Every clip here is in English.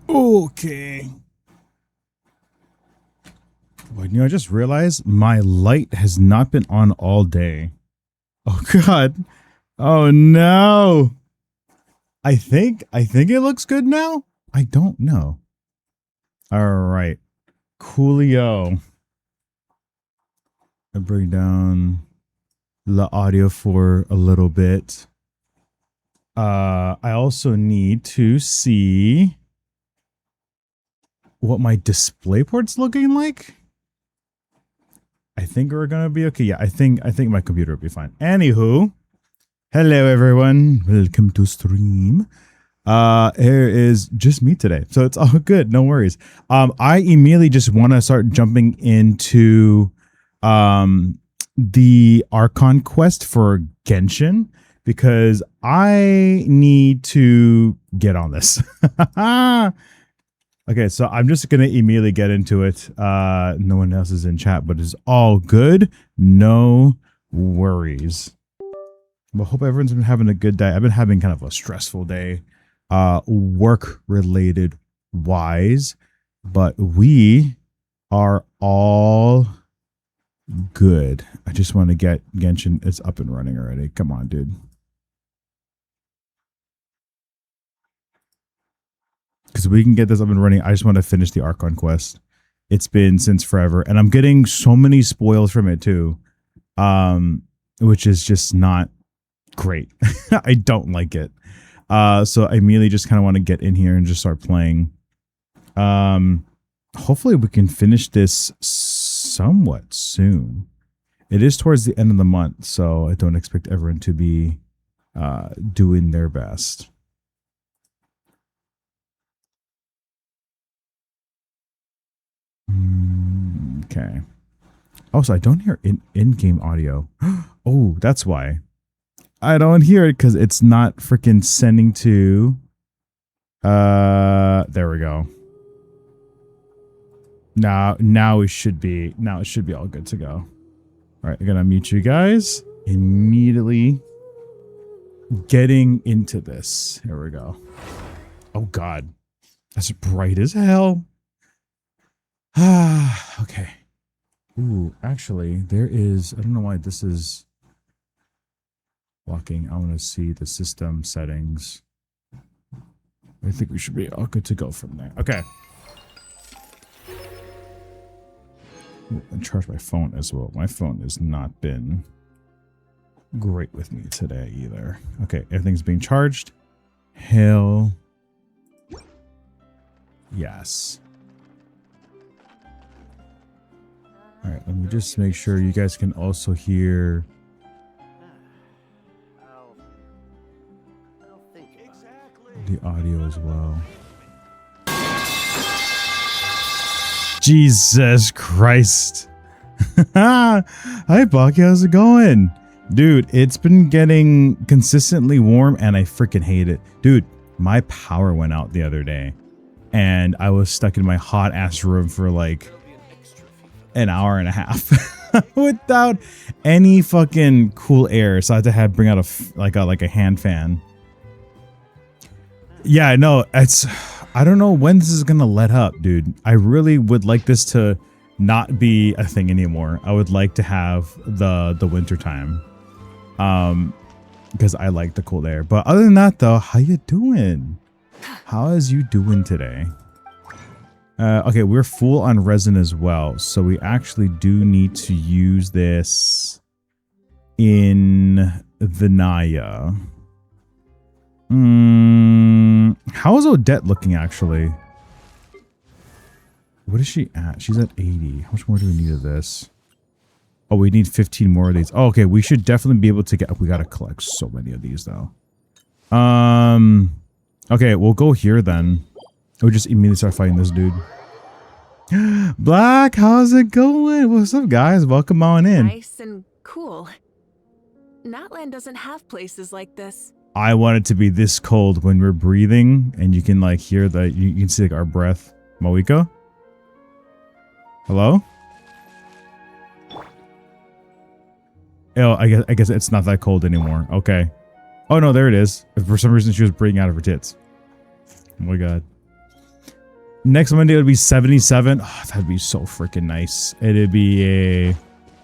Okay. Well, I just realized my light has not been on all day. Oh God. Oh no. I think it looks good now. I don't know. All right. Coolio. I bring down the audio for a little bit. I also need to see what my display port's looking like. I think we're gonna be okay. Yeah, I think my computer will be fine. Anywho, hello everyone. Welcome to stream. Here is just me today, so it's all good. No worries. I immediately just want to start jumping into the Archon quest for Genshin because I need to get on this. Okay, so I'm just going to immediately get into it. No one else is in chat, but it's all good. No worries. Well, hope everyone's been having a good day. I've been having kind of a stressful day, work-related wise, but we are all good. I just want to get Genshin. It's up and running already. Come on, dude. Because we can get this up and running. I just want to finish the Archon quest. It's been since forever, and I'm getting so many spoils from it too, which is just not great. I don't like it. So I immediately just kind of want to get in here and just start playing. Hopefully we can finish this somewhat soon. It is towards the end of the month, so I don't expect everyone to be doing their best. Okay. Also, I don't hear in-game audio. Oh, that's why. I don't hear it because it's not freaking sending to. There we go. Now it should be all good to go. All right, I'm gonna mute you guys. Immediately getting into this. Here we go. Oh God, that's bright as hell. Okay. Ooh, actually, there is. I don't know why this is blocking. I want to see the system settings. I think we should be all good to go from there. Okay. Ooh, and charge my phone as well. My phone has not been great with me today either. Okay, everything's being charged. Hell yes. All right, let me just make sure you guys can also hear. The audio as well. Jesus Christ. Hi, Baki. How's it going? Dude, it's been getting consistently warm and I freaking hate it. Dude, my power went out the other day and I was stuck in my hot ass room for like an hour and a half without any fucking cool air. So I had to bring out a hand fan. Yeah, I know. I don't know when this is gonna let up, dude. I really would like this to not be a thing anymore. I would like to have the winter time, because I like the cold air. But other than that, though, how you doing? How is you doing today? Okay, we're full on resin as well, so we actually do need to use this in Vinaya. How is Odette looking actually? What is she at? She's at 80. How much more do we need of this? Oh, we need 15 more of these. Oh, okay, we should definitely be able to get. We gotta collect so many of these though. Okay, we'll go here then. We'll just immediately start fighting this dude. Black, how's it going? What's up, guys? Welcome on in. Nice and cool. Natland doesn't have places like this. I want it to be this cold when we're breathing, and you can like hear the you can see like our breath. Moiko? Hello? Oh, I guess it's not that cold anymore. Okay. Oh no, there it is. For some reason she was breathing out of her tits. Oh my God. Next Monday it'll be 77. Oh, that'd be so freaking nice. It'd be a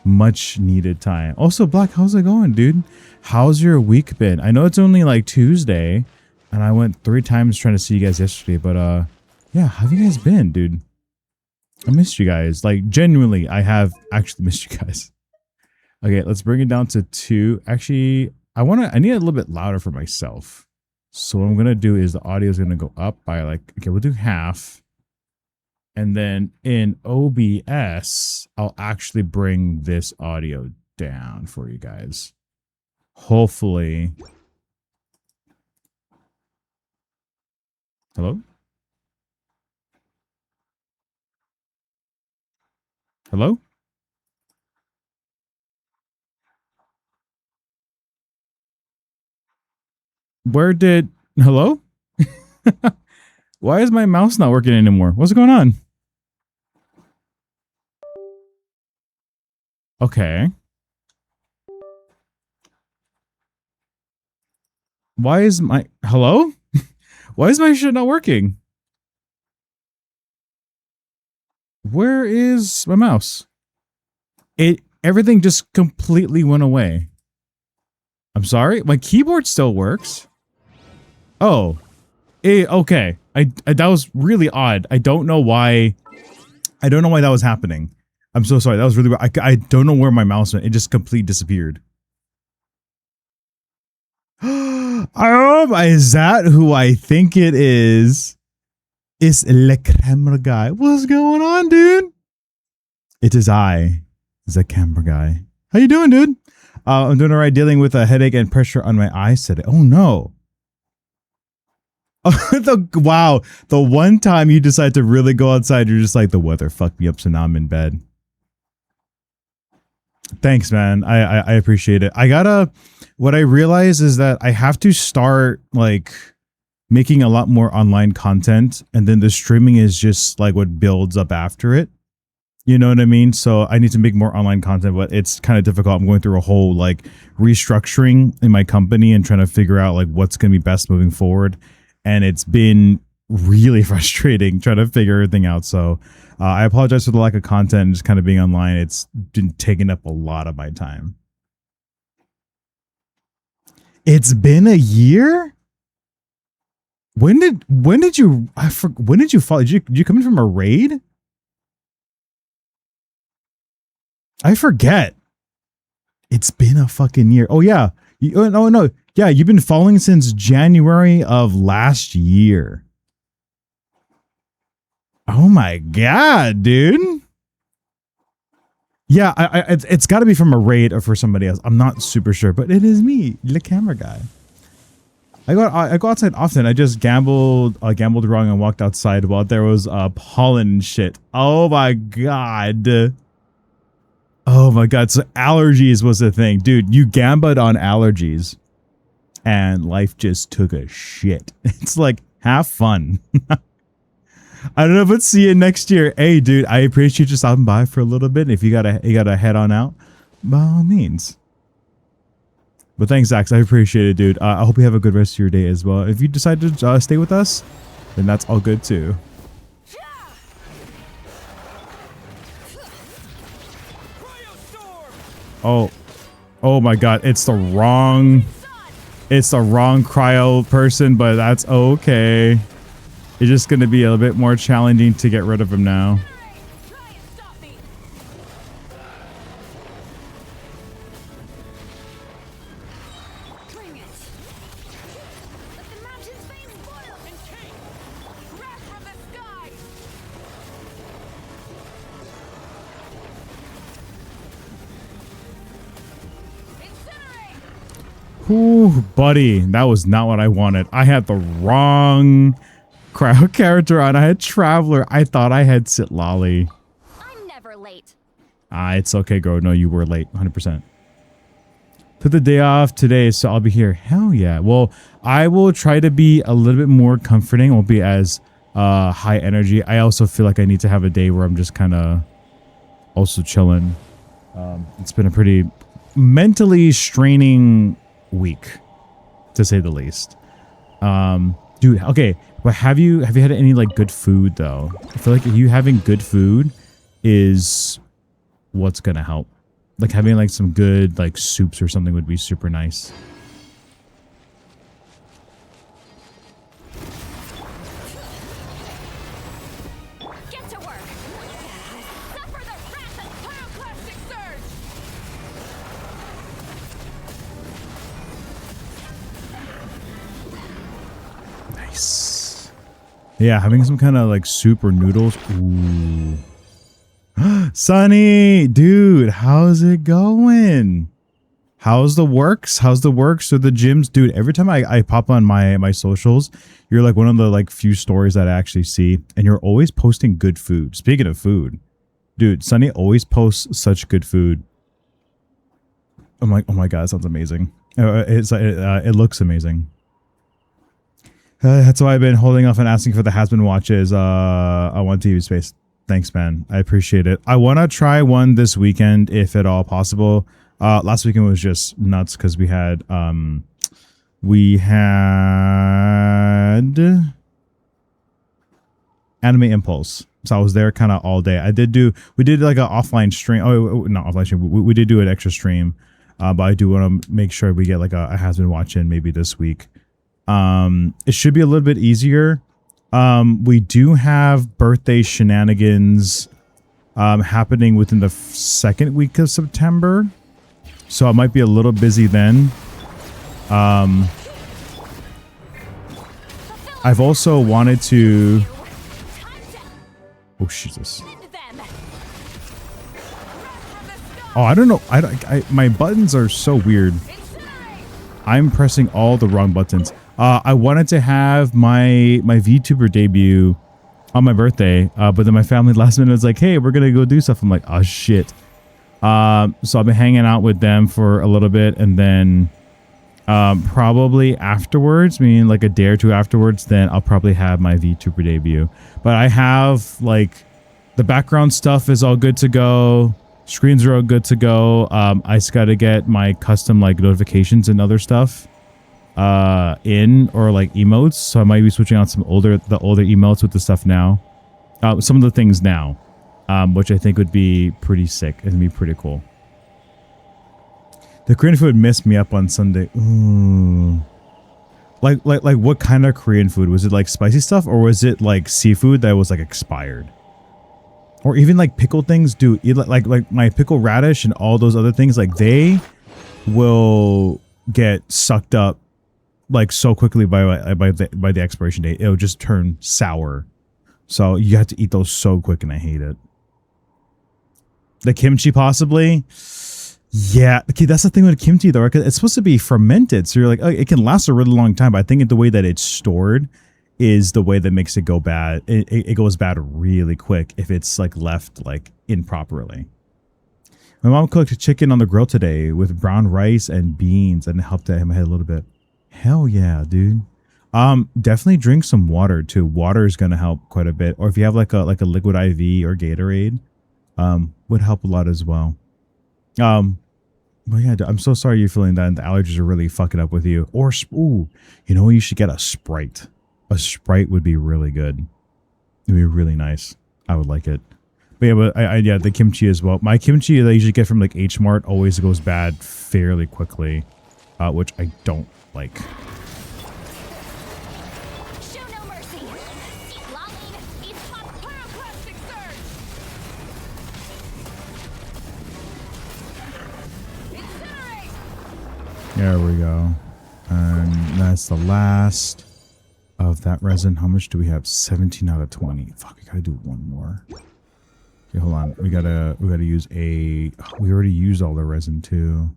much needed time. Also, Black, how's it going, dude? How's your week been? I know it's only like Tuesday, and I went 3 times trying to see you guys yesterday, but yeah, how have you guys been, dude? I missed you guys. Like, genuinely, I have actually missed you guys. Okay, let's bring it down to 2. Actually, I need it a little bit louder for myself. So what I'm gonna do is the audio is gonna go up by like, okay, we'll do half. And then in OBS, I'll actually bring this audio down for you guys. Hopefully. Hello? Hello? Hello? Why is my mouse not working anymore? What's going on? Okay. Why is my, hello? Why is my shit not working? Where is my mouse? Everything just completely went away. I'm sorry? My keyboard still works. Oh. Okay. That was really odd. I don't know why that was happening. I'm so sorry. That was really weird. I don't know where my mouse went. It just completely disappeared. Is that who I think it is? It's Le Camera Guy. What's going on, dude? It is I, the camera guy. How you doing, dude? I'm doing all right, dealing with a headache and pressure on my eyes today. Oh, no. Wow. The one time you decide to really go outside, you're just like, the weather fucked me up, so now I'm in bed. Thanks, man. I appreciate it. What I realize is that I have to start like making a lot more online content, and then the streaming is just like what builds up after it. You know what I mean? So I need to make more online content, but it's kind of difficult. I'm going through a whole like restructuring in my company and trying to figure out like what's going to be best moving forward. And it's been really frustrating trying to figure everything out. So I apologize for the lack of content and just kind of being online. It's been taking up a lot of my time. It's been a year? When did you follow? Did you come in from a raid? I forget. It's been a fucking year. Oh yeah. No. Yeah, you've been following since January of last year. Oh my god, dude. Yeah, it's got to be from a raid or for somebody else. I'm not super sure, but it is me, the camera guy. I go outside often. I just gambled wrong and walked outside while there was pollen and shit. Oh my god. Oh my god. So allergies was the thing, dude. You gambled on allergies, and life just took a shit. It's like, have fun. I don't know, but see you next year. Hey, dude, I appreciate you stopping by for a little bit. If you gotta head on out, by all means. But thanks, Zax. I appreciate it, dude. I hope you have a good rest of your day as well. If you decide to stay with us, then that's all good too. Oh my god, it's the wrong cryo person, but that's okay. It's just going to be a little bit more challenging to get rid of him now. Ooh, buddy, that was not what I wanted. I had the wrong crowd character on. I had Traveler. I thought I had Sitlali. I'm never late. It's okay, girl. No, you were late. 100%. Took the day off today, so I'll be here. Hell yeah. Well, I will try to be a little bit more comforting. Won't be as high energy. I also feel like I need to have a day where I'm just kind of also chilling. It's been a pretty mentally straining week, to say the least. Dude, okay, but have you had any like good food though? I feel like you having good food is what's gonna help. Like having like some good like soups or something would be super nice. Get to work. Suffer the wrath of pyroclastic surge. Nice. Yeah, having some kind of like soup or noodles. Ooh. Sonny, dude, how's it going? How's the works? How's the works or the gyms? Dude, every time I pop on my socials, you're like one of the like few stories that I actually see, and you're always posting good food. Speaking of food, dude, Sonny always posts such good food. I'm like, oh my God, that sounds amazing. It looks amazing. That's why I've been holding off and asking for the has been watches on One TV Space. Thanks, man. I appreciate it. I want to try one this weekend, if at all possible. Last weekend was just nuts because we had Anime Impulse. So I was there kind of all day. We did like an offline stream. Oh, not offline stream. We did do an extra stream. But I do want to make sure we get like a has been watching maybe this week. It should be a little bit easier. We do have birthday shenanigans happening within the second week of September. So I might be a little busy then. I've also wanted to... Oh, Jesus. Oh, I don't know. My buttons are so weird. I'm pressing all the wrong buttons. I wanted to have my VTuber debut on my birthday, but then my family last minute was like, hey, we're gonna go do stuff. I'm like, oh shit. So I've been hanging out with them for a little bit, and then probably afterwards, meaning like a day or two afterwards, then I'll probably have my VTuber debut. But I have like the background stuff is all good to go. Screens are all good to go. I just got to get my custom like notifications and other stuff in, or like emotes. So I might be switching out the older emotes with the stuff now. Some of the things now, which I think would be pretty sick. It'd be pretty cool. The Korean food messed me up on Sunday. Ooh. Like what kind of Korean food? Was it like spicy stuff, or was it like seafood that was like expired? Or even like pickled things, dude. Like my pickle radish and all those other things, like they will get sucked up like so quickly by the expiration date. It'll just turn sour. So you have to eat those so quick, and I hate it. The kimchi, possibly. Yeah, okay, that's the thing with kimchi though, right? 'Cause it's supposed to be fermented, so you're like, oh, it can last a really long time. But I think the way that it's stored is the way that makes it go bad. It goes bad really quick if it's like left like improperly. My mom cooked chicken on the grill today with brown rice and beans, and it helped my head a little bit. Hell yeah, dude. Definitely drink some water too. Water is gonna help quite a bit. Or if you have like a liquid IV or Gatorade, would help a lot as well. But yeah, I'm so sorry you're feeling that, and the allergies are really fucking up with you. Or, ooh, you know, you should get a Sprite. A Sprite would be really good. It'd be really nice. I would like it. But yeah, yeah, the kimchi as well. My kimchi that I usually get from like H Mart always goes bad fairly quickly, which I don't like. Show no mercy. Pyroclastic surge. There we go. And that's the last of that resin. How much do we have? 17 out of 20. Fuck, we gotta do one more. Okay, hold on. We gotta use we already used all the resin too.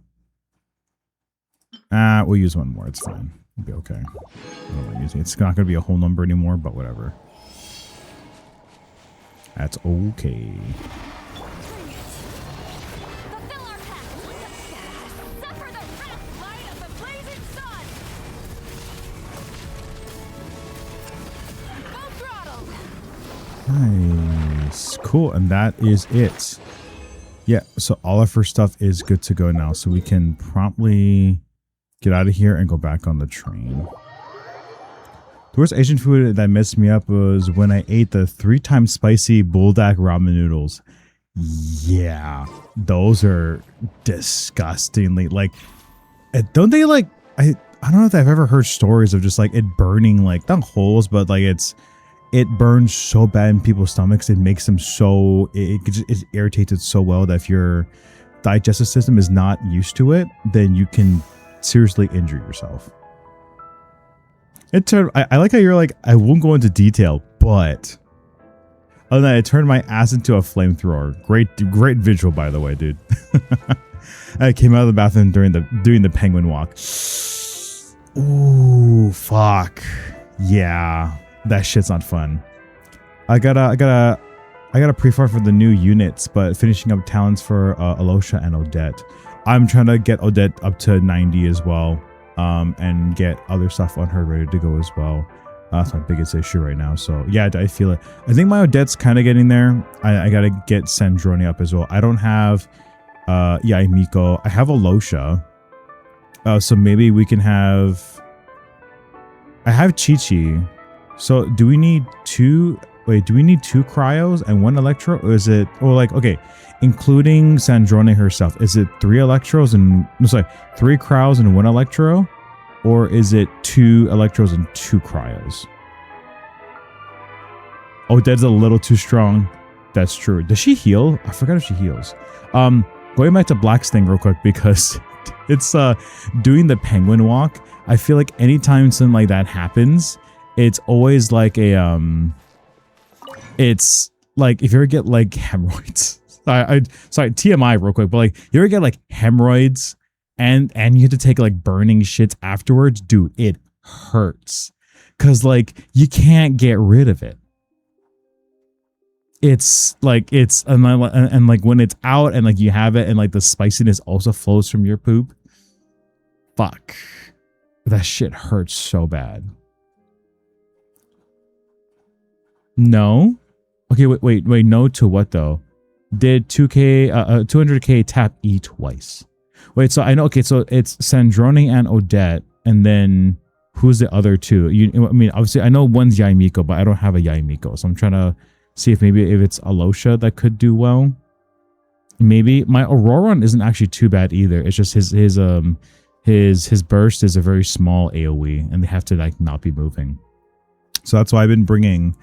We'll use one more. It's fine. It'll be okay. It's not gonna be a whole number anymore, but whatever. That's okay. Nice. Cool. And that is it. Yeah. So all of her stuff is good to go now. So we can promptly get out of here and go back on the train. The worst Asian food that messed me up was when I ate the 3-time spicy buldak ramen noodles. Yeah, those are disgustingly like. Don't they like? I don't know if I've ever heard stories of just like it burning like not holes, but like it burns so bad in people's stomachs. It makes them so it irritates it so well that if your digestive system is not used to it, then you can seriously injure yourself. It turned. I like how you're like, I won't go into detail, but other than that, it turned my ass into a flamethrower. Great visual, by the way, dude. I came out of the bathroom during the penguin walk. Ooh, fuck. Yeah, that shit's not fun. I got a pre-fart for the new units, but finishing up talents for Alosha and Odette. I'm trying to get Odette up to 90 as well. And get other stuff on her ready to go as well. That's my biggest issue right now. So yeah, I feel it. I think my Odette's kind of getting there. I gotta get Sandrone up as well. I don't have Miko. I have Alosha. So maybe we can have. I have Chi-Chi. So do we need two? Wait, do we need 2 cryos and 1 electro? Or is it, or like, okay, including Sandrone herself, is it 3 electros and, no, sorry, 3 cryos and 1 electro? Or is it 2 electros and 2 cryos? Oh, that's a little too strong. That's true. Does she heal? I forgot if she heals. Going back to Black's thing real quick, because it's doing the penguin walk. I feel like anytime something like that happens, it's always like a it's like if you ever get like hemorrhoids. Sorry, TMI real quick, but like you ever get like hemorrhoids and you have to take like burning shits afterwards, dude, it hurts. Cause like you can't get rid of it. It's like and like when it's out and like you have it and like the spiciness also flows from your poop. Fuck. That shit hurts so bad. No. Okay, wait. No to what though? Did 200k tap E twice? Wait, so I know. Okay, so it's Sandrone and Odette, and then who's the other 2? I mean, obviously I know one's Yaimiko, but I don't have a Yaimiko, so I'm trying to see if it's Alosha that could do well. Maybe my Auroron isn't actually too bad either. It's just his burst is a very small AOE, and they have to like not be moving. So that's why I've been bringing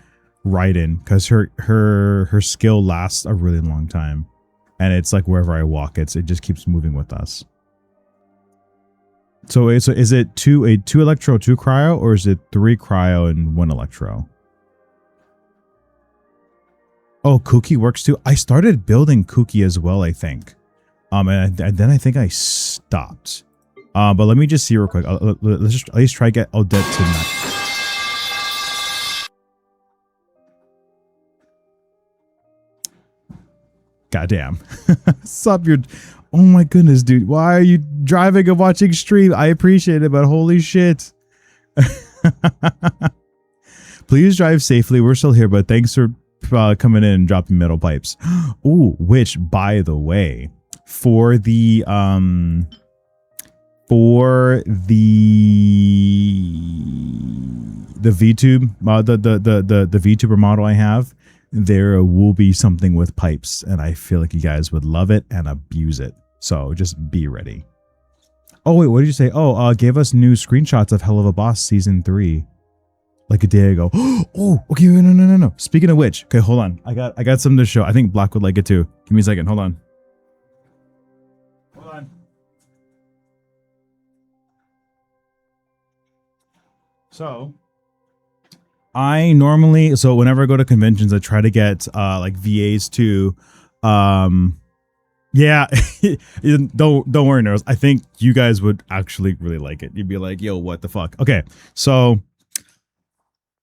Raiden, because her skill lasts a really long time, and it's like wherever I walk, it just keeps moving with us. So is it 2 electro, 2 cryo, or is it 3 cryo and 1 electro? Oh, Kuki works too. I started building Kuki as well, I think. And then I think I stopped. But let me just see real quick. Let's just at least try to get Odette to not. Goddamn. Sup, you're. Oh my goodness, dude. Why are you driving and watching stream? I appreciate it, but holy shit. Please drive safely. We're still here, but thanks for coming in and dropping metal pipes. Ooh, which, by the way, for the VTube, the VTuber model I have, there will be something with pipes, and I feel like you guys would love it and abuse it. So just be ready. Oh wait, what did you say? Oh, gave us new screenshots of Hell of a Boss season 3, like a day ago. Oh, okay, no. Speaking of which, okay, hold on. I got something to show. I think Black would like it too. Give me a second. Hold on. So I normally, so whenever I go to conventions, I try to get like VAs too. Yeah, don't worry, nerds. I think you guys would actually really like it. You'd be like, yo, what the fuck? Okay, so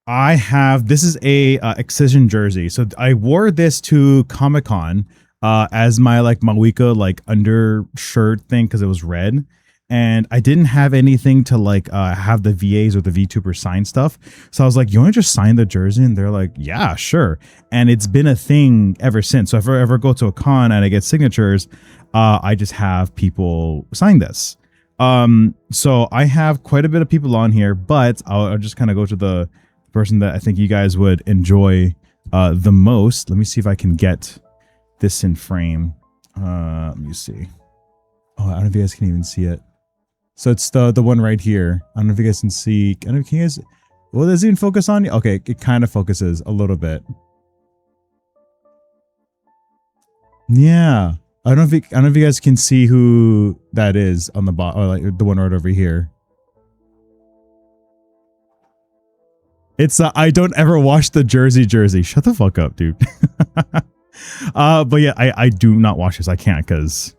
I have, this is a Excision jersey. So I wore this to Comic-Con as my like Mawika like undershirt thing because it was red. And I didn't have anything to like have the VAs or the VTubers sign stuff. So I was like, you want to just sign the jersey? And they're like, yeah, sure. And it's been a thing ever since. So if I ever go to a con and I get signatures, I just have people sign this. So I have quite a bit of people on here, but I'll just kind of go to the person that I think you guys would enjoy the most. Let me see if I can get this in frame. Let me see. Oh, I don't know if you guys can even see it. So it's the one right here. I don't know if you guys can see. I don't know if you guys. Will this even focus on you? Okay, it kind of focuses a little bit. Yeah. I don't know if you guys can see who that is on the bottom, or like the one right over here. It's I don't ever watch the Jersey. Shut the fuck up, dude. But yeah, I do not watch this. I can't because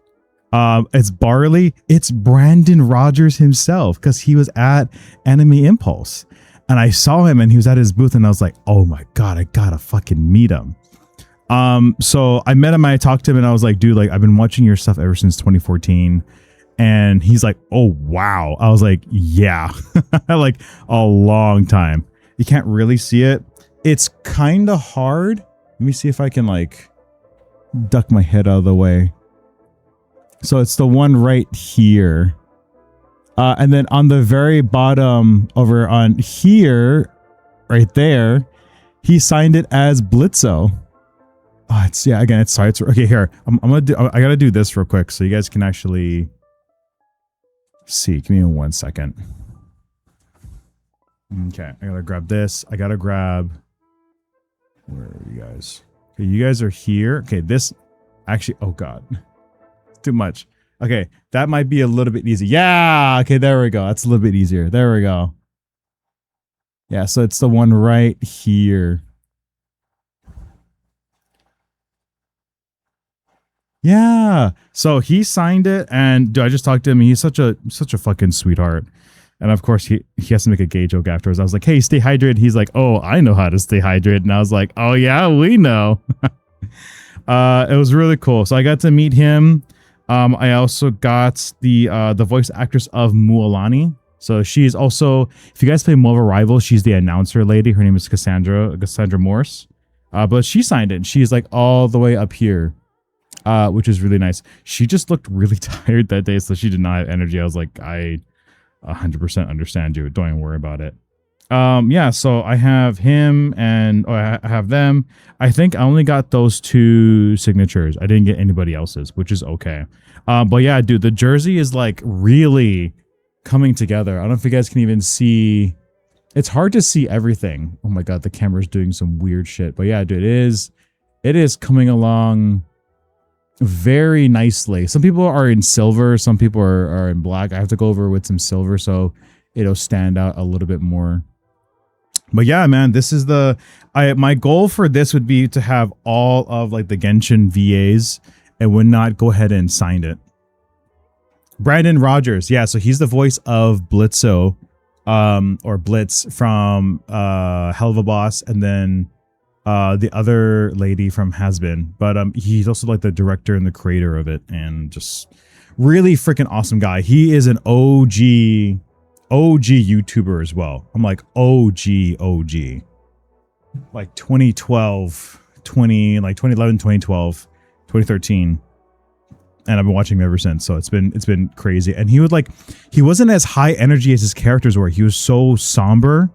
it's Barley. It's Brandon Rogers himself because he was at Enemy Impulse, and I saw him and he was at his booth, and I was like, oh my god, I gotta fucking meet him. So I met him, I talked to him, and I was like, dude, like, I've been watching your stuff ever since 2014. And he's like, oh, wow. I was like, yeah, like a long time. You can't really see it. It's kind of hard. Let me see if I can like duck my head out of the way. So it's the one right here. And then on the very bottom over on here, right there, he signed it as Blitzo. Oh, it's yeah. Again, it's sorry. It's okay. Here, I'm gonna do. I gotta do this real quick so you guys can actually see. Give me 1 second. Okay, I gotta grab this. I gotta grab. Where are you guys? Okay, you guys are here. Okay, this actually. Oh god, too much. Okay, that might be a little bit easy. Yeah. Okay, there we go. That's a little bit easier. There we go. Yeah. So it's the one right here. Yeah. So he signed it, and dude, I just talked to him. He's such a fucking sweetheart. And of course he has to make a gay joke afterwards. I was like, hey, stay hydrated. He's like, oh, I know how to stay hydrated. And I was like, oh yeah, we know. It was really cool. So I got to meet him. I also got the voice actress of Mualani. So she's also, if you guys play Marvel Rivals, she's the announcer lady. Her name is Cassandra Morse. But she signed it. She's like all the way up here. Which is really nice. She just looked really tired that day, so she did not have energy. I was like, I 100% understand you. Don't even worry about it. Yeah, so I have him and I have them. I think I only got those 2 signatures. I didn't get anybody else's, which is okay. But yeah, dude, the jersey is like really coming together. I don't know if you guys can even see. It's hard to see everything. Oh my god, the camera's doing some weird shit. But yeah, dude, it is coming along very nicely. Some people are in silver, some people are in black. I have to go over with some silver so it'll stand out a little bit more. But yeah, man, this is my goal for this would be to have all of like the Genshin VAs and would not go ahead and sign it. Brandon Rogers, yeah, so he's the voice of Blitzo, or Blitz from Hell of a Boss, and then the other lady from Has Been, but he's also like the director and the creator of it, and just really freaking awesome guy. He is an OG YouTuber as well. I'm like OG, like 2012, 2011, 2012, 2013. And I've been watching him ever since. So it's been crazy. And he wasn't as high energy as his characters were. He was so somber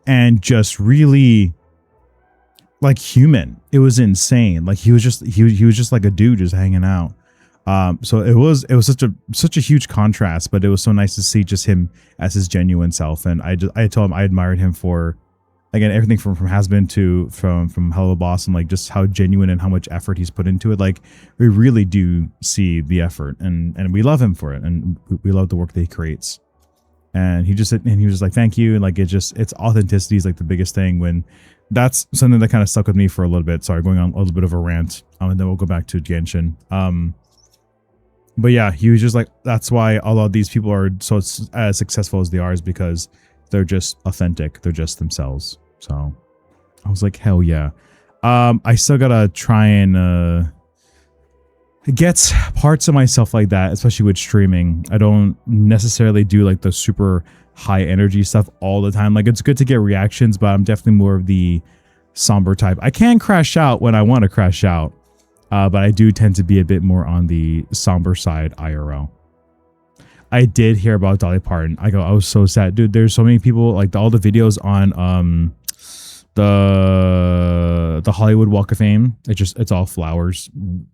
and just really like human. It was insane. Like he was just like a dude just hanging out. So it was such a huge contrast, but it was so nice to see just him as his genuine self. And I told him I admired him for, again, everything from Has Been to from Hell of a Boss, and like just how genuine and how much effort he's put into it. Like we really do see the effort, and we love him for it, and we love the work that he creates. And he was just like, thank you. And like it's authenticity is like the biggest thing. When that's something that kind of stuck with me for a little bit. Sorry, going on a little bit of a rant. And then we'll go back to Genshin. But yeah, he was just like, that's why all of these people are so as successful as they are, is because they're just authentic. They're just themselves. So I was like, hell yeah. I still gotta try and get parts of myself like that, especially with streaming. I don't necessarily do like the super high energy stuff all the time. Like it's good to get reactions, but I'm definitely more of the somber type. I can crash out when I want to crash out. But I do tend to be a bit more on the somber side IRL. I did hear about Dolly Parton. I was so sad, dude. There's so many people, like all the videos on the Hollywood Walk of Fame. It's all flowers.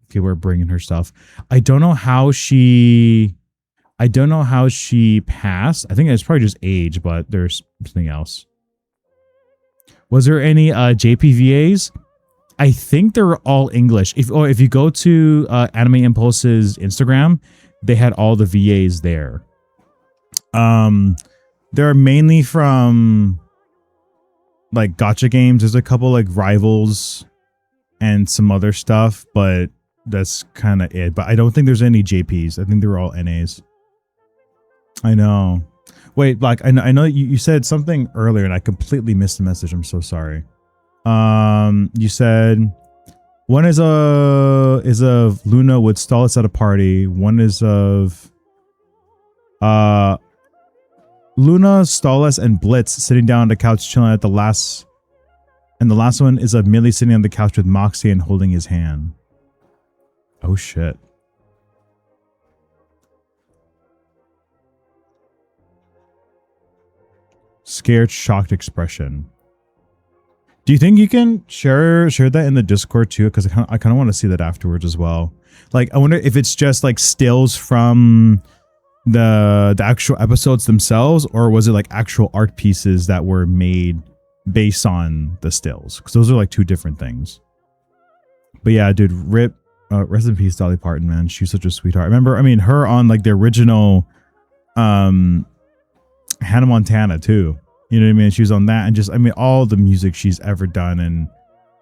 People are bringing her stuff. I don't know how she passed. I think it's probably just age, but there's something else. Was there any JPVAs? I think they're all English. If you go to Anime Impulse's Instagram, they had all the VAs there. They're mainly from like gacha games. There's a couple like Rivals and some other stuff, but that's kind of it. But I don't think there's any JPs. I think they're all NAs. I know. Wait, like I know you said something earlier and I completely missed the message. I'm so sorry. You said one is of Luna with Stallus at a party. One is of Luna, Stallus, and Blitz sitting down on the couch chilling at the last. And the last one is of Millie sitting on the couch with Moxie and holding his hand. Oh shit. Scared, shocked expression. Do you think you can share that in the Discord too? Because I kind of want to see that afterwards as well. Like, I wonder if it's just like stills from the actual episodes themselves, or was it like actual art pieces that were made based on the stills? Because those are like two different things. But yeah, dude, rip, rest in peace, Dolly Parton, man. She's such a sweetheart. I remember, I mean, her on like the original Hannah Montana too. You know what I mean? She was on that, and just, I mean, all the music she's ever done, and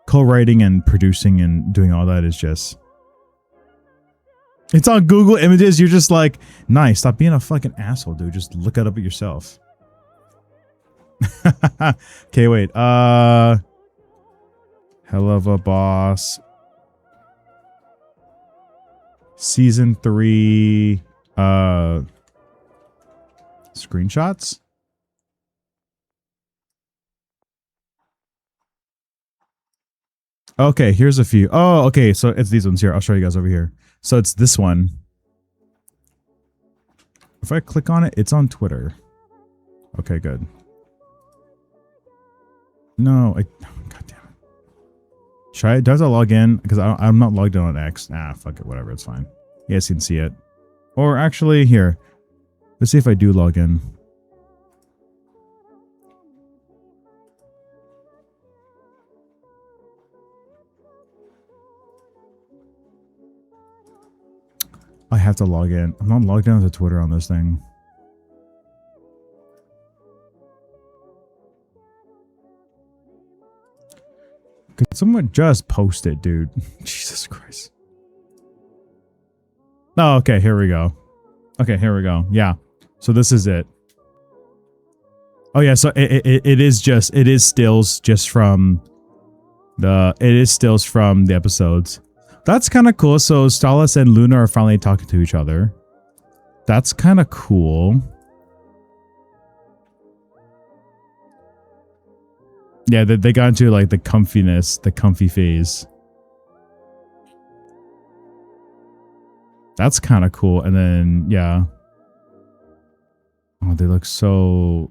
co-writing and producing and doing all that is just, it's on Google Images. You're just like, nice. Stop being a fucking asshole, dude. Just look it up at yourself. Okay, wait. Hell of a Boss. Season 3. Screenshots. Okay, here's a few. Oh, okay, so it's these ones here. I'll show you guys over here. So it's this one. If I click on it, it's on Twitter. Okay, good. No, God damn it. Should I, does I log in? Because I'm not logged in on X. Nah, fuck it, whatever, it's fine. You guys can see it. Or actually, here. Let's see if I do log in. I have to log in. I'm not logged in to Twitter on this thing. Could someone just post it, dude? Jesus Christ. Oh, okay, here we go. Okay, here we go. Yeah. So this is it. Oh yeah, so it is stills just from the episodes. That's kind of cool. So Stallus and Luna are finally talking to each other. That's kind of cool. Yeah, they got into like the comfiness, the comfy phase. That's kind of cool. And then, yeah. Oh, they look so...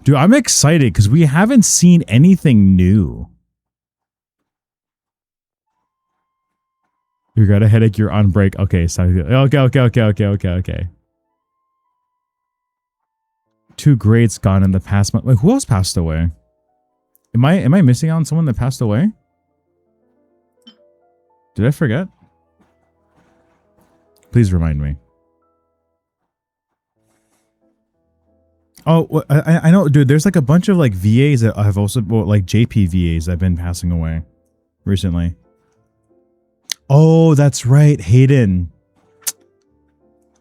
Dude, I'm excited because we haven't seen anything new. You got a headache, you're on break. Okay, sorry. Okay. 2 greats gone in the past month. Wait, who else passed away? Am I missing out on someone that passed away? Did I forget? Please remind me. Oh, I know, dude. There's like a bunch of like VAs that have also, well, like JP VAs that have been passing away recently. Oh, that's right, Hayden.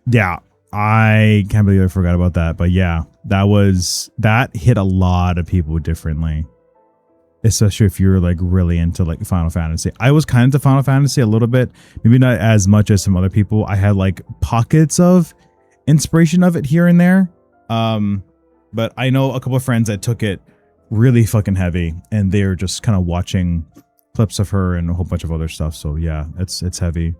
Yeah, I can't believe I forgot about that. But yeah, that hit a lot of people differently. Especially if you're like really into like Final Fantasy. I was kind of into Final Fantasy a little bit, maybe not as much as some other people. I had like pockets of inspiration of it here and there. But I know a couple of friends that took it really fucking heavy, and they're just kind of watching clips of her and a whole bunch of other stuff. So yeah, it's heavy.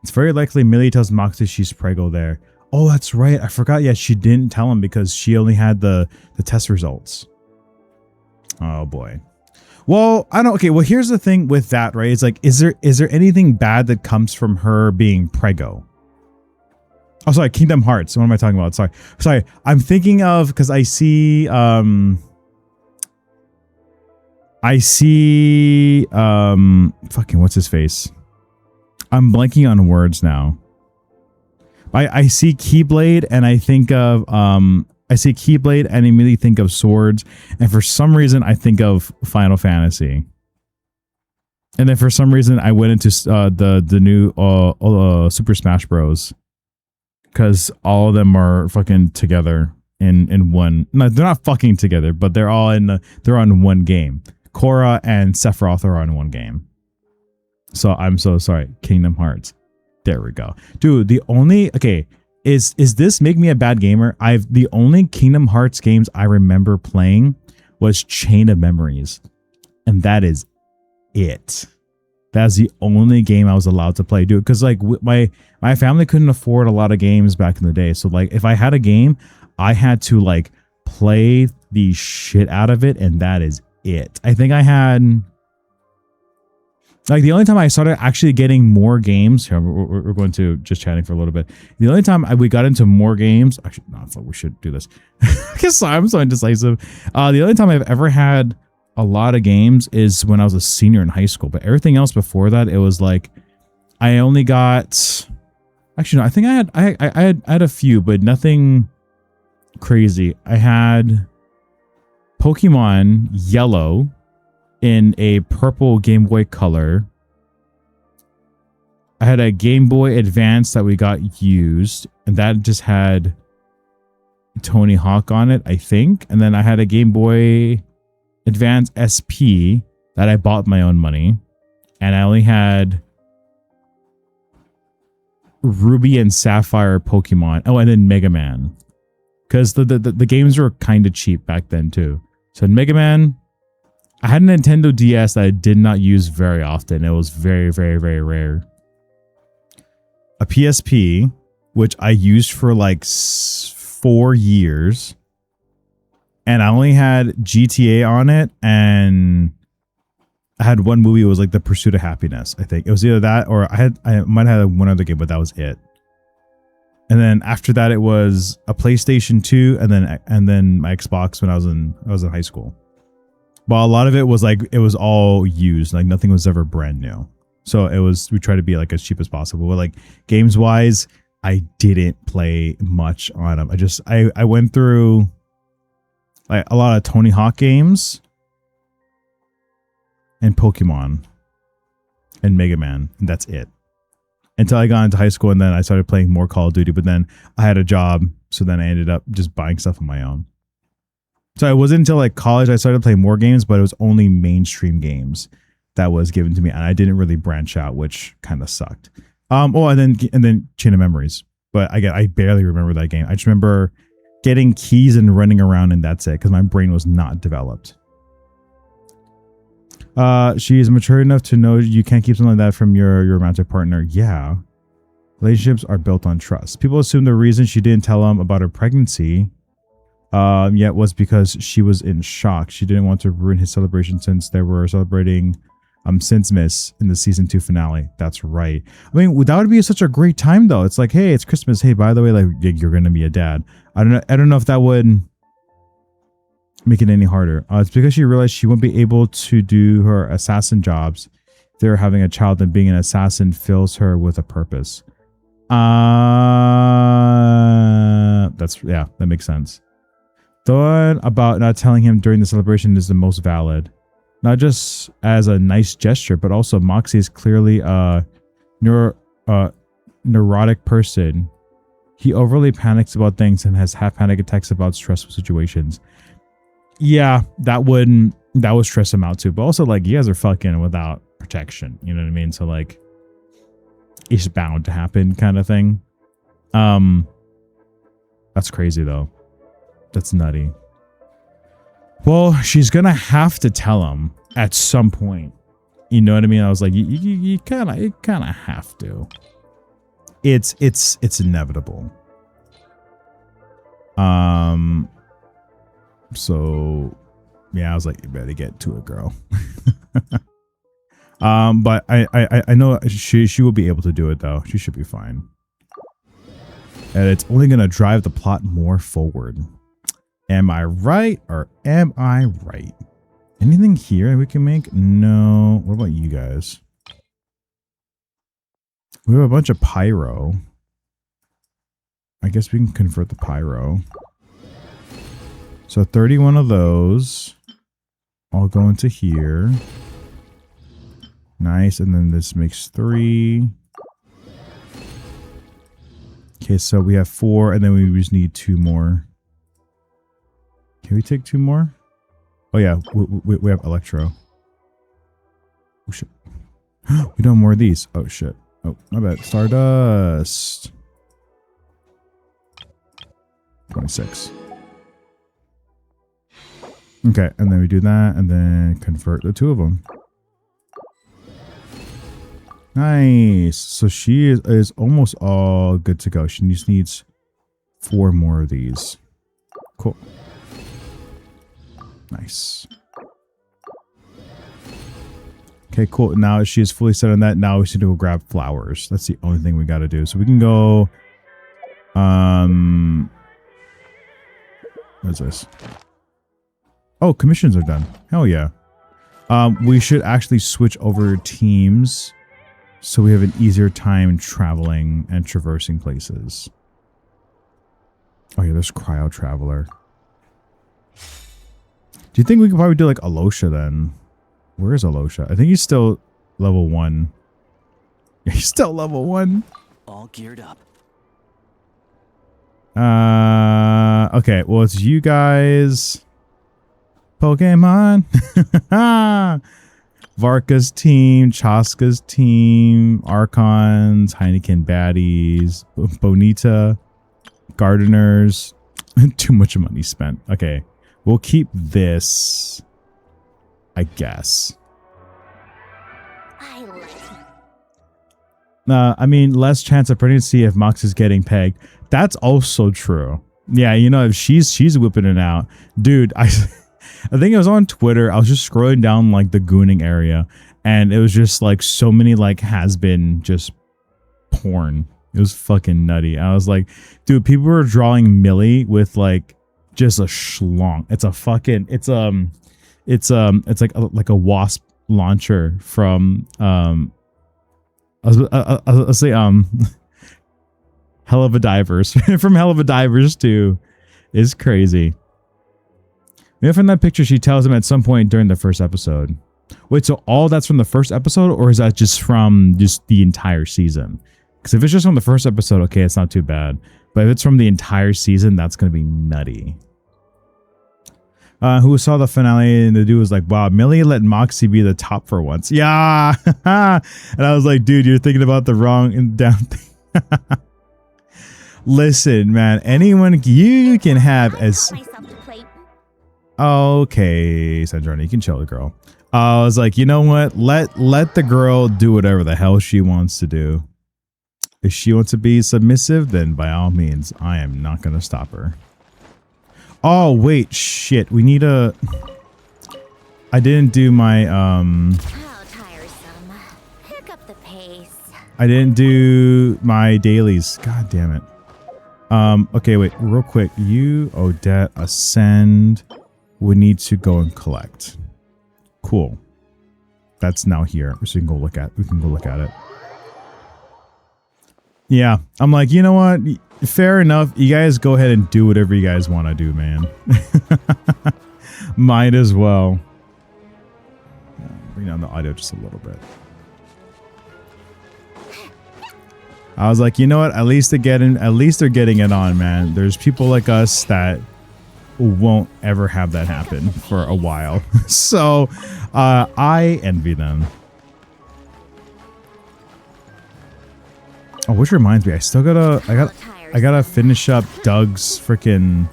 It's very likely Millie tells Moxie she's preggo there. Oh, that's right. I forgot. Yeah, she didn't tell him because she only had the test results. Oh boy. Well, I don't. Okay. Well, here's the thing with that, right? It's like, is there anything bad that comes from her being preggo? Oh, sorry. Kingdom Hearts. What am I talking about? Sorry. I'm thinking of, because I see fucking what's his face? I'm blanking on words now. I see Keyblade and I think of I see Keyblade and immediately think of swords, and for some reason I think of Final Fantasy. And then for some reason I went into the new Super Smash Bros. Because all of them are fucking together in one. No, they're not fucking together, but they're all they're on one game. Korra and Sephiroth are on one game. So I'm so sorry. Kingdom Hearts. There we go. Dude, the only is this make me a bad gamer? The only Kingdom Hearts games I remember playing was Chain of Memories. And that is it. That's the only game I was allowed to play, dude. Because like my family couldn't afford a lot of games back in the day. So like if I had a game, I had to like play the shit out of it, and that is it. I think I had like the only time I started actually getting more games. Here, we're going to just chatting for a little bit. The only time we got into more games, actually, no, I thought we should do this. I guess I'm so indecisive. The only time I've ever had a lot of games is when I was a senior in high school, but everything else before that, it was like I only got. Actually, no, I think I had a few, but nothing crazy. I had Pokemon Yellow in a purple Game Boy Color. I had a Game Boy Advance that we got used, and that just had Tony Hawk on it, I think. And then I had a Game Boy Advance SP that I bought my own money, and I only had Ruby and Sapphire Pokemon. Oh, and then Mega Man, because the games were kind of cheap back then too. So Mega Man. I had a Nintendo DS that I did not use very often. It was very, very, very rare. A PSP, which I used for like 4 years. And I only had GTA on it. And I had one movie. It was like The Pursuit of Happiness, I think. It was either that or I might have had one other game, but that was it. And then after that, it was a PlayStation 2 and then my Xbox when I was in high school. But a lot of it was like, it was all used. Like nothing was ever brand new. So we tried to be like as cheap as possible. But like games wise, I didn't play much on them. I went through like a lot of Tony Hawk games and Pokemon and Mega Man. And that's it. Until I got into high school, and then I started playing more Call of Duty. But then I had a job. So then I ended up just buying stuff on my own. So it wasn't until like college I started playing more games, but it was only mainstream games that was given to me, and I didn't really branch out, which kind of sucked. And then Chain of Memories, but I barely remember that game. I just remember getting keys and running around, and that's it, because my brain was not developed. She is mature enough to know you can't keep something like that from your romantic partner. Yeah, relationships are built on trust. People assume the reason she didn't tell him about her pregnancy yet was because she was in shock. She didn't want to ruin his celebration since they were celebrating Since in the season 2 finale. That's right. I mean, that would be such a great time though. It's like, hey, it's Christmas. Hey, by the way, like you're gonna be a dad. I don't know if that would make it any harder. It's because she realized she won't be able to do her assassin jobs. They're having a child, and being an assassin fills her with a purpose. That makes sense. The one about not telling him during the celebration is the most valid. Not just as a nice gesture, but also Moxie is clearly a neurotic person. He overly panics about things and has half panic attacks about stressful situations. Yeah, that would stress him out too. But also, like, you guys are fucking without protection. You know what I mean? So like, it's bound to happen, kind of thing. That's crazy though. That's nutty. Well, she's gonna have to tell him at some point. You know what I mean? I was like, you kind of have to. it's inevitable. So yeah, I was like, you better get to it, girl. But I know she will be able to do it though. She should be fine. And it's only gonna drive the plot more forward. Am I right or am I right? Anything here we can make? No. What about you guys? We have a bunch of pyro. I guess we can convert the pyro. So 31 of those. I'll go into here. Nice. And then this makes 3. Okay, so we have 4 and then we just need 2 more. Can we take 2 more? Oh yeah, we have electro. Oh shit. We don't have more of these. Oh shit. Oh, my bad. Stardust. 26. Okay, and then we do that and then convert the 2 of them. Nice. So she is almost all good to go. She just needs 4 more of these. Cool. Nice. Okay, cool. Now she is fully set on that. Now we should go grab flowers. That's the only thing we got to do. So we can go. What's this? Oh, commissions are done. Hell yeah. We should actually switch over teams so we have an easier time traveling and traversing places. Oh yeah, there's Cryo Traveler. Do you think we could probably do like Alosha then? Where is Alosha? I think he's still level 1. He's still level 1. All geared up. Okay, well it's you guys. Pokemon. Varka's team, Chaska's team, Archons, Heineken baddies, Bonita, Gardeners. Too much money spent. Okay. We'll keep this, I guess. I mean, less chance of pregnancy if Mox is getting pegged. That's also true. Yeah, you know, if she's whipping it out. Dude, I think it was on Twitter. I was just scrolling down like the gooning area and it was just like so many like has been just porn. It was fucking nutty. I was like, dude, people were drawing Millie with like just a schlong. It's a fucking it's like a wasp launcher from I'll say Hell of a Divers from Hell of a Divers 2 is crazy. Maybe from that picture she tells him at some point during the first episode. Wait, so all that's from the first episode or is that just from just the entire season? Because if it's just from the first episode, okay, it's not too bad. But if it's from the entire season, that's going to be nutty. Who saw the finale and the dude was like, wow, Millie let Moxie be the top for once. Yeah. And I was like, dude, you're thinking about the wrong and down thing. Listen, man, anyone, you can have as... Okay, Sandrona, you can chill the girl. I was like, you know what? Let the girl do whatever the hell she wants to do. If she wants to be submissive, then by all means, I am not going to stop her. Oh, wait, shit. We need a... I didn't do my, How tiresome. Pick up the pace. I didn't do my dailies. God damn it. Okay, wait, real quick. You, Odette, Ascend. We need to go and collect. Cool. That's now here. So we can go look at it. Yeah, I'm like, you know what? Fair enough. You guys go ahead and do whatever you guys want to do, man. Might as well. Bring down the audio just a little bit. I was like, you know what? At least they're getting it on, man. There's people like us that won't ever have that happen for a while. So, I envy them. Oh, which reminds me, I gotta finish up Doug's freaking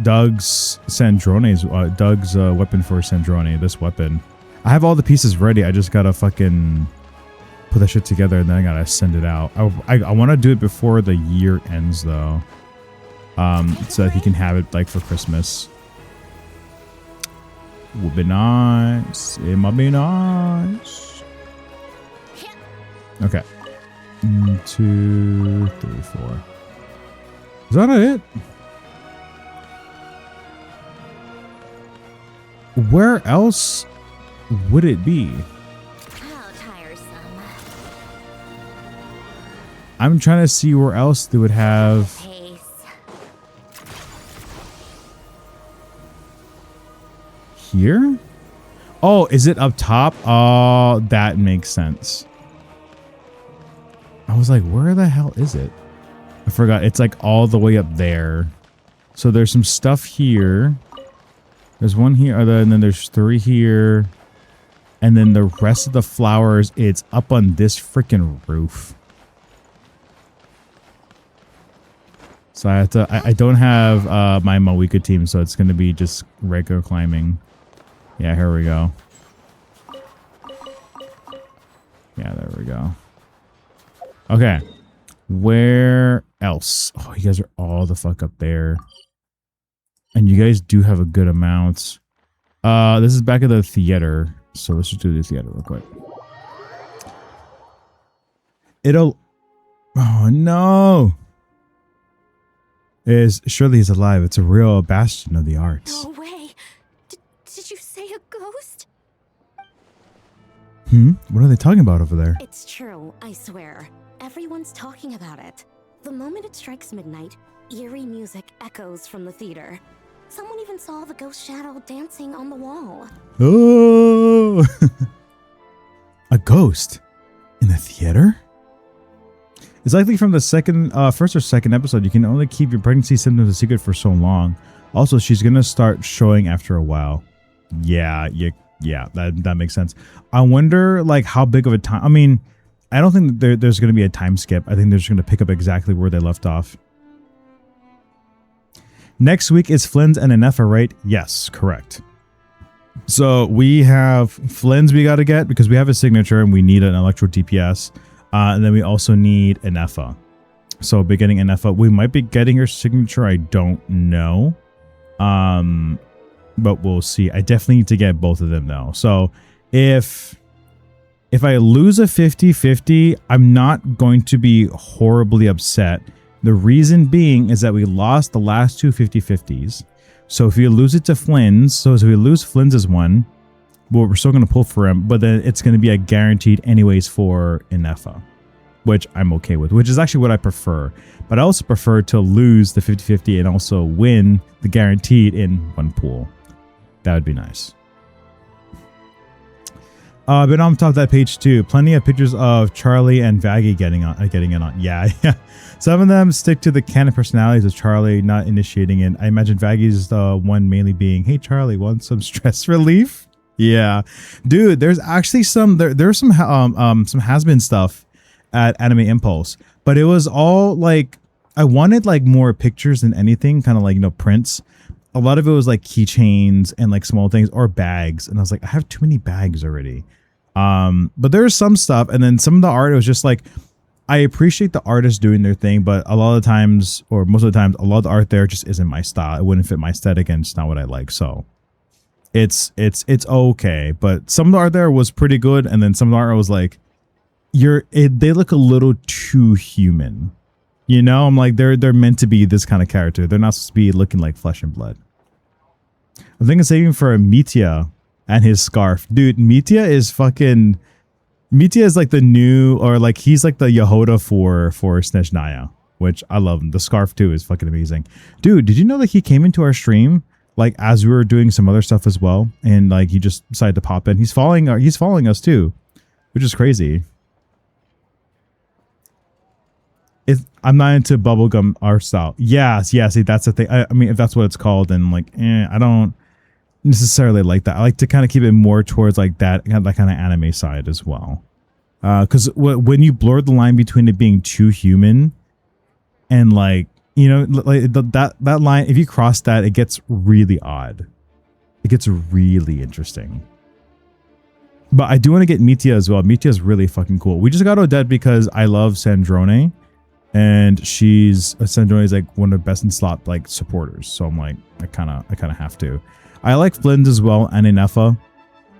Doug's Sandrone's Doug's weapon for Sandrone. This weapon, I have all the pieces ready. I just gotta fucking put that shit together, and then I gotta send it out. I want to do it before the year ends, though, so that he can have it like for Christmas. Would be nice. It might be nice. Okay. 1, 2, 3, 4. Is that it? Where else would it be? How tiresome. I'm trying to see where else they would have. Pace. Here? Oh, is it up top? Oh, that makes sense. I was like, where the hell is it? I forgot. It's like all the way up there. So there's some stuff here. There's one here, and then there's 3 here. And then the rest of the flowers, it's up on this freaking roof. So I have to, I don't have my Mawika team, so it's going to be just regular climbing. Yeah, here we go. Yeah, there we go. Okay. Where else? Oh, you guys are all the fuck up there. And you guys do have a good amount. This is back at the theater. So let's just do the theater real quick. It'll... Oh, no. Surely he's alive. It's a real bastion of the arts. No way. Did you say a ghost? What are they talking about over there? It's true, I swear. Everyone's talking about it. The moment it strikes midnight, eerie music echoes from the theater. Someone even saw the ghost shadow dancing on the wall. Oh! A ghost? In the theater? It's likely from the first or second episode, you can only keep your pregnancy symptoms a secret for so long. Also, she's gonna start showing after a while. Yeah, that makes sense. I wonder, like, how big of a time... I mean, I don't think that there's gonna be a time skip. I think they're just gonna pick up exactly where they left off. Next week is Flynn's and Anefa, right? Yes, correct. So we have Flynn's we got to get because we have a signature and we need an Electro DPS. And then we also need Anefa. So we'll be getting Anefa. We might be getting her signature. I don't know. But we'll see. I definitely need to get both of them though. So if I lose a 50-50, I'm not going to be horribly upset. The reason being is that we lost the last 2 50-50s. So if we lose it to Flynn's, so if we lose Flynn's as one, well, we're still going to pull for him, but then it's going to be a guaranteed anyways for Anefa, which I'm okay with, which is actually what I prefer. But I also prefer to lose the 50-50 and also win the guaranteed in one pool. That would be nice. But on top of that page too, plenty of pictures of Charlie and Vaggie getting in on. Yeah. Some of them stick to the canon personalities of Charlie, not initiating it. I imagine Vaggie's the one mainly being, hey Charlie, want some stress relief? Yeah, dude. There's actually there's some has-been stuff at Anime Impulse, but it was all like I wanted like more pictures than anything, kind of like prints. A lot of it was like keychains and like small things or bags, and I was like, I have too many bags already. But there's some stuff, and then some of the art, it was just like, I appreciate the artists doing their thing, but a lot of the times, or most of the times, a lot of the art there just isn't my style. It wouldn't fit my aesthetic, and it's not what I like. So it's okay. But some of the art there was pretty good, and then some of the art was like, they look a little too human. I'm like, they're meant to be this kind of character. They're not supposed to be looking like flesh and blood. I'm thinking saving for a Mitya and his scarf. Dude, Mitya is like the new, or like he's like the Yehoda for Snezhnaya, which I love him. The scarf too is fucking amazing. Dude, did you know that he came into our stream like as we were doing some other stuff as well, and like he just decided to pop in. He's following us too, which is crazy. I'm not into bubblegum art style. Yeah, see, that's the thing. I mean, if that's what it's called, then like, I don't necessarily like that. I like to kind of keep it more towards like that kind of anime side as well. Because when you blur the line between it being too human and like, like that line, if you cross that, it gets really odd. It gets really interesting. But I do want to get Mitia as well. Mitia is really fucking cool. We just got Odette because I love Sandrone, and Sandrone is like one of the best in slot like supporters. So I'm like, I kind of have to. I like Flint as well and Inefa.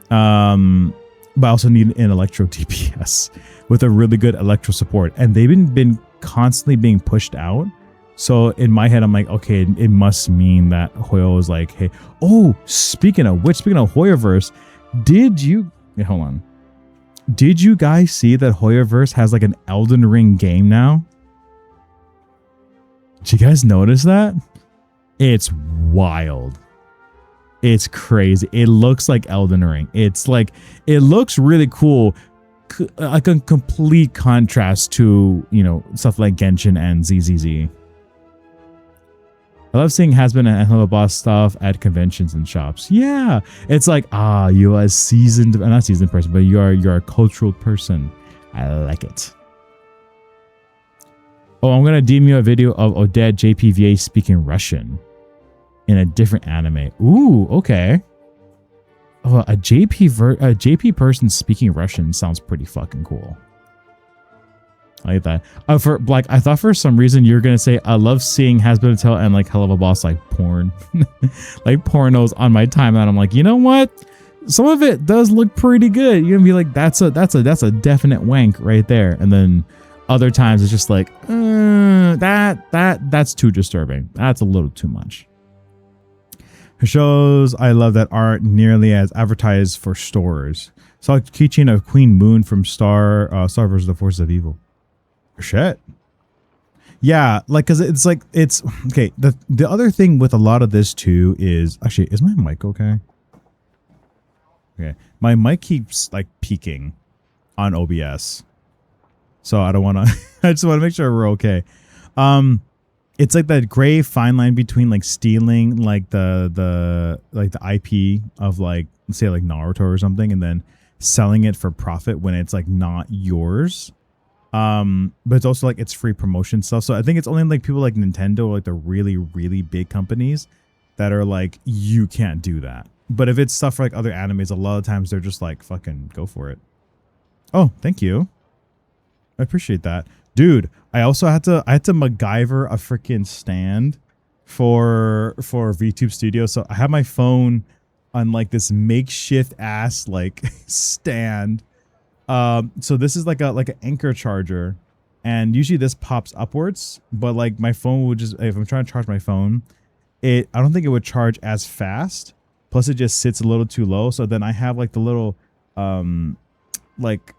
But I also need an Electro DPS with a really good Electro support, and they've been constantly being pushed out. So in my head, I'm like, okay, it must mean that Hoyo is like, hey, oh, speaking of Hoyoverse, hold on. Did you guys see that Hoyoverse has like an Elden Ring game now? Did you guys notice that? It's wild. It's crazy. It looks like Elden Ring. It's like, it looks really cool. Like a complete contrast to, you know, stuff like Genshin and ZZZ. I love seeing Has-Been and Hello Boss stuff at conventions and shops. Yeah, it's like, you are a seasoned, not seasoned person, but you're a cultural person. I like it. Oh, I'm gonna DM you a video of Odette JPVA speaking Russian in a different anime. Ooh, okay. Oh, a JP person speaking Russian sounds pretty fucking cool. I like that. I thought for some reason you were gonna say I love seeing Has Been a Tale and like Hell of a Boss like porn, like pornos on my timeline. I'm like, you know what? Some of it does look pretty good. You're gonna be like, that's a definite wank right there. And then other times it's just like, that's too disturbing. That's a little too much. Her shows I love that aren't nearly as advertised for stores. Saw a keychain of Queen Moon from Star vs. the Forces of Evil. Shit. Yeah, like, cause it's like, it's okay. The other thing with a lot of this too is actually, is my mic okay? Okay, my mic keeps like peaking on OBS, so I don't want to. I just want to make sure we're okay. It's like that gray fine line between like stealing like the IP of like, let's say like Naruto or something, and then selling it for profit when it's like not yours. But it's also like it's free promotion stuff. So I think it's only like people like Nintendo or like the really, really big companies that are like, you can't do that. But if it's stuff for like other animes, a lot of times they're just like, fucking go for it. Oh, thank you. I appreciate that. Dude, I also had to MacGyver a freaking stand for VTube Studio. So I have my phone on like this makeshift ass like stand. So this is like an anchor charger, and usually this pops upwards, but like my phone would just, if I'm trying to charge my phone, I don't think it would charge as fast. Plus it just sits a little too low. So then I have like the little, like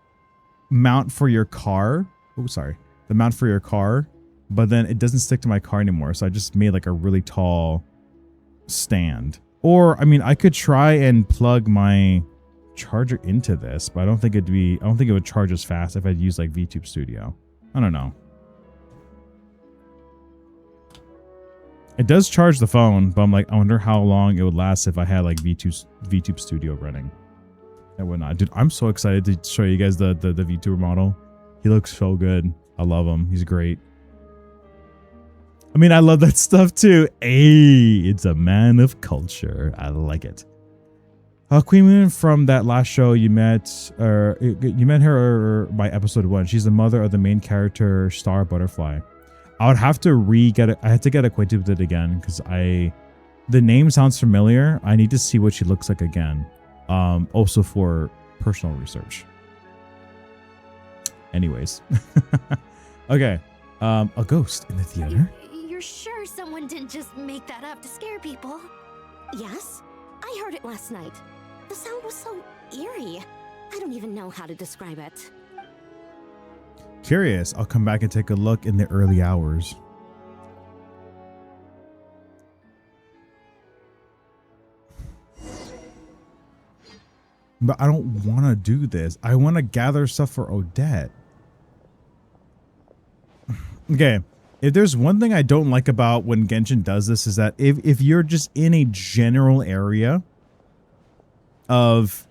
mount for your car. Oh, sorry. The mount for your car, but then it doesn't stick to my car anymore. So I just made like a really tall stand. Or, I mean, I could try and plug my charger into this, but I don't think it would charge as fast if I'd use like VTube Studio. I don't know. It does charge the phone, but I'm like, I wonder how long it would last if I had like VTube Studio running and whatnot. Dude, I'm so excited to show you guys the VTuber model. He looks so good. I love him. He's great. I mean, I love that stuff too. Hey, it's a man of culture. I like it. Queen Moon from that last show you met her by episode 1. She's the mother of the main character Star Butterfly. I would have to I had to get acquainted with it again because the name sounds familiar. I need to see what she looks like again. Also for personal research. Anyways. Okay. A ghost in the theater. You're sure someone didn't just make that up to scare people? Yes, I heard it last night. The sound was so eerie. I don't even know how to describe it. Curious. I'll come back and take a look in the early hours. But I don't want to do this. I want to gather stuff for Odette. Okay. If there's one thing I don't like about when Genshin does this is that if you're just in a general area of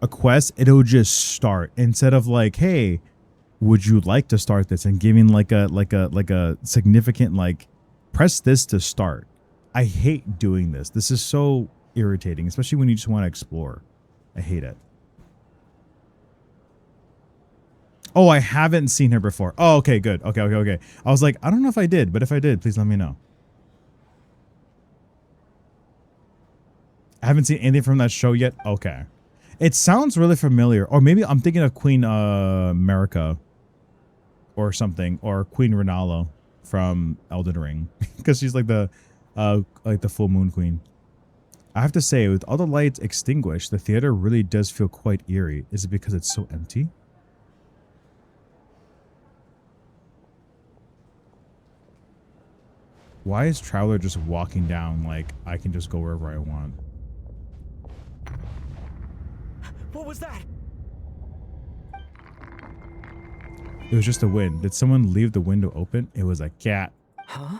a quest, it'll just start instead of like, hey, would you like to start this, and giving like a significant like press this to start. I hate doing this. This is so irritating, especially when you just want to explore. I hate it. Oh, I haven't seen her before. Oh, okay, good. Okay. I was like, I don't know if I did, but if I did, please let me know. I haven't seen anything from that show yet. Okay. It sounds really familiar. Or maybe I'm thinking of Queen America or something, or Queen Renala from Elden Ring, because she's like the full moon queen. I have to say, with all the lights extinguished, the theater really does feel quite eerie. Is it because it's so empty? Why is Traveler just walking down like I can just go wherever I want? What was that? It was just a wind. Did someone leave the window open? It was a cat. Huh?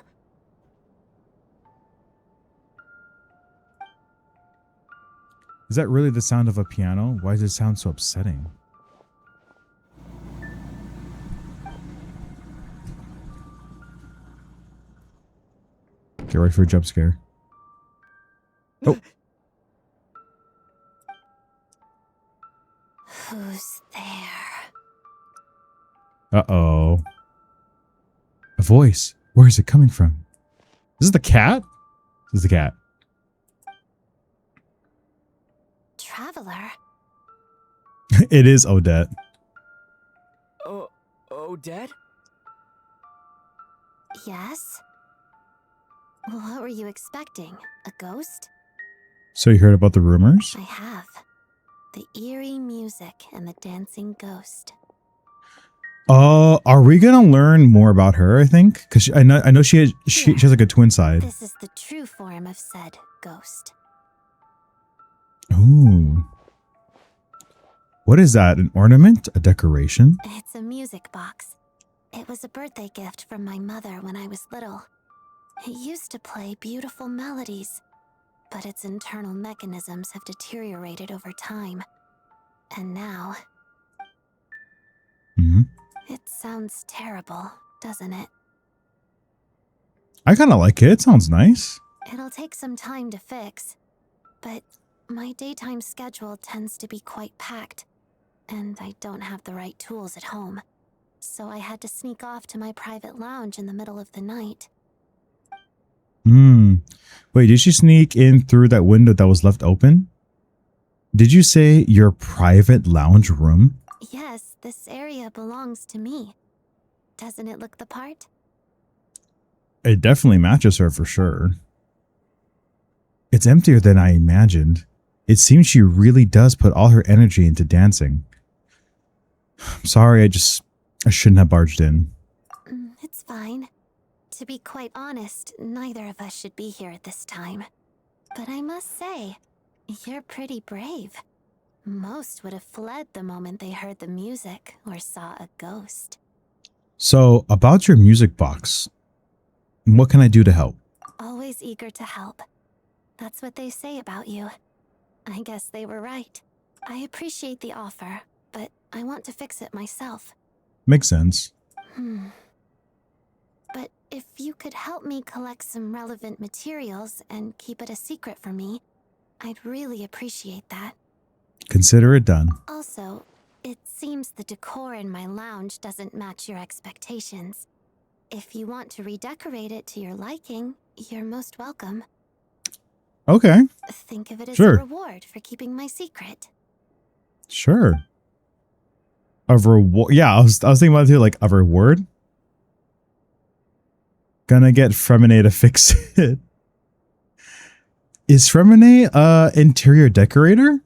Is that really the sound of a piano? Why does it sound so upsetting? Get ready for a jump scare. Oh. Who's there? Uh-oh. A voice. Where is it coming from? Is this the cat? This is the cat. Traveler? It is Odette. Oh, Odette? Yes? What were you expecting? A ghost? So you heard about the rumors? I have. The eerie music and the dancing ghost. Are we gonna learn more about her? I think because I know she has like a twin side. This is the true form of said ghost. Ooh. What is that? An ornament? A decoration? It's a music box. It was a birthday gift from my mother when I was little. It used to play beautiful melodies, but its internal mechanisms have deteriorated over time. And now... Mm-hmm. It sounds terrible, doesn't it? I kind of like it. It sounds nice. It'll take some time to fix, but my daytime schedule tends to be quite packed, and I don't have the right tools at home. So I had to sneak off to my private lounge in the middle of the night. Wait, did she sneak in through that window that was left open? Did you say your private lounge room? Yes, this area belongs to me. Doesn't it look the part? It definitely matches her for sure. It's emptier than I imagined. It seems she really does put all her energy into dancing. I'm sorry, I shouldn't have barged in. It's fine. To be quite honest, neither of us should be here at this time. But I must say, you're pretty brave. Most would have fled the moment they heard the music or saw a ghost. So, about your music box, what can I do to help? Always eager to help. That's what they say about you. I guess they were right. I appreciate the offer, but I want to fix it myself. Makes sense. But if you could help me collect some relevant materials and keep it a secret from me, I'd really appreciate that. Consider it done. Also, it seems the decor in my lounge doesn't match your expectations. If you want to redecorate it to your liking, you're most welcome. Okay. Think of it as Sure. a reward for keeping my secret. Sure. A reward? Yeah, I was thinking about it too, like a reward. Gonna get Fremine to fix it. Is Fremine interior decorator?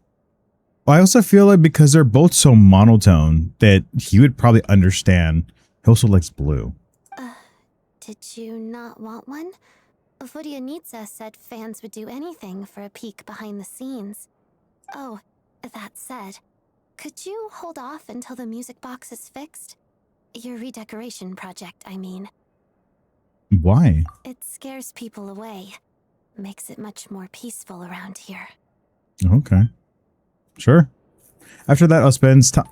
I also feel like because they're both so monotone that he would probably understand. He also likes blue. Did you not want one? Vodyanitsa said fans would do anything for a peek behind the scenes. Oh, that said, could you hold off until the music box is fixed? Your redecoration project, I mean. Why? It scares people away. Makes it much more peaceful around here. Okay. Sure. After that, I'll spend time.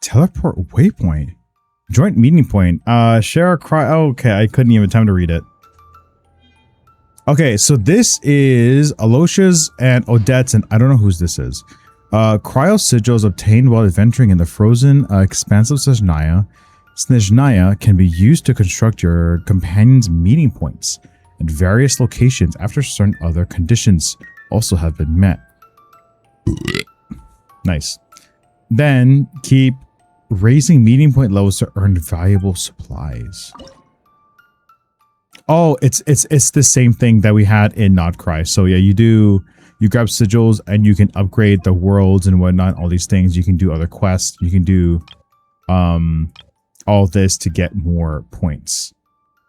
Teleport waypoint. Joint meeting point. Share a cry. Oh, okay, I couldn't even have time to read it. Okay, so this is Alosha's and Odette's, and I don't know whose this is. Cryo sigils obtained while adventuring in the frozen expanse of Snezhnaya. Snezhnaya can be used to construct your companion's meeting points at various locations after certain other conditions also have been met. Nice. Then keep raising meeting point levels to earn valuable supplies. Oh, it's the same thing that we had in Not Cry. So yeah, you grab sigils and you can upgrade the worlds and whatnot, all these things. You can do other quests. You can do all this to get more points.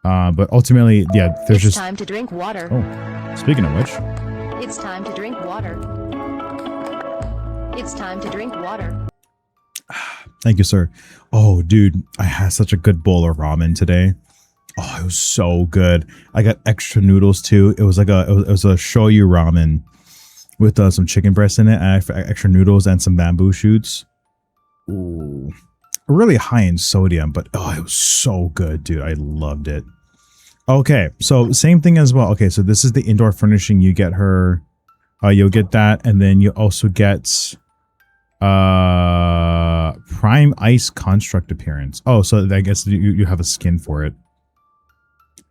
But ultimately, yeah, there's It's just time to drink water. Oh, speaking of which, It's time to drink water. It's time to drink water. thank you, sir. Oh, dude, I had such a good bowl of ramen today. Oh, it was so good. I got extra noodles too. It was like it was a shoyu ramen with some chicken breast in it, and extra noodles and some bamboo shoots. Ooh, really high in sodium, but oh, it was so good, dude. I loved it. Okay, so same thing as well. Okay, so this is the indoor furnishing. You get her, you'll get that, and then you also get prime ice construct appearance. Oh, so I guess you have a skin for it.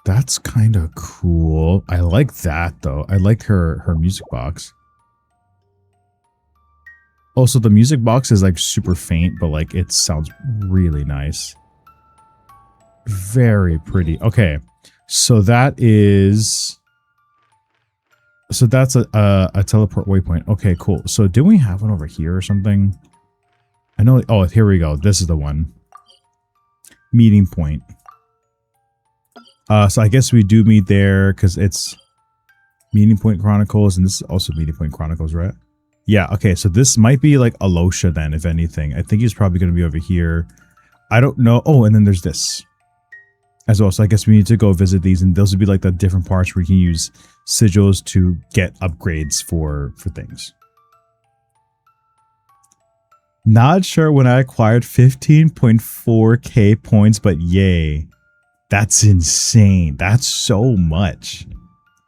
That's kind of cool. I like that though. I like her music box. Also, the music box is like super faint, but like it sounds really nice. Very pretty. Okay, so that's a teleport waypoint. Okay, cool. So do we have one over here or something? I know. Oh, here we go. This is the one. Meeting point. So I guess we do meet there because it's Meeting Point Chronicles, and this is also Meeting Point Chronicles, right? Yeah, okay, so this might be like Alosha then, if anything. I think he's probably going to be over here. I don't know. Oh, and then there's this as well. So I guess we need to go visit these, and those would be like the different parts where you can use sigils to get upgrades for things. Not sure when I acquired 15.4k points, but yay. That's insane. That's so much.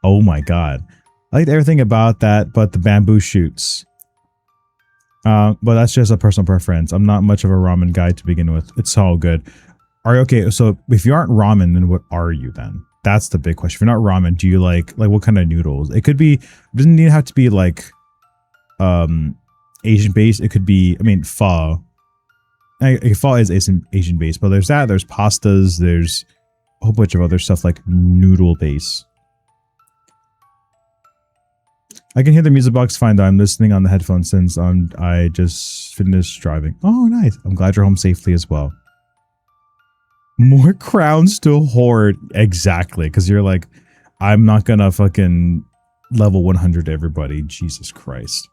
Oh my god. I liked everything about that, but the bamboo shoots. But that's just a personal preference. I'm not much of a ramen guy to begin with. It's all good. Are you okay? So if you aren't ramen, then what are you then? That's the big question. If you're not ramen, do you like what kind of noodles? It could be, it doesn't even have to be like Asian based. It could be, I mean, pho. Pho is Asian based, but there's that. There's pastas. There's a whole bunch of other stuff like noodle base. I can hear the music box fine though. I'm listening on the headphones since I just finished driving. Oh, nice. I'm glad you're home safely as well. More crowns to hoard. Exactly. Because you're like, I'm not gonna fucking level 100 everybody. Jesus Christ.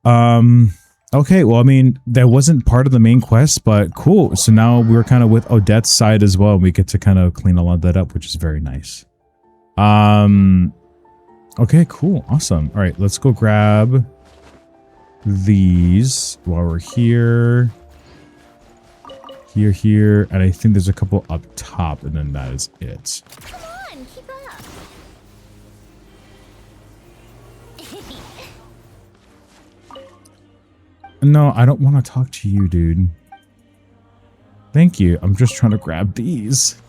Okay, well, I mean, that wasn't part of the main quest, but cool. So now we're kind of with Odette's side as well. And we get to kind of clean a lot of that up, which is very nice. Okay, cool. Awesome. All right, let's go grab these while we're here. Here. And I think there's a couple up top, and then that is it. Come on, keep up. No, I don't want to talk to you, dude. Thank you. I'm just trying to grab these.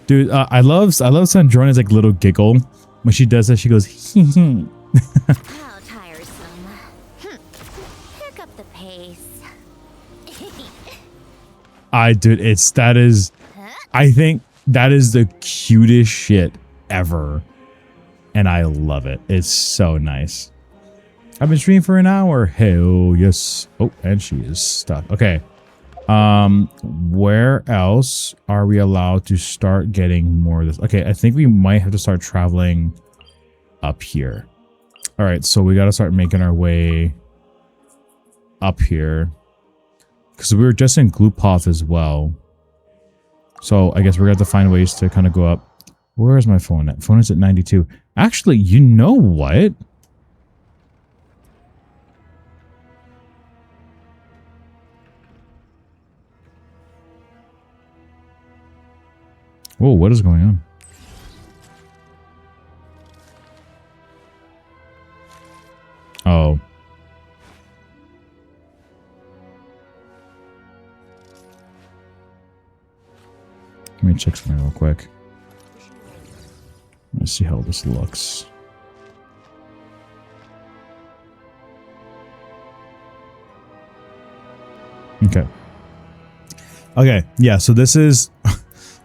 Dude, I love Sandrona's like little giggle. When she does that, she goes, hee hee. How tiresome. Pick up the pace. I think that is the cutest shit ever. And I love it. It's so nice. I've been streaming for an hour. Hell yes. Oh, and she is stuck. Okay. Where else are we allowed to start getting more of this? Okay, I think we might have to start traveling up here. All right, so we got to start making our way up here because we were just in Glupov as well. So I guess we're going to have to find ways to kind of go up. Where is my phone at? Phone is at 92. Actually, you know what? Whoa, what is going on? Let me check something real quick. Let's see how this looks. Okay. Okay, yeah, so this is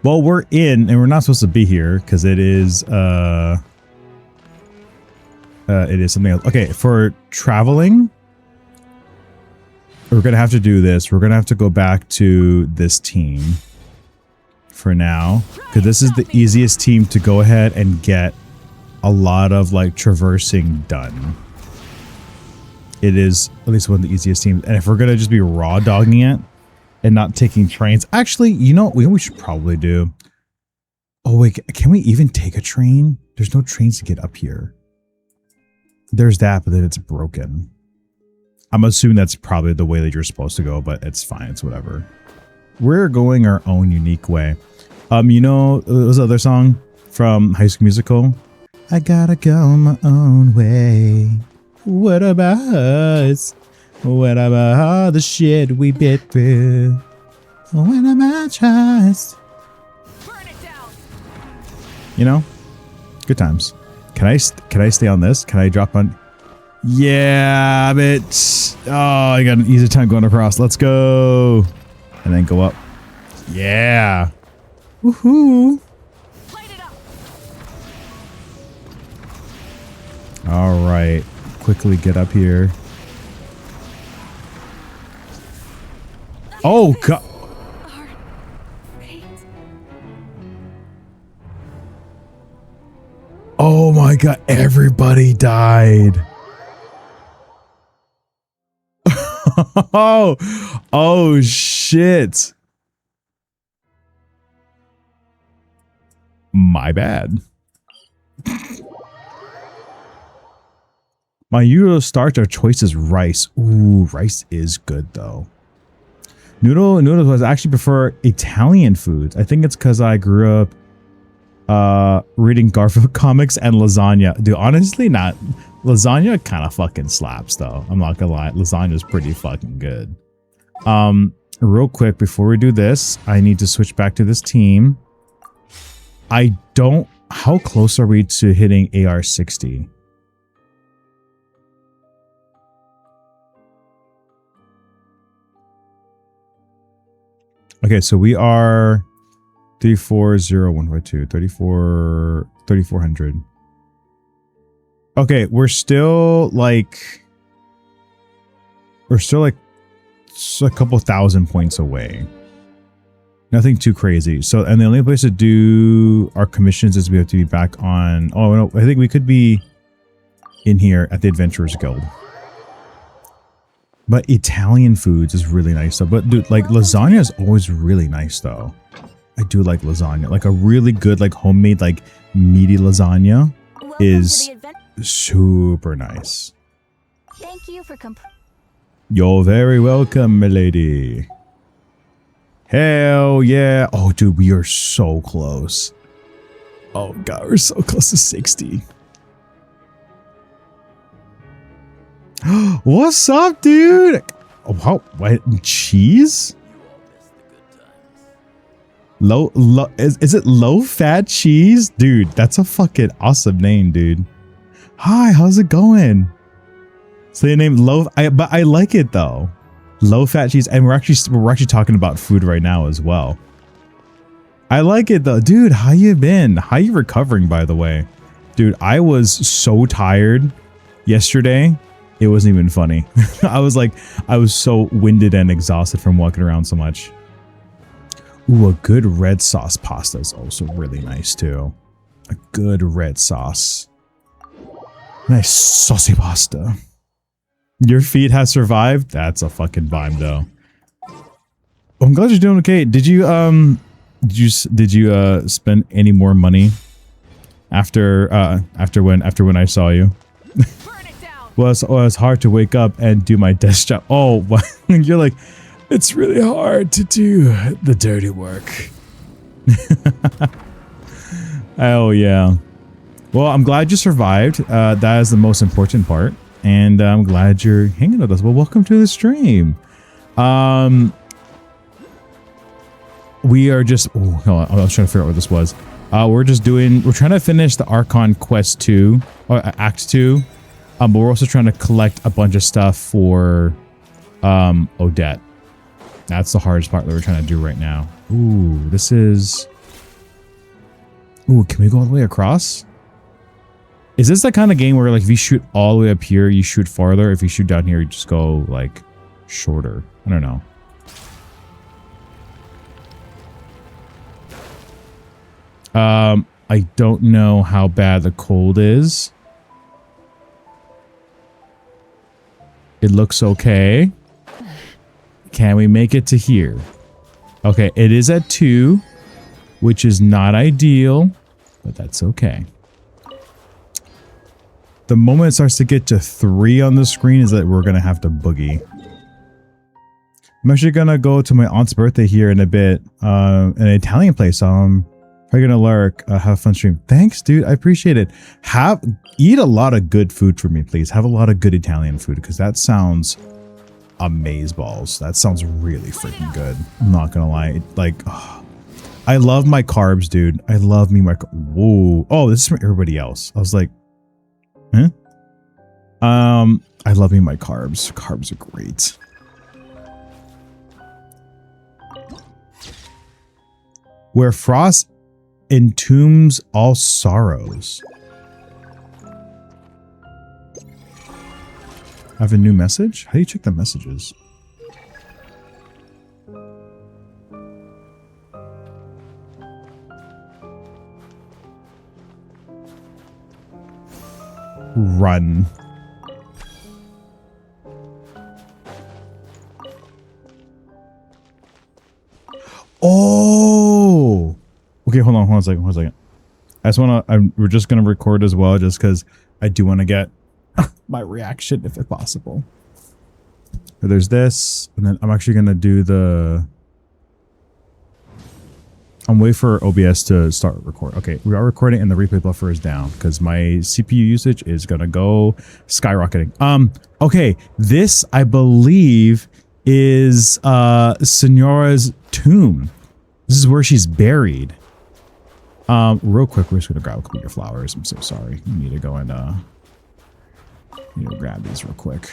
well, we're in and we're not supposed to be here because it is something else. Okay, for traveling, we're gonna have to do this. We're gonna have to go back to this team for now because this is the easiest team to go ahead and get a lot of like traversing done. It is at least one of the easiest teams, and if we're gonna just be raw dogging it and not taking trains, actually, you know what we should probably do? Oh wait, can we even take a train? There's no trains to get up here. There's that, but then it's broken. I'm assuming that's probably the way that you're supposed to go, but it's fine. It's whatever. We're going our own unique way. You know, there was another song from High School Musical. I gotta go my own way. What about us? What about all the shit we bit through? When am I trust? Burn it down. You know, good times. Can I stay on this? Can I drop on? Yeah, bitch. Oh, I got an easy time going across. Let's go. And then go up. Yeah. Woohoo. Light it up. All right. Quickly get up here. Oh, God. Oh my God. Everybody died. Oh shit. My bad. My usual starter choice is rice. Ooh, rice is good though. Noodles was actually prefer Italian foods. I think it's because I grew up reading Garfield comics and lasagna. Dude, honestly, not lasagna kind of fucking slaps though. I'm not gonna lie, lasagna is pretty fucking good. Real quick before we do this, I need to switch back to this team. How close are we to hitting AR-60? Okay, so we are 340152 3400. Okay, we're still like a couple thousand points away. Nothing too crazy. So, and the only place to do our commissions is we have to be back on. Oh no, I think we could be in here at the Adventurers Guild. But Italian foods is really nice though. But dude, like lasagna is always really nice though. I do like lasagna. Like a really good, like homemade, like meaty lasagna is super nice. Thank you for You're very welcome, milady. Hell yeah. Oh, dude, we are so close. Oh, God, we're so close to 60. What's up, dude? Oh, wow. What? Cheese? Is it low fat cheese? Dude, that's a fucking awesome name, dude. Hi, how's it going? So your name but I like it though. Low fat cheese, and we're actually talking about food right now as well. I like it though. Dude, how you been? How you recovering, by the way? Dude, I was so tired yesterday. It wasn't even funny. I was so winded and exhausted from walking around so much. Ooh, a good red sauce pasta is also really nice too. A good red sauce. Nice saucy pasta. Your feet has survived? That's a fucking vibe though. I'm glad you're doing okay. Did you spend any more money after when I saw you? Well, it's hard to wake up and do my desk job. Oh, you're like, it's really hard to do the dirty work. Oh yeah. Well, I'm glad you survived. That is the most important part. And I'm glad you're hanging with us. Well, welcome to the stream. we are just, oh, hold on, I was trying to figure out what this was. We're trying to finish the Archon Quest 2, or Act 2. But we're also trying to collect a bunch of stuff for Odette. That's the hardest part that we're trying to do right now. Ooh, this is... Ooh, can we go all the way across? Is this the kind of game where, like, if you shoot all the way up here, you shoot farther? If you shoot down here, you just go, like, shorter? I don't know. I don't know how bad the cold is. It looks okay. Can we make it to here? Okay, it is at 2, which is not ideal, but that's okay. The moment it starts to get to 3 on the screen is that we're going to have to boogie. I'm actually going to go to my aunt's birthday here in a bit, in an Italian place. Probably gonna lurk, have a fun stream. Thanks, dude. I appreciate it. Eat a lot of good food for me, please. Have a lot of good Italian food, because that sounds amazeballs. That sounds really freaking good. I'm not gonna lie. Like, oh, I love my carbs, dude. I love me my. Whoa. Oh, this is from everybody else. I was like, huh? I love me my carbs. Carbs are great. Where frost entombs all sorrows. I have a new message? How do you check the messages? Run. Oh! Okay, hold on a second. I just want to, we're just going to record as well, just because I do want to get my reaction if it's possible. There's this, and then I'm actually going to do I'm waiting for OBS to start record. Okay, we are recording and the replay buffer is down because my CPU usage is going to go skyrocketing. Okay, this I believe is Senora's tomb. This is where she's buried. Real quick, we're just gonna grab a couple of your flowers. I'm so sorry. You need to go and grab these real quick.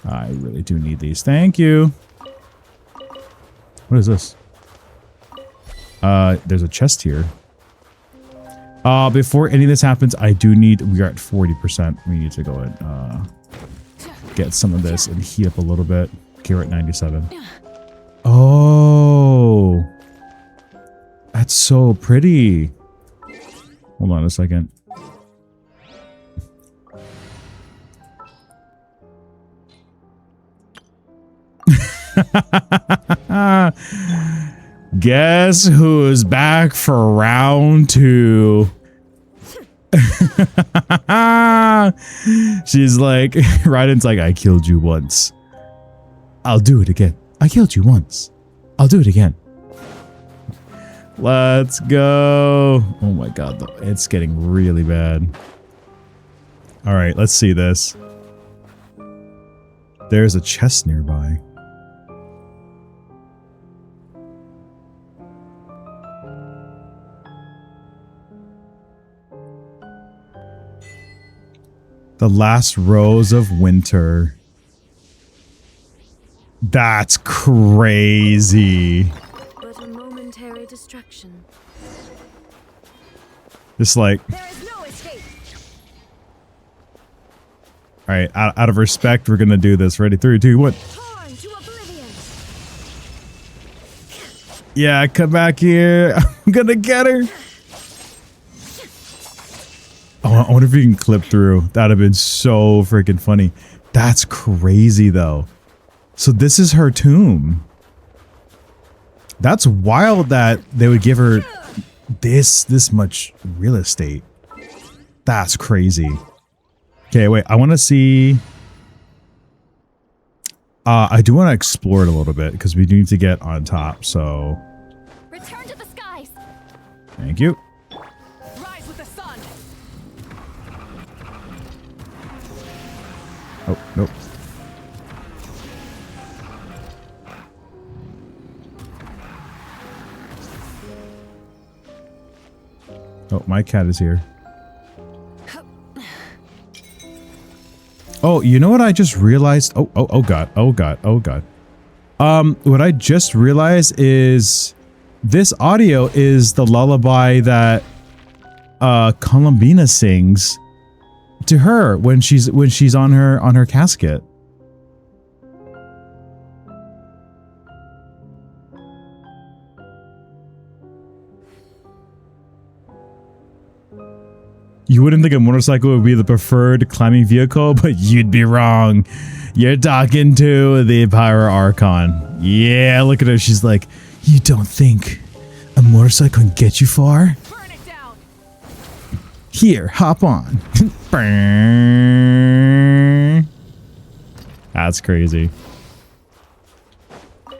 I really do need these. Thank you. What is this? There's a chest here. Before any of this happens, we are at 40%. We need to go and get some of this and heat up a little bit. Okay, we're at 97. Oh, that's so pretty. Hold on a second. Guess who's back for round 2? She's like, Raiden's like, I killed you once. I'll do it again. I killed you once. I'll do it again. Let's go. Oh my god, it's getting really bad. All right, let's see this. There's a chest nearby. The last rose of winter. That's crazy. But a momentary distraction. Just like, There is no escape. all right, out of respect, we're gonna do this. Ready? 3, 2, 1. Torn to oblivion. Yeah, come back here. I'm gonna get her. Oh, I wonder if you can clip through. That'd have been so freaking funny. That's crazy, though. So this is her tomb. That's wild that they would give her this much real estate. That's crazy. Okay, wait. I want to see. I do want to explore it a little bit because we do need to get on top. So. Return to the skies. Thank you. Rise with the sun. Oh, nope. Oh, my cat is here. Oh, you know what I just realized? Oh god. What I just realized is this audio is the lullaby that Columbina sings to her when she's on her casket. You wouldn't think a motorcycle would be the preferred climbing vehicle, but you'd be wrong. You're talking to the Pyro Archon. Yeah, look at her. She's like, you don't think a motorcycle can get you far? Burn it down. Here, hop on. That's crazy. Oh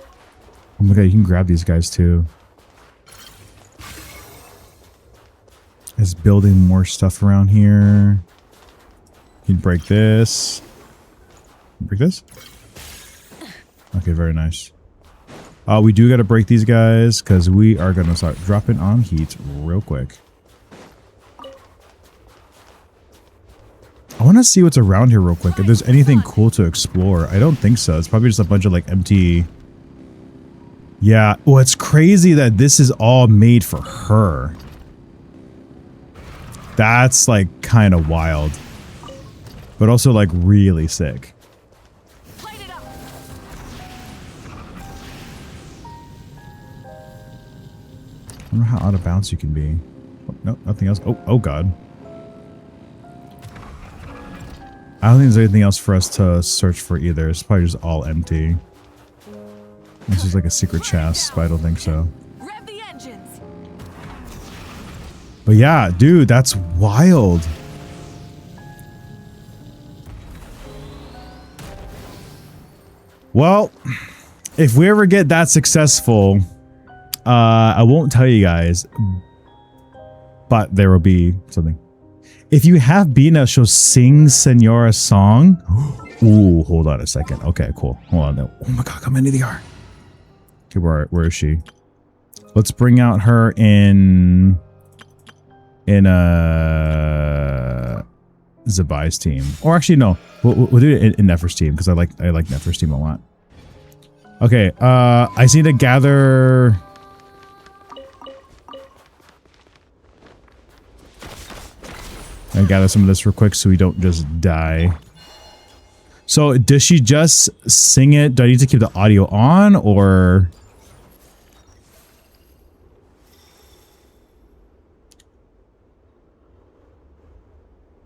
my god, you can grab these guys too. Is building more stuff around here. You can break this. Break this? Okay, very nice. We do got to break these guys because we are going to start dropping on heat real quick. I want to see what's around here real quick. If there's anything cool to explore. I don't think so. It's probably just a bunch of like empty... Yeah. Well, it's crazy that this is all made for her. That's like kind of wild, but also like really sick. Light it up. I don't know how out of bounds you can be. Oh, no, nothing else. Oh god. I don't think there's anything else for us to search for either. It's probably just all empty. This is like a secret chest, but I don't think so. Rev the engines. But yeah, dude, that's wild. Well, if we ever get that successful, I won't tell you guys, but there will be something. If you have Bina, she'll sing Senora's song. Ooh, hold on a second. Okay, cool. Hold on. No. Oh my god, come into the R. Okay, where is she? Let's bring out her in Zabai's team, or actually no, we'll do it in Nefer's team because I like Nefer's team a lot. Okay, I just need to gather. I gather some of this real quick so we don't just die. So does she just sing it? Do I need to keep the audio on or?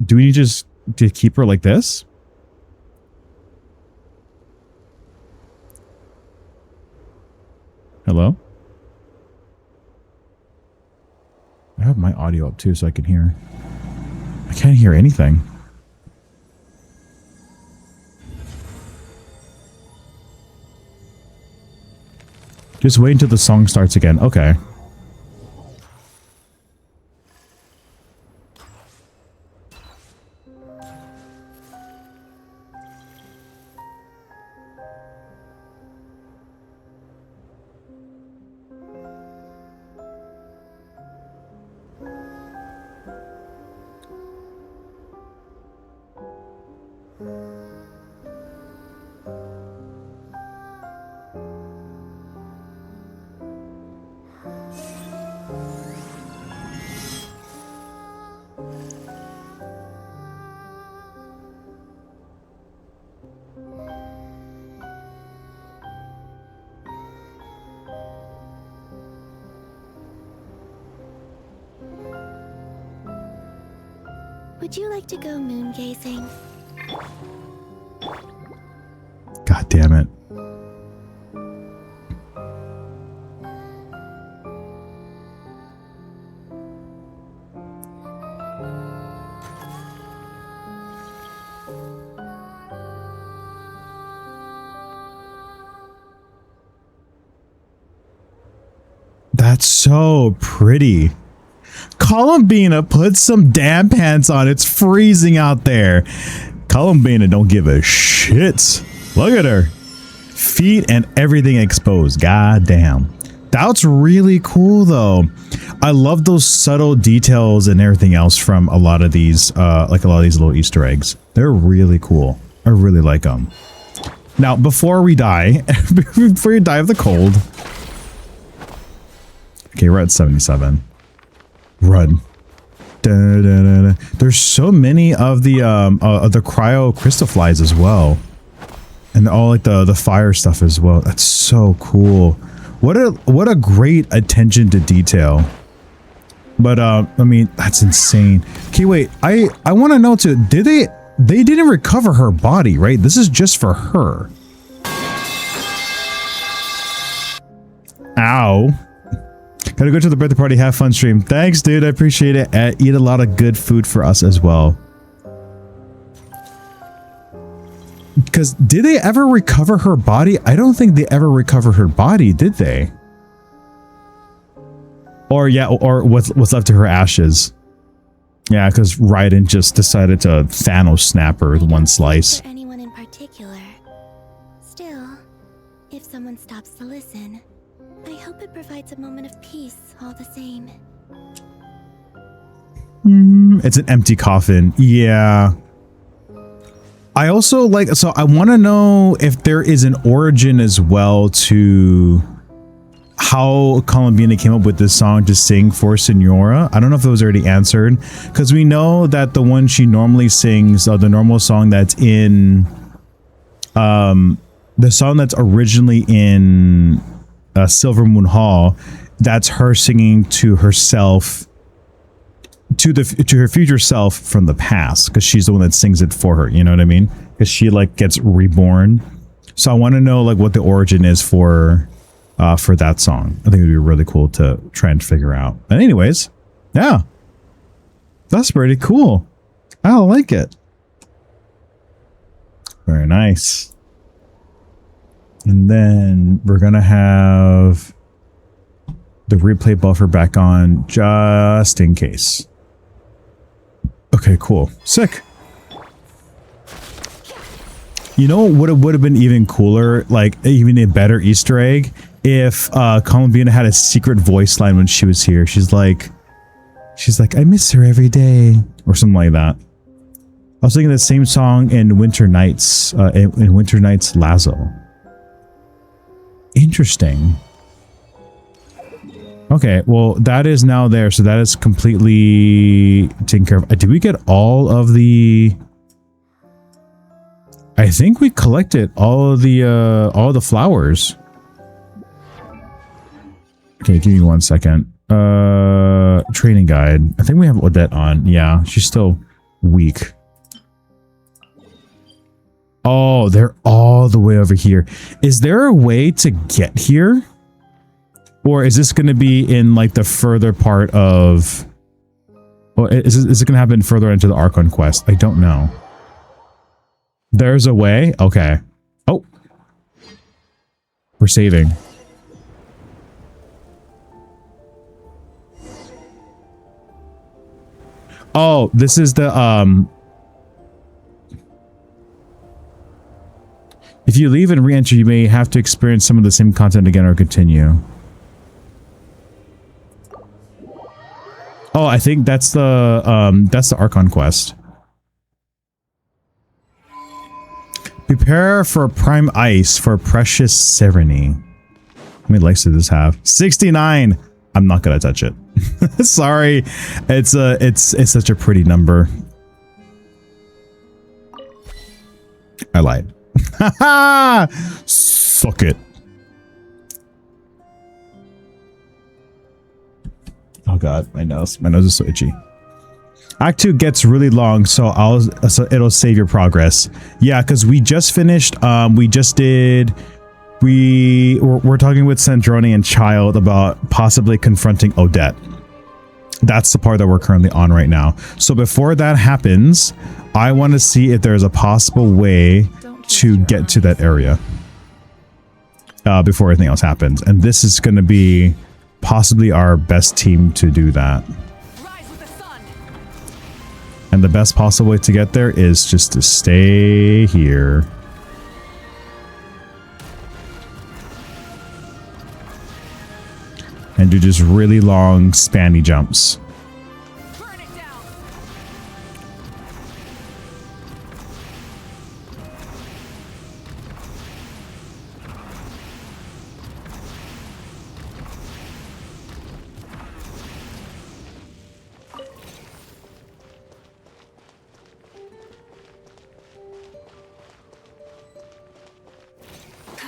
Do we just to keep her like this? Hello? I have my audio up too so I can hear. I can't hear anything. Just wait until the song starts again. Okay. Would you like to go moon gazing? God damn it. That's so pretty. Columbina, put some damn pants on. It's freezing out there. Columbina don't give a shit. Look at her. Feet and everything exposed. God damn. That's really cool though. I love those subtle details and everything else from a lot of these, like a lot of these little Easter eggs. They're really cool. I really like them. Now, before we die, before you die of the cold. Okay, we're at 77. Run. Da, da, da, da. There's so many of the cryo crystal flies as well. And all like the fire stuff as well. That's so cool. What a great attention to detail. But I mean, that's insane. Okay, wait. I want to know too. Did they didn't recover her body, right? This is just for her. Ow. Gotta go to the birthday party. Have fun stream. Thanks, dude. I appreciate it. Eat a lot of good food for us as well. Because did they ever recover her body? I don't think they ever recovered her body, did they? Or yeah, or what's left of her ashes. Yeah, because Raiden just decided to Thanos snap her with one slice. For anyone in particular. Still, if someone stops to listen, I hope it provides a moment of peace all the same. It's an empty coffin. Yeah. I also like, so I want to know if there is an origin as well to how Columbina came up with this song to sing for Senora. I don't know if it was already answered, because we know that the one she normally sings, the normal song that's in, the song that's originally in Silver Moon Hall, that's her singing to herself, to her future self from the past, because she's the one that sings it for her, you know what I mean? Because she like gets reborn. So I want to know like what the origin is for that song. I think it'd be really cool to try and figure out. But anyways, yeah, that's pretty cool. I like it. Very nice. And then we're gonna have the replay buffer back on just in case. Okay, cool. Sick. You know what would have been even cooler, like even a better Easter egg, if Columbina had a secret voice line when she was here. She's like, I miss her every day, or something like that. I was thinking the same song in Winter Nights, in Winter Nights Lazo. Interesting. Okay, well, that is now there, so that is completely taken care of. Did we get all of the... I think we collected all the flowers. Okay, give me 1 second. Training guide. I think we have Odette on. Yeah, she's still weak. Oh, they're all the way over here. Is there a way to get here? Or is this going to be in like the further part of... Well, is it going to happen further into the Archon quest? I don't know. There's a way? Okay. Oh. We're saving. Oh, this is the, if you leave and re-enter, you may have to experience some of the same content again or continue. Oh, I think that's the Archon quest. Prepare for prime ice for precious Sereny. How many likes did this have? 69. I'm not gonna touch it. Sorry. It's such a pretty number. I lied. Haha! Suck it. Oh god, my nose is so itchy. Act 2 gets really long, so it'll save your progress. Yeah, because we just finished. We're talking with Sandrone and Child about possibly confronting Odette. That's the part that we're currently on right now. So before that happens, I want to see if there's a possible way to get to that area before anything else happens. And this is going to be possibly our best team to do that. And the best possible way to get there is just to stay here. and do just really long spanny jumps. Burn it down.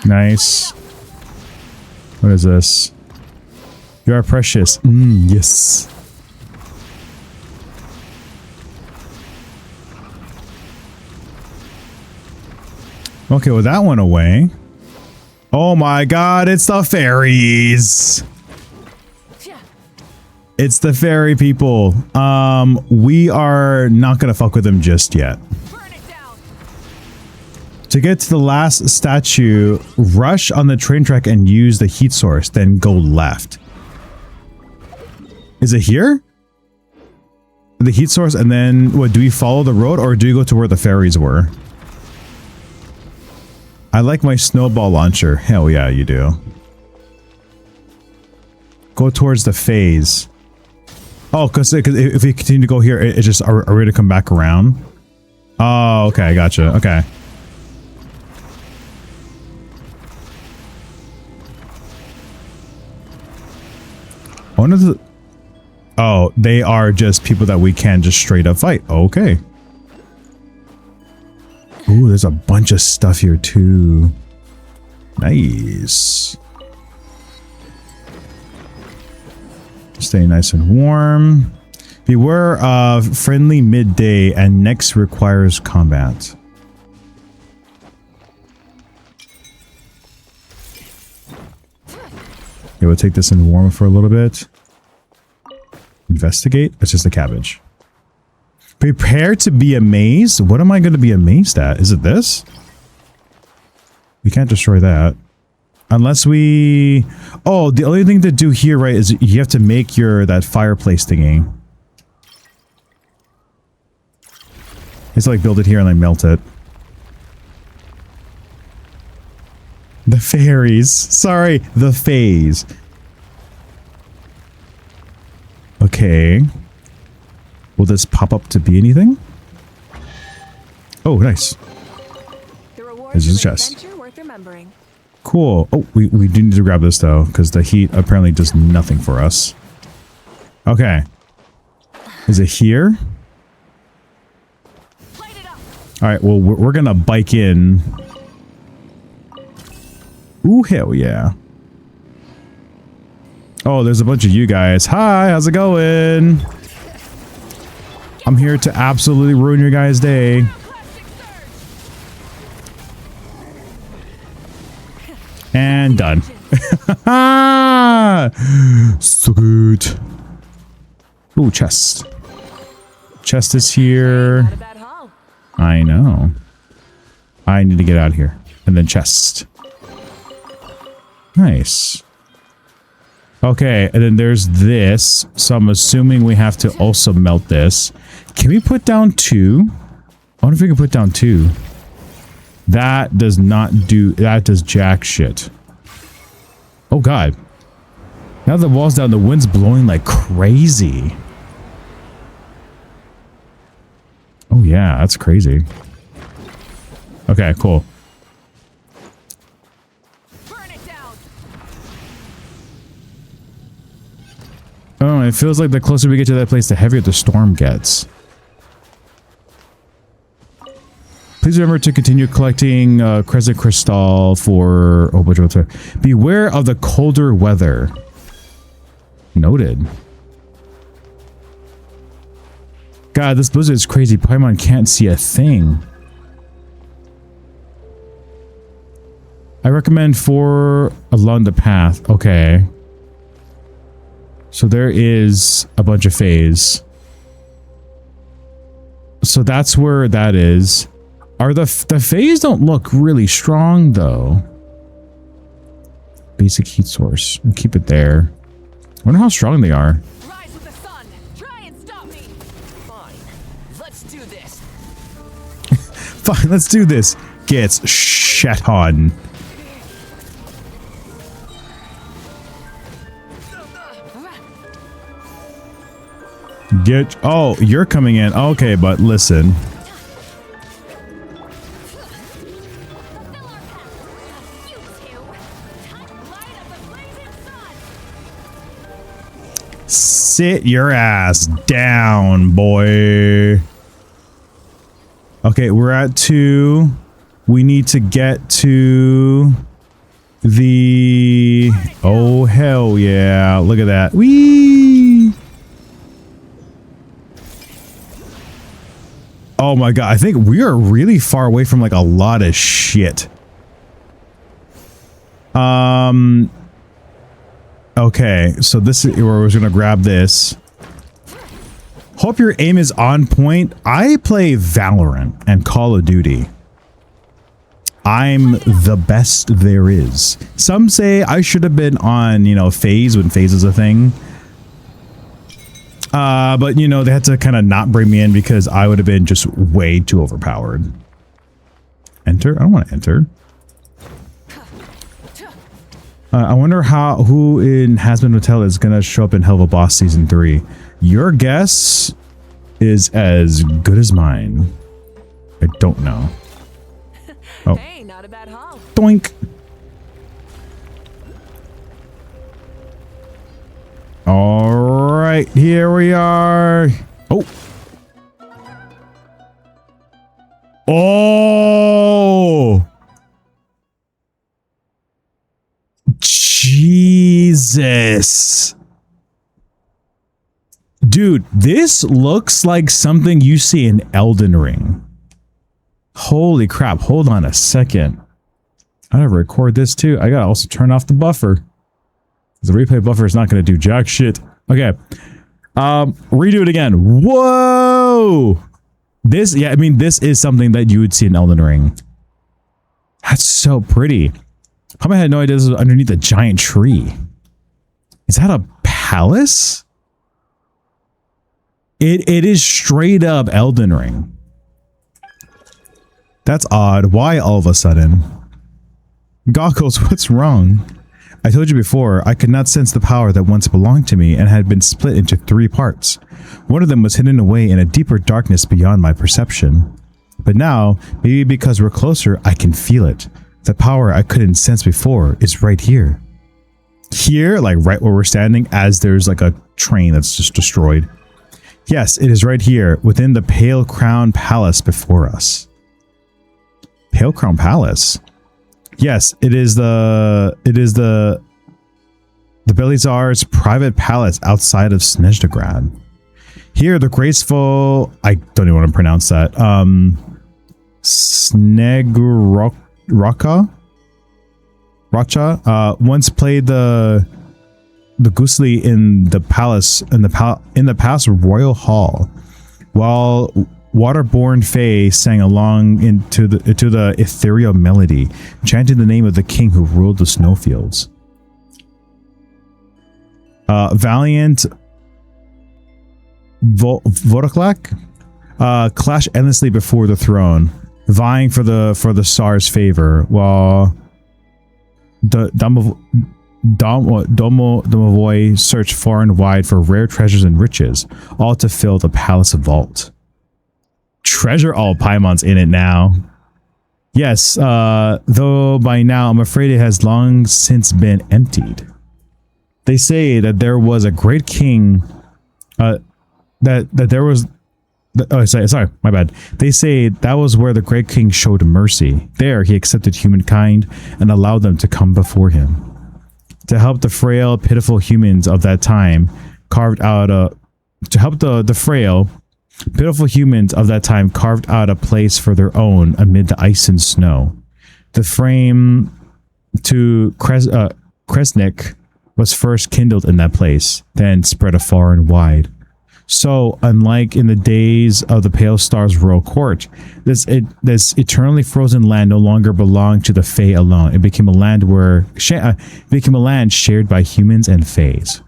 Nice. What is this? You are precious. Yes. Okay, well that went away. Oh my god, it's the fairies. It's the fairy people. We are not gonna fuck with them just yet. Burn it down. To get to the last statue, rush on the train track and use the heat source, then go left. Is it here? The heat source, and then what, do we follow the road or do we go to where the fairies were? I like my snowball launcher. Hell yeah, you do. Go towards the phase. Oh, because if we continue to go here, it just are we going to come back around? Oh, okay, gotcha. Okay. One of the... Oh, they are just people that we can just straight up fight. Okay. Ooh, there's a bunch of stuff here too. Nice. Stay nice and warm. Beware of friendly midday and next requires combat. Okay, we'll take this and warm it for a little bit. Investigate. It's just a cabbage. Prepare to be amazed. What am I going to be amazed at? Is it this? We can't destroy that. Unless we... Oh, the only thing to do here, right, is you have to make that fireplace thingy. It's like build it here and then melt it. The fairies. Sorry, the phase. Okay. Will this pop up to be anything? Oh, nice. This is a chest. Worth remembering. Cool. Oh, we do need to grab this though, because the heat apparently does nothing for us. Okay. Is it here? Alright, well, we're gonna bike in. Ooh, hell yeah. Oh, there's a bunch of you guys. Hi, how's it going? I'm here to absolutely ruin your guys' day. And done. So good. Ooh, chest. Chest is here. I know. I need to get out of here. And then chest. Nice. Okay, and then there's this. So I'm assuming we have to also melt this. Can we put down 2? I wonder if we can put down 2. That does not do... That does jack shit. Oh god. Now the wall's down, the wind's blowing like crazy. Oh yeah, that's crazy. Okay, cool. Burn it down. Oh, it feels like the closer we get to that place, the heavier the storm gets. Please remember to continue collecting Crescent Crystal for... Oh, which one's there? Beware of the colder weather. Noted. God, this blizzard is crazy. Paimon can't see a thing. I recommend 4 along the path. Okay. So there is a bunch of phase. So that's where that is. Are the phase don't look really strong though. Basic heat source. We'll keep it there. Wonder how strong they are. Rise with the sun. Try and stop me. Fine. Let's do this. Fine, let's do this. Gets shat on. Get. Oh, you're coming in. Okay, but listen. Sit your ass down, boy. Okay, we're at 2. We need to get to the... Oh, hell yeah. Look at that. Whee! Oh my god. I think we are really far away from like a lot of shit. Okay, so this is where we're gonna grab this. Hope your aim is on point. I play Valorant and Call of Duty. I'm the best there is. Some say I should have been on, you know, phase when phase is a thing. But you know, they had to kind of not bring me in because I would have been just way too overpowered. Enter? I don't want to enter. I wonder who in Hazbin Hotel is gonna show up in Hell of a Boss Season 3. Your guess is as good as mine. I don't know. Oh. Hey, not a bad haul. Doink. All right, here we are. Oh. Oh. Jesus. Dude, this looks like something you see in Elden Ring. Holy crap. Hold on a second. I gotta record this too. I gotta also turn off the buffer. The replay buffer is not gonna do jack shit. Okay. Redo it again. Whoa. This, yeah, I mean, this is something that you would see in Elden Ring. That's so pretty. I had no idea this was underneath a giant tree. Is that a palace? It is straight up Elden Ring. That's odd. Why all of a sudden? Goggles, what's wrong? I told you before, I could not sense the power that once belonged to me and had been split into 3 parts. One of them was hidden away in a deeper darkness beyond my perception. But now, maybe because we're closer, I can feel it. The power I couldn't sense before is right here. Here, like right where we're standing, as there's like a train that's just destroyed. Yes, it is right here, within the Pale Crown Palace before us. Pale Crown Palace? Yes, it is the Belizar's private palace outside of Snezhdegrad. Here, the graceful... I don't even want to pronounce that. Racha once played the gusli in the palace in the palace royal hall, while waterborne fae sang along into the ethereal melody, chanting the name of the king who ruled the snowfields. Valiant Vodaklak clashed endlessly before the throne, vying for the Tsar's favor, while the Domovoy searched far and wide for rare treasures and riches, all to fill the palace vault. Treasure all Paimon's in it now. Yes, though by now I'm afraid it has long since been emptied. They say that there was a great king, oh, sorry, my bad. They say that was where the great king showed mercy. There he accepted humankind and allowed them to come before him. To help the frail, pitiful humans of that time, carved out a place for their own amid the ice and snow. The frame to Kresnik was first kindled in that place, then spread afar and wide. So, unlike in the days of the Pale Star's royal court, this eternally frozen land no longer belonged to the Fae alone. It became a land shared by humans and Faes.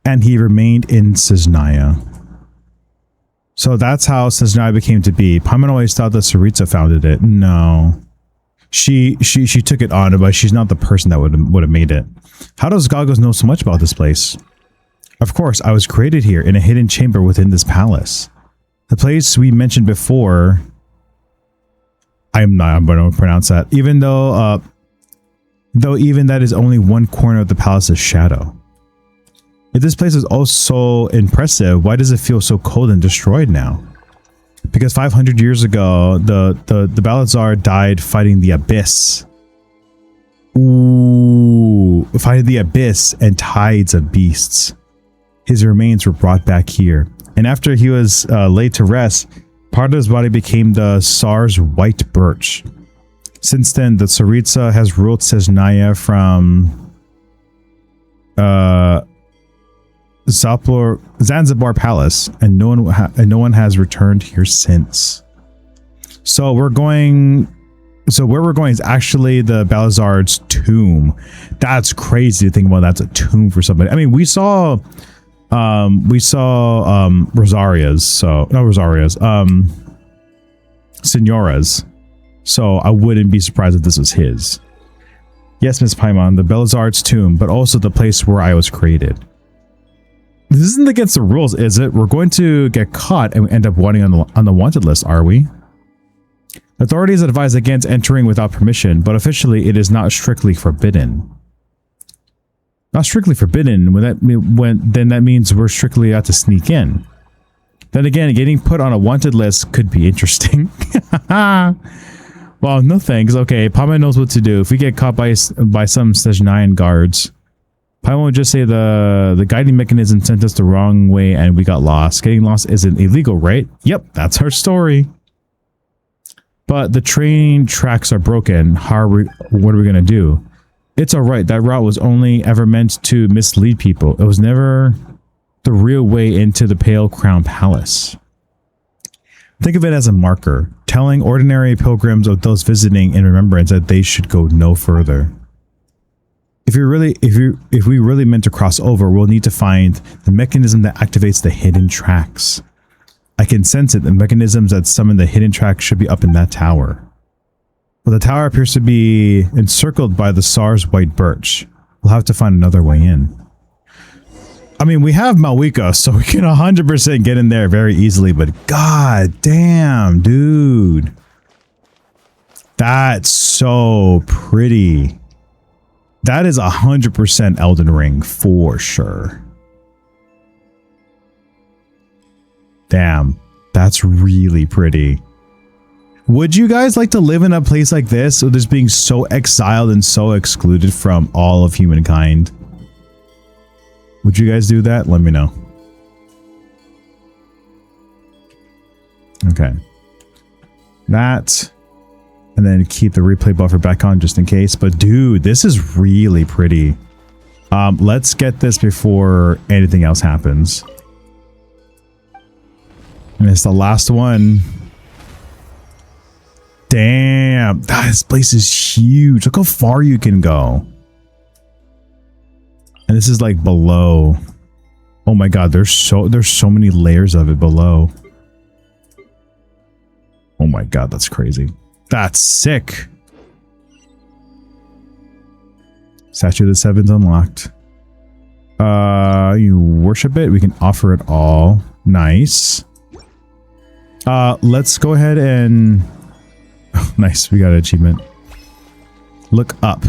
And he remained in Snezhnaya. So that's how Snezhnaya became to be. Paimon always thought that Saritsa founded it. No. She took it on, but she's not the person that would have made it. How does Goggles know so much about this place? Of course, I was created here in a hidden chamber within this palace. The place we mentioned before. I'm going to pronounce that. Even though even that is only one corner of the palace's shadow. If this place is also impressive, why does it feel so cold and destroyed now? Because 500 years ago, the Balazar died fighting the Abyss. Ooh, fighting the Abyss and tides of beasts. His remains were brought back here. And after he was laid to rest, part of his body became the Tsar's white birch. Since then, the Tsaritsa has ruled Sezhnaya from Zanzibar Palace, and no one has returned here since. So where we're going is actually the Balazar's tomb. That's crazy to think about. That's a tomb for somebody. I mean, we saw Rosaria's, so not Rosaria's, Senora's. So I wouldn't be surprised if this was his. Yes, Miss Paimon, the Balazar's tomb, but also the place where I was created. This isn't against the rules, is it? We're going to get caught and end up wanting on the wanted list, are we? Authorities advise against entering without permission, but officially it is not strictly forbidden. Not strictly forbidden, then that means we're strictly out to sneak in. Then again, getting put on a wanted list could be interesting. Well, no thanks. Okay, Paimon knows what to do. If we get caught by some Sezhnayan guards, Paimon would just say the guiding mechanism sent us the wrong way and we got lost. Getting lost isn't illegal, right? Yep, that's our story. But the train tracks are broken. What are we going to do? It's alright, that route was only ever meant to mislead people. It was never the real way into the Pale Crown Palace. Think of it as a marker, telling ordinary pilgrims of those visiting in remembrance that they should go no further. If we really meant to cross over, we'll need to find the mechanism that activates the hidden tracks. I can sense it. The mechanisms that summon the hidden tracks should be up in that tower. Well, the tower appears to be encircled by the Tsar's white birch. We'll have to find another way in. I mean, we have Malwika, so we can 100% get in there very easily, but god damn, dude. That's so pretty. That is 100% Elden Ring for sure. Damn, that's really pretty. Would you guys like to live in a place like this, or just being so exiled and so excluded from all of humankind? Would you guys do that? Let me know. Okay. That. And then keep the replay buffer back on just in case. But dude, this is really pretty. Let's get this before anything else happens. And it's the last one. Damn, this place is huge. Look how far you can go. And this is like below. Oh my god, there's so many layers of it below. Oh my god, that's crazy. That's sick. Statue of the Seven's unlocked. You worship it. We can offer it all. Nice. Let's go ahead and... Oh, nice, we got an achievement. Look up.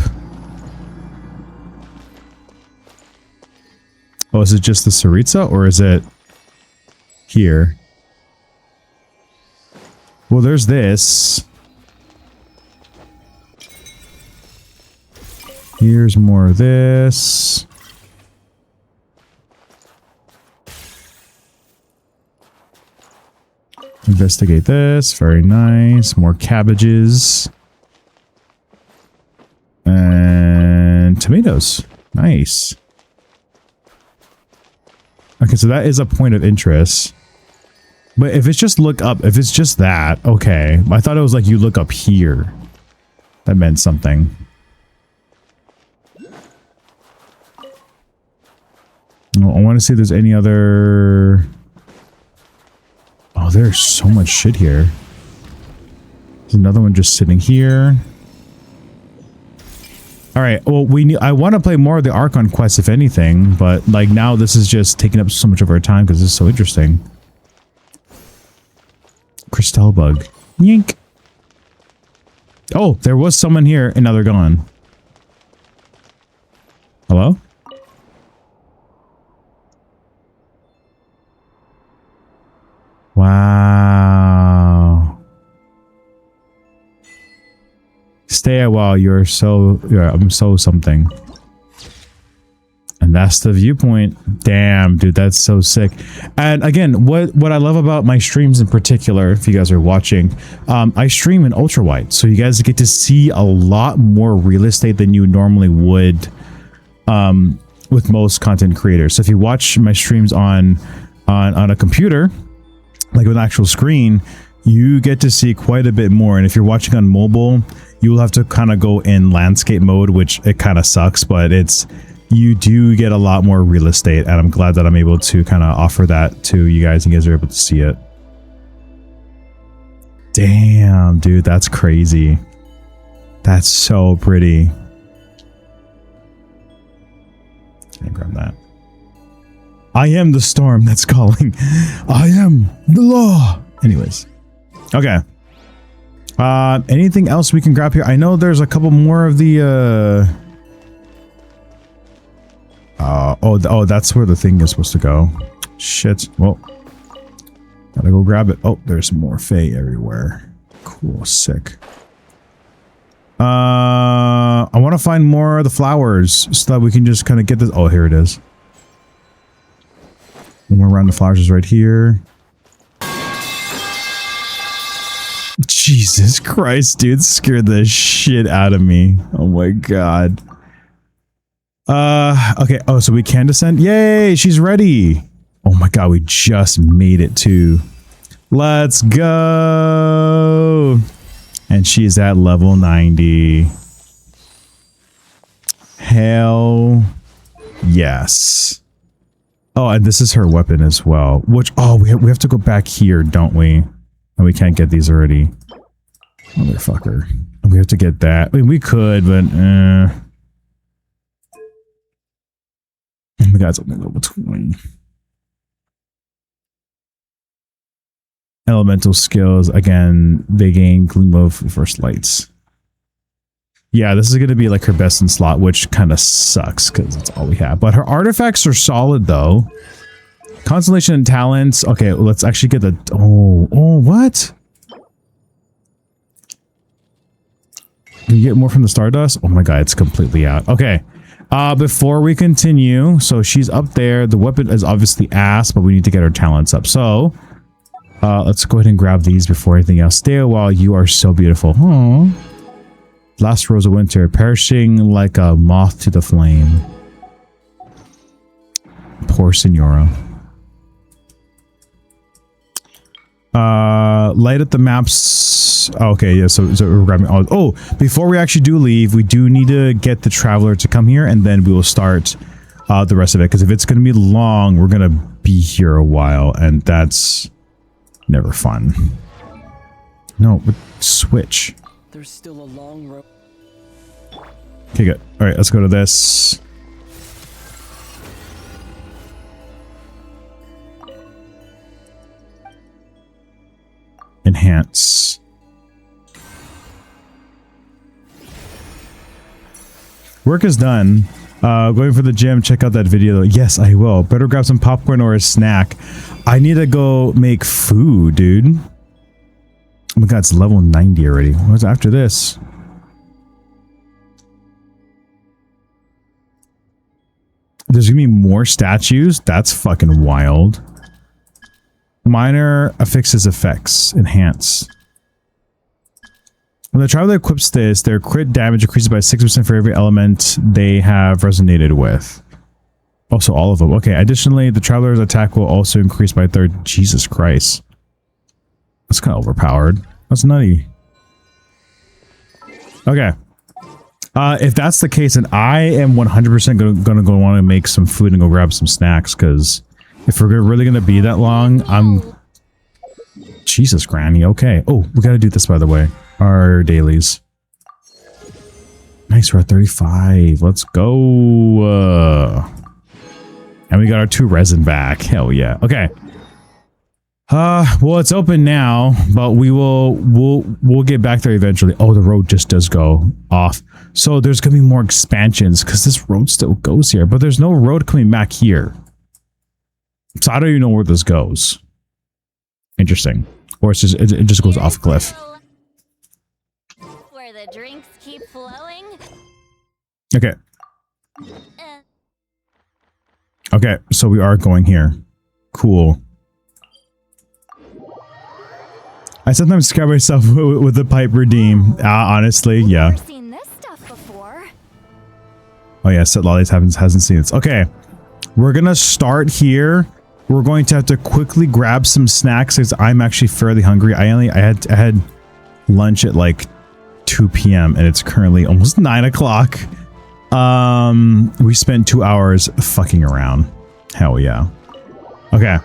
Oh, is it just the Tsaritsa, or is it here? Well, there's this. Here's more of this. Investigate this. Very nice. More cabbages. And tomatoes. Nice. Okay, so that is a point of interest. But if it's just look up, if it's just that, okay. I thought it was like you look up here. That meant something. Well, I want to see if there's any other... Oh, there's so much shit here. There's another one just sitting here. All right. Well, I want to play more of the Archon quest, if anything, but like now this is just taking up so much of our time because it's so interesting. Crystal bug. Yink. Oh, there was someone here and now they're gone. Hello? Wow. Stay a while. I'm so something. And that's the viewpoint. Damn, dude, that's so sick. And again, what I love about my streams in particular, if you guys are watching, I stream in ultra wide, so you guys get to see a lot more real estate than you normally would with most content creators. So if you watch my streams on a computer, like with an actual screen, you get to see quite a bit more. And if you're watching on mobile, you will have to kind of go in landscape mode, which it kind of sucks, but you do get a lot more real estate, and I'm glad that I'm able to kind of offer that to you guys, and you guys are able to see it. Damn, dude, that's crazy. That's so pretty. Can I grab that? I am the storm that's calling. I am the law. Anyways. Okay. Anything else we can grab here? I know there's a couple more of the oh, that's where the thing is supposed to go. Shit. Well, gotta go grab it. Oh, there's more Fae everywhere. Cool. Sick. I want to find more of the flowers so that we can just kind of get this. Oh, here it is. One more round of flowers is right here. Jesus Christ, dude, scared the shit out of me. Oh my god. Okay. Oh, so we can descend. Yay, she's ready. Oh my god, we just made it too. Let's go. And she's at level 90. Hell yes. Oh, and this is her weapon as well. Which, oh, we have to go back here, don't we? And we can't get these already. Motherfucker. We have to get that. I mean, we could, but oh my god, it's only level 20. Elemental skills. Again, they gain gleam of first lights. Yeah, this is going to be like her best in slot, which kind of sucks because that's all we have. But her artifacts are solid, though. Constellation and talents. Okay, let's actually get the... Oh, what? Can you get more from the Stardust? Oh my god, it's completely out. Okay. Before we continue, so she's up there. The weapon is obviously ass, but we need to get her talents up. So, let's go ahead and grab these before anything else. Stay a while. You are so beautiful. Aww. Last Rose of Winter, perishing like a moth to the flame. Poor Senora. Light at the maps. Okay, yeah, so we're grabbing all. Oh, before we actually do leave, we do need to get the Traveler to come here, and then we will start the rest of it. Because if it's going to be long, we're going to be here a while, and that's never fun. No, but switch. There's still a long road. Okay, good. All right, let's go to this. Enhance. Work is done. Going for the gym. Check out that video. Yes, I will. Better grab some popcorn or a snack. I need to go make food, dude. Oh my god, it's level 90 already. What's after this? There's gonna be more statues? That's fucking wild. Minor affixes effects. Enhance. When the Traveler equips this, their crit damage increases by 6% for every element they have resonated with. Also, all of them. Okay, additionally, the Traveler's attack will also increase by 3rd. Jesus Christ. That's kind of overpowered. That's nutty. Okay. If that's the case, then I am 100% gonna go want to make some food and go grab some snacks, because if we're really gonna be that long, Jesus, Granny. Okay. Oh, we gotta do this, by the way. Our dailies. Nice, we're at 35. Let's go. And we got our 2 resin back. Hell yeah. Okay. Well, it's open now, but we'll get back there eventually. Oh, the road just does go off. So there's gonna be more expansions because this road still goes here, but there's no road coming back here. So I don't even know where this goes. Interesting. Or it's just it just goes off a cliff. Where the drinks keep flowing. Okay. Okay, so we are going here. Cool. I sometimes scare myself with the pipe redeem. Honestly, yeah. Never seen this stuff before. Oh yeah, Set Lollies hasn't seen this. Okay, we're gonna start here. We're going to have to quickly grab some snacks because I'm actually fairly hungry. I had lunch at like 2 p.m. and it's currently almost 9 o'clock. We spent 2 hours fucking around. Hell yeah. Okay.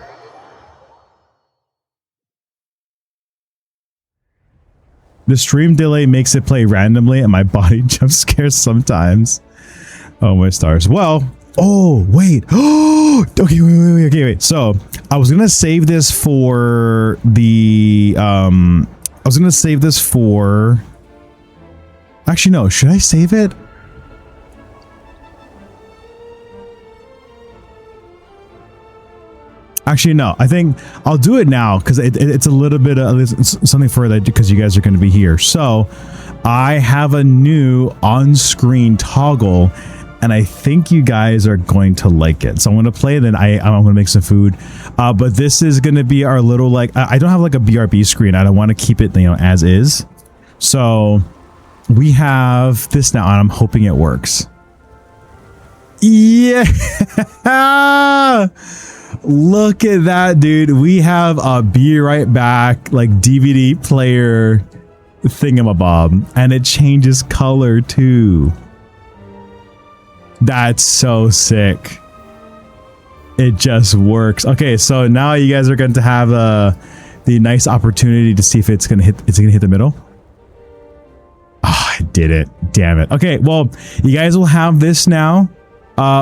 The stream delay makes it play randomly and my body jump scares sometimes. Oh my stars. Well, oh wait. Oh, okay, wait. So I was gonna save this for the actually no, should I save it? Actually, no, I think I'll do it now because it's a little bit of something for that because you guys are going to be here. So I have a new on-screen toggle and I think you guys are going to like it. So I'm going to play it and I'm going to make some food. But this is going to be our little, like, I don't have like a BRB screen. I don't want to keep it, you know, as is. So we have this now and I'm hoping it works. Yeah. Look at that, dude. We have a Be Right Back like DVD player thingamabob and it changes color too. That's so sick. It just works. Okay, so now you guys are going to have the nice opportunity to see if it's gonna hit the middle. Oh, I did it. Damn it. Okay, well, you guys will have this now.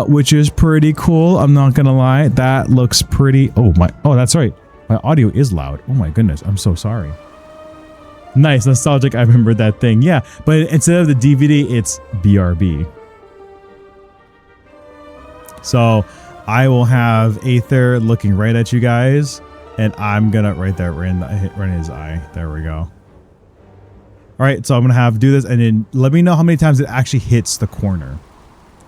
Which is pretty cool. I'm not gonna lie. That looks pretty. Oh my. Oh, that's right. My audio is loud. Oh my goodness. I'm so sorry. Nice. Nostalgic. I remember that thing. Yeah. But instead of the DVD, it's BRB. So I will have Aether looking right at you guys. And I'm gonna right in his eye. There we go. All right. So I'm gonna do this and then let me know how many times it actually hits the corner.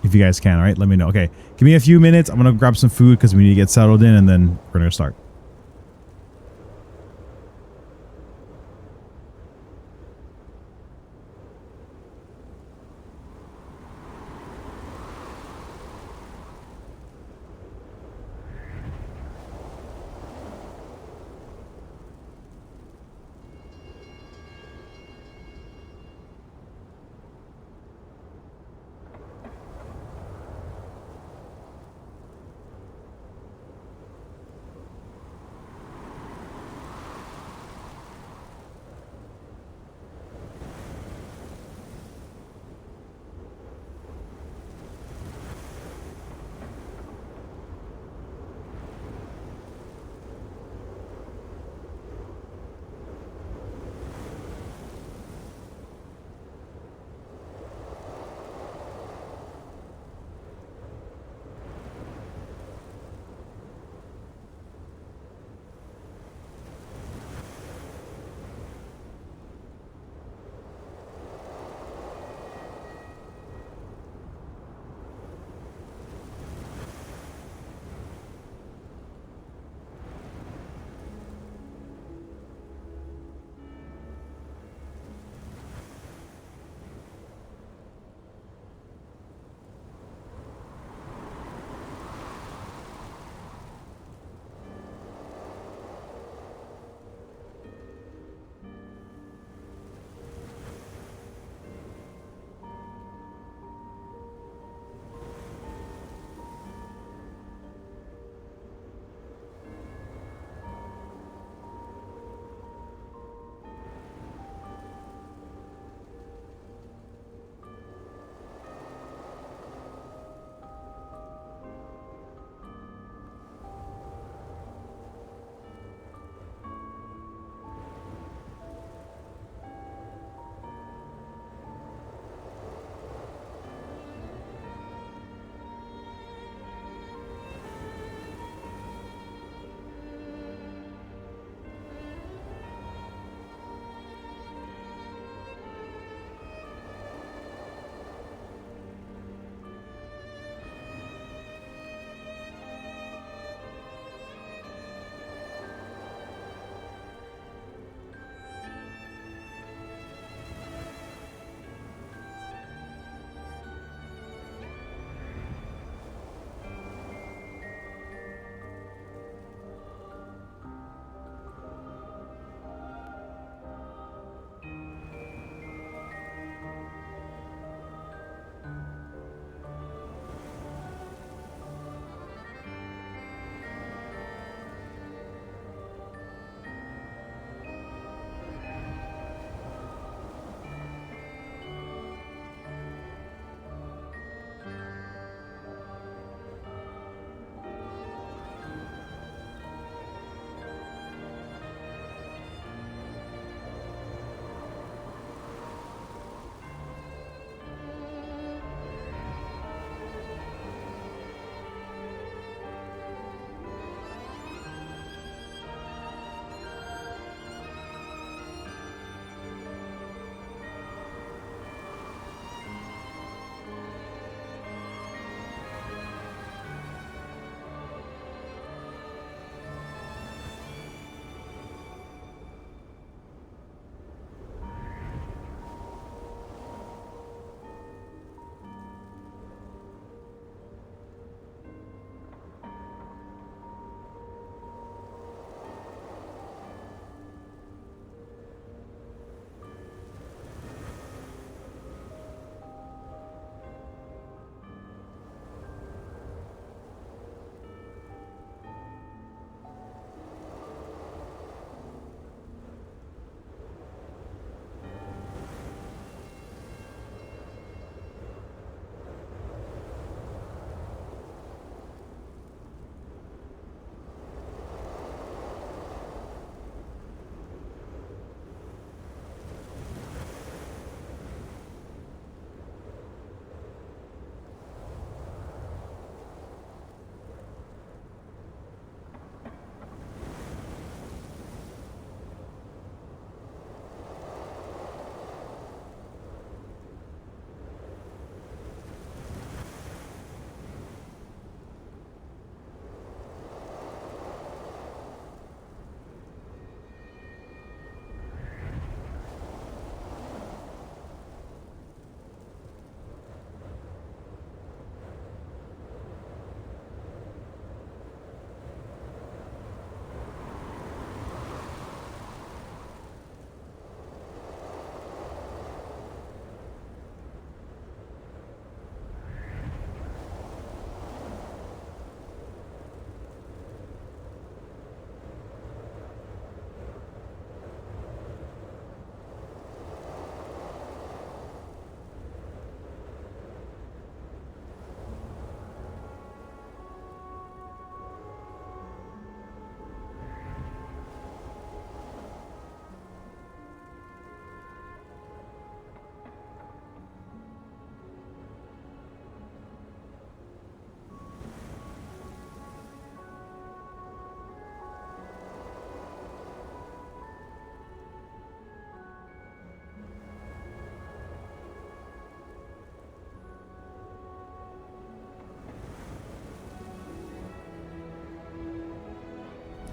If you guys can, all right? Let me know. Okay, give me a few minutes. I'm going to grab some food because we need to get settled in and then we're going to start.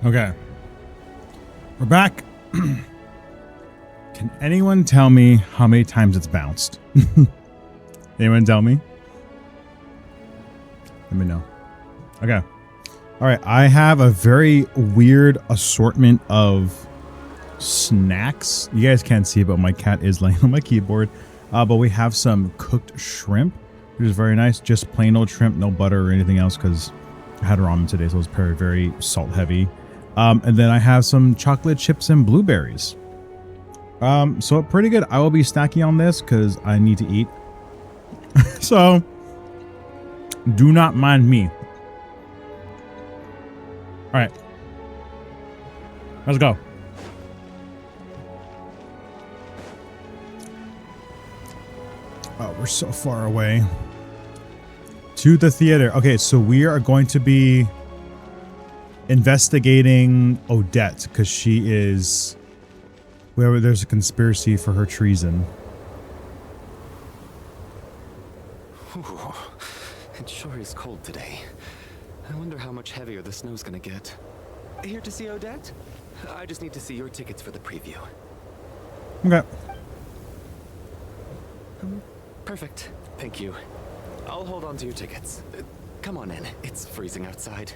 Okay. We're back. Can anyone tell me how many times it's bounced? Anyone tell me? Let me know. Okay. All right. I have a very weird assortment of snacks. You guys can't see, but my cat is laying on my keyboard. But we have some cooked shrimp, which is very nice. Just plain old shrimp, no butter or anything else, because I had ramen today, so it was very, very salt heavy. And then I have some chocolate chips and blueberries. So pretty good. I will be snacking on this because I need to eat. So do not mind me. All right, let's go. Oh, we're so far away. To the theater. Okay, so we are going to be investigating Odette because she is wherever there's a conspiracy for her treason. Ooh, it sure is cold today. I wonder how much heavier the snow's gonna get. Here to see Odette? I just need to see your tickets for the preview. Okay. Perfect. Thank you. I'll hold on to your tickets. Come on in. It's freezing outside.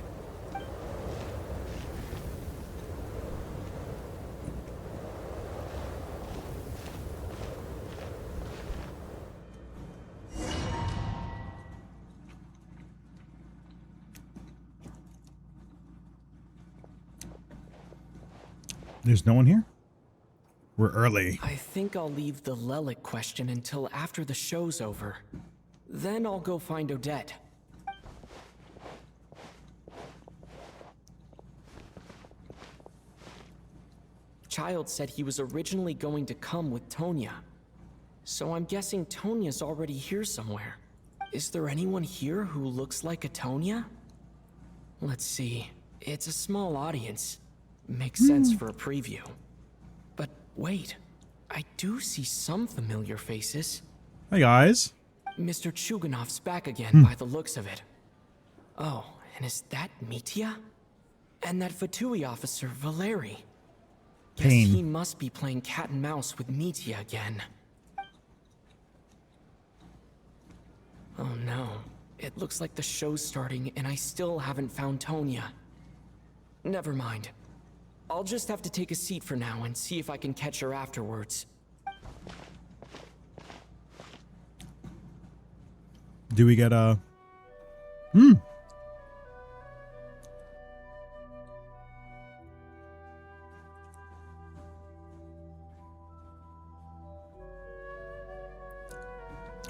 There's no one here? We're early. I think I'll leave the Lelic question until after the show's over. Then I'll go find Odette. Child said he was originally going to come with Tonya. So I'm guessing Tonya's already here somewhere. Is there anyone here who looks like a Tonya? Let's see. It's a small audience. Makes sense for a preview. But wait, I do see some familiar faces. Hey guys. Mr. Chuganov's back again by the looks of it. Oh, and is that Mitya? And that Fatui officer, Valeri. Guess Pain. he must be playing cat and mouse with Mitya again. Oh no, it looks like the show's starting and I still haven't found Tonya. Never mind. I'll just have to take a seat for now and see if I can catch her afterwards. Do we get a...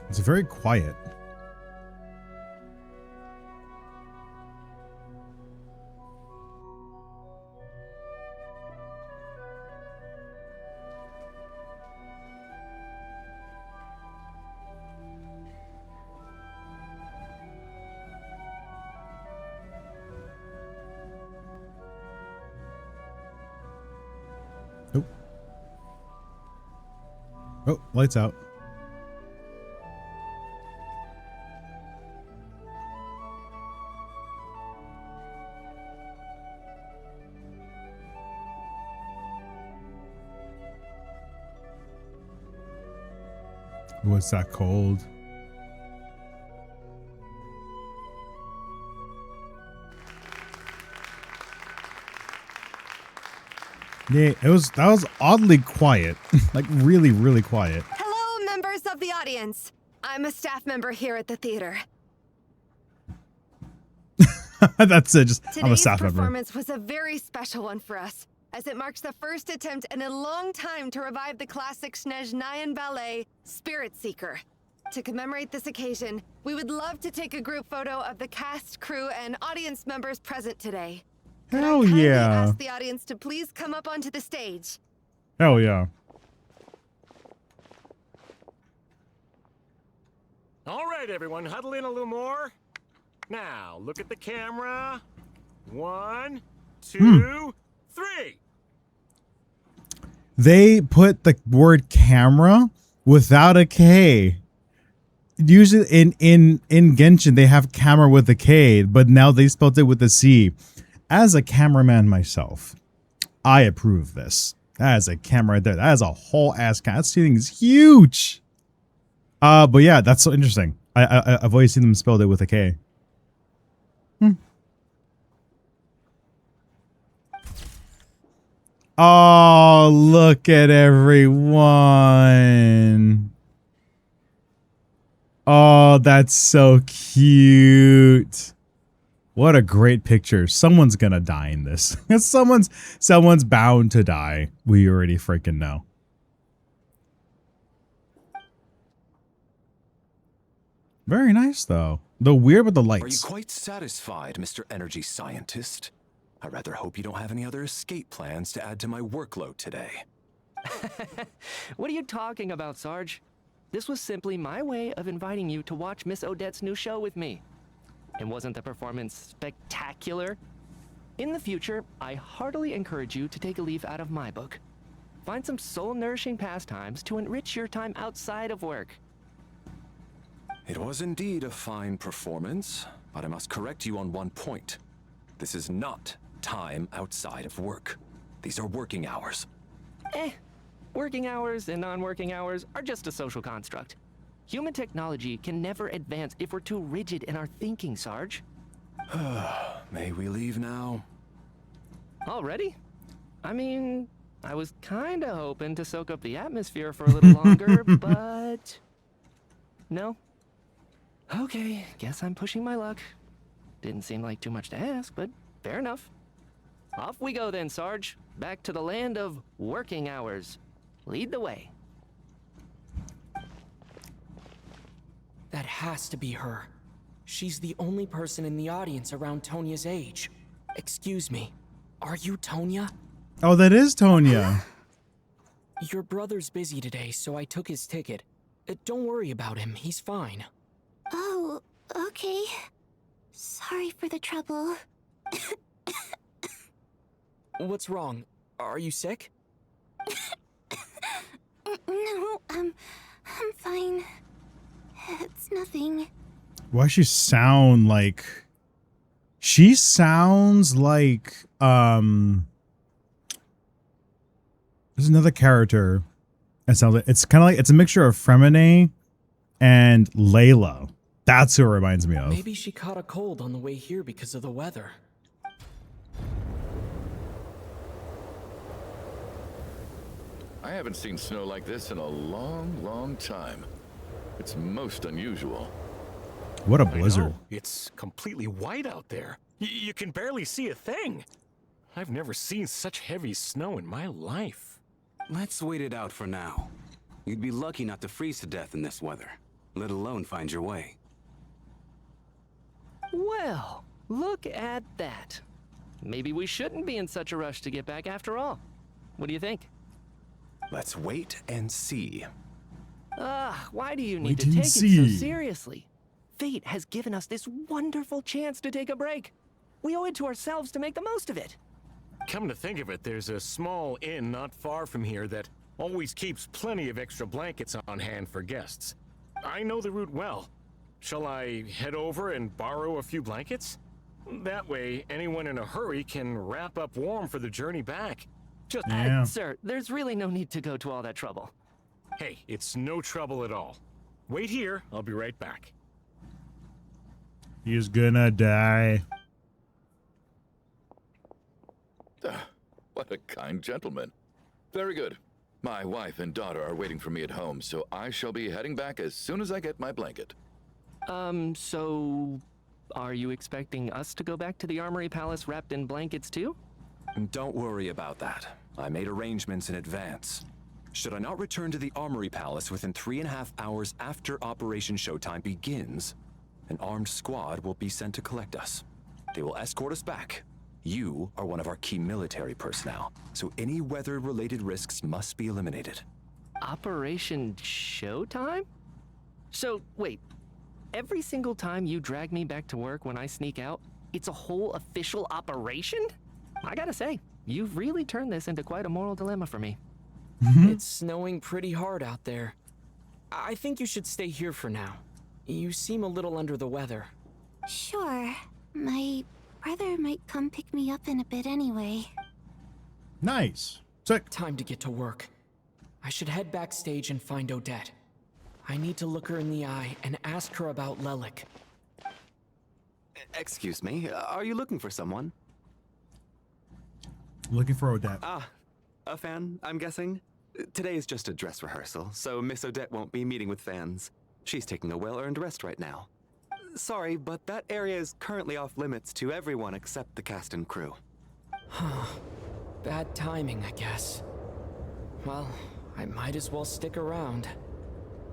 It's very quiet. Oh. Oh, lights out. Was that cold? Yeah, that was oddly quiet. Like really, really quiet. Hello, members of the audience. I'm a staff member here at the theater. That's it. Just I'm a Today's staff member. performance was a very special one for us, as it marks the first attempt in a long time to revive the classic Snezhnayan ballet, Spirit Seeker. To commemorate this occasion, we would love to take a group photo of the cast, crew, and audience members present today. Hell Could I kindly yeah. ask the audience to please come up onto the stage? Hell yeah. All right, everyone, huddle in a little more. Now, look at the camera. 1, 2, 3. They put the word camera without a K. Usually in Genshin they have camera with a K, but now they spelled it with a C. as a cameraman myself, I approve this. That is a camera right there. That is a whole ass camera. That thing is huge. But yeah, that's so interesting. I've always seen them spelled it with a K. Oh, look at everyone. Oh, that's so cute. What a great picture. Someone's gonna die in this. someone's bound to die. We already freaking know. Very nice though. The weird with the lights. Are you quite satisfied, Mr. Energy Scientist? I rather hope you don't have any other escape plans to add to my workload today. What are you talking about, Sarge? This was simply my way of inviting you to watch Miss Odette's new show with me. And wasn't the performance spectacular? In the future, I heartily encourage you to take a leaf out of my book. Find some soul-nourishing pastimes to enrich your time outside of work. It was indeed a fine performance, but I must correct you on one point. This is not time outside of work. These are working hours. Working hours and non-working hours are just a social construct. Human technology can never advance if we're too rigid in our thinking, Sarge. May we leave now? Already? I mean, I was kinda hoping to soak up the atmosphere for a little longer, but... No? Okay, guess I'm pushing my luck. Didn't seem like too much to ask, but fair enough. Off we go then, Sarge. Back to the land of working hours. Lead the way. That has to be her. She's the only person in the audience around Tonia's age. Excuse me, are you Tonia? Oh, that is Tonia. Your brother's busy today, so I took his ticket. Don't worry about him, he's fine. Oh, okay. Sorry for the trouble. What's wrong? Are you sick? No, I'm fine. It's nothing. Why does she sound like... She sounds like... There's another character. It sounds like... It's kind of like... It's a mixture of Fremine and Layla. That's who it reminds me of. Maybe she caught a cold on the way here because of the weather. I haven't seen snow like this in a long, long time. It's most unusual. What a I blizzard. know. It's completely white out there. You can barely see a thing. I've never seen such heavy snow in my life. Let's wait it out for now. You'd be lucky not to freeze to death in this weather, let alone find your way. Well, look at that. Maybe we shouldn't be in such a rush to get back after all. What do you think? Let's wait and see. Why do you need Wait to and take it see. so seriously? Fate has given us this wonderful chance to take a break. We owe it to ourselves to make the most of it. Come to think of it, there's a small inn not far from here that always keeps plenty of extra blankets on hand for guests. I know the route well. Shall I head over and borrow a few blankets? That way, anyone in a hurry can wrap up warm for the journey back. Just, Yeah. Sir, there's really no need to go to all that trouble. hey, it's no trouble at all. Wait here, I'll be right back. He's gonna die. What a kind gentleman. Very good. My wife and daughter are waiting for me at home, so I shall be heading back as soon as I get my blanket. So... Are you expecting us to go back to the Armory Palace wrapped in blankets too? Don't worry about that. I made arrangements in advance. Should I not return to the Armory Palace within 3.5 hours after Operation Showtime begins, an armed squad will be sent to collect us. They will escort us back. You are one of our key military personnel, so any weather-related risks must be eliminated. Operation Showtime? So, wait. Every single time you drag me back to work when I sneak out, it's a whole official operation? I gotta say, you've really turned this into quite a moral dilemma for me. It's snowing pretty hard out there. I think you should stay here for now. You seem a little under the weather. Sure. My Brother might come pick me up in a bit anyway. Nice. Sick. Time to get to work. I should head backstage and find Odette. I need to look her in the eye and ask her about Lelik. Excuse me, are you looking for someone? Looking for Odette. Ah, a fan, I'm guessing? Today is just a dress rehearsal, so Miss Odette won't be meeting with fans. She's taking a well-earned rest right now. Sorry, but that area is currently off limits to everyone except the cast and crew. Bad timing, I guess. Well, I might as well stick around.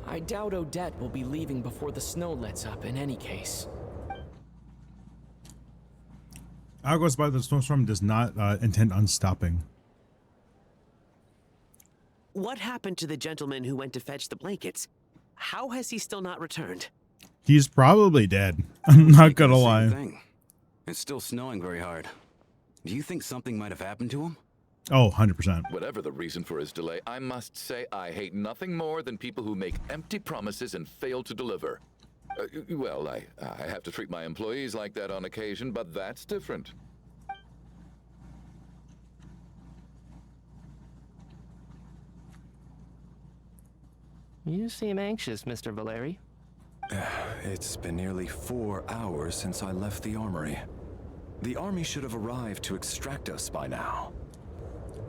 I doubt Odette will be leaving before the snow lets up in any case. Goes by the snowstorm does not intend on stopping. What happened to the gentleman who went to fetch the blankets? How has he still not returned? He's probably dead. I'm not gonna Same lie. thing. It's still snowing very hard. Do you think something might have happened to him? Oh, 100%. Whatever the reason for his delay, I must say I hate nothing more than people who make empty promises and fail to deliver. Well, I have to treat my employees like that on occasion, but that's different. You seem anxious, Mr. Valeri. It's been nearly 4 hours since I left the armory. The army should have arrived to extract us by now.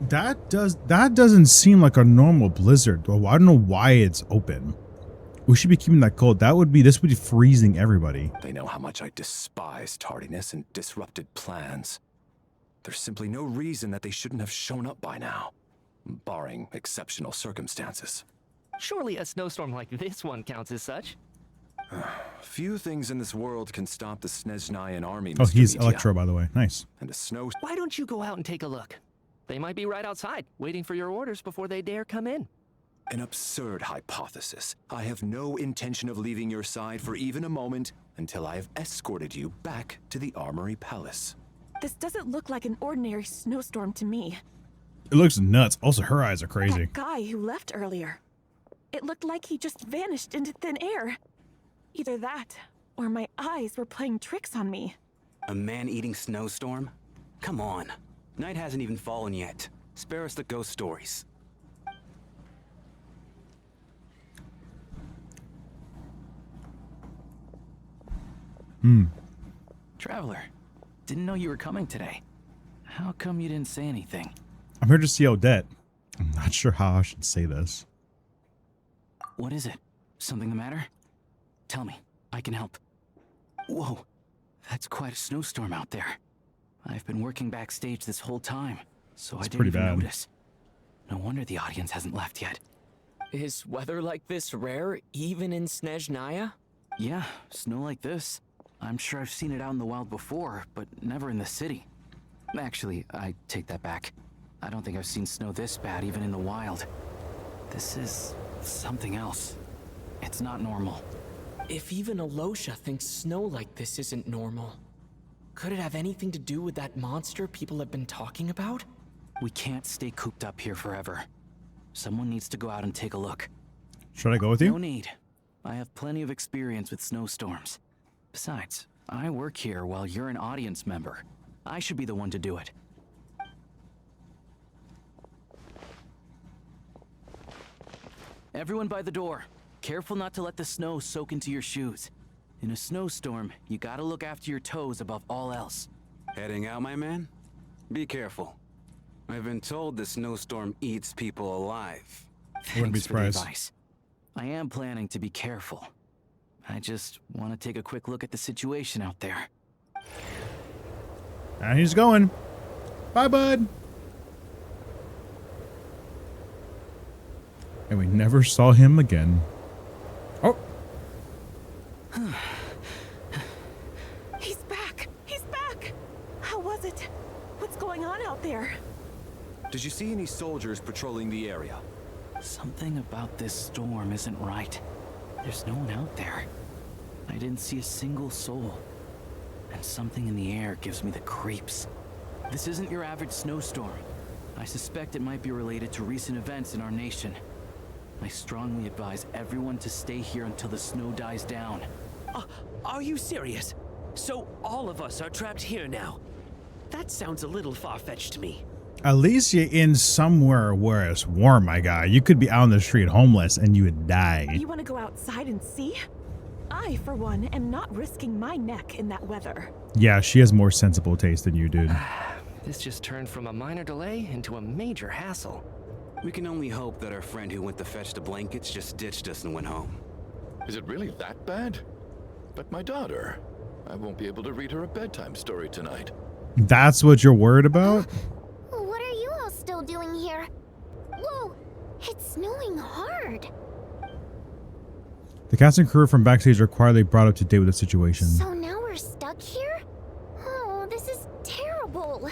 That doesn't seem like a normal blizzard. Well, I don't know why it's open. We should be keeping that cold. This would be freezing everybody. They know how much I despise tardiness and disrupted plans. There's simply no reason that they shouldn't have shown up by now, barring exceptional circumstances. Surely a snowstorm like this one counts as such. Few things in this world can stop the Snezhnayan army, Oh, Mr. he's Mitya. Electro, by the way. Nice. And a snow... Why don't you go out and take a look? They might be right outside, waiting for your orders before they dare come in. An absurd hypothesis. I have no intention of leaving your side for even a moment until I have escorted you back to the Armory Palace. This doesn't look like an ordinary snowstorm to me. It looks nuts. Also, her eyes are crazy. That guy who left earlier. It looked like he just vanished into thin air. Either that, or my eyes were playing tricks on me. A man-eating snowstorm? Come on. Night hasn't even fallen yet. Spare us the ghost stories. Traveler, didn't know you were coming today. How come you didn't say anything? I'm here to see Odette. I'm not sure how I should say this. What is it? Something the matter? Tell me. I can help. Whoa, that's quite a snowstorm out there. I've been working backstage this whole time, so I didn't even notice. No wonder the audience hasn't left yet. Is weather like this rare, even in Snezhnaya? Yeah, snow like this. I'm sure I've seen it out in the wild before, but never in the city. Actually, I take that back. I don't think I've seen snow this bad even in the wild. This is something else. It's not normal. If even Alosha thinks snow like this isn't normal, could it have anything to do with that monster people have been talking about? We can't stay cooped up here forever. Someone needs to go out and take a look. Should I go with you? No need. I have plenty of experience with snowstorms. Besides, I work here while you're an audience member. I should be the one to do it. Everyone by the door. Careful not to let the snow soak into your shoes. In a snowstorm, you gotta look after your toes above all else. Heading out, my man? Be careful. I've been told the snowstorm eats people alive. Wouldn't be Thanks for the surprised. advice. I am planning to be careful. I just want to take a quick look at the situation out there. And he's going. Bye, bud. And we never saw him again. Oh. He's back! He's back! How was it? What's going on out there? Did you see any soldiers patrolling the area? Something about this storm isn't right. There's no one out there. I didn't see a single soul. And something in the air gives me the creeps. This isn't your average snowstorm. I suspect it might be related to recent events in our nation. I strongly advise everyone to stay here until the snow dies down. Are you serious? So all of us are trapped here now. That sounds a little far-fetched to me. At least you're in somewhere where it's warm, my guy. You could be out on the street homeless and you would die. You want to go outside and see? I, for one, am not risking my neck in that weather. Yeah, she has more sensible taste than you, dude. This just turned from a minor delay into a major hassle. We can only hope that our friend who went to fetch the blankets just ditched us and went home. Is it really that bad? But my daughter, I won't be able to read her a bedtime story tonight. That's what you're worried about? What are you all still doing here? Whoa, it's snowing hard. The cast and crew from backstage are quietly brought up to date with the situation. So now we're stuck here? Oh, this is terrible.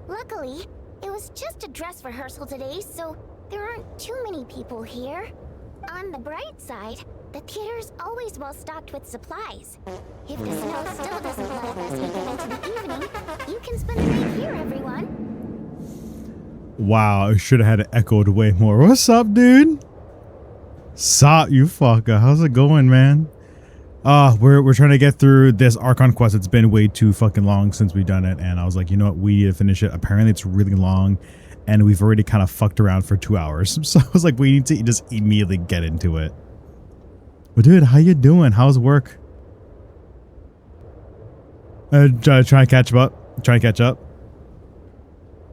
Luckily, it was just a dress rehearsal today, so there aren't too many people here. On the bright side, the theater's always well stocked with supplies. If the snow still doesn't let us make it into the evening, you can spend the night here, everyone. Wow, I should have had it echoed way more. What's up, dude? Sup, you fucker. How's it going, man? We're trying to get through this Archon quest. It's been way too fucking long since we've done it, and I was like, you know what, we need to finish it. Apparently it's really long, and we've already kind of fucked around for 2 hours. So I was like, we need to just immediately get into it. But dude, how you doing? How's work? Trying to catch up.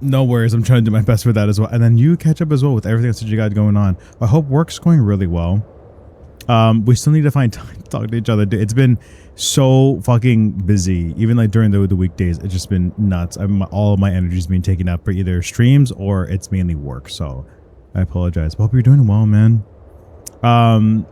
No worries, I'm trying to do my best with that as well. And then you catch up as well with everything else that you got going on. I hope work's going really well. We still need to find time to talk to each other. It's been so fucking busy. Even like during the weekdays, it's just been nuts. All of my energy is being taken up for either streams or it's mainly work. So I apologize. But hope you're doing well, man.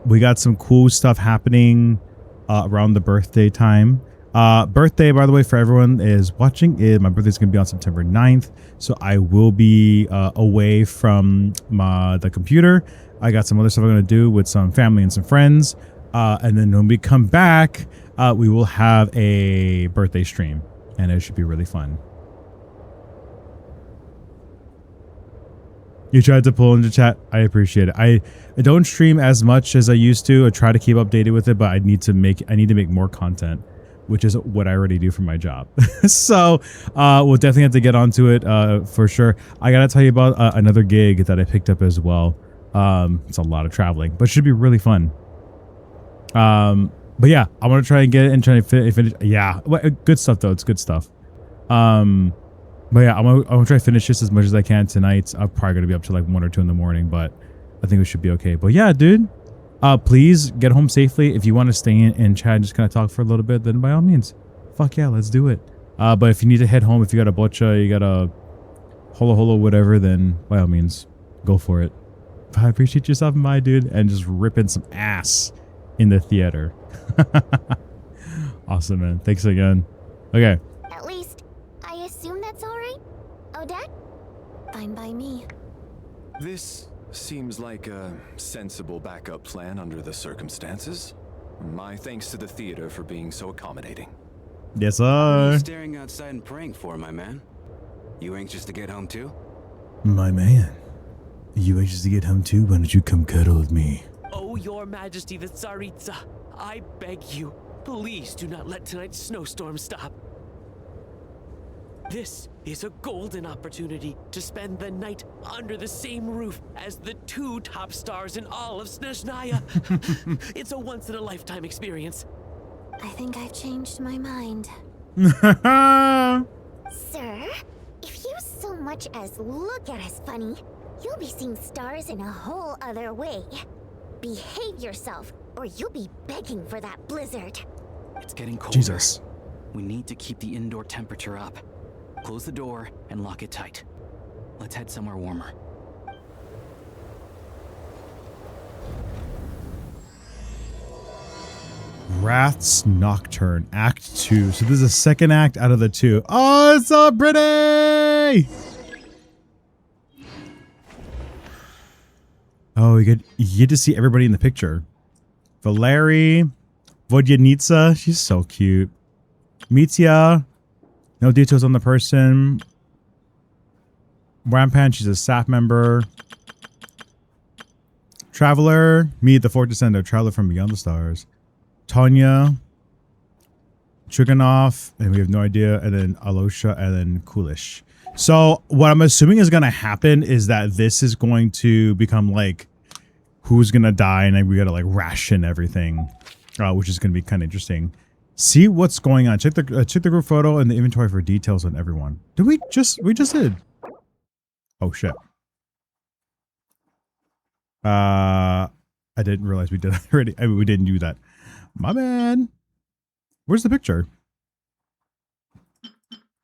We got some cool stuff happening around the birthday time. Birthday, by the way, for everyone is watching, my birthday's gonna be on September 9th, so I will be away from the computer. I got some other stuff I'm gonna do with some family and some friends, and then when we come back, we will have a birthday stream, and it should be really fun. You tried to pull into chat. I appreciate it. I don't stream as much as I used to. I try to keep updated with it, but I need to make more content, which is what I already do for my job. So we'll definitely have to get onto it for sure. I gotta tell you about another gig that I picked up as well. It's a lot of traveling, but it should be really fun. But yeah, I want to try and get it and try to finish. Yeah, good stuff though. It's good stuff. But yeah, I'm gonna try to finish this as much as I can tonight. I'm probably gonna be up to like 1 or 2 in the morning, but I think we should be okay. But yeah, dude, please get home safely. If you want to stay in chat and just kind of talk for a little bit, then by all means, fuck yeah, let's do it. But if you need to head home, if you got a bocha, you got a holo whatever, then by all means, go for it. But I appreciate you stopping by, dude, and just ripping some ass in the theater. Awesome, man. Thanks again. Okay. At least, I assume that's all right? Odette? Fine by me. This seems like a sensible backup plan under the circumstances. My thanks to the theater for being so accommodating. Yes, What are sir. you staring outside and praying for, my man? You anxious to get home too? My man. You anxious to get home too? Why don't you come cuddle with me? Oh, your majesty the Tsaritsa, I beg you, please do not let tonight's snowstorm stop. This is a golden opportunity to spend the night under the same roof as the 2 top stars in all of Snezhnaya. It's a once-in-a-lifetime experience. I think I've changed my mind. Sir, if you so much as look at us funny, you'll be seeing stars in a whole other way. Behave yourself, or you'll be begging for that blizzard. It's getting colder. Jesus. We need to keep the indoor temperature up. Close the door and lock it tight. Let's head somewhere warmer. Wrath's Nocturne, Act 2. So this is the second act out of the 2. Oh, it's so pretty! Oh, you get to see everybody in the picture. Valeri, Vodyanitsa, she's so cute. Mitya, no details on the person. Rampan, she's a staff member. Traveler, me, the fourth descender, traveler from beyond the stars. Tanya, Chuganov, and we have no idea, and then Alosha, and then Kulish. So what I'm assuming is going to happen is that this is going to become like who's going to die, and then we got to like ration everything, which is going to be kind of interesting. See what's going on. Check the group photo and the inventory for details on everyone. Did we just did? Oh shit. I didn't realize we did that already. I mean, we didn't do that. My bad. Where's the picture?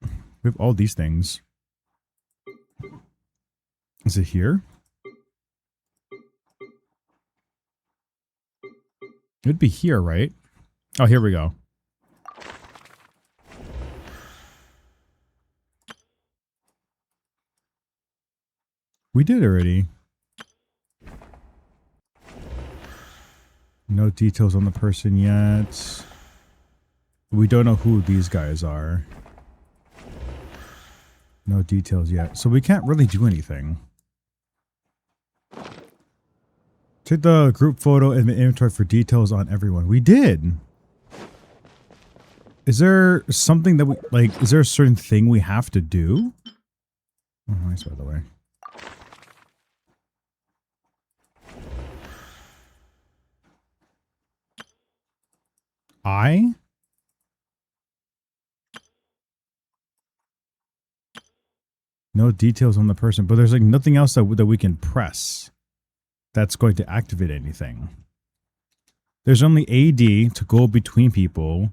We have all these things. Is it here? It'd be here, right? Oh, here we go. We did already. No details on the person yet. We don't know who these guys are. No details yet. So we can't really do anything. Take the group photo and the inventory for details on everyone. We did. Is there something that we like? Is there a certain thing we have to do? Oh, nice, by the way. No details on the person, but there's like nothing else that we can press that's going to activate anything. There's only AD to go between people.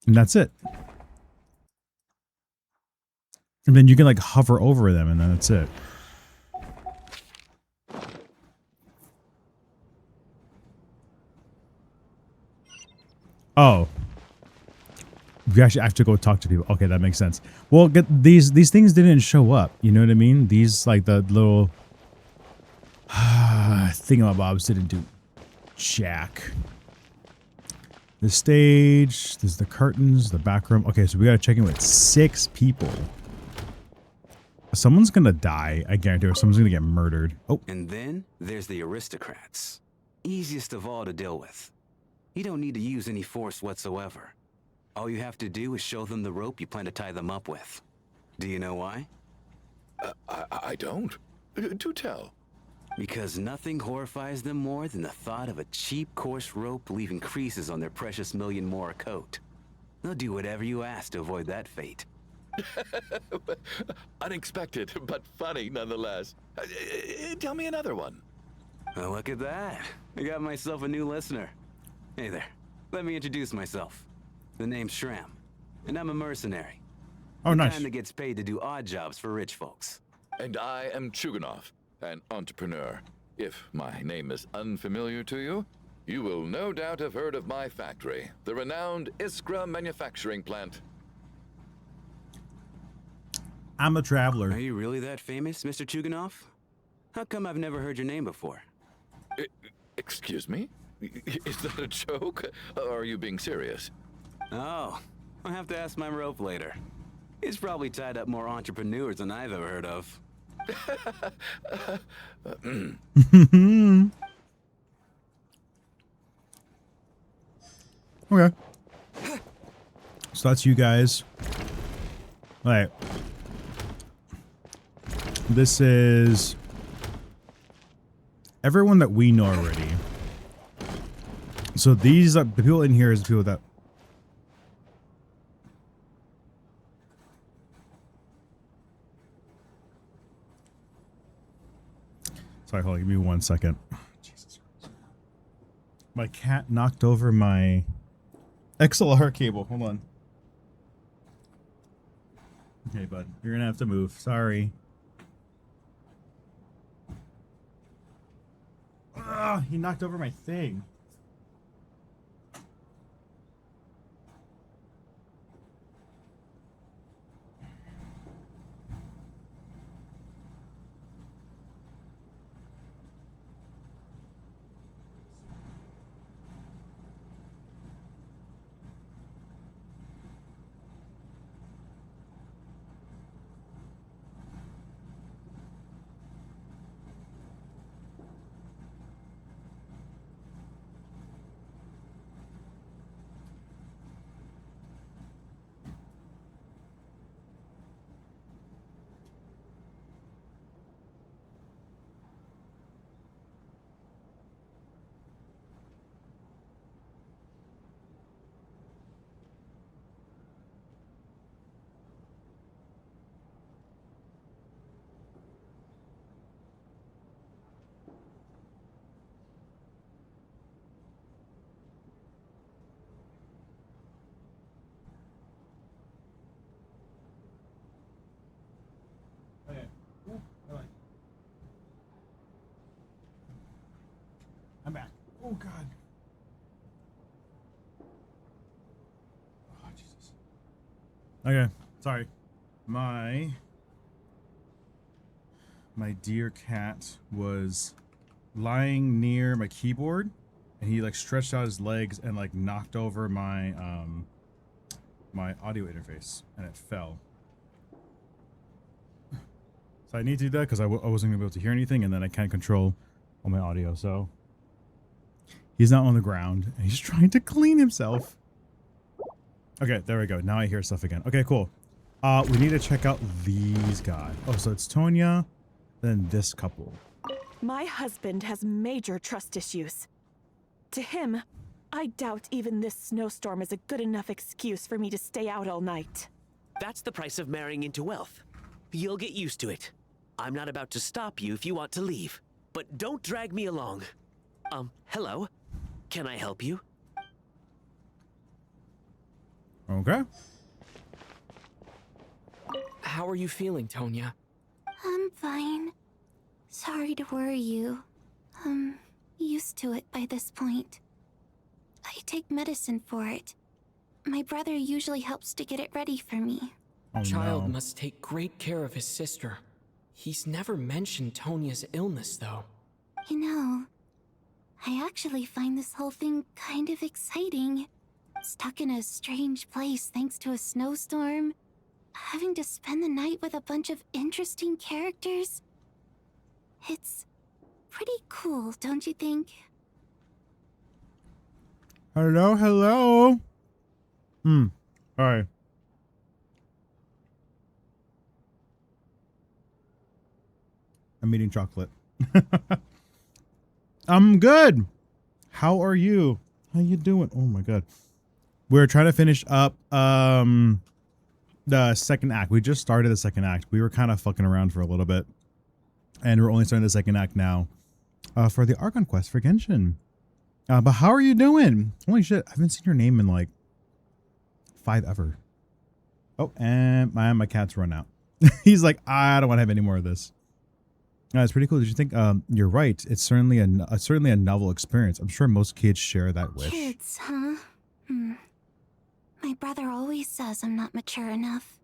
And that's it. And then you can like hover over them and then that's it. Oh. We actually have to go talk to people. Okay, that makes sense. Well, these things didn't show up. You know what I mean? These like the little thingamabobs didn't do jack. The stage, there's the curtains, the back room. Okay, so we gotta check in with 6 people. Someone's gonna die, I guarantee, or someone's gonna get murdered. Oh. And then there's the aristocrats. Easiest of all to deal with. You don't need to use any force whatsoever. All you have to do is show them the rope you plan to tie them up with. Do you know why? I don't. Do tell. Because nothing horrifies them more than the thought of a cheap, coarse rope leaving creases on their precious $1,000,000 more coat. They'll do whatever you ask to avoid that fate. Unexpected, but funny nonetheless. Tell me another one. Well, look at that. I got myself a new listener. Hey there. Let me introduce myself. The name's Shram, and I'm a mercenary. Oh, nice. The kind that gets paid to do odd jobs for rich folks. And I am Chuganov, an entrepreneur. If my name is unfamiliar to you, you will no doubt have heard of my factory, the renowned Iskra manufacturing plant. I'm a traveler. Are you really that famous, Mr. Chuganov? How come I've never heard your name before? Excuse me? Is that a joke? Or are you being serious? Oh, I'll have to ask my rope later. He's probably tied up more entrepreneurs than I've ever heard of. Okay. So that's you guys. All right. This is everyone that we know already. So these are the people in here is the people that. Sorry, hold on, give me 1 second. Jesus Christ. My cat knocked over my XLR cable. Hold on. Okay, bud. You're gonna have to move. Sorry. Ugh, he knocked over my thing. Oh God. Oh Jesus. Okay, sorry. My dear cat was lying near my keyboard, and he like stretched out his legs and like knocked over my my audio interface, and it fell. So I need to do that because I wasn't gonna be able to hear anything, and then I can't control all my audio. So he's not on the ground, and he's trying to clean himself. Okay, there we go. Now I hear stuff again. Okay, cool. We need to check out these guys. Oh, so it's Tonya, then this couple. My husband has major trust issues. To him, I doubt even this snowstorm is a good enough excuse for me to stay out all night. That's the price of marrying into wealth. You'll get used to it. I'm not about to stop you if you want to leave, but don't drag me along. Hello? Can I help you? Okay. How are you feeling, Tonya? I'm fine. Sorry to worry you. I'm used to it by this point. I take medicine for it. My brother usually helps to get it ready for me. Oh, Child no. must take great care of his sister. He's never mentioned Tonya's illness, though. You know, I actually find this whole thing kind of exciting. Stuck in a strange place thanks to a snowstorm. Having to spend the night with a bunch of interesting characters. It's pretty cool, don't you think? Hello, hello. Alright. I'm eating chocolate. I'm good. How are you? How you doing? Oh my God. We're trying to finish up the second act. We just started the second act. We were kind of fucking around for a little bit. And we're only starting the second act now. For the Archon quest for Genshin. But how are you doing? Holy shit, I haven't seen your name in like 5 ever. Oh, and my cat's run out. He's like, I don't want to have any more of this. It's pretty cool. Did you think? You're right. It's certainly a novel experience. I'm sure most kids share that wish. Kids, huh? My brother always says I'm not mature enough.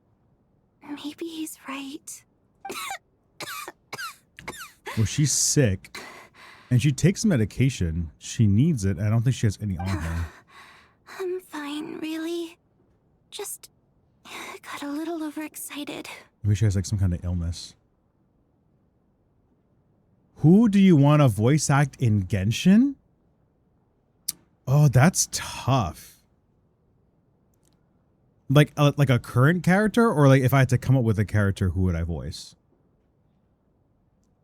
Maybe he's right. Well, she's sick, and she takes medication. She needs it. I don't think she has any on her. I'm fine, really. Just got a little overexcited. Maybe she has like some kind of illness. Who do you want to voice act in Genshin? Oh, that's tough. Like a current character, or like if I had to come up with a character, who would I voice?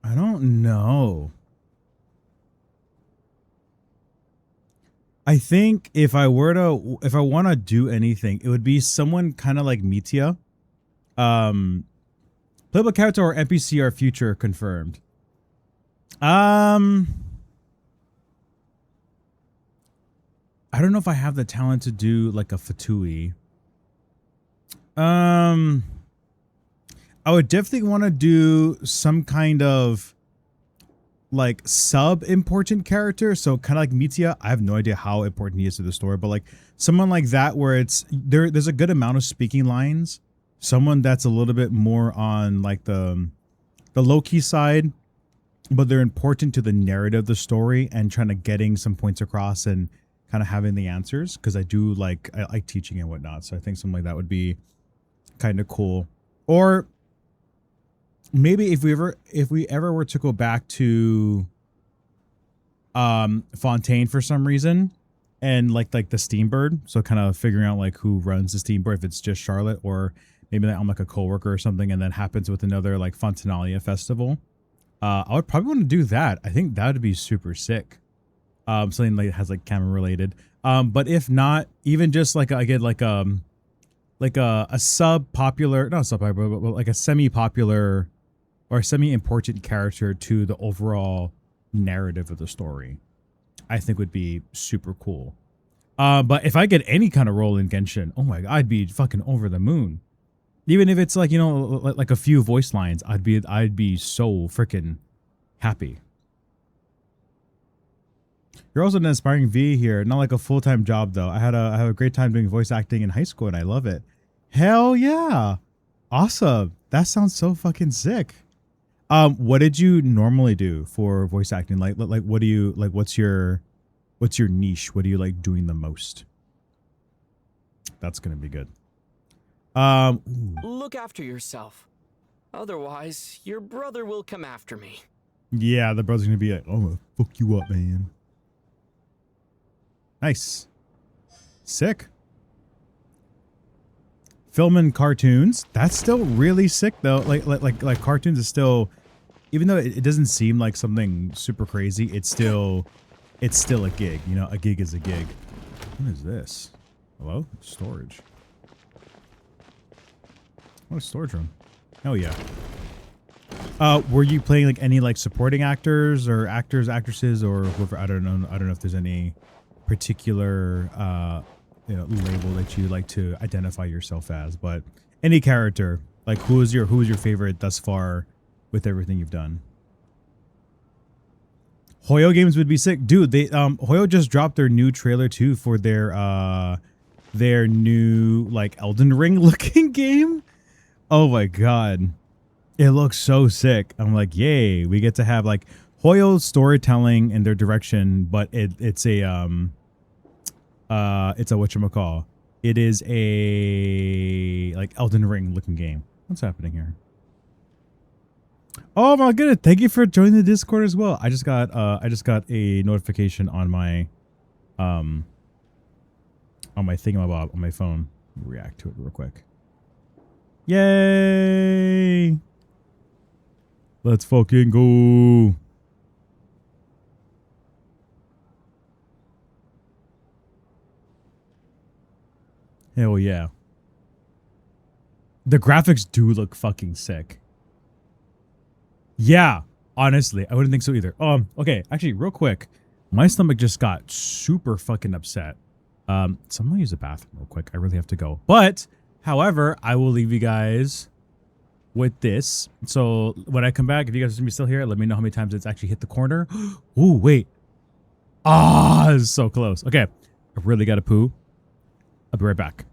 I don't know. I think if I want to do anything, it would be someone kind of like Mitya. Playable character or NPC or future confirmed. I don't know if I have the talent to do like a Fatui. I would definitely want to do some kind of like sub-important character. So kind of like Mitya. I have no idea how important he is to the story, but like someone like that where it's there's a good amount of speaking lines. Someone that's a little bit more on like the low-key side, but they're important to the narrative of the story and trying to getting some points across and kind of having the answers. Because I like teaching and whatnot. So I think something like that would be kind of cool. Or maybe if we ever were to go back to Fontaine for some reason, and like the Steambird, so kind of figuring out like who runs the Steambird, if it's just Charlotte, or maybe like I'm like a coworker or something, and then happens with another like Fontinalia festival. I would probably want to do that. I think that would be super sick. Something like has like camera related. But if not, even just like again like a sub-popular, not sub-popular, but like a semi-popular or semi-important character to the overall narrative of the story, I think would be super cool. But if I get any kind of role in Genshin, oh my God, I'd be fucking over the moon. Even if it's like, you know, like a few voice lines, I'd be so freaking happy. You're also an aspiring V here, not like a full-time job though. I have a great time doing voice acting in high school and I love it. Hell yeah. Awesome. That sounds so fucking sick. What did you normally do for voice acting? Like what do you like what's your niche? What do you like doing the most? That's going to be good. Ooh. Look after yourself. Otherwise, your brother will come after me. Yeah, the brother's going to be like, "I'm going to fuck you up, man." Nice. Sick. Filming cartoons. That's still really sick though. Like cartoons is still, even though it doesn't seem like something super crazy, it's still a gig. You know, a gig is a gig. What is this? Hello? Storage. What a storage room. Hell yeah. Were you playing like any like supporting actors or actresses or whoever? I don't know if there's any particular label that you like to identify yourself as, but any character. Like who is your favorite thus far with everything you've done? Hoyo games would be sick. Dude, they Hoyo just dropped their new trailer too for their new like Elden Ring looking game. Oh my god. It looks so sick. I'm like, yay, we get to have like Hoyo's storytelling and their direction, but it's a whatchamacall. It is a like Elden Ring looking game. What's happening here? Oh my goodness, thank you for joining the Discord as well. I just got a notification on my thingamabob on my phone. React to it real quick. Yay! Let's fucking go. Hell yeah. The graphics do look fucking sick. Yeah, honestly, I wouldn't think so either. Okay, actually, real quick, my stomach just got super fucking upset. So I'm gonna use the bathroom real quick. I really have to go. But, however, I will leave you guys with this. So when I come back, if you guys are gonna be still here, let me know how many times it's actually hit the corner. Ooh, wait. Ah, it's so close. Okay, I really gotta poo. I'll be right back.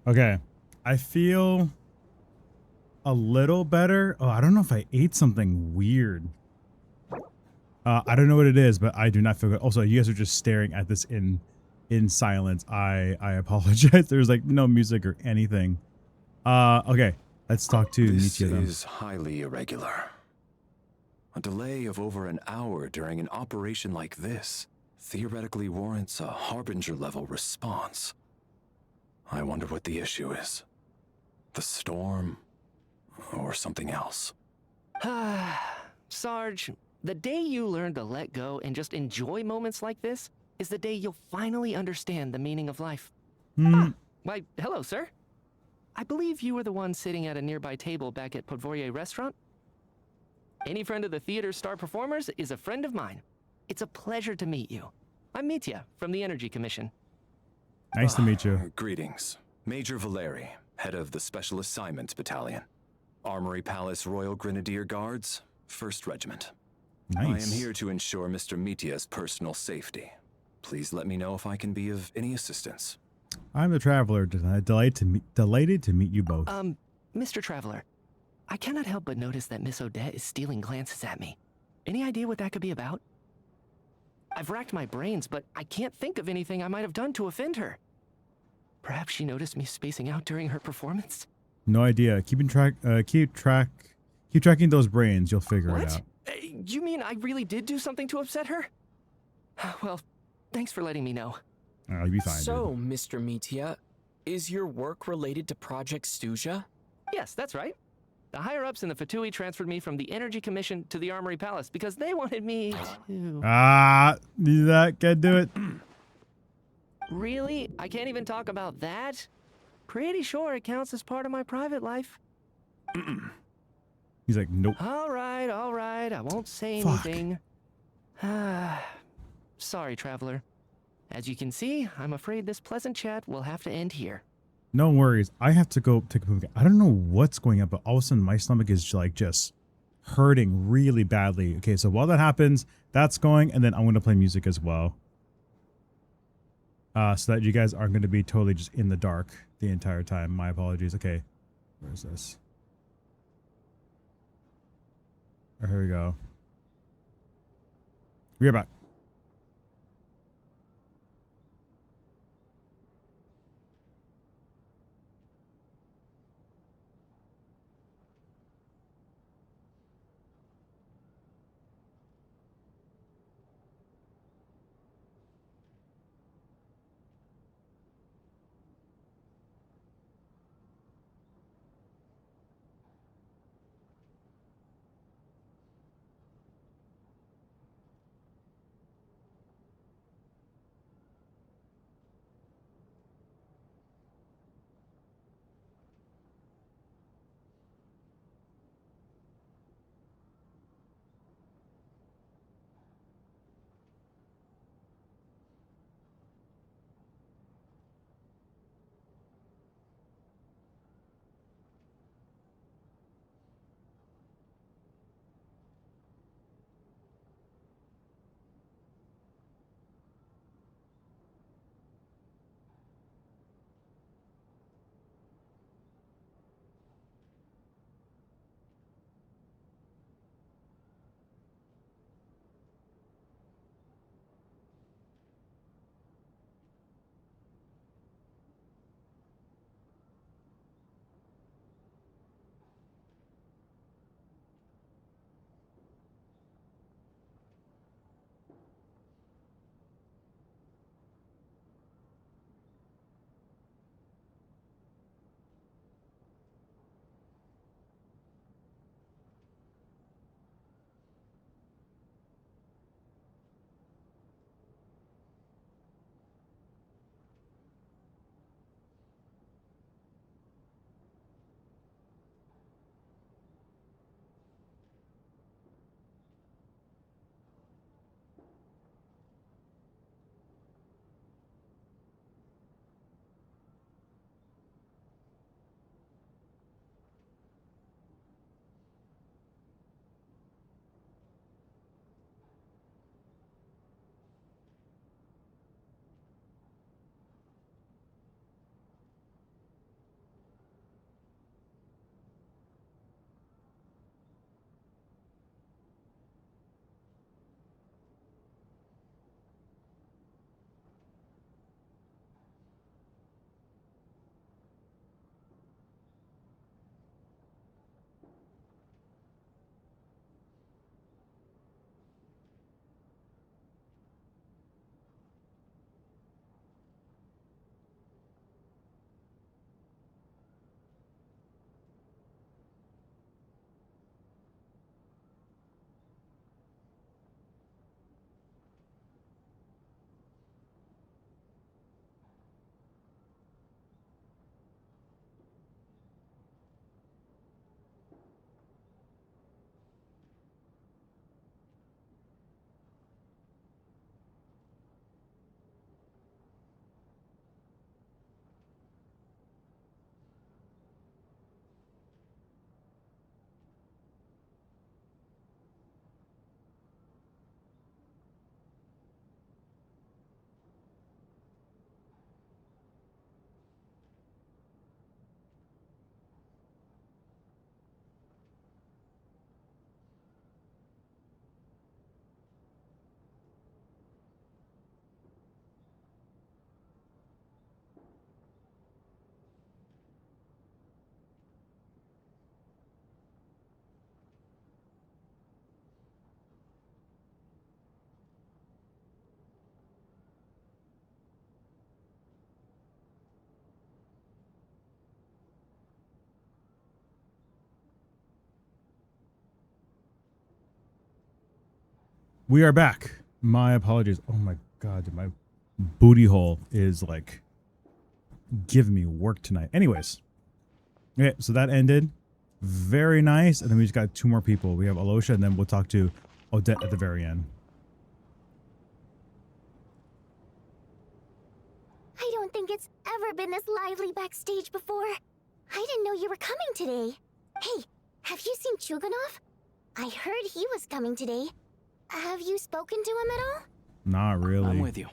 Okay. I feel a little better. Oh, I don't know if I ate something weird. I don't know what it is, but I do not feel good. Also, you guys are just staring at this in silence. I apologize. There's like no music or anything. Okay. Let's talk to This Michia then. is highly irregular. A delay of over an hour during an operation like this theoretically warrants a Harbinger-level response. I wonder what the issue is. The storm, or something else. Sarge, the day you learn to let go and just enjoy moments like this is the day you'll finally understand the meaning of life. Why, hello, sir. I believe you were the one sitting at a nearby table back at Podvorye restaurant. Any friend of the theater's star performers is a friend of mine. It's a pleasure to meet you. I'm Mitya from the Energy Commission. Nice to meet you. Greetings. Major Valeri, head of the Special Assignments Battalion. Armory Palace Royal Grenadier Guards, 1st Regiment. Nice. I am here to ensure Mr. Mitya's personal safety. Please let me know if I can be of any assistance. I'm the Traveler. Delighted to meet you both. Mr. Traveler, I cannot help but notice that Miss Odette is stealing glances at me. Any idea what that could be about? I've racked my brains, but I can't think of anything I might have done to offend her. Perhaps she noticed me spacing out during her performance? No idea. Keep tracking those brains. You'll figure it out. You mean I really did do something to upset her? Well, thanks for letting me know. You'll be fine. So, Mr. Mitya, is your work related to Project Stuja? Yes, that's right. The higher-ups in the Fatui transferred me from the Energy Commission to the Armory Palace because they wanted me to... That can't do it. Really? I can't even talk about that? Pretty sure it counts as part of my private life. He's like, nope. All right, I won't say Fuck. anything. Sorry, Traveler. As you can see, I'm afraid this pleasant chat will have to end here. No worries. I have to go take a poop. I don't know what's going on, but all of a sudden my stomach is like just hurting really badly. Okay, so while that happens, that's going, and then I'm going to play music as well. So that you guys aren't going to be totally just in the dark the entire time. My apologies. Okay, where is this? Oh, here we go. We're back. We are back. My apologies. Oh my god, dude, my booty hole is like giving me work tonight. Anyways. Okay, so that ended. Very nice. And then we just got 2 more people. We have Alosha, and then we'll talk to Odette at the very end. I don't think it's ever been this lively backstage before. I didn't know you were coming today. Hey, have you seen Chuganov? I heard he was coming today. Have you spoken to him at all? Not really. I'm with you.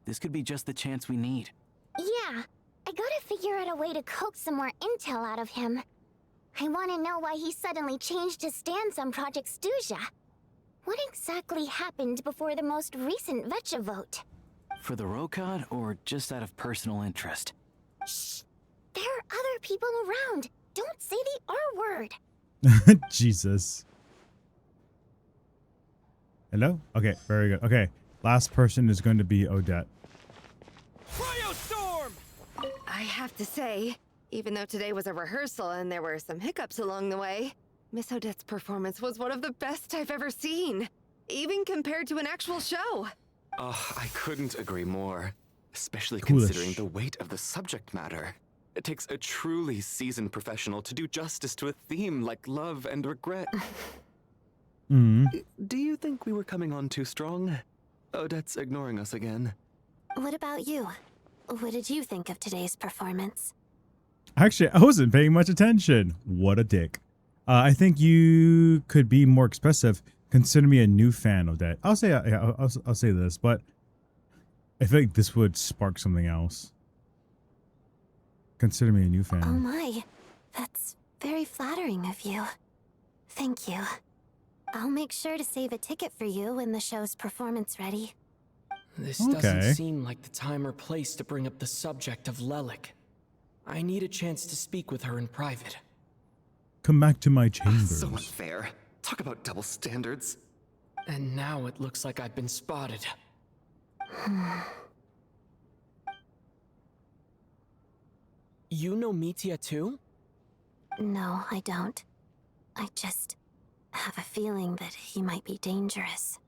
This could be just the chance we need. Yeah, I gotta figure out a way to coax some more intel out of him. I want to know why he suddenly changed his stance on Project Stuja. What exactly happened before the most recent Vetcha vote? For the Rokad, or just out of personal interest? Shh! There are other people around. Don't say the R word. Jesus. Hello? Okay, very good. Okay, last person is going to be Odette. Cryostorm! I have to say, even though today was a rehearsal and there were some hiccups along the way, Miss Odette's performance was one of the best I've ever seen, even compared to an actual show. Oh, I couldn't agree more, especially Coolish. considering the weight of the subject matter. It takes a truly seasoned professional to do justice to a theme like love and regret. Do you think we were coming on too strong? Odette's ignoring us again. What about you? What did you think of today's performance? Actually, I wasn't paying much attention. What a dick. I think you could be more expressive. Consider me a new fan of that. I'll say, yeah, I'll say this, but I feel like this would spark something else. Consider me a new fan. Oh my, that's very flattering of you. Thank you. I'll make sure to save a ticket for you when the show's performance ready. This doesn't seem like the time or place to bring up the subject of Lelik. I need a chance to speak with her in private. Come back to my chambers. So unfair. Talk about double standards. And now it looks like I've been spotted. You know Mitya too? No, I don't. I just have a feeling that he might be dangerous.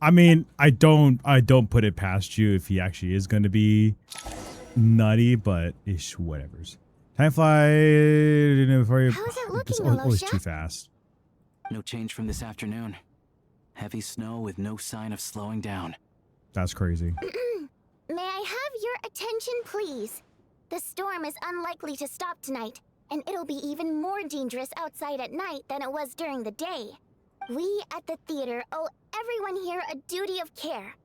I mean, I don't put it past you if he actually is going to be nutty, but ish, whatever's. Time fly. Before you, how's it looking, it's always Alosha? too fast. No change from this afternoon. Heavy snow with no sign of slowing down. That's crazy. May I have your attention, please? The storm is unlikely to stop tonight, and it'll be even more dangerous outside at night than it was during the day. We at the theater owe everyone here a duty of care.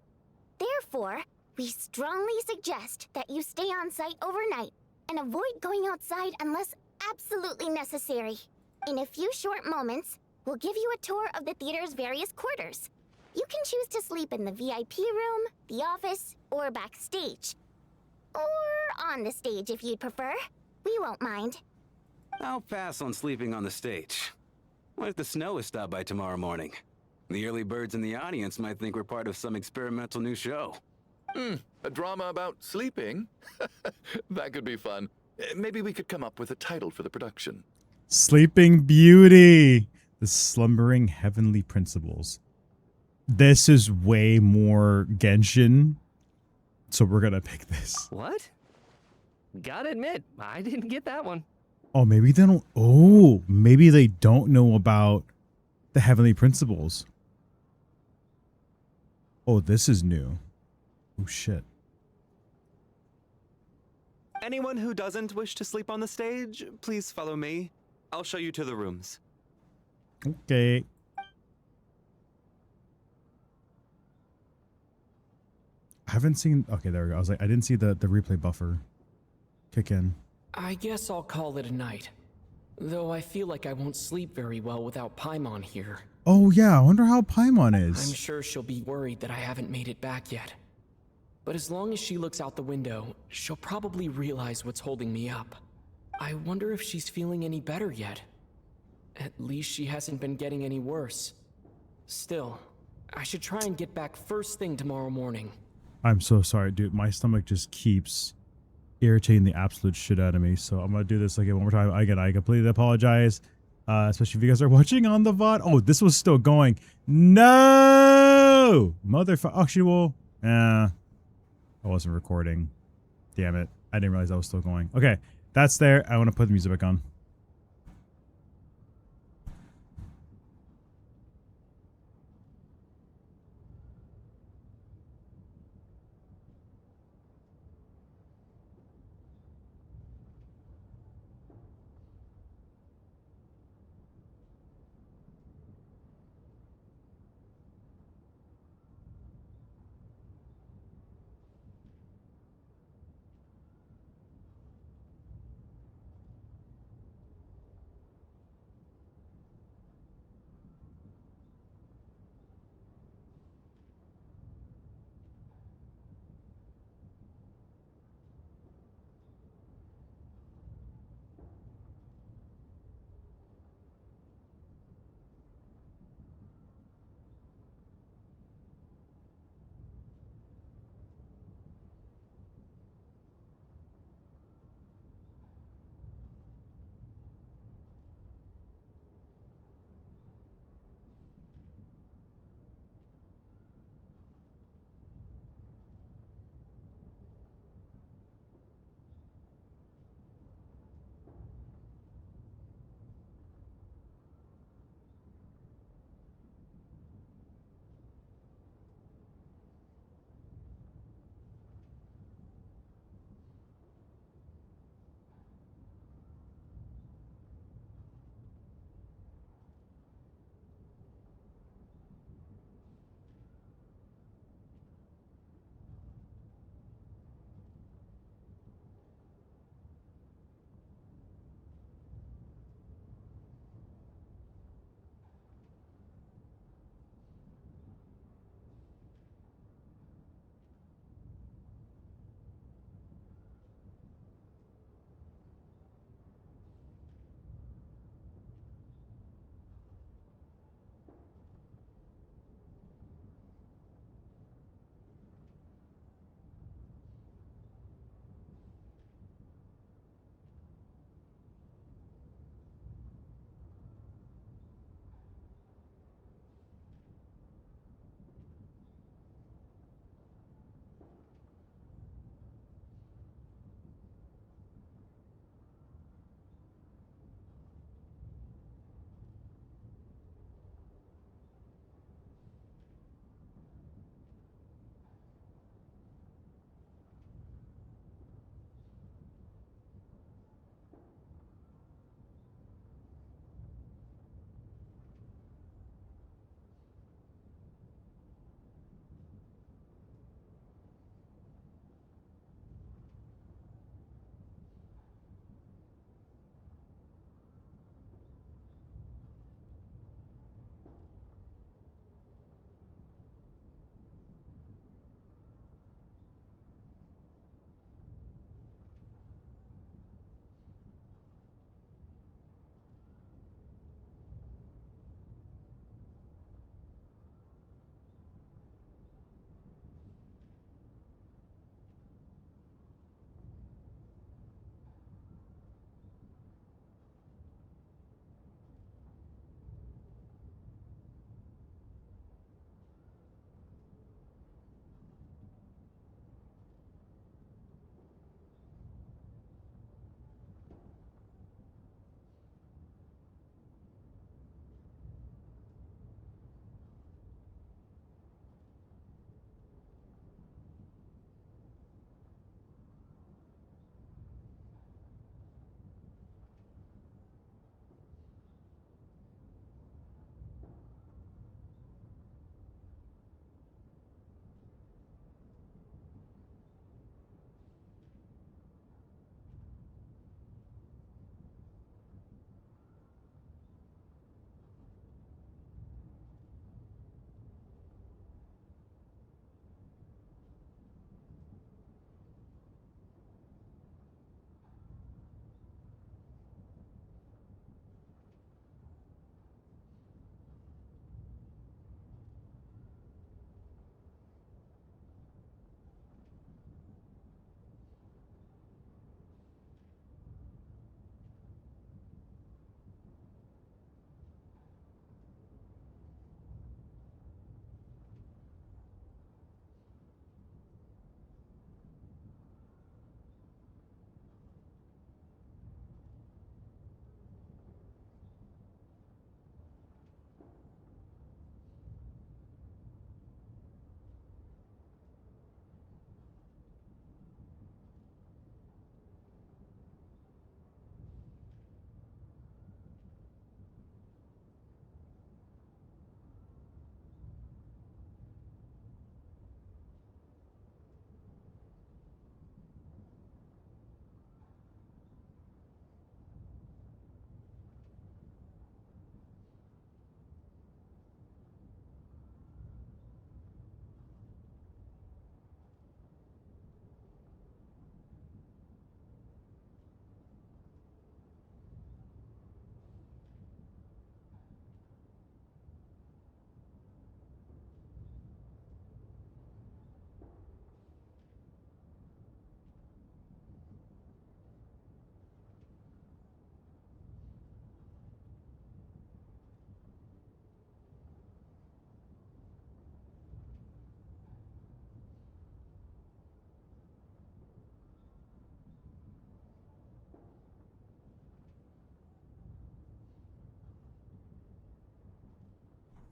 Therefore, we strongly suggest that you stay on site overnight and avoid going outside unless absolutely necessary. In a few short moments, we'll give you a tour of the theater's various quarters. You can choose to sleep in the VIP room, the office, or backstage. Or on the stage if you'd prefer. We won't mind. I'll pass on sleeping on the stage. What if the snow is stopped by tomorrow morning? The early birds in the audience might think we're part of some experimental new show. A drama about sleeping? That could be fun. Maybe we could come up with a title for the production. Sleeping Beauty. The Slumbering Heavenly Principles. This is way more Genshin. So we're going to pick this. What? Gotta admit, I didn't get that one. Oh, maybe they don't. Oh, maybe they don't know about the Heavenly Principles. Oh, this is new. Oh, shit. Anyone who doesn't wish to sleep on the stage, please follow me. I'll show you to the rooms. Okay. I haven't seen. Okay, there we go. I was like, I didn't see the replay buffer kick in. I guess I'll call it a night. Though I feel like I won't sleep very well without Paimon here. Oh, yeah. I wonder how Paimon is. I'm sure she'll be worried that I haven't made it back yet. But as long as she looks out the window, she'll probably realize what's holding me up. I wonder if she's feeling any better yet. At least she hasn't been getting any worse. Still, I should try and get back first thing tomorrow morning. I'm so sorry, dude. My stomach just keeps irritating the absolute shit out of me. So I'm going to do this again one more time. Again, I completely apologize. Especially if you guys are watching on the VOD. Oh, this was still going. No! Motherfucker. Actually, well, I wasn't recording. Damn it. I didn't realize I was still going. Okay, that's there. I want to put the music back on.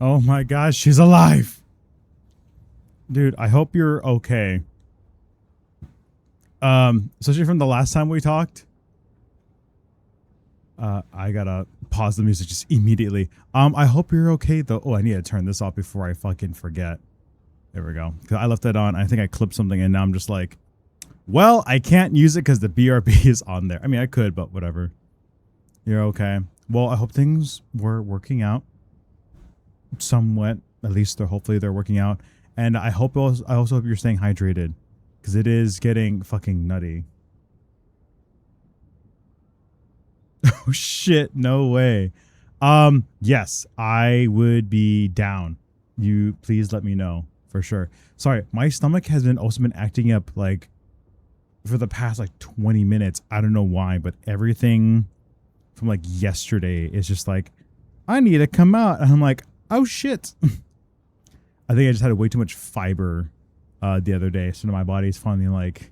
Oh my gosh, she's alive. Dude, I hope you're okay. Especially from the last time we talked. I gotta pause the music just immediately. I hope you're okay though. Oh, I need to turn this off before I fucking forget. There we go. 'Cause I left that on. I think I clipped something and now I'm just like, well, I can't use it because the BRB is on there. I mean, I could, but whatever. You're okay. Well, I hope things were working out somewhat. At least hopefully they're working out. And I also hope you're staying hydrated because it is getting fucking nutty. Oh shit, no way. Yes, I would be down. You please let me know for sure. Sorry, my stomach has also been acting up like for the past like 20 minutes. I don't know why, but everything from like yesterday is just like, I need to come out. And I'm like, oh shit. I think I just had way too much fiber the other day. So now my body's finally like,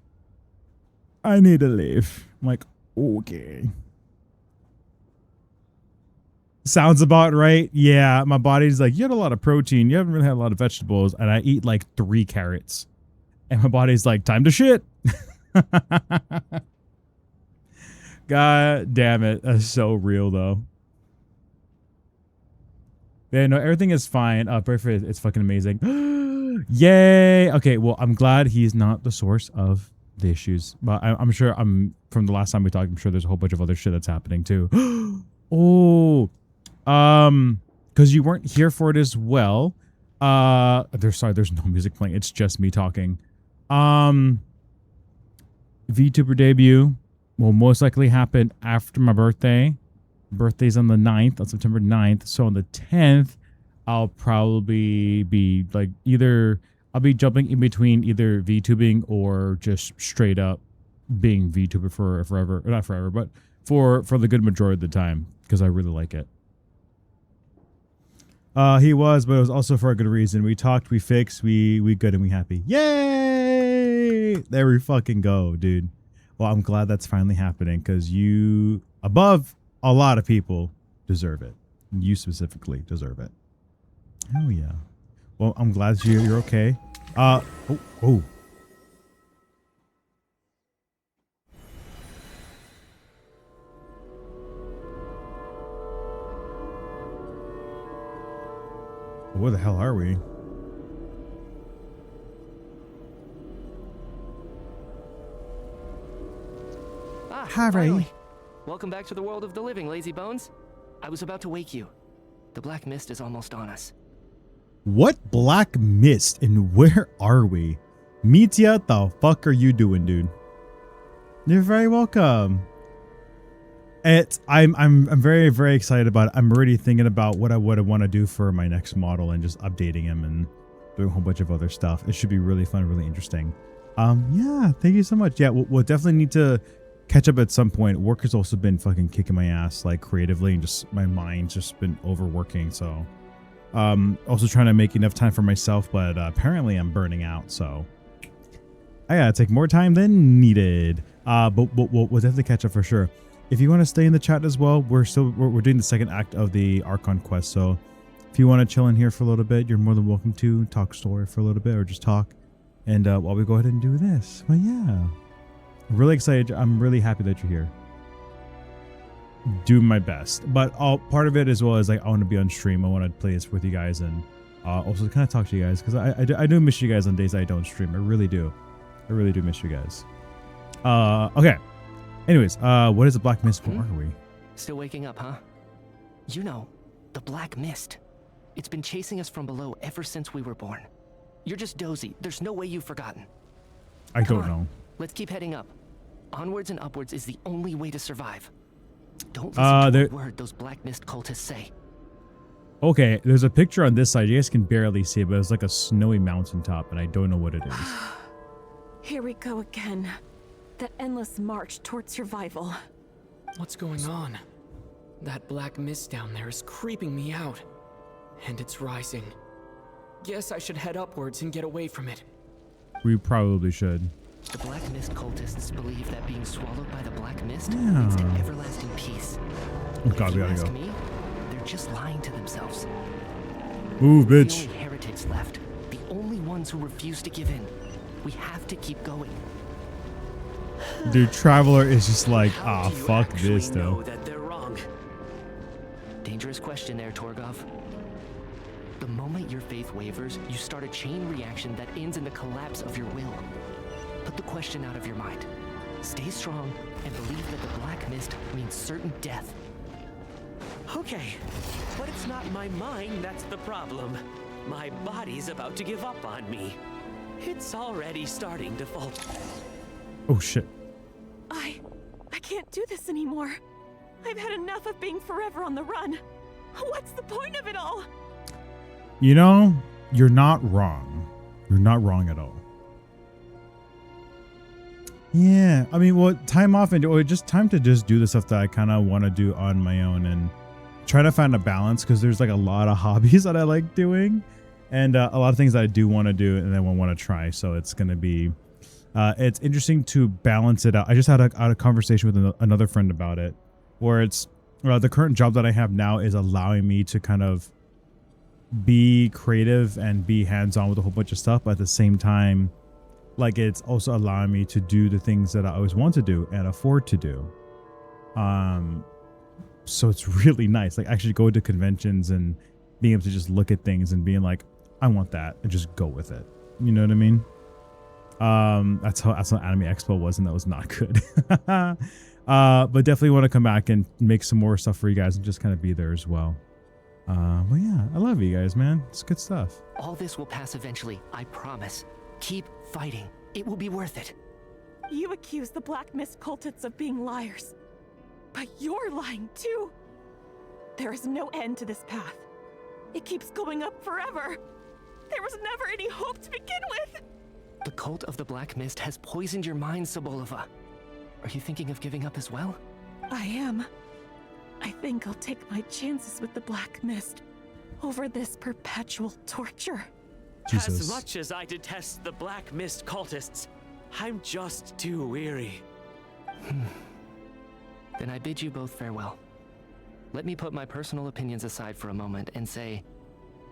I need to leave. I'm like, okay. Sounds about right. Yeah, my body's like, you had a lot of protein. You haven't really had a lot of vegetables. And I eat like 3 carrots. And my body's like, time to shit. God damn it. That's so real though. Yeah, no, everything is fine. Perfect. It's fucking amazing. Yay. Okay, well, I'm glad he's not the source of the issues. But I'm sure from the last time we talked, I'm sure there's a whole bunch of other shit that's happening too. Oh, because you weren't here for it as well. There's no music playing. It's just me talking. VTuber debut will most likely happen after my birthday. Birthday's on the 9th, on September 9th. So on the 10th, I'll probably be like I'll be jumping in between either VTubing or just straight up being VTuber for forever. Or not forever, but for the good majority of the time because I really like it. He was, but it was also for a good reason. We talked, we fixed, we good and we happy. Yay! There we fucking go, dude. Well, I'm glad that's finally happening because you, above a lot of people, deserve it. You specifically deserve it. Oh yeah. Well, I'm glad you're okay. Oh. Where the hell are we? Harry. Finally. Welcome back to the world of the living, lazy bones. I was about to wake you. The black mist is almost on us. What black mist and where are we? Mitya, the fuck are you doing, dude? You're very welcome. I'm very, very excited about it. I'm already thinking about what I would want to do for my next model and just updating him and doing a whole bunch of other stuff. It should be really fun, really interesting. Yeah, thank you so much. Yeah, we'll definitely need to catch up at some point. Work has also been fucking kicking my ass, like creatively, and just my mind's just been overworking. So, also trying to make enough time for myself, but apparently I'm burning out. So I gotta take more time than needed. But we'll definitely catch up for sure. If you want to stay in the chat as well, we're doing the second act of the Archon quest. So if you want to chill in here for a little bit, you're more than welcome to talk story for a little bit or just talk. And while we go ahead and do this, but yeah, I'm really excited. I'm really happy that you're here. Do my best, but part of it as well is like I want to be on stream. I want to play this with you guys and also kind of talk to you guys because I do miss you guys on days I don't stream. I really do miss you guys. Okay. Anyways, what is the black mist? Where are we? Still waking up, huh? You know, the black mist. It's been chasing us from below ever since we were born. You're just dozy. There's no way you've forgotten. I don't know. Let's keep heading up. Onwards and upwards is the only way to survive. Don't listen to a word those black mist cultists say. Okay, there's a picture on this side. You guys can barely see it, but it's like a snowy mountaintop, and I don't know what it is. Here we go again. That endless march toward survival. What's going on? That black mist down there is creeping me out. And it's rising. Guess I should head upwards and get away from it. We probably should. The black mist cultists believe that being swallowed by the black mist leads to everlasting peace. Oh God, we gotta go. Me, they're just lying to themselves. Ooh, We're bitch. the only heretics left. The only ones who refuse to give in. We have to keep going. Dude, Traveler is just like, How ah, do you fuck actually this, know though. that they're wrong? Dangerous question there, Torgov. The moment your faith wavers, you start a chain reaction that ends in the collapse of your will. Put the question out of your mind. Stay strong and believe that the black mist means certain death. Okay, but it's not my mind that's the problem. My body's about to give up on me. It's already starting to falter. Oh, shit. I can't do this anymore. I've had enough of being forever on the run. What's the point of it all? You know, you're not wrong. You're not wrong at all. Yeah, I mean, well, time off and or just time to just do the stuff that I kind of want to do on my own and try to find a balance, because there's like a lot of hobbies that I like doing and a lot of things that I do want to do and then want to try. So it's going to be, it's interesting to balance it out. I just had a conversation with another friend about it, where it's the current job that I have now is allowing me to kind of be creative and be hands-on with a whole bunch of stuff, but at the same time, like, it's also allowing me to do the things that I always want to do and afford to do. So it's really nice, like actually go to conventions and being able to just look at things and being like, I want that, and just go with it. You know what I mean? That's how Anime Expo was, and that was not good. But definitely want to come back and make some more stuff for you guys and just kind of be there as well. But yeah, I love you guys, man. It's good stuff. All this will pass eventually, I promise. Keep fighting. It will be worth it. You accuse the Black Mist cultists of being liars. But you're lying too. There is no end to this path. It keeps going up forever. There was never any hope to begin with. The cult of the Black Mist has poisoned your mind, Sobolova. Are you thinking of giving up as well? I am. I think I'll take my chances with the Black Mist over this perpetual torture. Jesus. As much as I detest the Black Mist cultists, I'm just too weary. Then I bid you both farewell. Let me put my personal opinions aside for a moment and say,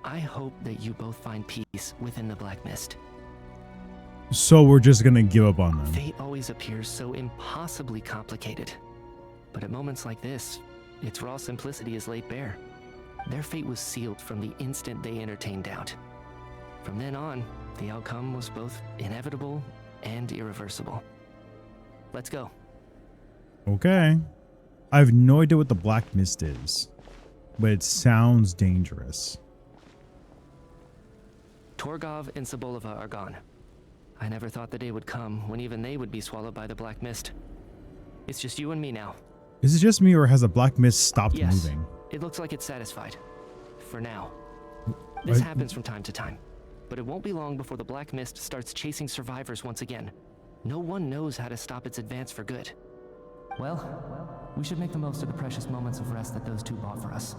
I hope that you both find peace within the Black Mist. So we're just gonna give up on them. Fate always appears so impossibly complicated. But at moments like this, its raw simplicity is laid bare. Their fate was sealed from the instant they entertained doubt. From then on, the outcome was both inevitable and irreversible. Let's go. Okay. I have no idea what the Black Mist is, but it sounds dangerous. Torgov and Sobolova are gone. I never thought the day would come when even they would be swallowed by the Black Mist. It's just you and me now. Is it just me, or has the Black Mist stopped Yes, moving? it looks like it's satisfied. For now. This I- happens from time to time. But it won't be long before the Black Mist starts chasing survivors once again. No one knows how to stop its advance for good. Well, we should make the most of the precious moments of rest that those two bought for us.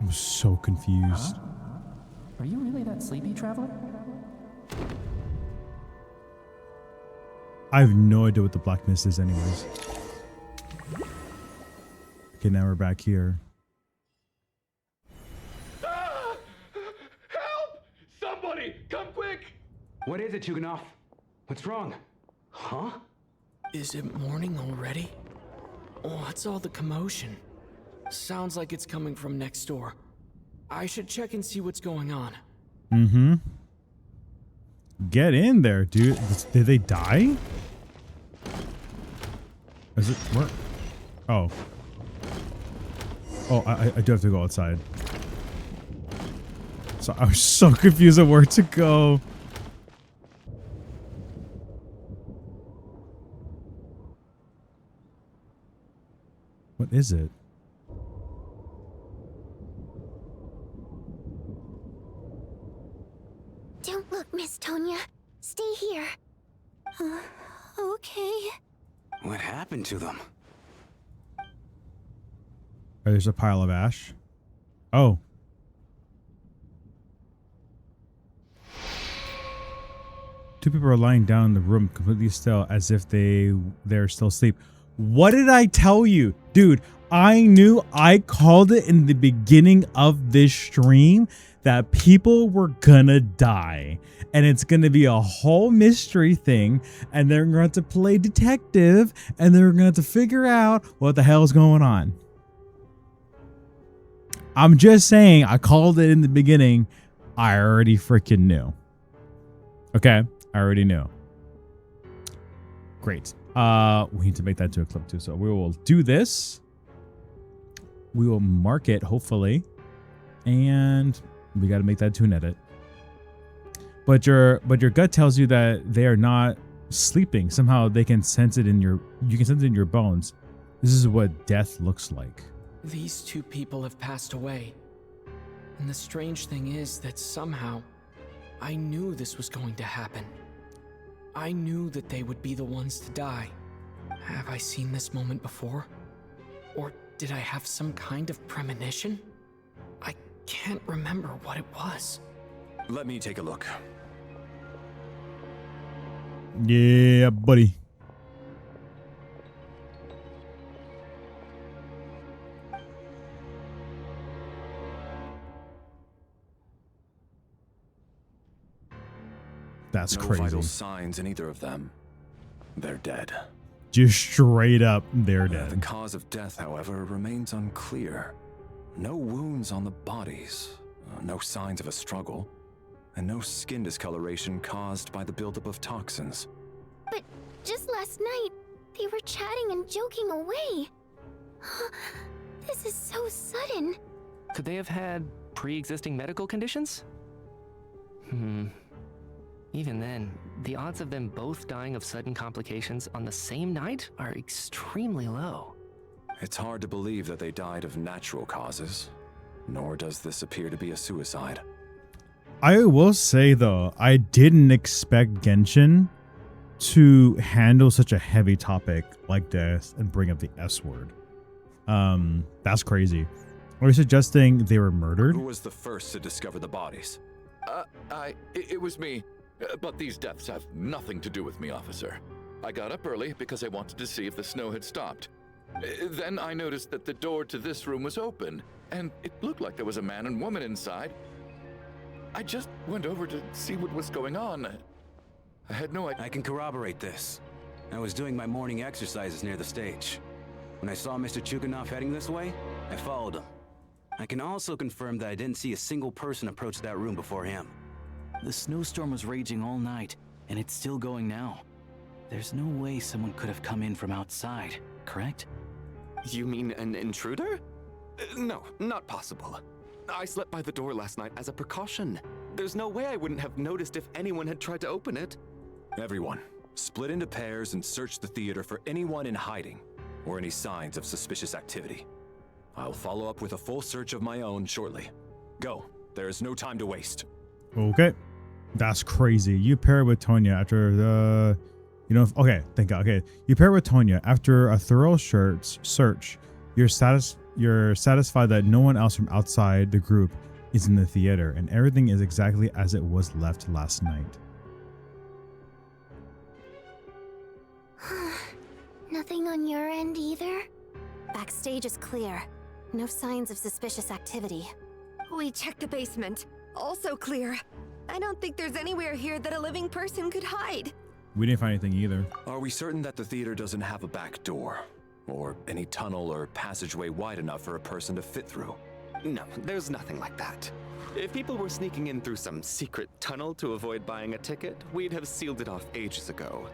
I'm so confused. Are you really that sleepy, traveler? I have no idea what the Black Mist is anyways. Okay, now we're back here. Help! Somebody, come quick! What is it, Tuganov? What's wrong? Huh? Is it morning already? What's all the commotion? Sounds like it's coming from next door. I should check and see what's going on. Mm-hmm. Get in there, dude. Did they die? Is it where? Oh. Oh, I do have to go outside. So I was so confused at where to go. What is it? Don't look, Miss Tonya. Stay here. Okay. What happened to them? Oh, there's a pile of ash. Oh. Two people are lying down in the room completely still as if they're still asleep. What did I tell you? Dude, I knew, I called it in the beginning of this stream that people were gonna die. And it's gonna be a whole mystery thing. And they're going to play detective. And they're going to figure out what the hell's going on. I'm just saying, I called it in the beginning. I already freaking knew. Okay, I already knew. Great. We need to make that to a clip too. So we will do this. We will mark it, hopefully. And we got to make that to an edit. But your gut tells you that they are not sleeping. Somehow they can sense it in you can sense it in your bones. This is what death looks like. These two people have passed away. And the strange thing is that somehow I knew this was going to happen. I knew that they would be the ones to die. Have I seen this moment before? Or did I have some kind of premonition? I can't remember what it was. Let me take a look. Yeah, buddy. That's no crazy. Vital signs in either of them. They're dead. Just straight up, they're dead. The cause of death, however, remains unclear. No wounds on the bodies, no signs of a struggle, and no skin discoloration caused by the buildup of toxins. But just last night, they were chatting and joking away. This is so sudden. Could they have had pre-existing medical conditions? Even then, the odds of them both dying of sudden complications on the same night are extremely low. It's hard to believe that they died of natural causes, nor does this appear to be a suicide. I will say though, I didn't expect Genshin to handle such a heavy topic like death and bring up the S word. That's crazy. Are you suggesting they were murdered? Who was the first to discover the bodies? It was me. But these deaths have nothing to do with me, officer. I got up early because I wanted to see if the snow had stopped. Then I noticed that the door to this room was open, and it looked like there was a man and woman inside. I just went over to see what was going on. I had no idea. I can corroborate this. I was doing my morning exercises near the stage. When I saw Mr. Chuganov heading this way, I followed him. I can also confirm that I didn't see a single person approach that room before him. The snowstorm was raging all night, and it's still going now. There's no way someone could have come in from outside, correct? You mean an intruder? No, not possible. I slept by the door last night as a precaution. There's no way I wouldn't have noticed if anyone had tried to open it. Everyone, split into pairs and search the theater for anyone in hiding or any signs of suspicious activity. I'll follow up with a full search of my own shortly. Go. There is no time to waste. Okay. That's crazy. You pair with Tonya after the, okay, thank God. Okay. You pair with Tonya after a thorough search. You're satisfied that no one else from outside the group is in the theater and everything is exactly as it was left last night. Nothing on your end either? Backstage is clear. No signs of suspicious activity. We checked the basement. Also clear. I don't think there's anywhere here that a living person could hide. We didn't find anything either. Are we certain that the theater doesn't have a back door? Or any tunnel or passageway wide enough for a person to fit through? No, there's nothing like that. If people were sneaking in through some secret tunnel to avoid buying a ticket, we'd have sealed it off ages ago.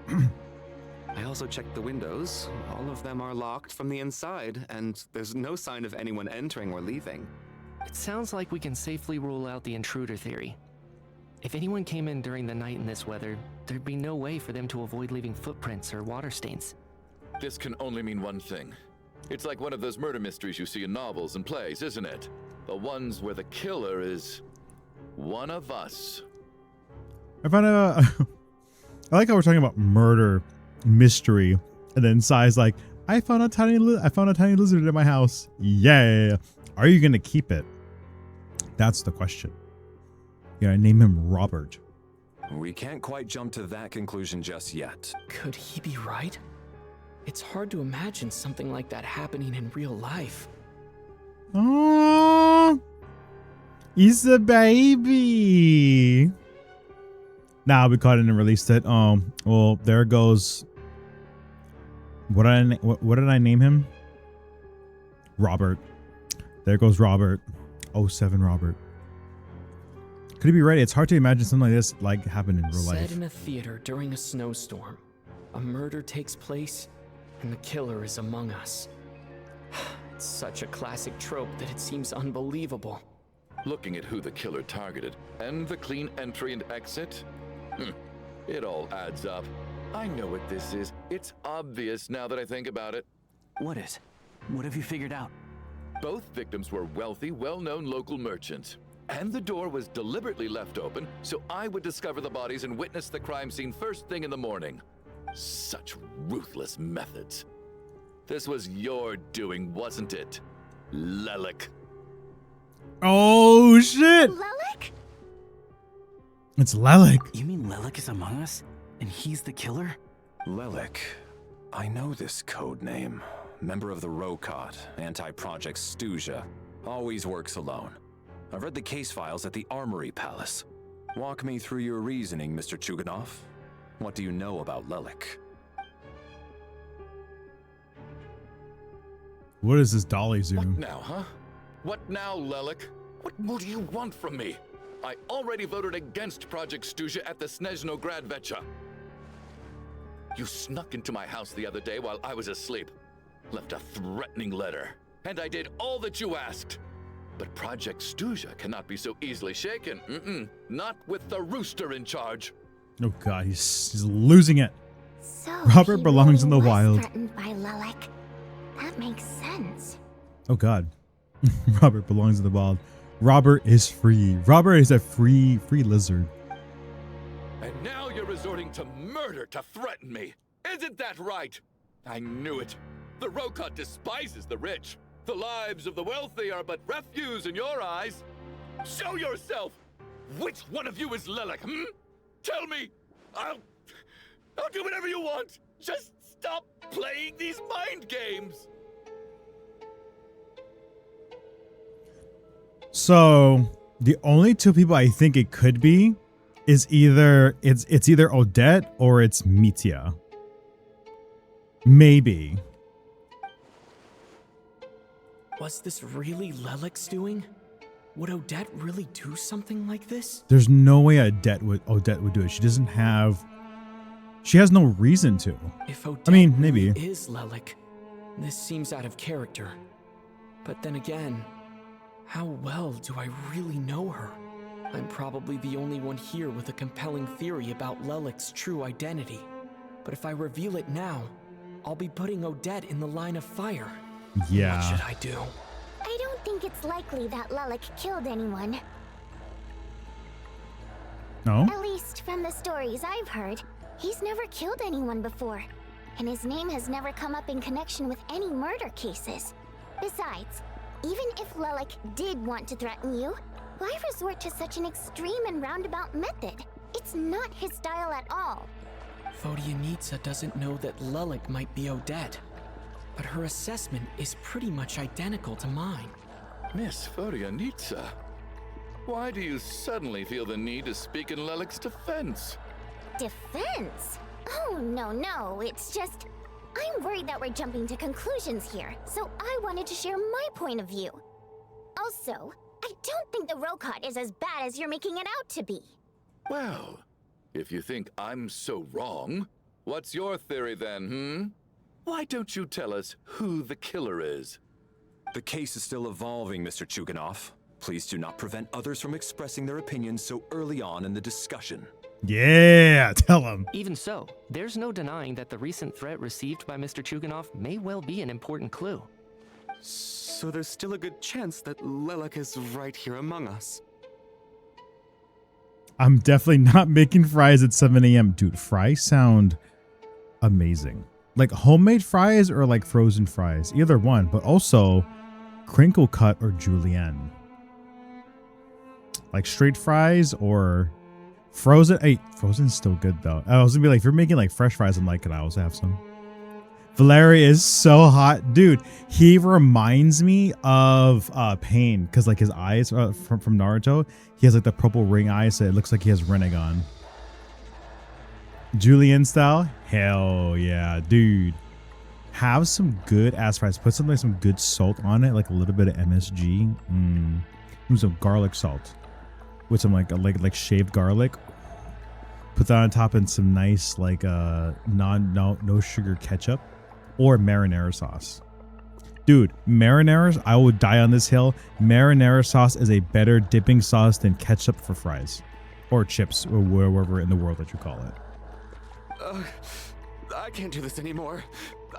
I also checked the windows. All of them are locked from the inside, and there's no sign of anyone entering or leaving. It sounds like we can safely rule out the intruder theory. If anyone came in during the night in this weather, there'd be no way for them to avoid leaving footprints or water stains. This can only mean one thing. It's like one of those murder mysteries you see in novels and plays, isn't it? The ones where the killer is one of us. I like how we're talking about murder mystery, and then Sai's like, I found a tiny lizard in my house. Yeah. Are you gonna keep it? That's the question. You gotta name him Robert. We can't quite jump to that conclusion just yet. Could he be right? It's hard to imagine something like that happening in real life. Oh, he's a baby. Nah, we caught it and released it. Well, there goes. What did I name him? Robert. There goes Robert. 07 Robert. Could he be ready? It's hard to imagine something like this like happened in real life. Set in a theater during a snowstorm, a murder takes place, and the killer is among us. It's such a classic trope that it seems unbelievable. Looking at who the killer targeted and the clean entry and exit, it all adds up. I know what this is. It's obvious now that I think about it. What is? What have you figured out? Both victims were wealthy, well-known local merchants. And the door was deliberately left open so I would discover the bodies and witness the crime scene first thing in the morning. Such ruthless methods. This was your doing, wasn't it, Lelik? Oh, shit! Lelik? It's Lelik. You mean Lelik is among us? And he's the killer? Lelik. I know this code name. Member of the Rokot, anti-Project Stuja. Always works alone. I've read the case files at the Armory Palace. Walk me through your reasoning, Mr. Chuganov. What do you know about Lelik? What is this dolly zoom? What now, huh? What now, Lelik? What more do you want from me? I already voted against Project Stuja at the Snezhnograd Vecha. You snuck into my house the other day while I was asleep. Left a threatening letter. And I did all that you asked. But Project Stuja cannot be so easily shaken. Not with the rooster in charge. Oh god, he's losing it. So Robert he belongs really in the was wild. Threatened by Lelik. That makes sense. Oh god. Robert belongs in the wild. Robert is free. Robert is a free lizard. And now you're resorting to murder to threaten me. Isn't that right? I knew it. The Rokot despises the rich. The lives of the wealthy are but refuse in your eyes. Show yourself! Which one of you is Lelik, Tell me! I'll do whatever you want! Just stop playing these mind games! So, the only two people I think it could be is either it's either Odette or it's Mitya. Maybe. Was this really Lelik's doing? Would Odette really do something like this? There's no way Odette would do it. She doesn't have. She has no reason to. If Odette I mean, maybe is Lelik, this seems out of character. But then again, how well do I really know her? I'm probably the only one here with a compelling theory about Lelik's true identity. But if I reveal it now, I'll be putting Odette in the line of fire. Yeah. What should I do? I don't think it's likely that Lelik killed anyone. No? At least from the stories I've heard, he's never killed anyone before. And his name has never come up in connection with any murder cases. Besides, even if Lelik did want to threaten you, why resort to such an extreme and roundabout method? It's not his style at all. Vodyanitsa doesn't know that Lelik might be Odette, but her assessment is pretty much identical to mine. Miss Vodyanitsa, why do you suddenly feel the need to speak in Lelik's defense? Defense? Oh, no, it's just... I'm worried that we're jumping to conclusions here, so I wanted to share my point of view. Also, I don't think the Rokot is as bad as you're making it out to be. Well, if you think I'm so wrong, what's your theory then, Why don't you tell us who the killer is? The case is still evolving, Mr. Chuganov. Please do not prevent others from expressing their opinions so early on in the discussion. Yeah, tell him. Even so, there's no denying that the recent threat received by Mr. Chuganov may well be an important clue. So there's still a good chance that Lelik is right here among us. I'm definitely not making fries at 7 a.m. Dude, fries sound amazing. Like homemade fries or like frozen fries. Either one, but also crinkle cut or julienne. Like straight fries or frozen. Hey, frozen's still good though. I was gonna be like, if you're making like fresh fries, I'm like, can I also have some? Valeri is so hot, dude. He reminds me of Pain because like his eyes from Naruto, he has like the purple ring eyes, so it looks like he has Renegon. Julian style, hell yeah, dude. Have some good ass fries. Put some good salt on it, like a little bit of MSG. Some garlic salt with some like shaved garlic. Put that on top and some nice like no sugar ketchup or marinara sauce. Dude, marinara, I would die on this hill. Marinara sauce is a better dipping sauce than ketchup for fries or chips or wherever in the world that you call it. I can't do this anymore.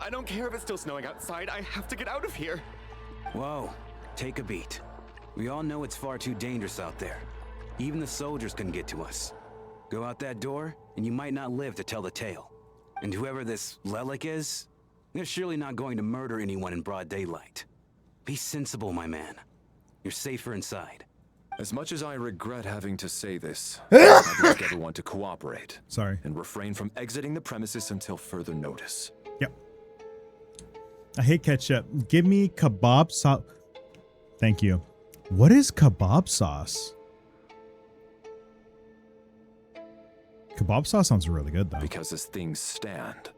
I don't care if it's still snowing outside. I have to get out of here. Whoa, take a beat. We all know it's far too dangerous out there. Even the soldiers couldn't get to us. Go out that door, and you might not live to tell the tale. And whoever this Lelik is, they're surely not going to murder anyone in broad daylight. Be sensible, my man. You're safer inside. As much as I regret having to say this, I'd like everyone to cooperate. Sorry. And refrain from exiting the premises until further notice. Yep. I hate ketchup. Give me kebab sauce. Thank you. What is kebab sauce? Kebab sauce sounds really good, though. Because as things stand,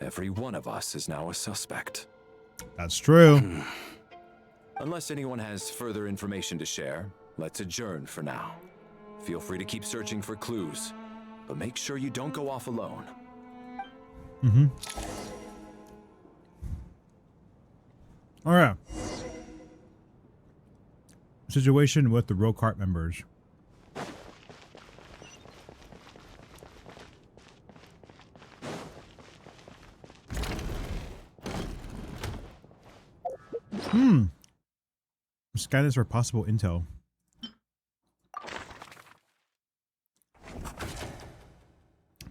every one of us is now a suspect. That's true. Unless anyone has further information to share, let's adjourn for now. Feel free to keep searching for clues, but make sure you don't go off alone. All right. Situation with the Rokart members. Scan this for possible intel.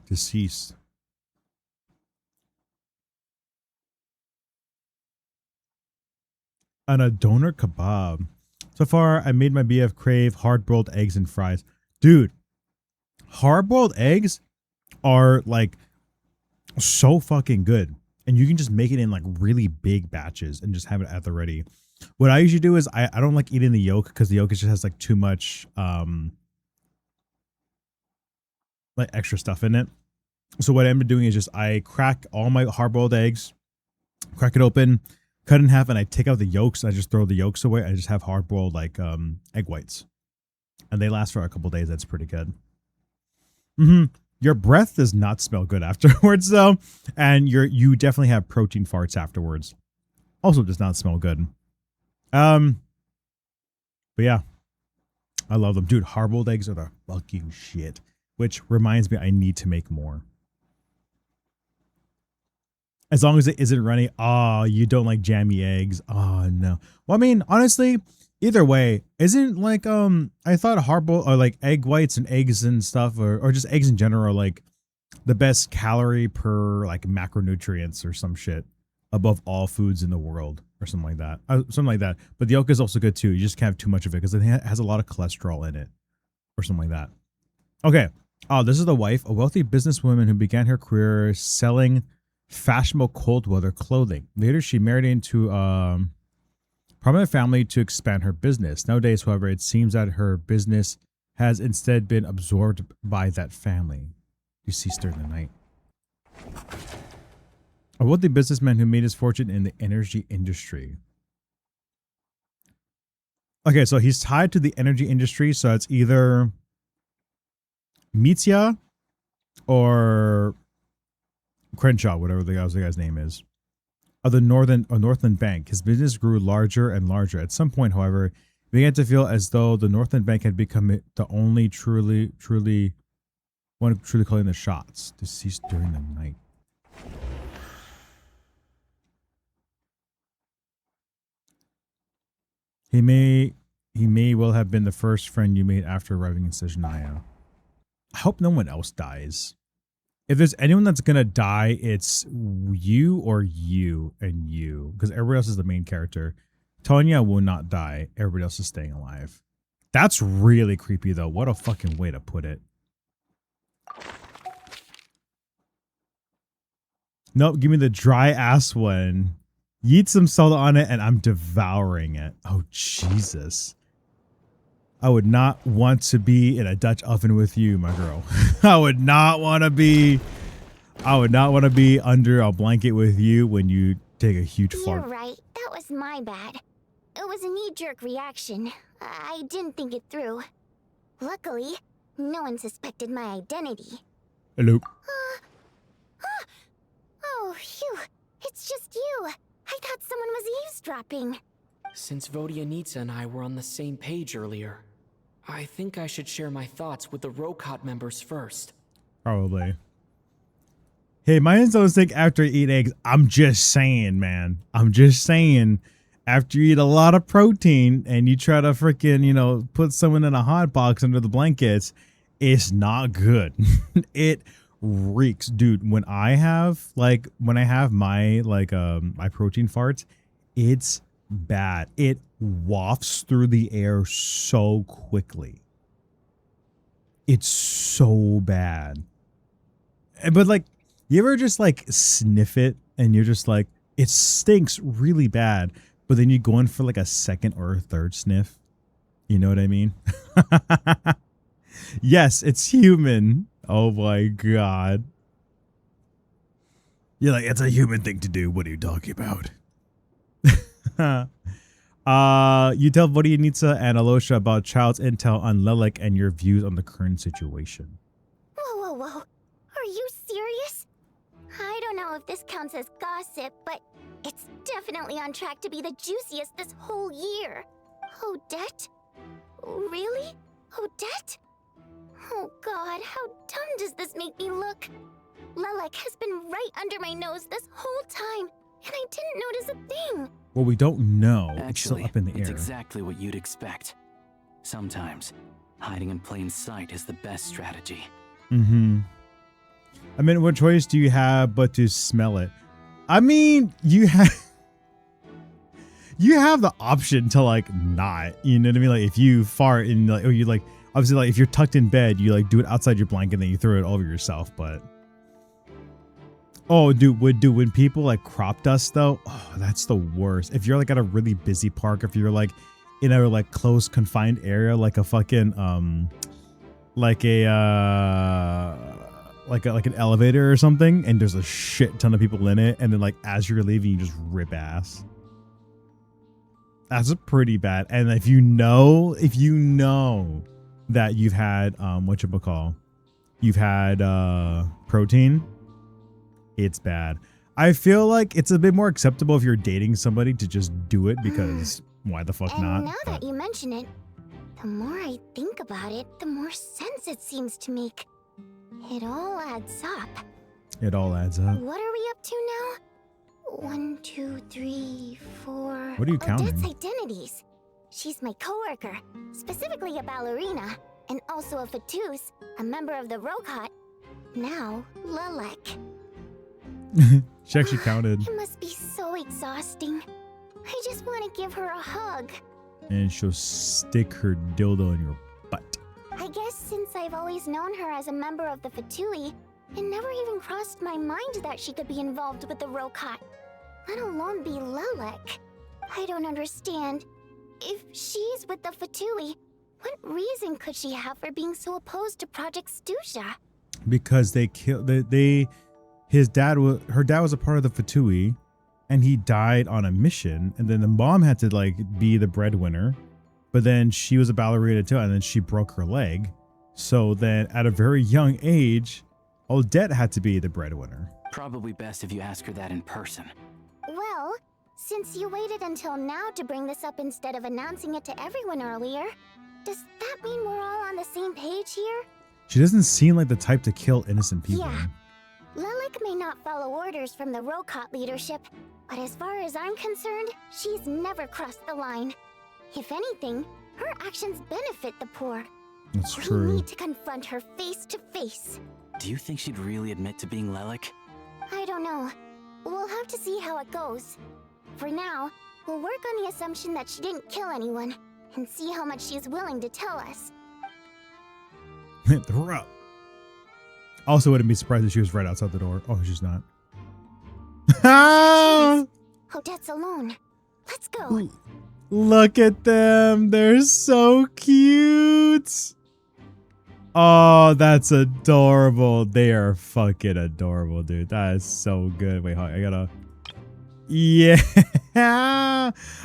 Deceased. And a donor kebab. So far, I made my BF crave hard-boiled eggs and fries. Dude, hard-boiled eggs are like so fucking good. And you can just make it in like really big batches and just have it at the ready. What I usually do is I don't like eating the yolk because the yolk just has like too much like extra stuff in it. So what I'm doing is just I crack all my hard-boiled eggs, crack it open, cut it in half, and I take out the yolks. I just throw the yolks away. I just have hard-boiled like egg whites, and they last for a couple days. That's pretty good. Your breath does not smell good afterwards, though, and you definitely have protein farts afterwards. Also, does not smell good. But yeah, I love them, dude. Hard-boiled eggs are the fucking shit. Which reminds me, I need to make more. As long as it isn't runny. Oh, you don't like jammy eggs. Oh no. Well, I mean, honestly, either way, isn't like I thought hard-boiled or like egg whites and eggs and stuff, or just eggs in general, are like the best calorie per like macronutrients or some shit above all foods in the world or something like that. Something like that. But the yolk is also good too. You just can't have too much of it because it has a lot of cholesterol in it or something like that. Okay. Oh, this is the wife, a wealthy businesswoman who began her career selling fashionable cold weather clothing. Later, she married into a prominent family to expand her business. Nowadays, however, it seems that her business has instead been absorbed by that family. Deceased during the night. A wealthy businessman who made his fortune in the energy industry. Okay, so he's tied to the energy industry, so it's either Mitya or Crenshaw, whatever the guy's name is, of the Northland Bank. His business grew larger and larger. At some point, however, he began to feel as though the Northland Bank had become the only truly calling the shots. Deceased during the night. He may well have been the first friend you made after arriving in Snezhnaya. I hope no one else dies. If there's anyone that's gonna die, it's you or you and you, because everybody else is the main character. Tonya will not die. Everybody else is staying alive. That's really creepy, though. What a fucking way to put it. Nope, give me the dry ass one. Yeet some salt on it and I'm devouring it. Oh, Jesus. I would not want to be in a Dutch oven with you, my girl. I would not want to be under a blanket with you when you take a huge fart. You're right. That was my bad. It was a knee-jerk reaction. I didn't think it through. Luckily, no one suspected my identity. Hello. Oh, phew. It's just you. I thought someone was eavesdropping. Since Vodyanitsa and I were on the same page earlier, I think I should share my thoughts with the Rokot members first. Probably. Hey, my instincts think after I eat eggs. I'm just saying, man. I'm just saying. After you eat a lot of protein and you try to freaking, you know, put someone in a hot box under the blankets, it's not good. It reeks, dude. When I have my my protein farts, it's bad. It wafts through the air so quickly. It's so bad. But like, you ever just like sniff it and you're just like, it stinks really bad, but then you go in for like a second or a third sniff? You know what I mean? Yes, it's human. Oh my God. You're like, it's a human thing to do. What are you talking about? You tell Vodyanitsa and Alosha about Child's intel on Lelek and your views on the current situation. Whoa, whoa, whoa. Are you serious? I don't know if this counts as gossip, but it's definitely on track to be the juiciest this whole year. Odette? Really? Odette? Oh God, how dumb does this make me look? Lelek has been right under my nose this whole time, and I didn't notice a thing. Well, we don't know. Actually, it's still up in the air. It's exactly what you'd expect. Sometimes, hiding in plain sight is the best strategy. Mm-hmm. I mean, what choice do you have but to smell it? I mean, you have the option to like not, you know what I mean? Like if you fart and like, or you like, obviously like if you're tucked in bed, you like do it outside your blanket and then you throw it over yourself. But oh, dude, when people like crop dust though, oh, that's the worst. If you're like at a really busy park, if you're like in a like close confined area, like a fucking like an elevator or something, and there's a shit ton of people in it, and then like as you're leaving, you just rip ass. That's pretty bad. And if you know that you've had you've had protein, it's bad. I feel like it's a bit more acceptable if you're dating somebody to just do it, because why the fuck not? And now that you mention it, the more I think about it, the more sense it seems to make. It all adds up. It all adds up. What are we up to now? 1, 2, 3, 4. What are you counting? Odette's identities. She's my coworker, specifically a ballerina, and also a Fatous, a member of the Rokot. Now, Lelek. She actually counted. It must be so exhausting. I just want to give her a hug. And she'll stick her dildo in your butt. I guess since I've always known her as a member of the Fatui, it never even crossed my mind that she could be involved with the Rokot, let alone be Lelek. I don't understand. If she's with the Fatui, what reason could she have for being so opposed to Project Stusha? Because they killed her dad was a part of the Fatui, and he died on a mission, and then the mom had to like be the breadwinner, but then she was a ballerina too, and then she broke her leg. So then at a very young age, Odette had to be the breadwinner. Probably best if you ask her that in person. Well, since you waited until now to bring this up instead of announcing it to everyone earlier, does that mean we're all on the same page here? She doesn't seem like the type to kill innocent people. Yeah. Lelek may not follow orders from the Rokot leadership, but as far as I'm concerned, she's never crossed the line. If anything, her actions benefit the poor. That's We true. need to confront her face to face. Do you think she'd really admit to being Lelek? I don't know. We'll have to see how it goes. For now, we'll work on the assumption that she didn't kill anyone, and see how much she's willing to tell us. Throw her up. Also, wouldn't be surprised if she was right outside the door. Oh, she's not. Odette's alone. Let's go. Look at them. They're so cute. Oh, that's adorable. They are fucking adorable, dude. That is so good. Wait, hold on. I gotta... Yeah.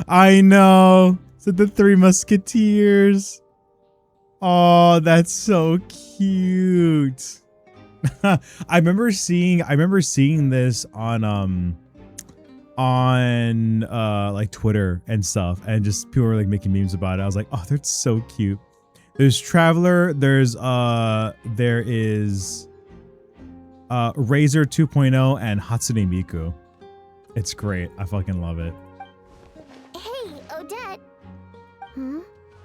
I know. So the Three Musketeers. Oh, that's so cute. I remember seeing this on like Twitter and stuff, and just people were like making memes about it. I was like, oh, they're so cute. There's Traveler, there is Razor 2.0 and Hatsune Miku. It's great. I fucking love it. Hey, Odette.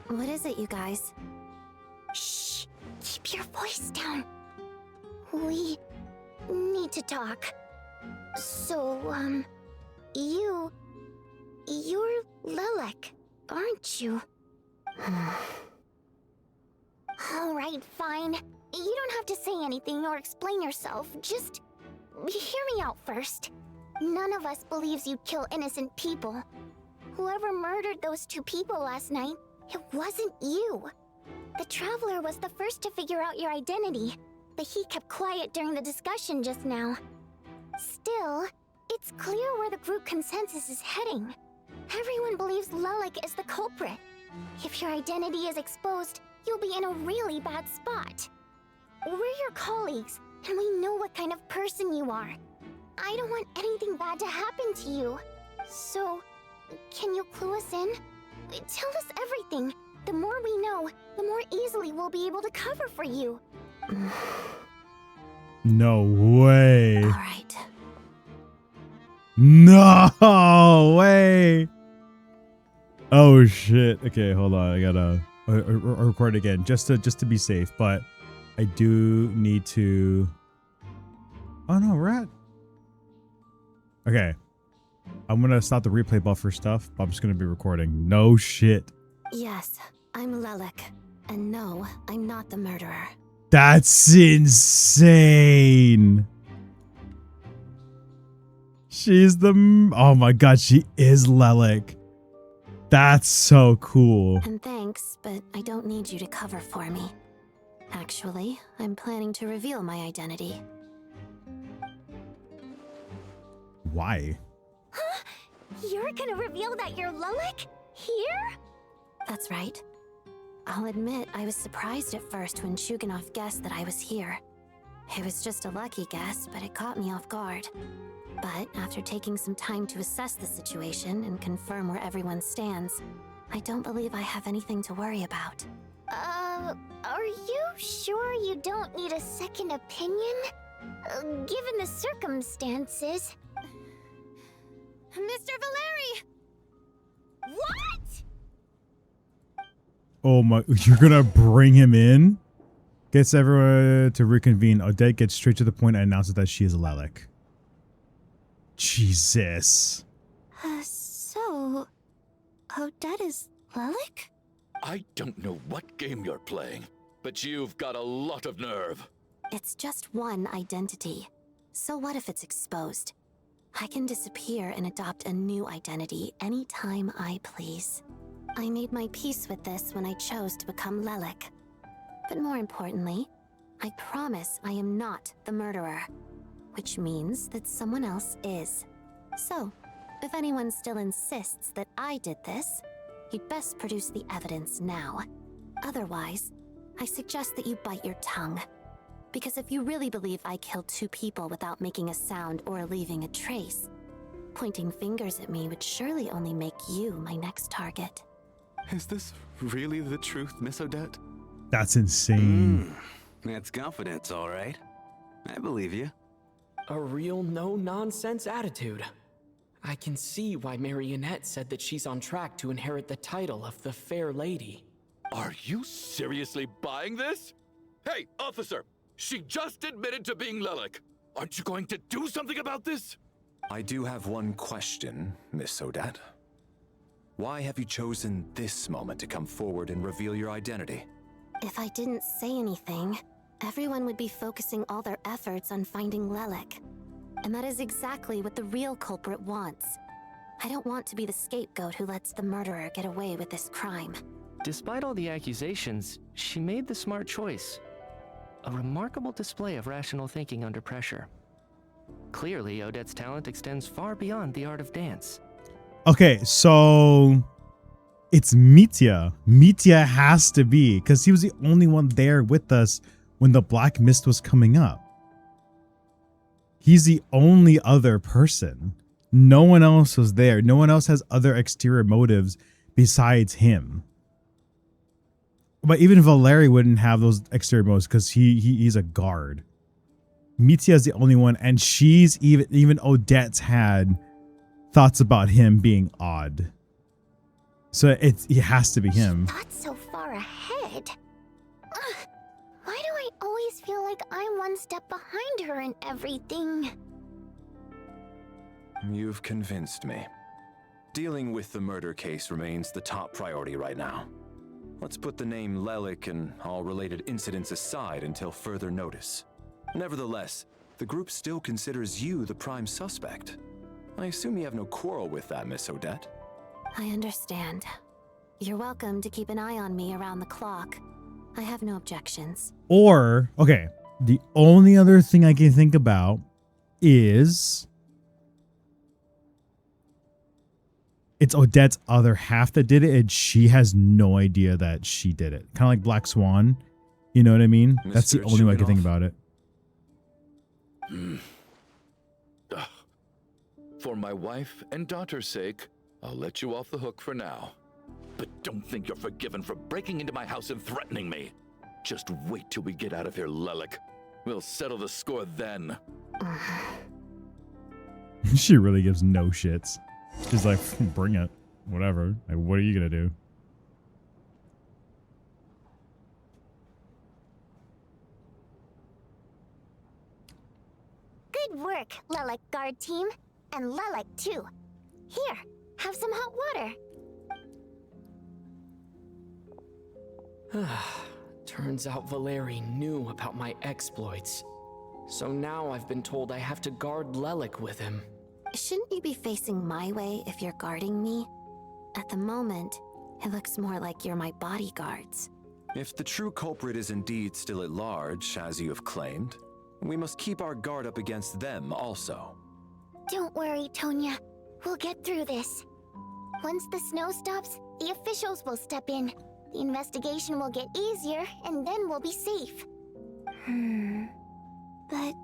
What is it, you guys? Shh. Keep your voice down. We need to talk. So, you're Lilac, aren't you? All right, fine. You don't have to say anything or explain yourself. Just hear me out first. None of us believes you'd kill innocent people. Whoever murdered those 2 people last night, it wasn't you. The Traveler was the first to figure out your identity, but he kept quiet during the discussion just now. Still, it's clear where the group consensus is heading. Everyone believes Lilac is the culprit. If your identity is exposed, you'll be in a really bad spot. We're your colleagues, and we know what kind of person you are. I don't want anything bad to happen to you. So, can you clue us in? Tell us everything. The more we know, the more easily we'll be able to cover for you. No way. All right. No way. Oh shit. Okay, hold on. I gotta record again just to be safe. But I do need to. Oh no, rat. Okay, I'm gonna stop the replay buffer stuff. But I'm just gonna be recording. No shit. Yes, I'm Lilac, and no, I'm not the murderer. That's insane. She's the... Oh my god, she is Lilac. That's so cool. And thanks, but I don't need you to cover for me. Actually, I'm planning to reveal my identity. Why? Huh? You're gonna reveal that you're Lilac? Here? That's right. I'll admit I was surprised at first when Chuganov guessed that I was here. It was just a lucky guess, but it caught me off guard. But after taking some time to assess the situation and confirm where everyone stands, I don't believe I have anything to worry about. Are you sure you don't need a second opinion? Given the circumstances... Mr. Valeri! What? Oh my... You're gonna bring him in? Gets everyone to reconvene. Odette gets straight to the point and announces that she is Lilac. Jesus. So... Odette is Lilac? I don't know what game you're playing, but you've got a lot of nerve. It's just one identity. So what if it's exposed? I can disappear and adopt a new identity anytime I please. I made my peace with this when I chose to become Lilac. But more importantly, I promise I am not the murderer, which means that someone else is. So, if anyone still insists that I did this, you'd best produce the evidence now. Otherwise, I suggest that you bite your tongue. Because if you really believe I killed 2 people without making a sound or leaving a trace, pointing fingers at me would surely only make you my next target. Is this really the truth, Miss Odette? That's insane. That's confidence, all right. I believe you. A real no-nonsense attitude. I can see why Marionette said that she's on track to inherit the title of the Fair Lady. Are you seriously buying this? Hey, officer! She just admitted to being Lilac. Aren't you going to do something about this? I do have one question, Miss Odette. Why have you chosen this moment to come forward and reveal your identity? If I didn't say anything, everyone would be focusing all their efforts on finding Lilac. And that is exactly what the real culprit wants. I don't want to be the scapegoat who lets the murderer get away with this crime. Despite all the accusations, she made the smart choice. A remarkable display of rational thinking under pressure. Clearly, Odette's talent extends far beyond the art of dance. Okay, so it's Mitya. Mitya has to be, because he was the only one there with us when the black mist was coming up. He's the only other person. No one else was there. No one else has other exterior motives besides him. But even Valeri wouldn't have those exterior motives because he's a guard. Mitya is the only one, and she's even Odette's had thoughts about him being odd. So it has to be him. Thought so far ahead. Ugh, why do I always feel like I'm one step behind her in everything? You've convinced me. Dealing with the murder case remains the top priority right now. Let's put the name Lelik and all related incidents aside until further notice. Nevertheless, the group still considers you the prime suspect. I assume you have no quarrel with that, Miss Odette? I understand. You're welcome to keep an eye on me around the clock. I have no objections. Or, okay, the only other thing I can think about is it's Odette's other half that did it, and she has no idea that she did it. Kind of like Black Swan. You know what I mean? That's the only way I can think about it. For my wife and daughter's sake, I'll let you off the hook for now. But don't think you're forgiven for breaking into my house and threatening me. Just wait till we get out of here, Lelik. We'll settle the score then. She really gives no shits. She's like, bring it. Whatever. Like, what are you going to do? Good work, Lelik guard team. And Lelik too. Here, have some hot water. Turns out Valeri knew about my exploits. So now I've been told I have to guard Lelik with him. Shouldn't you be facing my way if you're guarding me? At the moment, it looks more like you're my bodyguards. If the true culprit is indeed still at large, as you have claimed, we must keep our guard up against them also. Don't worry, Tonya. We'll get through this. Once the snow stops, the officials will step in. The investigation will get easier, and then we'll be safe. But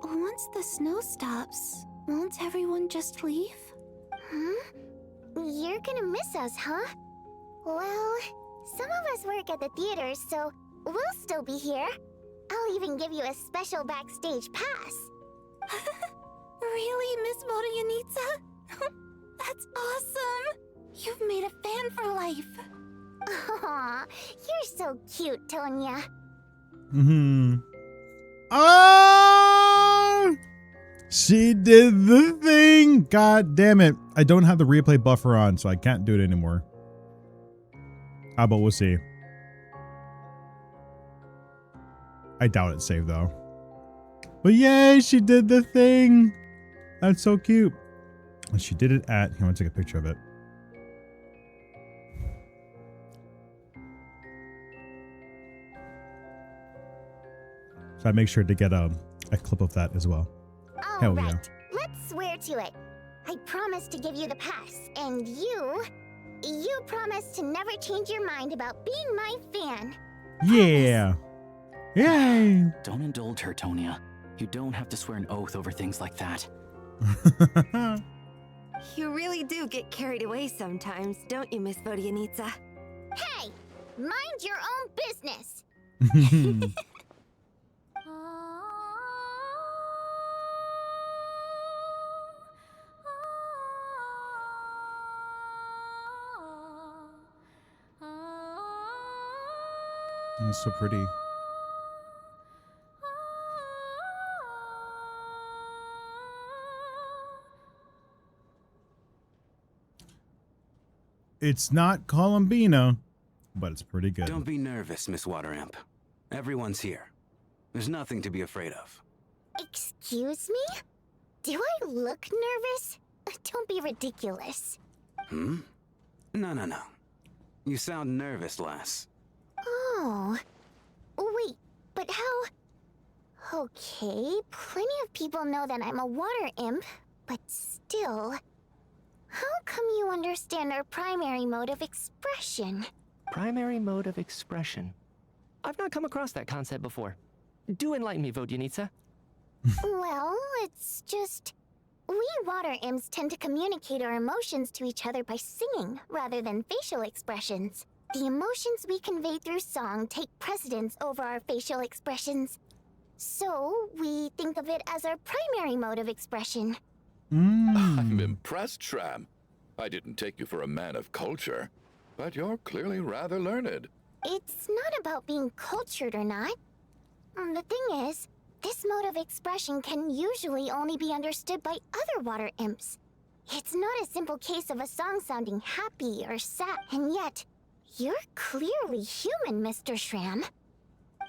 once the snow stops, won't everyone just leave? You're gonna miss us, huh? Well, some of us work at the theaters, so we'll still be here. I'll even give you a special backstage pass. Really, Miss Vodyanitsa? That's awesome! You've made a fan for life. Aw, you're so cute, Tonya. Oh! She did the thing! God damn it. I don't have the replay buffer on, so I can't do it anymore. But we'll see. I doubt it's saved, though. But yay, she did the thing! That's so cute. And she did it at... Here, I want to take a picture of it. So I make sure to get a clip of that as well. Hell yeah. Let's swear to it. I promise to give you the pass, and you promise to never change your mind about being my fan. Yeah. Yay. Don't indulge her, Tonya. You don't have to swear an oath over things like that. You really do get carried away sometimes, don't you, Miss Vodyanitsa? Hey, mind your own business. It's so pretty. It's not Columbina, but it's pretty good. Don't be nervous, Miss Wateramp. Everyone's here. There's nothing to be afraid of. Excuse me? Do I look nervous? Don't be ridiculous. Hmm? No. You sound nervous, lass. Oh. Wait, but how... Okay, plenty of people know that I'm a water imp, but still... How come you understand our primary mode of expression? Primary mode of expression. I've not come across that concept before. Do enlighten me, Vodyanitsa. Well, it's just... We water imps tend to communicate our emotions to each other by singing, rather than facial expressions. The emotions we convey through song take precedence over our facial expressions. So, we think of it as our primary mode of expression. I'm impressed, Shram. I didn't take you for a man of culture, but you're clearly rather learned. It's not about being cultured or not. The thing is, this mode of expression can usually only be understood by other water imps. It's not a simple case of a song sounding happy or sad, and yet, you're clearly human, Mr. Shram.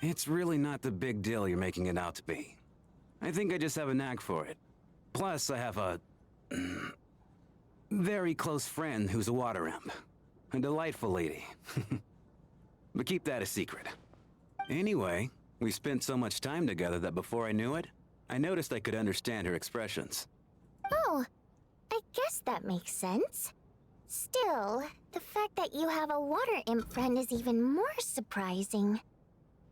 It's really not the big deal you're making it out to be. I think I just have a knack for it. Plus, I have a... very close friend who's a water imp. A delightful lady. But keep that a secret. Anyway, we spent so much time together that before I knew it, I noticed I could understand her expressions. Oh, I guess that makes sense. Still, the fact that you have a water imp friend is even more surprising.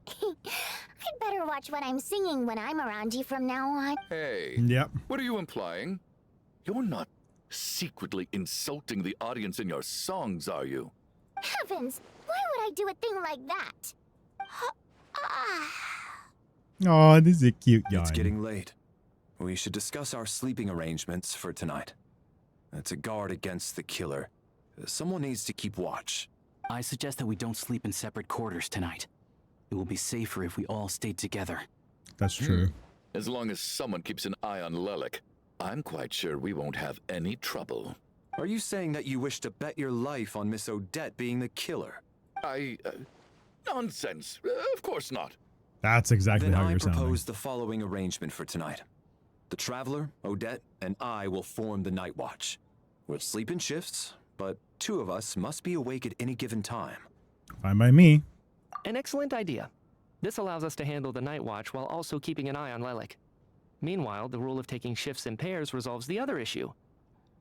I'd better watch what I'm singing when I'm around you from now on. Hey. Yep. What are you implying? You're not secretly insulting the audience in your songs, are you? Heavens! Why would I do a thing like that? Oh, this is a cute yawn. It's getting late. We should discuss our sleeping arrangements for tonight. To guard against the killer, someone needs to keep watch. I suggest that we don't sleep in separate quarters tonight. It will be safer if we all stayed together. That's true. As long as someone keeps an eye on Lelik, I'm quite sure we won't have any trouble. Are you saying that you wish to bet your life on Miss Odette being the killer? Nonsense. Of course not. That's exactly how I you're sounding. propose the following arrangement for tonight. The Traveler, Odette, and I will form the Night Watch. We'll sleep in shifts, but two of us must be awake at any given time. Fine by me. An excellent idea. This allows us to handle the night watch while also keeping an eye on Lelik. Meanwhile, the rule of taking shifts in pairs resolves the other issue.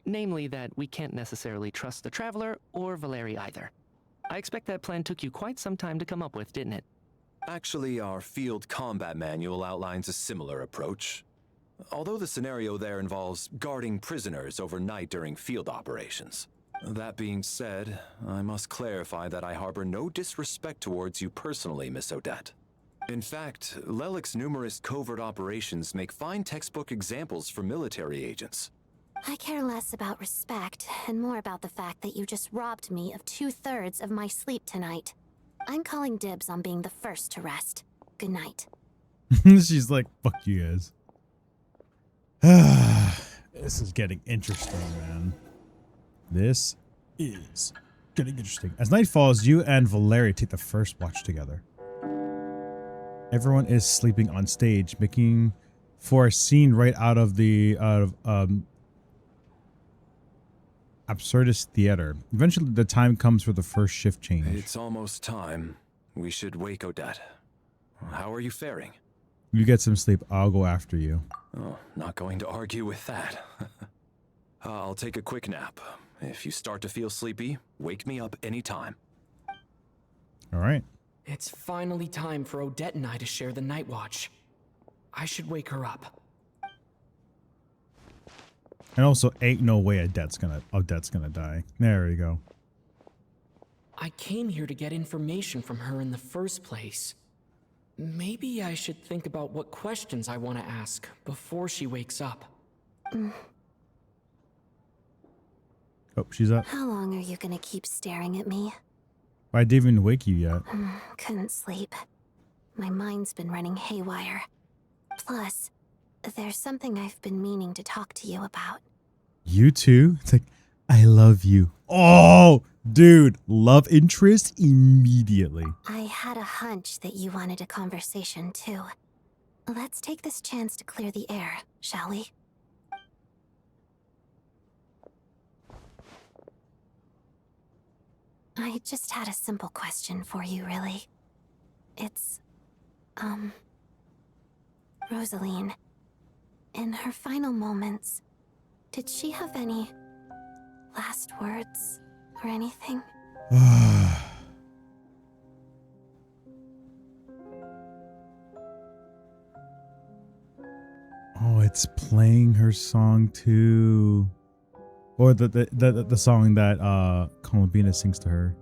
Namely that we can't necessarily trust the Traveler or Valeri either. I expect that plan took you quite some time to come up with, didn't it? Actually, our field combat manual outlines a similar approach. Although the scenario there involves guarding prisoners overnight during field operations. That being said, I must clarify that I harbor no disrespect towards you personally, Miss Odette. In fact, Lelik's numerous covert operations make fine textbook examples for military agents. I care less about respect and more about the fact that you just robbed me of 2/3 of my sleep tonight. I'm calling dibs on being the first to rest. Good night. She's like, fuck you guys. This is getting interesting, man. This is getting interesting. As night falls, you and Valeri take the first watch together. Everyone is sleeping on stage, making for a scene right out of the absurdist theater. Eventually, the time comes for the first shift change. It's almost time. We should wake Odette. How are you faring? You get some sleep. I'll go after you. Oh, not going to argue with that. I'll take a quick nap. If you start to feel sleepy, wake me up anytime. All right. It's finally time for Odette and I to share the night watch. I should wake her up. And also, ain't no way Odette's gonna die. There we go. I came here to get information from her in the first place. Maybe I should think about what questions I want to ask before she wakes up. Oh, she's up. How long are you gonna keep staring at me? I didn't even wake you yet. Couldn't sleep. My mind's been running haywire. Plus, there's something I've been meaning to talk to you about. You too? It's like, I love you. Oh, dude, love interest immediately. I had a hunch that you wanted a conversation too. Let's take this chance to clear the air, shall we? I just had a simple question for you, really. It's, Rosaline. In her final moments, did she have any last words or anything? Oh, it's playing her song too. Or the song that Columbina sings to her.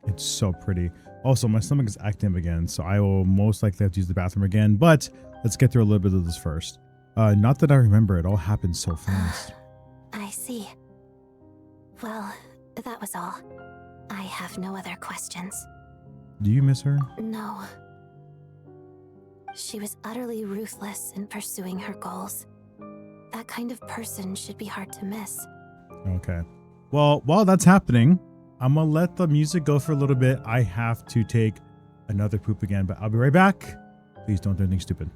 It's so pretty. Also, my stomach is acting up again, so I will most likely have to use the bathroom again, but let's get through a little bit of this first. Not that I remember, it all happened so fast. I see. Well, that was all. I have no other questions. Do you miss her? No. She was utterly ruthless in pursuing her goals. That kind of person should be hard to miss. Okay. Well, while that's happening, I'm gonna let the music go for a little bit. I have to take another poop again, but I'll be right back. Please don't do anything stupid.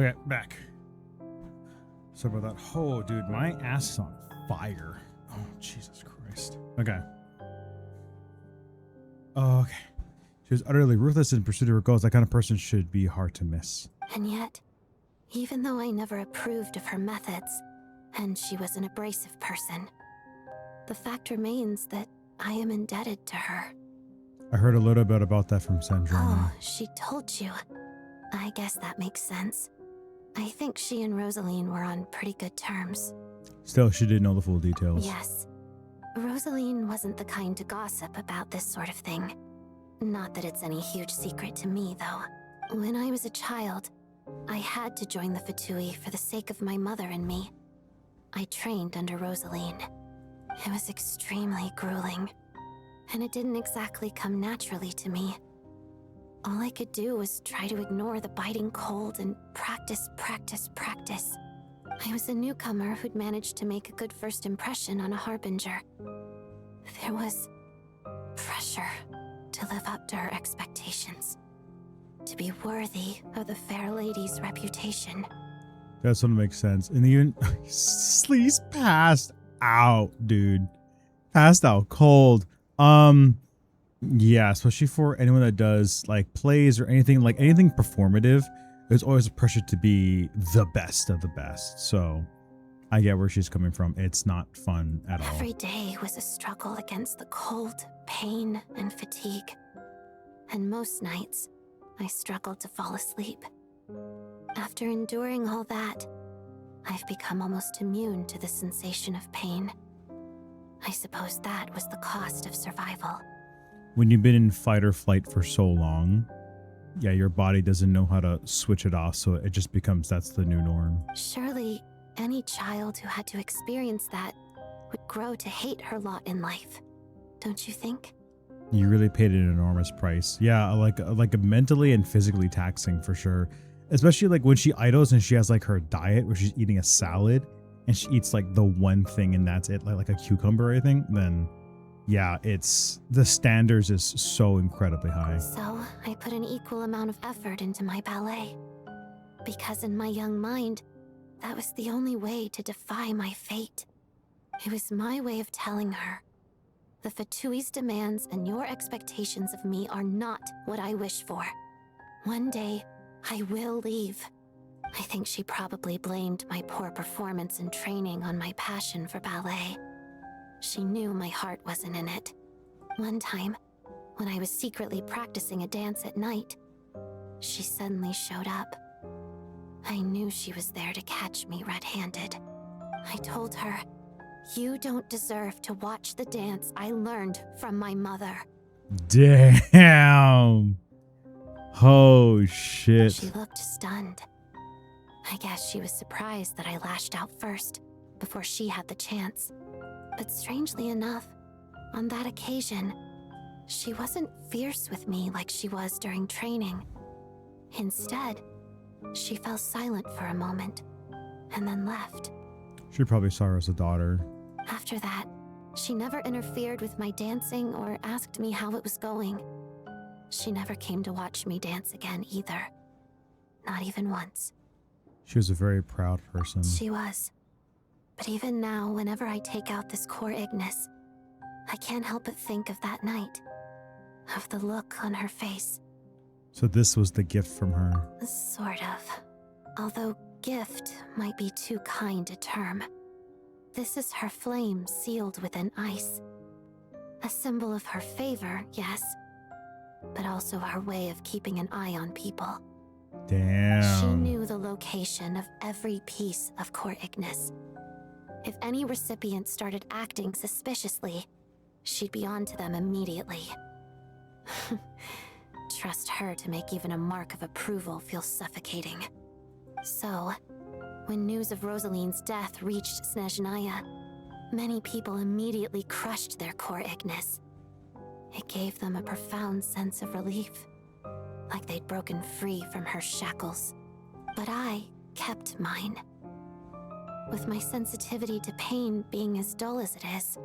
Okay, back. So about that. Oh, dude, my ass is on fire. Oh, Jesus Christ. Okay. Okay. She was utterly ruthless in pursuit of her goals. That kind of person should be hard to miss. And yet, even though I never approved of her methods, and she was an abrasive person, the fact remains that I am indebted to her. I heard a little bit about that from Sandra. Oh, she told you. I guess that makes sense. I think she and Rosaline were on pretty good terms. Still, she didn't know the full details. Yes. Rosaline wasn't the kind to gossip about this sort of thing. Not that it's any huge secret to me, though. When I was a child, I had to join the Fatui for the sake of my mother and me. I trained under Rosaline. It was extremely grueling, and it didn't exactly come naturally to me. All I could do was try to ignore the biting cold and practice. I was a newcomer who'd managed to make a good first impression on a harbinger. There was pressure to live up to her expectations, to be worthy of the fair lady's reputation. That's what makes sense. And even Sleaze passed out, dude. Passed out cold. Yeah, especially for anyone that does like plays or anything performative, there's always a pressure to be the best of the best. So I get where she's coming from. It's not fun at all. Every day was a struggle against the cold, pain, and fatigue. And most nights, I struggled to fall asleep. After enduring all that, I've become almost immune to the sensation of pain. I suppose that was the cost of survival. When you've been in fight or flight for so long, yeah, your body doesn't know how to switch it off, so it just becomes that's the new norm. Surely, any child who had to experience that would grow to hate her lot in life, don't you think? You really paid an enormous price. Yeah, like mentally and physically taxing for sure. Especially like when she idles and she has like her diet where she's eating a salad and she eats like the one thing and that's it, like a cucumber, I think, then yeah, it's the standards is so incredibly high. So I put an equal amount of effort into my ballet. Because in my young mind, that was the only way to defy my fate. It was my way of telling her, the Fatui's demands and your expectations of me are not what I wish for. One day, I will leave. I think she probably blamed my poor performance in training on my passion for ballet. She knew my heart wasn't in it. One time, when I was secretly practicing a dance at night, she suddenly showed up. I knew she was there to catch me red-handed. I told her, "You don't deserve to watch the dance I learned from my mother." Damn. Oh, shit. She looked stunned. I guess she was surprised that I lashed out first, before she had the chance. But strangely enough, on that occasion, she wasn't fierce with me like she was during training. Instead, she fell silent for a moment, and then left. She probably saw her as a daughter. After that, she never interfered with my dancing or asked me how it was going. She never came to watch me dance again either. Not even once. She was a very proud person. She was. But even now, whenever I take out this core Ignis, I can't help but think of that night. Of the look on her face. So this was the gift from her. Sort of. Although gift might be too kind a term. This is her flame sealed within ice. A symbol of her favor, yes. But also her way of keeping an eye on people. Damn. She knew the location of every piece of core Ignis. If any recipient started acting suspiciously, she'd be on to them immediately. Trust her to make even a mark of approval feel suffocating. So, when news of Rosaline's death reached Snezhnaya, many people immediately crushed their core Ignis. It gave them a profound sense of relief, like they'd broken free from her shackles. But I kept mine. With my sensitivity to pain being as dull as it is,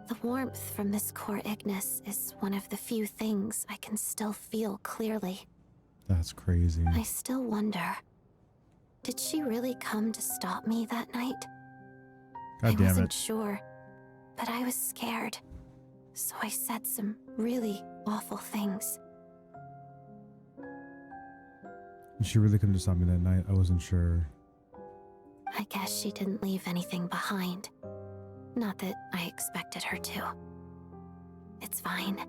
the warmth from this core Ignis is one of the few things I can still feel clearly. That's crazy. I still wonder, Did she really come to stop me that night? God I damn wasn't it. sure, but I was scared. So I said some really awful things. She really couldn't have stopped me that night. I wasn't sure. I guess she didn't leave anything behind. Not that I expected her to. It's fine.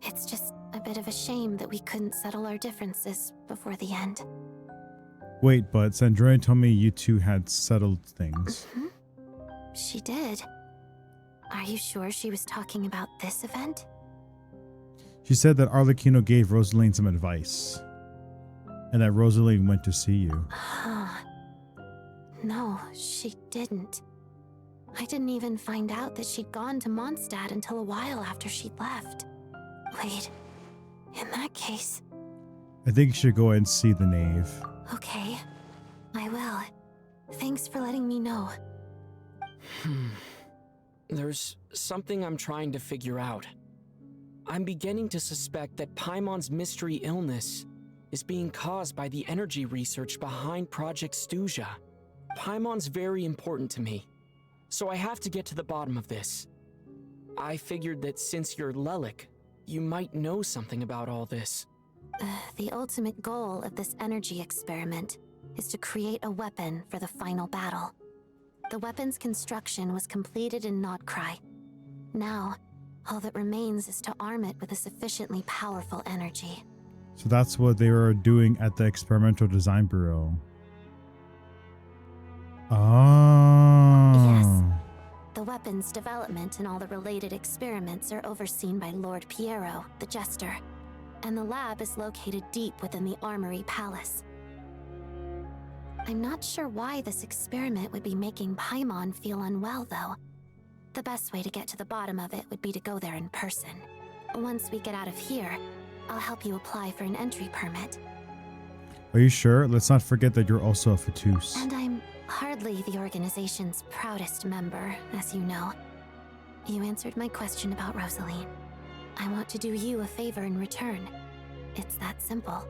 It's just a bit of a shame that we couldn't settle our differences before the end. Wait, but Sandrine told me you two had settled things. She did. Are you sure she was talking about this event? She said that Arlecchino gave Rosaline some advice. And that Rosaline went to see you. No, she didn't. I didn't even find out that she'd gone to Mondstadt until a while after she'd left. Wait, in that case... I think you should go and see the Knave. Okay, I will. Thanks for letting me know. There's something I'm trying to figure out. I'm beginning to suspect that Paimon's mystery illness is being caused by the energy research behind Project Stuja. Paimon's very important to me, so I have to get to the bottom of this. I figured that since you're Lelik, you might know something about all this. The ultimate goal of this energy experiment is to create a weapon for the final battle. The weapon's construction was completed in Notcry. Now, all that remains is to arm it with a sufficiently powerful energy. So that's what they were doing at the Experimental Design Bureau. Oh. Yes. The weapon's development and all the related experiments are overseen by Lord Piero, the Jester, and the lab is located deep within the Armory Palace. I'm not sure why this experiment would be making Paimon feel unwell, though. The best way to get to the bottom of it would be to go there in person. Once we get out of here, I'll help you apply for an entry permit. Are you sure? Let's not forget that you're also a Fatus. And I'm hardly the organization's proudest member, as you know. You answered my question about Rosaline. I want to do you a favor in return. It's that simple.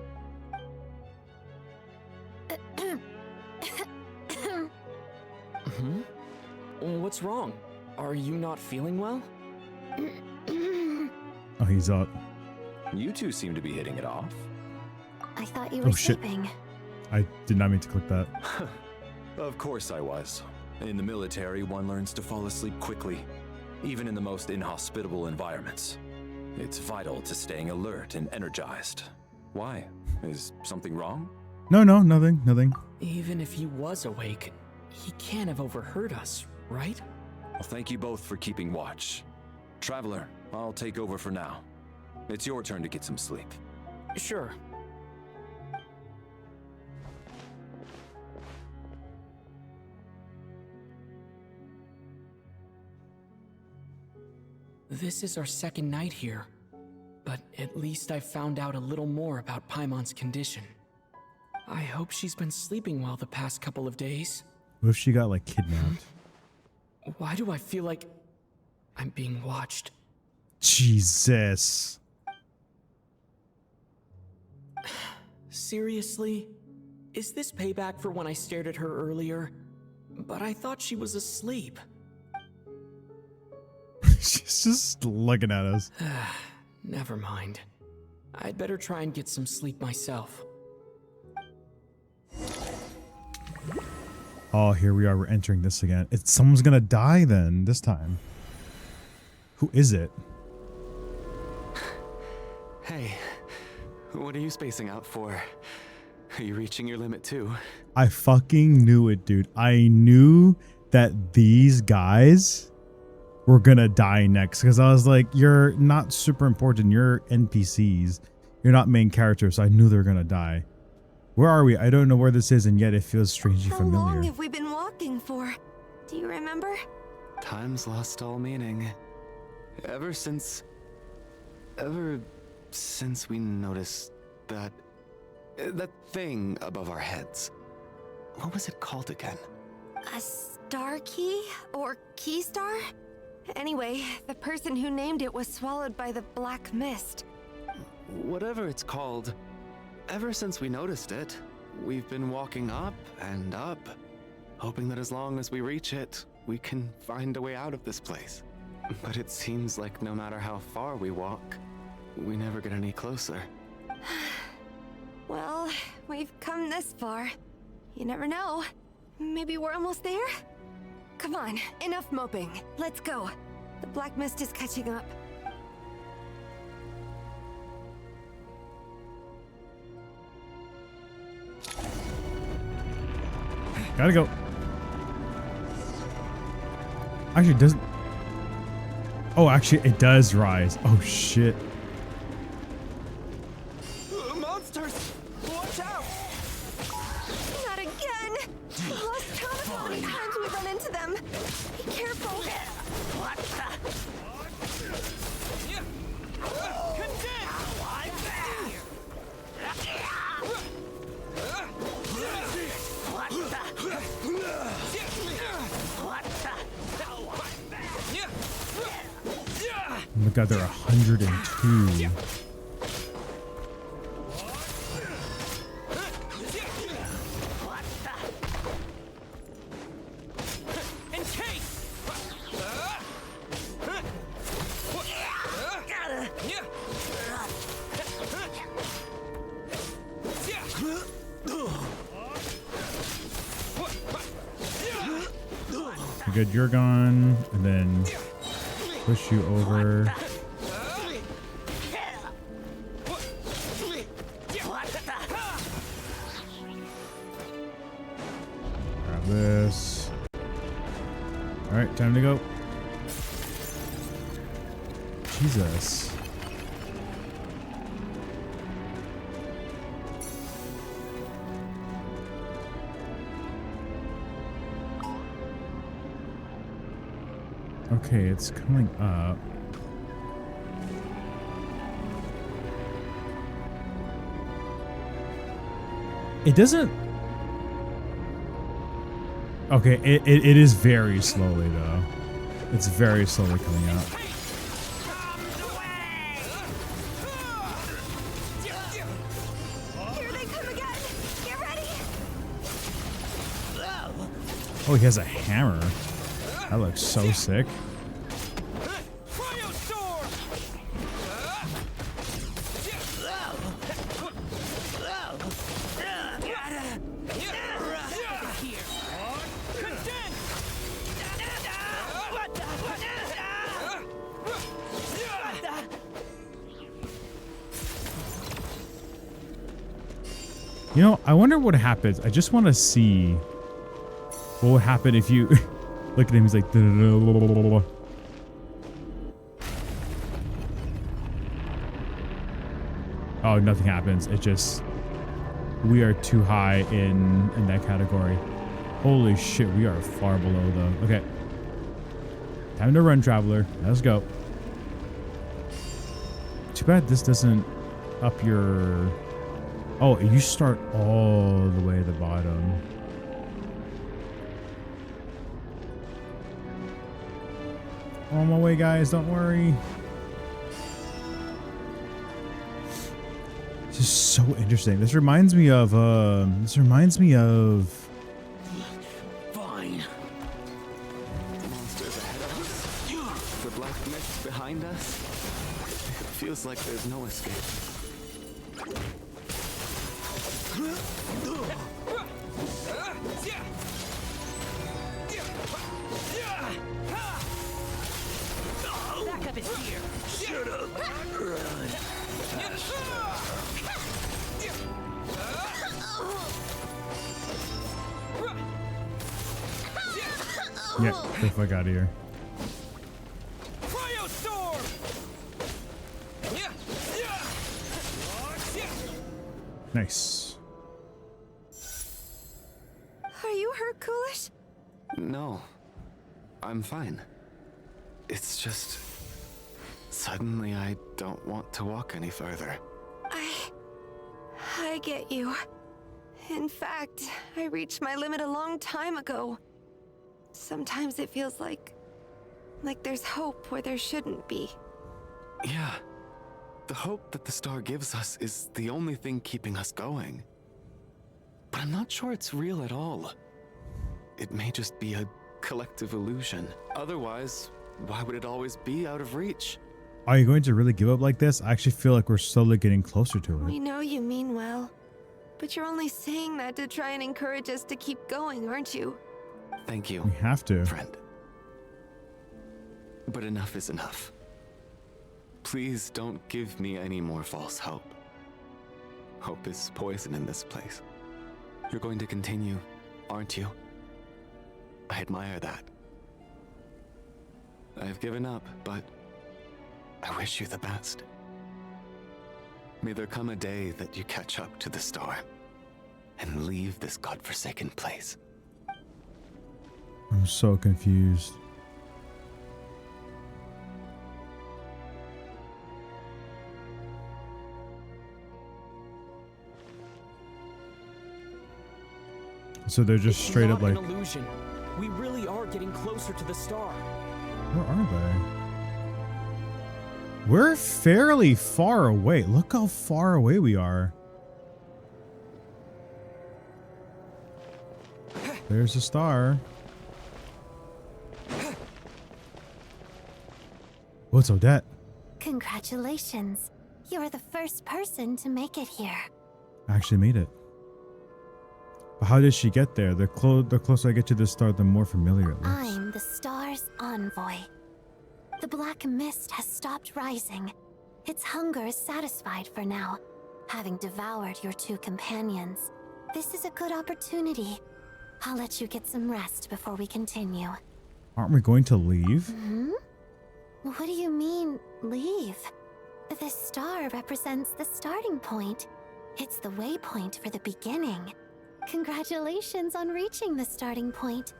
What's wrong? Are you not feeling well? Oh, he's up. You two seem to be hitting it off. I thought you were sleeping. I did not mean to click that. Of course I was. In the military, one learns to fall asleep quickly, even in the most inhospitable environments. It's vital to staying alert and energized. Why? Is something wrong? No, nothing. Even if he was awake, he can't have overheard us, right? Well, thank you both for keeping watch. Traveler, I'll take over for now. It's your turn to get some sleep. Sure. This is our second night here, but at least I found out a little more about Paimon's condition. I hope she's been sleeping well the past couple of days. What if she got, like, kidnapped? Why do I feel like I'm being watched? Jesus. Seriously? Is this payback for when I stared at her earlier? But I thought she was asleep. She's just looking at us. Never mind. I'd better try and get some sleep myself. Oh, here we are. We're entering this again. Someone's gonna die then, this time. Who is it? Hey, what are you spacing out for? Are you reaching your limit too? I fucking knew it, dude. I knew that these guys were gonna die next because I was like, you're not super important. You're NPCs. You're not main characters. So I knew they were gonna die. Where are we? I don't know where this is, and yet it feels strangely familiar. How long have we been walking for? Do you remember? Time's lost all meaning. Ever since we noticed that thing above our heads. What was it called again? A star key? Or key star? Anyway, the person who named it was swallowed by the black mist. Whatever it's called, ever since we noticed it, we've been walking up and up, hoping that as long as we reach it, we can find a way out of this place. But it seems like no matter how far we walk, we never get any closer. Well, we've come this far. You never know. Maybe we're almost there? Come on, enough moping. Let's go. The black mist is catching up. Gotta go. Actually, it doesn't. Oh, actually, it does rise. Oh, shit. Monsters! Watch out! Not again! I've lost count of how many times we run into them. Be careful. What the? Oh my god, there are 102. Good, you're gone, and then push you over. Grab this. All right, time to go. Jesus. Okay, it's coming up. It doesn't. Okay, it is very slowly though. It's very slowly coming up. Here they come again! Get ready! Oh, he has a hammer. That looks so sick. You know, I wonder what happens. I just want to see what would happen if you look at him. He's like, oh, nothing happens. It just, we are too high in that category. Holy shit, we are far below though. Okay, time to run, traveler. Let's go. Too bad this doesn't up your. Oh, you start all the way at the bottom. On my way, guys. Don't worry. This is so interesting. This reminds me of. Fine. Monsters ahead of us. The black mist behind us. It feels like there's no escape. Backup is here. Shut up. Run. Yeah, get the fuck out of here. Nice. Are you hurt, Coolish? No, I'm fine. It's just suddenly I don't want to walk any further. I get you. In fact, I reached my limit a long time ago. Sometimes it feels like there's hope where there shouldn't be. Yeah. The hope that the star gives us is the only thing keeping us going. but I'm not sure it's real at all. It may just be a collective illusion. Otherwise, why would it always be out of reach? Are you going to really give up like this? I actually feel like we're slowly getting closer to We it. know you mean well, but you're only saying that to try and encourage us to keep going, aren't you? Thank you. We have to. Friend. But enough is enough. Please don't give me any more false hope. Hope is poison in this place. You're going to continue, aren't you? I admire that. I've given up, but I wish you the best. May there come a day that you catch up to the star and leave this godforsaken place. I'm so confused. So they're just It's straight up not like, an illusion. We really are getting closer to the star. where are they? We're fairly far away. Look how far away we are. There's a star. What's Odette? Congratulations. You're the first person to make it here. I actually made it. But how did she get there? The closer I get to the star, the more familiar it looks. I'm the star's envoy. The black mist has stopped rising. Its hunger is satisfied for now, having devoured your two companions. This is a good opportunity. I'll let you get some rest before we continue. Aren't we going to leave? Hmm? What do you mean, leave? The star represents the starting point. It's the waypoint for the beginning. Congratulations on reaching the starting point.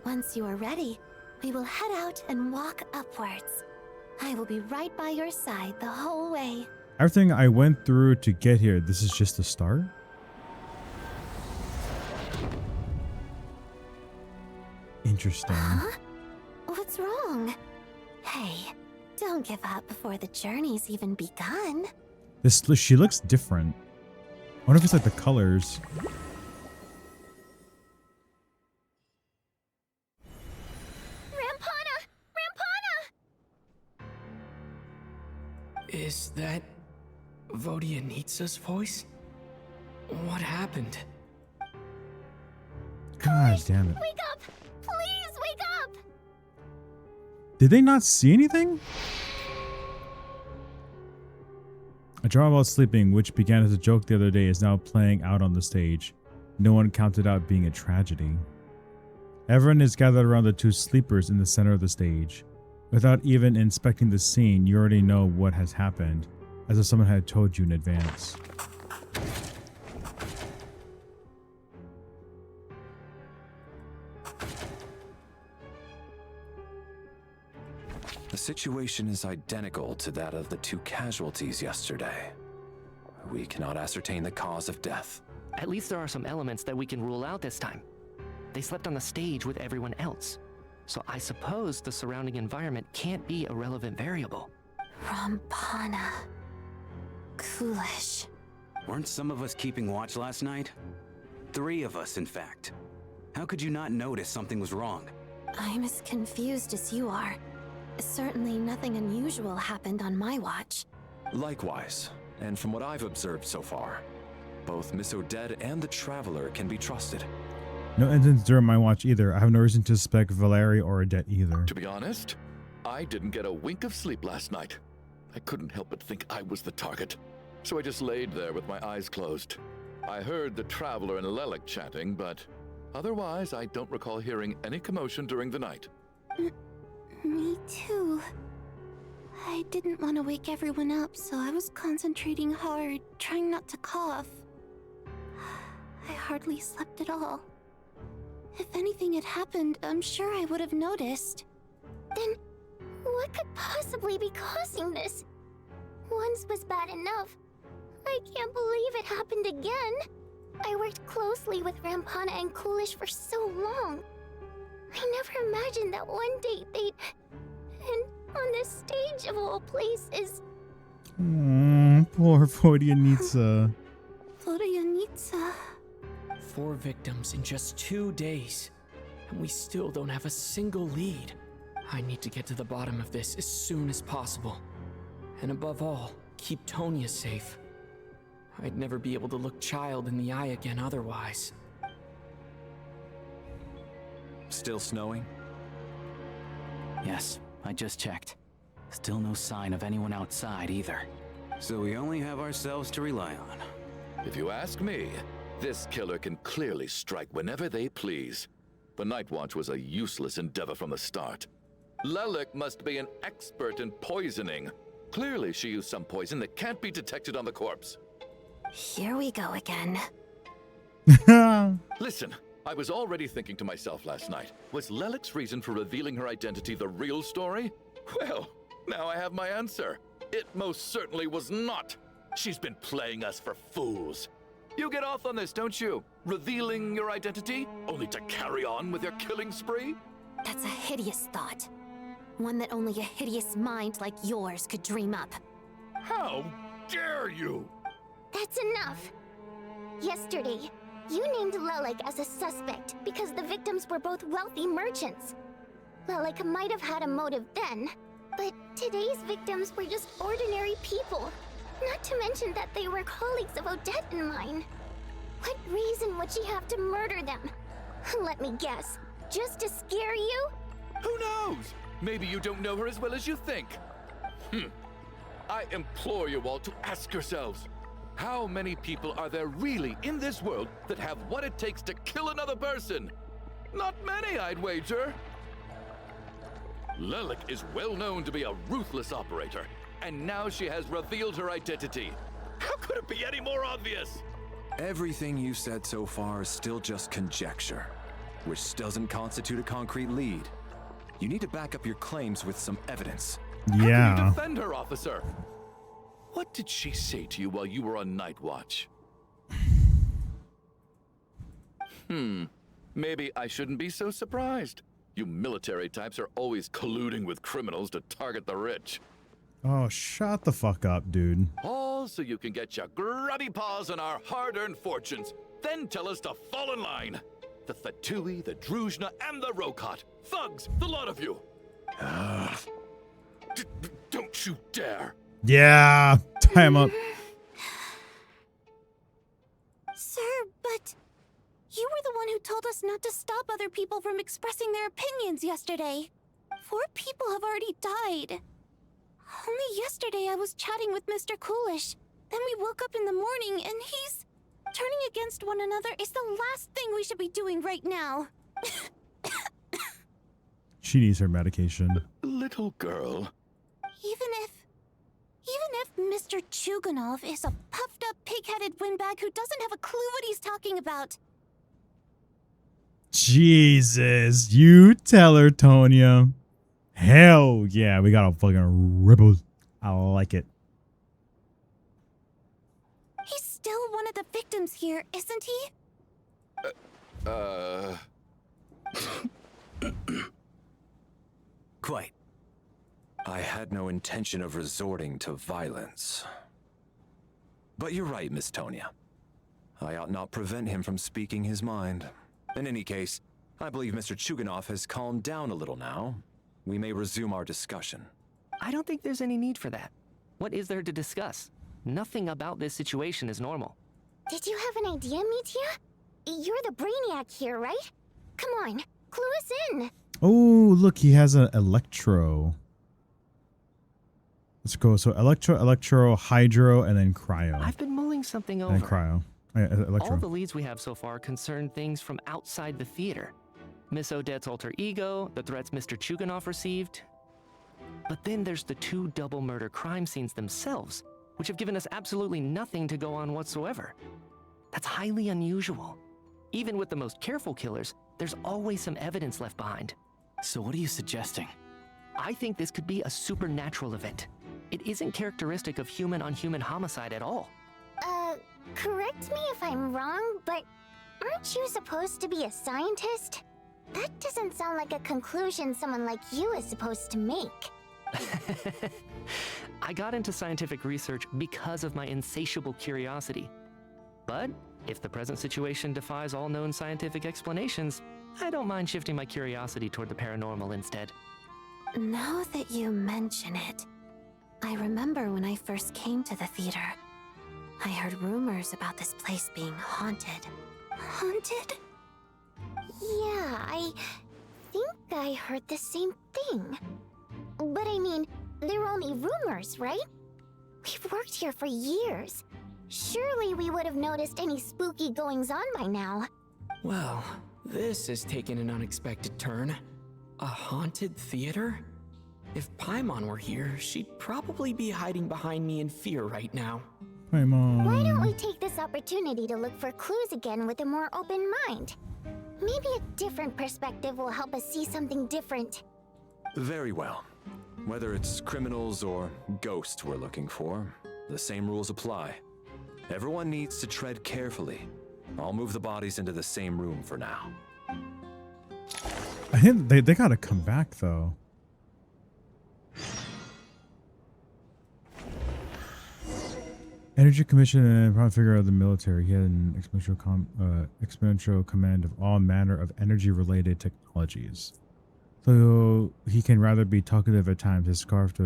Once you are ready, we will head out and walk upwards. I will be right by your side the whole way. Everything I went through to get here, this is just the start? Interesting. Huh? What's wrong? Hey, don't give up before the journey's even begun. She looks different. I wonder if it's like the colors. Rampana! Rampana! Is that Vodyanitsa's voice? What happened? God damn it. Wake up! Please wake up! Did they not see anything? A drama about sleeping, which began as a joke the other day, is now playing out on the stage. No one counted out being a tragedy. Everyone is gathered around the two sleepers in the center of the stage. Without even inspecting the scene, you already know what has happened, as if someone had told you in advance. The situation is identical to that of the two casualties yesterday. We cannot ascertain the cause of death. At least there are some elements that we can rule out this time. They slept on the stage with everyone else. So I suppose the surrounding environment can't be a relevant variable. Rampana. Coolish. Weren't some of us keeping watch last night? 3 of us, in fact. How could you not notice something was wrong? I'm as confused as you are. Certainly nothing unusual happened on my watch. Likewise, and from what I've observed so far, both Miss Odette and the Traveler can be trusted. No incidents during my watch either. I have no reason to suspect Valerie or Odette either. To be honest, I didn't get a wink of sleep last night. I couldn't help but think I was the target, so I just laid there with my eyes closed. I heard the Traveler and Lelik chatting, but otherwise I don't recall hearing any commotion during the night. Me too. I didn't want to wake everyone up, so I was concentrating hard, trying not to cough. I hardly slept at all. If anything had happened, I'm sure I would have noticed. Then, what could possibly be causing this? Once was bad enough. I can't believe it happened again. I worked closely with Rampana and Coolish for so long. I never imagined that one day they'd... And on the stage of all places... Poor Vodyanitsa. Vodyanitsa. 4 victims in just 2 days, and we still don't have a single lead. I need to get to the bottom of this as soon as possible. And above all, keep Tonya safe. I'd never be able to look Child in the eye again otherwise. Still snowing? Yes, I just checked. Still no sign of anyone outside either. So we only have ourselves to rely on. If you ask me, this killer can clearly strike whenever they please. The Night Watch was a useless endeavor from the start. Lelik must be an expert in poisoning. Clearly she used some poison that can't be detected on the corpse. Here we go again. Listen, I was already thinking to myself last night, was Lelik's reason for revealing her identity the real story? Well, now I have my answer. It most certainly was not. She's been playing us for fools. You get off on this, don't you? Revealing your identity, only to carry on with your killing spree? That's a hideous thought. One that only a hideous mind like yours could dream up. How dare you? That's enough. Yesterday, you named Lelik as a suspect because the victims were both wealthy merchants. Lelik might have had a motive then, but today's victims were just ordinary people. Not to mention that they were colleagues of Odette and mine. What reason would she have to murder them? Let me guess, just to scare you? Who knows? Maybe you don't know her as well as you think. I implore you all to ask yourselves, how many people are there really in this world that have what it takes to kill another person? Not many, I'd wager. Lelik is well known to be a ruthless operator, and now she has revealed her identity. How could it be any more obvious? Everything you said so far is still just conjecture, which doesn't constitute a concrete lead. You need to back up your claims with some evidence. Yeah. How can you defend her, officer? What did she say to you while you were on Night Watch? Maybe I shouldn't be so surprised. You military types are always colluding with criminals to target the rich. Oh, shut the fuck up, dude. All so you can get your grubby paws on our hard-earned fortunes. Then tell us to fall in line. The Fatui, the Druzhna, and the Rokot. Thugs, the lot of you. Don't you dare. Yeah, tie him up. Sir, but you were the one who told us not to stop other people from expressing their opinions yesterday. 4 people have already died. Only yesterday I was chatting with Mr. Coolish. Then we woke up in the morning and he's... Turning against one another is the last thing we should be doing right now. She needs her medication. Little girl. Even if Mr. Chuganov is a puffed-up, pig-headed windbag who doesn't have a clue what he's talking about. Jesus, you tell her, Tonya. Hell yeah, we got a fucking ripple. I like it. He's still one of the victims here, isn't he? Quite. I had no intention of resorting to violence. But you're right, Miss Tonya. I ought not prevent him from speaking his mind. In any case, I believe Mr. Chuganov has calmed down a little now. We may resume our discussion. I don't think there's any need for that. What is there to discuss? Nothing about this situation is normal. Did you have an idea, Mitya? You're the brainiac here, right? Come on, clue us in. Oh, look, he has an electro. Let's go. So electro, hydro, and then cryo. I've been mulling something over. And then cryo. Electro. All the leads we have so far concern things from outside the theater. Miss Odette's alter ego, the threats Mr. Chuganov received. But then there's the 2 double murder crime scenes themselves, which have given us absolutely nothing to go on whatsoever. That's highly unusual. Even with the most careful killers, there's always some evidence left behind. So what are you suggesting? I think this could be a supernatural event. It isn't characteristic of human-on-human homicide at all. Correct me if I'm wrong, but aren't you supposed to be a scientist? That doesn't sound like a conclusion someone like you is supposed to make. I got into scientific research because of my insatiable curiosity. But if the present situation defies all known scientific explanations, I don't mind shifting my curiosity toward the paranormal instead. Now that you mention it, I remember when I first came to the theater. I heard rumors about this place being haunted. Haunted? Yeah, I think I heard the same thing. But I mean, they're only rumors, right? We've worked here for years. Surely we would have noticed any spooky goings-on by now. Well, this has taken an unexpected turn. A haunted theater? If Paimon were here, she'd probably be hiding behind me in fear right now. Paimon. Why don't we take this opportunity to look for clues again with a more open mind? Maybe a different perspective will help us see something different. Very well. Whether it's criminals or ghosts we're looking for, the same rules apply. Everyone needs to tread carefully. I'll move the bodies into the same room for now. I think they gotta come back though. Energy Commission and prime figure of the military. He had an exponential command of all manner of energy-related technologies. So he can rather be talkative at times. His scarf to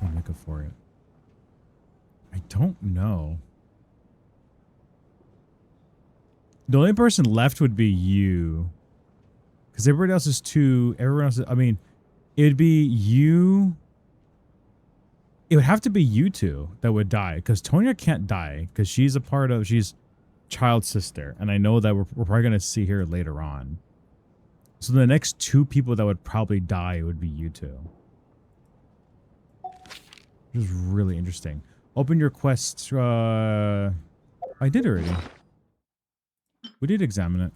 make up for it. I don't know. The only person left would be you, because everybody else is too. Everyone else. I mean, it'd be you. It would have to be you two that would die, because Tonya can't die because she's a part of. She's child sister, and I know that we're probably gonna see her later on. So the next two people that would probably die would be you two. Which is really interesting. Open your quest. I did already. We did examine it.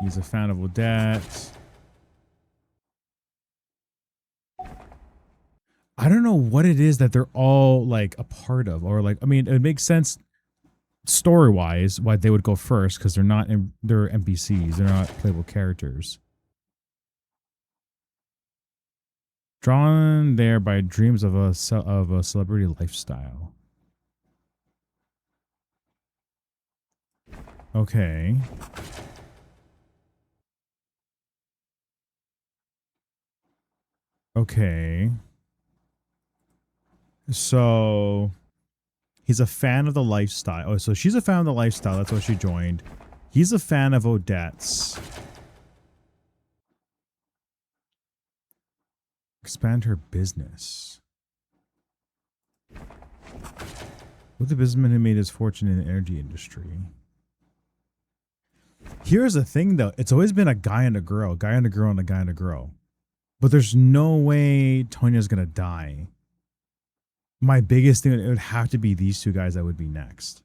He's a fan of Odette. I don't know what it is that they're all like a part of, or like, I mean, it makes sense story-wise why they would go first, because they're NPCs, they're not playable characters. Drawn there by dreams of a celebrity lifestyle. Okay. Okay. So he's a fan of the lifestyle. Oh, so she's a fan of the lifestyle. That's why she joined. He's a fan of Odette's. Expand her business. With the businessman who made his fortune in the energy industry. Here's the thing though. It's always been a guy and a girl. Guy and a girl and a guy and a girl. But there's no way Tonya's gonna die. My biggest thing, it would have to be these two guys that would be next.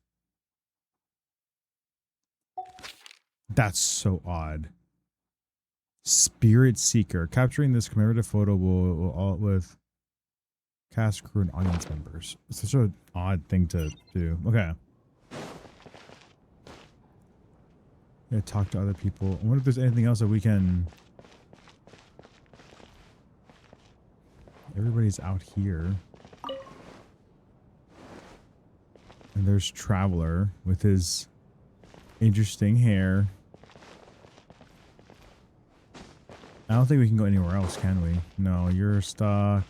That's so odd. Spirit Seeker. Capturing this commemorative photo will all with cast, crew, and audience members. It's such an odd thing to do. Okay. Yeah, talk to other people. I wonder if there's anything else that we can... Everybody's out here. And there's Traveler with his interesting hair. I don't think we can go anywhere else, can we? No, you're stuck.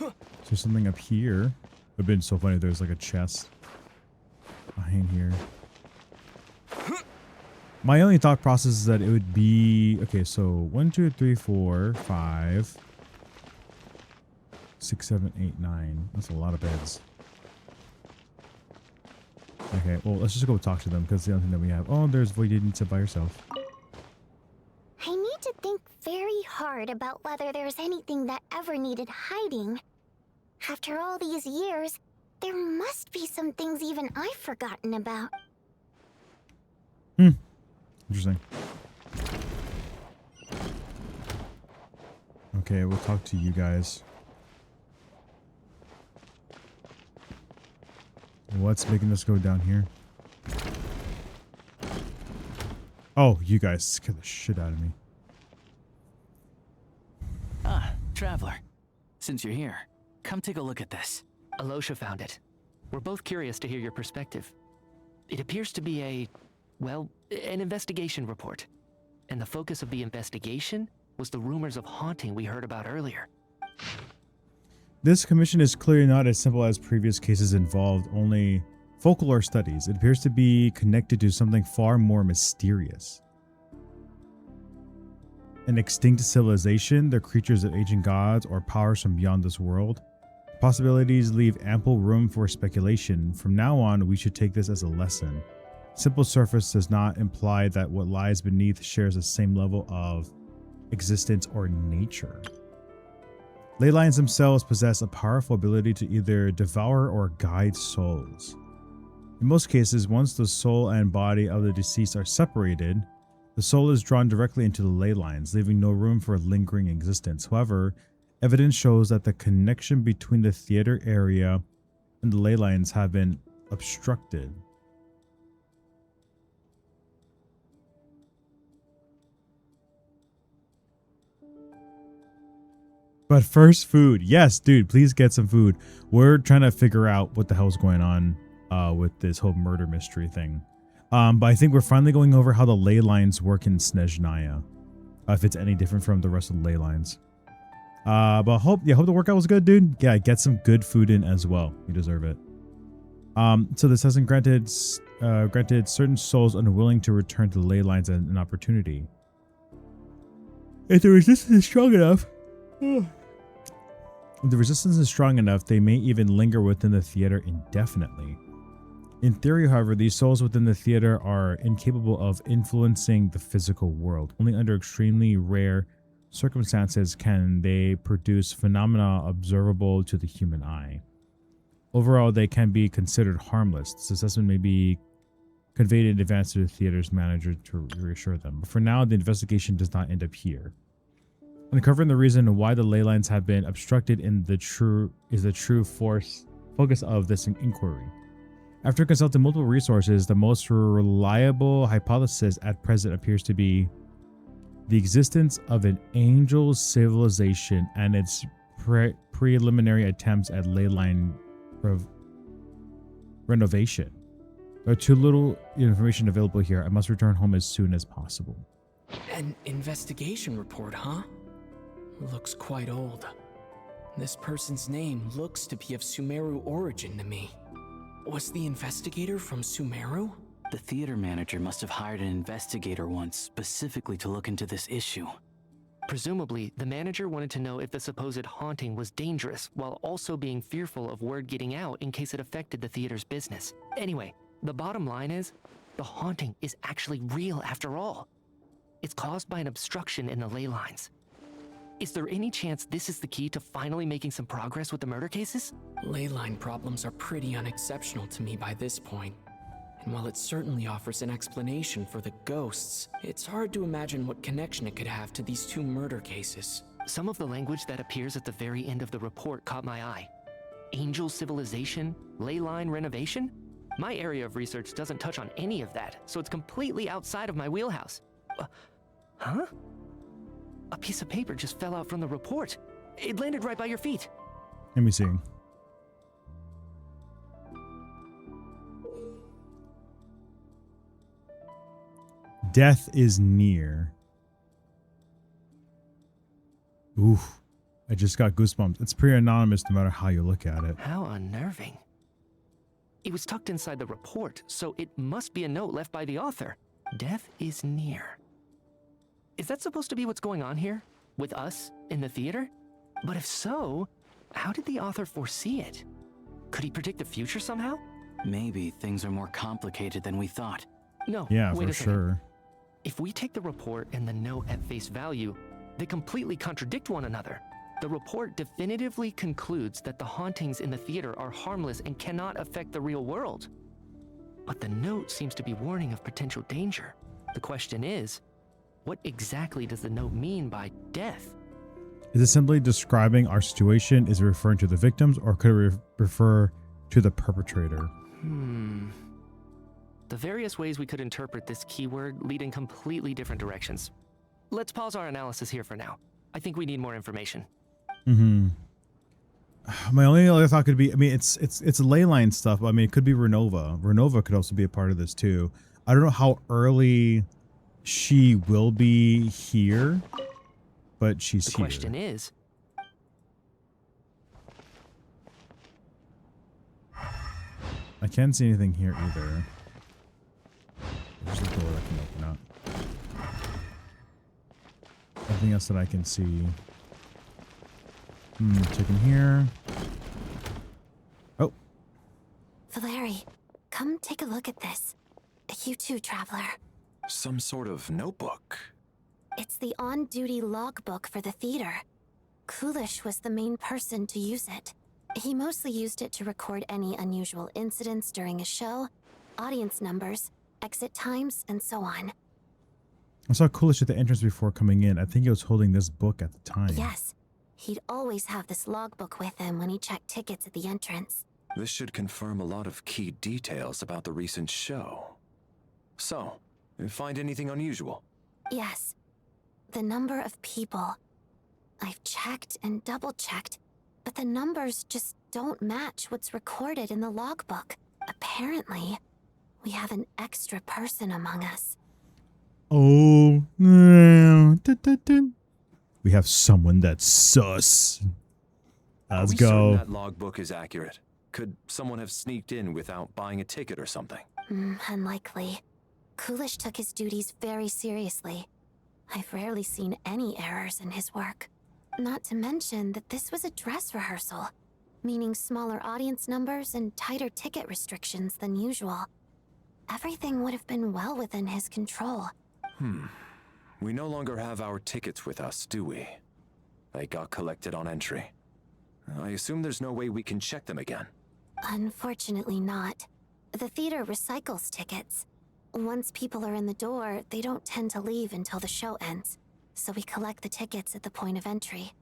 Is there something up here? It would have been so funny if there was like a chest behind here. My only thought process is that it would be... Okay, so 1, 2, 3, 4, 5, 6, 7, 8, 9. That's a lot of beds. Okay, well, let's just go talk to them, because the only thing that we have... Oh, there's Voidinita by herself. I need to think very hard about whether there's anything that ever needed hiding. After all these years, there must be some things even I've forgotten about. Interesting. Okay, we'll talk to you guys. What's making us go down here? Oh, you guys scare the shit out of me. Traveler, since you're here, come take a look at this. Alosha found it. We're both curious to hear your perspective. It appears to be an investigation report. And the focus of the investigation was the rumors of haunting we heard about earlier. This commission is clearly not as simple as previous cases involved only folklore studies. It appears to be connected to something far more mysterious. An extinct civilization, the creatures of ancient gods, or powers from beyond this world. Possibilities leave ample room for speculation. From now on, we should take this as a lesson. Simple surface does not imply that what lies beneath shares the same level of existence or nature. Ley lines themselves possess a powerful ability to either devour or guide souls. In most cases, once the soul and body of the deceased are separated, the soul is drawn directly into the ley lines, leaving no room for lingering existence. However, evidence shows that the connection between the theater area and the ley lines have been obstructed. But first, food. Yes, dude, please get some food. We're trying to figure out what the hell's going on with this whole murder mystery thing. But I think we're finally going over how the ley lines work in Snezhnaya. If it's any different from the rest of the ley lines. But hope the workout was good, dude. Yeah, get some good food in as well. You deserve it. So this hasn't granted certain souls unwilling to return to the ley lines an opportunity. If the resistance is strong enough, if the resistance is strong enough, they may even linger within the theater indefinitely. In theory, however, these souls within the theater are incapable of influencing the physical world. Only under extremely rare circumstances can they produce phenomena observable to the human eye. Overall, they can be considered harmless. This assessment may be conveyed in advance to the theater's manager to reassure them. But for now, the investigation does not end up here. Uncovering the reason why the ley lines have been obstructed is the true focus of this inquiry. After consulting multiple resources, the most reliable hypothesis at present appears to be the existence of an angel civilization and its preliminary attempts at ley line renovation. There are too little information available here. I must return home as soon as possible. An investigation report, huh? Looks quite old. This person's name looks to be of Sumeru origin to me. Was the investigator from Sumeru? The theater manager must have hired an investigator once specifically to look into this issue. Presumably, the manager wanted to know if the supposed haunting was dangerous while also being fearful of word getting out in case it affected the theater's business. Anyway, the bottom line is, the haunting is actually real after all. It's caused by an obstruction in the ley lines. Is there any chance this is the key to finally making some progress with the murder cases? Ley line problems are pretty unexceptional to me by this point. And while it certainly offers an explanation for the ghosts, it's hard to imagine what connection it could have to these two murder cases. Some of the language that appears at the very end of the report caught my eye. Angel civilization, ley line renovation? My area of research doesn't touch on any of that, so it's completely outside of my wheelhouse. Huh? A piece of paper just fell out from the report. It landed right by your feet. Let me see. Death is near. Oof. I just got goosebumps. It's pretty anonymous no matter how you look at it. How unnerving. It was tucked inside the report, so it must be a note left by the author. Death is near. Is that supposed to be what's going on here? With us in the theater? But if so, how did the author foresee it? Could he predict the future somehow? Maybe things are more complicated than we thought. No, yeah, wait for a second. sure. If we take the report and the note at face value, they completely contradict one another. The report definitively concludes that the hauntings in the theater are harmless and cannot affect the real world. But the note seems to be warning of potential danger. The question is, what exactly does the note mean by death? Is it simply describing our situation? Is it referring to the victims, or could it refer to the perpetrator? The various ways we could interpret this keyword lead in completely different directions. Let's pause our analysis here for now. I think we need more information. Mm-hmm. My only other thought could be, I mean, it's ley line stuff, but I mean, it could be Renova. Renova could also be a part of this too. I don't know how early she will be here, but she's The here. question is, I can't see anything here either. There's a door that can open up. Nothing else that I can see. Chicken here. Oh. Valeri, come take a look at this. You too, traveler. Some sort of notebook. It's the on-duty logbook for the theater. Coolish was the main person to use it. He mostly used it to record any unusual incidents during a show, audience numbers, exit times, and so on. I saw Coolish at the entrance before coming in. I think he was holding this book at the time. Yes, he'd always have this logbook with him when he checked tickets at the entrance. This should confirm a lot of key details about the recent show. So, you find anything unusual? Yes. The number of people. I've checked and double-checked, but the numbers just don't match what's recorded in the logbook. Apparently, we have an extra person among us. Oh, no. We have someone that's sus. Let's go. Are we certain that logbook is accurate? Could someone have sneaked in without buying a ticket or something? Unlikely. Coolish took his duties very seriously. I've rarely seen any errors in his work. Not to mention that this was a dress rehearsal, meaning smaller audience numbers and tighter ticket restrictions than usual. Everything would have been well within his control. We no longer have our tickets with us, do we? They got collected on entry. I assume there's no way we can check them again. Unfortunately not. The theater recycles tickets. Once people are in the door, they don't tend to leave until the show ends. So we collect the tickets at the point of entry.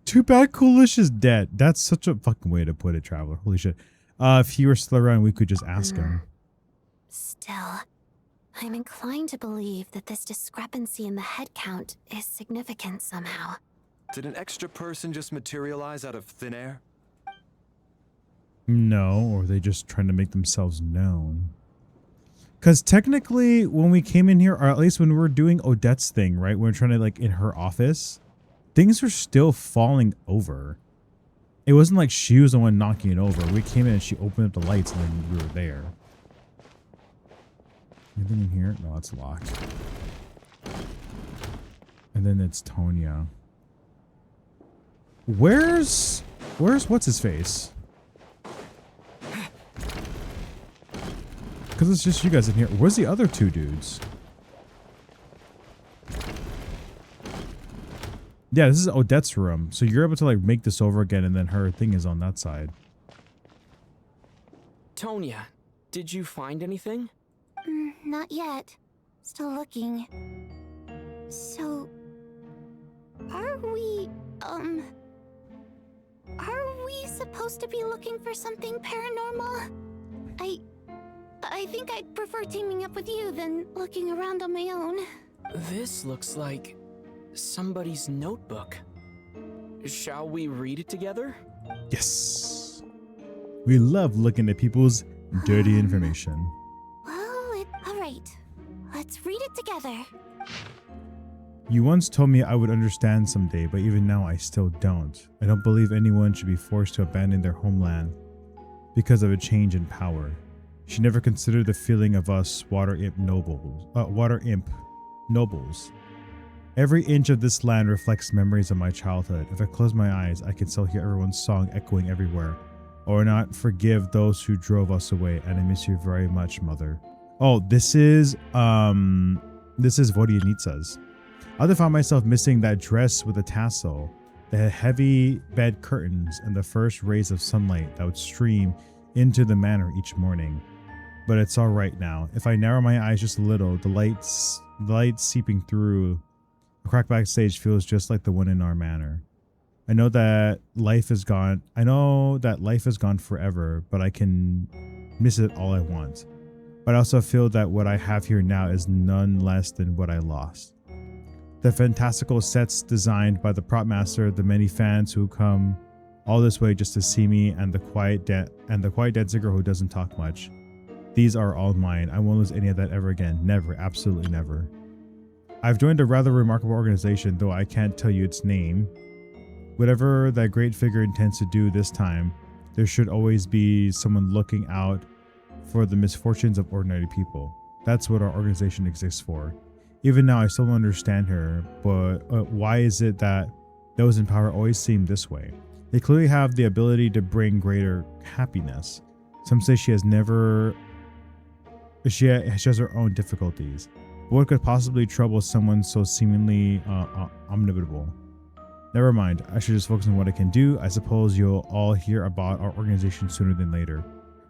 Too bad Coolish is dead. That's such a fucking way to put it, Traveler. Holy shit. If he were still around, we could just ask him. Still, I'm inclined to believe that this discrepancy in the head count is significant somehow. Did an extra person just materialize out of thin air? No, or are they just trying to make themselves known? Because technically, when we came in here, or at least when we were doing Odette's thing, right? When we were trying to, like, in her office, things were still falling over. It wasn't like she was the one knocking it over. We came in and she opened up the lights and then we were there. Anything in here? No, it's locked. And then it's Tonya. Where's what's his face? Because it's just you guys in here. Where's the other two dudes? Yeah, this is Odette's room. So you're able to like make this over again and then her thing is on that side. Tonya, did you find anything? Not yet. Still looking. So, are we supposed to be looking for something paranormal? I think I'd prefer teaming up with you than looking around on my own. This looks like somebody's notebook. Shall we read it together? Yes. We love looking at people's dirty information. Alright. Let's read it together. You once told me I would understand someday, but even now I still don't. I don't believe anyone should be forced to abandon their homeland because of a change in power. She never considered the feeling of us water imp nobles. Every inch of this land reflects memories of my childhood. If I close my eyes, I can still hear everyone's song echoing everywhere. Or not forgive those who drove us away, and I miss you very much, Mother. Oh, this is Vodyanitsa's. I often found myself missing that dress with a tassel, the heavy bed curtains, and the first rays of sunlight that would stream into the manor each morning. But it's all right now. If I narrow my eyes just a little, the light seeping through the crack backstage feels just like the one in our manor. I know that life is gone. I know that life is gone forever, but I can miss it all I want. But I also feel that what I have here now is none less than what I lost. the fantastical sets designed by the prop master, the many fans who come all this way just to see me, and the quiet Danziger who doesn't talk much. These are all mine. I won't lose any of that ever again. Never, absolutely never. I've joined a rather remarkable organization, though I can't tell you its name. Whatever that great figure intends to do this time, there should always be someone looking out for the misfortunes of ordinary people. That's what our organization exists for. Even now, I still don't understand her, but why is it that those in power always seem this way? They clearly have the ability to bring greater happiness. Some say she has her own difficulties. What could possibly trouble someone so seemingly omnipotent? Never mind. I should just focus on what I can do. I suppose you'll all hear about our organization sooner than later.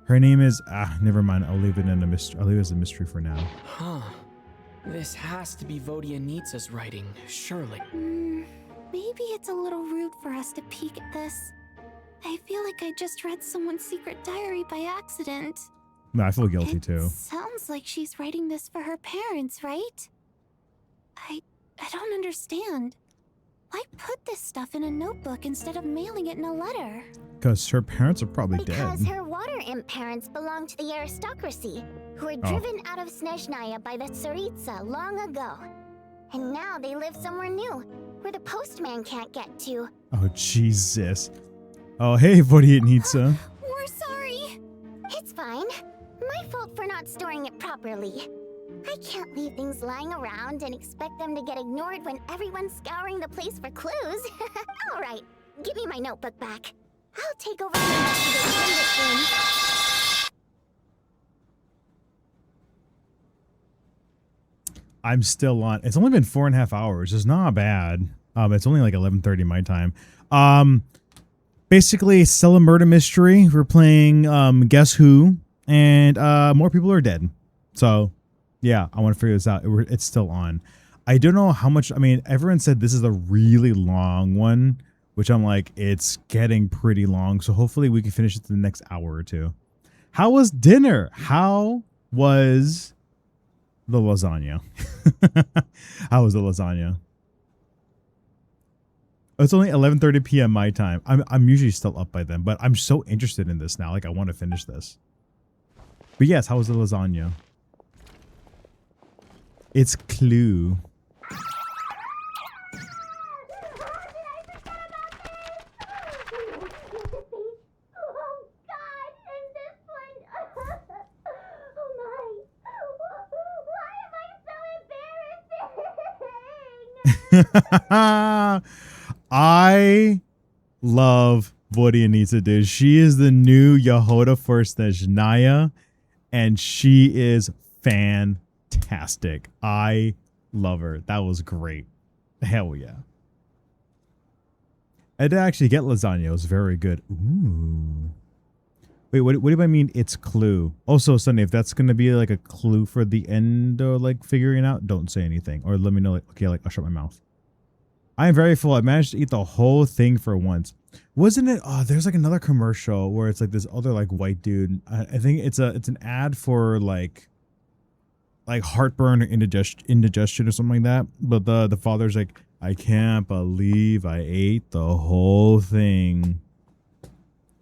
Her name is never mind. I'll leave it as a mystery for now. Huh. This has to be Vodyanitsa's writing, surely. Maybe it's a little rude for us to peek at this. I feel like I just read someone's secret diary by accident. No, I feel guilty too. Sounds like she's writing this for her parents, right? I don't understand. Why put this stuff in a notebook instead of mailing it in a letter? Because her parents are probably dead. Because her water imp parents belong to the aristocracy, who were driven out of Snezhnaya by the Tsaritsa long ago. And now they live somewhere new, where the postman can't get to. Oh, Jesus. Oh, hey, Vodyanitsa. We're sorry. It's fine. My fault for not storing it properly. I can't leave things lying around and expect them to get ignored when everyone's scouring the place for clues. All right, give me my notebook back. I'll take over the investigation soon. I'm still on. It's only been 4.5 hours. It's not bad. It's only like 11:30 my time. Basically, it's still a murder mystery. We're playing Guess Who, and more people are dead. So, yeah, I want to figure this out. It's still on. I don't know how much. I mean, everyone said this is a really long one, which I'm like, it's getting pretty long. So hopefully we can finish it in the next hour or two. How was dinner? How was the lasagna? How was the lasagna? It's only 11:30 p.m. my time. I'm usually still up by then, but I'm so interested in this now. Like, I want to finish this. But yes, how was the lasagna? It's Clue. I love Vodyanitsa, dude. She is the new Yehoda for Snezhnaya, and she is fantastic. I love her. That was great. Hell yeah. I did actually get lasagna. It was very good. Ooh. Wait, what do I mean it's Clue? Also, Sunday, if that's going to be like a clue for the end or like figuring out, don't say anything. Or let me know, like, okay, like I'll shut my mouth. I am very full. I managed to eat the whole thing for once. Wasn't it? Oh, there's like another commercial where it's like this other like white dude. I think it's an ad for like heartburn or indigestion or something like that. But the father's like, I can't believe I ate the whole thing.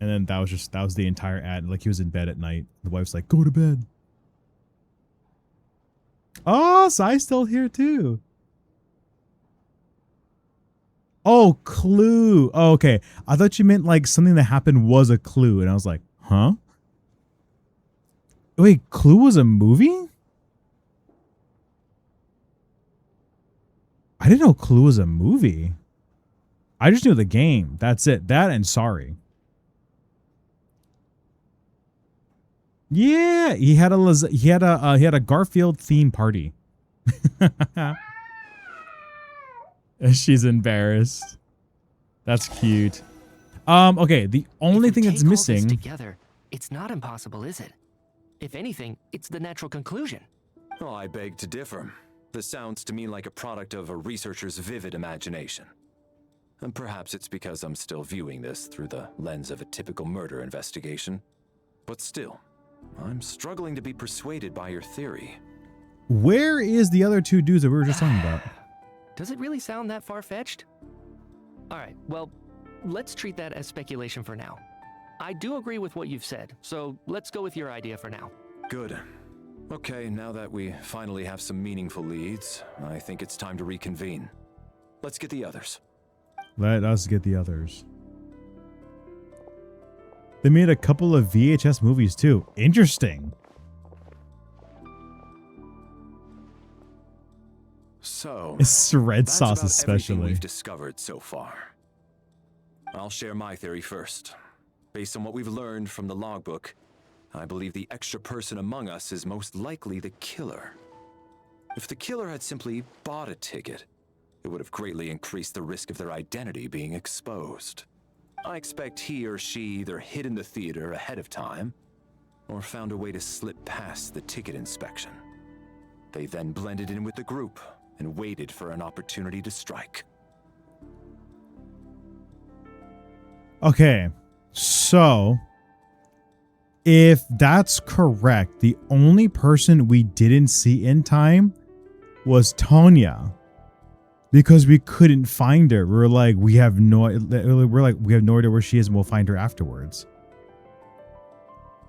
And then that was the entire ad. Like he was in bed at night. The wife's like, go to bed. Oh, Sai's still here too. Oh, Clue. Oh, okay. I thought you meant like something that happened was a clue. And I was like, huh? Wait, Clue was a movie? I didn't know Clue was a movie. I just knew the game. That's it. That and Sorry. Yeah, he had a Garfield themed party. She's embarrassed. That's cute. Okay, the only thing that's missing. Together, it's not impossible, is it? If anything, it's the natural conclusion. Oh, I beg to differ. This sounds to me like a product of a researcher's vivid imagination. And perhaps it's because I'm still viewing this through the lens of a typical murder investigation. But still, I'm struggling to be persuaded by your theory. Where is the other two dudes that we were just talking about? Does it really sound that far-fetched? Alright, well, let's treat that as speculation for now. I do agree with what you've said, so let's go with your idea for now. Good. Okay, now that we finally have some meaningful leads, I think it's time to reconvene. Let's get the others. Let us get the others. They made a couple of VHS movies too. Interesting. So, It's red that's sauce about everything especially. we've discovered so far. I'll share my theory first. Based on what we've learned from the logbook, I believe the extra person among us is most likely the killer. If the killer had simply bought a ticket, it would have greatly increased the risk of their identity being exposed. I expect he or she either hid in the theater ahead of time, or found a way to slip past the ticket inspection. They then blended in with the group and waited for an opportunity to strike. Okay, so if that's correct, the only person we didn't see in time was Tonya, because we couldn't find her. We have no idea where she is, and we'll find her afterwards.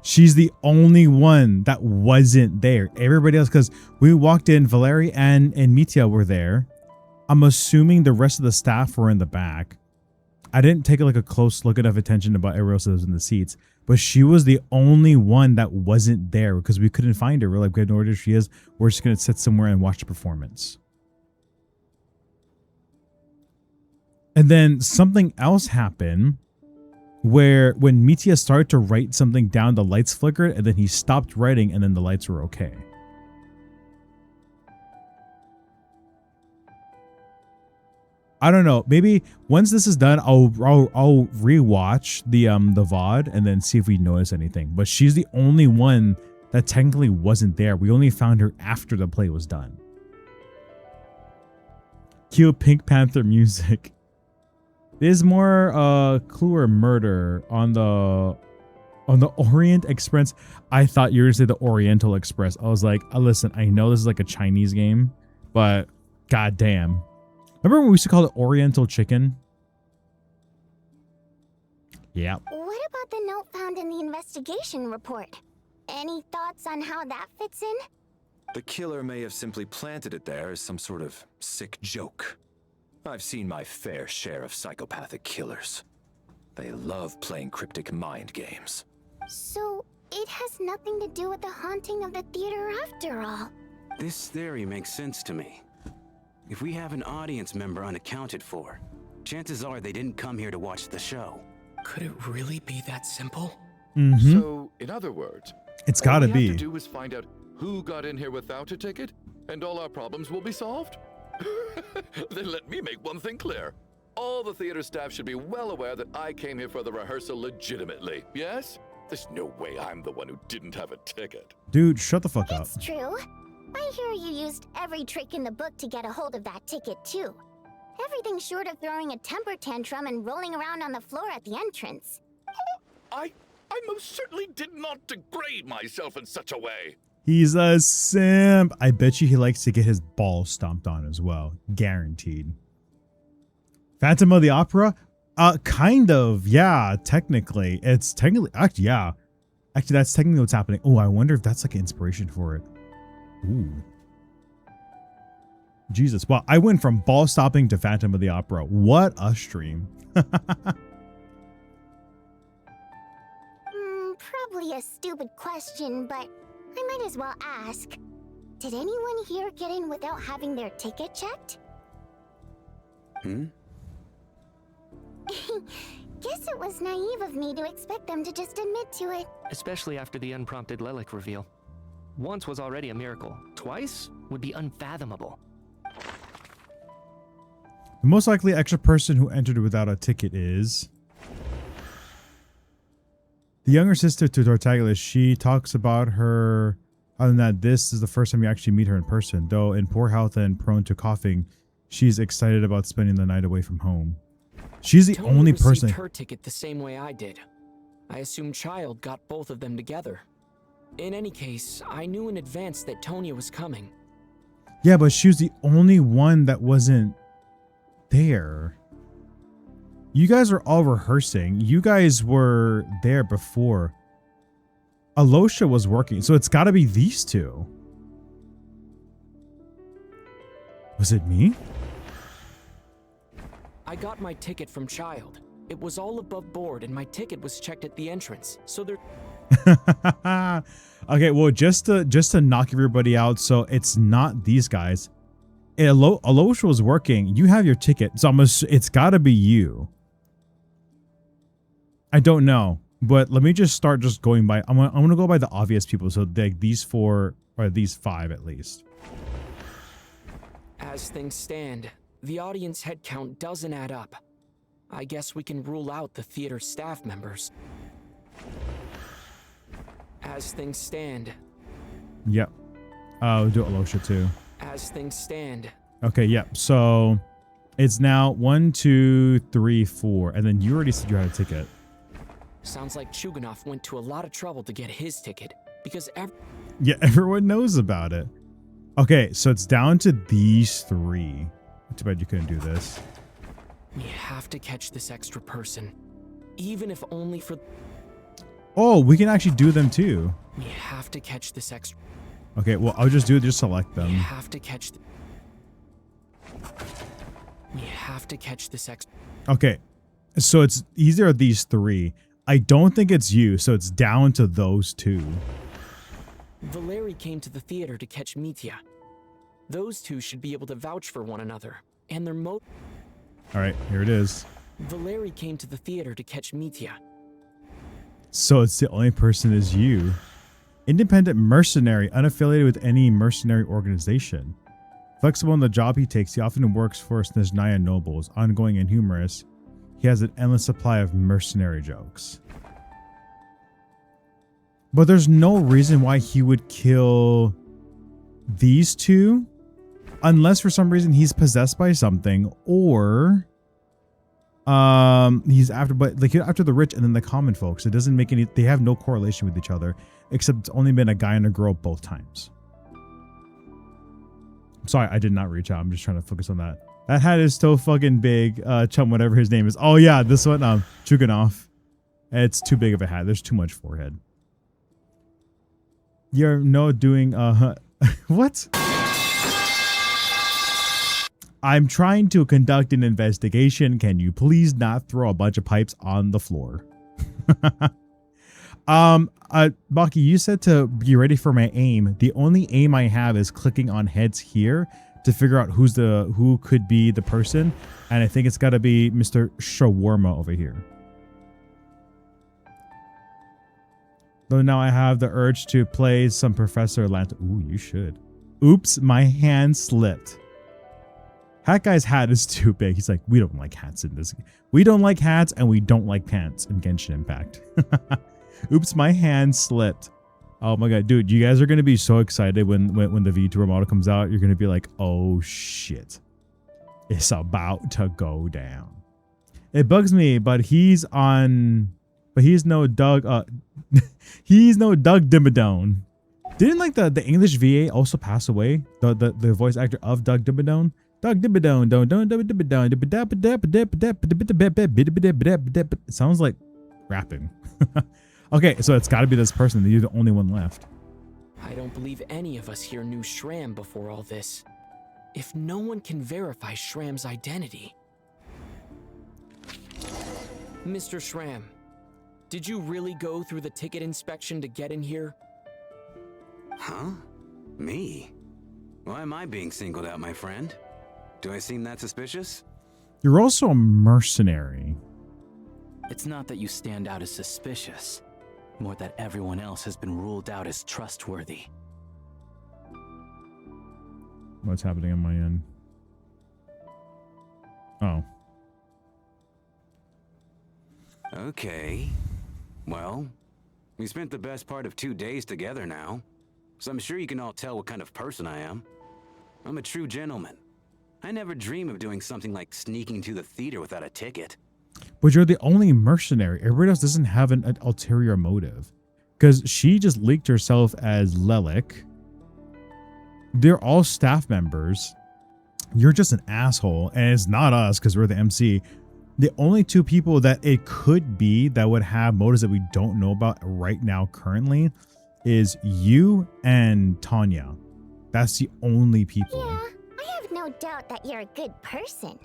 She's the only one that wasn't there. Everybody else, because we walked in, Valerie and Mitya were there. I'm assuming the rest of the staff were in the back. I didn't take like a close look enough attention about everyone else that was in the seats, but she was the only one that wasn't there because we couldn't find her. We're like, we have no idea where she is. We're just gonna sit somewhere and watch the performance. And then something else happened where when Mitya started to write something down, the lights flickered, and then he stopped writing, and then the lights were okay. I don't know. Maybe once this is done, I'll rewatch the VOD and then see if we notice anything. But she's the only one that technically wasn't there. We only found her after the play was done. Cue Pink Panther music. There's more clue or murder on the Orient Express. I thought you were gonna say the Oriental Express. I was like, listen, I know this is like a Chinese game, but goddamn. Remember when we used to call it Oriental Chicken? Yeah. What about the note found in the investigation report? Any thoughts on how that fits in? The killer may have simply planted it there as some sort of sick joke. I've seen my fair share of psychopathic killers. They love playing cryptic mind games. So, it has nothing to do with the haunting of the theater after all. This theory makes sense to me. If we have an audience member unaccounted for, chances are they didn't come here to watch the show. Could it really be that simple? Mm-hmm. So, in other words, it's gotta all we be. have to do is find out who got in here without a ticket, and all our problems will be solved? Then let me make one thing clear. All the theater staff should be well aware that I came here for the rehearsal legitimately, yes? There's no way I'm the one who didn't have a ticket. Dude, shut the fuck up. It's true. I hear you used every trick in the book to get a hold of that ticket, too. Everything short of throwing a temper tantrum and rolling around on the floor at the entrance. I most certainly did not degrade myself in such a way. He's a simp. I bet you he likes to get his balls stomped on as well. Guaranteed. Phantom of the Opera? Kind of. Yeah, technically. It's technically, actually, yeah. Actually, that's technically what's happening. Oh, I wonder if that's like an inspiration for it. Ooh. Jesus. Wow, I went from ball stopping to Phantom of the Opera. What a stream. Probably a stupid question, but I might as well ask. Did anyone here get in without having their ticket checked? Guess it was naive of me to expect them to just admit to it. Especially after the unprompted Lelik reveal. Once was already a miracle. Twice would be unfathomable. The most likely extra person who entered without a ticket is the younger sister to Tortagulas. She talks about her, other than that, this is the first time you actually meet her in person. Though in poor health and prone to coughing, she's excited about spending the night away from home. She's the only person. Her ticket the same way I did. I assume Child got both of them together. In any case, I knew in advance that Tonya was coming. Yeah, but she was the only one that wasn't there. You guys are all rehearsing. You guys were there before. Alosha was working, so it's got to be these two. Was it me? I got my ticket from Child. It was all above board and my ticket was checked at the entrance. So there... Okay, well, just to knock everybody out, so it's not these guys. Alosha was working. You have your ticket, so it's got to be you. I don't know, but let me just start just going by. I'm gonna go by the obvious people. So these 4 or these 5 at least. As things stand, the audience head count doesn't add up. I guess we can rule out the theater staff members. As things stand. Yep. We'll do Alosha too. As things stand. Okay, yep. So it's now 1, 2, 3, 4. And then you already said you had a ticket. Sounds like Chuganov went to a lot of trouble to get his ticket because yeah, everyone knows about it. Okay, so it's down to these 3. Too bad you couldn't do this. We have to catch this extra person, even if only for... Oh, we can actually do them too. We have to catch this extra... Okay, well, I'll just do it. Just select them. We have to catch... We have to catch this extra... Okay, so it's either of these 3. I don't think it's you, so it's down to those 2. Valeri came to the theater to catch Mitya. Those 2 should be able to vouch for one another, and they're All right, here it is. Valeri came to the theater to catch Mitya. So it's the only person is you. Independent mercenary, unaffiliated with any mercenary organization. Flexible in the job he takes, he often works for Snezhnaya nobles. Ongoing and humorous, he has an endless supply of mercenary jokes. But there's no reason why he would kill these 2. Unless for some reason he's possessed by something, or he's after the rich and then the common folks. It doesn't make any, they have no correlation with each other, except it's only been a guy and a girl both times. I'm sorry, I did not reach out. I'm just trying to focus on that. That hat is so fucking big. Chum, whatever his name is. Oh yeah, this one, Chuganov. It's too big of a hat. There's too much forehead. You're no doing what? I'm trying to conduct an investigation. Can you please not throw a bunch of pipes on the floor? Baki, you said to be ready for my aim. The only aim I have is clicking on heads here to figure out who could be the person, and I think it's got to be Mr. Shawarma over here. Though now I have the urge to play some Professor Lantern. Ooh, you should. Oops, my hand slipped. Hat guy's hat is too big. He's like, we don't like hats in this. We don't like hats and we don't like pants in Genshin Impact. Oops, my hand slipped. Oh my god, dude, you guys are gonna be so excited when the V2 model comes out. You're gonna be like, oh shit, it's about to go down. It bugs me, but he's no Doug. He's no Doug Dimmadome. Didn't like the English VA also pass away? The voice actor of Doug Dimmadome. Doug Dimmadome. It sounds like rapping. Okay, so it's got to be this person. You're the only one left. I don't believe any of us here knew Shram before all this. If no one can verify Shram's identity... Mr. Shram, did you really go through the ticket inspection to get in here? Huh? Me? Why am I being singled out, my friend? Do I seem that suspicious? You're also a mercenary. It's not that you stand out as suspicious, more that everyone else has been ruled out as trustworthy. What's happening on my end? Oh. Okay. Well, we spent the best part of 2 days together now, so I'm sure you can all tell what kind of person I am. I'm a true gentleman. I never dream of doing something like sneaking to the theater without a ticket. But you're the only mercenary. Everybody else doesn't have an ulterior motive. Because she just leaked herself as Lelik. They're all staff members. You're just an asshole, and it's not us because we're the MC. The only two people that it could be that would have motives that we don't know about right now currently is you and Tanya. That's the only people. Yeah, I have no doubt that you're a good person.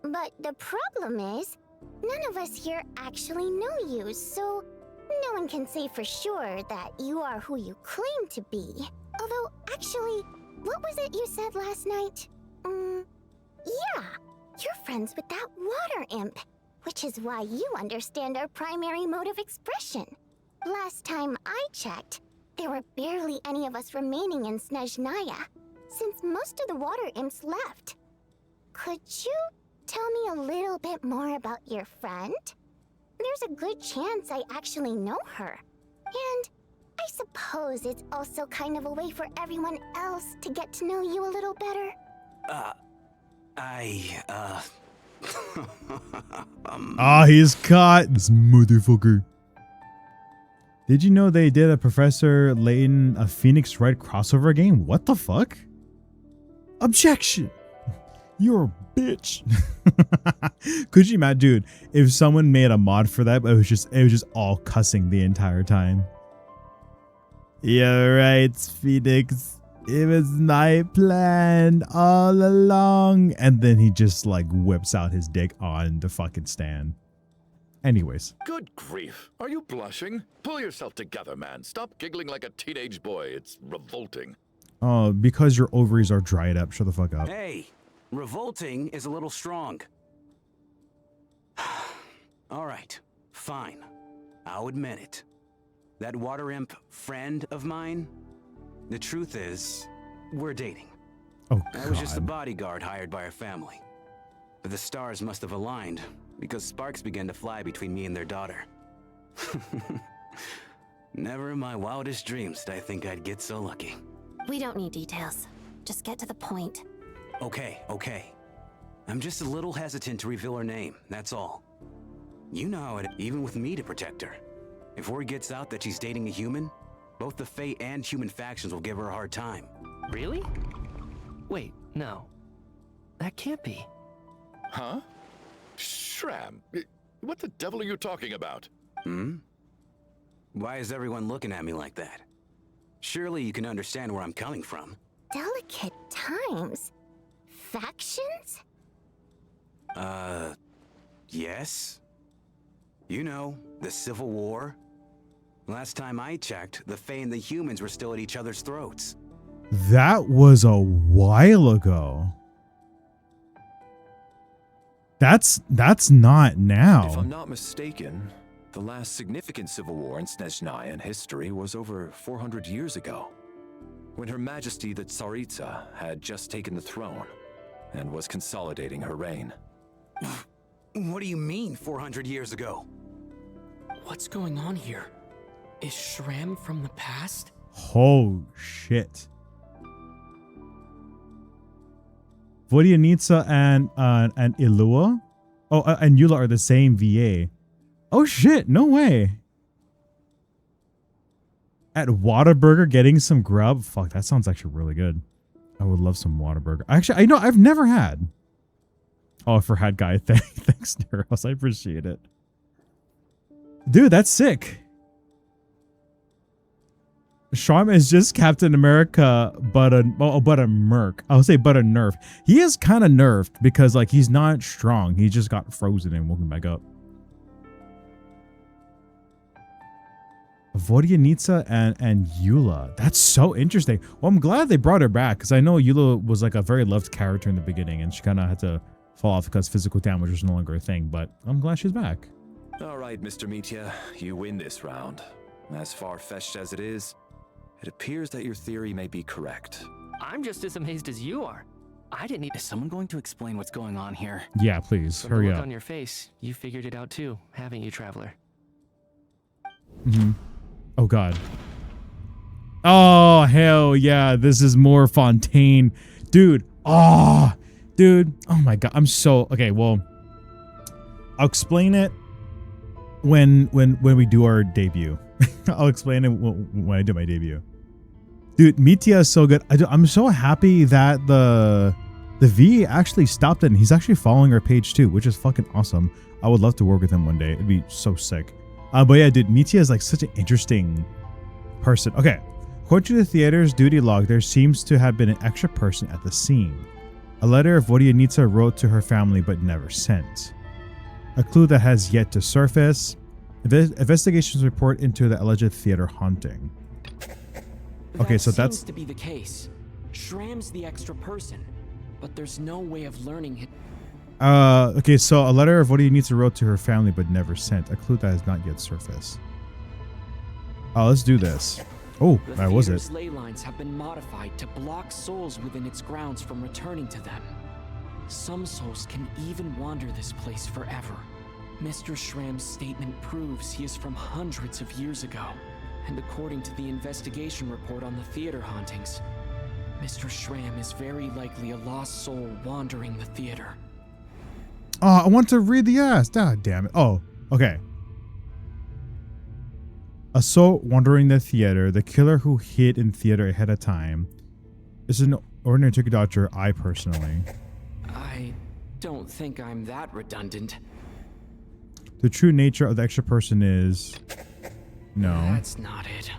But the problem is, none of us here actually know you, so no one can say for sure that you are who you claim to be. Although, actually, what was it you said last night? Yeah, you're friends with that water imp, which is why you understand our primary mode of expression. Last time I checked, there were barely any of us remaining in Snezhnaya, since most of the water imps left. Could you tell me a little bit more about your friend? There's a good chance I actually know her. And I suppose it's also kind of a way for everyone else to get to know you a little better. He's caught. This motherfucker. Did you know they did a Professor Layton a Phoenix Wright crossover game? What the fuck? Objection. You're a bitch. Could you imagine, dude, if someone made a mod for that, but it was just all cussing the entire time? Yeah, right, Phoenix. It was my plan all along. And then he just like whips out his dick on the fucking stand. Anyways. Good grief. Are you blushing? Pull yourself together, man. Stop giggling like a teenage boy. It's revolting. Oh, because your ovaries are dried up. Shut the fuck up. Hey, revolting is a little strong. All right, fine. I'll admit it. That water imp friend of mine, the truth is, we're dating. Oh, I was just a bodyguard hired by our family. But the stars must have aligned because sparks began to fly between me and their daughter. Never in my wildest dreams did I think I'd get so lucky. We don't need details. Just get to the point. Okay. I'm just a little hesitant to reveal her name, that's all. You know how it, even with me to protect her. If word gets out that she's dating a human, both the Fae and human factions will give her a hard time. Really? Wait, no. That can't be. Huh? Shram, what the devil are you talking about? Why is everyone looking at me like that? Surely you can understand where I'm coming from. Delicate times? Factions? Yes. You know, the Civil War. Last time I checked, the Fae and the humans were still at each other's throats. That was a while ago. That's not now. If I'm not mistaken, the last significant civil war in Snezhnayan history was over 400 years ago, when Her Majesty the Tsaritsa had just taken the throne and was consolidating her reign. What do you mean 400 years ago? What's going on here? Is Shram from the past? Oh shit. Vodyanitsa and Ilua? Oh, and Eula are the same VA. Oh shit, no way. At Whataburger getting some grub? Fuck, that sounds actually really good. I would love some Whataburger. Actually, I know I've never had. Oh, for Hat Guy. Thanks, Neros. I appreciate it. Dude, that's sick. Sharm is just Captain America, but a merc. I would say but a nerf. He is kind of nerfed because like he's not strong. He just got frozen and woken back up. Vodyanitsa and Eula. That's so interesting. Well, I'm glad they brought her back because I know Eula was like a very loved character in the beginning and she kind of had to fall off because physical damage was no longer a thing, but I'm glad she's back. All right, Mr. Mitya, you win this round. As far-fetched as it is, it appears that your theory may be correct. I'm just as amazed as you are. I didn't need. Is someone going to explain what's going on here? Yeah, please. From Hurry the look up. on your face, you figured it out too, haven't you, Traveler? Oh, God. Oh, hell yeah. This is more Fontaine. Dude. Oh, dude. Oh, my God. I'm so... Okay, well, I'll explain it when we do our debut. I'll explain it when I do my debut. Dude, Mitya is so good. I'm so happy that the V actually stopped it and he's actually following our page too, which is fucking awesome. I would love to work with him one day. It'd be so sick. But yeah, dude, Mitya is like such an interesting person. Okay. According to the theater's duty log, there seems to have been an extra person at the scene. A letter Vodyanitsa wrote to her family but never sent. A clue that has yet to surface. Investigations report into the alleged theater haunting. Okay, so that's seems to be the case. Shram's the extra person, but there's no way of learning it. Okay, so a letter of Vodyanitsa wrote to her family but never sent. A clue that has not yet surfaced. Let's do this. Oh, that was it. The ley lines have been modified to block souls within its grounds from returning to them. Some souls can even wander this place forever. Mr. Shram's statement proves he is from hundreds of years ago. And according to the investigation report on the theater hauntings, Mr. Shram is very likely a lost soul wandering the theater. Oh, I want to read the ass. God damn it. Oh, okay. A soul wandering the theater. The killer who hid in theater ahead of time. This is an ordinary ticket dodger. I personally. I don't think I'm that redundant. The true nature of the extra person is... No. That's not it.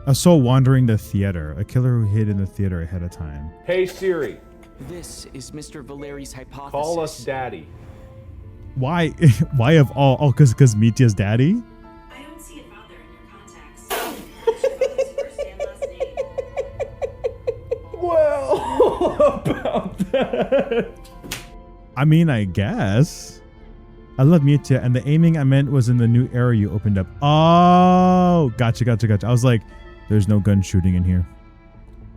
A soul wandering the theater. A killer who hid in the theater ahead of time. Hey Siri. This is Mr. Valeri's hypothesis. Call us daddy. Why? Why of all? Oh, because Mitya's daddy? I don't see a father in your contacts. Well, about that. I mean, I guess. I love Mitya, and the aiming I meant was in the new area you opened up. Oh, gotcha. I was like, there's no gun shooting in here.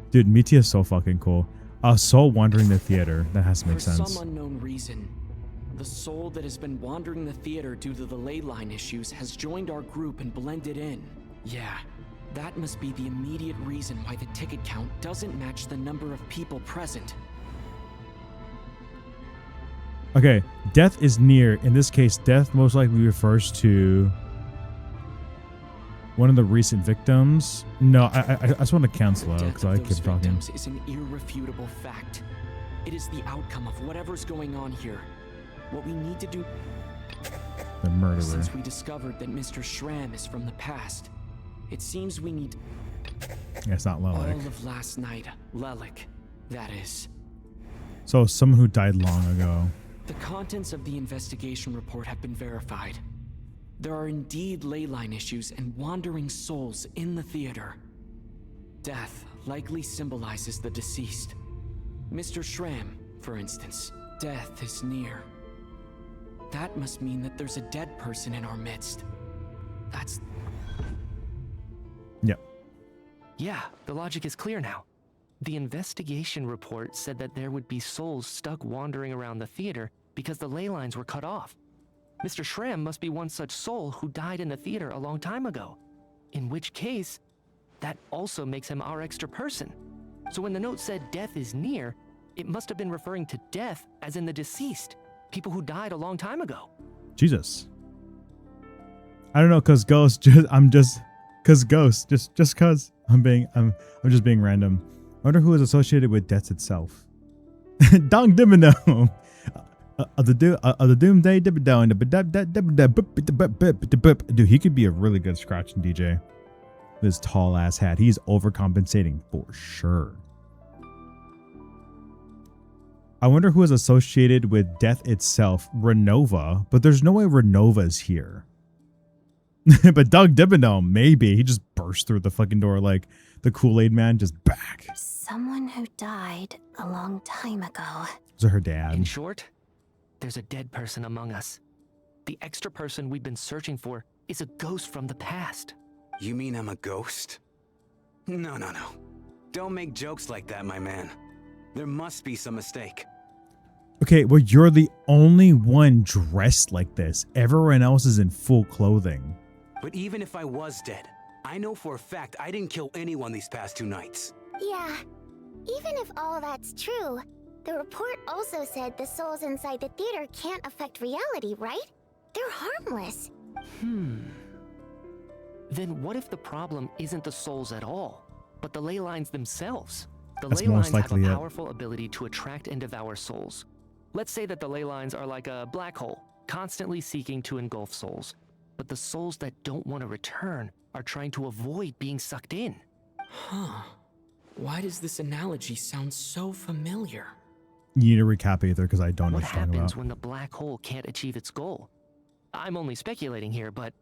Dude, Mitya is so fucking cool. A soul wandering the theater. That has to make sense. For some unknown reason, the soul that has been wandering the theater due to the ley line issues has joined our group and blended in. Yeah, that must be the immediate reason why the ticket count doesn't match the number of people present. Okay, death is near. In this case, death most likely refers to one of the recent victims. No, I just want to cancel out because I keep talking. Is an irrefutable fact. It is the outcome of whatever's going on here. What we need to do... The murderer. Since we discovered that Mr. Shram is from the past, it seems we need... Yeah, it's not Lelik. All of last night, Lelik, that is. So someone who died long ago. The contents of the investigation report have been verified. There are indeed ley line issues and wandering souls in the theater. Death likely symbolizes the deceased. Mr. Shram, for instance, death is near. That must mean that there's a dead person in our midst. That's... Yep. Yeah, the logic is clear now. The investigation report said that there would be souls stuck wandering around the theater because the ley lines were cut off. Mr. Shram must be one such soul who died in the theater a long time ago. In which case, that also makes him our extra person. So when the note said death is near, it must have been referring to death as in the deceased, people who died a long time ago. Jesus. I don't know, cause Ghost. I'm just cause I'm just being random. I wonder who is associated with death itself. Dong Dimino. The Doomsday Dibidone. Dude, he could be a really good scratching DJ. This tall ass hat. He's overcompensating for sure. I wonder who is associated with death itself. Renova. But there's no way Renova's here. But Doug Dibino, maybe. He just burst through the fucking door like the Kool-Aid man, just back. Someone who died a long time ago. Was it her dad? In short, there's a dead person among us. The extra person we've been searching for is a ghost from the past. You mean I'm a ghost? No. Don't make jokes like that, my man. There must be some mistake. Okay, well, you're the only one dressed like this. Everyone else is in full clothing. But even if I was dead, I know for a fact I didn't kill anyone these past 2 nights. Yeah, even if all that's true, the report also said the souls inside the theater can't affect reality, right? They're harmless. Then what if the problem isn't the souls at all? but the ley lines themselves. The That's ley most lines have a likely it. powerful ability to attract and devour souls. Let's say that the ley lines are like a black hole, constantly seeking to engulf souls. But the souls that don't want to return are trying to avoid being sucked in. Huh. Why does this analogy sound so familiar? You need to recap Aether because I don't know What what you're talking happens about. when the black hole can't achieve its goal? I'm only speculating here, but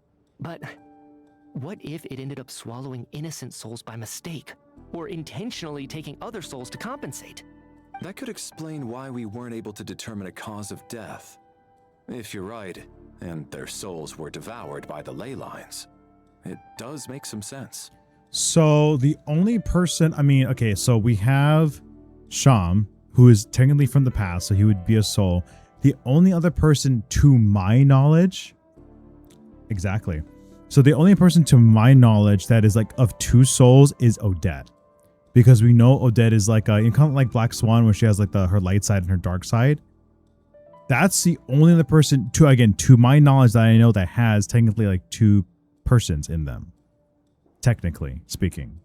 what if it ended up swallowing innocent souls by mistake, or intentionally taking other souls to compensate? That could explain why we weren't able to determine a cause of death. If you're right, and their souls were devoured by the ley lines, it does make some sense. So the only person, I mean, okay, so we have Sham, who is technically from the past, so he would be a soul. The only other person to my knowledge, exactly. So the only person to my knowledge that is like of two souls is Odette. Because we know Odette is like, you kind of like Black Swan where she has like her light side and her dark side. That's the only other person to my knowledge that I know that has technically like two persons in them. Technically speaking.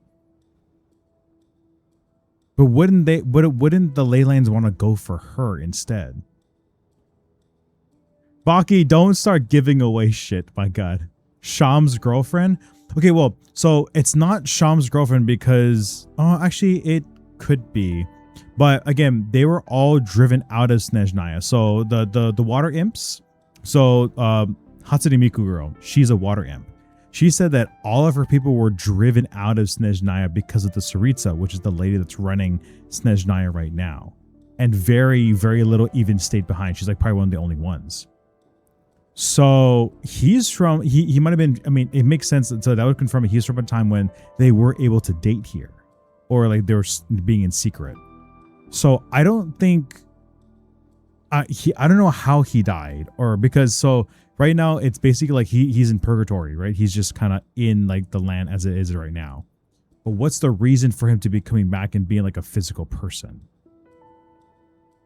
But wouldn't the ley lines want to go for her instead? Baki, don't start giving away shit, my god. Sham's girlfriend? Okay, well, so it's not Sham's girlfriend because actually it could be. But again, they were all driven out of Snezhnaya. So the water imps. So Hatsune Miku girl, she's a water imp. She said that all of her people were driven out of Snezhnaya because of the Tsaritsa, which is the lady that's running Snezhnaya right now. And very, very little even stayed behind. She's like probably one of the only ones. So he's from, he might have been, I mean, it makes sense. So that would confirm it. He's from a time when they were able to date here. Or like they were being in secret. So I don't think, I don't know how he died. Or because, so right now it's basically like he's in purgatory, right? He's just kind of in like the land as it is right now. But what's the reason for him to be coming back and being like a physical person?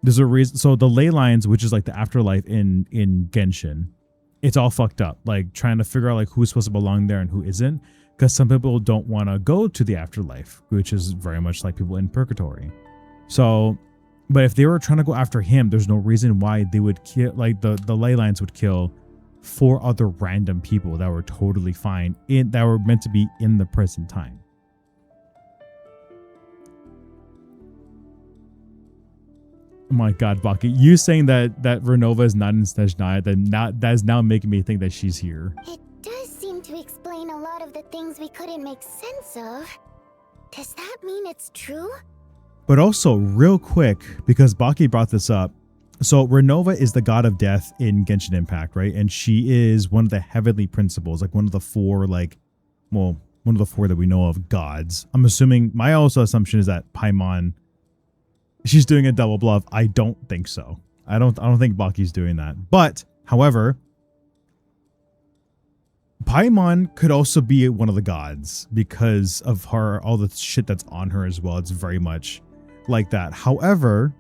There's a reason. So the ley lines, which is like the afterlife in Genshin, it's all fucked up. Like trying to figure out like who's supposed to belong there and who isn't. Because some people don't want to go to the afterlife, which is very much like people in purgatory. So, but if they were trying to go after him, there's no reason why they would kill, like the ley lines would kill 4 other random people that were totally fine, that were meant to be in the present time. Oh my god, Baki, you saying that Renova is not in Snezhnaya, that is now making me think that she's here. It does seem to explain a lot of the things we couldn't make sense of. Does that mean it's true? But also, real quick, because Baki brought this up, so Renova is the god of death in Genshin Impact, right? And she is one of the heavenly principles, like one of the 4, like, well, one of the 4 that we know of gods. I'm assuming, my also assumption is that Paimon, she's doing a double bluff. I don't think so. I don't think Baki's doing that. But, however, Paimon could also be one of the gods because of her, all the shit that's on her as well. It's very much like that. However,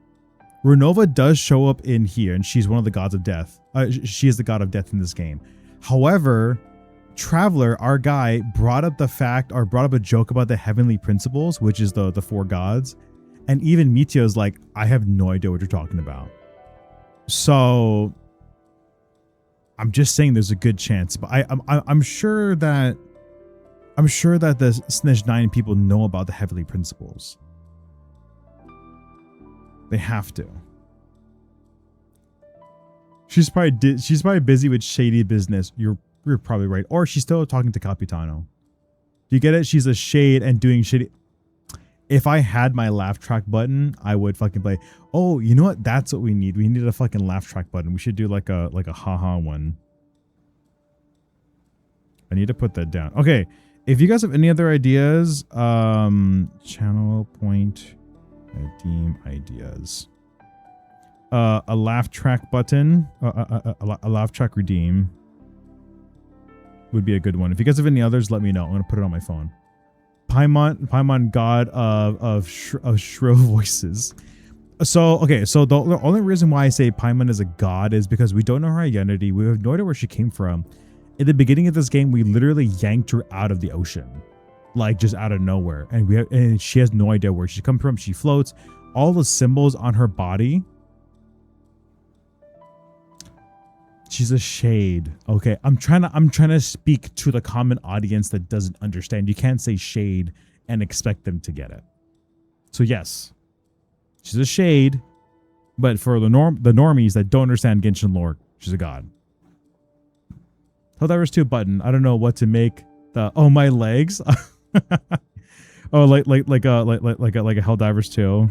Renova does show up in here and she's one of the gods of death. She is the god of death in this game. However, Traveler, our guy, brought up the fact or brought up a joke about the heavenly principles, which is the 4 gods. And even Mitya's like, I have no idea what you're talking about. So I'm just saying there's a good chance, but I'm sure that the Snezhnaya people know about the heavenly principles. They have to. She's probably busy with shady business. You're probably right. Or she's still talking to Capitano. Do you get it? She's a shade and doing shady. If I had my laugh track button, I would fucking play. Oh, you know what? That's what we need. We need a fucking laugh track button. We should do like a haha one. I need to put that down. Okay. If you guys have any other ideas, channel point, redeem ideas. A laugh track button, a laugh track redeem would be a good one. If you guys have any others, let me know. I'm gonna put it on my phone. Paimon, god of shrill voices. So okay, so the only reason why I say Paimon is a god is because we don't know her identity. We have no idea where she came from. In the beginning of this game, we literally yanked her out of the ocean. like just out of nowhere, and she has no idea where she's come from. She floats. All the symbols on her body. She's a shade. Okay, I'm trying to speak to the common audience that doesn't understand. You can't say shade and expect them to get it. So yes, she's a shade, but for the normies that don't understand Genshin lore, she's a god. Helldivers 2 button. I don't know what to make the my legs. Oh, like a Helldivers 2.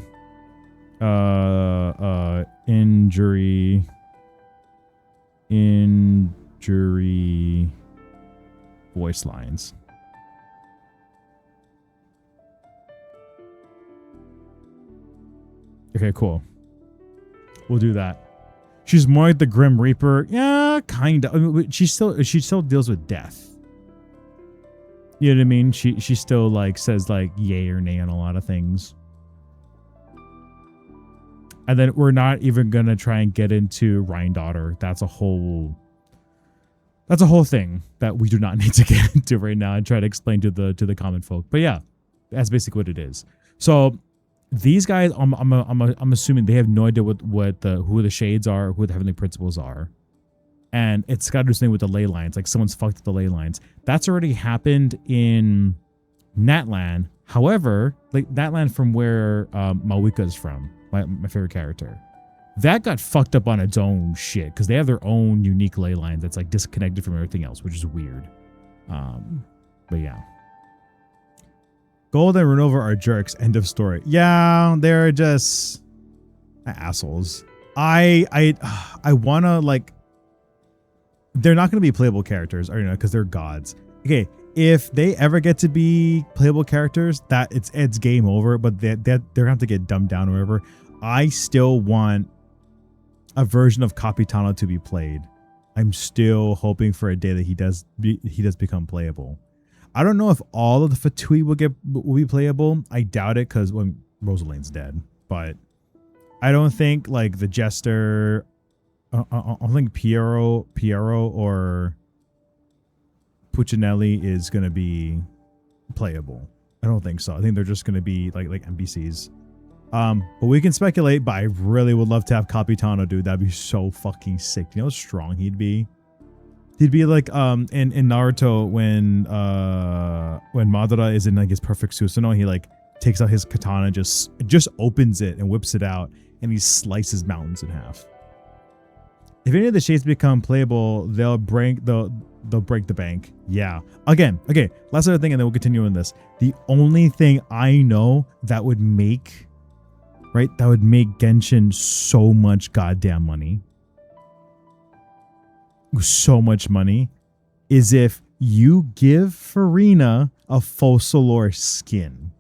Injury voice lines. Okay, cool. We'll do that. She's more like the Grim Reaper. Yeah, kind of. I mean, she still deals with death. You know what I mean? She still like says like yay or nay on a lot of things. And then we're not even gonna try and get into Rhine-Daughter. That's a whole thing that we do not need to get into right now and try to explain to the common folk. But yeah, that's basically what it is. So these guys, I'm assuming they have no idea who the shades are, who the heavenly principles are, and it's got to do something with the ley lines. Like someone's fucked up the ley lines. That's already happened in Natlan. However, like Natlan from where Mawika is from. My favorite character, that got fucked up on its own shit because they have their own unique ley lines that's like disconnected from everything else, which is weird. But yeah, Gold and Renova are jerks. End of story. Yeah, they're just assholes. I wanna like, they're not gonna be playable characters, or because they're gods. Okay, if they ever get to be playable characters, that it's game over. But they're gonna have to get dumbed down or whatever. I still want a version of Capitano to be played. I'm still hoping for a day that he does become playable. I don't know if all of the Fatui will be playable. I doubt it because Rosalind's dead. But I don't think like the Jester. I don't think Piero or Puccinelli is gonna be playable. I don't think so. I think they're just gonna be like NPCs. But we can speculate, but I really would love to have Capitano, dude. That'd be so fucking sick. You know how strong he'd be? He'd be like in Naruto when Madara is in like his perfect Susanoo, he like takes out his katana, just opens it and whips it out, and he slices mountains in half. If any of the shades become playable, they'll break the bank. Yeah. Again, okay, last other thing, and then we'll continue on this. The only thing I know that would make Genshin so much goddamn money, so much money, is if you give Farina a Focalor skin.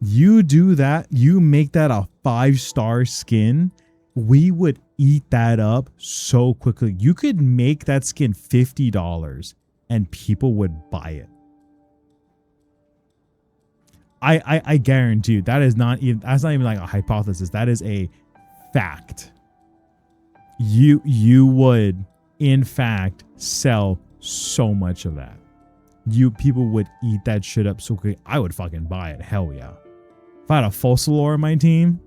You do that, you make that a 5-star skin, we would eat that up so quickly. You could make that skin $50 and people would buy it. I guarantee you that's not even like a hypothesis. That is a fact. You would in fact sell so much of that. People would eat that shit up so quick. I would fucking buy it. Hell yeah. If I had a Focalor on my team,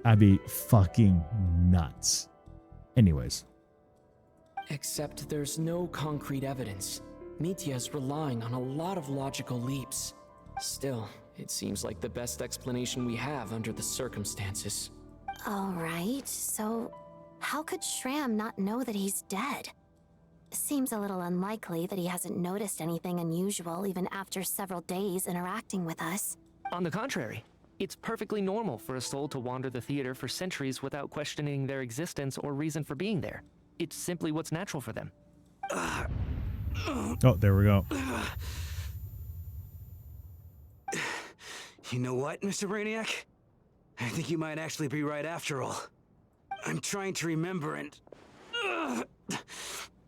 I'd be fucking nuts. Anyways. Except there's no concrete evidence. Mitya's relying on a lot of logical leaps. Still, it seems like the best explanation we have under the circumstances. Alright, so how could Shram not know that he's dead? Seems a little unlikely that he hasn't noticed anything unusual even after several days interacting with us. On the contrary, it's perfectly normal for a soul to wander the theater for centuries without questioning their existence or reason for being there. It's simply what's natural for them. Oh, there we go. You know what, Mr. Brainiac? I think you might actually be right after all. I'm trying to remember and...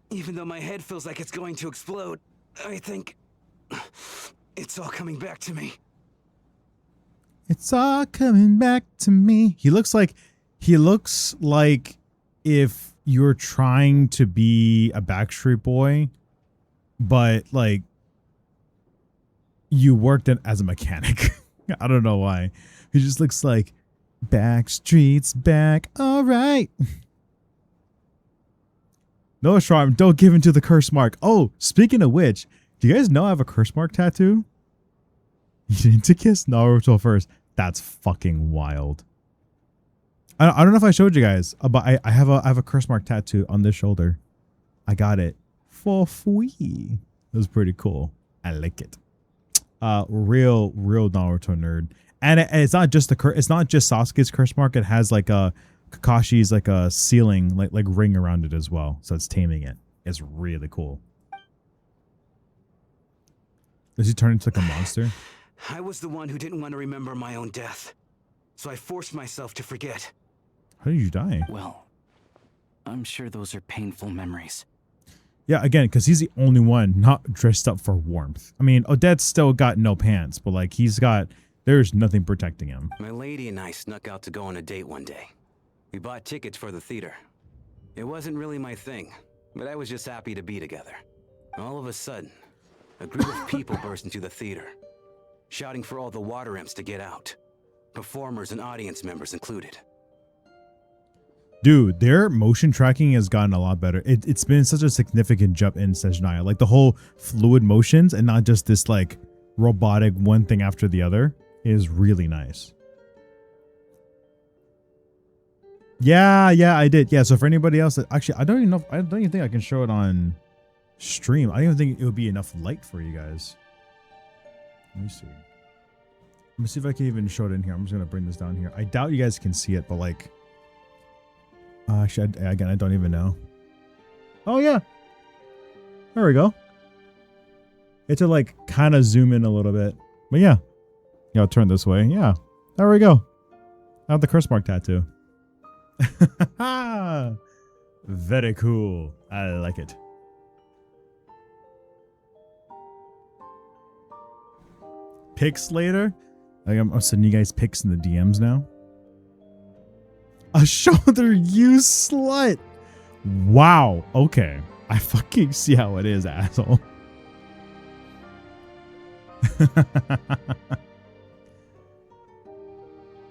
even though my head feels like it's going to explode, I think... it's all coming back to me. It's all coming back to me. He looks like if you're trying to be a Backstreet Boy, but like you worked as a mechanic. I don't know why. He just looks like back streets back. All right. No charm. Don't give in to the curse mark. Oh, speaking of which, do you guys know I have a curse mark tattoo? You need to kiss Naruto first. That's fucking wild. I don't know if I showed you guys, but I have a curse mark tattoo on this shoulder. I got it for free. It was pretty cool. I like it. Real Naruto nerd. And it's not just it's not just Sasuke's curse mark. It has like a Kakashi's like a ceiling like ring around it as well. So it's taming it. It's really cool. Does he turn into like a monster? I was the one who didn't want to remember my own death, so I forced myself to forget. How did you die? Well, I'm sure those are painful memories. Yeah, again, because he's the only one not dressed up for warmth. I mean, Odette's still got no pants, but like there's nothing protecting him. My lady and I snuck out to go on a date one day. We bought tickets for the theater. It wasn't really my thing, but I was just happy to be together. All of a sudden, a group of people burst into the theater, shouting for all the water imps to get out. Performers and audience members included. Dude, their motion tracking has gotten a lot better. It's been such a significant jump in Snezh Naya. Like the whole fluid motions and not just this like robotic one thing after the other is really nice. Yeah, I did. Yeah, so for anybody else, actually, I don't even think I can show it on stream. I don't even think it would be enough light for you guys. Let me see. Let me see if I can even show it in here. I'm just gonna bring this down here. I doubt you guys can see it, but like, actually, again, I don't even know. Oh yeah, there we go. It's to like kind of zoom in a little bit, but yeah, I'll turn this way. Yeah, there we go. I have the curse mark tattoo. Very cool. I like it. Pics later. Like I'm sending you guys pics in the DMs now. A shoulder, you slut. Wow. Okay. I fucking see how it is, asshole.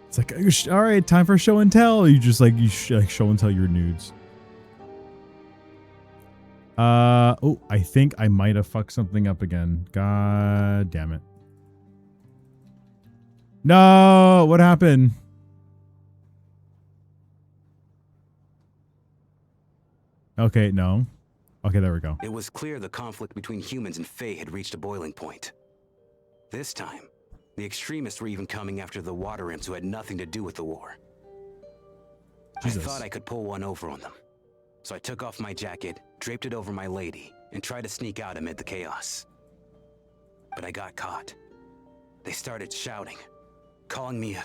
It's like, all right, time for show and tell. You just like show and tell your nudes. Oh, I think I might have fucked something up again. God damn it. No, what happened? Okay, no. Okay, there we go. It was clear the conflict between humans and Fae had reached a boiling point. This time, the extremists were even coming after the water imps who had nothing to do with the war. Jesus. I thought I could pull one over on them. So I took off my jacket, draped it over my lady, and tried to sneak out amid the chaos. But I got caught. They started shouting, calling me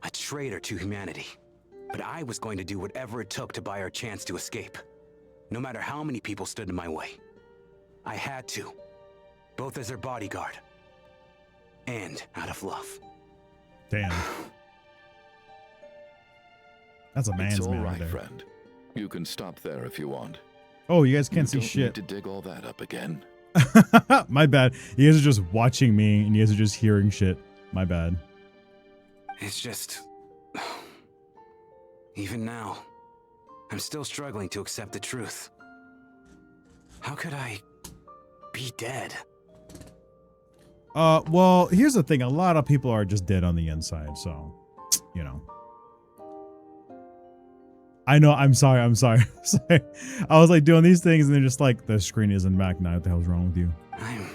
a traitor to humanity. But I was going to do whatever it took to buy our chance to escape. No matter how many people stood in my way. I had to. Both as their bodyguard. And out of love. Damn. That's a man's it's all man right, there. Friend. You can stop there if you want. Oh, you guys can't see don't shit. Need to dig all that up again. My bad. You guys are just watching me and you guys are just hearing shit. My bad. It's just... Even now, I'm still struggling to accept the truth. How could I be dead? Well, here's the thing. A lot of people are just dead on the inside, so, you know. I know, I'm sorry. Sorry. I was like doing these things and they're just like, the screen isn't back now. What the hell's wrong with you? I'm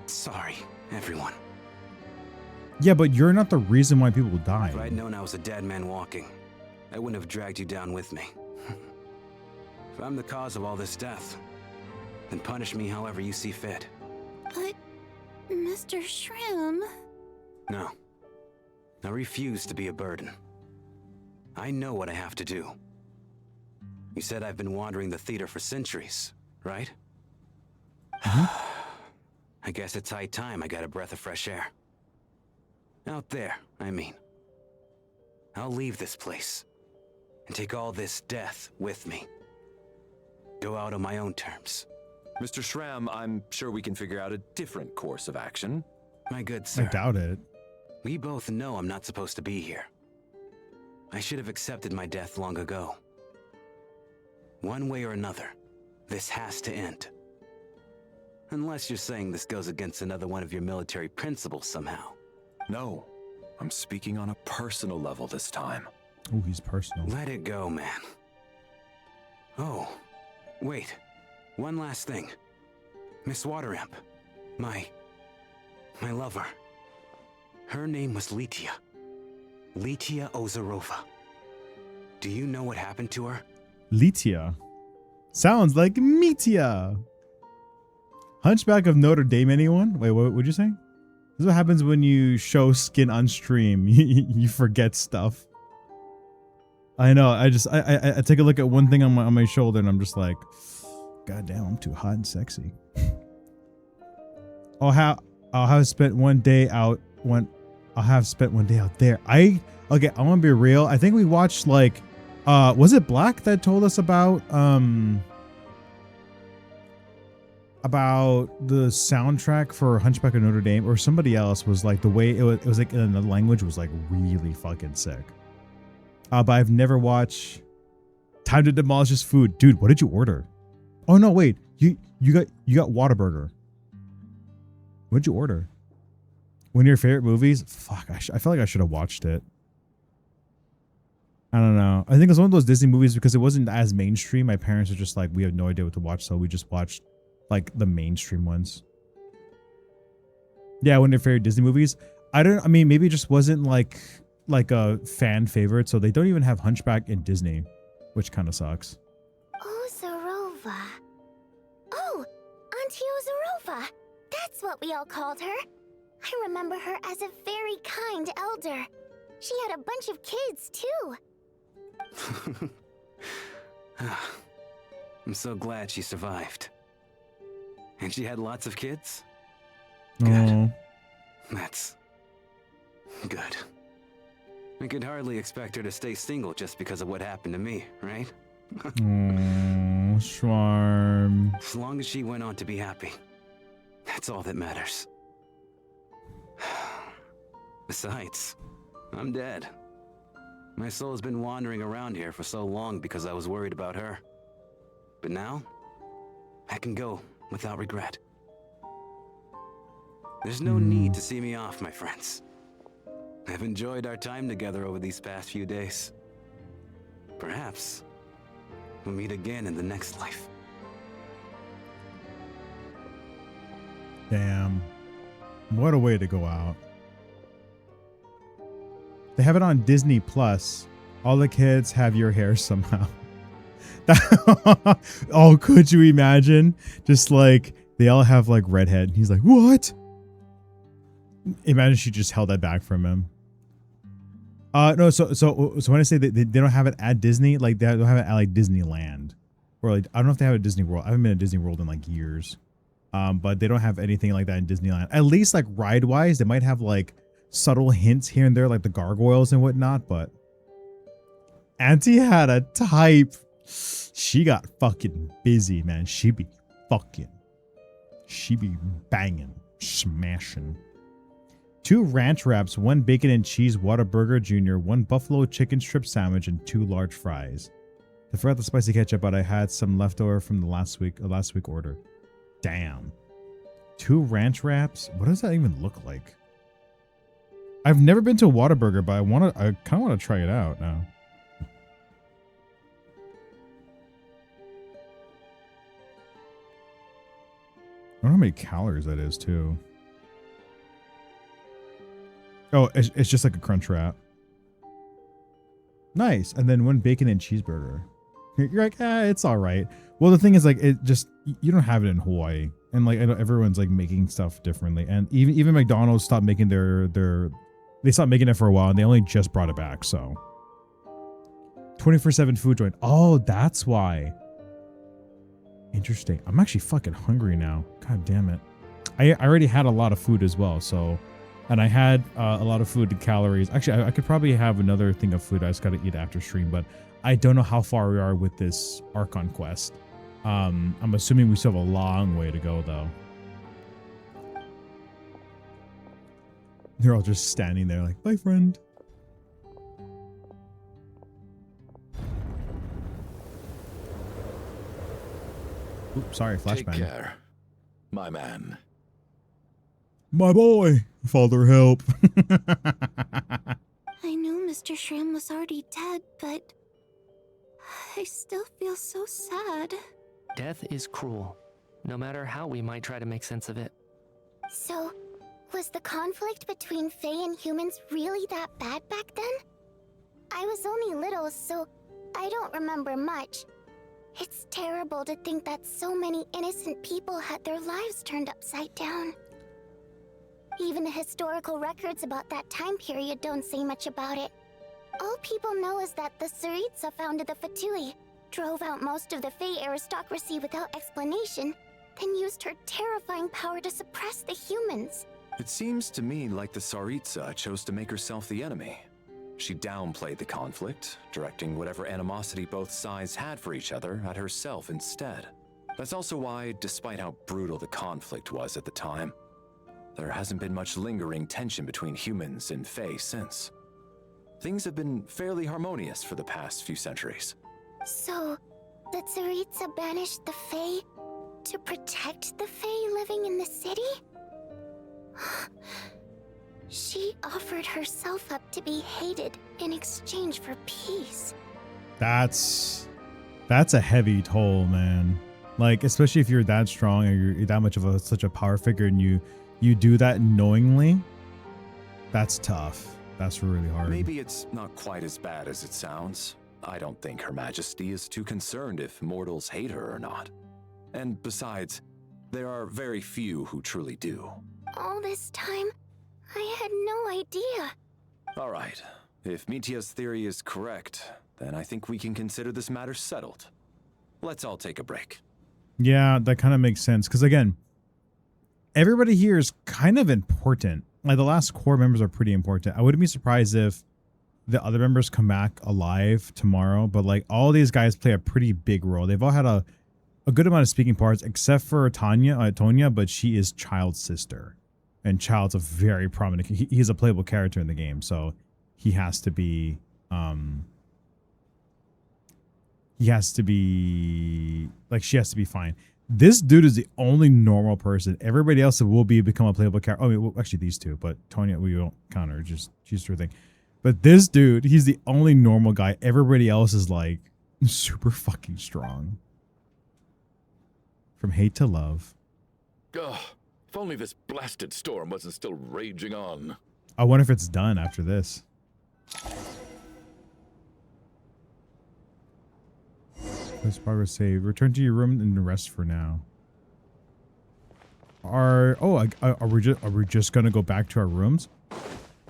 sorry, everyone. Yeah, but you're not the reason why people die. If I'd known I was a dead man walking, I wouldn't have dragged you down with me. If I'm the cause of all this death, then punish me however you see fit. But, Mr. Shroom... No. I refuse to be a burden. I know what I have to do. You said I've been wandering the theater for centuries, right? I guess it's high time I got a breath of fresh air. Out there, I mean. I'll leave this place and take all this death with me. Go out on my own terms. Mr. Schramm, I'm sure we can figure out a different course of action. My good sir. I doubt it. We both know I'm not supposed to be here. I should have accepted my death long ago. One way or another, this has to end. Unless you're saying this goes against another one of your military principles somehow. No, I'm speaking on a personal level this time. Oh, he's personal. Let it go, man. Oh, wait. One last thing. Miss Wateramp. My lover. Her name was Litia. Litia Ozarova. Do you know what happened to her? Litia. Sounds like Metia. Hunchback of Notre Dame, anyone? Wait, what would you say? This is what happens when you show skin on stream. You forget stuff. I know. I take a look at one thing on my shoulder and I'm just like, God damn, I'm too hot and sexy. I'll have spent one day out there. Okay, I want to be real. I think we watched like, was it Black that told us about the soundtrack for Hunchback of Notre Dame, or somebody else was like the way it was like in the language was like really fucking sick. But I've never watched Time to Demolish His Food. Dude, what did you order? Oh no, wait. You got Whataburger. What did you order? One of your favorite movies? Fuck, I feel like I should have watched it. I don't know. I think it was one of those Disney movies because it wasn't as mainstream. My parents were just like, we have no idea what to watch, so we just watched like the mainstream ones. Yeah, one of your favorite Disney movies. I mean, maybe it just wasn't like a fan favorite, so they don't even have Hunchback in Disney, which kind of sucks. Ozarova. Oh, Auntie Ozarova. That's what we all called her. I remember her as a very kind elder. She had a bunch of kids, too. I'm so glad she survived. And she had lots of kids? Good. Oh. That's good. I could hardly expect her to stay single just because of what happened to me, right? Oh, Schwarm. As long as she went on to be happy. That's all that matters. Besides, I'm dead. My soul's been wandering around here for so long because I was worried about her. But now, I can go without regret. There's no need to see me off, my friends. I've enjoyed our time together over these past few days. Perhaps we'll meet again in the next life. Damn. What a way to go out. They have it on Disney Plus. All the kids have your hair somehow. Oh, could you imagine? Just like they all have like redhead. He's like, what? Imagine she just held that back from him. No, so when I say that they don't have it at Disney, like they don't have it at like Disneyland, or like I don't know if they have a Disney World. I haven't been to Disney World in like years, but they don't have anything like that in Disneyland. At least like ride wise, they might have like subtle hints here and there, like the gargoyles and whatnot. But Auntie had a type. She got fucking busy, man. She be banging, smashing. 2 ranch wraps, 1 bacon and cheese Whataburger Jr., 1 buffalo chicken strip sandwich, and 2 large fries. I forgot the spicy ketchup, but I had some leftover from the last week order. Damn. 2 ranch wraps? What does that even look like? I've never been to a Whataburger, but I kind of want to try it out now. I don't know how many calories that is, too. Oh, it's just like a crunch wrap. Nice. And then 1 bacon and cheeseburger. You're like, it's all right. Well, the thing is, like, you don't have it in Hawaii. And, like, I know everyone's, like, making stuff differently. And even McDonald's stopped making they stopped making it for a while, and they only just brought it back, so. 24/7 food joint. Oh, that's why. Interesting. I'm actually fucking hungry now. God damn it. I already had a lot of food as well, so. And I had a lot of food and calories. Actually, I could probably have another thing of food I just got to eat after stream, but I don't know how far we are with this Archon quest. I'm assuming we still have a long way to go, though. They're all just standing there like, bye, friend. Oops, sorry, flashbang. Take care, my man. My boy, father, help. I knew Mr. Shram was already dead, but I still feel so sad. Death is cruel, no matter how we might try to make sense of it. So, was the conflict between Fae and humans really that bad back then? I was only little, so I don't remember much. It's terrible to think that so many innocent people had their lives turned upside down. Even the historical records about that time period don't say much about it. All people know is that the Tsaritsa founded the Fatui, drove out most of the Fae aristocracy without explanation, then used her terrifying power to suppress the humans. It seems to me like the Tsaritsa chose to make herself the enemy. She downplayed the conflict, directing whatever animosity both sides had for each other at herself instead. That's also why, despite how brutal the conflict was at the time, there hasn't been much lingering tension between humans and Fae since. Things have been fairly harmonious for the past few centuries. So, the Tsaritsa banished the Fae to protect the Fae living in the city? She offered herself up to be hated in exchange for peace. That's a heavy toll, man. Like, especially if you're that strong and you're that much of such a power figure and you do that knowingly, that's tough. That's really hard. Maybe it's not quite as bad as it sounds. I don't think Her Majesty is too concerned if mortals hate her or not. And besides, there are very few who truly do. All this time, I had no idea. All right. If Mitya's theory is correct, then I think we can consider this matter settled. Let's all take a break. Yeah, that kind of makes sense. Because again, everybody here is kind of important. Like, the last core members are pretty important. I wouldn't be surprised if the other members come back alive tomorrow. But like, all these guys play a pretty big role. They've all had a good amount of speaking parts, except for Tonya, but she is Child's sister. And Child's a very prominent, he's a playable character in the game, so he has to be, she has to be fine. This dude is the only normal person. Everybody else will become a playable character. Oh, well, actually these two, but Tonya, we won't count her, she's her thing. But this dude, he's the only normal guy. Everybody else is like super fucking strong. From hate to love. Ugh. If only this blasted storm wasn't still raging on. I wonder if it's done after this. Let's progress save. Return to your room and rest for now. Are we just gonna go back to our rooms?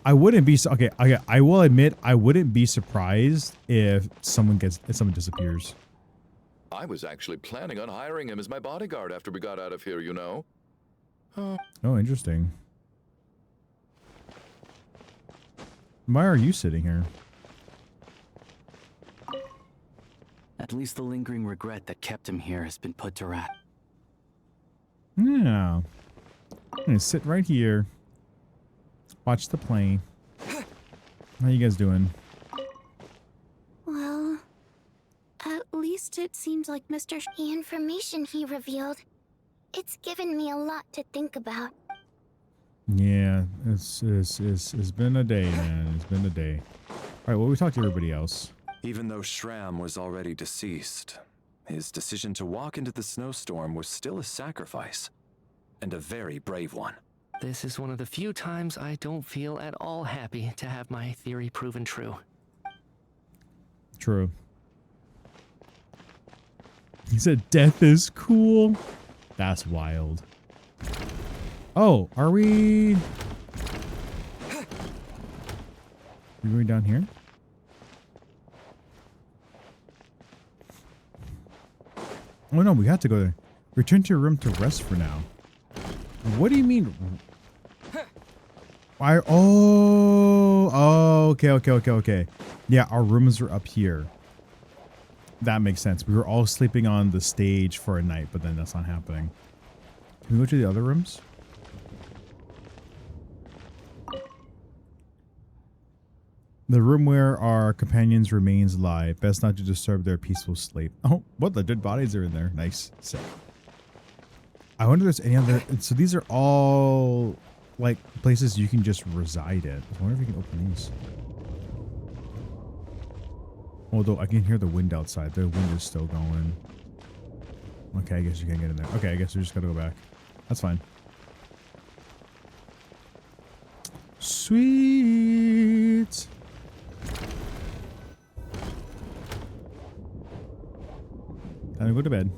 I wouldn't be okay. I will admit I wouldn't be surprised if someone disappears. I was actually planning on hiring him as my bodyguard after we got out of here, you know. Oh, interesting. Why are you sitting here? At least the lingering regret that kept him here has been put to rest. Yeah. I'm gonna sit right here. Watch the plane. How you guys doing? Well, at least it seems like The information he revealed, it's given me a lot to think about. Yeah, it's been a day, man. It's been a day. All right, well, we talked to everybody else. Even though Shram was already deceased, his decision to walk into the snowstorm was still a sacrifice, and a very brave one. This is one of the few times I don't feel at all happy to have my theory proven true. True. He said death is cool. That's wild. Oh, are we... We're going down here? Oh no, we have to go there. Return to your room to rest for now. What do you mean? Why? Oh, okay. Yeah, our rooms are up here. That makes sense. We were all sleeping on the stage for a night, but then that's not happening. Can we go to the other rooms? The room where our companions' remains lie. Best not to disturb their peaceful sleep. Oh, what? The dead bodies are in there. Nice. Sick. I wonder if there's any other... So these are all, like, places you can just reside at. I wonder if we can open these. Although I can hear the wind outside. The wind is still going. Okay, I guess you can't get in there. Okay, I guess we just gotta go back. That's fine. Sweet. Time to go to bed.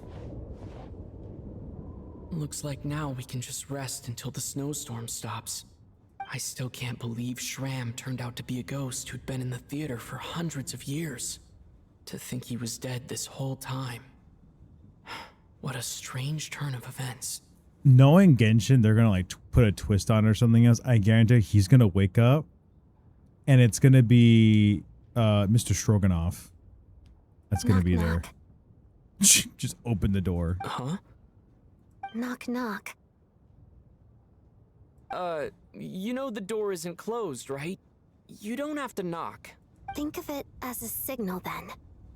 Looks like now we can just rest until the snowstorm stops. I still can't believe Shram turned out to be a ghost who'd been in the theater for hundreds of years. To think he was dead this whole time. What a strange turn of events. Knowing Genshin, they're gonna like put a twist on it or something else. I guarantee he's gonna wake up and it's gonna be Mr. Stroganoff. That's gonna be there. Just open the door. Huh? Knock, knock. You know the door isn't closed, right? You don't have to knock. Think of it as a signal then.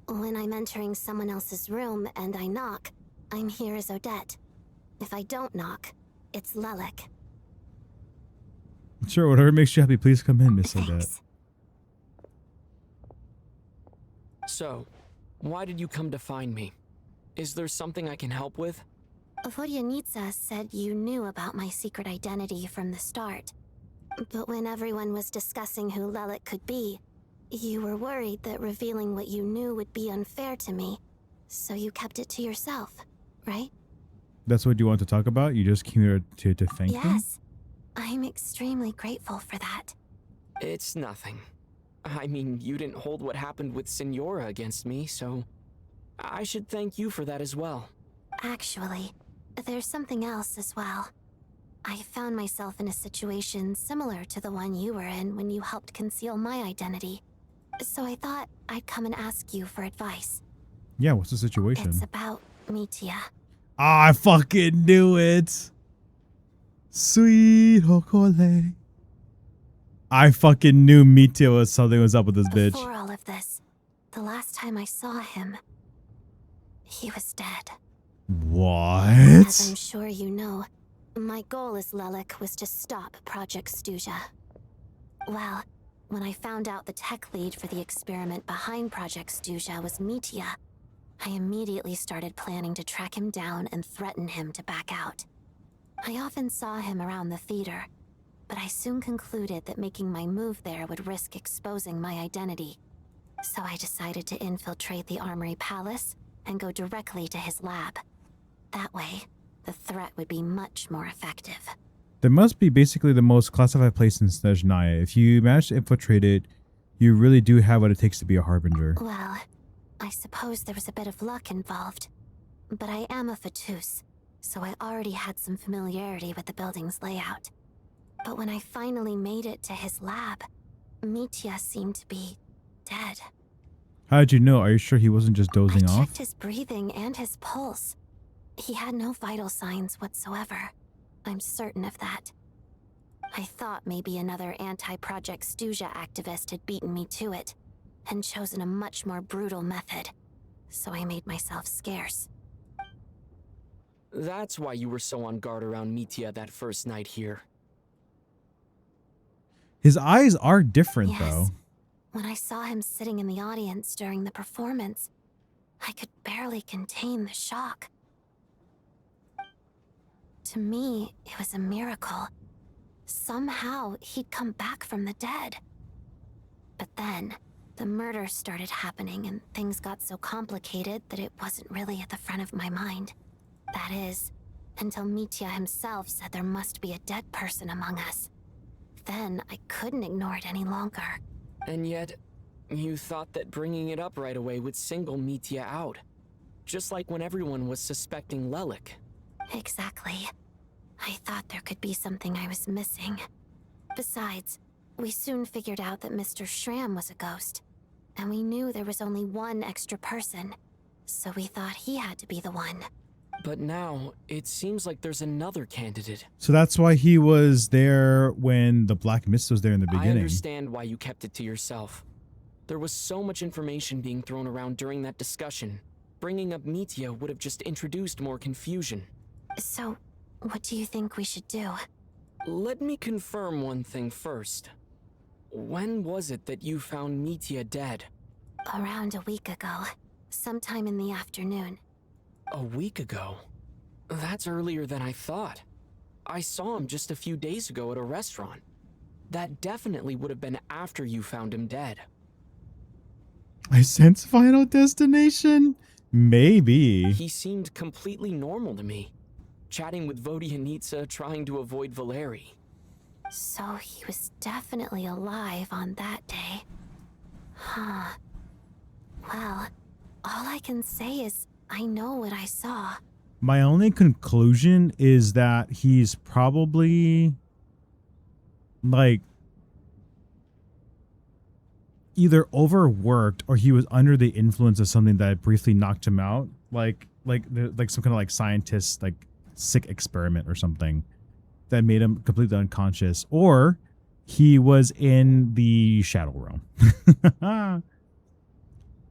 When I'm entering someone else's room and I knock, I'm here as Odette. If I don't knock, it's Lelik. Sure, whatever makes you happy, please come in, Miss Odette. So, why did you come to find me? Is there something I can help with? Vodyanitsa said you knew about my secret identity from the start. But when everyone was discussing who Lelik could be, you were worried that revealing what you knew would be unfair to me. So you kept it to yourself, right? That's what you want to talk about? You just came here to thank him? Yes. I'm extremely grateful for that. It's nothing. I mean, you didn't hold what happened with Signora against me, so I should thank you for that as well. Actually, there's something else as well. I found myself in a situation similar to the one you were in when you helped conceal my identity. So I thought I'd come and ask you for advice. Yeah, what's the situation? It's about Mitya. Ah, I fucking knew it. Sweet Hokole. I fucking knew Mitya was something was up with this bitch. Before all of this, the last time I saw him, he was dead. What? As I'm sure you know, my goal as Lelik was to stop Project Stuja. Well, when I found out the tech lead for the experiment behind Project Stuja was Mitya, I immediately started planning to track him down and threaten him to back out. I often saw him around the theater, but I soon concluded that making my move there would risk exposing my identity. So I decided to infiltrate the Armory Palace and go directly to his lab. That way, the threat would be much more effective. There must be basically the most classified place in Snezhnaya. If you manage to infiltrate it, you really do have what it takes to be a harbinger. Well, I suppose there was a bit of luck involved. But I am a Fatus, so I already had some familiarity with the building's layout. But when I finally made it to his lab, Mitya seemed to be dead. How did you know? Are you sure he wasn't just dozing I off? checked his breathing and his pulse. He had no vital signs whatsoever. I'm certain of that. I thought maybe another anti-Project Stuja activist had beaten me to it, and chosen a much more brutal method. So I made myself scarce. That's why you were so on guard around Mitya that first night here. His eyes are different, though. When I saw him sitting in the audience during the performance, I could barely contain the shock. To me, it was a miracle. Somehow, he'd come back from the dead. But then, the murder started happening and things got so complicated that it wasn't really at the front of my mind. That is, until Mitya himself said there must be a dead person among us. Then, I couldn't ignore it any longer. And yet, you thought that bringing it up right away would single Mitya out. Just like when everyone was suspecting Lelik. Exactly. I thought there could be something I was missing. Besides, we soon figured out that Mr. Shram was a ghost. And we knew there was only one extra person, so we thought he had to be the one. But now, it seems like there's another candidate. So that's why he was there when the Black Mist was there in the I beginning. understand why you kept it to yourself. There was so much information being thrown around during that discussion. Bringing up Mitya would have just introduced more confusion. So, what do you think we should do? Let me confirm one thing first. When was it that you found Mitya dead? Around a week ago, sometime in the afternoon. A week ago? That's earlier than I thought. I saw him just a few days ago at a restaurant. That definitely would have been after you found him dead. I sense Final Destination? Maybe. He seemed completely normal to me. Chatting with Vodyanitsa, trying to avoid Valeri. So he was definitely alive on that day. Huh. Well, all I can say is I know what I saw. My only conclusion is that he's probably like either overworked or he was under the influence of something that briefly knocked him out, like some kind of like scientist like sick experiment or something that made him completely unconscious, or he was in the shadow realm.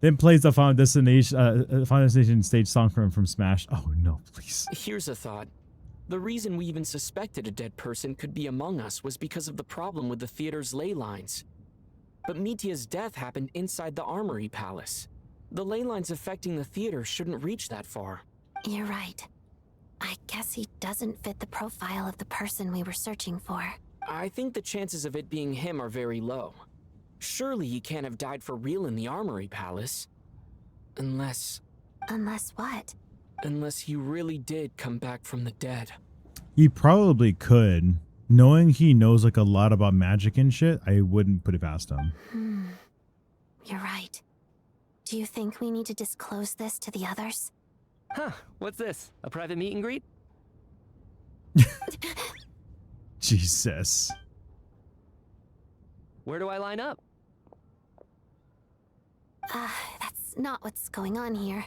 Then plays the Final Destination stage song from Smash. Oh no, please. Here's a thought. The reason we even suspected a dead person could be among us was because of the problem with the theater's ley lines. But Mitya's death happened inside the Armory Palace. The ley lines affecting the theater shouldn't reach that far. You're right. I guess he doesn't fit the profile of the person we were searching for. I think the chances of it being him are very low. Surely he can't have died for real in the Armory Palace. Unless... Unless what? Unless he really did come back from the dead. He probably could. Knowing he knows like a lot about magic and shit, I wouldn't put it past him. You're right. Do you think we need to disclose this to the others? Huh, what's this? A private meet and greet? Jesus. Where do I line up? That's not what's going on here.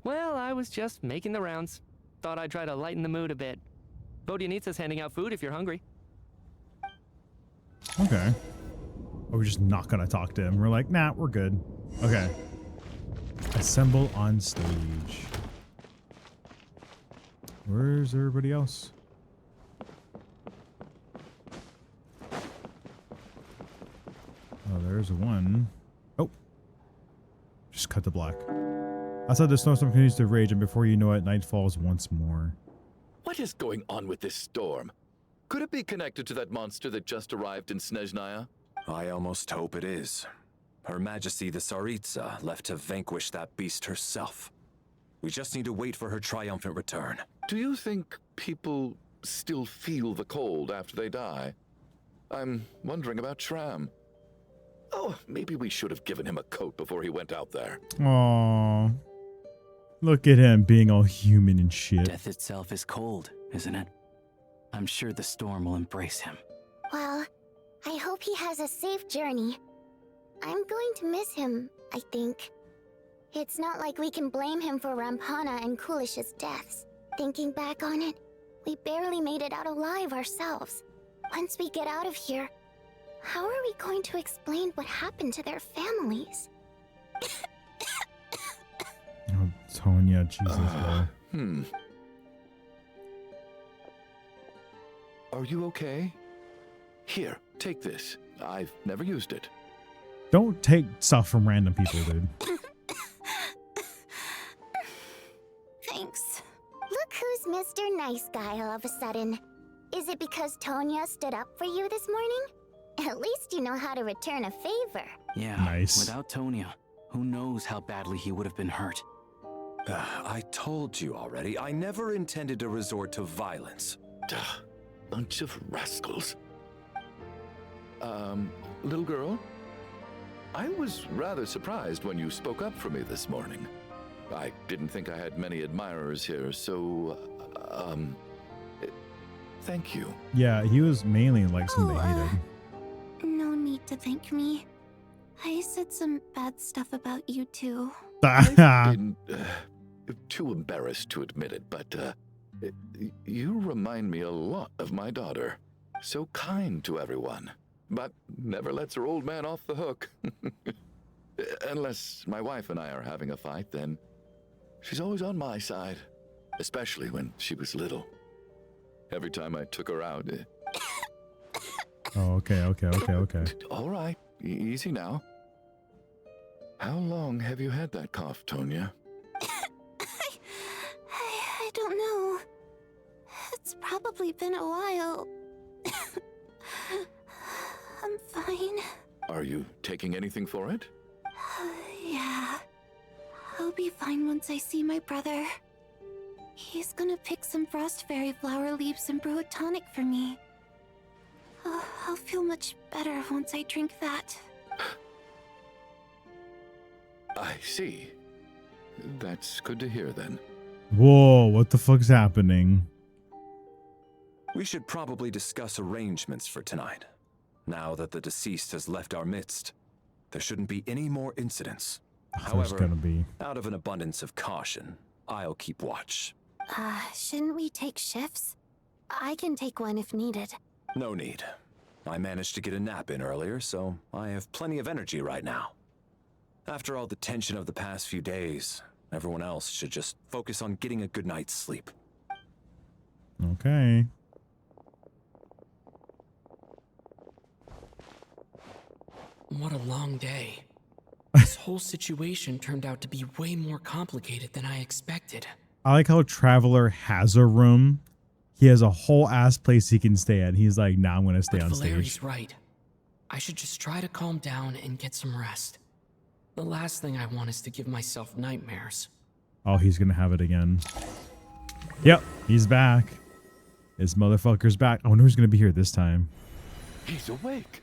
Well, I was just making the rounds. Thought I'd try to lighten the mood a bit. Vodyanitsa's handing out food if you're hungry. Okay. Or we're just not gonna talk to him. We're like, nah, we're good. Okay. Assemble on stage. Where's everybody else? Oh, there's one. Oh. Just cut the black. Outside the snowstorm continues to rage, and before you know it, night falls once more. What is going on with this storm? Could it be connected to that monster that just arrived in Snezhnaya? I almost hope it is. Her Majesty the Tsaritsa left to vanquish that beast herself. We just need to wait for her triumphant return. Do you think people still feel the cold after they die? I'm wondering about Shram. Oh, maybe we should have given him a coat before he went out there. Aww. Look at him being all human and shit. Death itself is cold, isn't it? I'm sure the storm will embrace him. Well, I hope he has a safe journey. I'm going to miss him, I think. It's not like we can blame him for Rampana and Kulish's deaths. Thinking back on it, we barely made it out alive ourselves. Once we get out of here, how are we going to explain what happened to their families? Oh, Tonya, Jesus, bro. Are you okay? Here, take this. I've never used it. Don't take stuff from random people, dude. Thanks. Look who's Mr. Nice Guy all of a sudden. Is it because Tonya stood up for you this morning? At least you know how to return a favor. Yeah, nice. Without Tonya, who knows how badly he would have been hurt. I told you already, I never intended to resort to violence. Bunch of rascals. Little girl? I was rather surprised when you spoke up for me this morning. I didn't think I had many admirers here, so, thank you. Yeah, he was mainly like something they hated. No need to thank me. I said some bad stuff about you too. Been too embarrassed to admit it, but you remind me a lot of my daughter. So kind to everyone, but never lets her old man off the hook. Unless my wife and I are having a fight, then she's always on my side, especially when she was little. Every time I took her out. Oh, okay. All right, easy now. How long have you had that cough, Tonya? I don't know. It's probably been a while. I'm fine. Are you taking anything for it? Yeah. I'll be fine once I see my brother. He's gonna pick some frost fairy flower leaves and brew a tonic for me. I'll feel much better once I drink that. I see. That's good to hear then. Whoa, what the fuck's happening? We should probably discuss arrangements for tonight. Now that the deceased has left our midst, there shouldn't be any more incidents. However, gonna be. out of an abundance of caution, I'll keep watch. Shouldn't we take shifts? I can take one if needed. No need. I managed to get a nap in earlier, so I have plenty of energy right now. After all the tension of the past few days, everyone else should just focus on getting a good night's sleep. Okay. What a long day. This whole situation turned out to be way more complicated than I expected. I like how Traveler has a room. He has a whole ass place he can stay at. He's like, nah, I'm gonna stay on Valeri's stage. right. I should just try to calm down and get some rest. The last thing I want is to give myself nightmares. Oh, he's gonna have it again. Yep, he's back. This motherfucker's back. I wonder who's gonna be here this time. He's awake.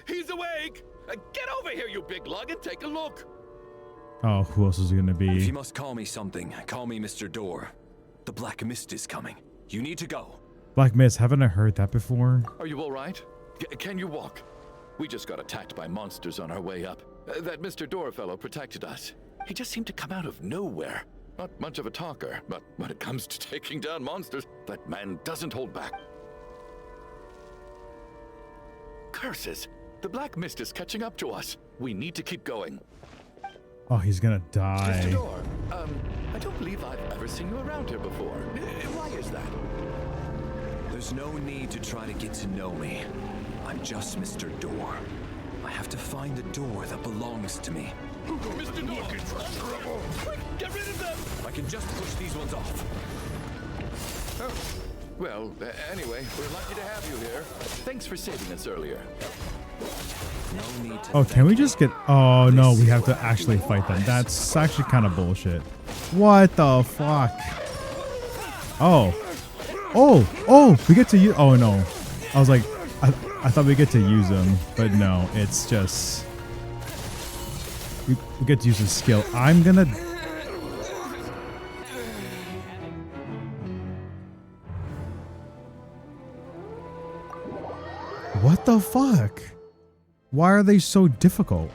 He's awake. Get over here, you big lug, and take a look. Oh, who else is it gonna If be? you must call me something, call me Mr. Door. The Black Mist is coming. You need to go. Black Mist, haven't I heard that before? Are you all right? Can you walk? We just got attacked by monsters on our way up. That Mr. Door fellow protected us. He just seemed to come out of nowhere. Not much of a talker, but when it comes to taking down monsters, that man doesn't hold back. Curses! The Black Mist is catching up to us. We need to keep going. Oh, he's gonna Mr. die. Door, I don't believe I've ever seen you around here before. Why is that? There's no need to try to get to know me. I'm just Mr. Door. I have to find the door that belongs to me. Mr. Door! Quick, get rid of them! I can just push these ones off. Oh, well, anyway, we're lucky to have you here. Thanks for saving us earlier. No need to Oh, can we just get... Oh, no, we have to actually fight them. That's actually kind of bullshit. What the fuck? Oh. Oh, we get to use... Oh, no. I was like, I thought we get to use them, but no, it's just... We get to use a skill. I'm gonna... What the fuck? Why are they so difficult?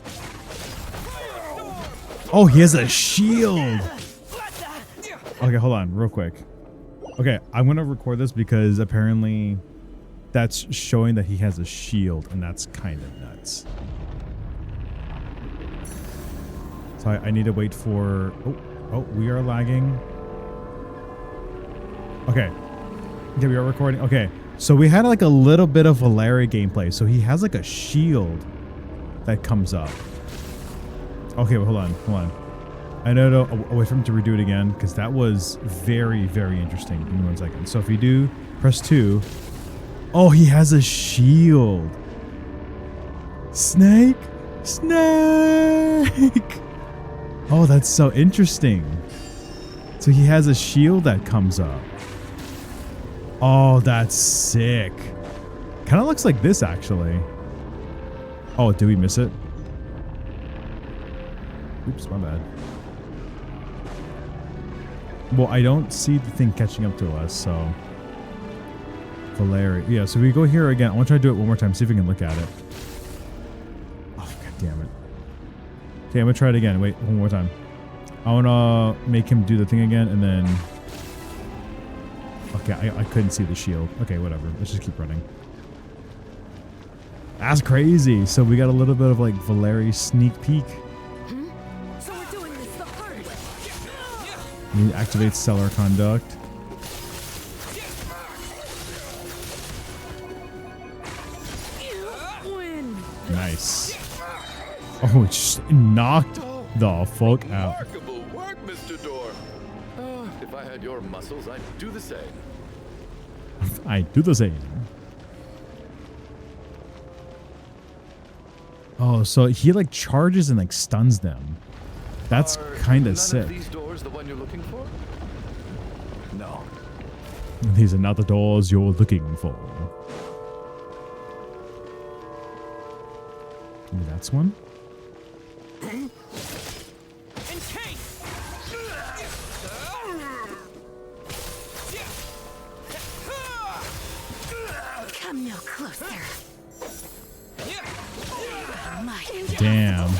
Oh, he has a shield. Okay, hold on real quick. Okay, I'm going to record this because apparently that's showing that he has a shield, and that's kind of nuts. So I need to wait for... Oh, we are lagging. Okay. Okay, we are recording. Okay. So we had like a little bit of Valeri gameplay. So he has like a shield that comes up. Okay, well, hold on. I know to wait for him to redo it again because that was very, very interesting. Give me 1 second. So if you do press 2, oh, he has a shield. Snake. Oh, that's so interesting. So he has a shield that comes up. Oh, that's sick. Kind of looks like this, actually. Oh, did we miss it? Oops, my bad. Well, I don't see the thing catching up to us, so... Valeri. Yeah, so we go here again. I want to try to do it one more time, see if we can look at it. Oh, for damn it. Okay, I'm gonna try it again. Wait, one more time. I wanna make him do the thing again, and then... Okay, I couldn't see the shield. Okay, whatever. Let's just keep running. That's crazy. So we got a little bit of like Valeri's sneak peek. So we're doing this the hard way. He activates Stellar Conduct. Nice. Oh, it just knocked the fuck out. Remarkable work, Mr. Door. If I had your muscles, I'd do the same. I do the same. Oh, so he like charges and like stuns them. That's kind of sick. None of these doors the one you're looking for? No. These are not the doors you're looking for. Maybe that's one. Come no closer. Damn.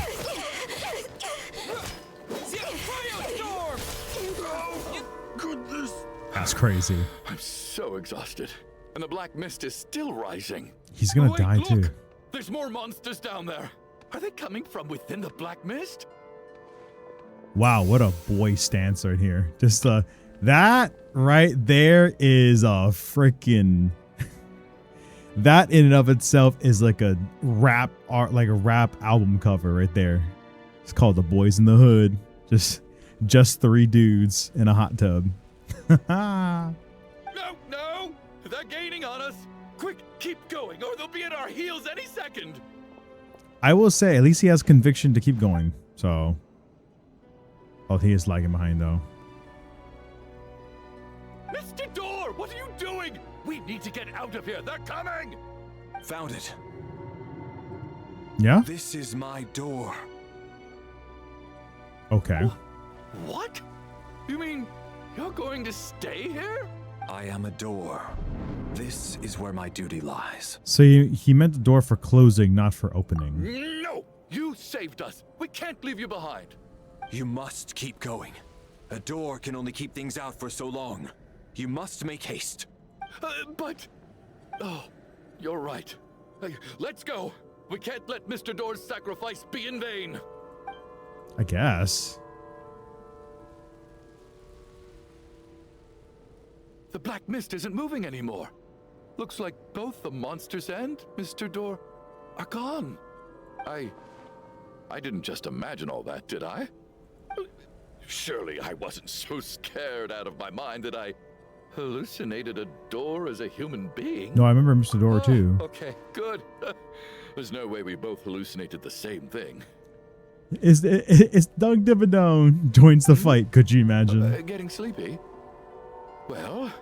That's crazy. I'm so exhausted. And the black mist is still rising. He's gonna Wait, die look! too. There's more monsters down there. Are they coming from within the black mist? Wow, what a boy stance right here. Just that right there is a freaking that in and of itself is like a rap art, like a rap album cover right there. It's called The Boys in the Hood. Just three dudes in a hot tub. No, no! They're gaining on us! Quick, keep going, or they'll be at our heels any second! I will say, at least he has conviction to keep going. So, oh, he is lagging behind though. Mr. Door, what are you doing? We need to get out of here. They're coming! Found it. Yeah? This is my door. Okay. What? You mean you're going to stay here? I am a door. This is where my duty lies. So he meant the door for closing, not for opening. No! You saved us. We can't leave you behind. You must keep going. A door can only keep things out for so long. You must make haste. But... Oh, you're right. Let's go. We can't let Mr. Door's sacrifice be in vain. I guess. The black mist isn't moving anymore. Looks like both the monsters and Mr. Door are gone. I didn't just imagine all that, did I? Surely I wasn't so scared out of my mind that I hallucinated a door as a human being. No, I remember Mr. Door too. Okay, good. There's no way we both hallucinated the same thing. It's Doug Dimmadome joins the fight. Could you imagine? Getting sleepy? Well,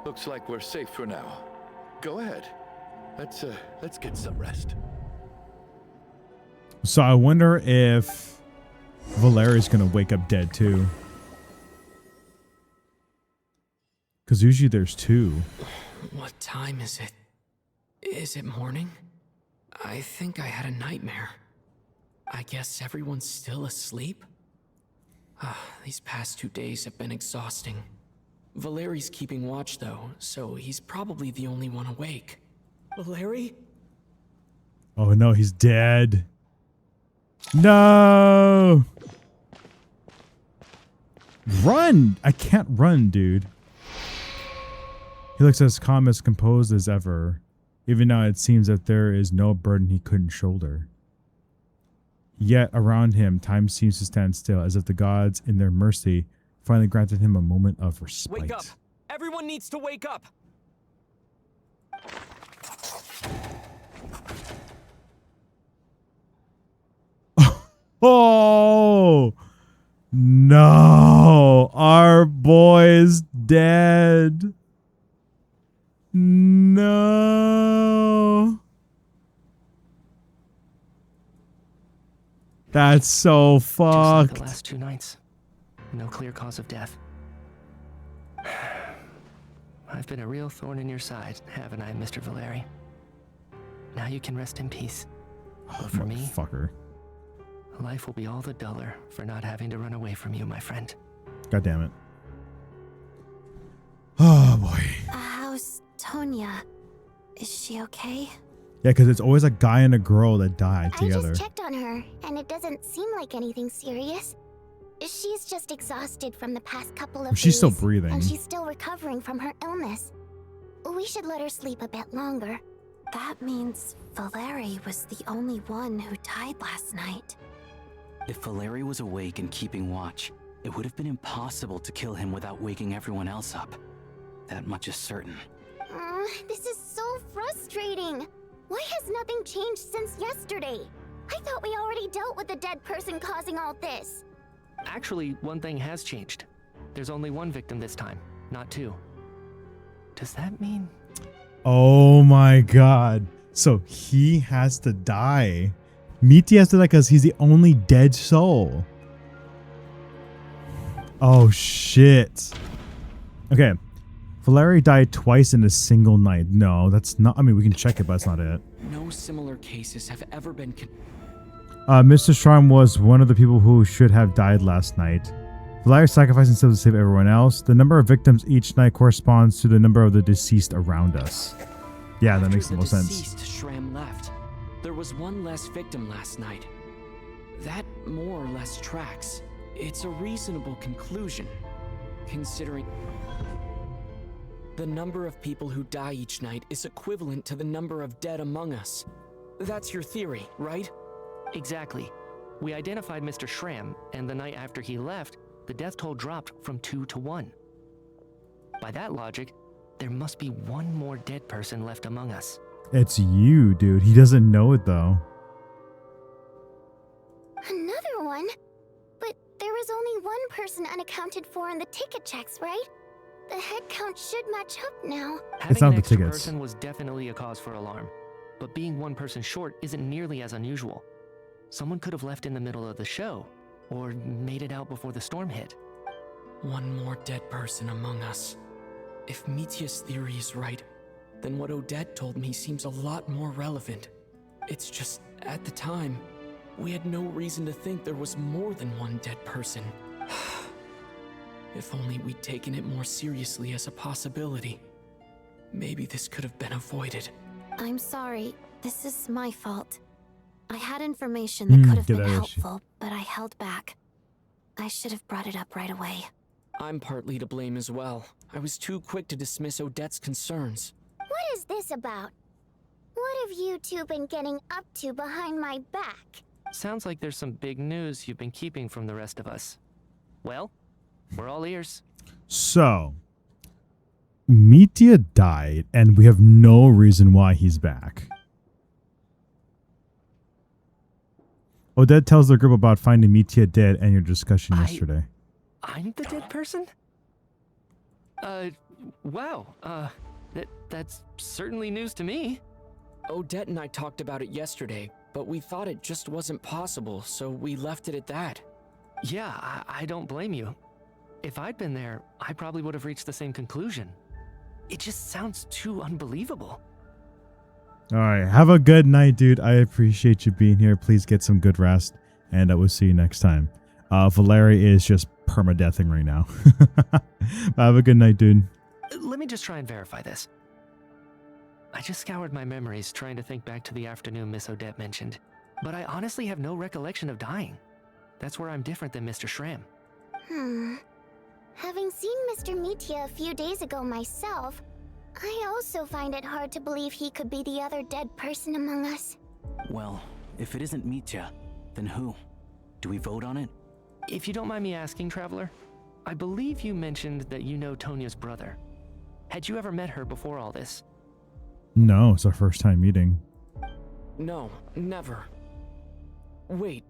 looks like we're safe for now. Go ahead. Let's get some rest. So I wonder if Valeria's gonna wake up dead too. Because usually there's two. What time is it? Is it morning? I think I had a nightmare. I guess everyone's still asleep? These past 2 days have been exhausting. Valeri's keeping watch though, so he's probably the only one awake. Valeri? Oh no, he's dead. No! Run! I can't run, dude. He looks as calm as composed as ever, even now it seems that there is no burden he couldn't shoulder. Yet around him, time seems to stand still, as if the gods, in their mercy, finally granted him a moment of respite. Wake up! Everyone needs to wake up! Oh! No! Our boy's dead. No! That's so fucked. Just like the last 2 nights. No clear cause of death. I've been a real thorn in your side, haven't I, Mr. Valeri? Now you can rest in peace. But for me, Fucker. life will be all the duller for not having to run away from you, my friend. God damn it. Oh boy. How's Tonya? Is she okay? Yeah, because it's always a guy and a girl that died I together. just checked on her, and it doesn't seem like anything serious. She's just exhausted from the past couple of She's still days, breathing. and she's still recovering from her illness. We should let her sleep a bit longer. That means Valeri was the only one who died last night. If Valeri was awake and keeping watch, it would have been impossible to kill him without waking everyone else up. That much is certain. This is so frustrating. Why has nothing changed since yesterday? I thought we already dealt with the dead person causing all this. Actually, one thing has changed. There's only one victim this time, not two. Does that mean... Oh my god. So he has to die. Mitya has to die because he's the only dead soul. Oh shit. Okay. Valeri died twice in a single night. No, that's not... I mean, we can check it, but that's not it. No similar cases have ever been... Mr. Strong was one of the people who should have died last night. Valeri sacrificed himself to save everyone else. The number of victims each night corresponds to the number of the deceased around us. Yeah, that makes the most sense. Deceased Shram left. There was one less victim last night. That more or less tracks. It's a reasonable conclusion, considering the number of people who die each night is equivalent to the number of dead among us. That's your theory, right? Exactly. We identified Mr. Shram, and the night after he left, the death toll dropped from 2 to 1. By that logic, there must be one more dead person left among us. It's you, dude. He doesn't know it, though. Another one? But there was only one person unaccounted for in the ticket checks, right? The head count should match up now. Having not an the extra tickets. person was definitely a cause for alarm, but being one person short isn't nearly as unusual. Someone could have left in the middle of the show, or made it out before the storm hit. One more dead person among us. If Mitya's theory is right, then what Odette told me seems a lot more relevant. It's just, at the time, we had no reason to think there was more than one dead person. If only we'd taken it more seriously as a possibility. Maybe this could have been avoided. I'm sorry. This is my fault. I had information that could have been helpful, but I held back. I should have brought it up right away. I'm partly to blame as well. I was too quick to dismiss Odette's concerns. What is this about? What have you two been getting up to behind my back? Sounds like there's some big news you've been keeping from the rest of us. Well, we're all ears. So, Mitya died, and we have no reason why he's back. Odette tells the group about finding Mitya dead and your discussion yesterday. I'm the dead person? Wow. That's certainly news to me. Odette and I talked about it yesterday, but we thought it just wasn't possible, so we left it at that. Yeah, I don't blame you. If I'd been there, I probably would have reached the same conclusion. It just sounds too unbelievable. All right, have a good night, dude. I appreciate you being here. Please get some good rest, and I will see you next time. Valeri is just permadeathing right now. Have a good night, dude. Let me just try and verify this. I just scoured my memories trying to think back to the afternoon Miss Odette mentioned, but I honestly have no recollection of dying. That's where I'm different than Mr. Shram. Having seen Mr. Mitya a few days ago myself, I also find it hard to believe he could be the other dead person among us. Well, if it isn't Mitya, then who? Do we vote on it? If you don't mind me asking, Traveler, I believe you mentioned that you know Tonya's brother. Had you ever met her before all this? No, it's our first time meeting. No, never. Wait,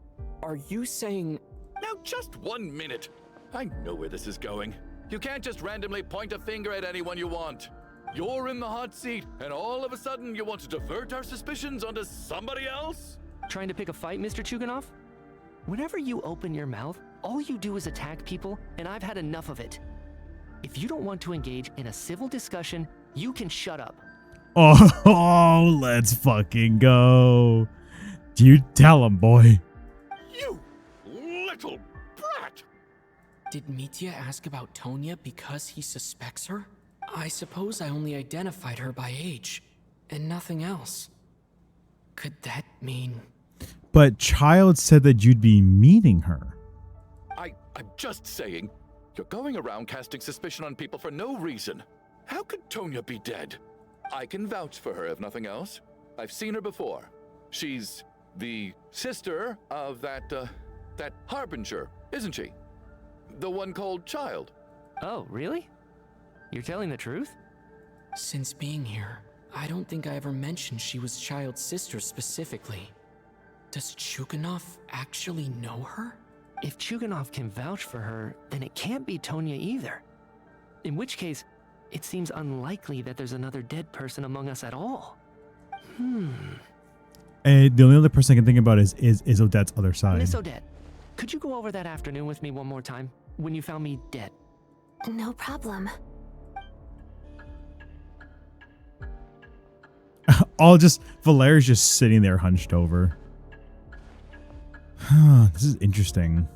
are you saying... Now just 1 minute. I know where this is going. You can't just randomly point a finger at anyone you want. You're in the hot seat, and all of a sudden you want to divert our suspicions onto somebody else? Trying to pick a fight, Mr. Chuganov? Whenever you open your mouth, all you do is attack people, and I've had enough of it. If you don't want to engage in a civil discussion, you can shut up. Oh, let's fucking go. You tell him, boy. You little brat! Did Mitya ask about Tonya because he suspects her? I suppose I only identified her by age, and nothing else. Could that mean... But Child said that you'd be meeting her. I'm just saying, you're going around casting suspicion on people for no reason. How could Tonya be dead? I can vouch for her if nothing else. I've seen her before. She's the sister of that Harbinger, isn't she? The one called Child. Oh, really? You're telling the truth? Since being here, I don't think I ever mentioned she was Child's sister specifically. Does Chuganov actually know her? If Chuganov can vouch for her, then it can't be Tonya either. In which case, it seems unlikely that there's another dead person among us at all. And the only other person I can think about is Odette's other side. Miss Odette, could you go over that afternoon with me one more time, when you found me dead? No problem. Valeria's just sitting there hunched over. This is interesting.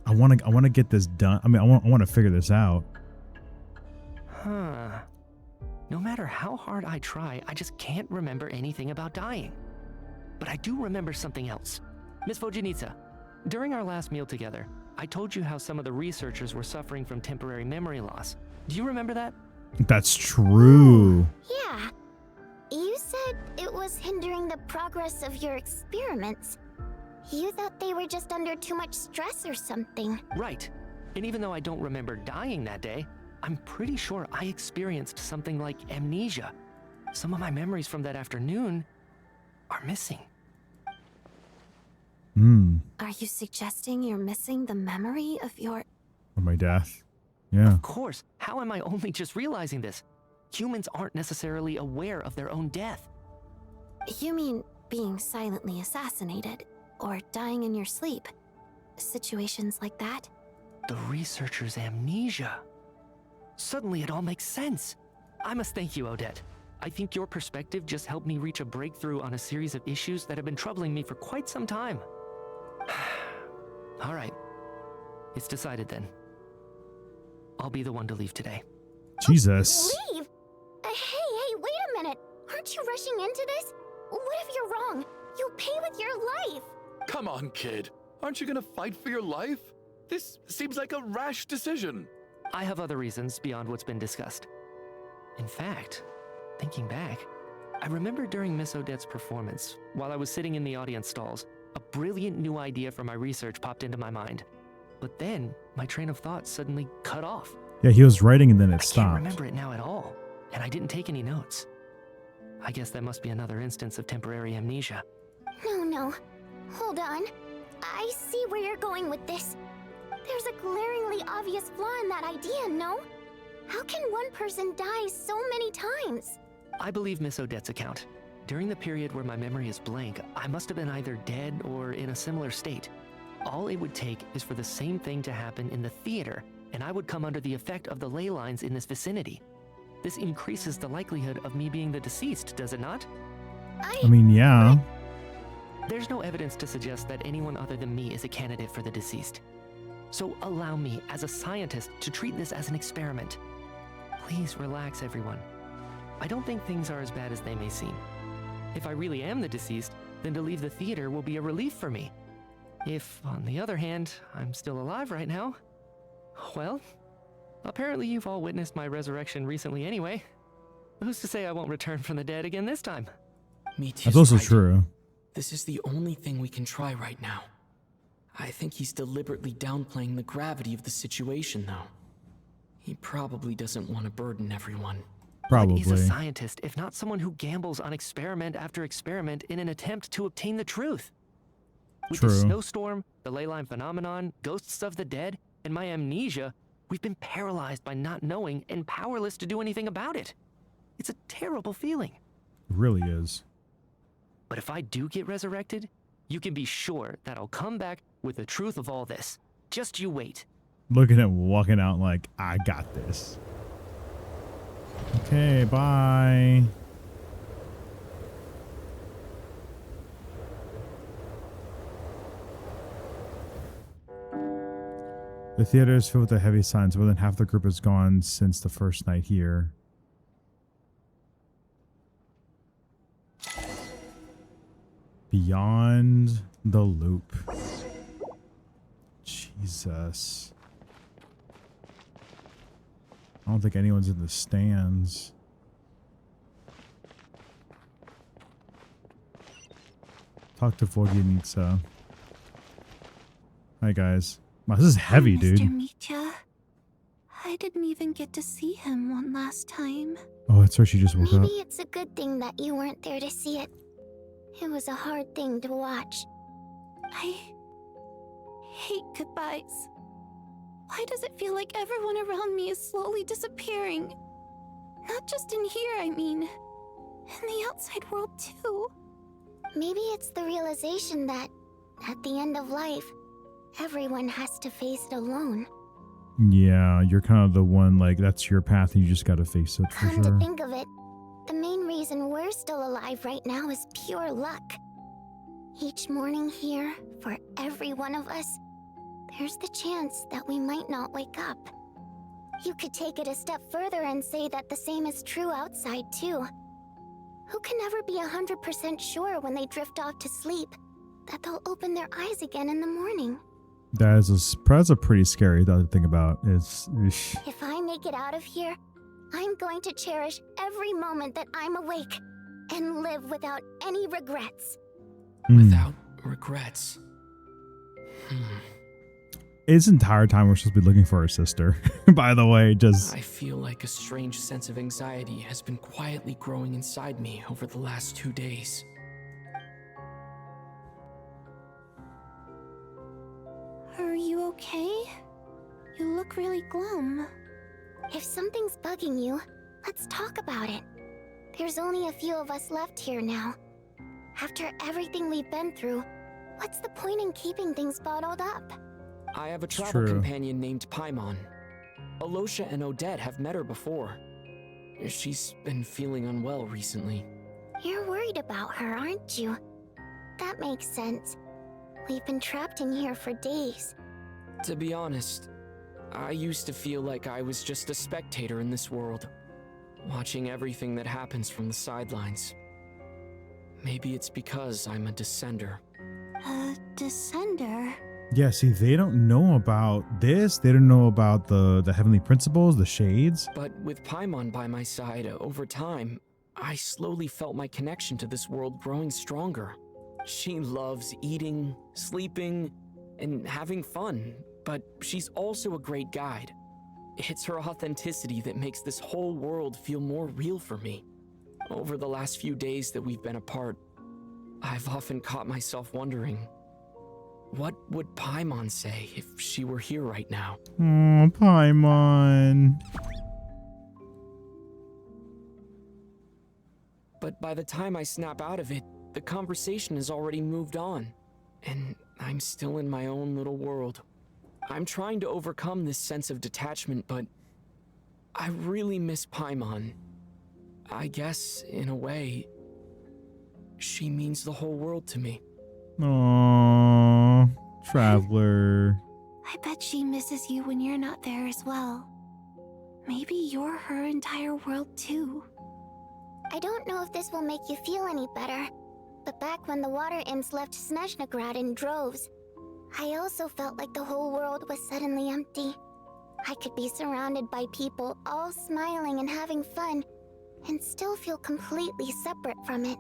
I want to get this done. I mean, I want to figure this out. No matter how hard I try, I just can't remember anything about dying. But I do remember something else. Miss Vojanitsa, during our last meal together, I told you how some of the researchers were suffering from temporary memory loss. Do you remember that? That's true. Yeah. You said it was hindering the progress of your experiments. You thought they were just under too much stress or something. Right. And even though I don't remember dying that day, I'm pretty sure I experienced something like amnesia. Some of my memories from that afternoon are missing. Are you suggesting you're missing the memory of your... Of my death. Yeah. Of course. How am I only just realizing this? Humans aren't necessarily aware of their own death. You mean being silently assassinated, or dying in your sleep? Situations like that? The researcher's amnesia. Suddenly it all makes sense. I must thank you, Odette. I think your perspective just helped me reach a breakthrough on a series of issues that have been troubling me for quite some time. All right. It's decided then. I'll be the one to leave today. Jesus. Leave? Hey, wait a minute. Aren't you rushing into this? What if you're wrong? You'll pay with your life. Come on, kid. Aren't you gonna fight for your life? This seems like a rash decision. I have other reasons beyond what's been discussed. In fact, thinking back, I remember during Miss Odette's performance, while I was sitting in the audience stalls, a brilliant new idea for my research popped into my mind. But then, my train of thought suddenly cut off. Yeah, he was writing and then it I stopped. can't remember it now at all, and I didn't take any notes. I guess that must be another instance of temporary amnesia. No. Hold on. I see where you're going with this. There's a glaringly obvious flaw in that idea, no? How can one person die so many times? I believe Miss Odette's account. During the period where my memory is blank, I must have been either dead or in a similar state. All it would take is for the same thing to happen in the theater, and I would come under the effect of the ley lines in this vicinity. This increases the likelihood of me being the deceased, does it not? I mean, yeah. There's no evidence to suggest that anyone other than me is a candidate for the deceased. So allow me, as a scientist, to treat this as an experiment. Please relax, everyone. I don't think things are as bad as they may seem. If I really am the deceased, then to leave the theater will be a relief for me. If, on the other hand, I'm still alive right now, well, apparently you've all witnessed my resurrection recently anyway. Who's to say I won't return from the dead again this time? That's also true. This is the only thing we can try right now. I think he's deliberately downplaying the gravity of the situation, though. He probably doesn't want to burden everyone. Probably. What is a scientist if not someone who gambles on experiment after experiment in an attempt to obtain the truth? With the snowstorm, the ley line phenomenon, ghosts of the dead, and my amnesia, we've been paralyzed by not knowing and powerless to do anything about it. It's a terrible feeling. It really is. But if I do get resurrected, you can be sure that I'll come back with the truth of all this. Just you wait. Look at him walking out like, I got this. Okay, bye. The theater is filled with heavy signs. More than half the group is gone since the first night here. Beyond the loop. Jesus. I don't think anyone's in the stands. Talk to Vodyanica. Hi guys. Wow, this is heavy, dude. Mr. Mitya. I didn't even get to see him one last time. Oh, that's right. She just woke Maybe up. it's a good thing that you weren't there to see it. It was a hard thing to watch. I hate goodbyes. Why does it feel like everyone around me is slowly disappearing? Not just in here, I mean. In the outside world, too. Maybe it's the realization that, at the end of life, everyone has to face it alone. Yeah, you're kind of the one, like, that's your path and you just gotta face it for Come sure. to think of it, the main reason we're still alive right now is pure luck. Each morning here, for every one of us, there's the chance that we might not wake up. You could take it a step further and say that the same is true outside, too. Who can ever be 100% sure when they drift off to sleep that they'll open their eyes again in the morning? That's a pretty scary thought to think about. It's If I make it out of here, I'm going to cherish every moment that I'm awake and live without any regrets. Without regrets. This entire time we're supposed to be looking for our sister. By the way, just I feel like a strange sense of anxiety has been quietly growing inside me over the last 2 days. Are you okay? You look really glum. If something's bugging you, let's talk about it. There's only a few of us left here now. After everything we've been through, what's the point in keeping things bottled up? I have a travel true. companion named Paimon. Alosha and Odette have met her before. She's been feeling unwell recently. You're worried about her, aren't you? That makes sense. We've been trapped in here for days. To be honest, I used to feel like I was just a spectator in this world, watching everything that happens from the sidelines. Maybe it's because I'm a descender. A descender? yeah. See, they don't know about this. They don't know about the heavenly principles, the shades. But with Paimon by my side, over time, I slowly felt my connection to this world growing stronger. She loves eating, sleeping, and having fun, but she's also a great guide. It's her authenticity that makes this whole world feel more real for me. Over the last few days that we've been apart, I've often caught myself wondering, what would Paimon say if she were here right now? Oh, Paimon. But by the time I snap out of it, the conversation has already moved on, and I'm still in my own little world. I'm trying to overcome this sense of detachment, but I really miss Paimon. I guess, in a way, she means the whole world to me. Aww, traveler. I bet she misses you when you're not there as well. Maybe you're her entire world too. I don't know if this will make you feel any better, but back when the water imps left Snezhnograd in droves, I also felt like the whole world was suddenly empty. I could be surrounded by people all smiling and having fun, and still feel completely separate from it.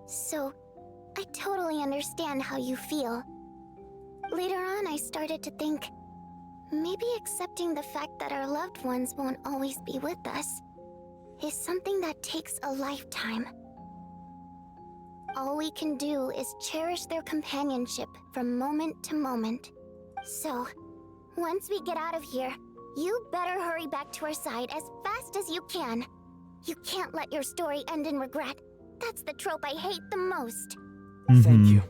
So, I totally understand how you feel. Later on, I started to think, maybe accepting the fact that our loved ones won't always be with us is something that takes a lifetime. All we can do is cherish their companionship from moment to moment. So, once we get out of here, you better hurry back to our side as fast as you can. You can't let your story end in regret. That's the trope I hate the most. Thank you.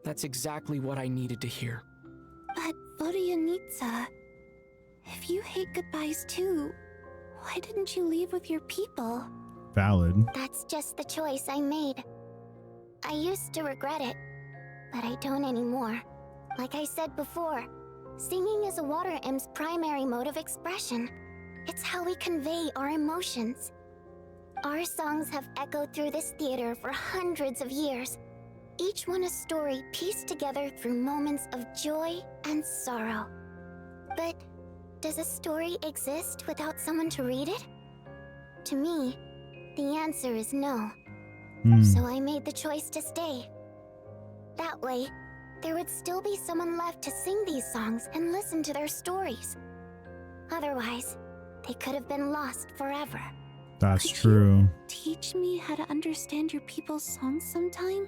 That's exactly what I needed to hear. But Vodyanica, if you hate goodbyes too, why didn't you leave with your people? Valid. That's just the choice I made. I used to regret it, but I don't anymore. Like I said before, Singing is a water imp's primary mode of expression. It's how we convey our emotions. Our songs have echoed through this theater for hundreds of years, each one a story pieced together through moments of joy and sorrow. But does a story exist without someone to read it? To me, the answer is no. So I made the choice to stay. That way, there would still be someone left to sing these songs and listen to their stories. Otherwise, they could have been lost forever. That's true. Teach me how to understand your people's songs sometime?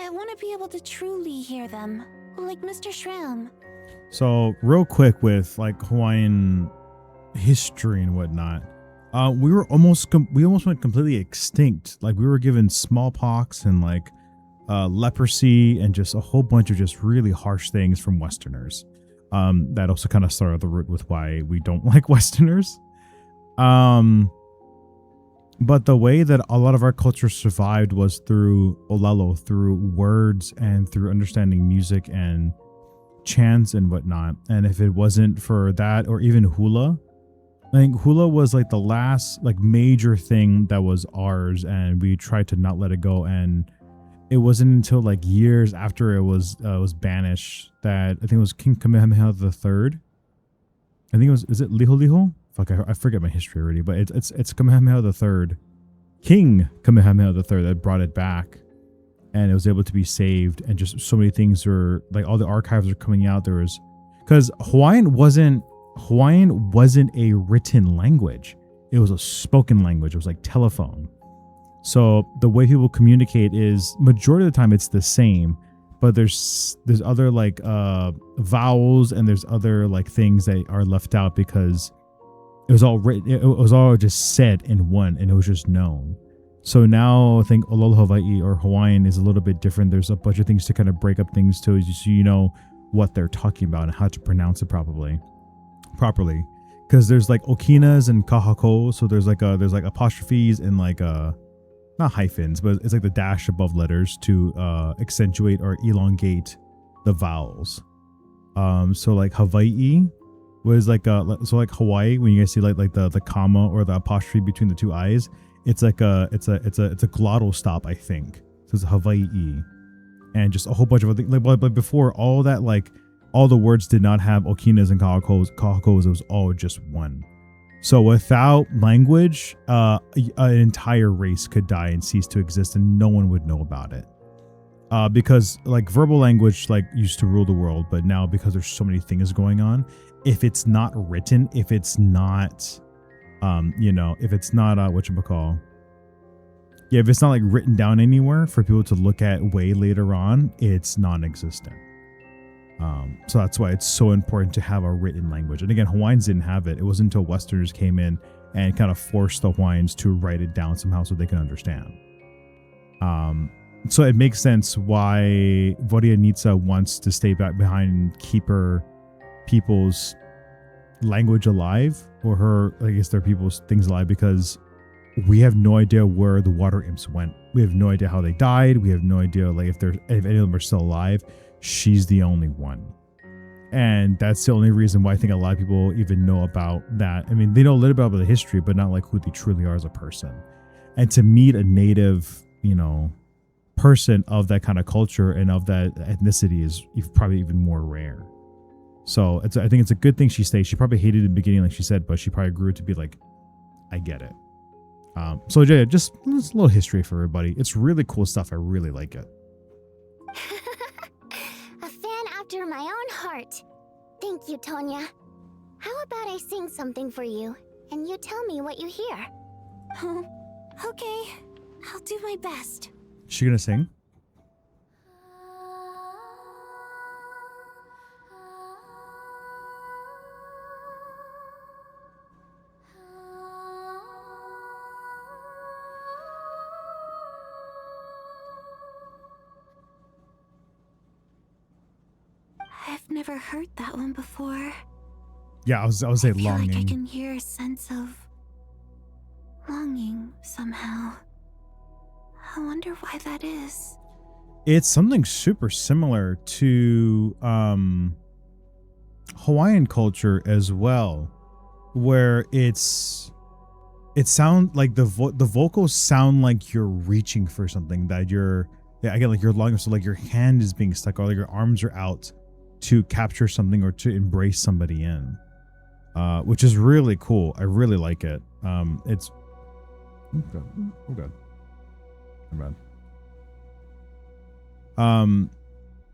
I want to be able to truly hear them, like Mr. Shram. So real quick with like Hawaiian history and whatnot, we almost went completely extinct. Like we were given smallpox and like leprosy and just a whole bunch of just really harsh things from Westerners. That also kind of started the root with why we don't like Westerners. But the way that a lot of our culture survived was through olelo, through words and through understanding music and chants and whatnot. And if it wasn't for that, or even hula, I think hula was like the last like major thing that was ours, and we tried to not let it go. And it wasn't until like years after it was banished that I think it was King Kamehameha III. I think it was, is it Liho Liho? Fuck, I forget my history already, but it's Kamehameha III, King Kamehameha III, that brought it back, and it was able to be saved. And just so many things were like, all the archives are coming out. There was, because Hawaiian wasn't a written language; it was a spoken language. It was like telephone. So the way people communicate is majority of the time it's the same, but there's other like vowels, and there's other like things that are left out because it was all written. It was all just said in one, and it was just known. So now I think Aloha Hawaii or Hawaiian is a little bit different. There's a bunch of things to kind of break up things to, so you know what they're talking about and how to pronounce it properly. Because there's like okinas and kahako, so there's like apostrophes and like not hyphens, but it's like the dash above letters to accentuate or elongate the vowels. So like Hawaii was like so like Hawaii, when you guys see like the comma or the apostrophe between the two eyes, it's like it's a glottal stop, I think. So it's Hawaii, and just a whole bunch of other, like before all that, like all the words did not have okinas and kahakos. It was all just one. So without language, an entire race could die and cease to exist, and no one would know about it. Because like verbal language like used to rule the world, but now because there's so many things going on, if it's not written, if it's not, if it's not whatchamacall, if it's not like written down anywhere for people to look at way later on, it's non-existent. So that's why it's so important to have a written language. And again, Hawaiians didn't have it. It wasn't until Westerners came in and kind of forced the Hawaiians to write it down somehow so they can understand. So it makes sense why Vorianitsa wants to stay back behind and keep her people's language alive, or her, I guess their people's things alive, because we have no idea where the water imps went. We have no idea how they died. We have no idea like if any of them are still alive. She's the only one. And that's the only reason why I think a lot of people even know about that. I mean, they know a little bit about the history, but not like who they truly are as a person. And to meet a native, person of that kind of culture and of that ethnicity is probably even more rare. So I think it's a good thing she stays. She probably hated it in the beginning, like she said, but she probably grew to be like, I get it. So yeah, just a little history for everybody. It's really cool stuff. I really like it. A fan after my own heart. Thank you, Tonya. How about I sing something for you, and you tell me what you hear? Okay, I'll do my best. Is she gonna sing? I've never heard that one before. Yeah, I was say feel longing. like I can hear a sense of longing somehow. I wonder why that is. It's something super similar to Hawaiian culture as well, where it sound like the vocals sound like you're reaching for something, that you're again like you're longing, so like your hand is being stuck or like your arms are out to capture something or to embrace somebody in, which is really cool. I really like it. It's good. Not bad.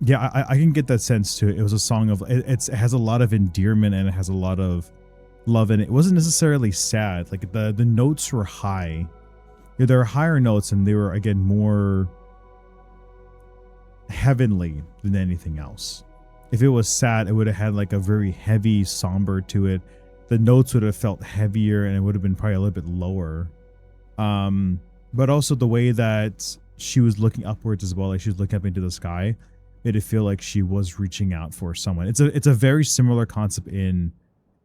Yeah, I can get that sense too. It was a song of it has a lot of endearment and it has a lot of love in it. It wasn't necessarily sad. Like the notes were high. Yeah, there were higher notes and they were again more heavenly than anything else. If it was sad, it would have had like a very heavy somber to it. The notes would have felt heavier and it would have been probably a little bit lower. But also the way that she was looking upwards as well, like she was looking up into the sky, it'd feel like she was reaching out for someone. It's a very similar concept in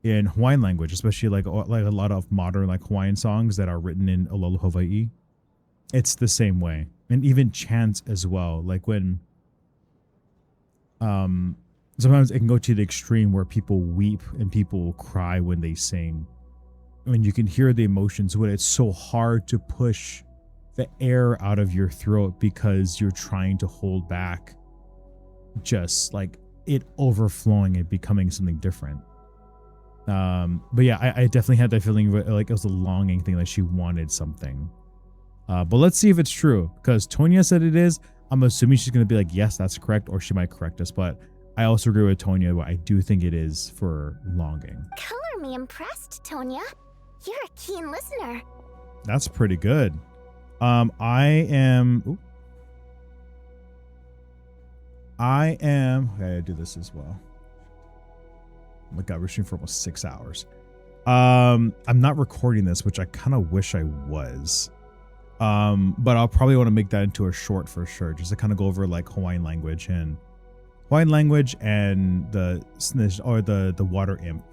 Hawaiian language, especially like a lot of modern like Hawaiian songs that are written in Ololu, Hawaii. It's the same way, and even chants as well. Like when sometimes it can go to the extreme where people weep and people cry when they sing. I mean, you can hear the emotions when it's so hard to push the air out of your throat because you're trying to hold back just like it overflowing and becoming something different. But yeah, I definitely had that feeling like it was a longing thing, like she wanted something. But let's see if it's true, because Tonya said it is. I'm assuming she's going to be like, yes, that's correct, or she might correct us. But I also agree with Tonya, but I do think it is for longing. Color me impressed, Tonya. You're a keen listener. That's pretty good. I am. I gotta do this as well. Oh my God, we're shooting for almost 6 hours. I'm not recording this, which I kind of wish I was. But I'll probably want to make that into a short for sure, just to kind of go over like Hawaiian language and the water imp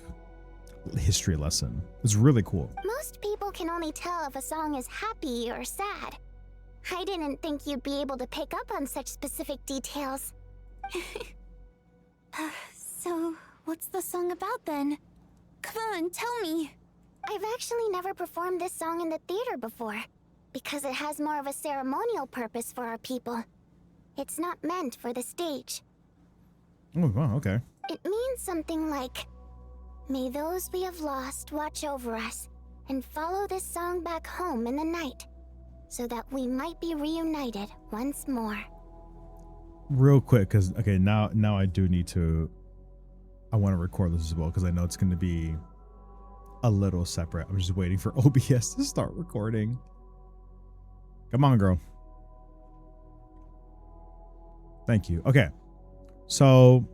history lesson. It's really cool. Most people can only tell if a song is happy or sad. I didn't think you'd be able to pick up on such specific details. So, what's the song about then? Come on, tell me. I've actually never performed this song in the theater before, because it has more of a ceremonial purpose for our people. It's not meant for the stage. Oh, wow, okay. It means something like, may those we have lost watch over us, and follow this song back home in the night, so that we might be reunited once more. Real quick, because okay, now I do need to. I want to record this as well because I know it's going to be a little separate. I'm just waiting for OBS to start recording. Come on, girl. Thank you. Okay, so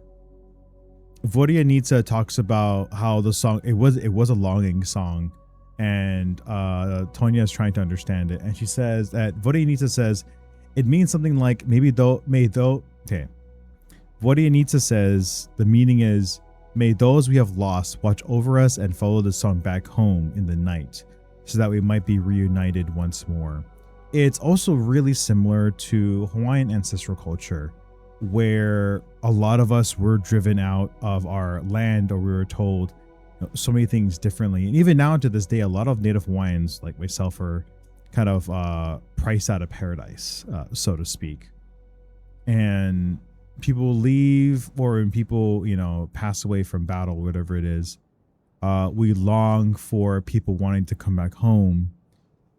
Vodianitsa talks about how the song it was a longing song, and Tonya is trying to understand it, and she says that Vodianitsa says it means something like okay. Vodianitsa says the meaning is, may those we have lost watch over us and follow the song back home in the night, so that we might be reunited once more. It's also really similar to Hawaiian ancestral culture, where a lot of us were driven out of our land, or we were told so many things differently. And even now to this day, a lot of Native Hawaiians like myself are kind of priced out of paradise, so to speak. And people leave, or when people, pass away from battle, whatever it is, we long for people wanting to come back home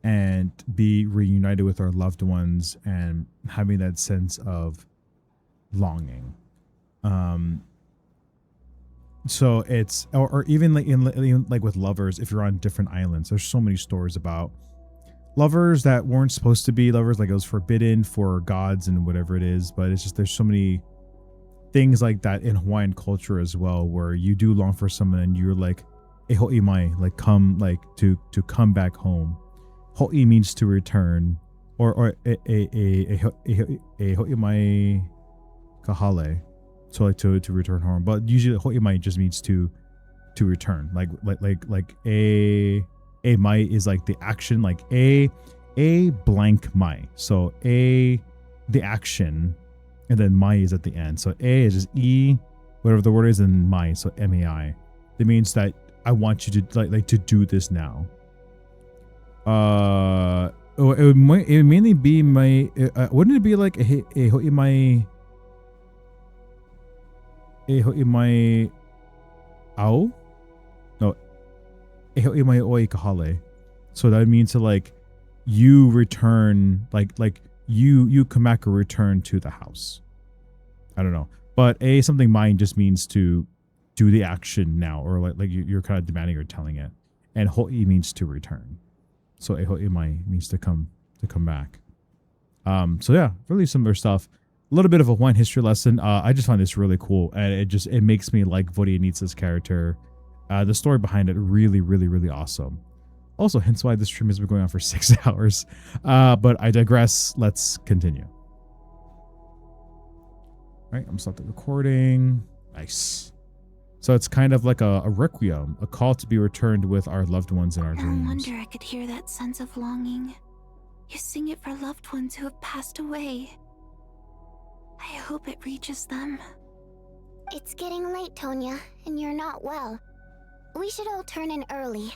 and be reunited with our loved ones and having that sense of longing. So it's, or even like with lovers, if you're on different islands, there's so many stories about lovers that weren't supposed to be lovers, like it was forbidden for gods and whatever it is. But it's just, there's so many things like that in Hawaiian culture as well, where you do long for someone and you're like, e ho'i mai, like come, like to come back home. Ho'i means to return, or e ho'i mai kahale, so like to return home. But usually ho'i mai just means to return, like a mai is like the action, like a blank mai, so the action, and then mai is at the end. So a is just e whatever the word is, and mai, so mai. It means that I want you to like to do this now. It would mainly be my. Wouldn't it be like a ao? No, mai oi kahale. So that means to like you return, like you Kamaka return to the house. I don't know, but something mine just means to do the action now, or like you're kind of demanding or telling it, and hoi means to return. So mai means to come back. So yeah, really similar stuff. A little bit of a wine history lesson. I just find this really cool, and it makes me like Vodyanitsa's character. The story behind it really, really, really awesome. Also, hence why this stream has been going on for 6 hours. But I digress. Let's continue. All right, I'm stopping the recording. Nice. So it's kind of like a requiem, a call to be returned with our loved ones in our dreams. No wonder I could hear that sense of longing. You sing it for loved ones who have passed away. I hope it reaches them. It's getting late, Tonya, and you're not well. We should all turn in early.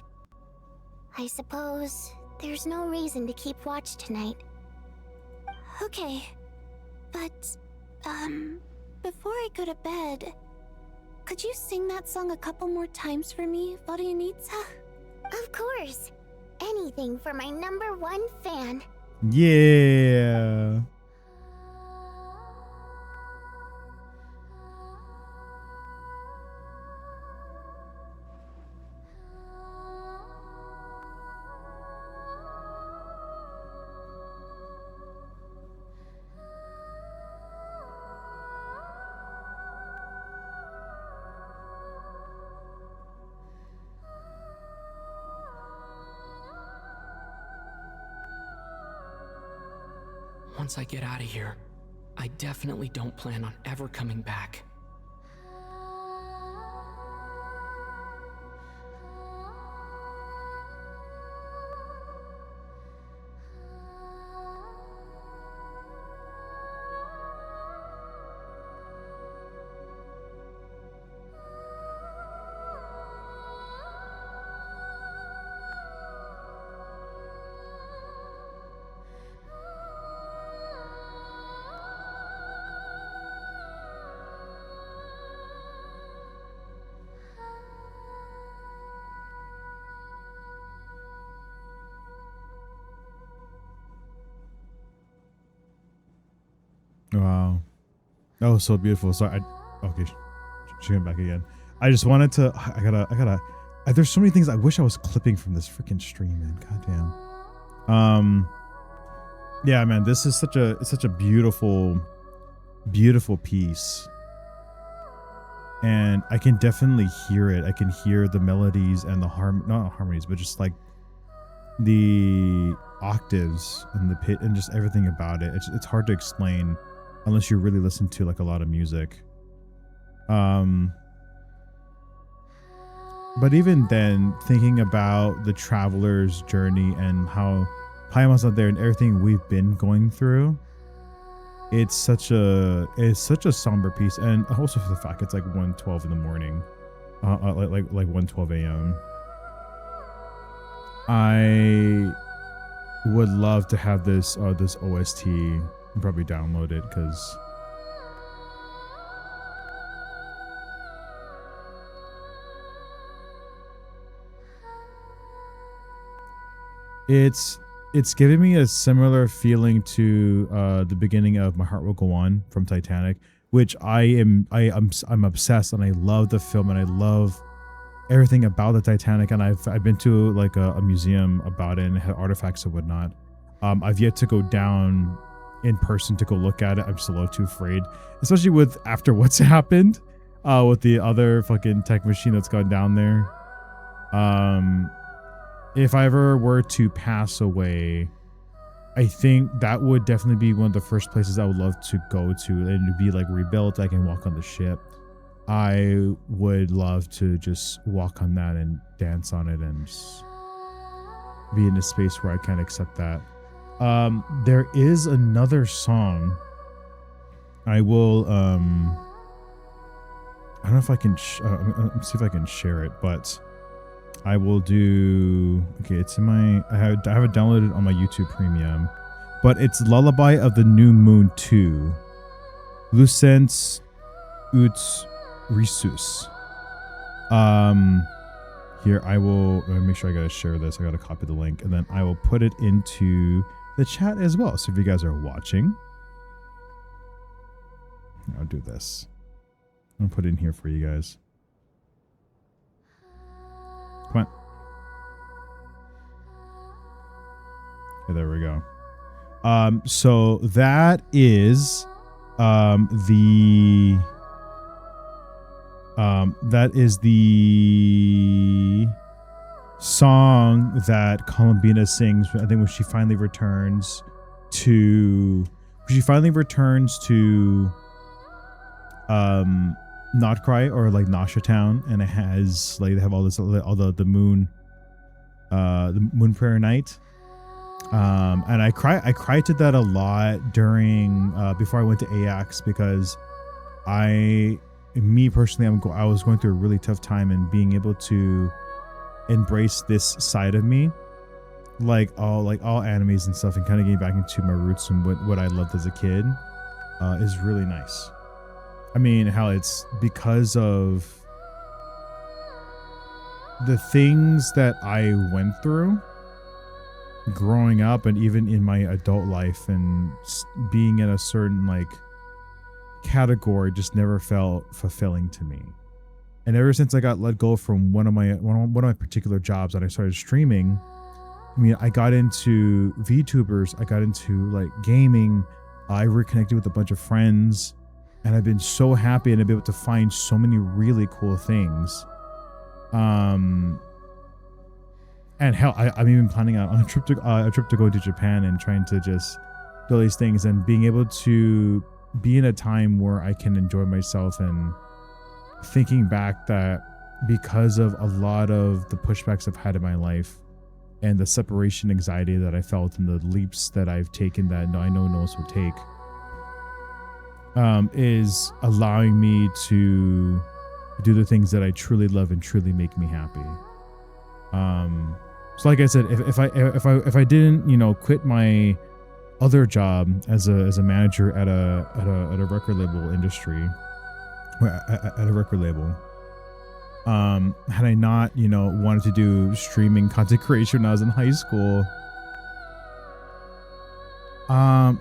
I suppose there's no reason to keep watch tonight. Okay, but, before I go to bed, could you sing that song a couple more times for me, Vodyanitsa? Of course. Anything for my #1 fan. Yeah. Once I get out of here, I definitely don't plan on ever coming back. Wow, that was so beautiful. Sorry, okay, she went back again. I just wanted to. I gotta. There's so many things I wish I was clipping from this freaking stream, man. Goddamn. Yeah, man. This is such a beautiful piece, and I can definitely hear it. I can hear the melodies and the not harmonies, but just like the octaves and the pit and just everything about it. It's hard to explain unless you really listen to like a lot of music. But even then, thinking about the traveler's journey and how Paimon's not there and everything we've been going through, it's such a somber piece. And also for the fact it's like 1:12 in the morning, like 1:12 a.m. I would love to have this OST and probably download it, because it's giving me a similar feeling to the beginning of My Heart Will Go On from Titanic, which I'm obsessed, and I love the film, and I love everything about the Titanic, and I've been to like a museum about it and it had artifacts and whatnot. I've yet to go down in person to go look at it. I'm still too afraid, especially with after what's happened with the other fucking tech machine that's gone down there. If I ever were to pass away, I think that would definitely be one of the first places I would love to go to, and to be like rebuilt. I can walk on the ship. I would love to just walk on that and dance on it and just be in a space where I can accept that. There is another song. I will don't know if I can, see if I can share it, but I will do, okay, it's in my, I have it downloaded on my YouTube Premium, but it's Lullaby of the New Moon 2, Lucens ut Risus. Here, I will make sure I gotta share this. I gotta copy the link, and then I will put it into the chat as well. So if you guys are watching, I'll do this. I'm gonna put it in here for you guys. Come on. Okay, there we go. So that is the song that Columbina sings, I think, when she finally returns to Not Cry, or like Nasha Town, and it has like, they have all this, all the moon prayer night. And I cried to that a lot during before I went to AX, because me personally, I was going through a really tough time, and being able to embrace this side of me, like all animes and stuff, and kind of getting back into my roots and what I loved as a kid, is really nice. I mean, how it's because of the things that I went through growing up, and even in my adult life, and being in a certain like category just never felt fulfilling to me. And ever since I got let go from one of my particular jobs and I started streaming, I mean, I got into VTubers, I got into like gaming, I reconnected with a bunch of friends, and I've been so happy, and I've been able to find so many really cool things. And hell, I'm even planning on a trip to go to Japan, and trying to just do all these things, and being able to be in a time where I can enjoy myself, and thinking back that because of a lot of the pushbacks I've had in my life, and the separation anxiety that I felt, and the leaps that I've taken that I know no one else would take, is allowing me to do the things that I truly love and truly make me happy. So like I said, if I didn't, you know, quit my other job as a manager at a record label industry, at a record label, had I not, you know, wanted to do streaming content creation when I was in high school,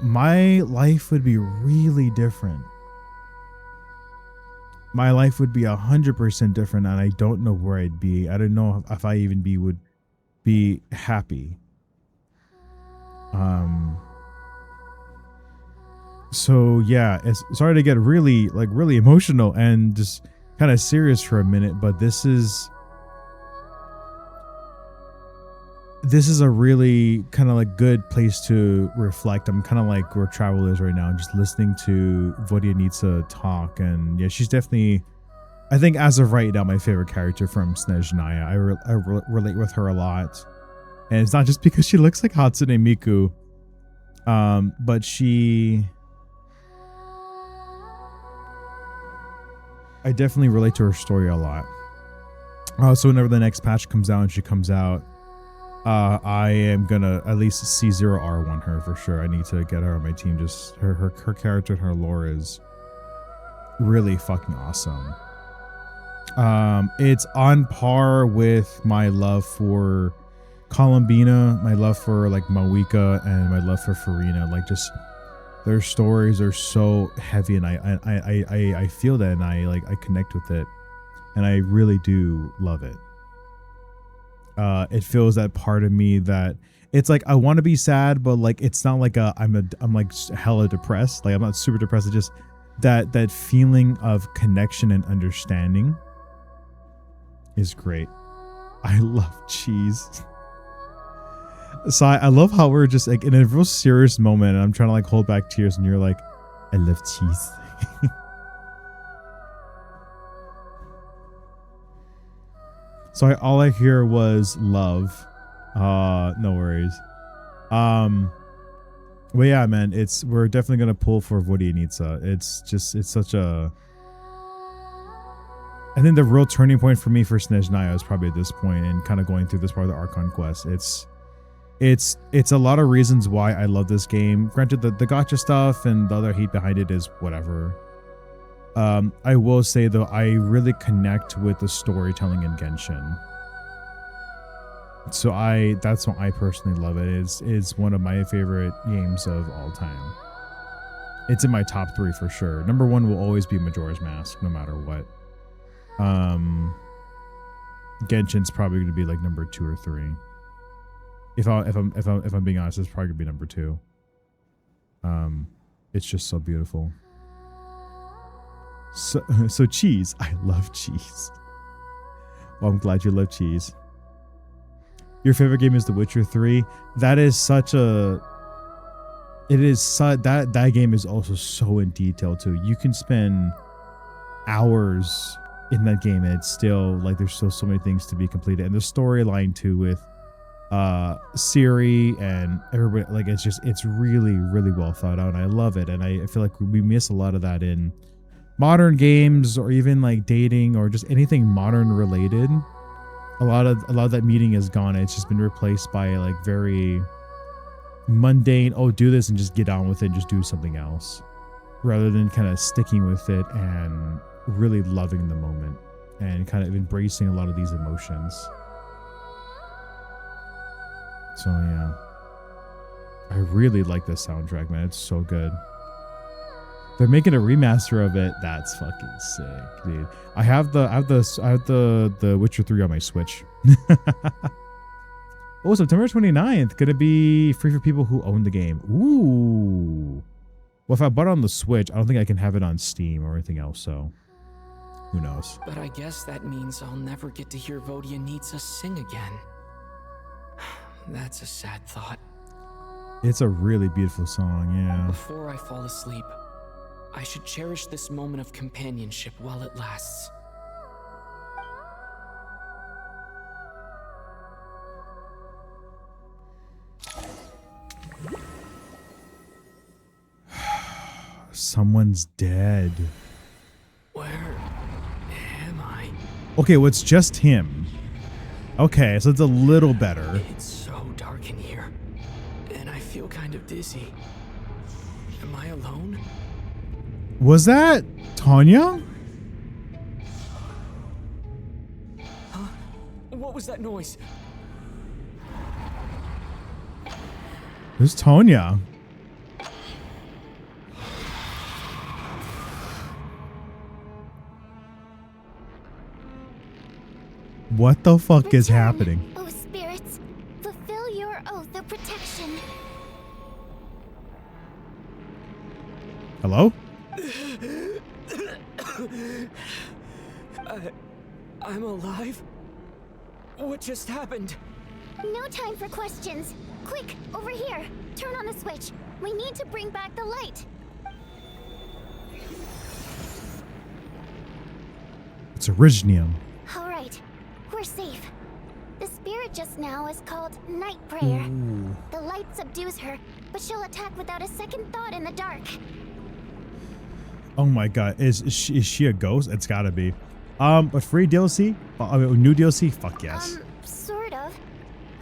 my life would be really different. My life would be 100% different, and I don't know where I'd be. I don't know if I even would be happy. So yeah, it's sorry to get really emotional and just kind of serious for a minute, but this is a really kind of like good place to reflect. I'm kind of like where Travel is right now, just listening to Vodyanitsa talk, and yeah, she's definitely, I think as of right now, my favorite character from Snezhnaya. I relate with her a lot, and it's not just because she looks like Hatsune Miku, but I definitely relate to her story a lot. So whenever the next patch comes out and she comes out, I am gonna at least C0R1 her for sure. I need to get her on my team. Just her character and her lore is really fucking awesome. It's on par with my love for Columbina, my love for like Mawika, and my love for Farina. Like, just their stories are so heavy, and I feel that, and I connect with it, and I really do love it. It feels that part of me that it's like I want to be sad, but like it's not like I'm like hella depressed. Like, I'm not super depressed. It's just that feeling of connection and understanding is great. I love cheese. So I love how we're just like in a real serious moment, and I'm trying to like hold back tears, and you're like, I love cheese. So all I hear was love. No worries. But yeah, man, we're definitely gonna pull for Vodyanitsa. It's such a I think the real turning point for me for Snezhnaya is probably at this point, and kind of going through this part of the Archon quest. It's a lot of reasons why I love this game. Granted, the gacha stuff and the other hate behind it is whatever. I will say though, I really connect with the storytelling in Genshin. So that's why I personally love it. It's one of my favorite games of all time. It's in my top 3 for sure. Number 1 will always be Majora's Mask, no matter what. Genshin's probably going to be like number 2 or 3. If I'm being honest, it's probably going to be number 2. It's just so beautiful. So cheese. I love cheese. Well, I'm glad you love cheese. Your favorite game is The Witcher 3. That is such a... that game is also so in detail too. You can spend hours in that game and it's still like there's still so many things to be completed. And the storyline too with Ciri and everybody, like it's really, really well thought out. And I love it. And I feel like we miss a lot of that in modern games or even like dating or just anything modern related. A lot of that meaning is gone. It's just been replaced by like very mundane, oh, do this and just get on with it and just do something else, rather than kind of sticking with it and really loving the moment and kind of embracing a lot of these emotions. So yeah, I really like this soundtrack, man. It's so good. They're making a remaster of it. That's fucking sick, dude. I have the Witcher 3 on my Switch. Oh, September 29th. Gonna be free for people who own the game. Ooh. Well, if I bought it on the Switch, I don't think I can have it on Steam or anything else, so who knows. But I guess that means I'll never get to hear Vodyanitsa sing again. That's a sad thought. It's a really beautiful song, yeah. Before I fall asleep, I should cherish this moment of companionship while it lasts. Someone's dead. Where am I? Okay, well, it's just him. Okay, so it's a little better. It's so dark in here, and I feel kind of dizzy. Am I alone? Was that Tanya? Huh? What was that noise? Who's Tanya? What the fuck is happening? Oh, spirits, fulfill your oath of protection. Hello? I'm alive? What just happened? No time for questions. Quick, over here. Turn on the switch. We need to bring back the light. It's Originium. All right, we're safe. The spirit just now is called Night Prayer. Ooh. The light subdues her, but she'll attack without a second thought in the dark. Oh my god, is she a ghost? It's gotta be. But free DLC? New DLC? Fuck yes. Sort of.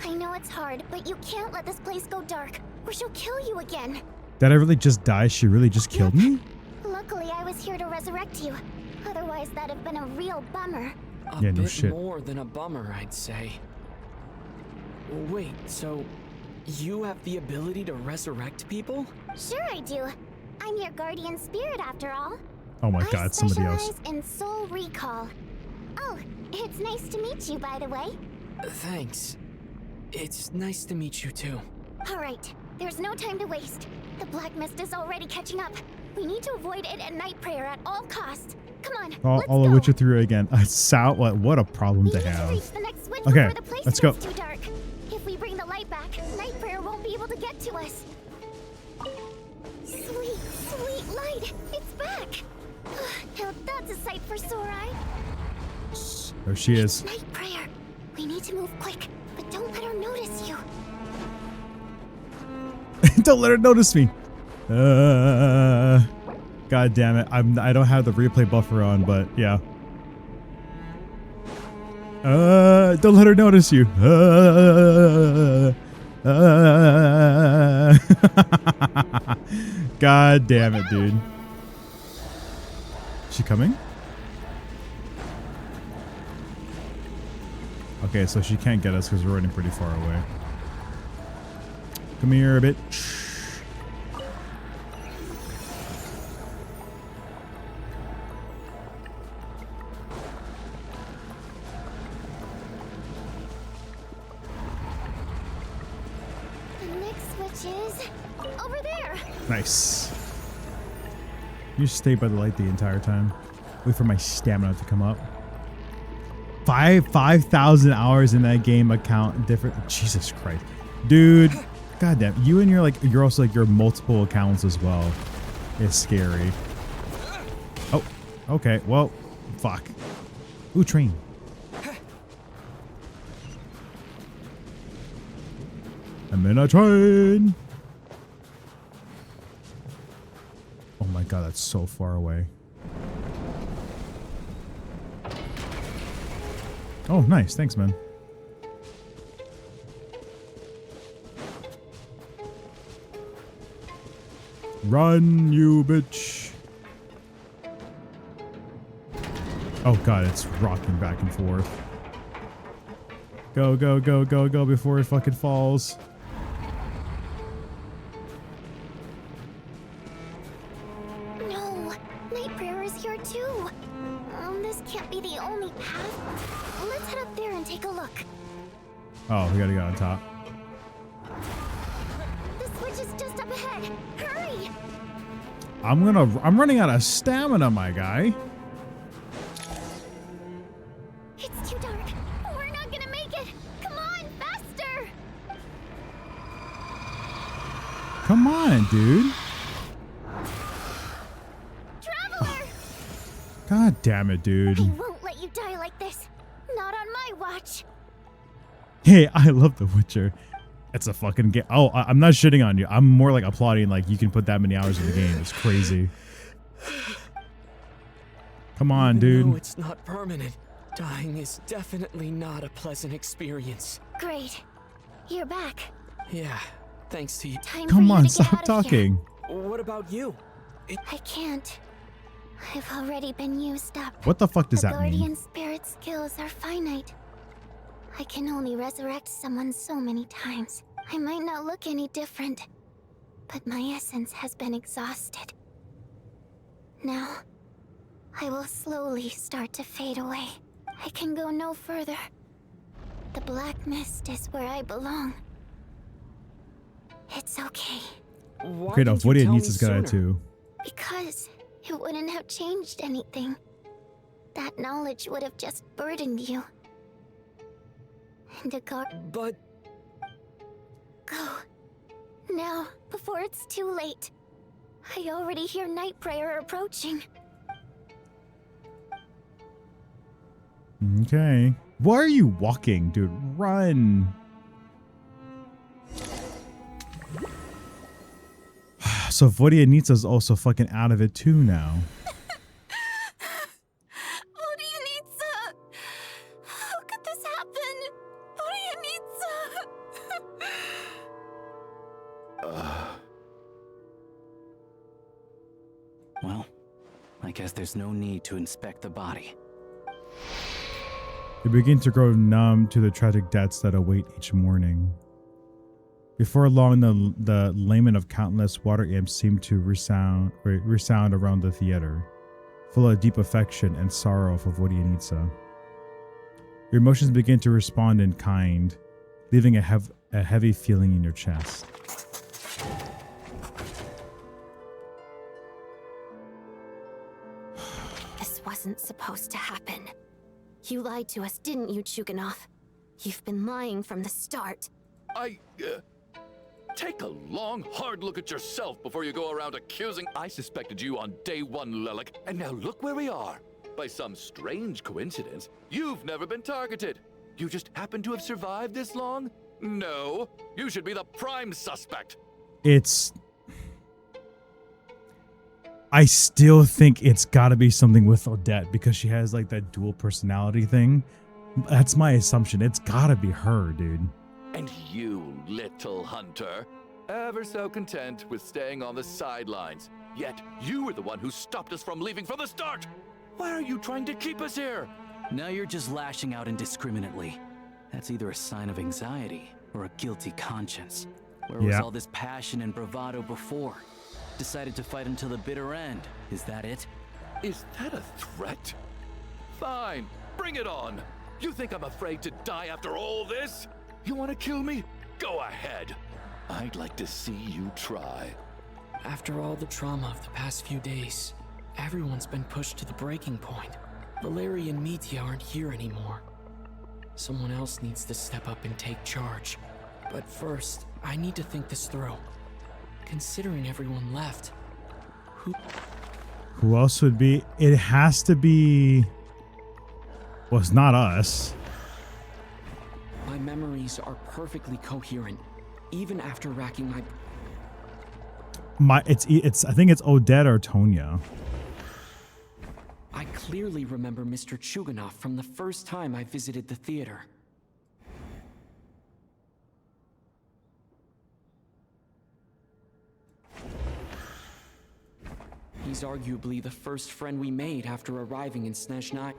I know it's hard, but you can't let this place go dark, or she'll kill you again. Did I really just die? She really just killed me? Luckily, I was here to resurrect you. Otherwise, that'd have been a real bummer. A bit more than a bummer, I'd say. Wait, so you have the ability to resurrect people? Sure I do. I'm your guardian spirit after all. Oh my god, somebody else. I specialize in soul recall. Oh, it's nice to meet you, by the way. Thanks. It's nice to meet you too. All right, there's no time to waste. The black mist is already catching up. We need to avoid it at Night Prayer at all costs. Come on, All of Witcher 3 again. What a problem to have. Okay, let's go. Too dark. If we bring the light back, Night Prayer won't be able to get to us. Sweet, sweet light. It's back. Now that's a sight for sore eye. Shh. There she is. Night Prayer. We need to move quick, but don't let her notice you. Don't let her notice me. God damn it. I don't have the replay buffer on, but yeah. Don't let her notice you. God damn it, dude. Is she coming? Okay, so she can't get us because we're running pretty far away. Come here, bitch. Nice. You stay by the light the entire time. Wait for my stamina to come up. 5,000 hours in that game account different. Jesus Christ, dude. God damn. You and you're also like your multiple accounts as well. It's scary. Oh, okay. Well, fuck. Ooh, train. I'm in a train. Oh my god, that's so far away. Oh, nice. Thanks, man. Run, you bitch. Oh god, it's rocking back and forth. Go, go, go, go, go before it fucking falls. Oh, we gotta go on top. The switch is just up ahead. Hurry! I'm running out of stamina, my guy. It's too dark. We're not gonna make it. Come on, faster! Come on, dude. Traveler! God damn it, dude. I won't let you die like this. Not on my watch. Hey, I love The Witcher. It's a fucking game. Oh, I'm not shitting on you. I'm more like applauding like you can put that many hours in the game. It's crazy. Come on, dude. No, it's not permanent. Dying is definitely not a pleasant experience. Great. You're back. Yeah, thanks to you. Come on, stop talking. What about you? I can't. I've already been used up. What the fuck does the that mean? Guardian Spirit skills are finite. I can only resurrect someone so many times. I might not look any different, but my essence has been exhausted. Now, I will slowly start to fade away. I can go no further. The black mist is where I belong. It's okay. Okay, now Vodia needs this guy too. Because it wouldn't have changed anything. That knowledge would have just burdened you. And But... Go. Now, before it's too late. I already hear night prayer approaching. Okay. Why are you walking, dude? Run. So Vodia is also fucking out of it too now. How could this happen? Well, I guess there's no need to inspect the body. You begin to grow numb to the tragic deaths that await each morning. Before long, the lament of countless water imps seemed to resound around the theater, full of deep affection and sorrow for Vodyanica. Your emotions begin to respond in kind, leaving a heavy feeling in your chest. This wasn't supposed to happen. You lied to us, didn't you, Chuganov? You've been lying from the start. Take a long, hard look at yourself before you go around accusing. I suspected you on day one, Lelik, and now look where we are. By some strange coincidence, you've never been targeted. You just happen to have survived this long? No, you should be the prime suspect. I still think it's gotta be something with Odette because she has like that dual personality thing. That's my assumption. It's gotta be her, dude. And you, little hunter, ever so content with staying on the sidelines. Yet you were the one who stopped us from leaving from the start. Why are you trying to keep us here? Now you're just lashing out indiscriminately. That's either a sign of anxiety or a guilty conscience. Where was all this passion and bravado before? Decided to fight until the bitter end. Is that it? Is that a threat? Fine, bring it on. You think I'm afraid to die after all this? You want to kill me? Go ahead. I'd like to see you try. After all the trauma of the past few days, everyone's been pushed to the breaking point. Valerie and Mitya aren't here anymore. Someone else needs to step up and take charge. But first, I need to think this through. Considering everyone left, Who else would be? It has to be. Well, it's not us. my memories are perfectly coherent, even after racking my... It's I think it's Odette or Tonya. I clearly remember Mr. Chuganov from the first time I visited the theater. He's arguably the first friend we made after arriving in Snezhnaya.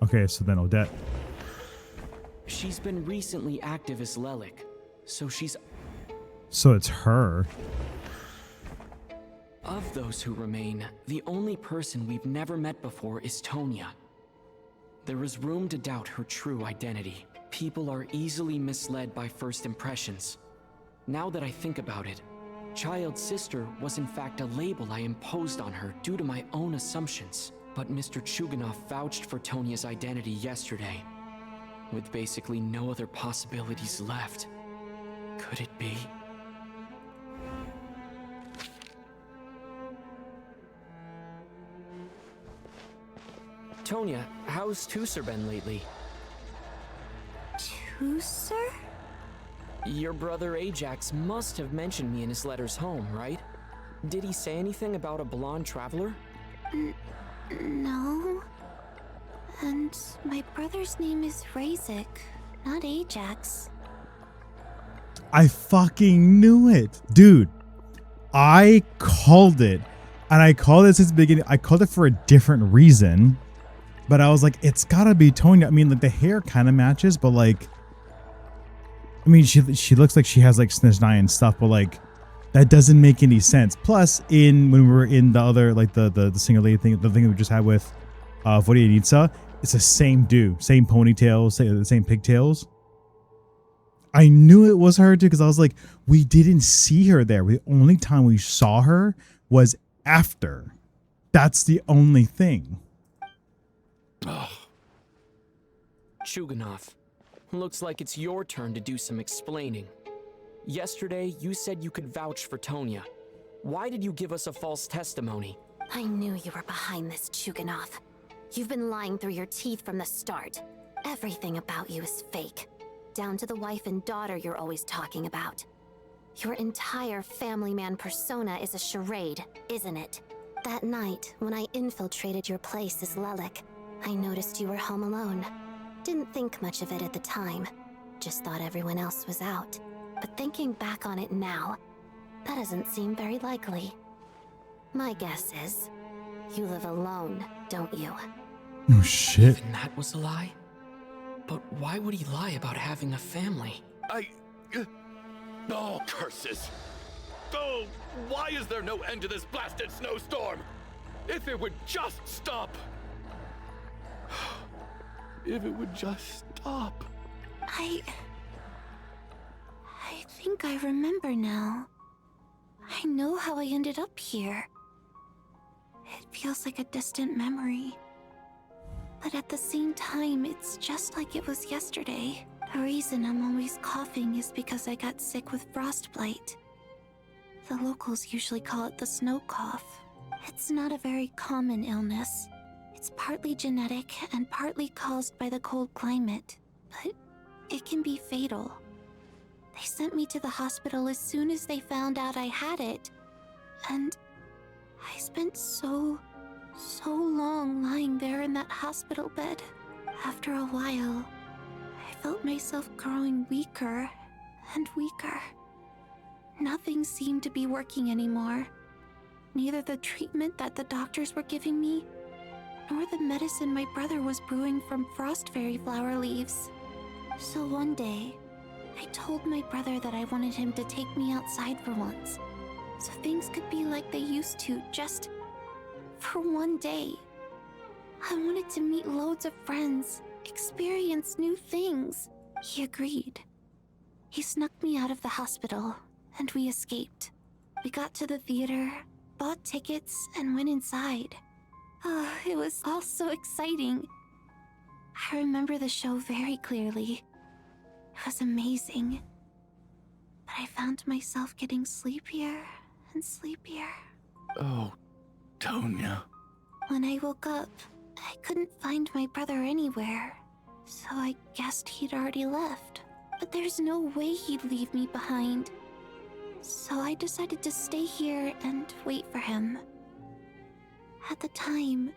Okay, so then Odette. She's been recently active as Lelik, so she's... So it's her. Of those who remain, the only person we've never met before is Tonya. There is room to doubt her true identity. People are easily misled by first impressions. Now that I think about it, Child's sister was in fact a label I imposed on her due to my own assumptions. But Mr. Chuganov vouched for Tonya's identity yesterday. With basically no other possibilities left. Could it be? Tonya, how's Tusser been lately? Tusser? Your brother Ajax must have mentioned me in his letters home, right? Did he say anything about a blonde traveler? No. And my brother's name is Razik, not Ajax. I fucking knew it. Dude, I called it. And I called it since the beginning. I called it for a different reason. But I was like, it's gotta be Tonya. I mean, like, the hair kind of matches, but like... I mean, she looks like she has like Snezhnaya and stuff, but like... That doesn't make any sense. Plus, when we were in the other, like, the single lady thing, the thing we just had with Vodyanitsa, it's the same dude. Same ponytails, same pigtails. I knew it was her, too, because I was like, we didn't see her there. The only time we saw her was after. That's the only thing. Chuganov, looks like it's your turn to do some explaining. Yesterday, you said you could vouch for Tonya. Why did you give us a false testimony? I knew you were behind this, Chuganov. You've been lying through your teeth from the start. Everything about you is fake. Down to the wife and daughter you're always talking about. Your entire family man persona is a charade, isn't it? That night, when I infiltrated your place as Lelik, I noticed you were home alone. Didn't think much of it at the time. Just thought everyone else was out. But thinking back on it now, that doesn't seem very likely. My guess is, you live alone, don't you? Oh shit. Even that was a lie? But why would he lie about having a family? Oh, curses! Oh, why is there no end to this blasted snowstorm? If it would just stop! If it would just stop. I think I remember now. I know how I ended up here. It feels like a distant memory. But at the same time, it's just like it was yesterday. The reason I'm always coughing is because I got sick with frostbite. The locals usually call it the snow cough. It's not a very common illness. It's partly genetic and partly caused by the cold climate, but it can be fatal. They sent me to the hospital as soon as they found out I had it. And I spent so long lying there in that hospital bed. After a while, I felt myself growing weaker and weaker. Nothing seemed to be working anymore. Neither the treatment that the doctors were giving me, nor the medicine my brother was brewing from frost fairy flower leaves. So one day, I told my brother that I wanted him to take me outside for once, so things could be like they used to, just for one day. I wanted to meet loads of friends, experience new things. He agreed. He snuck me out of the hospital, and we escaped. We got to the theater, bought tickets, and went inside. Oh, it was all so exciting. I remember the show very clearly. It was amazing. But I found myself getting sleepier and sleepier. Oh, Tonya. When I woke up, I couldn't find my brother anywhere, so I guessed he'd already left. But there's no way he'd leave me behind. So I decided to stay here and wait for him. At the time,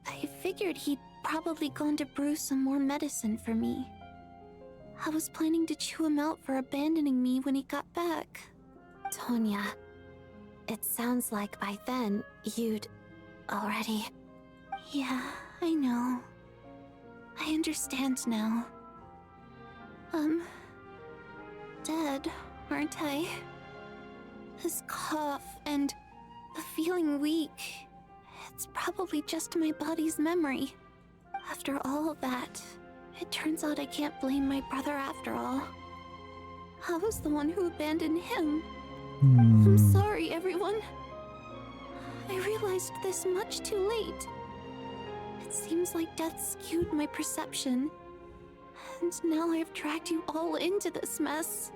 I figured he'd probably gone to brew some more medicine for me. I was planning to chew him out for abandoning me when he got back. Tonya, it sounds like by then you'd already... Yeah, I know. I understand now. Dead, aren't I? This cough and the feeling weak, it's probably just my body's memory. After all of that, it turns out I can't blame my brother after all. I was the one who abandoned him. I'm sorry, everyone. I realized this much too late. It seems like death skewed my perception. And now I've dragged you all into this mess.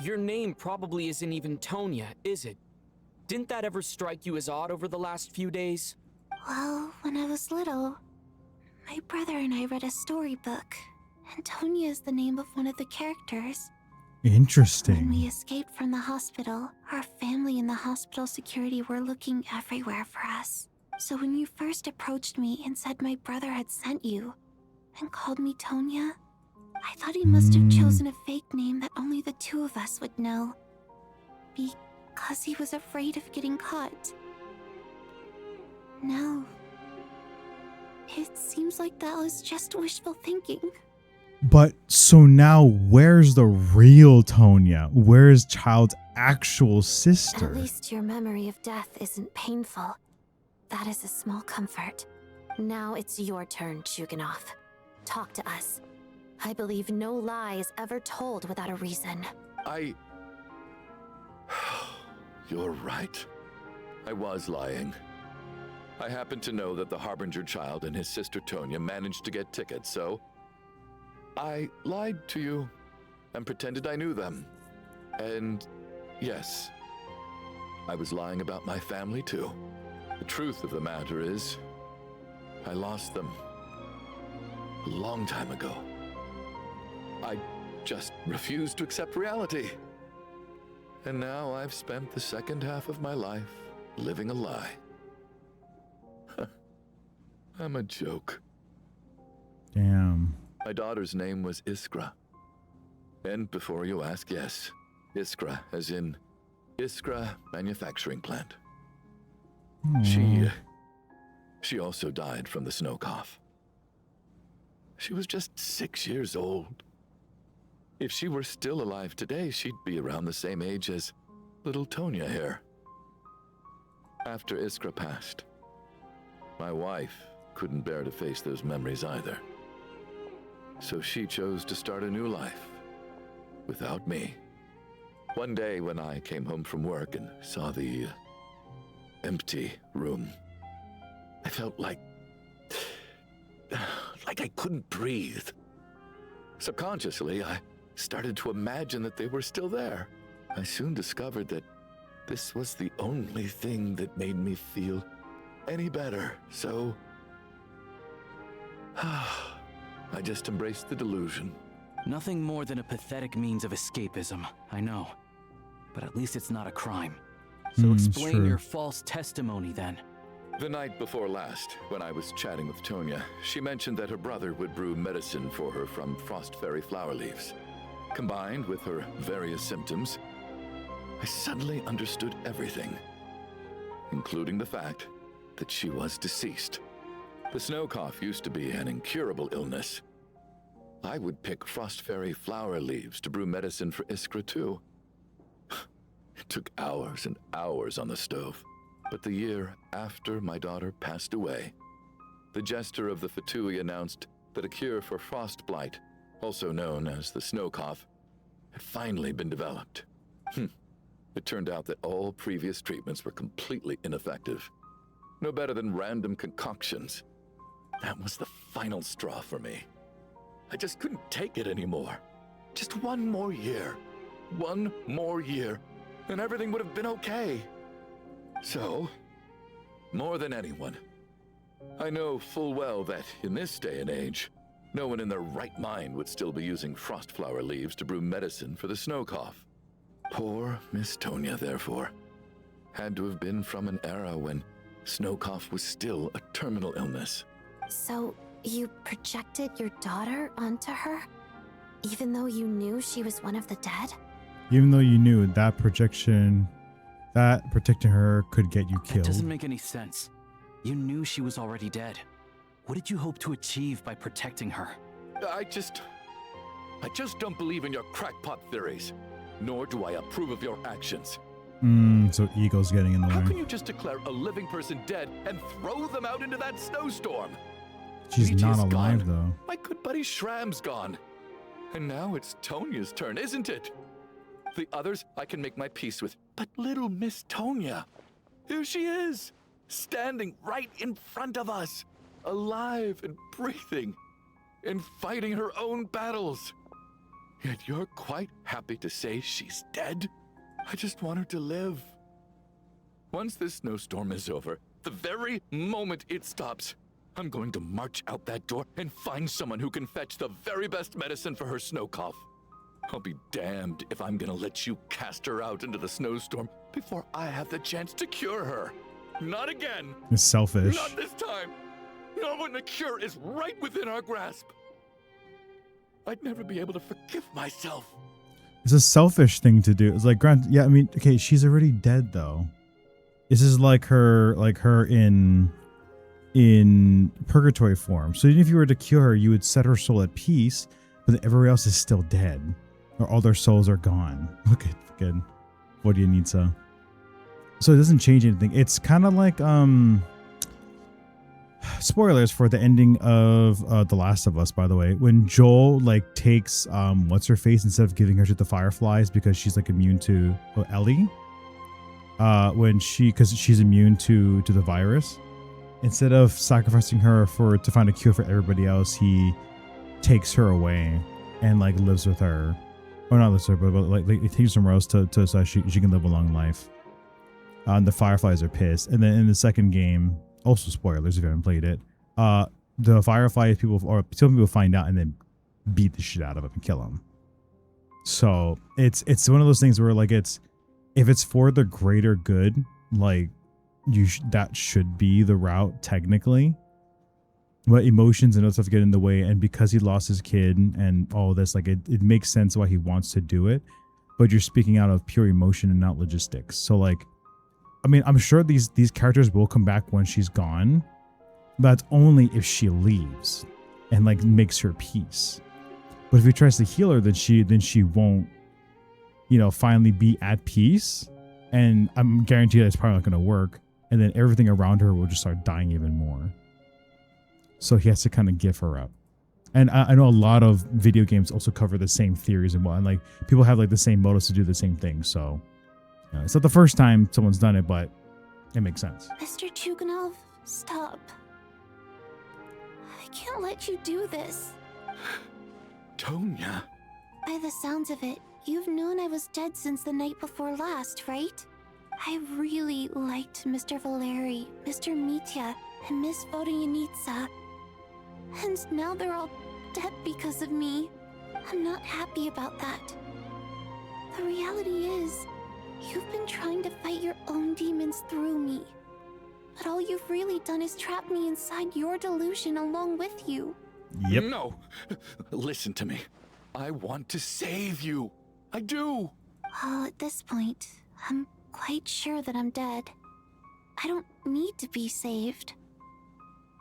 Your name probably isn't even Tonya, is it? Didn't that ever strike you as odd over the last few days? Well, when I was little, my brother and I read a storybook, and Tonya is the name of one of the characters. Interesting. When we escaped from the hospital, our family and the hospital security were looking everywhere for us. So when you first approached me and said my brother had sent you, and called me Tonya, I thought he must have chosen a fake name that only the two of us would know. Because he was afraid of getting caught. No. It seems like that was just wishful thinking. But so now where's the real Tonya? Where's Child's actual sister? At least your memory of death isn't painful. That is a small comfort. Now it's your turn, Chuganov. Talk to us. I believe no lie is ever told without a reason. You're right. I was lying. I happen to know that the Harbinger Child and his sister Tonya managed to get tickets, so I lied to you and pretended I knew them. And yes, I was lying about my family too. The truth of the matter is, I lost them a long time ago. I just refused to accept reality. And now I've spent the second half of my life living a lie. I'm a joke. Damn. My daughter's name was Iskra. And before you ask, yes, Iskra, as in Iskra Manufacturing Plant. She also died from the snow cough. She was just 6 years old. If she were still alive today, she'd be around the same age as little Tonya here. After Iskra passed, my wife couldn't bear to face those memories either. So she chose to start a new life without me. One day when I came home from work and saw the empty room, I felt like I couldn't breathe. Subconsciously, I started to imagine that they were still there. I soon discovered that this was the only thing that made me feel any better, so I just embraced the delusion. Nothing more than a pathetic means of escapism, I know. But at least it's not a crime. So explain your false testimony then. The night before last, when I was chatting with Tonya, she mentioned that her brother would brew medicine for her from frost fairy flower leaves. Combined with her various symptoms, I suddenly understood everything, including the fact that she was deceased. The snow cough used to be an incurable illness. I would pick frost fairy flower leaves to brew medicine for Iskra too. It took hours and hours on the stove. But the year after my daughter passed away, the jester of the Fatui announced that a cure for frostblight, also known as the snow cough, had finally been developed. It turned out that all previous treatments were completely ineffective. No better than random concoctions. That was the final straw for me. I just couldn't take it anymore. Just one more year. One more year, and everything would have been okay. So, more than anyone, I know full well that in this day and age, no one in their right mind would still be using frost flower leaves to brew medicine for the snow cough. Poor Miss Tonya, therefore, had to have been from an era when snow cough was still a terminal illness. So, you projected your daughter onto her? Even though you knew she was one of the dead? Even though you knew that projection, that protecting her could get you killed. It doesn't make any sense. You knew she was already dead. What did you hope to achieve by protecting her? I just don't believe in your crackpot theories, nor do I approve of your actions. So ego's getting in the How way. can you just declare a living person dead and throw them out into that snowstorm? She's Luigi's not alive, gone. though. My good buddy Shram's gone. And now it's Tonya's turn, isn't it? The others I can make my peace with, but little Miss Tonya, here she is, standing right in front of us, alive and breathing, and fighting her own battles. Yet you're quite happy to say she's dead? I just want her to live. Once this snowstorm is over, the very moment it stops, I'm going to march out that door and find someone who can fetch the very best medicine for her snow cough. I'll be damned if I'm gonna let you cast her out into the snowstorm before I have the chance to cure her. Not again. It's selfish. Not this time. Not when the cure is right within our grasp. I'd never be able to forgive myself. It's a selfish thing to do. It's like, Grant, yeah, I mean, okay, she's already dead though. This is like her in purgatory form. So even if you were to cure her, you would set her soul at peace, but then everybody else is still dead, or all their souls are gone. Look at fucking Vodyanitsa. So it doesn't change anything. It's kind of like spoilers for the ending of The Last of Us, by the way, when Joel like takes what's her face instead of giving her to the fireflies because she's like immune to Ellie. Because she's immune to the virus. Instead of sacrificing her to find a cure for everybody else, he takes her away and like lives with her, or not lives with her, but like he takes some rose so she can live a long life. The fireflies are pissed, and then in the second game, also spoilers if you haven't played it, the fireflies some people find out and then beat the shit out of him and kill him. So it's one of those things where like if it's for the greater good, like that should be the route technically, but emotions and other stuff get in the way, and because he lost his kid and all this, like it makes sense why he wants to do it, but you're speaking out of pure emotion and not logistics. So like, I mean, I'm sure these characters will come back when she's gone, but that's only if she leaves and like makes her peace. But if he tries to heal her, then she won't, finally be at peace, and I'm guaranteed that's probably not going to work. And then everything around her will just start dying even more. So he has to kind of give her up. And I know a lot of video games also cover the same theories and what, and like people have like the same motives to do the same thing. So it's not the first time someone's done it, but it makes sense. Mr. Chuganov, stop. I can't let you do this. Tonya. By the sounds of it, you've known I was dead since the night before last, right? I really liked Mr. Valeri, Mr. Mitya, and Miss Vodyanitsa. And now they're all dead because of me. I'm not happy about that. The reality is, you've been trying to fight your own demons through me. But all you've really done is trap me inside your delusion along with you. Yep. No. Listen to me. I want to save you. I do. Oh, at this point, I'm quite sure that I'm dead. I don't need to be saved.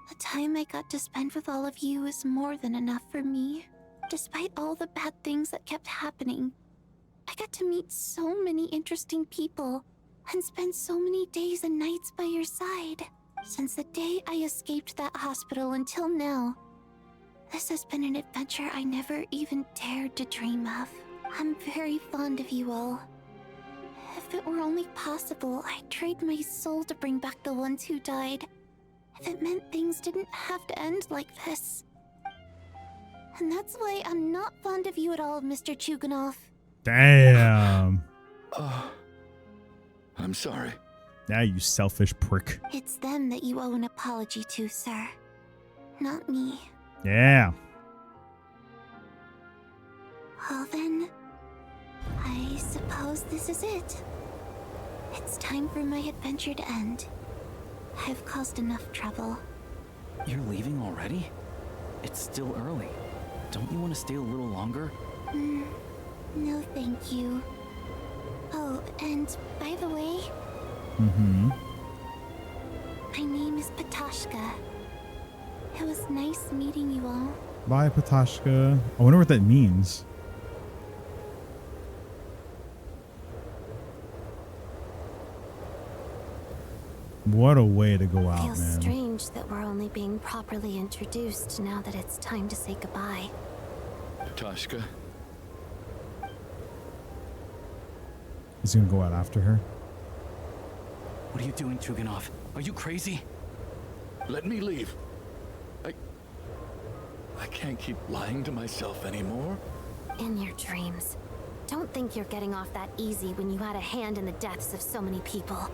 The time I got to spend with all of you is more than enough for me. Despite all the bad things that kept happening, I got to meet so many interesting people and spend so many days and nights by your side. Since the day I escaped that hospital until now, this has been an adventure I never even dared to dream of. I'm very fond of you all. If it were only possible, I'd trade my soul to bring back the ones who died. If it meant things didn't have to end like this. And that's why I'm not fond of you at all, Mr. Chuganov. Damn. I'm sorry. Yeah, you selfish prick. It's them that you owe an apology to, sir. Not me. Yeah. Well then, I suppose this is it. It's time for my adventure to end. I've caused enough trouble. You're leaving already? It's still early. Don't you want to stay a little longer? No, thank you. Oh, and by the way, my name is Patashka. It was nice meeting you all. Bye, Patashka. I wonder what that means. What a way to go out, Feels man. strange that we're only being properly introduced now that it's time to say goodbye. Tashka. He's gonna go out after her. What are you doing, Chuganov? Are you crazy? Let me leave. I can't keep lying to myself anymore. In your dreams. Don't think you're getting off that easy when you had a hand in the deaths of so many people.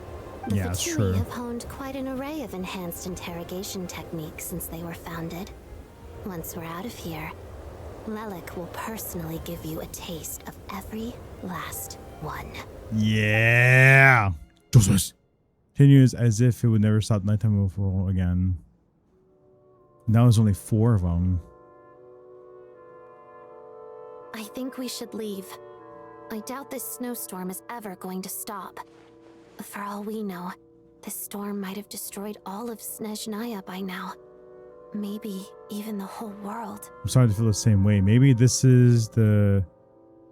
The Yeah, it's Fatui true. have honed quite an array of enhanced interrogation techniques since they were founded. Once we're out of here, Lelik will personally give you a taste of every last one. Yeah. Justice. Continues as if it would never stop nighttime overall again. Now there's only 4 of them. I think we should leave. I doubt this snowstorm is ever going to stop. For all we know, this storm might have destroyed all of Snezhnaya by now. Maybe even the whole world. I'm starting to feel the same way. Maybe this is the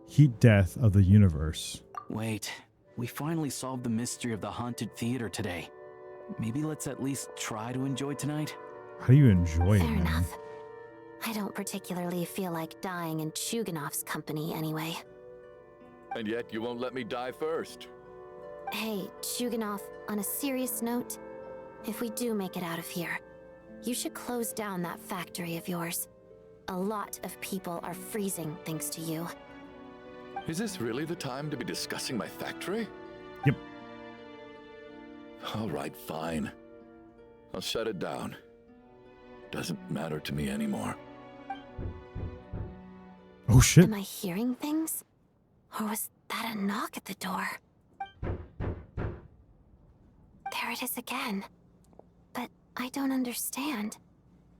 heat death of the universe. Wait, we finally solved the mystery of the haunted theater today. Maybe let's at least try to enjoy tonight? How do you enjoy it, Fair man? enough. I don't particularly feel like dying in Chuganov's company anyway. And yet you won't let me die first. Hey, Chuganov, on a serious note, if we do make it out of here, you should close down that factory of yours. A lot of people are freezing thanks to you. Is this really the time to be discussing my factory? Yep. All right, fine. I'll shut it down. Doesn't matter to me anymore. Oh shit. Am I hearing things? Or was that a knock at the door? There it is again. But I don't understand.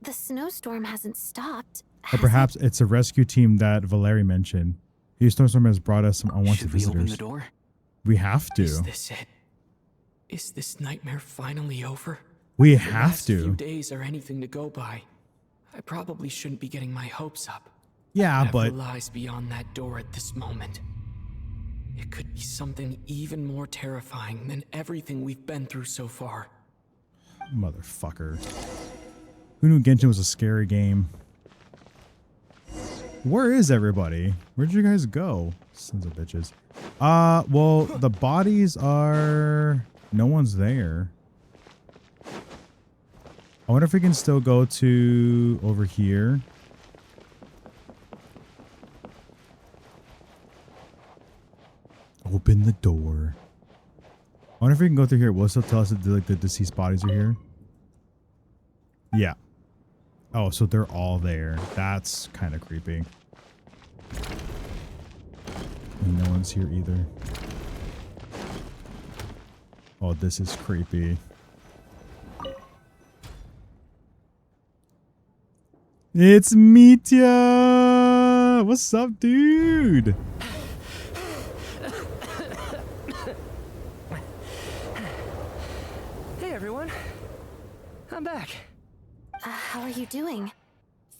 The snowstorm hasn't stopped. Or perhaps it's a rescue team that Valeri mentioned. The snowstorm has brought us some unwanted Should we visitors. open the door? We have to. Is this it? Is this nightmare finally over? We The have last few to. days are anything to go by. I probably shouldn't be getting my hopes up. Yeah, Whatever but lies beyond that door at this moment. It could be something even more terrifying than everything we've been through so far. motherfucker. Who knew Genshin was a scary game? Where is everybody? Where'd you guys go? Sons of bitches. Well, the bodies are... No one's there. I wonder if we can still go to over here. Open the door. I wonder if we can go through here. Will it still tell us that like the deceased bodies are here? Yeah. Oh, so they're all there. That's kind of creepy. And no one's here either. Oh, this is creepy. It's Mitya! What's up, dude? Hey everyone, I'm back. How are you doing?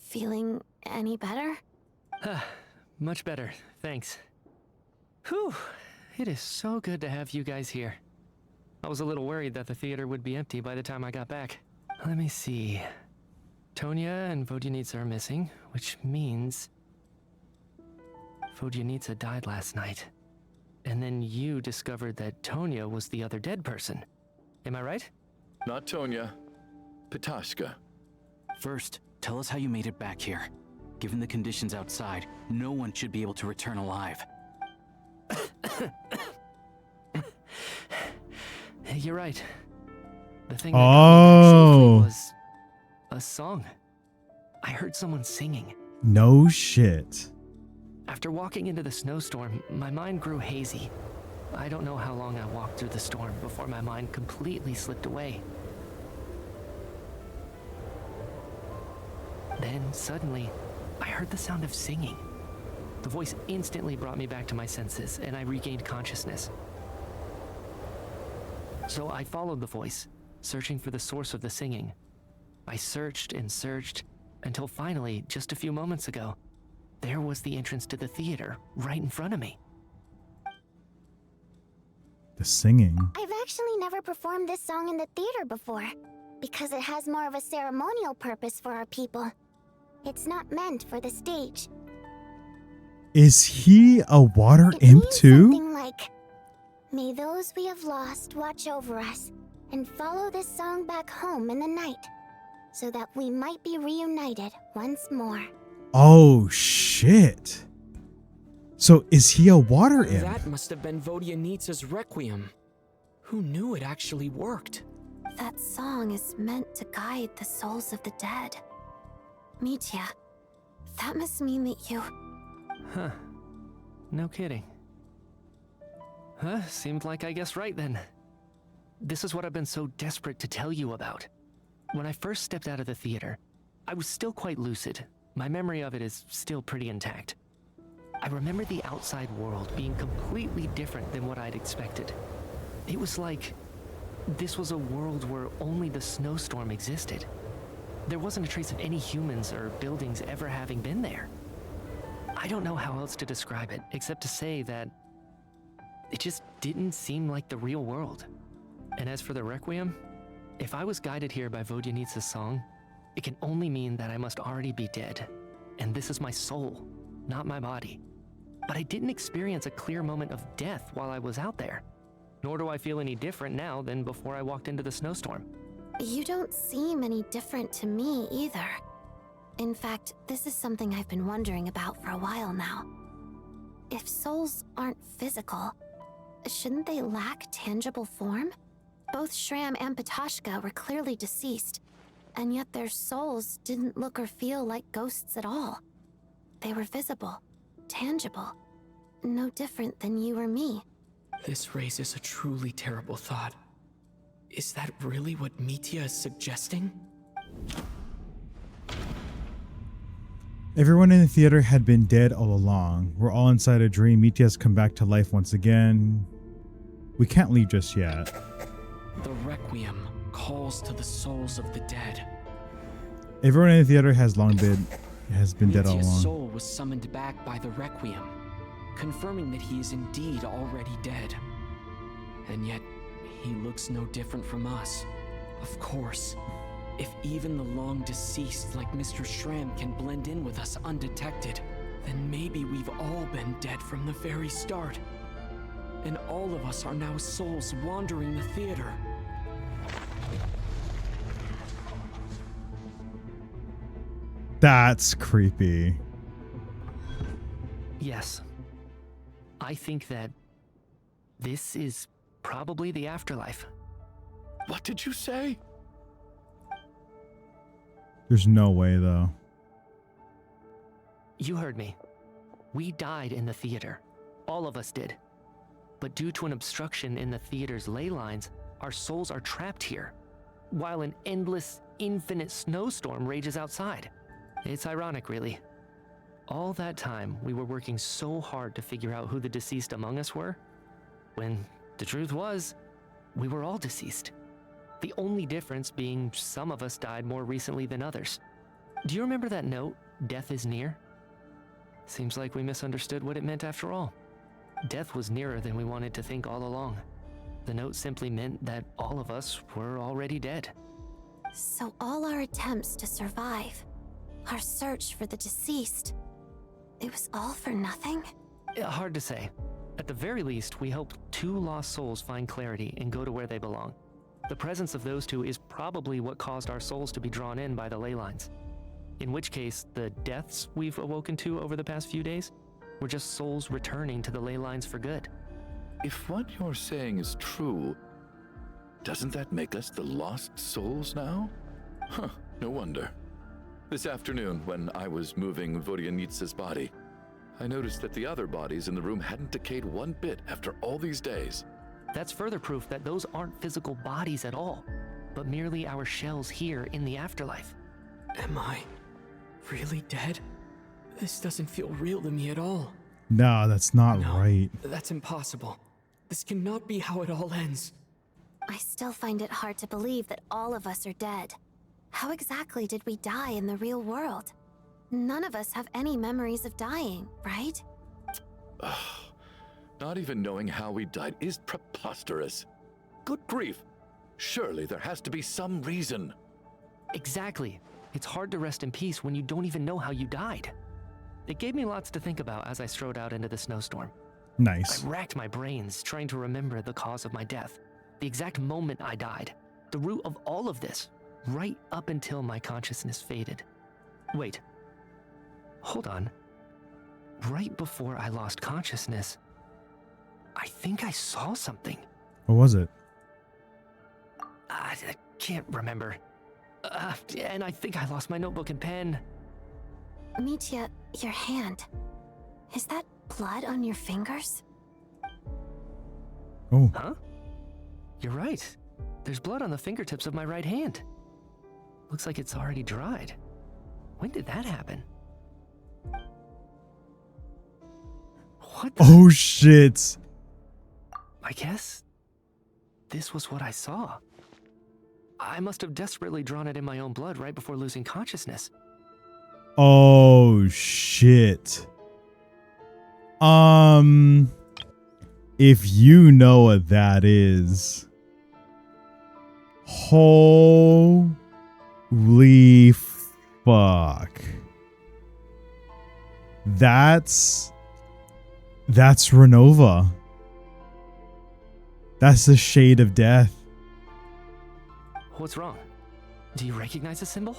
Feeling any better? Much better, thanks. Whew, it is so good to have you guys here. I was a little worried that the theater would be empty by the time I got back. Let me see. Tonya and Vodyanitsa are missing, which means Vodyanitsa died last night. And then you discovered that Tonya was the other dead person. Am I right? Not Tonya. Pitashka. First, tell us how you made it back here. Given the conditions outside, no one should be able to return alive. You're right. The thing that got me actually was a song. I heard someone singing. No shit. After walking into the snowstorm, my mind grew hazy. I don't know how long I walked through the storm before my mind completely slipped away. Then, suddenly, I heard the sound of singing. The voice instantly brought me back to my senses, and I regained consciousness. So I followed the voice, searching for the source of the singing. I searched and searched, until finally, just a few moments ago, there was the entrance to the theater, right in front of me. The singing. I've actually never performed this song in the theater before, because it has more of a ceremonial purpose for our people. It's not meant for the stage. Is he a water imp too? Something like, may those we have lost watch over us, and follow this song back home in the night, so that we might be reunited once more. Oh shit. So is he a water imp? That must have been Vodyanitsa's Requiem. Who knew it actually worked? That song is meant to guide the souls of the dead. Mitya, that must mean that you... Huh. No kidding. Huh, seemed like I guessed right then. This is what I've been so desperate to tell you about. When I first stepped out of the theater, I was still quite lucid. My memory of it is still pretty intact. I remember the outside world being completely different than what I'd expected. It was like this was a world where only the snowstorm existed. There wasn't a trace of any humans or buildings ever having been there. I don't know how else to describe it, except to say that it just didn't seem like the real world. And as for the Requiem, if I was guided here by Vodyanitsa's song, it can only mean that I must already be dead. And this is my soul, not my body. But I didn't experience a clear moment of death while I was out there. Nor do I feel any different now than before I walked into the snowstorm. You don't seem any different to me either. In fact, this is something I've been wondering about for a while now. If souls aren't physical, shouldn't they lack tangible form? Both Shram and Pitashka were clearly deceased, and yet their souls didn't look or feel like ghosts at all. They were visible, tangible, no different than you or me. This raises a truly terrible thought. Is that really what Mitya is suggesting? Everyone in the theater had been dead all along. We're all inside a dream. Mitya has come back to life once again. We can't leave just yet. The Requiem calls to the souls of the dead. Everyone in the theater has been dead all Mitya's along. soul was summoned back by the Requiem, confirming that he is indeed already dead. And yet, he looks no different from us. Of course, if even the long deceased like Mr. Shram can blend in with us undetected, then maybe we've all been dead from the very start. And all of us are now souls wandering the theater. That's creepy. Yes. I think that this is probably the afterlife. What did you say? There's no way, though. You heard me. We died in the theater. All of us did. But due to an obstruction in the theater's ley lines, our souls are trapped here, while an endless, infinite snowstorm rages outside. It's ironic, really. All that time, we were working so hard to figure out who the deceased among us were, when the truth was, we were all deceased. The only difference being some of us died more recently than others. Do you remember that note, "Death is near"? Seems like we misunderstood what it meant after all. Death was nearer than we wanted to think all along. The note simply meant that all of us were already dead. So all our attempts to survive, our search for the deceased, it was all for nothing? Hard to say. At the very least, we helped 2 lost souls find clarity and go to where they belong. The presence of those 2 is probably what caused our souls to be drawn in by the ley lines. In which case, the deaths we've awoken to over the past few days were just souls returning to the ley lines for good. If what you're saying is true, doesn't that make us the lost souls now? Huh, no wonder. This afternoon, when I was moving Vodyanitsa's body, I noticed that the other bodies in the room hadn't decayed one bit after all these days. That's further proof that those aren't physical bodies at all, but merely our shells here in the afterlife. Am I really dead? This doesn't feel real to me at all. No, that's not No, right. That's impossible. This cannot be how it all ends. I still find it hard to believe that all of us are dead. How exactly did we die in the real world? None of us have any memories of dying, right? Not even knowing how we died is preposterous. Good grief. Surely there has to be some reason. Exactly. It's hard to rest in peace when you don't even know how you died. It gave me lots to think about as I strode out into the snowstorm. Nice. I racked my brains trying to remember the cause of my death, the exact moment I died, the root of all of this, right up until my consciousness faded. Wait. Hold on. Right before I lost consciousness, I think I saw something. What was it? I can't remember. And I think I lost my notebook and pen. Mitya, your hand. Is that blood on your fingers? Oh. Huh? You're right. There's blood on the fingertips of my right hand. Looks like it's already dried. When did that happen? What the? Oh shit. I guess this was what I saw. I must have desperately drawn it in my own blood right before losing consciousness. Oh shit. If you know what that is, holy fuck. That's Renova. That's the shade of death. What's wrong? Do you recognize the symbol?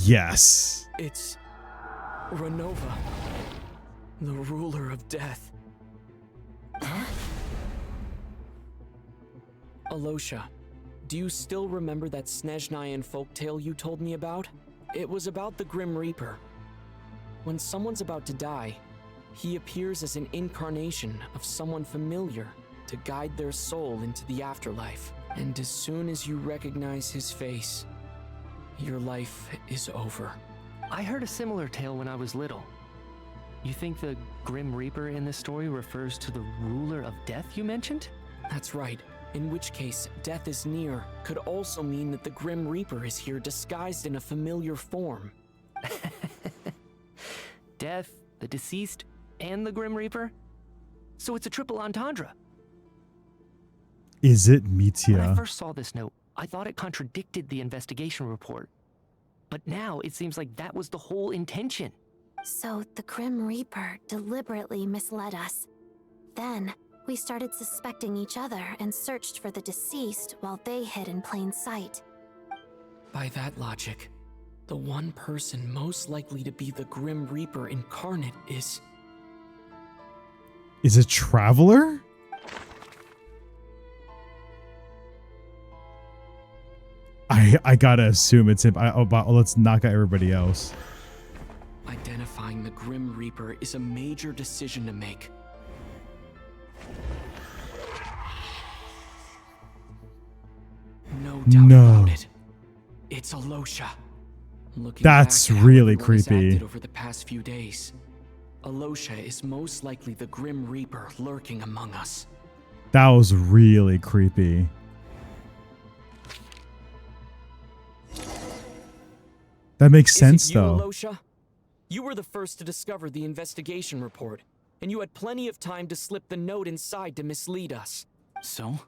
Yes. It's Renova, the ruler of death. Huh? Alosha, do you still remember that Snezhnayan folktale you told me about? It was about the Grim Reaper. When someone's about to die, he appears as an incarnation of someone familiar to guide their soul into the afterlife. And as soon as you recognize his face, your life is over. I heard a similar tale when I was little. You think the Grim Reaper in this story refers to the ruler of death you mentioned? That's right. In which case, death is near could also mean that the Grim Reaper is here disguised in a familiar form. Death, the deceased, and the Grim Reaper? So it's a triple entendre. Is it When I Mitya? first saw this note, I thought it contradicted the investigation report. But now it seems like that was the whole intention. So the Grim Reaper deliberately misled us. Then, we started suspecting each other and searched for the deceased while they hid in plain sight. By that logic, the one person most likely to be the Grim Reaper incarnate is... Is it Traveler? I gotta assume it's him. Let's knock out everybody else. Identifying the Grim Reaper is a major decision to make. No doubt about it. It's Alosha. Looking That's back at how really everyone has creepy. acted over the past few days, Alosha is most likely the Grim Reaper lurking among us. That was really creepy. That makes sense, Is it you, though. Alosha? You were the first to discover the investigation report, and you had plenty of time to slip the note inside to mislead us. So?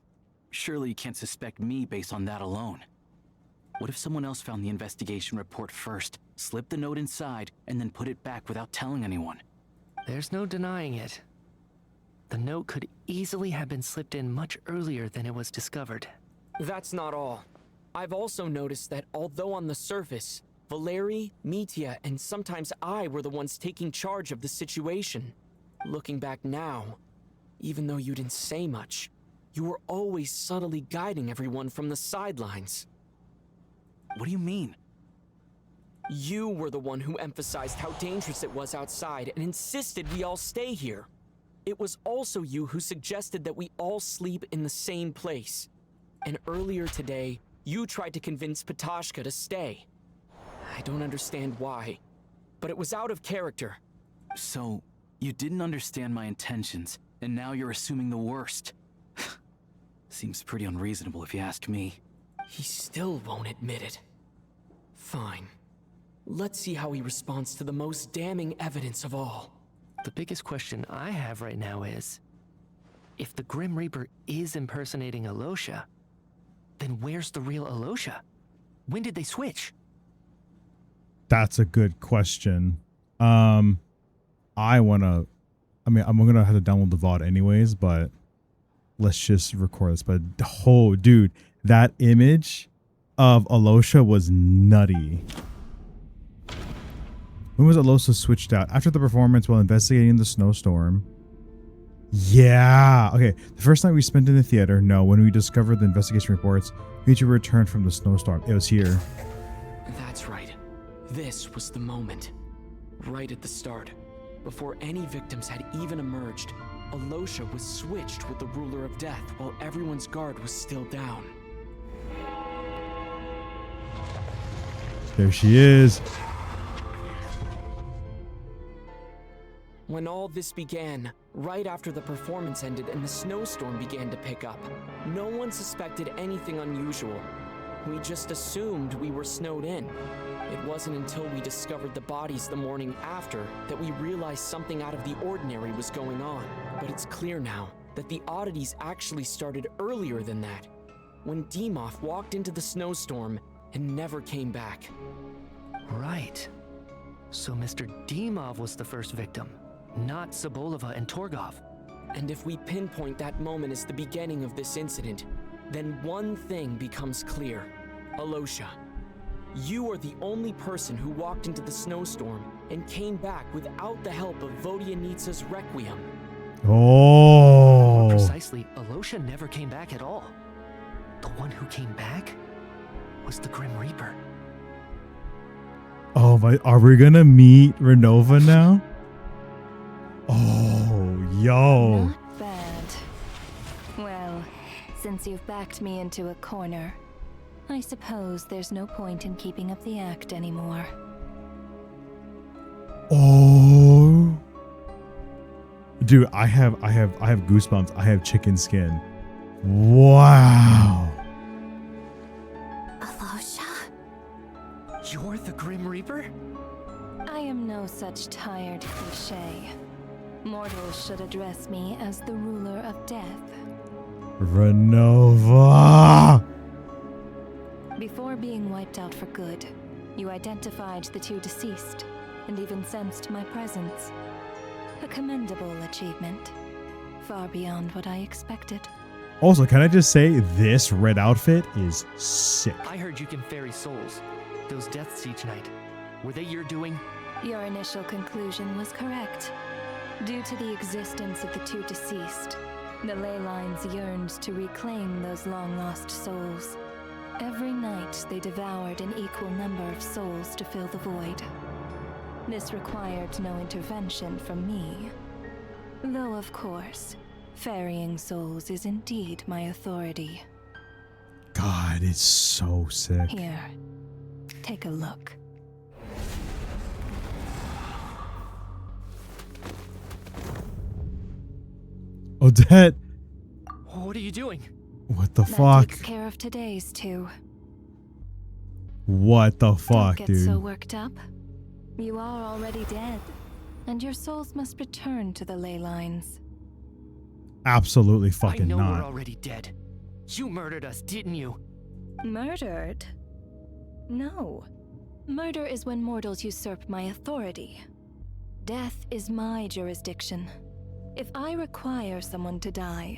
Surely you can't suspect me based on that alone. What if someone else found the investigation report first, slipped the note inside, and then put it back without telling anyone? There's no denying it. The note could easily have been slipped in much earlier than it was discovered. That's not all. I've also noticed that although on the surface, Valeri, Mitya, and sometimes I were the ones taking charge of the situation, looking back now, even though you didn't say much, you were always subtly guiding everyone from the sidelines. What do you mean? You were the one who emphasized how dangerous it was outside and insisted we all stay here. It was also you who suggested that we all sleep in the same place. And earlier today, you tried to convince Patashka to stay. I don't understand why, but it was out of character. So, you didn't understand my intentions, and now you're assuming the worst. Seems pretty unreasonable if you ask me. He still won't admit it. Fine. Let's see how he responds to the most damning evidence of all. The biggest question I have right now is, if the Grim Reaper is impersonating Alosha, then where's the real Alosha? When did they switch? That's a good question. I'm gonna have to download the VOD anyways, but let's just record this. But oh, dude, that image of Alosha was nutty. When was Alosha switched out? After the performance while investigating the snowstorm. Yeah. Okay. The first night we spent in the theater. No. When we discovered the investigation reports, Mitya returned from the snowstorm. It was here. That's right. This was the moment. Right at the start. Before any victims had even emerged, Alosha was switched with the Ruler of Death while everyone's guard was still down. There she is. When all this began, right after the performance ended and the snowstorm began to pick up, no one suspected anything unusual. We just assumed we were snowed in. It wasn't until we discovered the bodies the morning after that we realized something out of the ordinary was going on. But it's clear now that the oddities actually started earlier than that, when Dimov walked into the snowstorm and never came back. Right. So Mr. Dimov was the first victim, not Sobolova and Torgov. And if we pinpoint that moment as the beginning of this incident, then one thing becomes clear. Alosha, you are the only person who walked into the snowstorm and came back without the help of Vodyanitsa's Requiem. Oh. More precisely, Alosha never came back at all. The one who came back was the Grim Reaper. Oh my, are we gonna meet Renova now? Oh, yo. Not bad. Well, since you've backed me into a corner, I suppose there's no point in keeping up the act anymore. Oh. Dude, I have goosebumps. I have chicken skin. Wow. Alosha? You're the Grim Reaper? I am no such tired cliché. Mortals should address me as the ruler of death. Renova. Before being wiped out for good, you identified the two deceased and even sensed my presence. A commendable achievement. Far beyond what I expected. Also, can I just say this red outfit is sick. I heard you can ferry souls. Those deaths each night. Were they your doing? Your initial conclusion was correct. Due to the existence of the two deceased, the ley lines yearned to reclaim those long-lost souls. Every night they devoured an equal number of souls to fill the void. This required no intervention from me. Though, of course, ferrying souls is indeed my authority. God, it's so sick. Here, take a look. Odette, What are you doing? what the That fuck? takes care of today's too. What the Don't fuck, get dude? so worked up. You are already dead, and your souls must return to the ley lines. Absolutely I fucking know we're not. already dead. You murdered us, didn't you? Murdered? No. Murder is when mortals usurp my authority. Death is my jurisdiction. If I require someone to die,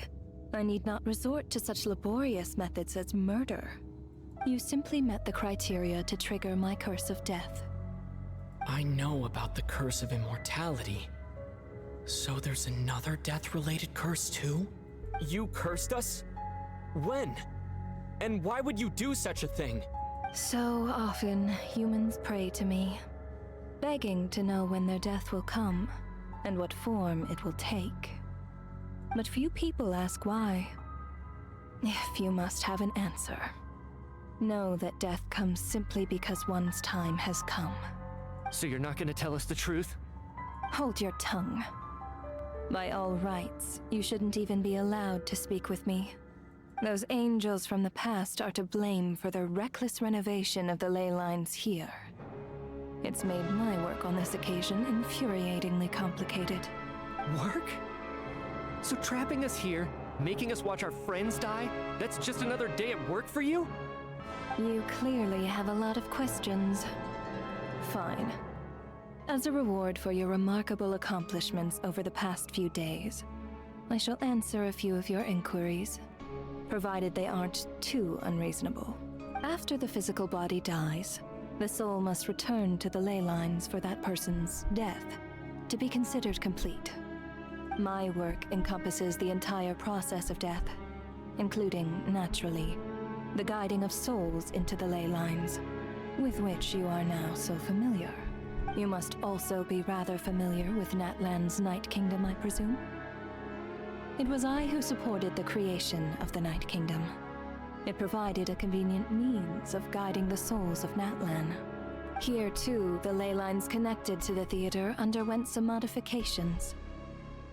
I need not resort to such laborious methods as murder. You simply met the criteria to trigger my curse of death. I know about the curse of immortality. So there's another death-related curse too? You cursed us? When? And why would you do such a thing? So often, humans pray to me, begging to know when their death will come and what form it will take. But few people ask why. If you must have an answer, know that death comes simply because one's time has come. So you're not gonna tell us the truth? Hold your tongue. By all rights, you shouldn't even be allowed to speak with me. Those angels from the past are to blame for the reckless renovation of the ley lines here. It's made my work on this occasion infuriatingly complicated. Work? So trapping us here, making us watch our friends die, that's just another day at work for you? You clearly have a lot of questions. Fine. As a reward for your remarkable accomplishments over the past few days, I shall answer a few of your inquiries, provided they aren't too unreasonable. After the physical body dies, the soul must return to the ley lines for that person's death to be considered complete. My work encompasses the entire process of death, including, naturally, the guiding of souls into the ley lines, with which you are now so familiar. You must also be rather familiar with Natlan's Night Kingdom, I presume? It was I who supported the creation of the Night Kingdom. It provided a convenient means of guiding the souls of Natlan. Here, too, the ley lines connected to the theater underwent some modifications.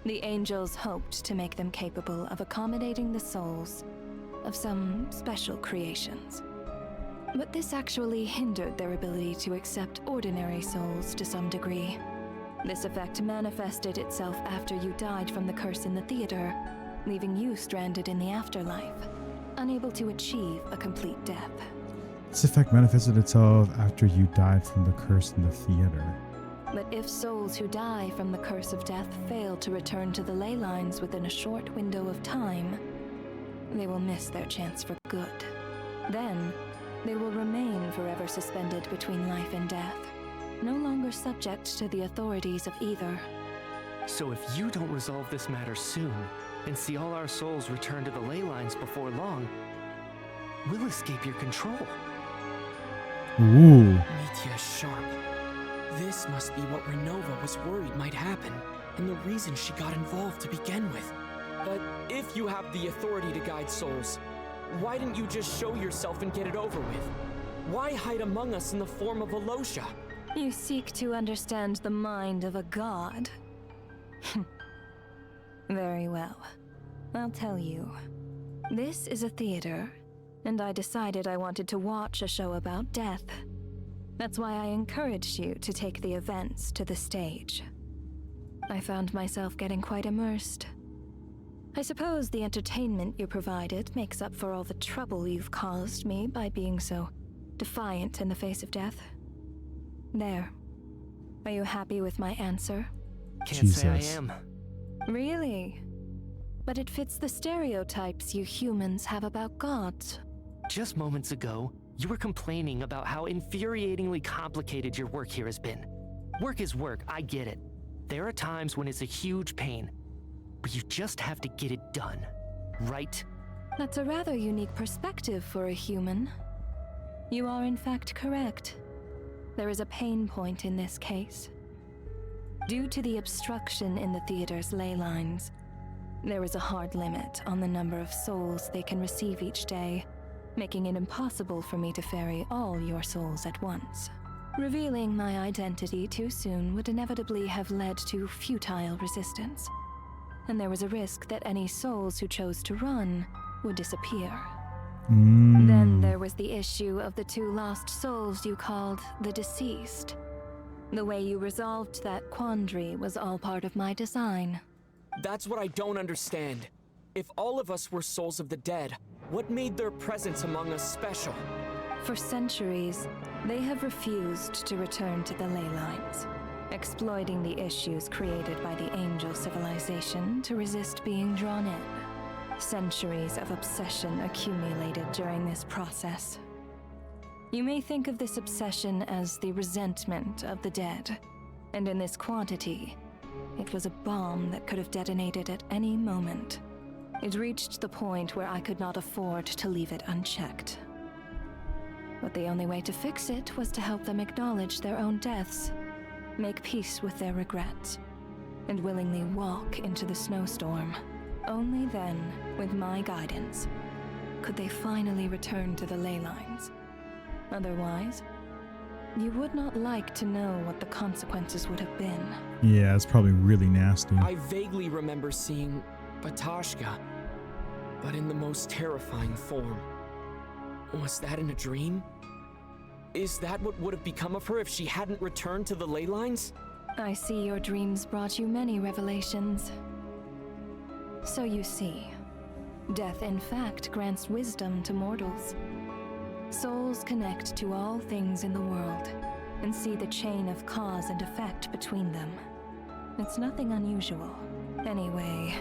The angels hoped to make them capable of accommodating the souls of some special creations. But this actually hindered their ability to accept ordinary souls to some degree. This effect manifested itself after you died from the curse in the theater, leaving you stranded in the afterlife, unable to achieve a complete death. This effect manifested itself after you died from the curse in the theater. But if souls who die from the curse of death fail to return to the ley lines within a short window of time, they will miss their chance for good. Then, they will remain forever suspended between life and death, no longer subject to the authorities of either. So if you don't resolve this matter soon, and see all our souls return to the ley lines before long, we'll escape your control. Ooh. Mitya is sharp. This must be what Renova was worried might happen, and the reason she got involved to begin with. But if you have the authority to guide souls, why didn't you just show yourself and get it over with? Why hide among us in the form of Alosha? You seek to understand the mind of a god? Very well. I'll tell you. This is a theater, and I decided I wanted to watch a show about death. That's why I encouraged you to take the events to the stage. I found myself getting quite immersed. I suppose the entertainment you provided makes up for all the trouble you've caused me by being so defiant in the face of death. There. Are you happy with my answer? Can't say I am. Really? But it fits the stereotypes you humans have about gods. Just moments ago, you were complaining about how infuriatingly complicated your work here has been. Work is work, I get it. There are times when it's a huge pain, but you just have to get it done, right? That's a rather unique perspective for a human. You are in fact correct. There is a pain point in this case. Due to the obstruction in the theater's ley lines, there is a hard limit on the number of souls they can receive each day, making it impossible for me to ferry all your souls at once. Revealing my identity too soon would inevitably have led to futile resistance. and there was a risk that any souls who chose to run would disappear. Mm. Then there was the issue of the 2 lost souls you called the deceased. The way you resolved that quandary was all part of my design. That's what I don't understand. If all of us were souls of the dead, what made their presence among us special? For centuries, they have refused to return to the ley lines, exploiting the issues created by the angel civilization to resist being drawn in. Centuries of obsession accumulated during this process. You may think of this obsession as the resentment of the dead, and in this quantity, it was a bomb that could have detonated at any moment. It reached the point where I could not afford to leave it unchecked. But the only way to fix it was to help them acknowledge their own deaths, make peace with their regrets, and willingly walk into the snowstorm. Only then, with my guidance, could they finally return to the ley lines. Otherwise, you would not like to know what the consequences would have been. Yeah, it's probably really nasty. I vaguely remember seeing Batashka, but in the most terrifying form. Was that in a dream? Is that what would have become of her if she hadn't returned to the ley lines? I see your dreams brought you many revelations. So you see, death in fact grants wisdom to mortals. Souls connect to all things in the world and see the chain of cause and effect between them. It's nothing unusual. Anyway,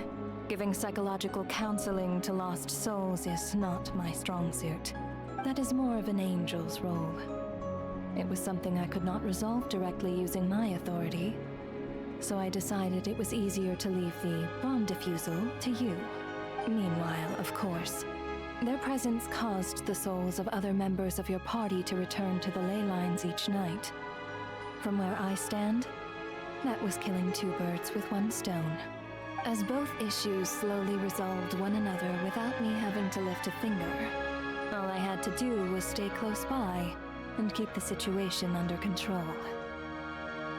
giving psychological counseling to lost souls is not my strong suit. That is more of an angel's role. It was something I could not resolve directly using my authority, so I decided it was easier to leave the bomb defusal to you. Meanwhile, of course, their presence caused the souls of other members of your party to return to the ley lines each night. From where I stand, that was killing 2 birds with 1 stone. As both issues slowly resolved one another without me having to lift a finger, all I had to do was stay close by and keep the situation under control.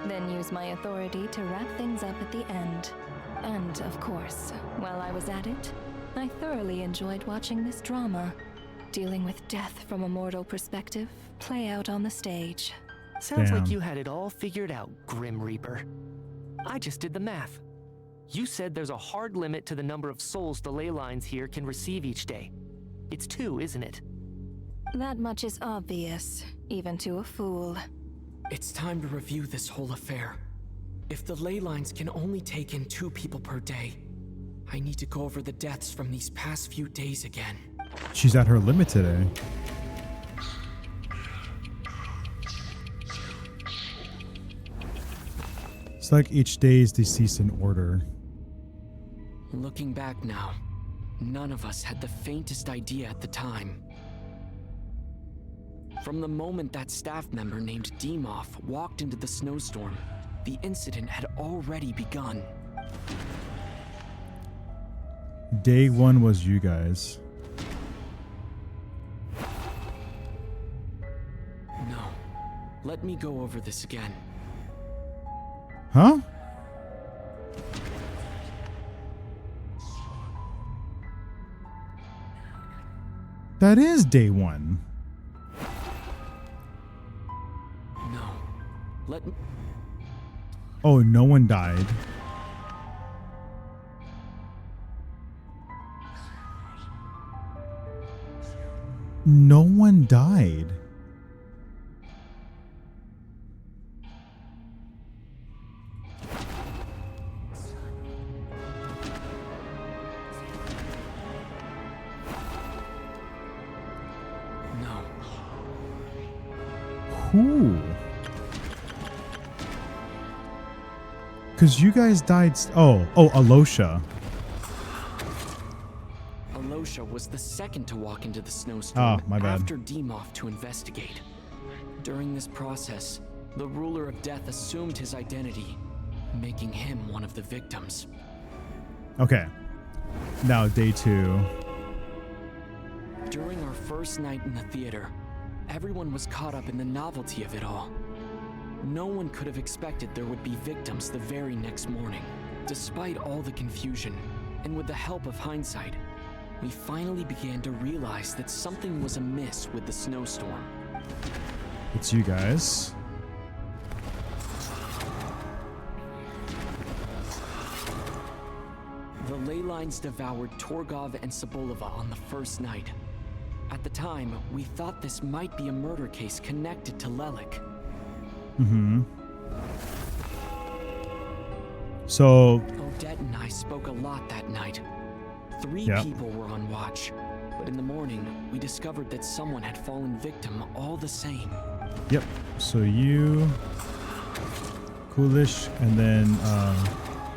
Then use my authority to wrap things up at the end. And, of course, while I was at it, I thoroughly enjoyed watching this drama, dealing with death from a mortal perspective, play out on the stage. Sounds Damn. like you had it all figured out, Grim Reaper. I just did the math. You said there's a hard limit to the number of souls the ley lines here can receive each day. It's 2, isn't it? That much is obvious, even to a fool. It's time to review this whole affair. If the ley lines can only take in 2 people per day, I need to go over the deaths from these past few days again. She's at her limit today. It's like each day is deceased in order. Looking back now, none of us had the faintest idea at the time. From the moment that staff member named Demoff walked into the snowstorm, the incident had already begun. Day 1 was you guys. No. Let me go over this again. Huh? That is day 1. No. Let me... Oh, no one died. No one died. No. Who? Because you guys died. Oh, Alosha. Alosha was the second to walk into the snowstorm my bad. after Demoff to investigate. During this process, the ruler of death assumed his identity, making him one of the victims. Okay. Now day 2. During our first night in the theater, everyone was caught up in the novelty of it all. No one could have expected there would be victims the very next morning. Despite all the confusion, and with the help of hindsight, we finally began to realize that something was amiss with the snowstorm. It's you guys. The ley lines devoured Torgov and Sobolova on the first night. At the time, we thought this might be a murder case connected to Lelik. Mm-hmm. So Odette and I spoke a lot that night. 3 Yep. people were on watch, but in the morning, we discovered that someone had fallen victim all the same. Yep. So you, Kulish, and then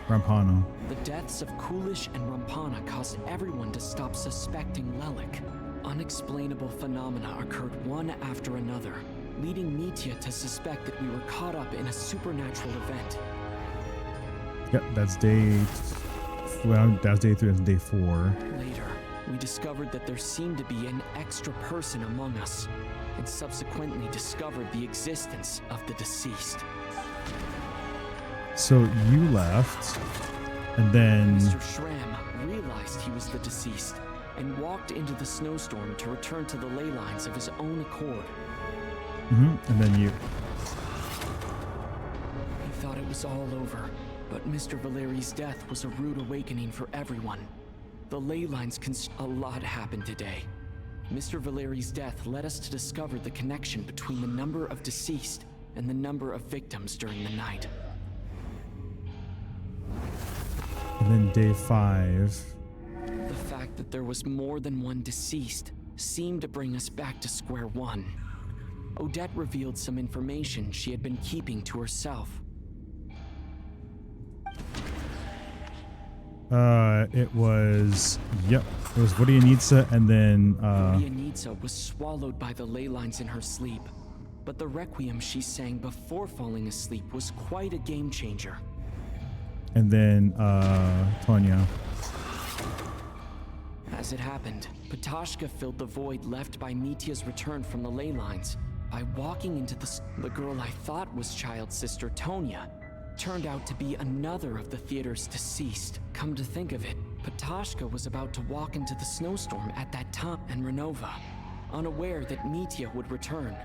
Rampano. The deaths of Kulish and Rampana caused everyone to stop suspecting Lelik. Unexplainable phenomena occurred one after another, leading Mitya to suspect that we were caught up in a supernatural event. Yep, that's day. Well, that's day 3. That's day 4. Later, we discovered that there seemed to be an extra person among us, and subsequently discovered the existence of the deceased. So you left, and then Mr. Schramm realized he was the deceased and walked into the snowstorm to return to the ley lines of his own accord. and then you. He thought it was all over, but Mr. Valeri's death was a rude awakening for everyone. The ley lines a lot happened today. Mr. Valeri's death led us to discover the connection between the number of deceased and the number of victims during the night. And then day 5. The fact that there was more than one deceased seemed to bring us back to square one. Odette revealed some information she had been keeping to herself. It was, yep, it was Vodyanitsa, and then Vodyanitsa was swallowed by the ley lines in her sleep, but the requiem she sang before falling asleep was quite a game changer. and then Tonya. As it happened, Patashka filled the void left by Mitya's return from the ley lines by walking into the girl I thought was child sister Tonya turned out to be another of the theater's deceased. Come to think of it, Patashka was about to walk into the snowstorm at that time, and Renova, unaware that Mitya would return,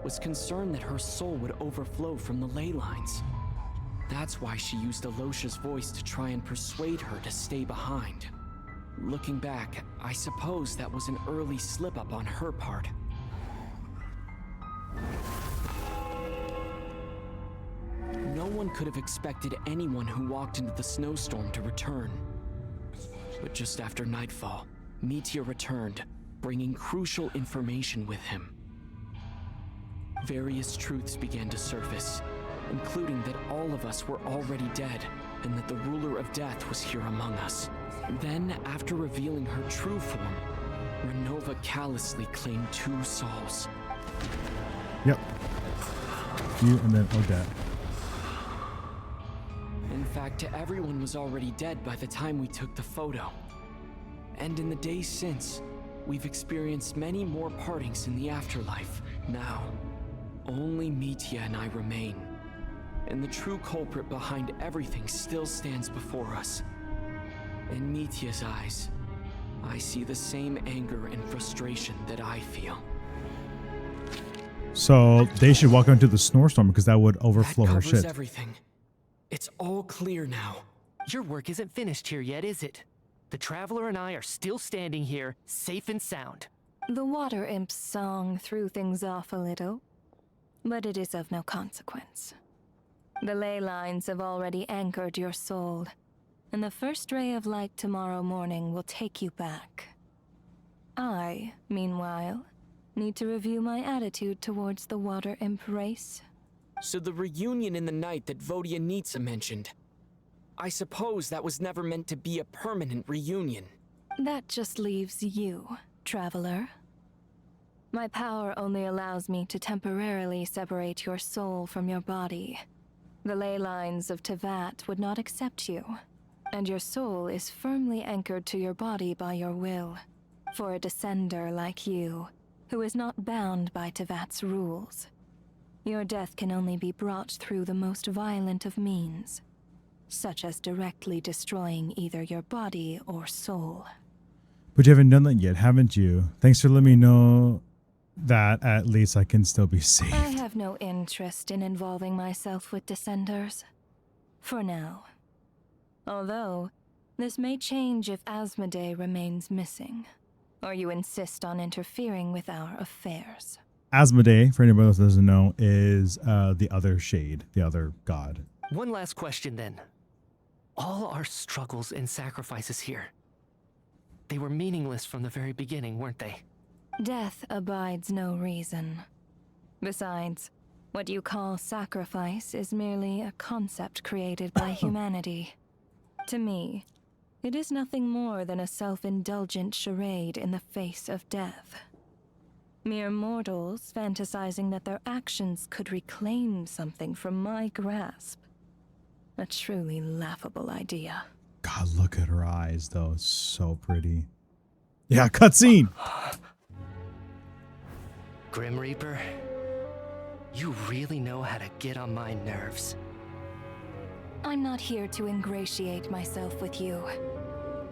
was concerned that her soul would overflow from the ley lines. That's why she used Alosha's voice to try and persuade her to stay behind. Looking back, I suppose that was an early slip-up on her part. No one could have expected anyone who walked into the snowstorm to return. But just after nightfall, Mitya returned, bringing crucial information with him. Various truths began to surface, including that all of us were already dead, and that the ruler of death was here among us. Then, after revealing her true form, Renova callously claimed 2 souls. Yep. You and then Odette. In fact, everyone was already dead by the time we took the photo. And in the days since, we've experienced many more partings in the afterlife. Now, only Mitya and I remain. And the true culprit behind everything still stands before us. In Mitya's eyes, I see the same anger and frustration that I feel. So they should walk into the snowstorm because that would overflow her shit. Everything. It's all clear now. Your work isn't finished here yet, is it? The Traveler and I are still standing here, safe and sound. The water imp's song threw things off a little, but it is of no consequence. The ley lines have already anchored your soul, and the first ray of light tomorrow morning will take you back. I, meanwhile, need to review my attitude towards the water imp race. So the reunion in the night that Vodyanitsa mentioned, I suppose that was never meant to be a permanent reunion. That just leaves you, Traveler. My power only allows me to temporarily separate your soul from your body. The ley lines of Tevat would not accept you, and your soul is firmly anchored to your body by your will. For a descender like you, who is not bound by Tevat's rules, Your death can only be brought through the most violent of means, such as directly destroying either your body or soul. But you haven't done that yet, haven't you? Thanks for letting me know that at least I can still be saved. I have no interest in involving myself with Descenders. For now. Although, this may change if Asmodee remains missing, or you insist on interfering with our affairs. Asmodee, for anybody else that doesn't know, is the other shade, the other god. One last question then. All our struggles and sacrifices here, they were meaningless from the very beginning, weren't they? Death abides no reason. Besides, what you call sacrifice is merely a concept created by humanity. To me, it is nothing more than a self-indulgent charade in the face of death. Mere mortals fantasizing that their actions could reclaim something from my grasp. A truly laughable idea. God, look at her eyes, though. It's so pretty. Yeah, cutscene! Grim Reaper, you really know how to get on my nerves. I'm not here to ingratiate myself with you.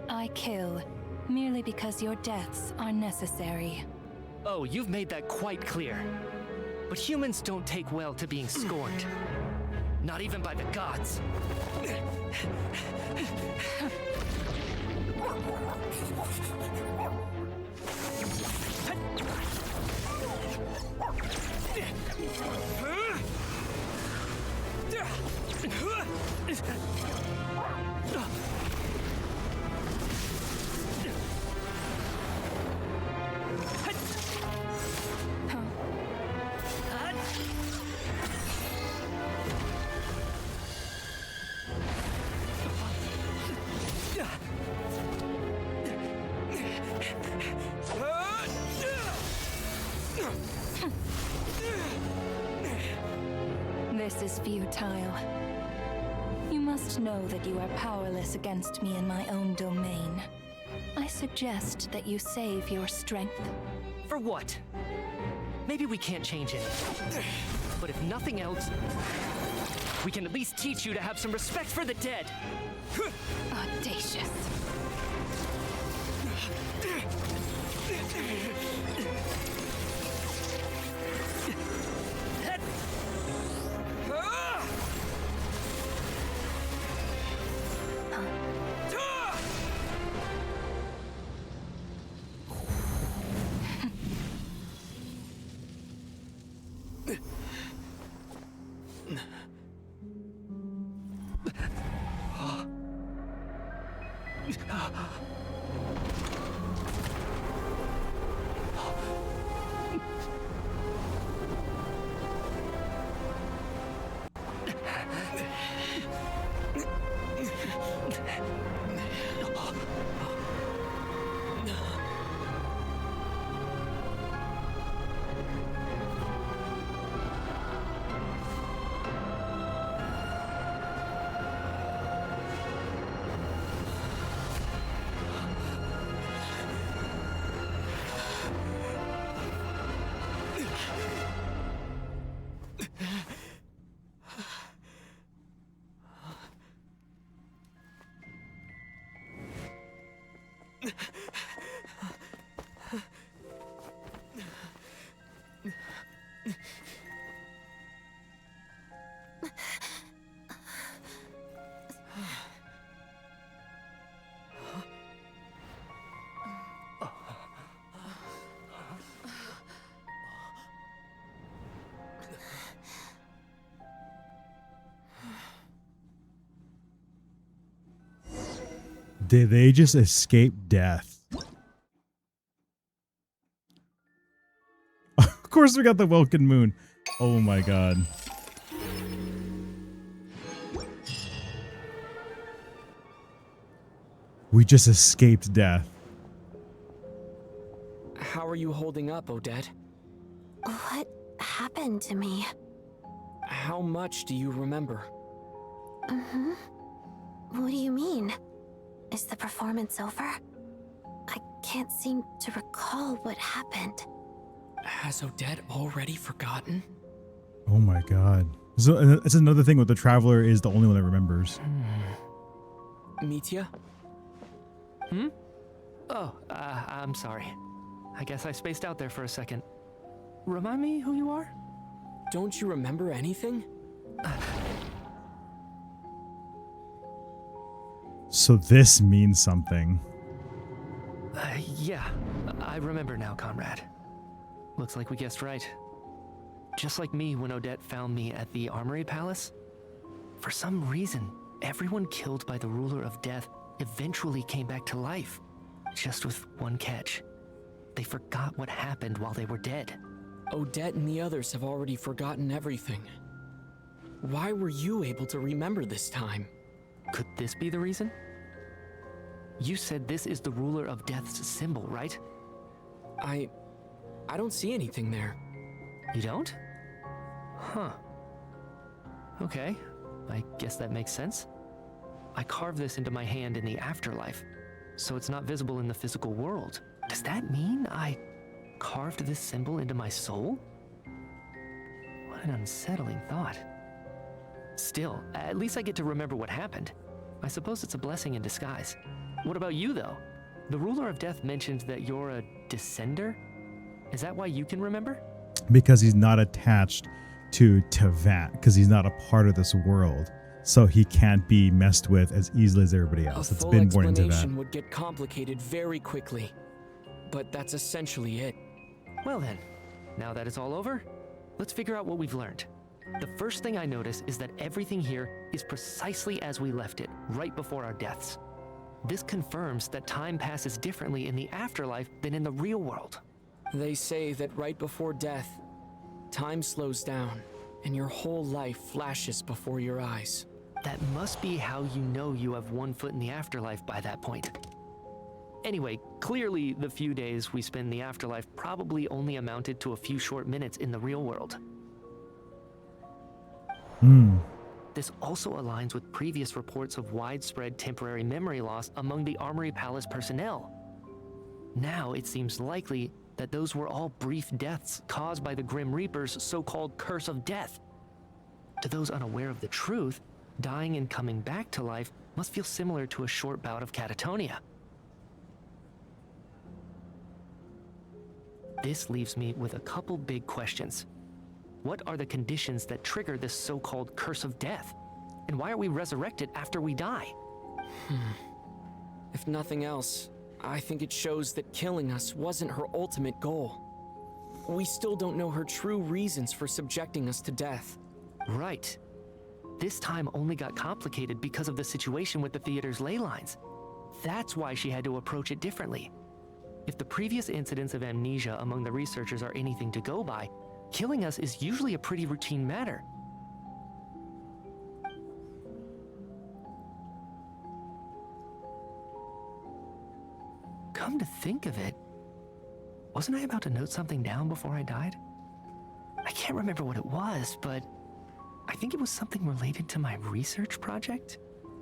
I kill merely because your deaths are necessary. Oh, you've made that quite clear. But humans don't take well to being scorned. Not even by the gods. This is futile. You must know that you are powerless against me in my own domain. I suggest that you save your strength. For what? Maybe we can't change it. But if nothing else, we can at least teach you to have some respect for the dead. Audacious. Did they just escape death? Of course we got the Welcome Moon. Oh my god. We just escaped death. How are you holding up, Odette? What happened to me? How much do you remember? What do you mean? Is the performance over? I can't seem to recall what happened. Has Odette already forgotten? Oh my god. So it's another thing with the traveler is the only one that remembers. Mitya? Oh, I'm sorry. I guess I spaced out there for a second. Remind me who you are? Don't you remember anything? So this means something. Yeah, I remember now, comrade. Looks like we guessed right. Just like me when Odette found me at the Armory Palace. For some reason, everyone killed by the Ruler of Death eventually came back to life. Just with one catch. They forgot what happened while they were dead. Odette and the others have already forgotten everything. Why were you able to remember this time? Could this be the reason? You said this is the Ruler of Death's symbol, right? I don't see anything there. You don't? Huh. Okay, I guess that makes sense. I carved this into my hand in the afterlife, so it's not visible in the physical world. Does that mean I carved this symbol into my soul? What an unsettling thought. Still, at least I get to remember what happened. I suppose it's a blessing in disguise. What about you, though? The Ruler of Death mentioned that you're a descender? Is that why you can remember? Because he's not attached to Tevat, because he's not a part of this world. So he can't be messed with as easily as everybody else. It's been born into that. Explanation would get complicated very quickly. But that's essentially it. Well then, now that it's all over, let's figure out what we've learned. The first thing I notice is that everything here is precisely as we left it, right before our deaths. This confirms that time passes differently in the afterlife than in the real world. They say that right before death, time slows down, and your whole life flashes before your eyes. That must be how you know you have one foot in the afterlife by that point. Anyway, clearly the few days we spend in the afterlife probably only amounted to a few short minutes in the real world. This also aligns with previous reports of widespread temporary memory loss among the Armory Palace personnel. Now it seems likely that those were all brief deaths caused by the Grim Reaper's so-called curse of death. To those unaware of the truth, dying and coming back to life must feel similar to a short bout of catatonia. This leaves me with a couple big questions. What are the conditions that trigger this so-called curse of death? And why are we resurrected after we die? If nothing else, I think it shows that killing us wasn't her ultimate goal. We still don't know her true reasons for subjecting us to death. Right. This time only got complicated because of the situation with the theater's ley lines. That's why she had to approach it differently. If the previous incidents of amnesia among the researchers are anything to go by, killing us is usually a pretty routine matter. Come to think of it, wasn't I about to note something down before I died? I can't remember what it was, but I think it was something related to my research project.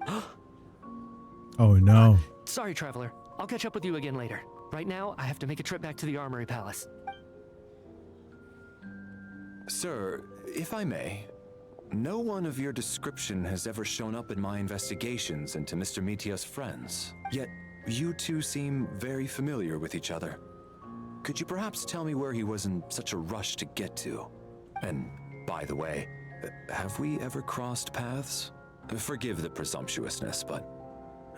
Oh no. Sorry, Traveler. I'll catch up with you again later. Right now, I have to make a trip back to the Armory Palace. Sir, if I may, no one of your description has ever shown up in my investigations into Mr. Mitya's friends. Yet, you two seem very familiar with each other. Could you perhaps tell me where he was in such a rush to get to? And, by the way, have we ever crossed paths? Forgive the presumptuousness, but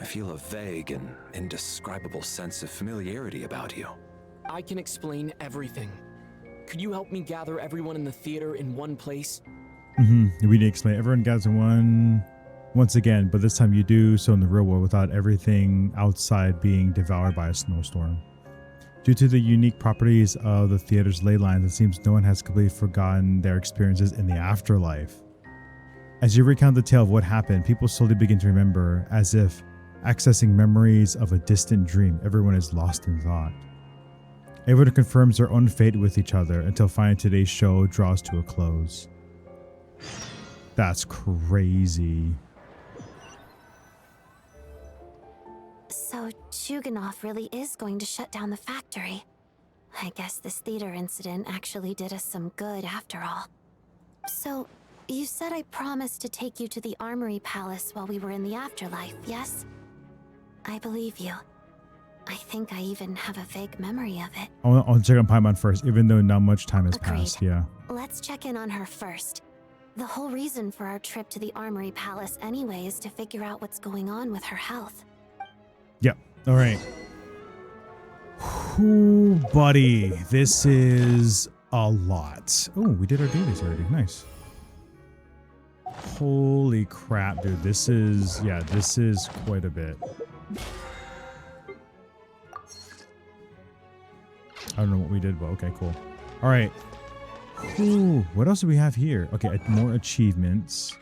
I feel a vague and indescribable sense of familiarity about you. I can explain everything. Could you help me gather everyone in the theater in one place? We need to explain. Everyone gathers in one once again, but this time you do so in the real world without everything outside being devoured by a snowstorm. Due to the unique properties of the theater's ley lines, it seems no one has completely forgotten their experiences in the afterlife. As you recount the tale of what happened, people slowly begin to remember, as if accessing memories of a distant dream. Everyone is lost in thought. Everyone confirms their own fate with each other until finally today's show draws to a close. That's crazy. So Chuganov really is going to shut down the factory. I guess this theater incident actually did us some good after all. So, you said I promised to take you to the Armory Palace while we were in the afterlife, yes? I believe you. I think I even have a vague memory of it. I'll check on Paimon first, even though not much time has Agreed. passed. Yeah. Let's check in on her first. The whole reason for our trip to the Armory Palace anyway is to figure out what's going on with her health. Yep. All right. Ooh, buddy. This is a lot. Oh, we did our dailies already. Nice. Holy crap, dude. This is quite a bit. I don't know what we did, but okay, cool. All right. Ooh, what else do we have here? Okay, more achievements.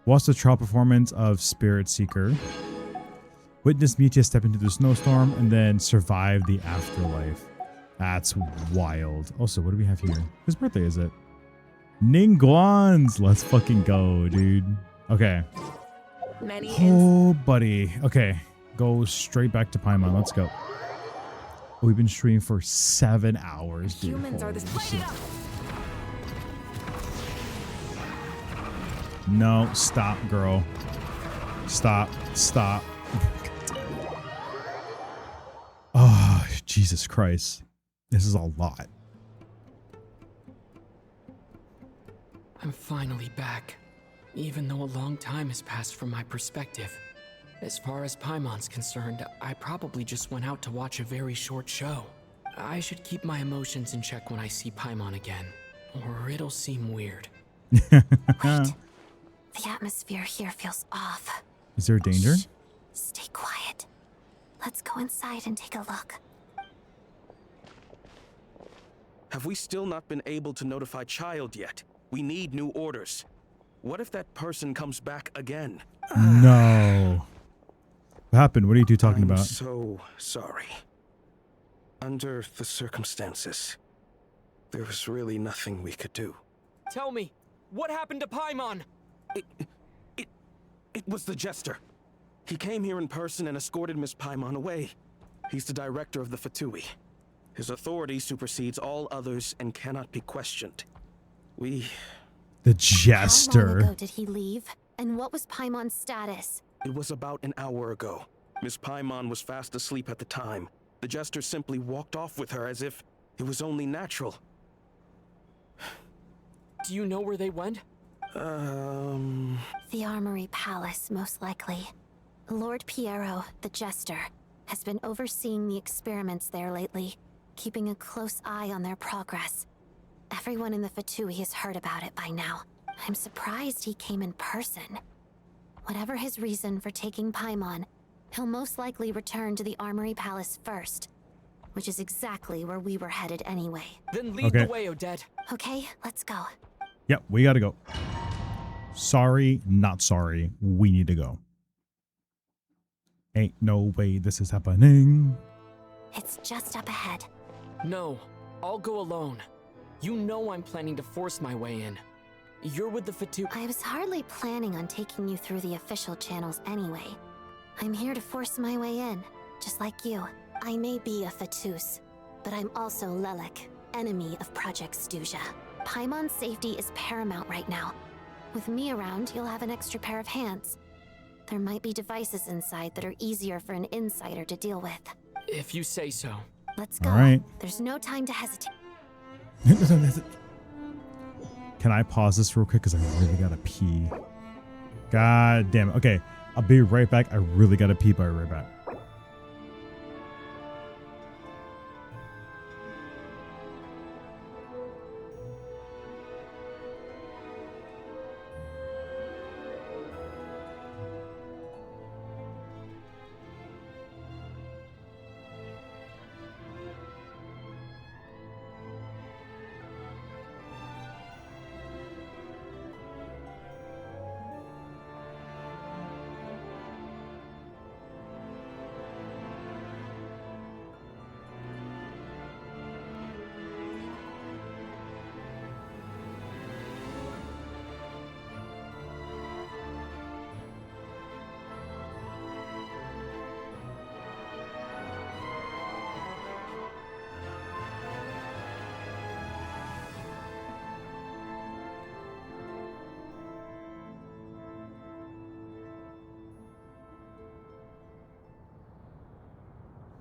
Watch the trial performance of Spirit Seeker. Witness Mitia step into the snowstorm and then survive the afterlife. That's wild. Also, what do we have here? Whose birthday is it? Ningguan's. Let's fucking go, dude. Okay. Oh, buddy. Okay. Go straight back to Paimon. Let's go. We've been streaming for 7 hours, dude. Humans are this. No, stop, girl. Stop. Stop. Oh, Jesus Christ. This is a lot. I'm finally back, even though a long time has passed from my perspective. As far as Paimon's concerned, I probably just went out to watch a very short show. I should keep my emotions in check when I see Paimon again, or it'll seem weird. Wait. The atmosphere here feels off. Is there danger? Shh. Stay quiet. Let's go inside and take a look. Have we still not been able to notify Child yet? We need new orders. What if that person comes back again? No. What happened? What are you two talking I'm about? so sorry. Under the circumstances, there was really nothing we could do. Tell me, what happened to Paimon? It was the Jester. He came here in person and escorted Miss Paimon away. He's the director of the Fatui. His authority supersedes all others and cannot be questioned. The Jester. How long ago did he leave? And what was Paimon's status? It was about an hour ago. Miss Paimon was fast asleep at the time. The Jester simply walked off with her as if it was only natural. Do you know where they went? The Armory Palace, most likely. Lord Piero, the Jester, has been overseeing the experiments there lately, keeping a close eye on their progress. Everyone in the Fatui has heard about it by now. I'm surprised he came in person. Whatever his reason for taking Paimon, he'll most likely return to the Armory Palace first, which is exactly where we were headed anyway. Then lead the way, Odette. Okay, let's go. Yep, we gotta go. Sorry, not sorry. We need to go. Ain't no way this is happening. It's just up ahead. No, I'll go alone. You know I'm planning to force my way in. You're with the Fatui. I was hardly planning on taking you through the official channels anyway. I'm here to force my way in, just like you. I may be a Fatus, but I'm also Lelek, enemy of Project Stuja. Paimon's safety is paramount right now. With me around, you'll have an extra pair of hands. There might be devices inside that are easier for an insider to deal with. If you say so. Let's go. All right. There's no time to hesitate. Can I pause this real quick? Because I really gotta pee. God damn it. Okay, I'll be right back. I really gotta pee, but I'll be right back.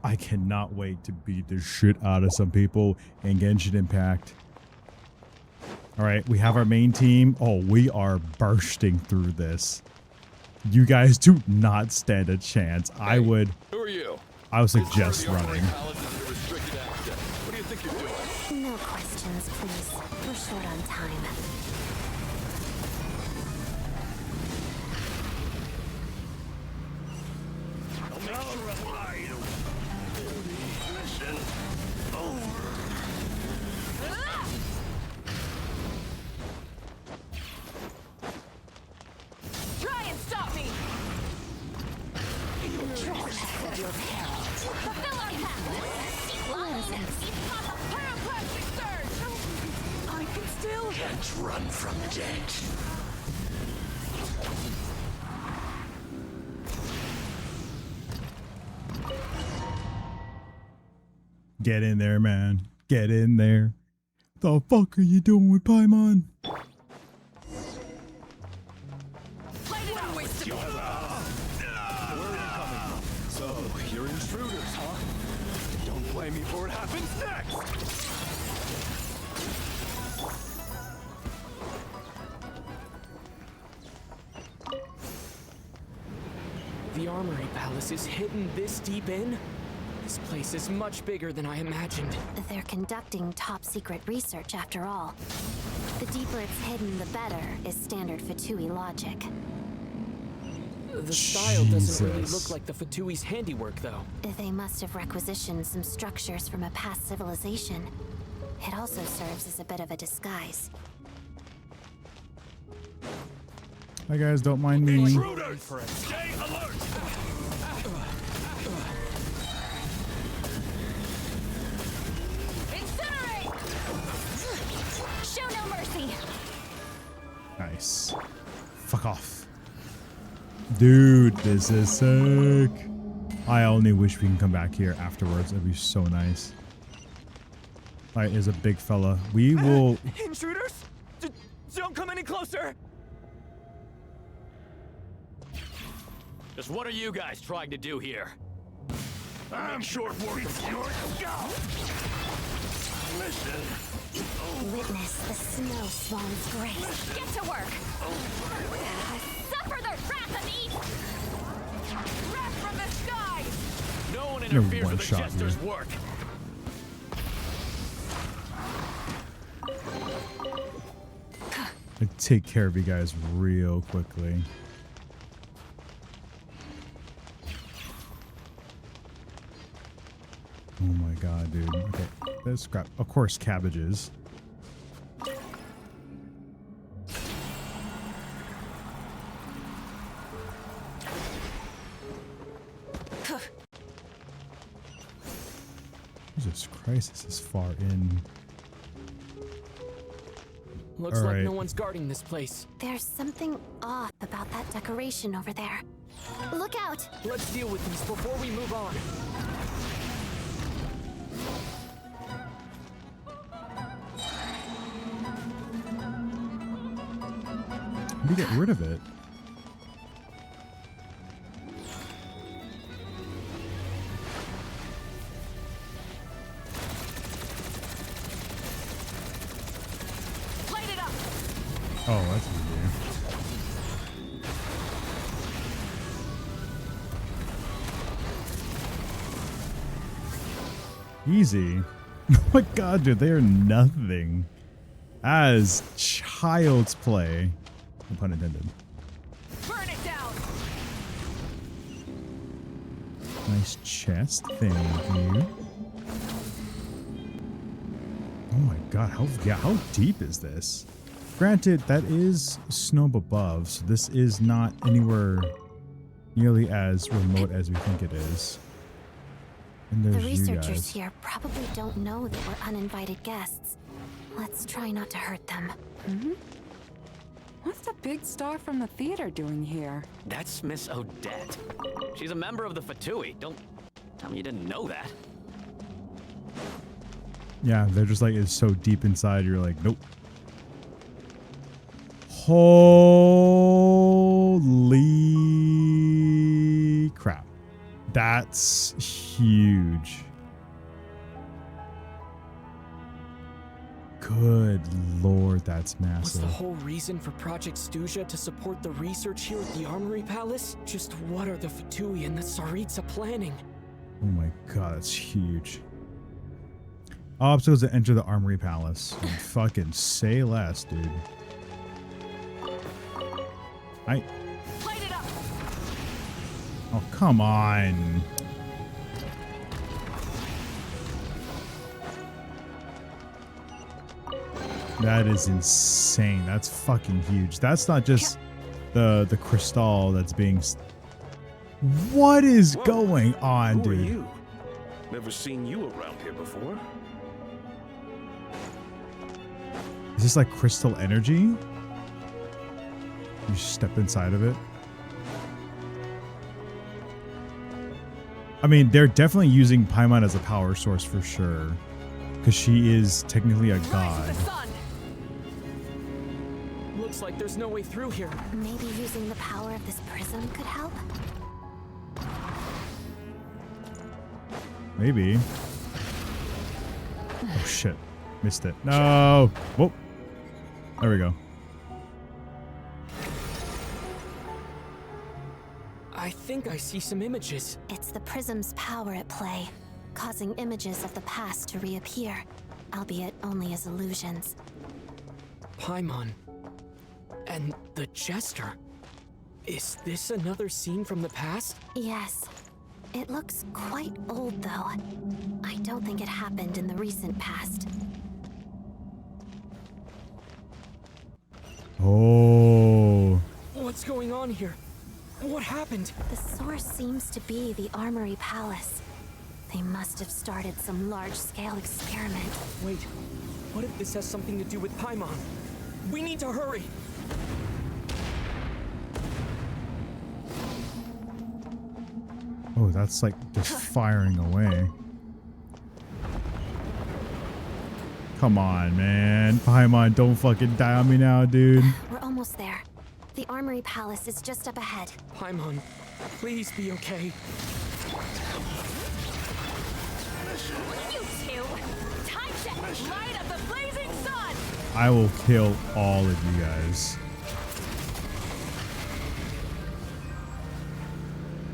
I cannot wait to beat the shit out of some people in Genshin Impact. All right, we have our main team. Oh, we are bursting through this. You guys do not stand a chance. Hey, I would suggest running. What do you think you're doing? No questions, please. We're short on time. Try and stop me! Fulfill our pyroclastic surge! I can still. Can't run from death. Get in there, man. Get in there. The fuck are you doing with Paimon? So, you're intruders, huh? Don't blame me for what happens next! The Armory Palace is hidden this deep in? This place is much bigger than I imagined. They're conducting top-secret research after all. The deeper it's hidden, the better, is standard Fatui logic. The style doesn't really Jesus. look like the Fatui's handiwork, though. They must have requisitioned some structures from a past civilization. It also serves as a bit of a disguise. Hi guys, don't mind me. Intruders! Stay alert! Incinerate! Show no mercy! Nice. Fuck off. Dude, this is sick. I only wish we can come back here afterwards. That'd be so nice. Alright, there's a big fella. We will... Intruders? Don't come any closer! Just what are you guys trying to do here? I'm short work of short mission. Witness the snow swan's grace. Get to work! Suffer the wrath of East! Wrath from the skies! No one You're interferes one with the shot, Jester's dude. work. I take care of you guys real quickly. Oh my god, dude. Okay, let's grab, of course, cabbages. Jesus Christ, this is far in. Looks All like right. no one's guarding this place. There's something off about that decoration over there. Look out! Let's deal with these before we move on. How do you get rid of it? Light it up! Oh, that's easy. Easy. Oh my god, dude, they are nothing. As child's play. No pun intended. Burn it down! Nice chest, thank you. Oh my god, how deep is this? Granted, that is snow above, so this is not anywhere nearly as remote as we think it is. And The there's you researchers guys. here probably don't know that we're uninvited guests. Let's try not to hurt them. Hmm? What's the big star from the theater doing here? That's Miss Odette. She's a member of the Fatui. Don't tell me you didn't know that. Yeah, they're just like, it's so deep inside, you're like, nope. Holy crap. That's huge. Good lord, that's Was massive. the whole reason for Project Stuja to support the research here at the Armory Palace? Just what are the Fatui and the Tsaritsa planning? Oh my god, that's huge. Obstacles to enter the Armory Palace. Fucking say less, dude. Light it up. Oh, come on. That is insane. That's fucking huge. That's not just the crystal that's being... What is going on, Who dude? are you? Never seen you around here before. Is this like crystal energy? You just step inside of it. I mean, they're definitely using Paimon as a power source for sure. Because she is technically a god. Looks like there's no way through here. Maybe using the power of this prism could help? Maybe. Oh shit. Missed it. No. Whoa. There we go. I think I see some images. It's the prism's power at play, causing images of the past to reappear, albeit only as illusions. Paimon. And the Jester. Is this another scene from the past? Yes. It looks quite old, though. I don't think it happened in the recent past. Oh. What's going on here? What happened? The source seems to be the Armory Palace. They must have started some large-scale experiment. Wait, what if this has something to do with Paimon? We need to hurry! Oh, that's like just firing away. Come on, man. Paimon, don't fucking die on me now, dude. We're almost there. The Armory Palace is just up ahead. Paimon, please be okay. You two! Time check! Light of the blazing sun! I will kill all of you guys.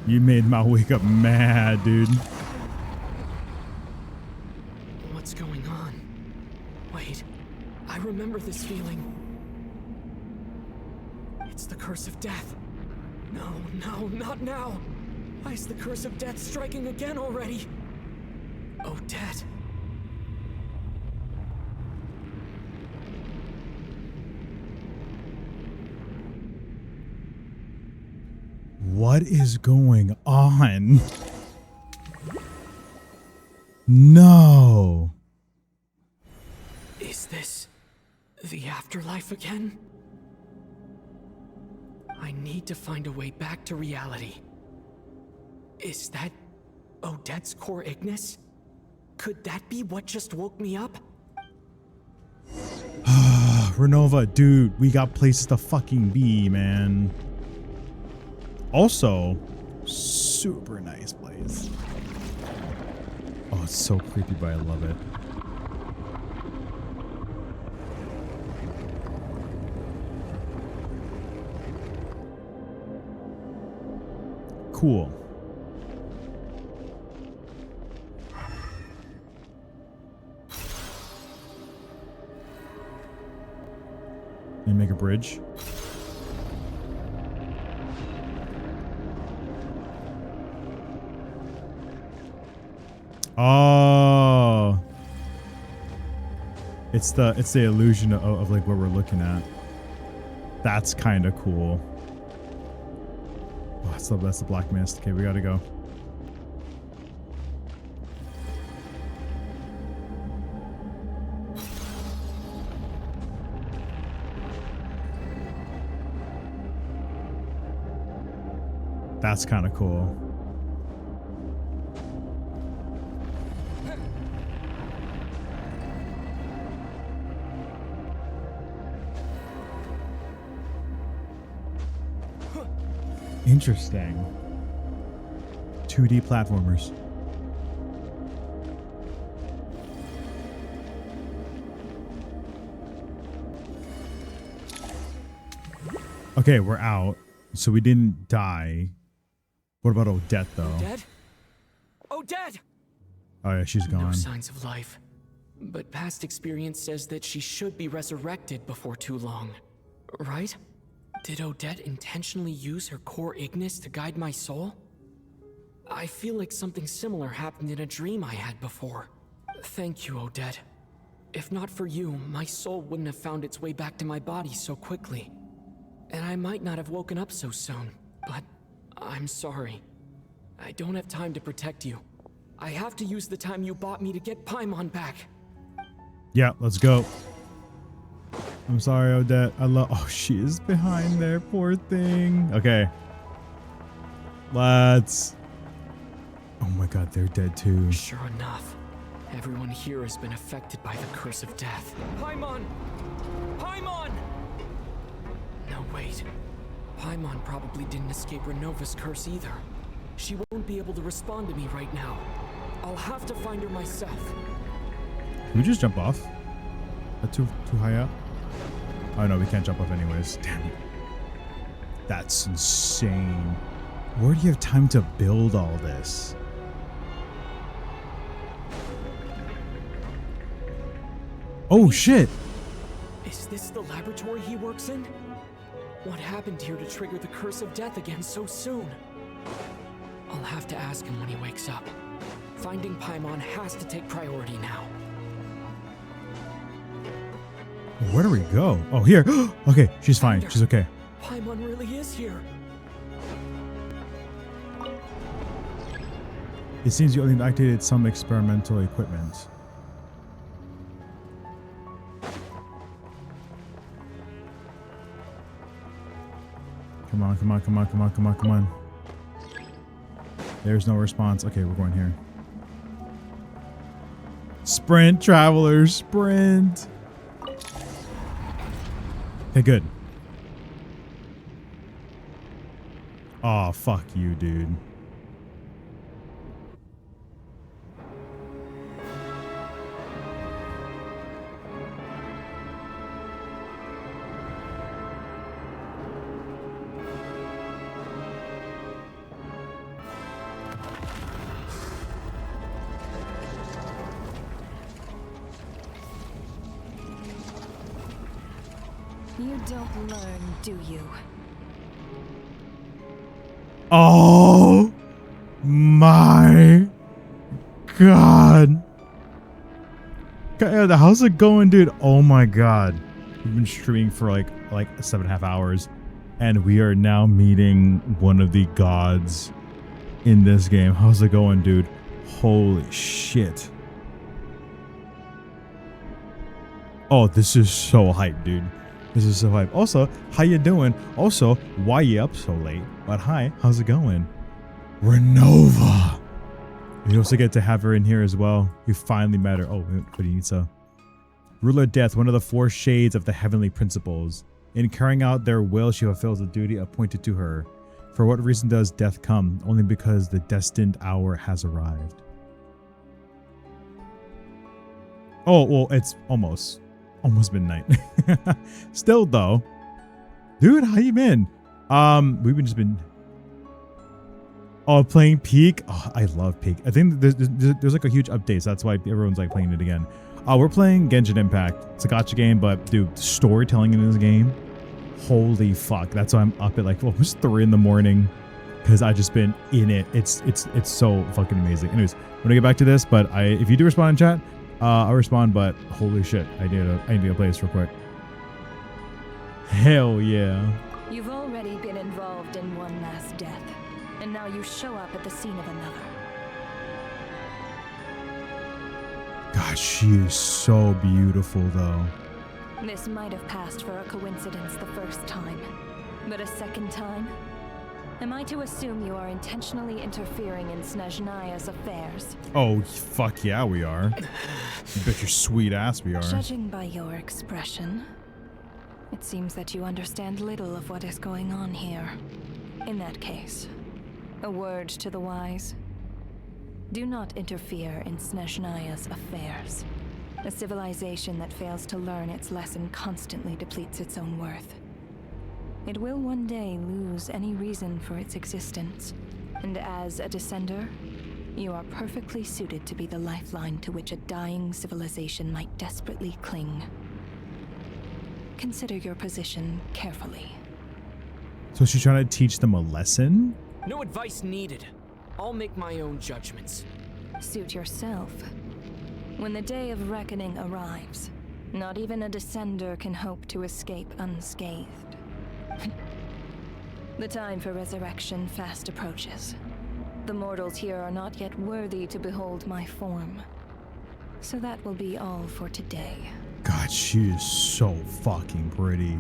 You made my wake up mad, dude. What's going on? Wait, I remember this feeling. It's the curse of death. No, no, not now. Why is the curse of death striking again already? Odette. What is going on? No. Is this the afterlife again? I need to find a way back to reality. Is that Odette's core Ignis? Could that be what just woke me up? Renova, dude, we got places to fucking be, man. Also, super nice place. Oh, it's so creepy, but I love it. Cool. And make a bridge. Oh, it's the illusion of like what we're looking at. That's kind of cool. Oh, that's the black mist. Okay, we gotta go. That's kind of cool. Interesting. 2D platformers. Okay, we're out. So we didn't die. What about Odette, though? Odette? Odette! Oh, yeah, she's gone. No signs of life. But past experience says that she should be resurrected before too long. Right? Did Odette intentionally use her core Ignis to guide my soul? I feel like something similar happened in a dream I had before. Thank you, Odette. If not for you, my soul wouldn't have found its way back to my body so quickly. And I might not have woken up so soon, but I'm sorry. I don't have time to protect you. I have to use the time you bought me to get Paimon back. Yeah, let's go. I'm sorry, Odette. Oh, she is behind there, poor thing. Okay. Let's... Oh my god, they're dead too. Sure enough, everyone here has been affected by the curse of death. Paimon! Paimon! No, wait. Paimon probably didn't escape Renova's curse either. She won't be able to respond to me right now. I'll have to find her myself. Can we just jump off? That's too high up? Oh no, we can't jump off anyways. Damn it. That's insane. Where do you have time to build all this? Oh shit! Is this the laboratory he works in? What happened here to trigger the curse of death again so soon? I'll have to ask him when he wakes up. Finding Paimon has to take priority now. Where do we go? Oh, here. Okay, she's fine. She's okay. Paimon really is here. It seems you only activated some experimental equipment. Come on, come on, come on, come on, come on, come on. There's no response. Okay, we're going here. Sprint, travelers, sprint. Okay, good. Oh, fuck you, dude. You don't learn, do you? Oh my god. How's it going, dude? Oh my god. We've been streaming for like 7.5 hours and we are now meeting one of the gods in this game. How's it going, dude? Holy shit. Oh, this is so hype, dude. This is so hype. Also, how you doing? Also, why you up so late? But hi, how's it going? Renova. We also get to have her in here as well. You finally met her. Oh, what do you need? So, Ruler Death, one of the 4 shades of the heavenly principles. In carrying out their will, she fulfills the duty appointed to her. For what reason does death come? Only because the destined hour has arrived. Oh, well, it's almost midnight. Still though, dude, how you been? We've been playing Peak. Oh, I love Peak. I think there's like a huge update, so that's why everyone's like playing it again. We're playing Genshin Impact. It's a gacha game, but dude, storytelling in this game, holy fuck. That's why I'm up at like almost 3 in the morning because I just been in it. It's so fucking amazing. Anyways, I'm gonna get back to this, but if you do respond in chat, I'll respond, but holy shit, I need to play this real quick. Hell yeah. You've already been involved in one mass death, and now you show up at the scene of another. God, she is so beautiful though. This might have passed for a coincidence the first time, but a second time? Am I to assume you are intentionally interfering in Snezhnaya's affairs? Oh, fuck yeah, we are. You bet your sweet ass we are. Judging by your expression, it seems that you understand little of what is going on here. In that case, a word to the wise. Do not interfere in Snezhnaya's affairs. A civilization that fails to learn its lesson constantly depletes its own worth. It will one day lose any reason for its existence, and as a descender, you are perfectly suited to be the lifeline to which a dying civilization might desperately cling. Consider your position carefully. So she's trying to teach them a lesson? No advice needed. I'll make my own judgments. Suit yourself. When the day of reckoning arrives, not even a descender can hope to escape unscathed. The time for resurrection fast approaches. The mortals here are not yet worthy to behold my form. So that will be all for today. God, she is so fucking pretty.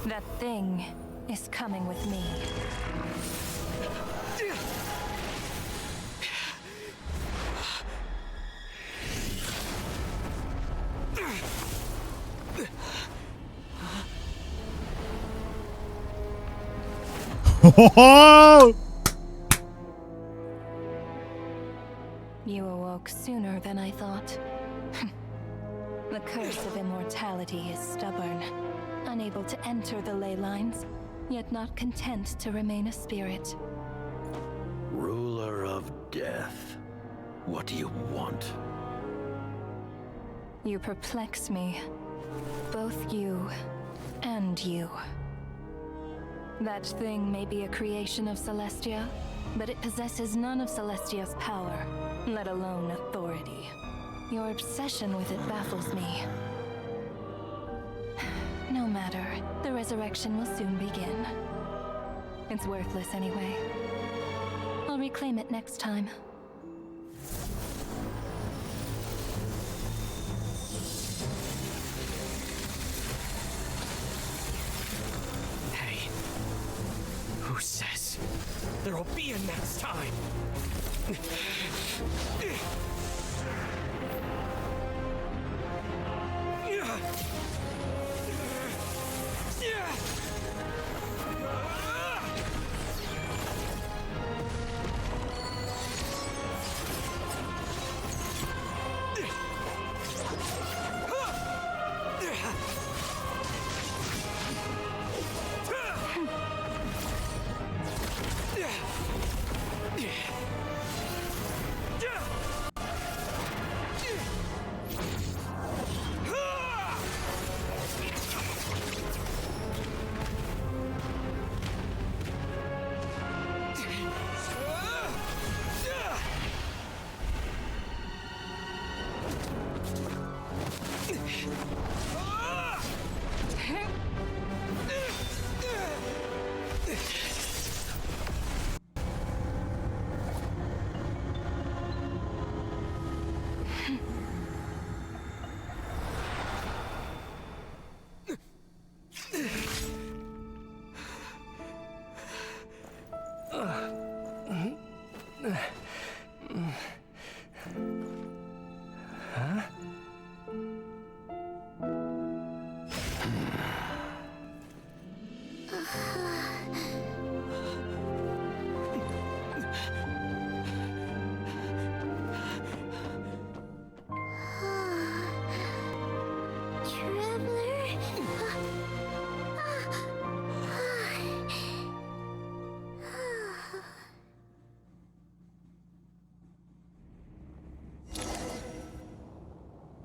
That thing is coming with me. You awoke sooner than I thought. The curse of immortality is stubborn, unable to enter the ley lines, yet not content to remain a spirit. Ruler of death, what do you want? You perplex me. Both you and you. That thing may be a creation of Celestia, but it possesses none of Celestia's power, let alone authority. Your obsession with it baffles me. No matter, the resurrection will soon begin. It's worthless anyway. I'll reclaim it next time. Hey, who says there'll be a next time?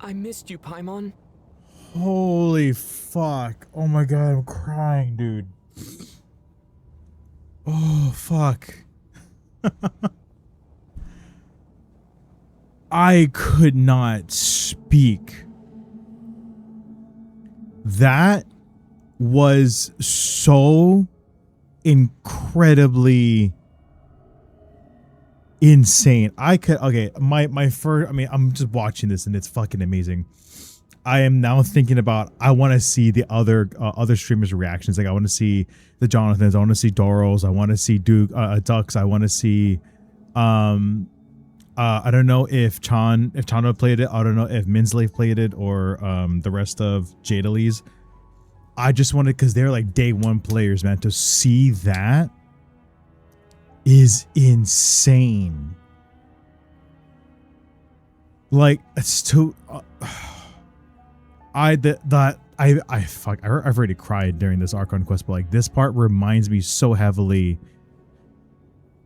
I missed you, Paimon. Holy fuck. Oh my god, I'm crying, dude. Oh, fuck. I could not speak. That was so incredibly insane. I could, okay, my first, I mean, I'm just watching this and it's fucking amazing. I am now thinking about, I want to see the other streamers' reactions. Like, I want to see the Jonathans, I want to see Doros, I want to see Duke, Dux, I want to see I don't know if Chano played it. I don't know if Minsley played it or the rest of Jadalees. I just wanted, because they're like day one players, man. To see that is insane. Like, it's too. I've already cried during this Archon quest, but like this part reminds me so heavily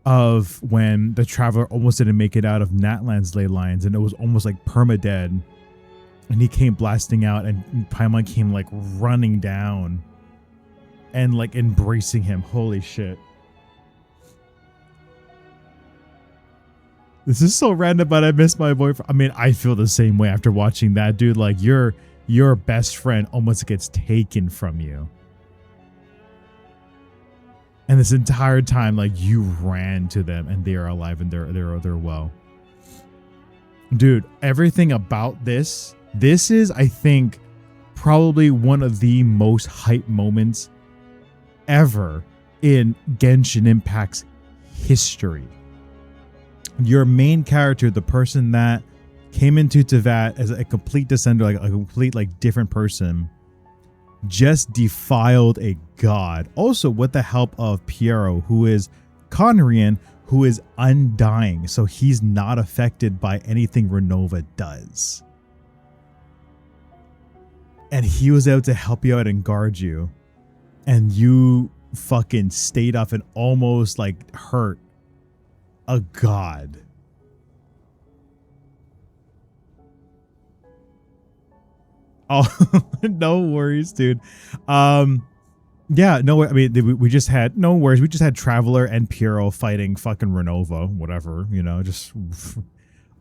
of when the Traveler almost didn't make it out of Natlan's ley lines, and it was almost like permadead, and he came blasting out, and Paimon came like running down and like embracing him. Holy shit. This is so random, but I miss my boyfriend. I mean, I feel the same way after watching that, dude. Like your best friend almost gets taken from you. And this entire time, like, you ran to them and they are alive and they're well. Dude, everything about this is, I think, probably one of the most hype moments ever in Genshin Impact's history. Your main character, the person that came into Tevat as a complete descender, like a complete like different person, just defiled a god. Also with the help of Piero, who is Conrian, who is undying, so he's not affected by anything Renova does. And he was able to help you out and guard you, and you fucking stayed up and almost like hurt a god. Oh, no worries, dude. Yeah, no, I mean, we just had, no worries. We just had Traveler and Piero fighting fucking Renova, whatever, you know, just.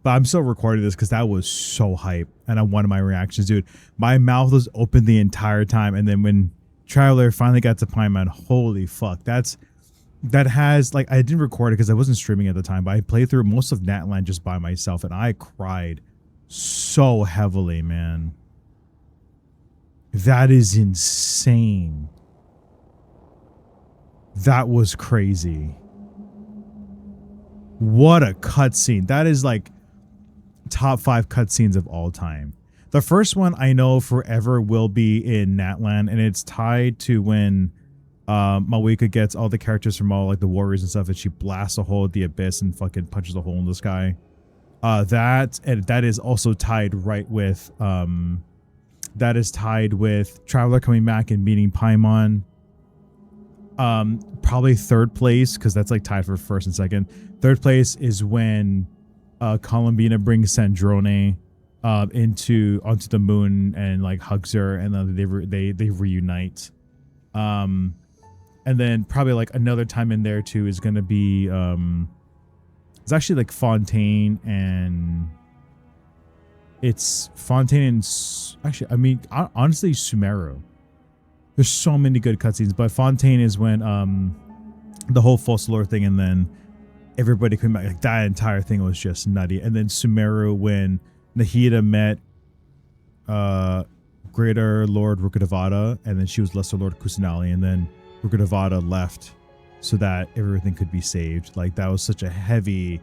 But I'm still recording this because that was so hype. And I wanted my reactions, dude. My mouth was open the entire time. And then when Traveler finally got to Paimon, holy fuck. That has, like, I didn't record it because I wasn't streaming at the time, but I played through most of Natlan just by myself. And I cried so heavily, man. That is insane. That was crazy. What a cutscene. That is like top 5 cutscenes of all time. The first one I know forever will be in Natlan, and it's tied to when Mawika gets all the characters from all like the warriors and stuff, and she blasts a hole at the abyss and fucking punches a hole in the sky. That is also tied right with that is tied with Traveler coming back and meeting Paimon. Probably third place, because that's like tied for first and second. Third place is when Columbina brings Sandrone onto the moon and like hugs her, and then they reunite. And then probably like another time in there too is gonna be it's actually like Fontaine and actually, I mean, honestly, Sumeru. There's so many good cutscenes, but Fontaine is when the whole Fossilor thing, and then everybody came back. Like that entire thing was just nutty. And then Sumeru when Nahida met Greater Lord Rukkhadevata, and then she was Lesser Lord Kusanali, and then Rukkhadevata left so that everything could be saved. Like that was such a heavy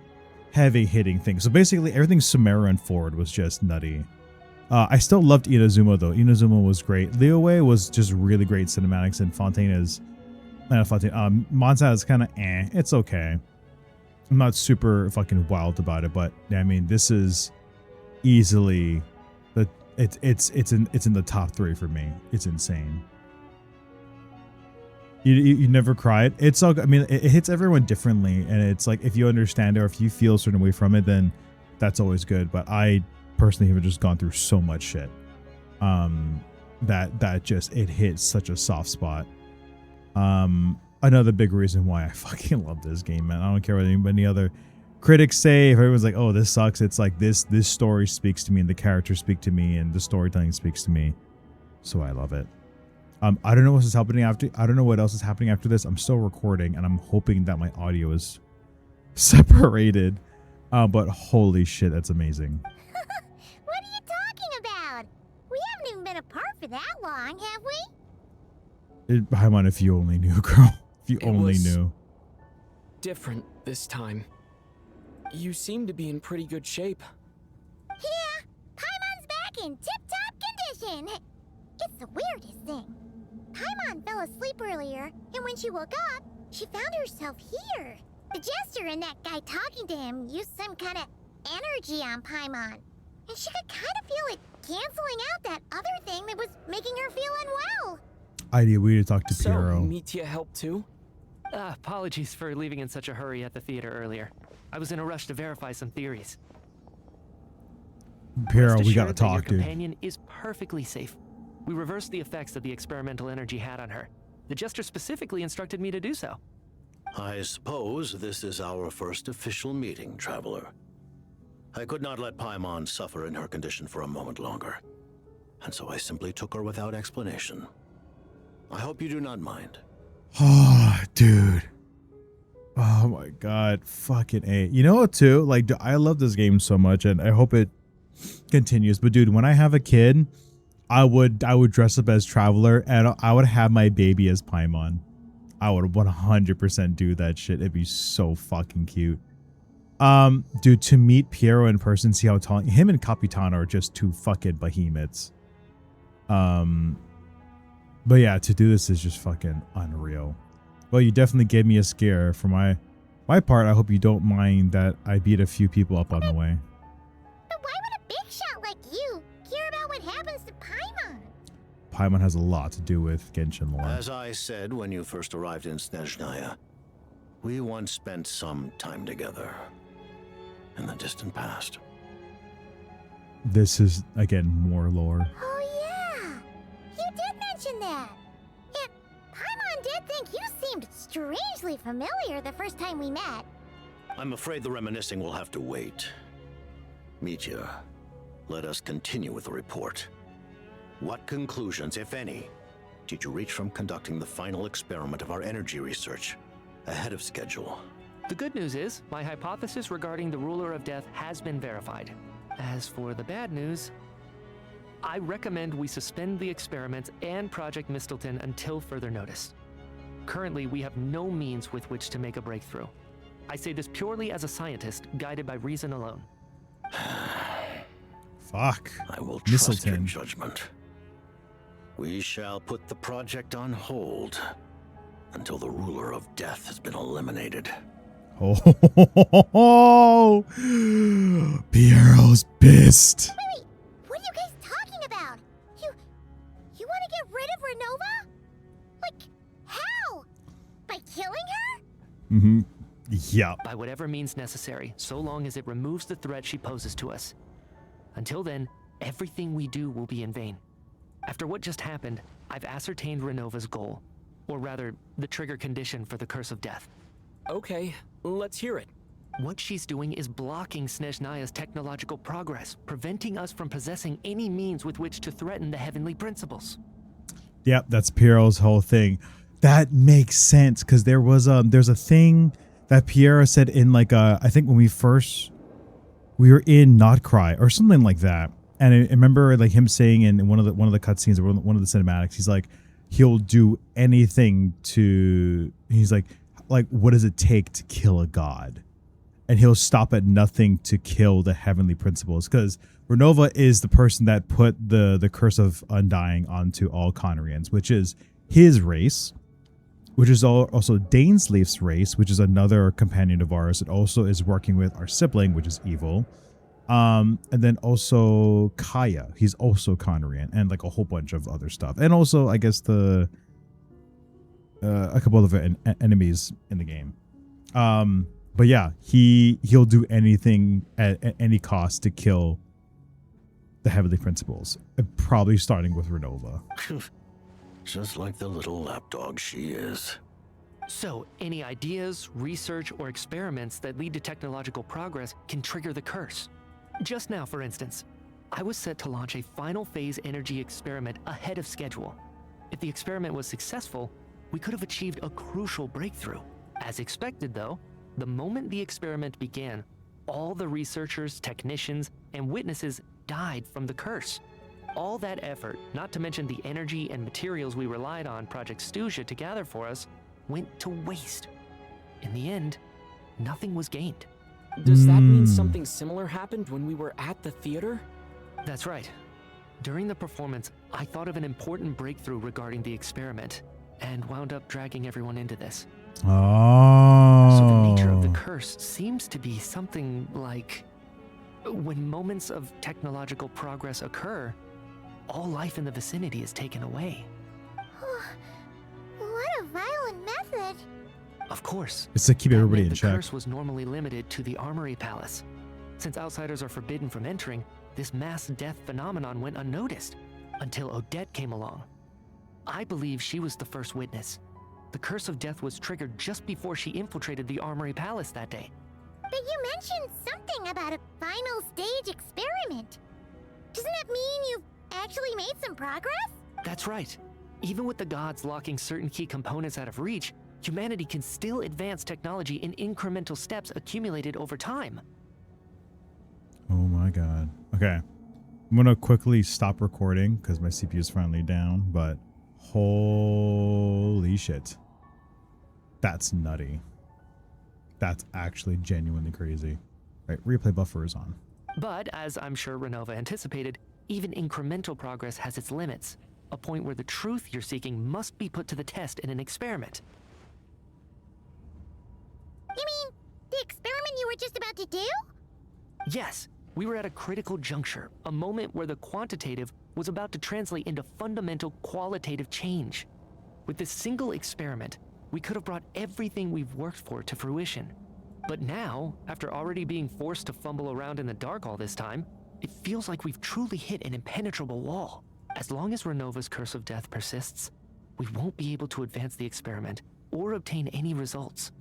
hitting thing. So basically everything Sumeru and forward was just nutty. I still loved Inazuma though. Inazuma was great. Liyue was just really great cinematics, and Fontaine is Mondstadt is kind of it's okay. I'm not super fucking wild about it, but I mean, this is easily it's in the top 3 for me. It's insane. You never cried? It's all, I mean, it hits everyone differently, and it's like if you understand it or if you feel a certain way from it, then that's always good. But I personally have just gone through so much shit that just it hits such a soft spot. Another big reason why I fucking love this game, man. I don't care what any other critics say. If everyone's like, oh, this sucks, it's like this story speaks to me, and the characters speak to me, and the storytelling speaks to me, so I love it. I don't know what is happening after. I don't know what else is happening after this. I'm still recording, and I'm hoping that my audio is separated. But holy shit, that's amazing. What are you talking about? We haven't even been apart for that long, have we? Paimon, if you only knew, girl. If you only knew. Different this time. You seem to be in pretty good shape. Yeah, Paimon's back in tip-top condition. It's the weirdest thing. Paimon fell asleep earlier, and when she woke up, she found herself here. The Jester and that guy talking to him used some kind of energy on Paimon, and she could kind of feel it canceling out that other thing that was making her feel unwell. Idea, we need to talk to Piero. So, Mitya helped too? Apologies for leaving in such a hurry at the theater earlier. I was in a rush to verify some theories. Piero, Rest we gotta assured that your talk, dude. companion is perfectly safe. We reversed the effects that the experimental energy had on her. The Jester specifically instructed me to do so. I suppose this is our first official meeting, Traveler. I could not let Paimon suffer in her condition for a moment longer, and so I simply took her without explanation. I hope you do not mind. Oh, dude. Oh my god. Fucking A. You know what, too? Like, I love this game so much, and I hope it continues. But, dude, when I have a kid, I would dress up as Traveler, and I would have my baby as Paimon. I would 100% do that shit. It'd be so fucking cute. Dude, to meet Piero in person, see how tall him and Capitano are just two fucking behemoths. But yeah, to do this is just fucking unreal. Well, you definitely gave me a scare. For my part, I hope you don't mind that I beat a few people up on the way. But why would a big shot like you care about what happens to Paimon? Paimon has a lot to do with Genshin lore. As I said when you first arrived in Snezhnaya, we once spent some time together in the distant past. This is, again, more lore. Oh yeah, you did mention that. And Paimon did think you seemed strangely familiar the first time we met. I'm afraid the reminiscing will have to wait. Mitya, let us continue with the report. What conclusions, if any, did you reach from conducting the final experiment of our energy research ahead of schedule? The good news is, my hypothesis regarding the Ruler of Death has been verified. As for the bad news, I recommend we suspend the experiments and Project Mistleton until further notice. Currently, we have no means with which to make a breakthrough. I say this purely as a scientist, guided by reason alone. Fuck. I will trust your Mistleton. judgment. We shall put the project on hold until the Ruler of Death has been eliminated. Oh, Piero's pissed. Wait, what are you guys talking about? You want to get rid of Renova? Like, how? By killing her? Mm-hmm. Yeah. By whatever means necessary, so long as it removes the threat she poses to us. Until then, everything we do will be in vain. After what just happened, I've ascertained Renova's goal. Or rather, the trigger condition for the Curse of Death. Okay, let's hear it. What she's doing is blocking Snezhnaya's technological progress, preventing us from possessing any means with which to threaten the heavenly principles. Yep, that's Piero's whole thing. That makes sense, because there's a thing that Piero said in like I think when we were in Not Cry or something like that. And I remember like him saying in one of the cutscenes or one of the cinematics, he's like, he'll do anything to. He's like, what does it take to kill a god? And he'll stop at nothing to kill the heavenly principles, because Renova is the person that put the Curse of Undying onto all Conrians, which is his race, which is also Dainsleif's race, which is another companion of ours. It also is working with our sibling, which is evil. And then also Kaya, he's also Conrian, and like a whole bunch of other stuff. And also, I guess a couple of enemies in the game. But yeah, he'll do anything at any cost to kill the heavenly principles, probably starting with Renova. Just like the little lapdog she is. So, any ideas, research, or experiments that lead to technological progress can trigger the curse. Just now, for instance, I was set to launch a final phase energy experiment ahead of schedule. If the experiment was successful, we could have achieved a crucial breakthrough. As expected, though, the moment the experiment began, all the researchers, technicians, and witnesses died from the curse. All that effort, not to mention the energy and materials we relied on Project Stuja to gather for us, went to waste. In the end, nothing was gained. Does that mean something similar happened when we were at the theater? That's right. During the performance, I thought of an important breakthrough regarding the experiment, and wound up dragging everyone into this. Oh. So the nature of the curse seems to be something like, when moments of technological progress occur, all life in the vicinity is taken away. What a violent method. Of course. It's to keep everybody in the check. curse was normally limited to the Armory Palace. Since outsiders are forbidden from entering, this mass death phenomenon went unnoticed until Odette came along. I believe she was the first witness. The curse of death was triggered just before she infiltrated the Armory Palace that day. But you mentioned something about a final stage experiment. Doesn't that mean you've actually made some progress? That's right. Even with the gods locking certain key components out of reach, humanity can still advance technology in incremental steps accumulated over time. Oh my god. Okay. I'm gonna quickly stop recording because my CPU is finally down, but holy shit. That's nutty. That's actually genuinely crazy. Right, replay buffer is on. But, as I'm sure Renova anticipated, even incremental progress has its limits. A point where the truth you're seeking must be put to the test in an experiment. You mean the experiment you were just about to do? Yes, we were at a critical juncture, a moment where the quantitative was about to translate into fundamental qualitative change. With this single experiment, we could have brought everything we've worked for to fruition. But now, after already being forced to fumble around in the dark all this time, it feels like we've truly hit an impenetrable wall. As long as Renova's curse of death persists, we won't be able to advance the experiment or obtain any results.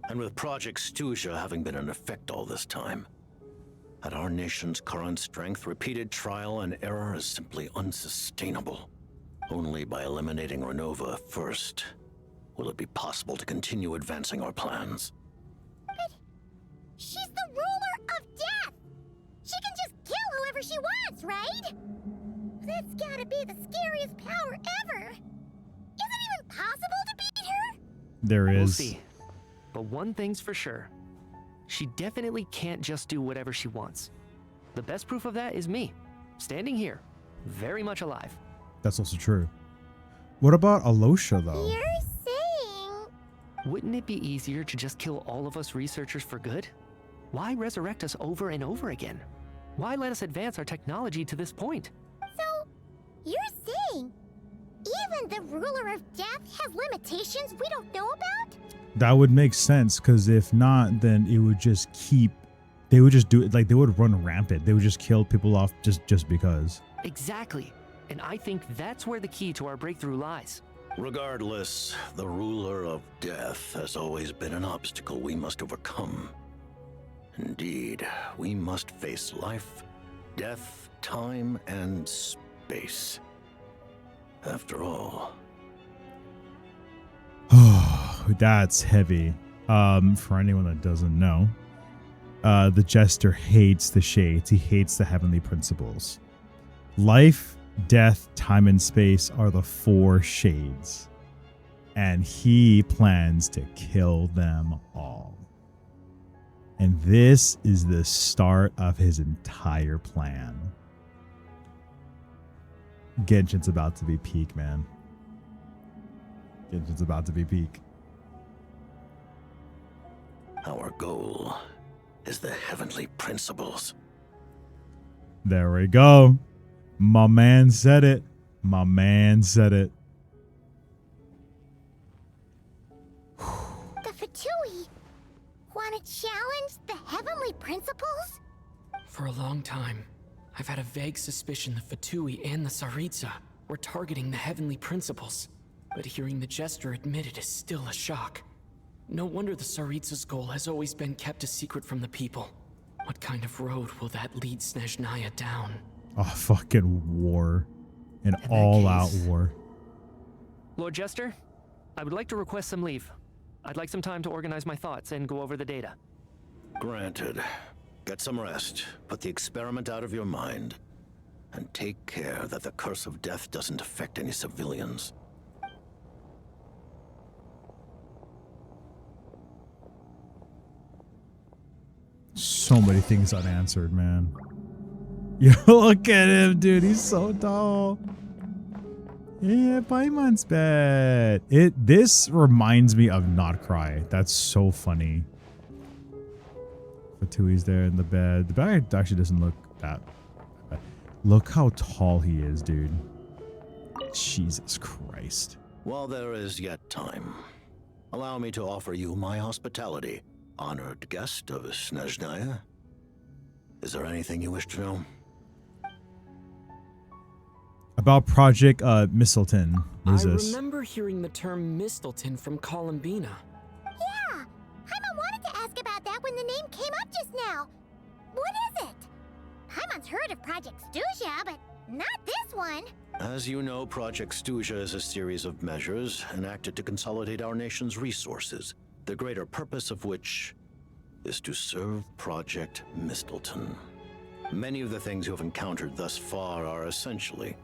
And with Project Stuja having been in effect all this time, at our nation's current strength, repeated trial and error is simply unsustainable. Only by eliminating Renova first will it be possible to continue advancing our plans. But she's the ruler of death! She can just kill whoever she wants, right? That's gotta be the scariest power ever! Is it even possible to beat her? There is. We'll see. But one thing's for sure. She definitely can't just do whatever she wants. The best proof of that is me, standing here, very much alive. That's also true. What about Alosha, though? You're saying... Wouldn't it be easier to just kill all of us researchers for good? Why resurrect us over and over again? Why let us advance our technology to this point? So, you're saying even the ruler of death has limitations we don't know about? That would make sense, because if not, then it would just keep... They would just do it, like, they would run rampant. They would just kill people off just because. Exactly. And I think that's where the key to our breakthrough lies. Regardless, the ruler of death has always been an obstacle we must overcome. Indeed, we must face life, death, time, and space. After all... Oh, that's heavy. For anyone that doesn't know, the Jester hates the shades. He hates the heavenly principles. Life, death, time, and space are the 4 shades. And he plans to kill them all. And this is the start of his entire plan. Genshin's about to be peak, man. Genshin's about to be peak. Our goal is the heavenly principles. There we go. My man said it. My man said it. The Fatui want to challenge the heavenly principles? For a long time, I've had a vague suspicion the Fatui and the Tsaritsa were targeting the heavenly principles. But hearing the Jester admit it is still a shock. No wonder the Tsaritsa's goal has always been kept a secret from the people. What kind of road will that lead Snezhnaya down? Oh, fucking war. An all-out war. Lord Jester, I would like to request some leave. I'd like some time to organize my thoughts and go over the data. Granted. Get some rest, put the experiment out of your mind, and take care that the curse of death doesn't affect any civilians. so many things unanswered, man. Yo, look at him, dude. He's so tall. Yeah, Paimon's bad. This reminds me of Not Cry. That's so funny. Fatui's there in the bed. The bed actually doesn't look that bad. Look how tall he is, dude. Jesus Christ. While there is yet time, allow me to offer you my hospitality, honored guest of Snezhnaya. Is there anything you wish to know? About Project Mistleton. What is I this? remember hearing the term Mistleton from Columbina. Yeah, Paimon wanted to ask about that when the name came up just now. What is it? Paimon's heard of Project Stusia, but not this one. As you know, Project Stusia is a series of measures enacted to consolidate our nation's resources, the greater purpose of which is to serve Project Mistleton. Many of the things you have encountered thus far are essentially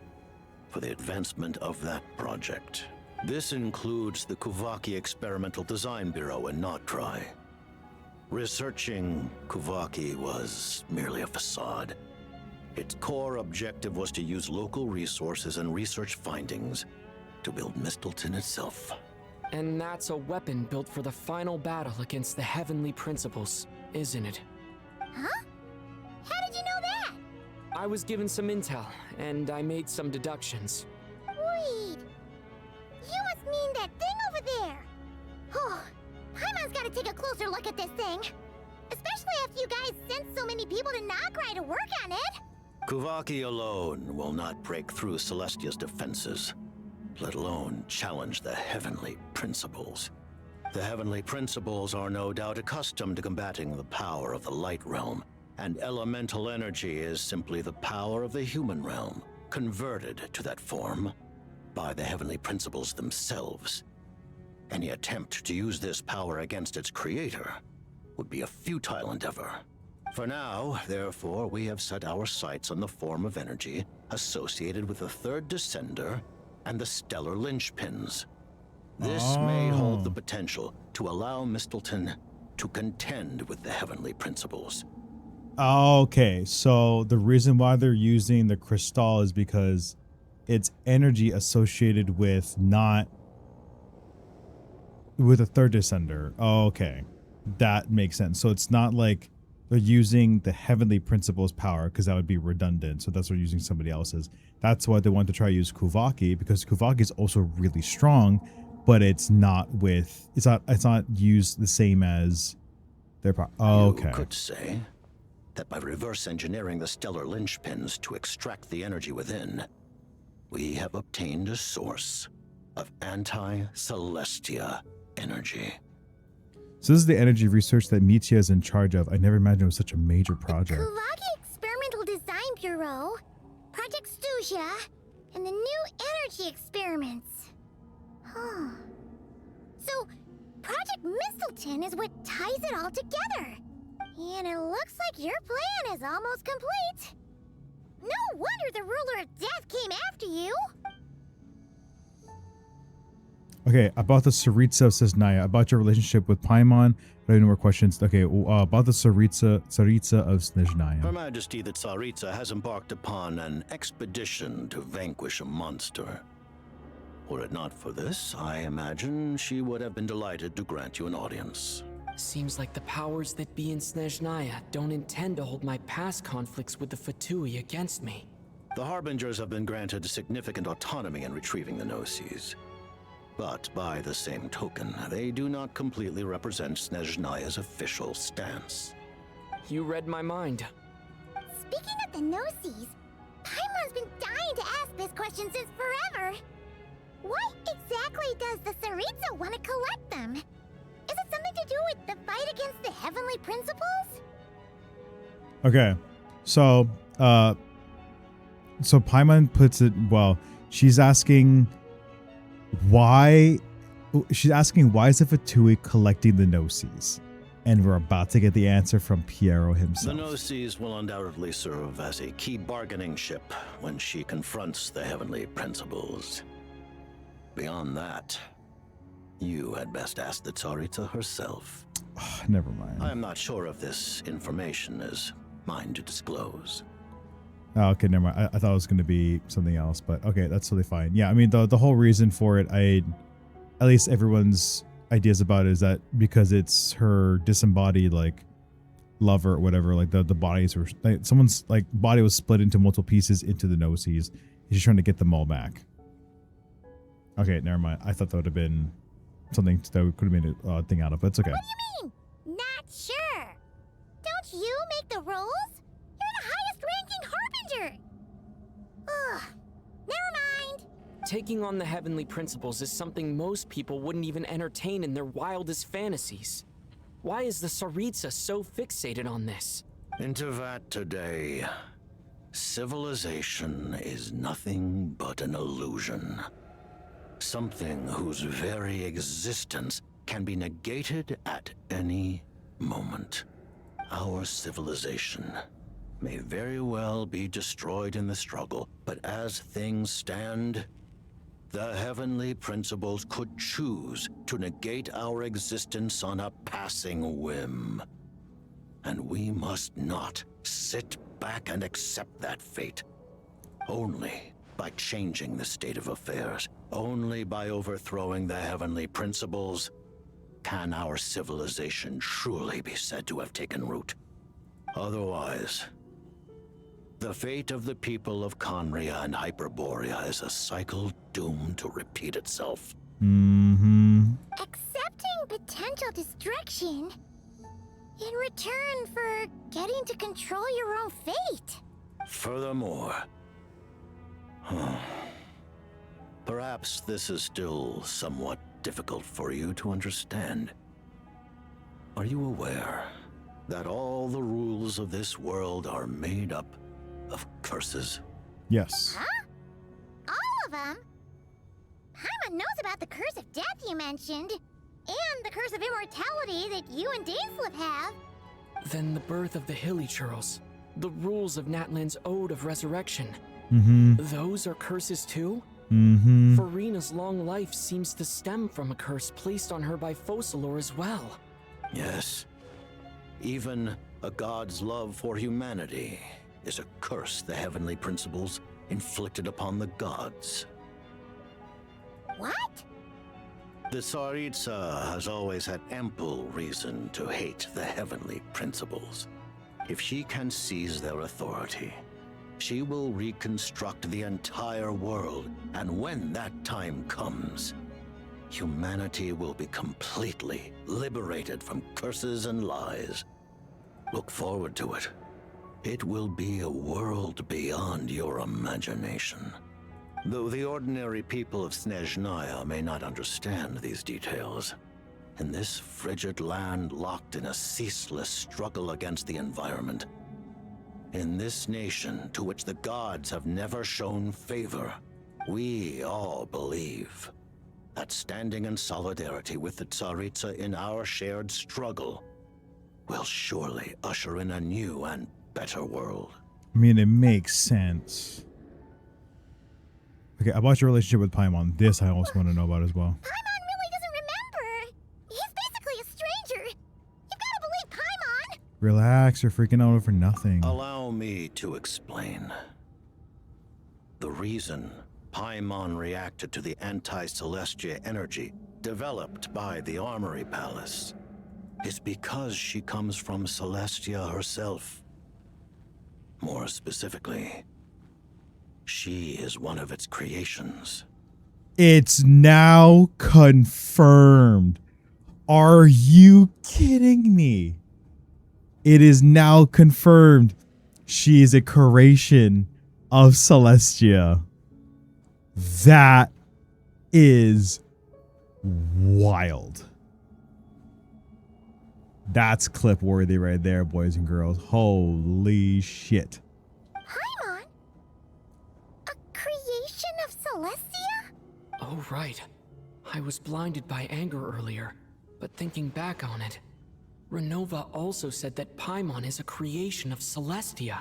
for the advancement of that project. This includes the Kuvaki Experimental Design Bureau in Notdry. Researching Kuvaki was merely a facade. Its core objective was to use local resources and research findings to build Mistleton itself. And that's a weapon built for the final battle against the Heavenly Principles, isn't it? Huh? How did you know that? I was given some intel, and I made some deductions. Wait. You must mean that thing over there. Oh, Paimon's gotta take a closer look at this thing. Especially after you guys sent so many people to Nagrai to work on it. Kuvaki alone will not break through Celestia's defenses, let alone challenge the Heavenly Principles. The Heavenly Principles are no doubt accustomed to combating the power of the Light Realm, and elemental energy is simply the power of the human realm, converted to that form by the Heavenly Principles themselves. Any attempt to use this power against its creator would be a futile endeavor. For now, therefore, we have set our sights on the form of energy associated with the Third Descender and the Stellar Linchpins. This may hold the potential to allow Mistleton to contend with the Heavenly Principles. Okay, so the reason why they're using the crystal is because it's energy associated with a Third Descender. Okay, that makes sense. So it's not like they're using the Heavenly Principles power, because that would be redundant. So that's why they're using somebody else's. That's why they want to try to use Kuvaki, because Kuvaki is also really strong, but it's not used the same as their power. Okay. You could say that by reverse engineering the stellar linchpins to extract the energy within, we have obtained a source of anti-Celestia energy. So this is the energy research that Mitia is in charge of. I never imagined it was such a major project. Kuvaki Experimental Design Bureau, Project Stusia, and the new energy experiments. Huh. So, Project Mistleton is what ties it all together. And it looks like your plan is almost complete. No wonder the ruler of death came after you. Okay, about the Tsaritsa, says Naya. About your relationship with Paimon. I have any more questions. Okay, about the Tsaritsa of Snezhnaya. Her Majesty the Tsaritsa has embarked upon an expedition to vanquish a monster. Were it not for this, I imagine she would have been delighted to grant you an audience. Seems like the powers that be in Snezhnaya don't intend to hold my past conflicts with the Fatui against me. The Harbingers have been granted significant autonomy in retrieving the Gnosis. But by the same token, they do not completely represent Snezhnaya's official stance. You read my mind. Speaking of the Gnosis, Paimon's been dying to ask this question since forever. Why exactly does the Tsaritsa want to collect them? Is it something to do with the fight against the Heavenly Principles? Okay, so Paimon puts it well. She's asking why is the Fatui collecting the Gnosis? And we're about to get the answer from Piero himself. The Gnosis will undoubtedly serve as a key bargaining chip when she confronts the Heavenly Principles. Beyond that, you had best ask the Tsaritsa herself. Never mind. I am not sure if this information is mine to disclose. Oh, okay, never mind. I thought it was going to be something else, but okay, that's totally fine. Yeah, I mean, the whole reason for it, at least everyone's ideas about it is that because it's her disembodied, like, lover or whatever, like the bodies were, like, someone's, like, body was split into multiple pieces into the Gnosis. He's trying to get them all back. Okay, never mind. I thought that would have been something that we could have made a thing out of, but it's okay. What do you mean? Not sure. Don't you make the rules? You're the highest ranking harbinger. Ugh. Never mind. Taking on the heavenly principles is something most people wouldn't even entertain in their wildest fantasies. Why is the Tsaritsa so fixated on this? Into that today, civilization is nothing but an illusion. Something whose very existence can be negated at any moment. Our civilization may very well be destroyed in the struggle, but as things stand, the heavenly principles could choose to negate our existence on a passing whim. And we must not sit back and accept that fate. Only by changing the state of affairs, only by overthrowing the heavenly principles, can our civilization truly be said to have taken root. Otherwise, the fate of the people of Conria and Hyperborea is a cycle doomed to repeat itself. Accepting potential destruction in return for getting to control your own fate. Furthermore, perhaps this is still somewhat difficult for you to understand. Are you aware that all the rules of this world are made up of curses? Yes. Huh? All of them? Paimon knows about the curse of death you mentioned, and the curse of immortality that you and Dainsleif have. Then the birth of the Hilichurls, the rules of Natlan's Ode of Resurrection. Those are curses too? Farina's long life seems to stem from a curse placed on her by Focalor as well. Yes. Even a god's love for humanity is a curse the heavenly principles inflicted upon the gods. What? The Tsaritsa has always had ample reason to hate the heavenly principles. If she can seize their authority, she will reconstruct the entire world, and when that time comes, humanity will be completely liberated from curses and lies. Look forward to it. It will be a world beyond your imagination. Though the ordinary people of Snezhnaya may not understand these details, in this frigid land locked in a ceaseless struggle against the environment, in this nation to which the gods have never shown favor, we all believe that standing in solidarity with the Tsaritsa in our shared struggle will surely usher in a new and better world. I mean, it makes sense. Okay, about your relationship with Paimon. This I also want to know about as well. Paimon really doesn't remember. He's basically a stranger. You've got to believe Paimon. Relax, you're freaking out over nothing. Allow me to explain. The reason Paimon reacted to the anti-Celestia energy developed by the Armory Palace is because she comes from Celestia herself. More specifically, she is one of its creations. It's now confirmed. Are you kidding me? It is now confirmed. She is a creation of Celestia. That is wild. That's clip worthy right there, boys and girls. Holy shit. Paimon? A creation of Celestia? Oh, right. I was blinded by anger earlier, but thinking back on it, Renova also said that Paimon is a creation of Celestia.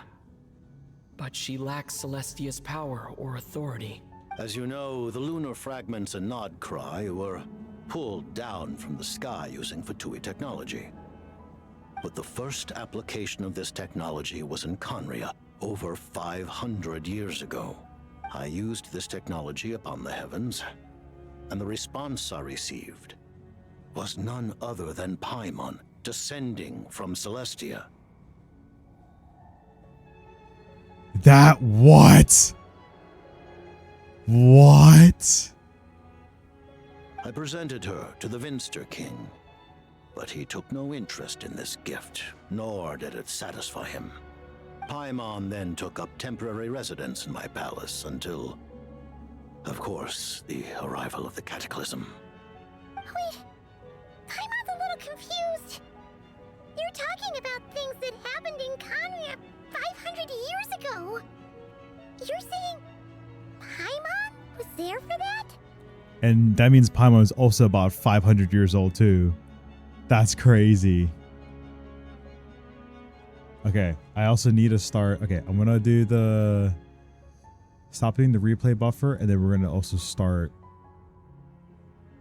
But she lacks Celestia's power or authority. As you know, the lunar fragments in Nodcry were pulled down from the sky using Fatui technology. But the first application of this technology was in Conria over 500 years ago. I used this technology upon the heavens, and the response I received was none other than Paimon descending from Celestia. That what? What? I presented her to the Vinster King, but he took no interest in this gift, nor did it satisfy him. Paimon then took up temporary residence in my palace until, of course, the arrival of the Cataclysm. Wait, Paimon's a little confused. You're talking about things that happened in Conria 500 years ago. You're saying Paimon was there for that? And that means Paimon is also about 500 years old too. That's crazy. Okay, I also need to start. Okay, I'm gonna do the stopping the replay buffer, and then we're gonna also start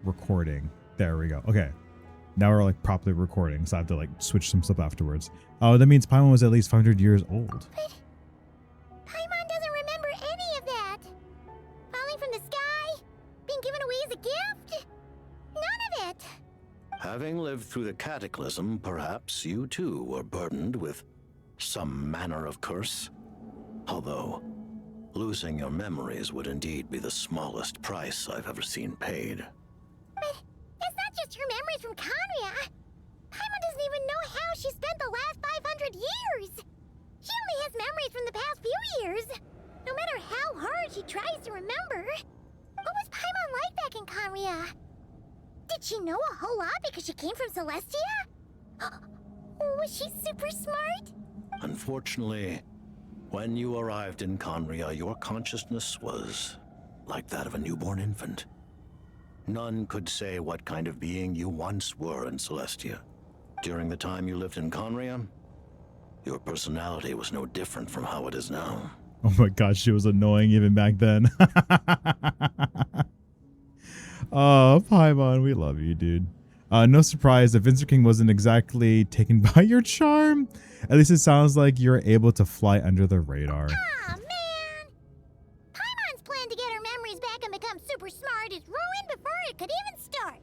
recording. There we go. Okay, now we're like properly recording, so I have to like switch some stuff afterwards. Oh, that means Paimon was at least 500 years old. But Paimon doesn't remember any of that. Falling from the sky, being given away as a gift, none of it. Having lived through the Cataclysm, perhaps you too were burdened with some manner of curse. Although, losing your memories would indeed be the smallest price I've ever seen paid. But it's not just her memories from Conria. Paimon doesn't even know how she spent the last 500 years. She only has memories from the past few years. No matter how hard she tries to remember. What was Paimon like back in Conria? Did she know a whole lot because she came from Celestia? Was she super smart? Unfortunately, when you arrived in Conria, your consciousness was like that of a newborn infant. None could say what kind of being you once were in Celestia. During the time you lived in Conria, your personality was no different from how it is now. Oh my gosh, she was annoying even back then. Oh, Paimon, we love you, dude. No surprise that Vincer King wasn't exactly taken by your charm. At least it sounds like you're able to fly under the radar. Aw, man! Paimon's plan to get her memories back and become super smart is ruined before it could even start.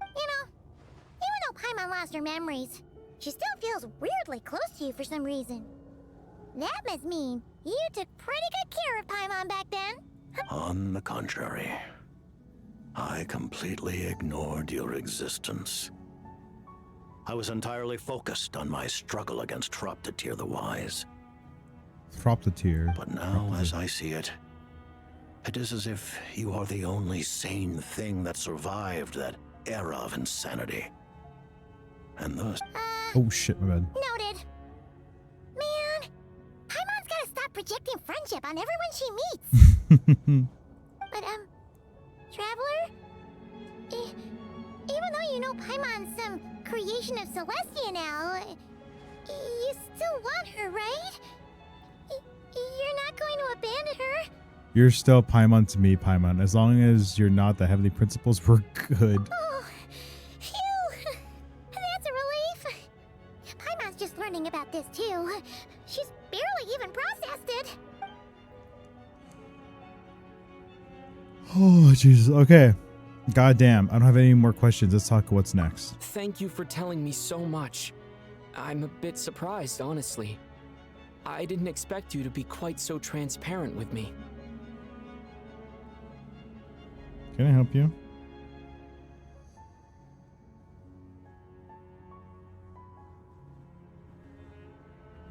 You know, even though Paimon lost her memories, she still feels weirdly close to you for some reason. That must mean you took pretty good care of Paimon back then. On the contrary, I completely ignored your existence. I was entirely focused on my struggle against Troptatir the Wise. Troptatir. But now, as I see it, it is as if you are the only sane thing that survived that era of insanity. And thus... Oh shit, my bad. Noted. Man, Paimon's gotta stop projecting friendship on everyone she meets. But, Traveler? Even though you know Paimon's some creation of Celestia now, you still want her, right? You're not going to abandon her? You're still Paimon to me, Paimon. As long as you're not the Heavenly Principles, we're good. Oh, phew! That's a relief. Paimon's just learning about this too. She's barely even processed it. Oh, Jesus. Okay. Goddamn. I don't have any more questions. Let's talk what's next. Thank you for telling me so much. I'm a bit surprised, honestly. I didn't expect you to be quite so transparent with me. Can I help you?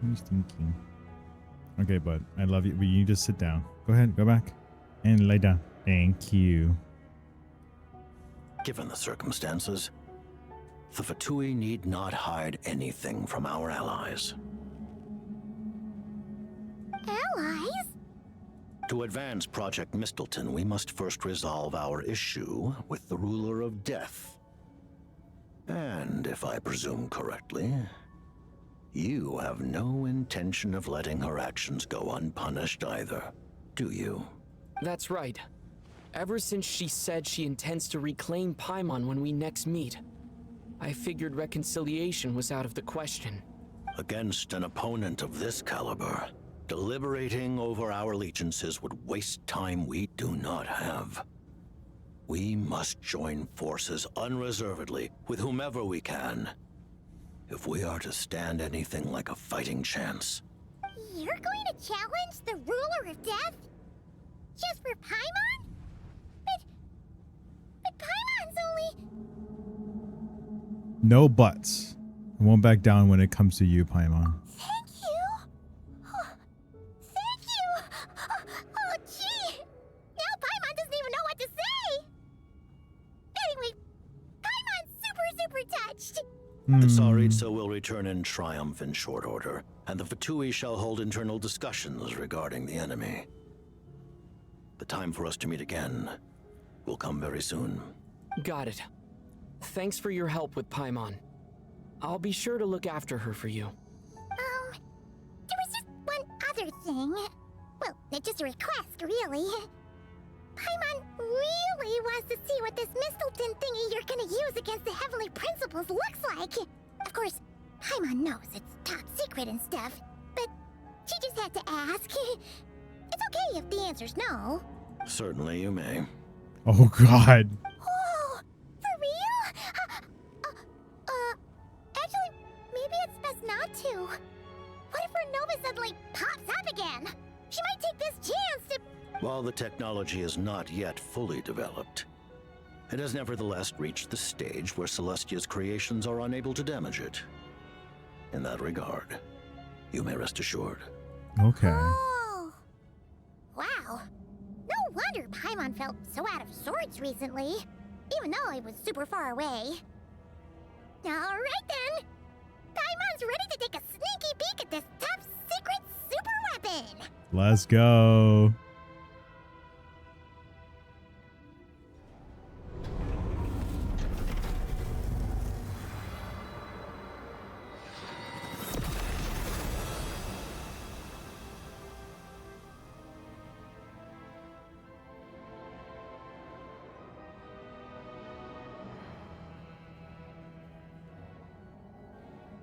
Who's thinking? Okay, bud. I love you, but you just sit down. Go ahead. Go back. And lay down. Thank you. Given the circumstances, the Fatui need not hide anything from our allies. Allies? To advance Project Mistleton, we must first resolve our issue with the Ruler of Death. And if I presume correctly, you have no intention of letting her actions go unpunished either, do you? That's right. Ever since she said she intends to reclaim Paimon when we next meet, I figured reconciliation was out of the question. Against an opponent of this caliber, deliberating over our allegiances would waste time we do not have. We must join forces unreservedly with whomever we can, if we are to stand anything like a fighting chance. You're going to challenge the ruler of death? Just for Paimon? But Paimon's only... No buts. I won't back down when it comes to you, Paimon. Thank you? Oh, thank you! Oh, gee! Now Paimon doesn't even know what to say! Anyway, Paimon's super touched! The Tsaritsa will return in triumph in short order, and the Fatui shall hold internal discussions regarding the enemy. The time for us to meet again will come very soon. Got it. Thanks for your help with Paimon. I'll be sure to look after her for you. There was just one other thing. Well, it's just a request, really. Paimon really wants to see what this Mistleton thingy you're gonna use against the Heavenly Principles looks like. Of course, Paimon knows it's top secret and stuff, but she just had to ask. It's okay if the answer's no. Certainly you may. Oh, God. Whoa! For real? Actually, maybe it's best not to. What if her Nova suddenly pops up again? She might take this chance to... While the technology is not yet fully developed, it has nevertheless reached the stage where Celestia's creations are unable to damage it. In that regard, you may rest assured. Okay. Oh. Wow. No wonder Paimon felt so out of sorts recently, even though it was super far away. Alright then! Paimon's ready to take a sneaky peek at this top secret super weapon! Let's go.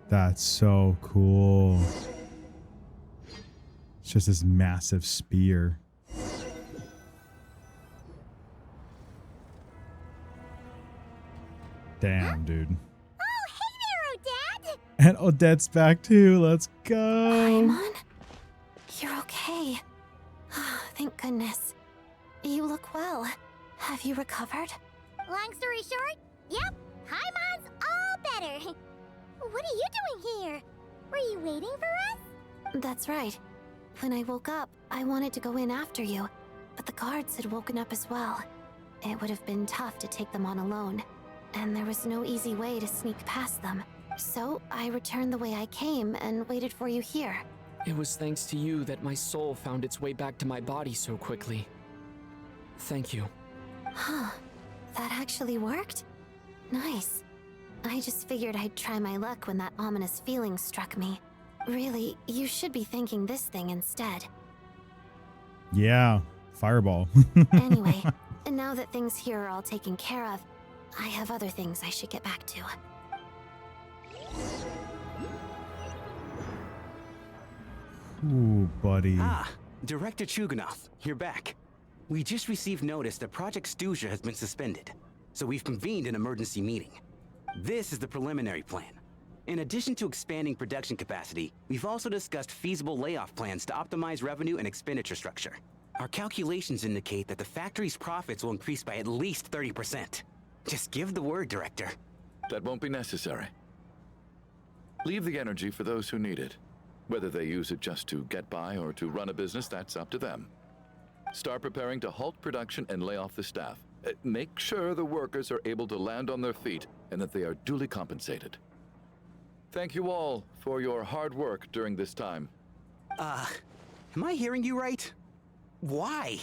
That's so cool. It's just this massive spear. Damn, dude. Oh, hey there, Odette! And Odette's back too. Let's go. Paimon? You're okay. Thank goodness. You look well. Have you recovered? Long story short, yep, Paimon's all better. What are you doing here? Were you waiting for us? That's right. When I woke up, I wanted to go in after you, but the guards had woken up as well. It would have been tough to take them on alone, and there was no easy way to sneak past them. So I returned the way I came and waited for you here. It was thanks to you that my soul found its way back to my body so quickly. Thank you. Huh. That actually worked? Nice. I just figured I'd try my luck when that ominous feeling struck me. Really, you should be thanking this thing instead. Yeah, fireball. Anyway, and now that things here are all taken care of, I have other things I should get back to. Ooh, buddy. Ah, Director Chuganov, you're back. We just received notice that Project Stuja has been suspended, so we've convened an emergency meeting. This is the preliminary plan. In addition to expanding production capacity, we've also discussed feasible layoff plans to optimize revenue and expenditure structure. Our calculations indicate that the factory's profits will increase by at least 30%. Just give the word, Director. That won't be necessary. Leave the energy for those who need it. Whether they use it just to get by or to run a business, that's up to them. Start preparing to halt production and lay off the staff. Make sure the workers are able to land on their feet and that they are duly compensated. Thank you all for your hard work during this time. Am I hearing you right? Why?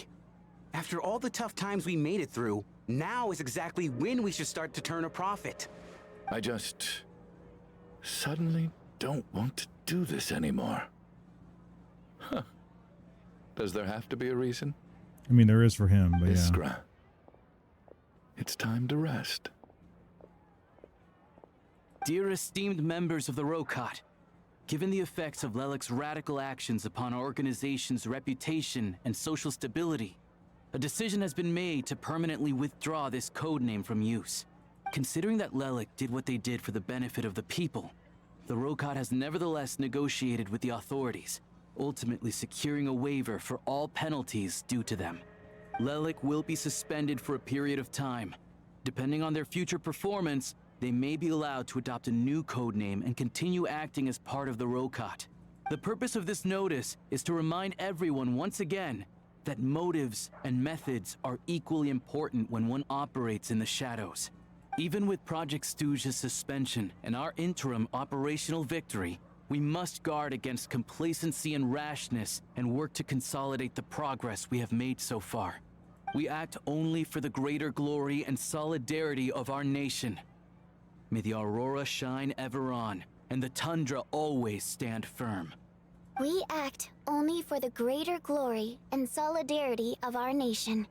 After all the tough times we made it through, now is exactly when we should start to turn a profit. I just suddenly don't want to do this anymore. Huh. Does there have to be a reason? I mean, there is for him, but yeah. Iskra, It's time to rest. Dear esteemed members of the Rokat, given the effects of Lelik's radical actions upon our organization's reputation and social stability, a decision has been made to permanently withdraw this codename from use. Considering that Lelik did what they did for the benefit of the people, the Rokat has nevertheless negotiated with the authorities, ultimately securing a waiver for all penalties due to them. Lelik will be suspended for a period of time. Depending on their future performance, they may be allowed to adopt a new codename and continue acting as part of the Rokat. The purpose of this notice is to remind everyone once again that motives and methods are equally important when one operates in the shadows. Even with Project Stooge's suspension and our interim operational victory, we must guard against complacency and rashness and work to consolidate the progress we have made so far. We act only for the greater glory and solidarity of our nation. May the aurora shine ever on, and the tundra always stand firm. We act only for the greater glory and solidarity of our nation.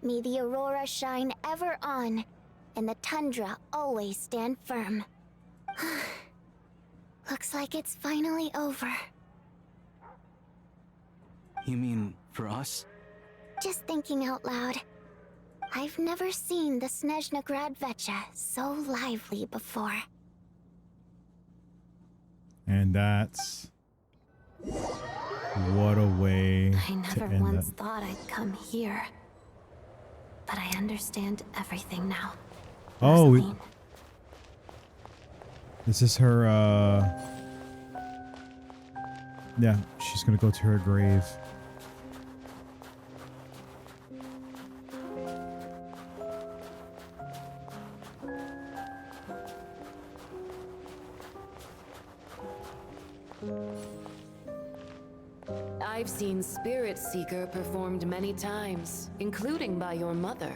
May the aurora shine ever on, and the tundra always stand firm. Looks like it's finally over. You mean for us? Just thinking out loud. I've never seen the Snezhna Gradvecha so lively before. And that's what a way I to never end once that. thought I'd come here. But I understand everything now. Oh, Rosaline. this is her, yeah, she's gonna go to her grave. I've seen Spirit Seeker performed many times, including by your mother.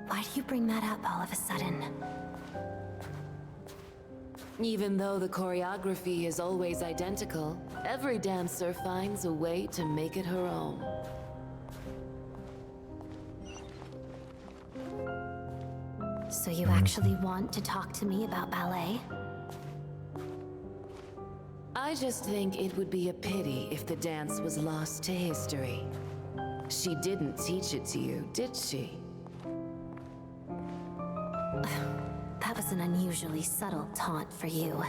Why do you bring that up all of a sudden? Even though the choreography is always identical, every dancer finds a way to make it her own. So you actually want to talk to me about ballet? I just think it would be a pity if the dance was lost to history. She didn't teach it to you, did she? That was an unusually subtle taunt for you.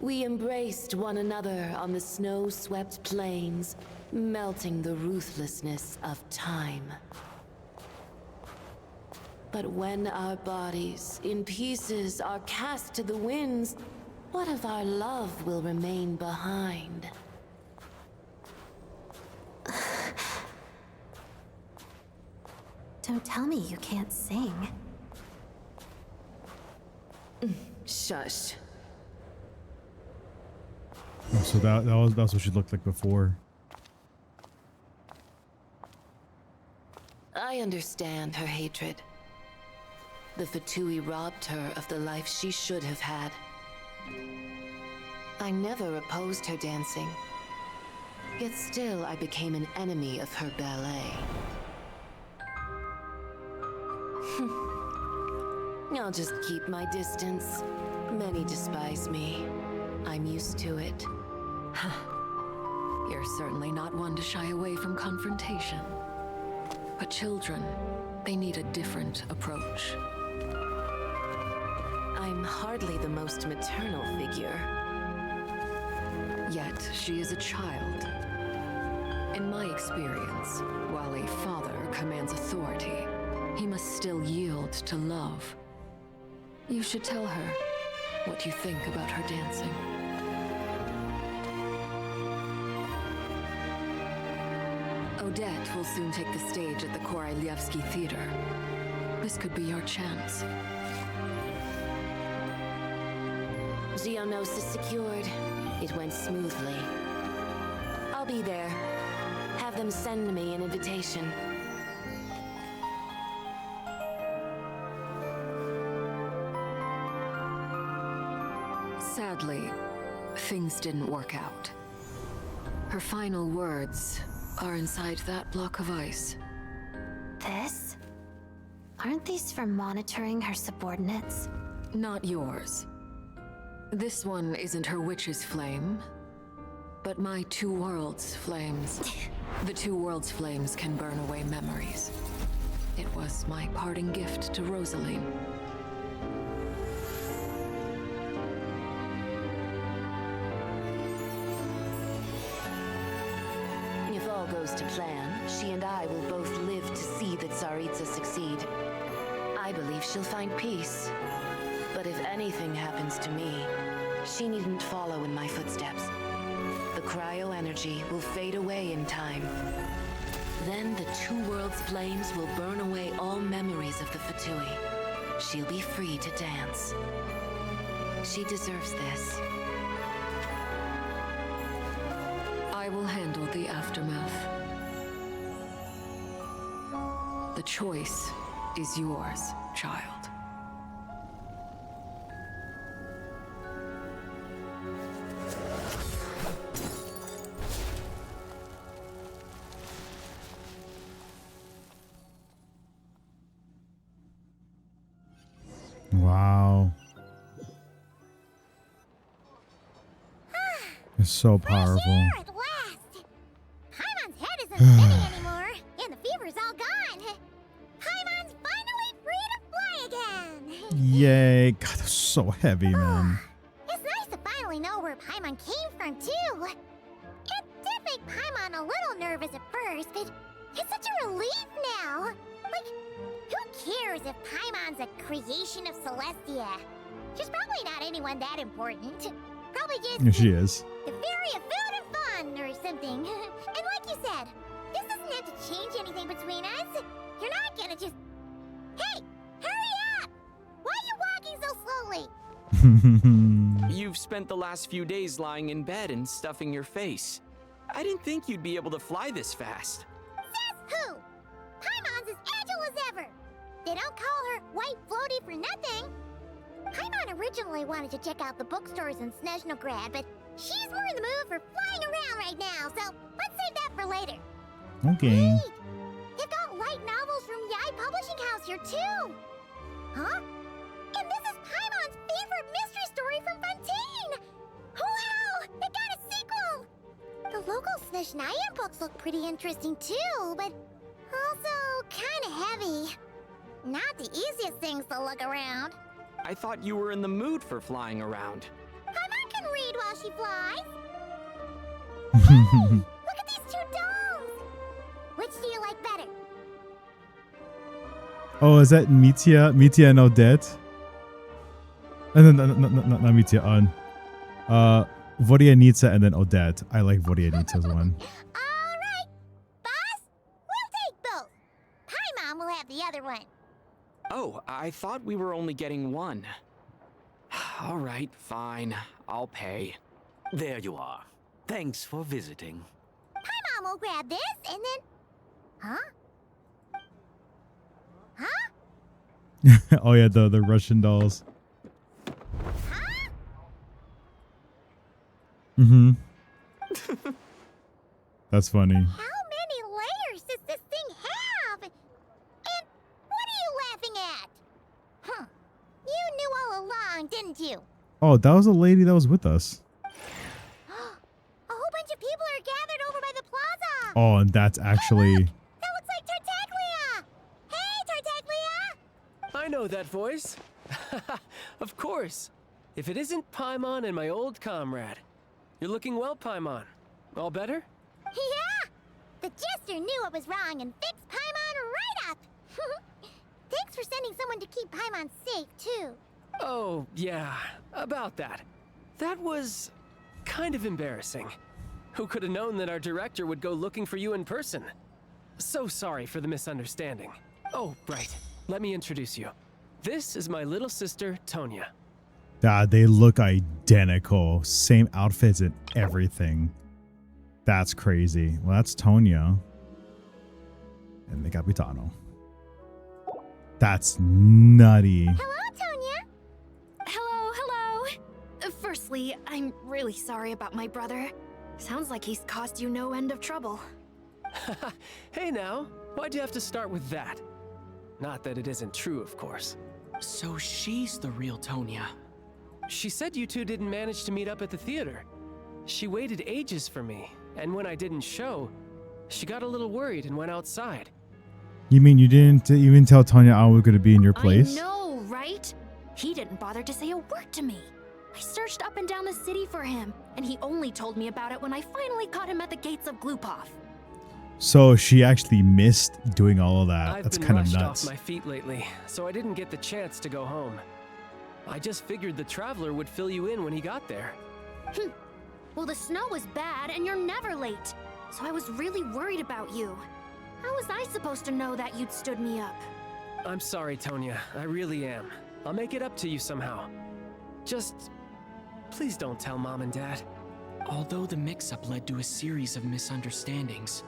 We embraced one another on the snow-swept plains, melting the ruthlessness of time. But when our bodies, in pieces, are cast to the winds, what of our love will remain behind? Don't tell me you can't sing. Shush. Oh, so that's what she looked like before. I understand her hatred. The Fatui robbed her of the life she should have had. I never opposed her dancing. Yet still I became an enemy of her ballet. I'll just keep my distance. Many despise me. I'm used to it. You're certainly not one to shy away from confrontation. But children, they need a different approach. I'm hardly the most maternal figure. Yet she is a child. In my experience, while a father commands authority, he must still yield to love. You should tell her what you think about her dancing. Odette will soon take the stage at the Koralyevsky Theater. This could be your chance. Geonosis secured. It went smoothly. I'll be there. Have them send me an invitation. Sadly, things didn't work out. Her final words are inside that block of ice. This? Aren't these for monitoring her subordinates? Not yours. This one isn't her witch's flame, but my two worlds' flames. The two worlds' flames can burn away memories. It was my parting gift to Rosaline. If all goes to plan, she and I will both live to see the Tsaritsa succeed. I believe she'll find peace. But if anything happens to me, she needn't follow in my footsteps. The cryo energy will fade away in time. Then the two worlds' flames will burn away all memories of the Fatui. She'll be free to dance. She deserves this. I will handle the aftermath. The choice is yours, child. Wow. It's so powerful. At last! Paimon's head isn't spinning anymore, and the fever's all gone. Paimon's finally free to fly again! Yay. God, that's so heavy, man. It's nice to finally know where Paimon came from, too. It did make Paimon a little nervous at first, but it's such a relief now. Like, who cares if Paimon's a creation of Celestia? She's probably not anyone that important. Probably just... Yeah, she is. The fairy of food and fun, or something. And like you said, this doesn't have to change anything between us. You're not gonna just... Hey! Hurry up! Why are you walking so slowly? You've spent the last few days lying in bed and stuffing your face. I didn't think you'd be able to fly this fast. Says who? Paimon's as agile as ever. They don't call her White Floaty for nothing. Paimon originally wanted to check out the bookstores in Snezhnograd, but she's more in the mood for flying around right now, so let's save that for later. Okay. Wait! They've got light novels from Yai Publishing House here, too! Huh? And this is Paimon's favorite mystery story from Fontaine! Wow! It got a sequel! The local Snezhnayan books look pretty interesting, too, but also kinda heavy. Not the easiest things to look around. I thought you were in the mood for flying around. Paimon can read while she flies. Hey, look at these two domes. Which do you like better? Oh, is that Mitya and Odette? No, not Mitya. Vodyanitsa and then Odette. I like Vodyanitsa's one. All right, boss. We'll take both. Paimon will have the other one. Oh, I thought we were only getting one. All right, fine. I'll pay. There you are. Thanks for visiting. Paimon will grab this and then... Huh? Oh yeah, the Russian dolls. Huh? Mm-hmm. That's funny. How many layers does this thing have? And what are you laughing at? Huh. You knew all along, didn't you? Oh, that was a lady that was with us. A whole bunch of people are gathered over by the plaza. Oh, and that's actually... That looks like Tartaglia! Hey, Tartaglia! I know that voice. Of course. If it isn't Paimon and my old comrade. You're looking well, Paimon. All better? Yeah! The jester knew I was wrong and fixed Paimon right up! Thanks for sending someone to keep Paimon safe, too. Oh, yeah. About that. That was... kind of embarrassing. Who could have known that our director would go looking for you in person? So sorry for the misunderstanding. Oh, right. Let me introduce you. This is my little sister, Tonya. They look identical. Same outfits and everything. That's crazy. Well, that's Tonya. And the Capitano. That's nutty. Hello, Tonya. Hello. Firstly, I'm really sorry about my brother. Sounds like he's caused you no end of trouble. Hey now, why'd you have to start with that? Not that it isn't true, of course. So she's the real Tonya. She said you two didn't manage to meet up at the theater. She waited ages for me, and when I didn't show, she got a little worried and went outside. You mean you didn't even tell Tonya I was going to be in your place? I know, right? He didn't bother to say a word to me. I searched up and down the city for him, and he only told me about it when I finally caught him at the gates of Glupov. So she actually missed doing all of that. I've That's been kind of rushed nuts. off my feet lately, so I didn't get the chance to go home. I just figured the Traveler would fill you in when he got there. Well, the snow was bad, and you're never late. So I was really worried about you. How was I supposed to know that you'd stood me up? I'm sorry, Tonya. I really am. I'll make it up to you somehow. Just... please don't tell Mom and Dad. Although the mix-up led to a series of misunderstandings,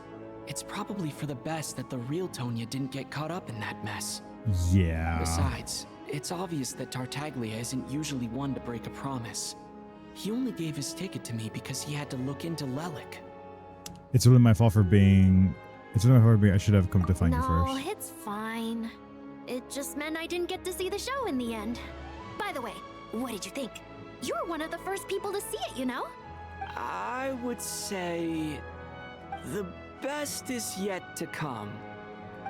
it's probably for the best that the real Tonya didn't get caught up in that mess. Yeah. Besides, it's obvious that Tartaglia isn't usually one to break a promise. He only gave his ticket to me because he had to look into Lelik. It's really my fault for being... It's really my fault for being... I should have come to find you No, first. it's fine. It just meant I didn't get to see the show in the end. By the way, what did you think? You were one of the first people to see it, you know? I would say... the best is yet to come.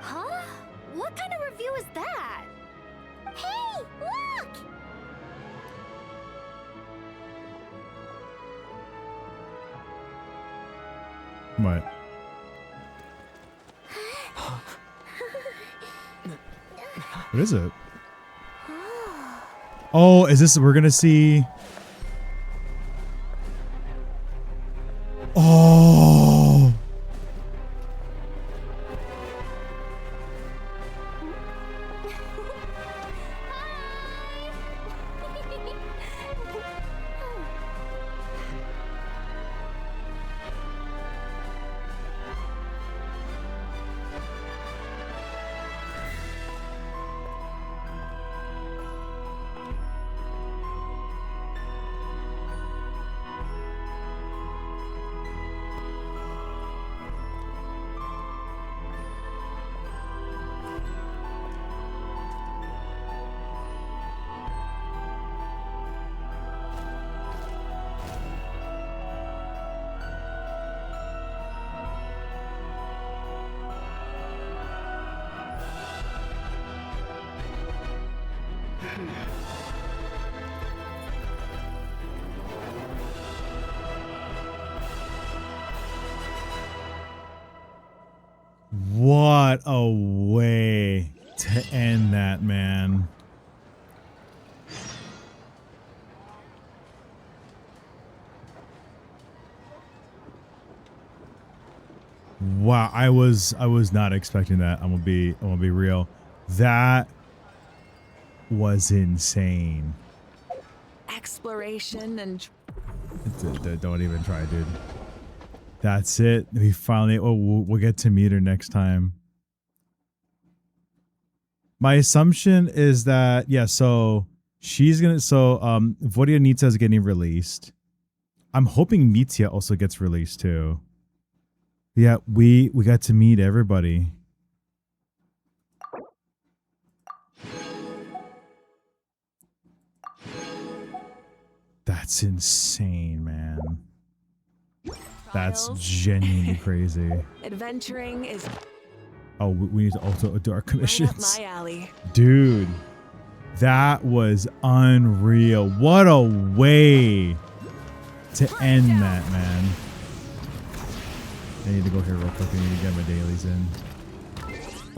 Huh? What kind of review is that? Hey, look! What? What is it? Oh, is this... We're gonna see... Oh! What a way to end that, man. Wow, I was not expecting that. I'm gonna be real. That was insane. Exploration and... Don't even try, dude. That's it. We finally... Oh, we'll get to meet her next time. My assumption is that... Yeah, so... She's gonna... So, Vodyanitsa is getting released. I'm hoping Mitya also gets released, too. Yeah, we got to meet everybody. That's insane, man. That's genuinely crazy. Adventuring is... Oh, we need to also do our commissions. Right up my alley. Dude, that was unreal. What a way to end that, man. I need to go here real quick. I need to get my dailies in.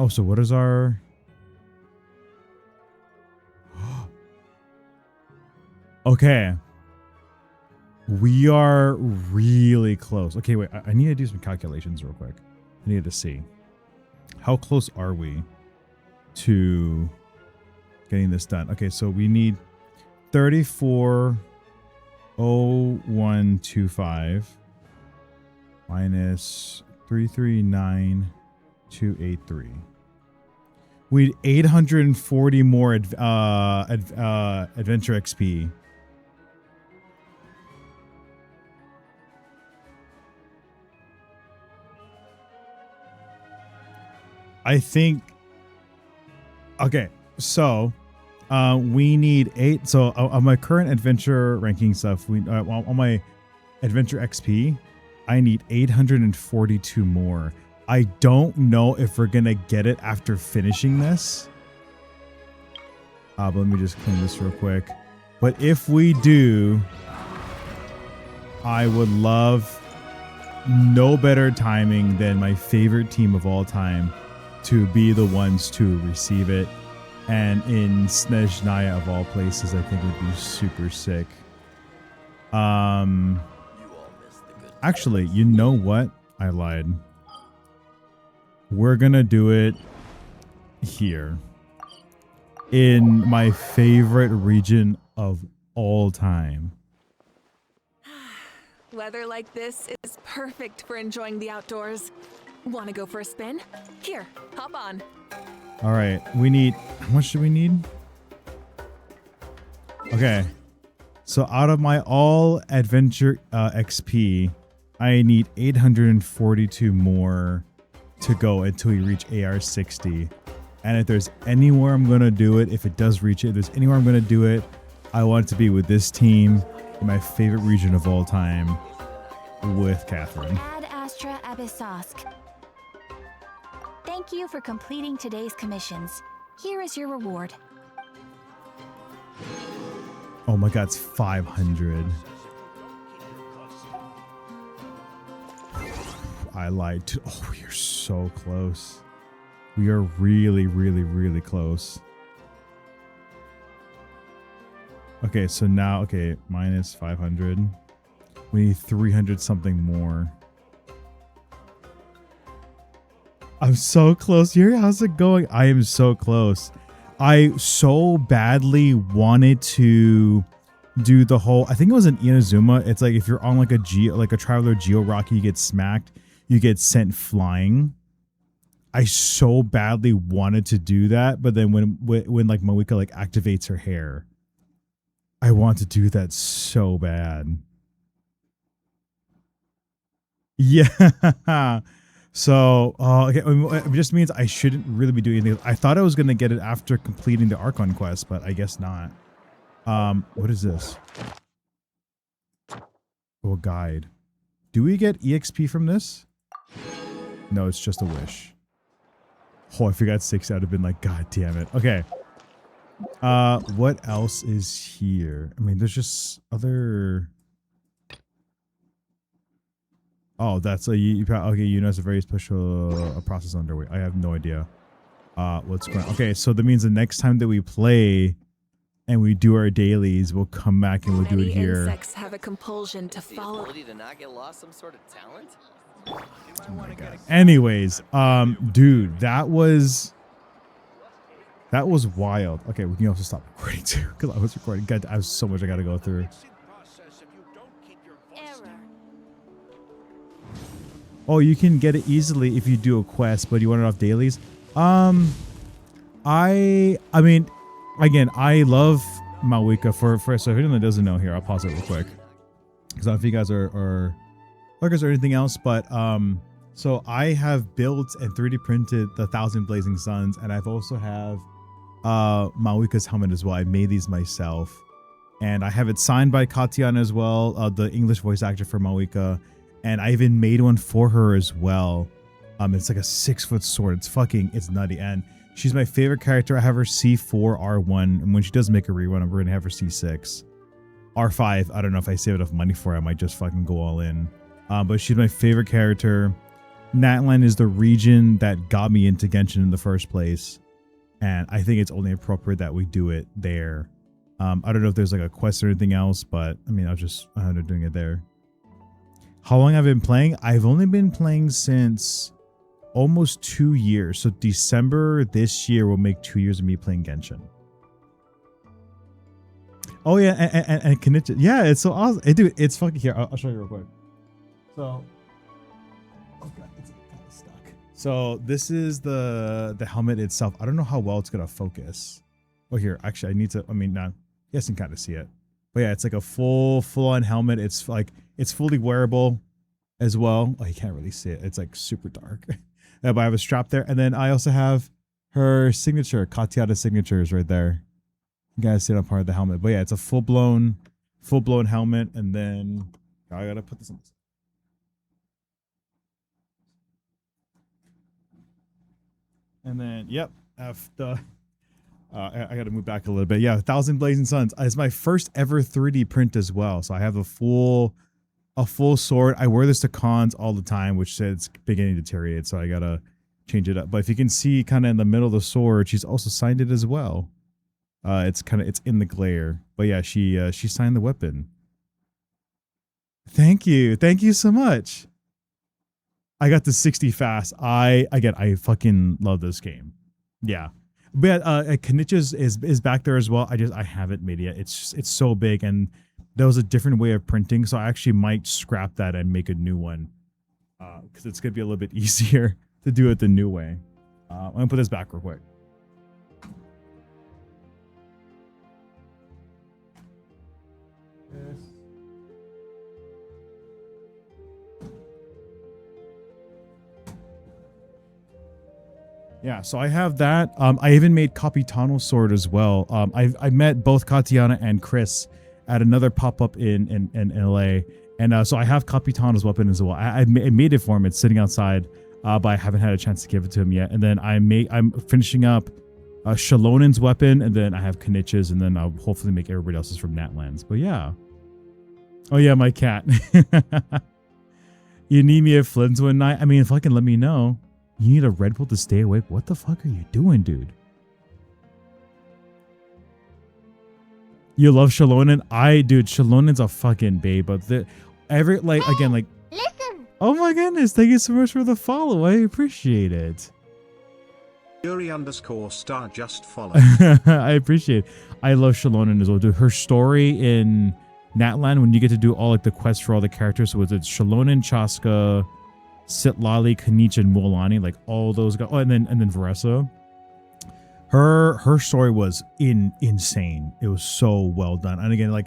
Oh, so what is our... Okay. We are really close. Okay, wait. I need to do some calculations real quick. I need to see. How close are we to getting this done? Okay, so we need 340125 minus 339283. We need 840 more adventure XP I think. Okay, so we need 8. So on my current adventure ranking stuff, on my adventure XP, I need 842 more. I don't know if we're gonna get it after finishing this. But let me just clean this real quick. But if we do, I would love no better timing than my favorite team of all time to be the ones to receive it. And in Snezhnaya of all places, I think would be super sick. Actually, you know what? I lied. We're gonna do it here. In my favorite region of all time. Weather like this is perfect for enjoying the outdoors. Want to go for a spin? Here, hop on. All right, we need, how much do we need? Okay, so out of my all adventure XP, I need 842 more to go until we reach AR 60. And if there's anywhere I'm gonna do it, if it does reach it, if there's anywhere I'm gonna do it, I want it to be with this team in my favorite region of all time with Catherine. Ad Astra Abyssosk. Thank you for completing today's commissions. Here is your reward. Oh my god, it's 500. I lied to, oh, we are so close. We are really, really, really close. Okay, so now, okay, minus 500. We need 300 something more. I'm so close here. How's it going? I am so close. I so badly wanted to do the whole, I think it was in Inazuma. It's like if you're on like a traveler geo rocky, you get smacked, you get sent flying. I so badly wanted to do that, but then when like Mawika like activates her hair, I want to do that so bad. Yeah. So, okay, it just means I shouldn't really be doing anything. I thought I was gonna get it after completing the Archon quest, but I guess not. What is this? Oh, a guide. Do we get EXP from this? No, it's just a wish. Oh, if we got 6, I'd have been like, God damn it. Okay. What else is here? I mean, there's just other. Oh, that's a okay. You know, it's a very special process underway. I have no idea. What's going on? Okay, so that means the next time that we play and we do our dailies, we'll come back and we'll do it here. Insects have a compulsion to follow. Ability to not get lost some sort of talent? Oh my god. Anyways, dude, that was wild. Okay, we can also stop recording too because I was recording. God, I have so much I gotta go through. Oh, you can get it easily if you do a quest, but you want it off dailies. I mean, again, I love Mawika for so if anyone that doesn't know here, I'll pause it real quick because I don't know if you guys are Lurkers or anything else, but so I have built and 3D printed the 1,000 Blazing Suns, and I've also have Mawika's helmet as well. I made these myself, and I have it signed by Katiana as well, the English voice actor for Mawika. And I even made one for her as well. It's like a 6-foot sword. It's nutty. And she's my favorite character. I have her C4, R1. And when she does make a rerun, we're going to have her C6. R5, I don't know if I save enough money for it. I might just fucking go all in. But she's my favorite character. Natlan is the region that got me into Genshin in the first place. And I think it's only appropriate that we do it there. I don't know if there's like a quest or anything else, but I mean, I'm doing it there. How long I've been playing? I've only been playing since almost 2 years. So December this year will make 2 years of me playing Genshin. Oh yeah, and Kenichi. Yeah, it's so awesome. Hey, dude, it's fucking here. I'll show you real quick. So, oh god, it's kind of stuck. So this is the helmet itself. I don't know how well it's gonna focus. Oh here, actually, I need to. I mean, nah, you guys can kind of see it. But yeah, it's like a full-on helmet. It's fully wearable as well. Oh, you can't really see it. It's like super dark. But I have a strap there, and then I also have her signature, Katiana's signature is right there. You guys see it on part of the helmet. But yeah, it's a full-blown helmet, and then I gotta put this in. And then, yep, after I got to move back a little bit. Yeah, 1,000 Blazing Suns. It's my first ever 3D print as well. So I have a full sword. I wear this to cons all the time, which said it's beginning to deteriorate. So I gotta change it up. But if you can see, kind of in the middle of the sword, she's also signed it as well. It's in the glare. But yeah, she signed the weapon. Thank you so much. I got to 60 fast. I fucking love this game. Yeah. But Kanich's is back there as well. I haven't made it yet. It's so big, and there was a different way of printing, so I actually might scrap that and make a new one. Because it's gonna be a little bit easier to do it the new way. I'm gonna put this back real quick. Yes. Yeah, so I have that. I even made Capitano's sword as well. I met both Katiana and Chris at another pop-up in LA. And so I have Capitano's weapon as well. I made it for him. It's sitting outside, but I haven't had a chance to give it to him yet. And then I'm finishing up Shalonen's weapon, and then I have Kanich's, and then I'll hopefully make everybody else's from Natlands. But yeah. Oh yeah, my cat. You need me at Flynn's one night? I mean, fucking let me know. You need a Red Bull to stay awake? What the fuck are you doing, dude? You love Shalonen? Dude, Shalonen's a fucking babe. But Listen. Oh my goodness, thank you so much for the follow. I appreciate it. Yuri_star just follow. I appreciate it. I love Shalonen as well, dude. Her story in Natlan, when you get to do all like the quests for all the characters, so it's Shalonen, Chaska, Sitlali, Kanich, and Mualani, like all those guys. Oh, and then Varessa. Her story was insane. It was so well done. And again, like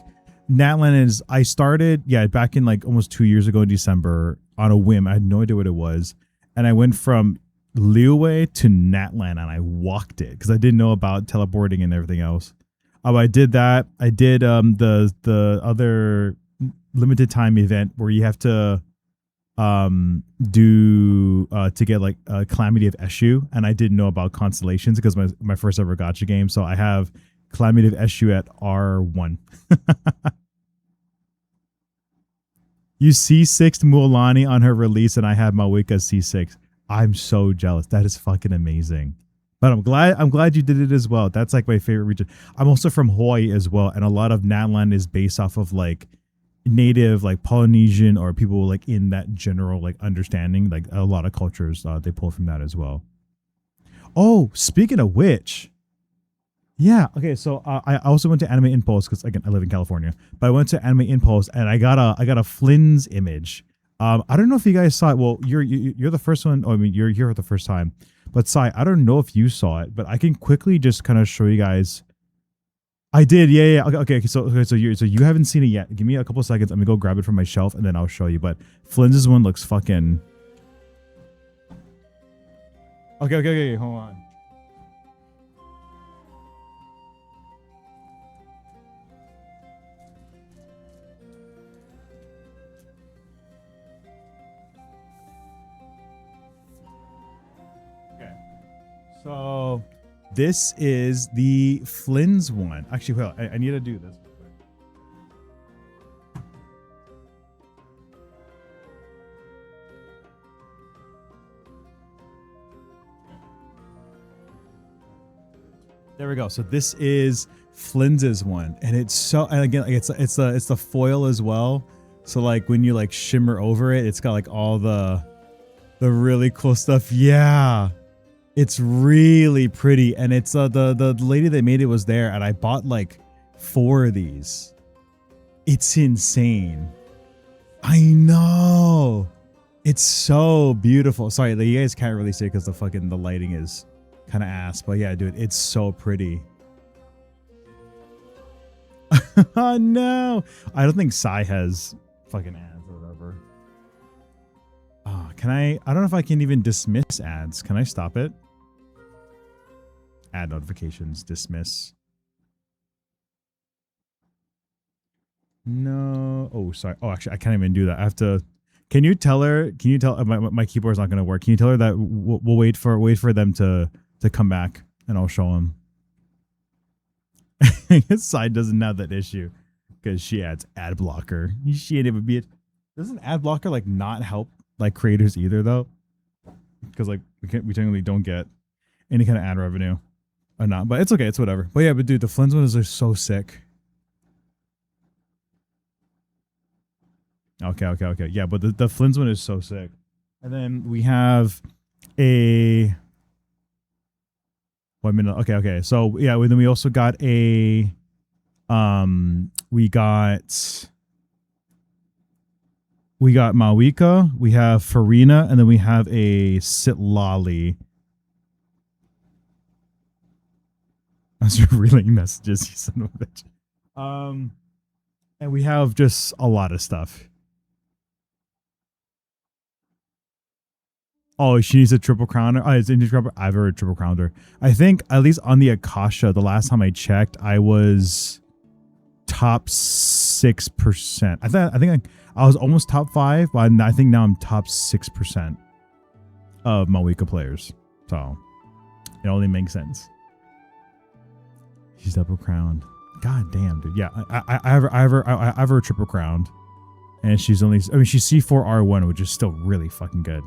Natlan is, I started back in like almost 2 years ago in December on a whim. I had no idea what it was, and I went from Liyue to Natlan, and I walked it because I didn't know about teleporting and everything else. I did that. I did the other limited time event where you have to to get like a Calamity of Eshu, and I didn't know about constellations because my first ever gacha game. So I have Calamity of Eshu at R1. You C6'd Mualani on her release, and I have Mawika C6. I'm so jealous. That is fucking amazing. But I'm glad you did it as well. That's like my favorite region. I'm also from Hawaii as well, and a lot of Natlan is based off of like native like Polynesian or people like in that general like understanding. Like a lot of cultures they pull from that as well. Oh, speaking of which, yeah, okay, so I also went to Anime Impulse because again I live in California, but I went to Anime Impulse and I got a Flynn's image. I don't know if you guys saw it. Well, you're the first one. I mean, you're here for the first time, but Sai, I don't know if you saw it, but I can quickly just kind of show you guys. I did, yeah. Okay. So you haven't seen it yet. Give me a couple seconds. I'm gonna go grab it from my shelf and then I'll show you. But Flynn's one looks fucking. Okay. Hold on. Okay. So. This is the Flynn's one. Actually, well, I need to do this. There we go. So this is Flynn's one, and it's so. And again, it's the foil as well. So like when you like shimmer over it, it's got like all the really cool stuff. Yeah. It's really pretty, and it's the lady that made it was there, and I bought like 4 of these. It's insane. I know. It's so beautiful. Sorry, you guys can't really see it because the lighting is kind of ass, but yeah, dude, it's so pretty. Oh no, I don't think Sai has fucking ads or whatever. Oh, can I don't know if I can even dismiss ads. Can I stop it? Ad notifications, dismiss. No. Oh, sorry. Oh, actually, I can't even do that. I have to. Can you tell her? Can you tell my keyboard's not going to work? Can you tell her that we'll wait for them to come back and I'll show them. His side doesn't have that issue because she adds ad blocker. She ain't even be it. Doesn't ad blocker like not help like creators either though? Because like we technically don't get any kind of ad revenue or not, but it's okay. It's whatever. But yeah, but dude, the Flynn's ones are so sick. Okay. Yeah, but the Flynn's one is so sick. And then we have a... 1 minute. Okay. So, yeah, then we also got a... We got Mawika, we have Farina, and then we have a Sitlali. That's your relaying messages, you son of a bitch. And we have just a lot of stuff. Oh, she needs a triple crowner. Oh, it's Indian triple. I've heard triple crowner. I think at least on the Akasha, the last time I checked, I was top 6%. I think I was almost top 5, but I think now I'm top 6% of Mawika players. So it only makes sense. She's double crowned. God damn, dude. Yeah, I have her triple crowned, and she's only. I mean, she's C4R1, which is still really fucking good.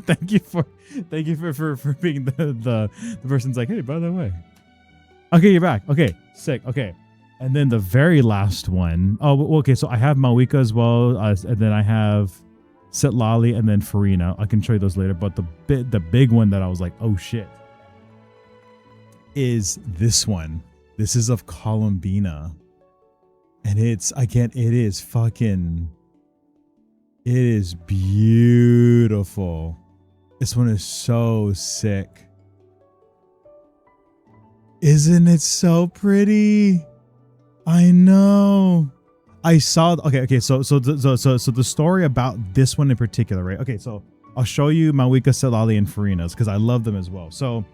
Thank you for being the person's like, hey, by the way. Okay, you're back. Okay, sick. Okay, and then the very last one. Oh, okay. So I have Mawika as well, and then I have Sitlali, and then Farina. I can show you those later. But the big one that I was like, oh shit, is this one. This is of Columbina, and it is fucking. It is beautiful. This one is so sick. Isn't it so pretty? I know. I saw. Okay. So the story about this one in particular, right? Okay, so I'll show you Mawika, Sitlali, and Farina's because I love them as well. So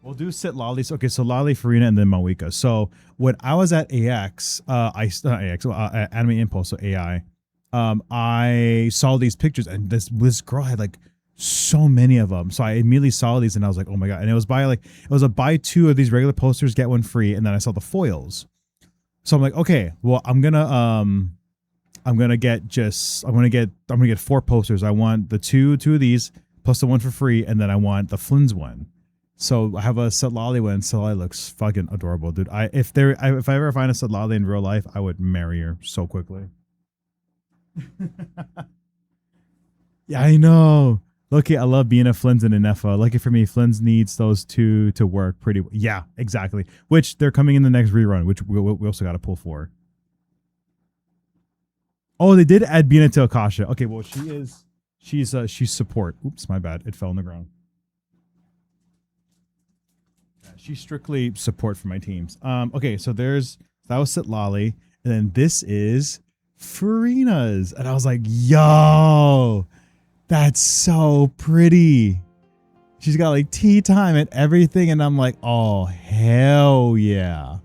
we'll do Sitlali. Okay, so Lali, Farina, and then Mawika. So when I was at AX, Anime Impulse, so AI, I saw these pictures, and this girl had like so many of them. So I immediately saw these, and I was like, oh my god! And it was buy 2 of these regular posters, get 1 free, and then I saw the foils. So I'm like, okay, well, I'm gonna get 4 posters. I want the two of these plus the 1 for free, and then I want the Flynn's one. So I have a Sitlali one. Sitlali looks fucking adorable, dude. If I ever find a Sitlali in real life, I would marry her so quickly. Yeah, I know. Lucky, I love being a Flynn's and an Nefa. Lucky for me, Flynn's needs those 2 to work pretty well. Yeah, exactly. Which they're coming in the next rerun, which we also got to pull for. Oh, they did add Bina to Akasha. Okay, well she's support. Oops, my bad. It fell on the ground. She's strictly support for my teams. Okay, so that was Sitlali, and then this is Farina's, and I was like, yo, that's so pretty. She's got like tea time and everything, and I'm like, oh hell yeah.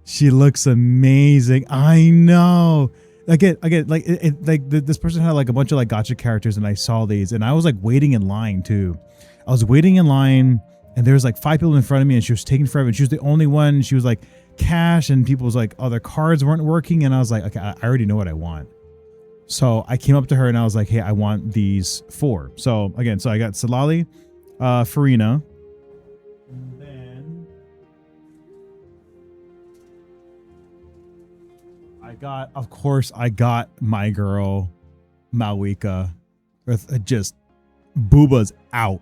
She looks amazing. I know. Again, like this person had like a bunch of like gacha characters, and I saw these, and I was like waiting in line too. I was waiting in line. And there was like 5 people in front of me, and she was taking forever. And she was the only one. She was like cash, and people was like, oh, their cards weren't working. And I was like, okay, I already know what I want. So I came up to her and I was like, hey, I want these 4. So again, so I got Sitlali, Farina. And then I got my girl, Mawika, with just boobas out.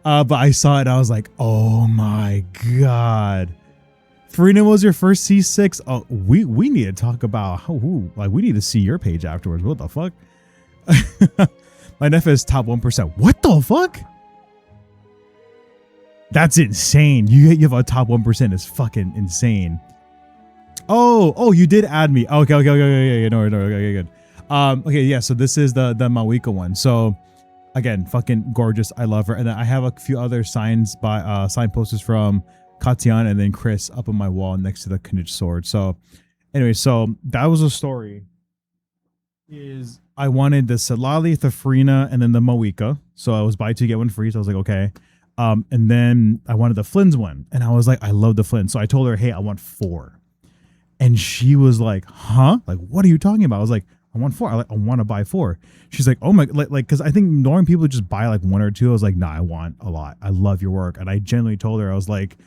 But I saw it, I was like, oh my god. Farina was your first C6. Oh, we need to talk about like we need to see your page afterwards. What the fuck? My nephew is top 1%. What the fuck? That's insane. You have a top 1% is fucking insane. Oh, you did add me. Okay. No, okay, good. Okay, yeah. So this is the Mawika one. So again, fucking gorgeous. I love her. And then I have a few other sign posters from Katian and then Chris up on my wall next to the Knich sword. So anyway, so that was a story. Is I wanted the Salali, the Farina, and then the Mawika. So I was buy two get one free. So I was like, okay. And then I wanted the Flynn's one, and I was like, I love the Flynn. So I told her, hey, I want 4. And she was like, huh? Like, what are you talking about? I was like, I want 4. I want to buy 4. She's like, oh my, like, because I think normal people just buy like 1 or 2. I was like, nah, I want a lot. I love your work. And I genuinely told her, I was like,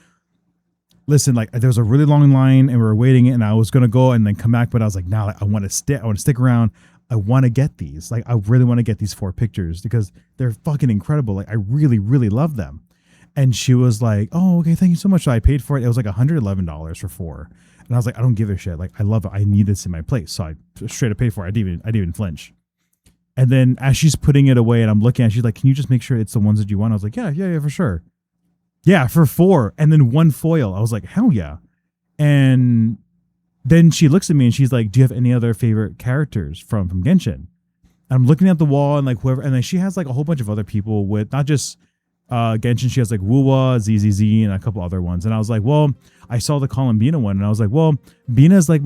listen, like there was a really long line and we were waiting and I was going to go and then come back. But I was like, nah, like, I want to stick around. I want to get these. Like, I really want to get these 4 pictures because they're fucking incredible. Like, I really, really love them. And she was like, oh, okay, thank you so much. So I paid for it. It was like $111 for 4. And I was like, I don't give a shit. Like, I love it. I need this in my place. So I straight up paid for it. I didn't even flinch. And then as she's putting it away and I'm looking at it, she's like, can you just make sure it's the ones that you want? I was like, yeah, for sure. Yeah, for 4. And then 1 foil. I was like, hell yeah. And then she looks at me and she's like, do you have any other favorite characters from Genshin? And I'm looking at the wall and like whoever, and then she has like a whole bunch of other people with not just Genshin. She has like Wuwa, ZZZ, and a couple other ones. And I was like, well, I saw the Colin Bina one and I was like, well, Bina's like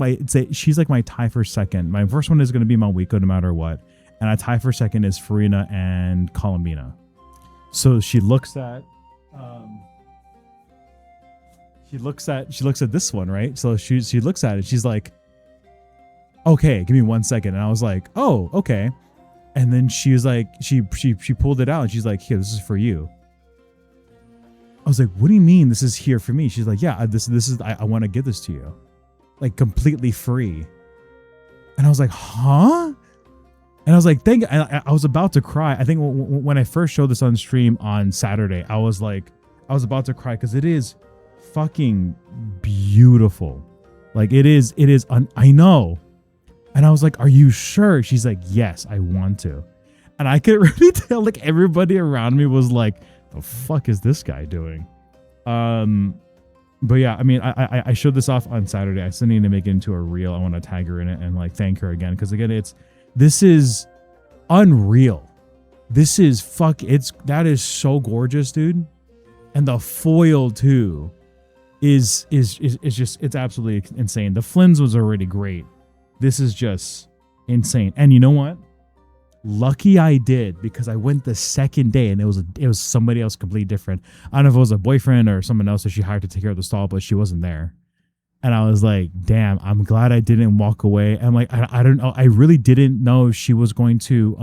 she's like my tie for second. My first one is going to be Mawiko no matter what. And I tie for second is Farina and Colin Bina. So she looks at she looks at this one, right? So she looks at it. She's like, okay, give me 1 second. And I was like, oh, okay. And then she was like, she pulled it out and she's like, here, this is for you. I was like, what do you mean this is here for me? She's like, yeah, this is, I want to give this to you. Like completely free. And I was like, huh? And I was like, I was about to cry. I think when I first showed this on stream on Saturday, I was about to cry because it is fucking beautiful. Like it is, I know. And I was like, are you sure? She's like, yes, I want to. And I could really tell like everybody around me was like, the fuck is this guy doing? But yeah, I mean, I showed this off on Saturday. I still need to make it into a reel. I want to tag her in it and like thank her again. Cause again, this is unreal. That is so gorgeous, dude. And the foil too is just, it's absolutely insane. The Flynn's was already great. This is just insane. And you know what? Lucky I did, because I went the second day and it was somebody else completely different. I don't know if it was a boyfriend or someone else that she hired to take care of the stall, but she wasn't there. And I was like, damn, I'm glad I didn't walk away. I'm like, I don't know. I really didn't know she was going to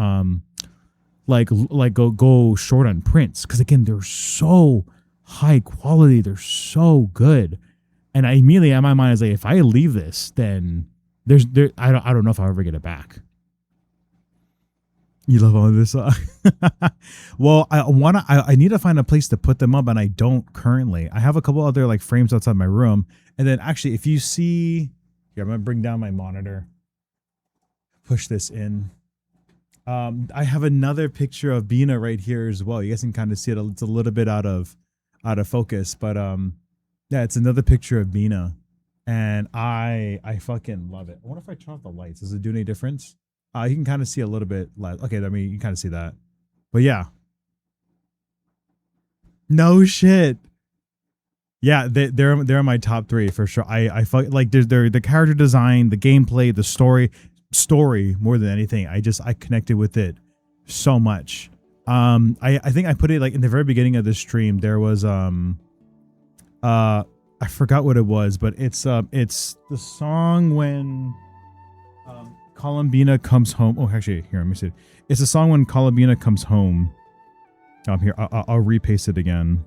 go short on prints. Cause again, they're so high quality. They're so good. And I immediately in my mind is like, if I leave this, then I don't know if I'll ever get it back. You love all of this? Well, I need to find a place to put them up, and I don't currently. I have a couple other like frames outside my room. And then actually, if you see here, I'm gonna bring down my monitor, push this in. I have another picture of Bina right here as well. You guys can kind of see it. It's a little bit out of focus, but yeah, it's another picture of Bina. And I fucking love it. I wonder if I turn off the lights, does it do any difference? You can kind of see a little bit less. Okay, I mean, you can kind of see that. But yeah. No shit. Yeah, they're my top 3 for sure. I like they're the character design, the gameplay, the story more than anything. I connected with it so much. I think I put it like in the very beginning of the stream. There was I forgot what it was, but it's the song when Columbina comes home. Oh, actually, here, let me see it. It's a song when Columbina comes home. Here, I'll repaste it again.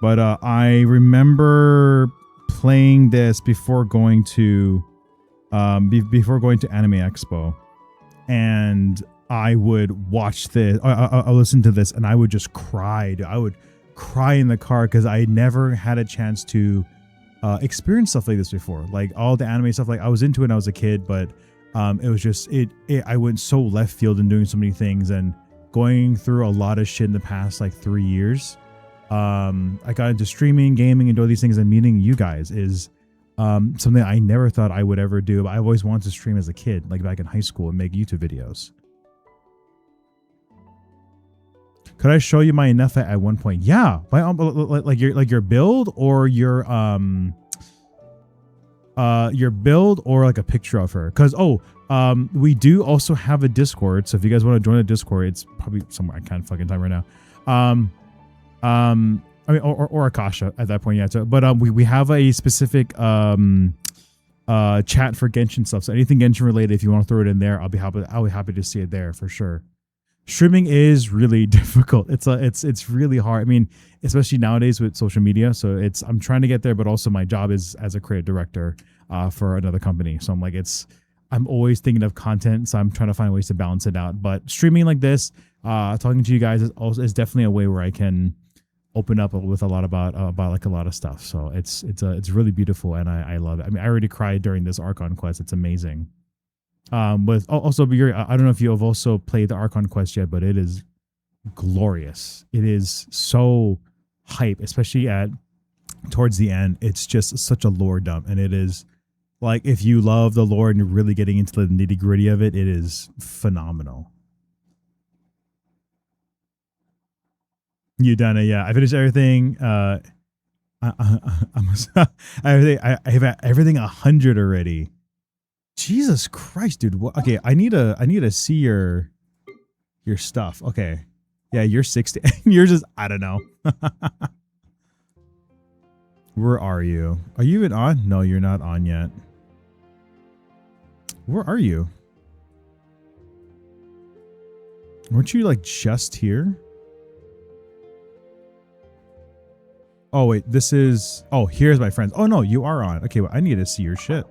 But I remember playing this before going to Anime Expo, and I would watch this. I listen to this, and I would just cry. I would cry in the car because I never had a chance to experience stuff like this before. Like all the anime stuff, like I was into it when I was a kid, but it was just I went so left field in doing so many things and going through a lot of shit in the past like 3 years. I got into streaming, gaming, and doing these things, and meeting you guys is something I never thought I would ever do. But I always wanted to stream as a kid, like back in high school, and make YouTube videos. Could I show you my Nefa at one point? Yeah, like your build or your build or like a picture of her. Cause we do also have a Discord. So if you guys want to join the Discord, it's probably somewhere I can't fucking time right now. I mean, or Akasha at that point, yeah. So, but we have a specific chat for Genshin stuff. So anything Genshin related, if you want to throw it in there, I'll be happy to see it there for sure. Streaming is really difficult. It's really hard. I mean, especially nowadays with social media. So I'm trying to get there, but also my job is as a creative director for another company. So I'm like, I'm always thinking of content. So I'm trying to find ways to balance it out. But streaming like this, talking to you guys is definitely a way where I can open up with a lot about like a lot of stuff. So it's really beautiful and I love it. I mean, I already cried during this Archon quest. It's amazing. But also, I don't know if you have also played the Archon quest yet, but it is glorious. It is so hype, especially towards the end. It's just such a lore dump, and it is like if you love the lore and you're really getting into the nitty gritty of it, it is phenomenal. You done it? Yeah, I finished everything. I have everything 100 already. Jesus Christ, dude. Okay, I need to see your stuff. Okay. Yeah, you're 60. Yours is, I don't know. Where are you? Are you even on? No, you're not on yet. Where are you? Weren't you like just here? Oh, wait, this is, oh, here's my friends. Oh no, you are on. Okay, well, I need to see your shit.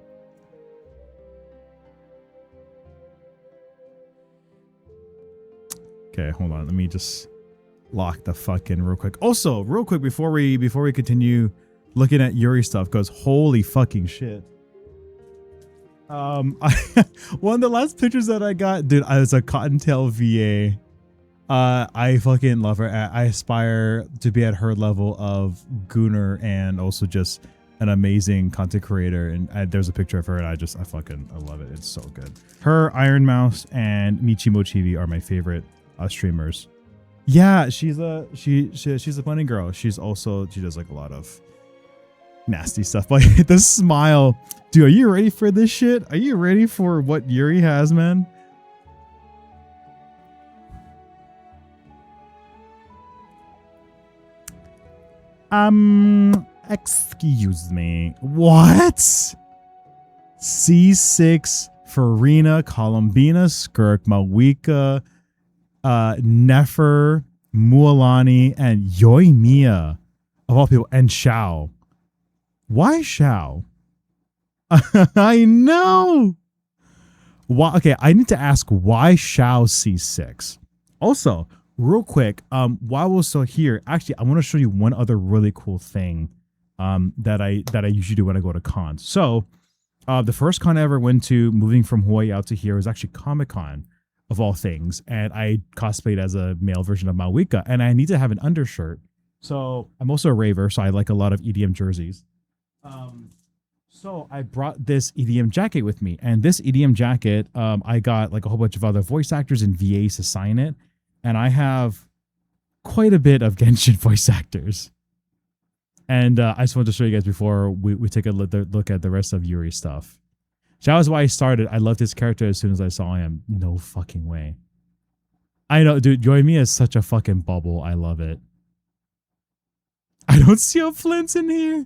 Okay, hold on. Let me just lock the fuck in real quick. Also, real quick before we continue looking at Yuri stuff, because holy fucking shit. One of the last pictures that I got, dude, I was a Cottontail VA. I fucking love her. I aspire to be at her level of Gooner and also just an amazing content creator. And there's a picture of her, and I love it. It's so good. Her, Iron Mouse, and Michimo Chibi are my favorite streamers. Yeah, she's a funny girl. She does like a lot of nasty stuff. Like the smile, dude. Are you ready for this shit? Are you ready for what Yuri has, man? Excuse me. What? C6, Farina, Columbina, Skirk, Mawika, Nefer, Mualani, and Yoimiya, of all people, and Shao. Why Shao? I know. Why? Okay, I need to ask why Shao C6. Also, real quick, while we're still here, actually, I want to show you one other really cool thing that I usually do when I go to cons. So, the first con I ever went to, moving from Hawaii out to here, was actually Comic-Con, of all things, and I cosplayed as a male version of Mawika, and I need to have an undershirt. So I'm also a raver, so I like a lot of EDM jerseys. So I brought this EDM jacket with me, and this EDM jacket, I got like a whole bunch of other voice actors and VAs to sign it, and I have quite a bit of Genshin voice actors. And I just wanted to show you guys before we take a look at the rest of Yuri's stuff. That was why I started. I loved his character as soon as I saw him. No fucking way. I know, dude. Yoimiya is such a fucking bubble. I love it. I don't see a Flint's in here.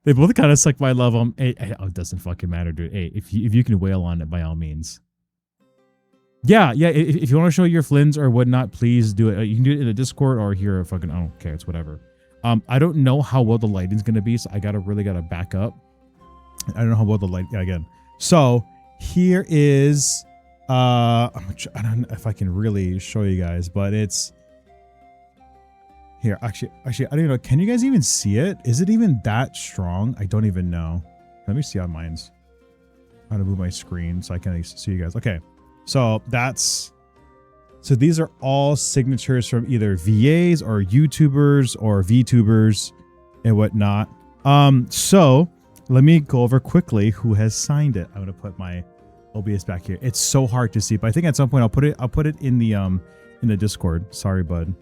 They both kind of suck my love. It doesn't fucking matter, dude. Hey, if you can wail on it, by all means. Yeah. If you want to show your Flins or whatnot, please do it. You can do it in the Discord or here. Fucking, I don't care. It's whatever. I don't know how well the lighting's gonna be, so I really gotta back up. I don't know how well the light. Yeah, again. So here is. I don't know if I can really show you guys, but it's here. Actually, I don't even know. Can you guys even see it? Is it even that strong? I don't even know. Let me see on mine's. I'm gonna move my screen so I can see you guys. Okay, so that's So these are all signatures from either VAs or YouTubers or VTubers and whatnot. So let me go over quickly who has signed it. I'm gonna put my OBS back here. It's so hard to see, but I think at some point I'll put it in the Discord. Sorry, bud.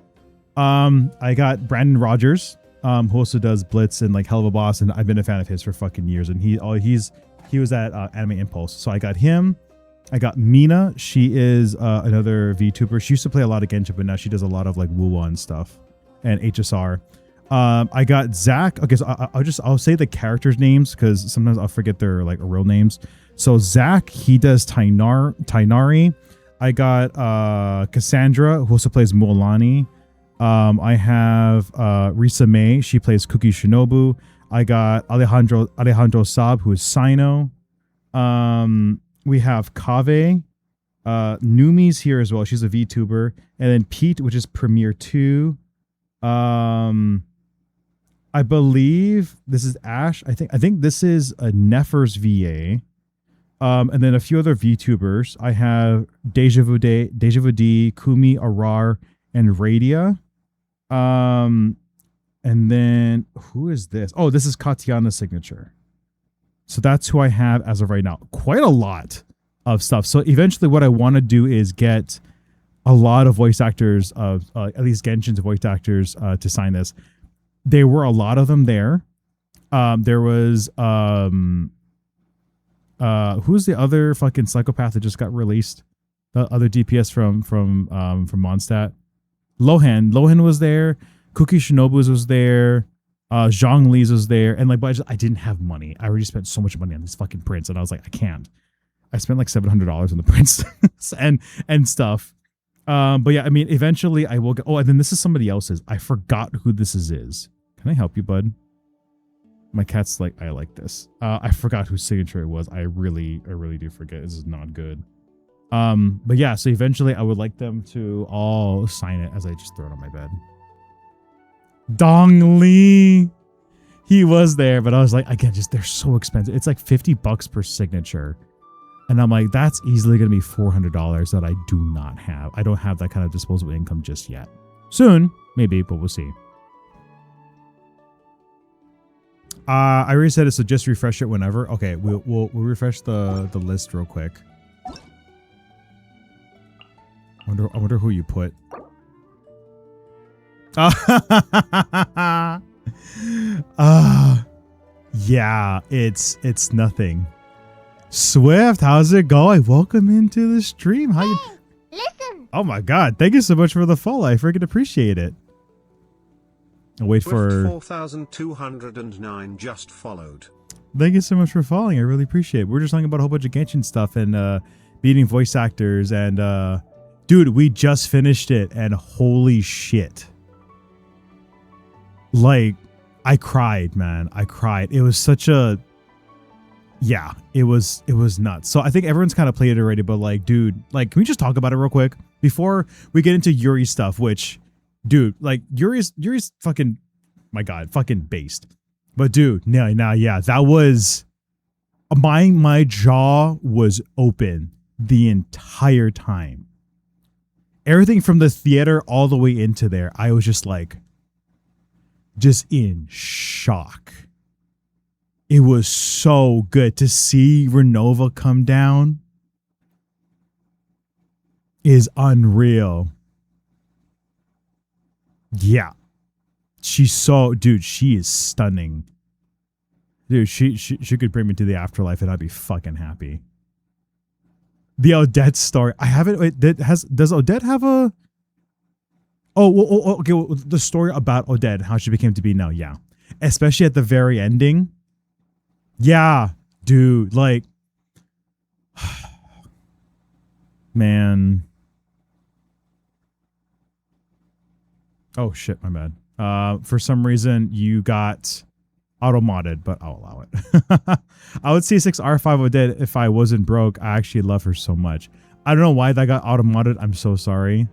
I got Brandon Rogers, who also does Blitz and like Hell of a Boss, and I've been a fan of his for fucking years. And he was at Anime Impulse, so I got him. I got Mina. She is another VTuber. She used to play a lot of Genshin, but now she does a lot of like Wuwa and stuff, and HSR. I got Zach. Okay, so I'll say the characters' names because sometimes I'll forget their like real names. So Zach, he does Tainari. I got Cassandra, who also plays Mualani. I have Risa May. She plays Cookie Shinobu. I got Alejandro Saab, who is Sino. We have Kave. Numi's here as well. She's a VTuber. And then Pete, which is Premiere 2. I believe this is Ash. I think this is a Nefer's VA. And then a few other VTubers. I have Deja Vu D, Kumi, Arar, and Radia. And then who is this? Oh, this is Katiana's signature. So that's who I have as of right now. Quite a lot of stuff. So eventually what I want to do is get a lot of voice actors of at least Genshin's voice actors to sign this. There were a lot of them there. There was who's the other fucking psychopath that just got released? The other DPS from Mondstadt. Lohan was there. Cookie Shinobu's was there. Zhang Li's was there. And like, but I didn't have money. I already spent so much money on these fucking prints, and I was like, I can't. I spent like $700 on the prints and stuff. But yeah, I mean, eventually I will get. Oh, and then this is somebody else's. I forgot who this is. Can I help you, bud? My cat's like, I like this. I forgot whose signature it was. I really do forget. This is not good. But yeah, so eventually I would like them to all sign it as I just throw it on my bed. Dong Li, he was there, but I was like, again, just they're so expensive. It's like $50 per signature, and I'm like, that's easily gonna be $400 that I do not have. I don't have that kind of disposable income just yet. Soon, maybe, but we'll see. I already said it, so just refresh it whenever. Okay, we'll refresh the list real quick. I wonder who you put. Yeah, it's nothing. Swift, how's it going? Welcome into the stream. How you? Listen. Oh my god, thank you so much for the follow. I freaking appreciate it. I'll wait for 4,209 just followed. Thank you so much for following. I really appreciate it. We're just talking about a whole bunch of Genshin stuff and beating voice actors and dude, we just finished it and holy shit. Like, I cried, man. I cried. It was such a, yeah, it was nuts. So I think everyone's kind of played it already, but like, dude, like, can we just talk about it real quick before we get into Yuri stuff, which, dude, like, Yuri's fucking, my God, fucking based. But dude, yeah, that was, my jaw was open the entire time. Everything from the theater all the way into there, I was just like, just in shock. It was so good to see Renova come down. Is unreal. Yeah. She's so, dude, she is stunning. Dude, she could bring me to the afterlife and I'd be fucking happy. The Odette story. I haven't, wait, does Odette have a, okay, well, the story about Odette, how she became to be now, yeah. Especially at the very ending. Yeah, dude, like, man. Oh shit, my bad. For some reason you got auto-modded, but I'll allow it. I would see 6R5 Odette if I wasn't broke. I actually love her so much. I don't know why that got auto-modded. I'm so sorry.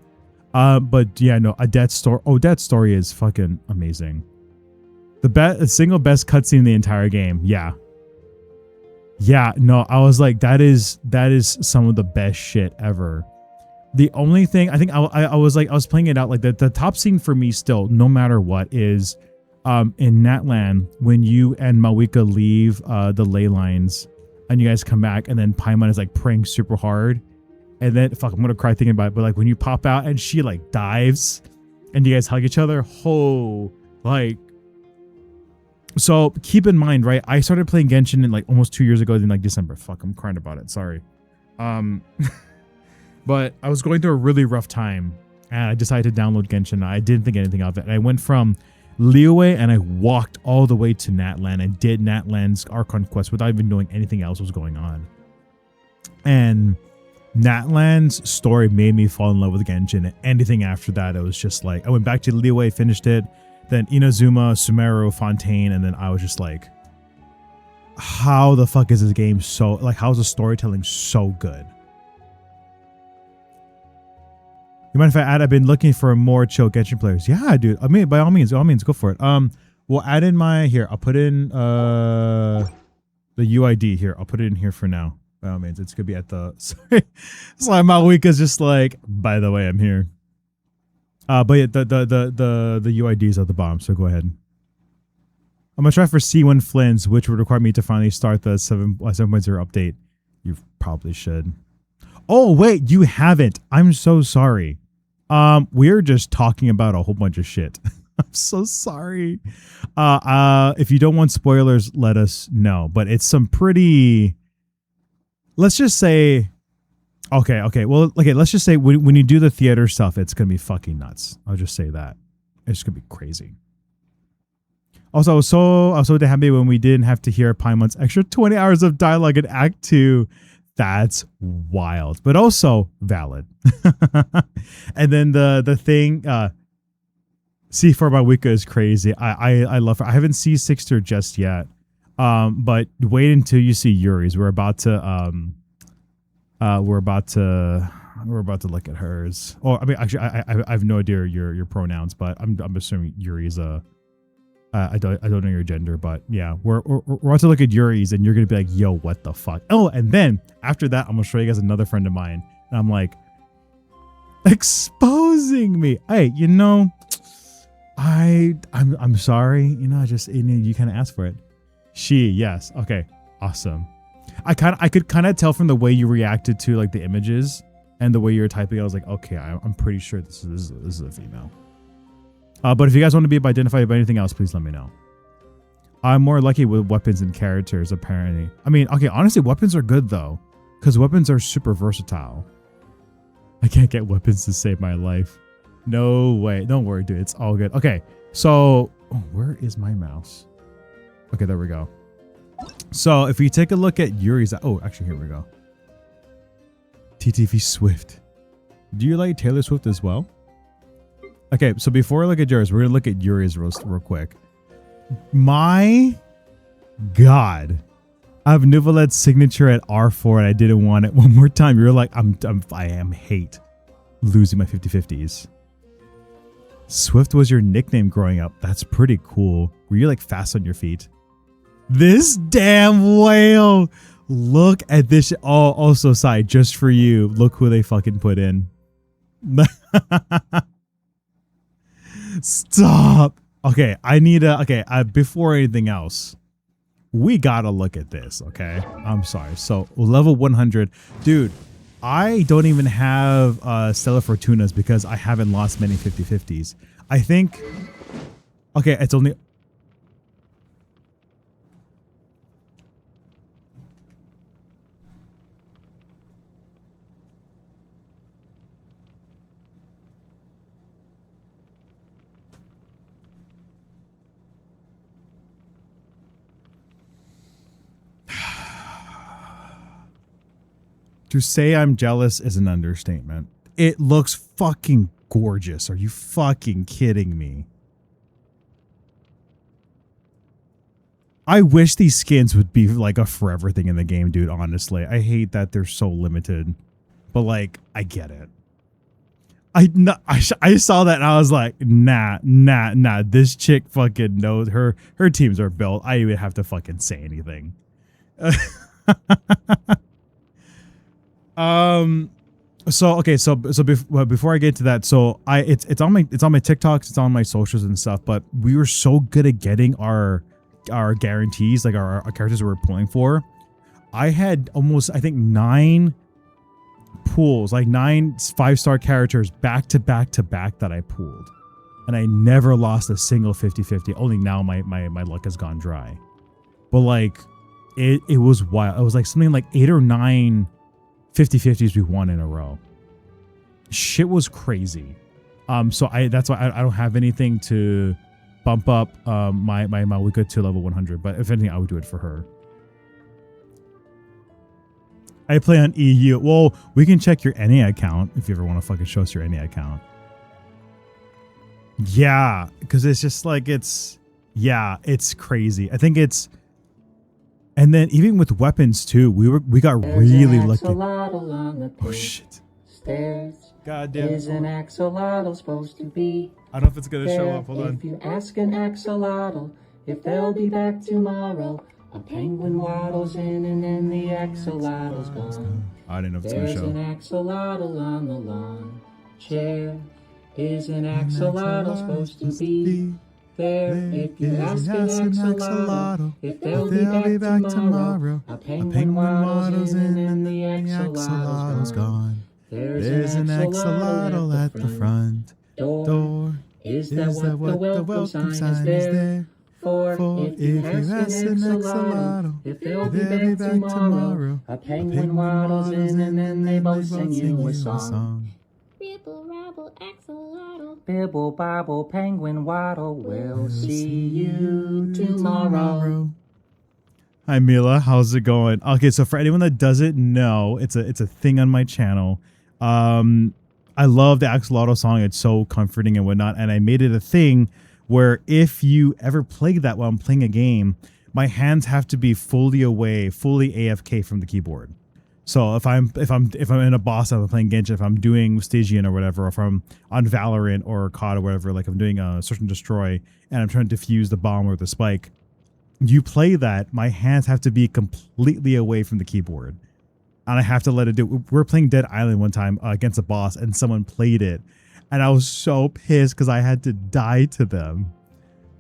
But yeah, no, Odette's story is fucking amazing. The single best cutscene in the entire game. Yeah. Yeah, no, I was like, that is some of the best shit ever. The only thing I think I was playing it out like the top scene for me still, no matter what, is in Natlan when you and Mawika leave the ley lines and you guys come back and then Paimon is like praying super hard and then fuck I'm gonna cry thinking about it, but like when you pop out and she like dives and you guys hug each other, like. So keep in mind, right? I started playing Genshin in like almost 2 years ago in like December. Fuck, I'm crying about it. Sorry. But I was going through a really rough time and I decided to download Genshin. I didn't think anything of it. And I went from Liyue and I walked all the way to Natlan and did Natlan's Archon quest without even knowing anything else was going on. And Natlan's story made me fall in love with Genshin. Anything after that, it was just like, I went back to Liyue, finished it, then Inazuma, Sumeru, Fontaine, and then I was just like, how the fuck is this game so, like, how's the storytelling so good? You mind if I add, I've been looking for more chill Genshin players. Yeah, dude. I mean, by all means, go for it. We'll add in here. I'll put in the UID here. I'll put it in here for now. By all means, it's gonna be at the. Sorry, it's like Malwika's just like. By the way, I'm here. But yeah, the UIDs at the bottom. So go ahead. I'm gonna try for C1 Flins, which would require me to finally start the 7.0 update. You probably should. Oh wait, you haven't. I'm so sorry. We're just talking about a whole bunch of shit. I'm so sorry. If you don't want spoilers, let us know. But it's some pretty. Let's just say. Okay. Well, let's just say when you do the theater stuff, it's gonna be fucking nuts. I'll just say that. It's gonna be crazy. Also, I was so happy when we didn't have to hear Paimon's extra 20 hours of dialogue in Act 2. That's wild, but also valid. And then the thing, C4 by Wika is crazy. I love her. I haven't seen Sixter just yet. But wait until you see Yuri's. We're about to look at hers. Or I mean, actually, I have no idea your pronouns, but I'm assuming Yuri's I don't know your gender, but yeah, we're about to look at Yuri's and you're gonna be like, yo, what the fuck? Oh, and then after that, I'm gonna show you guys another friend of mine, and I'm like, exposing me. Hey, you know, I'm sorry. You know, you kind of asked for it. Yes, okay, awesome. I could kind of tell from the way you reacted to like the images and the way you were typing. I was like, okay, I'm pretty sure this is a female. But if you guys want to be identified by anything else, please let me know. I'm more lucky with weapons and characters, apparently. I mean, okay, honestly, weapons are good, though. Because weapons are super versatile. I can't get weapons to save my life. No way. Don't worry, dude. It's all good. Okay, so... Oh, where is my mouse? Okay, there we go. So, if we take a look at Yuri's... Oh, actually, here we go. TTV Swift. Do you like Taylor Swift as well? Okay, so before I look at yours, we're going to look at Yuri's real quick. My God. I have Nuvalet's signature at R4 and I didn't want it one more time. You're like, I hate losing my 50/50s. Swift was your nickname growing up. That's pretty cool. Were you like fast on your feet? This damn whale. Look at this. Oh, also side, just for you. Look who they fucking put in. Stop. Okay, I need before anything else, we gotta look at this, okay? I'm sorry. So level 100. Dude, I don't even have Stellar Fortunas because I haven't lost many 50/50s. I think, okay, it's only... To say I'm jealous is an understatement. It looks fucking gorgeous. Are you fucking kidding me? I wish these skins would be like a forever thing in the game, dude, honestly. I hate that they're so limited. But like, I get it. I saw that and I was like, nah. This chick fucking knows her teams are built. I didn't even have to fucking say anything. So okay, before I get to that, so it's on my TikToks, it's on my socials and stuff. But we were so good at getting our guarantees, like our characters we were pulling for. I had almost, I think, 9 pulls, like 9 5-star characters back to back to back that I pulled, and I never lost a single 50-50. Only now my luck has gone dry, but like it was wild. It was like something like 8 or 9 50-50s we won in a row. Shit was crazy. So that's why I don't have anything to bump up my Wicca to level 100. But if anything, I would do it for her. I play on EU. Well, we can check your NA account if you ever want to fucking show us your NA account. Yeah, because it's just like it's crazy. I think it's. And then even with weapons too, we got really lucky. Oh shit! God damn. Is an axolotl supposed to be? I don't know if it's gonna show up. Hold on. If you ask an axolotl if they'll be back tomorrow, a penguin waddles in and then the axolotl's gone. I didn't know if it's gonna There's show. an axolotl on the lawn chair. Is an axolotl supposed to be? There, if you ask an axolotl if they'll be back tomorrow, a penguin waddles in and the axolotl's gone. There's an axolotl at the front door. Is that what the welcome sign is there? For if you ask an axolotl if they'll be back tomorrow, a penguin waddles in and then they both sing you a song. Ribble, rabble, axolotl. Bibble, bobble, penguin waddle. We'll see you tomorrow. Hi Mila, how's it going? Okay, so for anyone that doesn't know, it's a thing on my channel. I love the axolotl song. It's so comforting and whatnot. And I made it a thing where if you ever play that while I'm playing a game, my hands have to be fully away, fully AFK from the keyboard. So if I'm in a boss, I'm playing Genshin, if I'm doing Stygian or whatever, or if I'm on Valorant or COD or whatever, like I'm doing a search and destroy and I'm trying to defuse the bomb or the spike, you play that, my hands have to be completely away from the keyboard. And I have to let it do. We were playing Dead Island one time against a boss and someone played it. And I was so pissed because I had to die to them.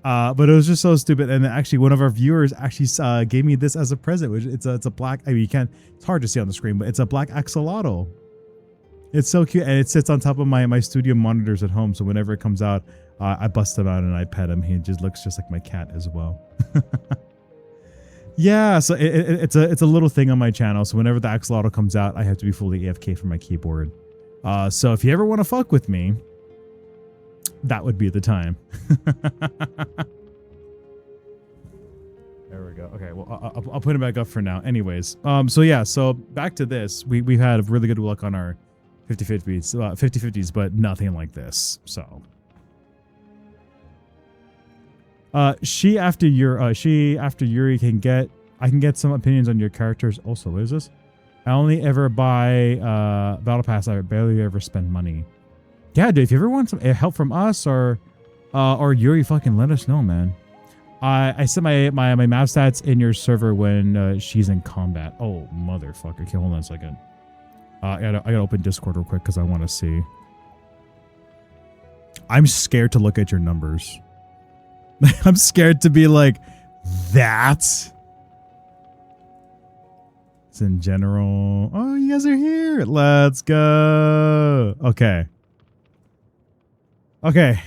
But it was just so stupid. And actually, one of our viewers actually gave me this as a present, which it's a black. I mean, it's hard to see on the screen, but it's a black axolotl. It's so cute, and it sits on top of my studio monitors at home. So whenever it comes out, I bust him out and I pet him. He just looks just like my cat as well. Yeah, so it's a little thing on my channel. So whenever the axolotl comes out, I have to be fully AFK from my keyboard. So if you ever want to fuck with me, that would be the time. There we go. Okay, well, I'll put it back up for now. Anyways, so yeah, so back to this. We've had really good luck on our 50-50s, but nothing like this. So, she after Yuri I can get some opinions on your characters. Also, what is this? I only ever buy battle pass. I barely ever spend money. Yeah, dude, if you ever want some help from us or Yuri, fucking let us know, man. I set my map stats in your server when she's in combat. Oh, motherfucker. Okay, hold on a second. I gotta open Discord real quick because I want to see. I'm scared to look at your numbers. I'm scared to be like, that. It's in general. Oh, you guys are here. Let's go. Okay. Okay.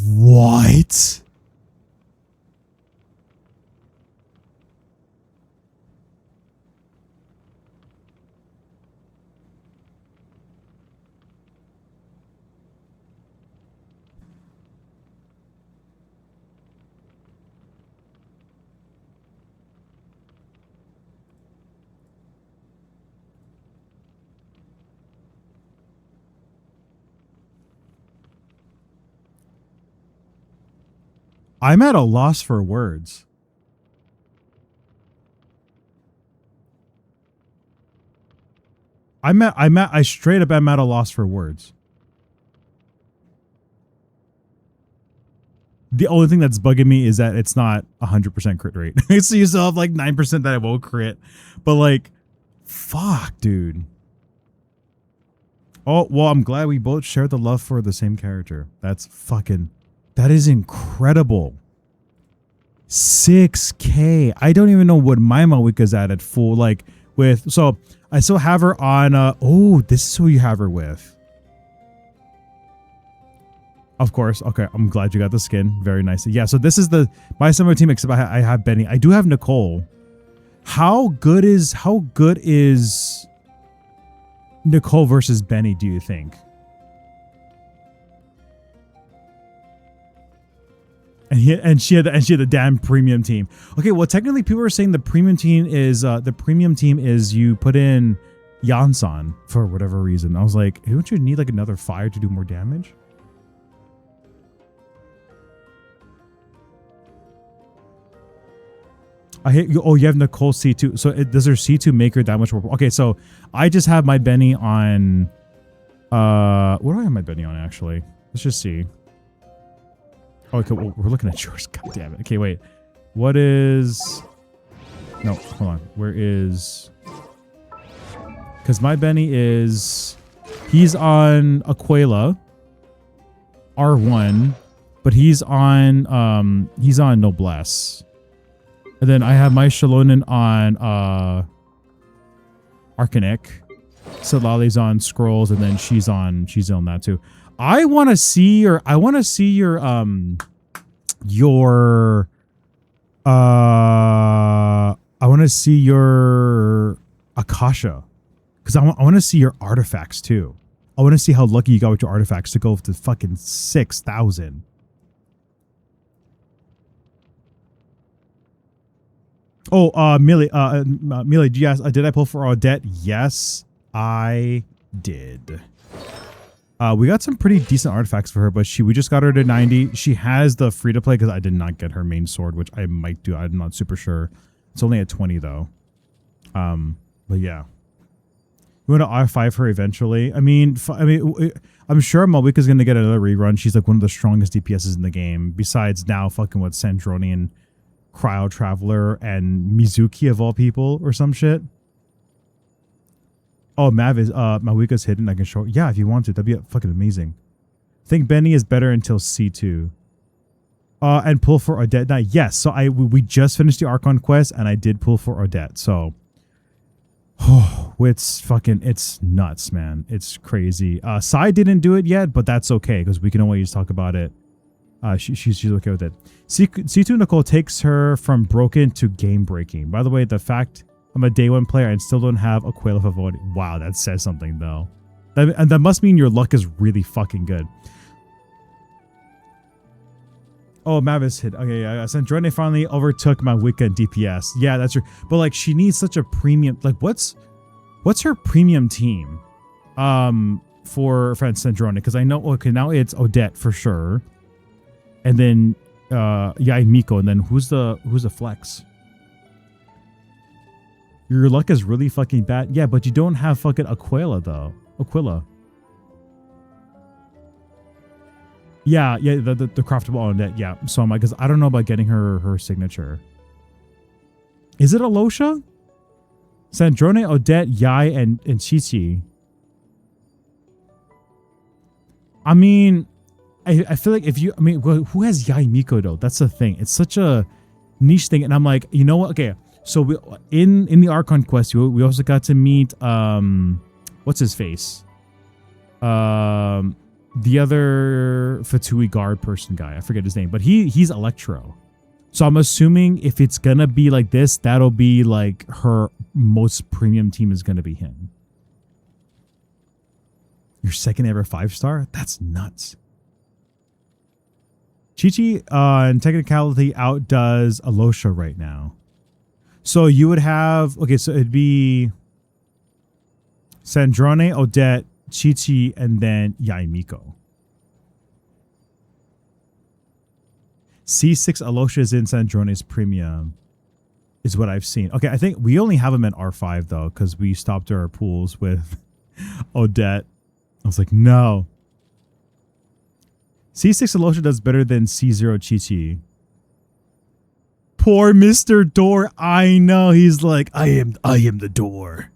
What? I'm at a loss for words. I straight up am at a loss for words. The only thing that's bugging me is that it's not 100% crit rate. So you still have like 9% that I won't crit. But like Fuck, dude. Oh, well, I'm glad we both share the love for the same character. That is incredible. 6K. I don't even know what my Mawika's at full, like, with, so I still have her on, oh, this is who you have her with. Of course. Okay, I'm glad you got the skin. Very nice. Yeah, so this is my summer team, except I have Benny. I do have Nicole. How good is Nicole versus Benny, do you think? And she had the damn premium team. Okay, well, technically people are saying the premium team is you put in Yansan for whatever reason. I was like, don't you need like another fire to do more damage? I hate you. Oh, you have Nicole C2. So does her C2 make her that much more? Okay, so I just have my Benny on. What do I have my Benny on actually? Let's just see. Oh, okay, well, we're looking at yours. God damn it. Okay, wait. What is? No, hold on. Where is? Because my Benny is. He's on Aquila. R1, but he's on Noblesse. And then I have my Shalonen on Arcanic. Salali's on Scrolls, and then she's on that too. I want to see your Akasha, because I want to see your artifacts too. I want to see how lucky you got with your artifacts to go to fucking 6,000. Oh, Millie, yes, did I pull for Odette? Yes, I did. We got some pretty decent artifacts for her, but we just got her to 90. She has the free to play because I did not get her main sword, which I might do. I'm not super sure. It's only at 20 though. But yeah, we want to R5 her eventually. I'm sure Malwika's gonna get another rerun. She's like one of the strongest DPSs in the game. Besides now, fucking with Sandroni and Cryo Traveler and Mizuki of all people or some shit. Oh, Mav is Mawika's hidden. I can show. Yeah, if you want to, that'd be fucking amazing. I think Benny is better until C2. And pull for Odette. Now, yes. So we just finished the Archon quest, and I did pull for Odette. So, it's nuts, man. It's crazy. Sai didn't do it yet, but that's okay because we can always talk about it. She's okay with it. C2 Nicole takes her from broken to game breaking. By the way, the fact I'm a day one player and still don't have Aquila Favori. Wow, that says something though. That must mean your luck is really fucking good. Oh, Mavis hit. Okay, yeah. Sandrone finally overtook my Wicca in DPS. Yeah, that's true. But like, she needs such a premium. Like, what's her premium team? For Sandrone, because I know. Okay, now it's Odette for sure, and then Miko, and then who's the flex? Your luck is really fucking bad. Yeah, but you don't have fucking Aquila though. Aquila. Yeah, the craftable on that. Yeah, so I'm like, because I don't know about getting her signature. Is it Alosha? Sandrone, Odette, Yai, and Chichi. I mean, I feel like who has Yai Miko though? That's the thing. It's such a niche thing, and I'm like, you know what? Okay, so we in the Archon quest, we also got to meet what's his face? The other Fatui guard person guy. I forget his name, but he's Electro. So I'm assuming if it's gonna be like this, that'll be like her most premium team is gonna be him. Your second ever 5-star? That's nuts. Chi-Chi in technicality outdoes Alosha right now. So you would have, okay, so it'd be Sandrone, Odette, Chi-Chi, and then Yai Miko. C6 Alosha is in Sandrone's premium, is what I've seen. Okay, I think we only have him at R5 though, because we stopped our pools with Odette. I was like, no. C6 Alosha does better than C0 Chi-Chi. Poor Mr. Door. I know. He's like, I am the door.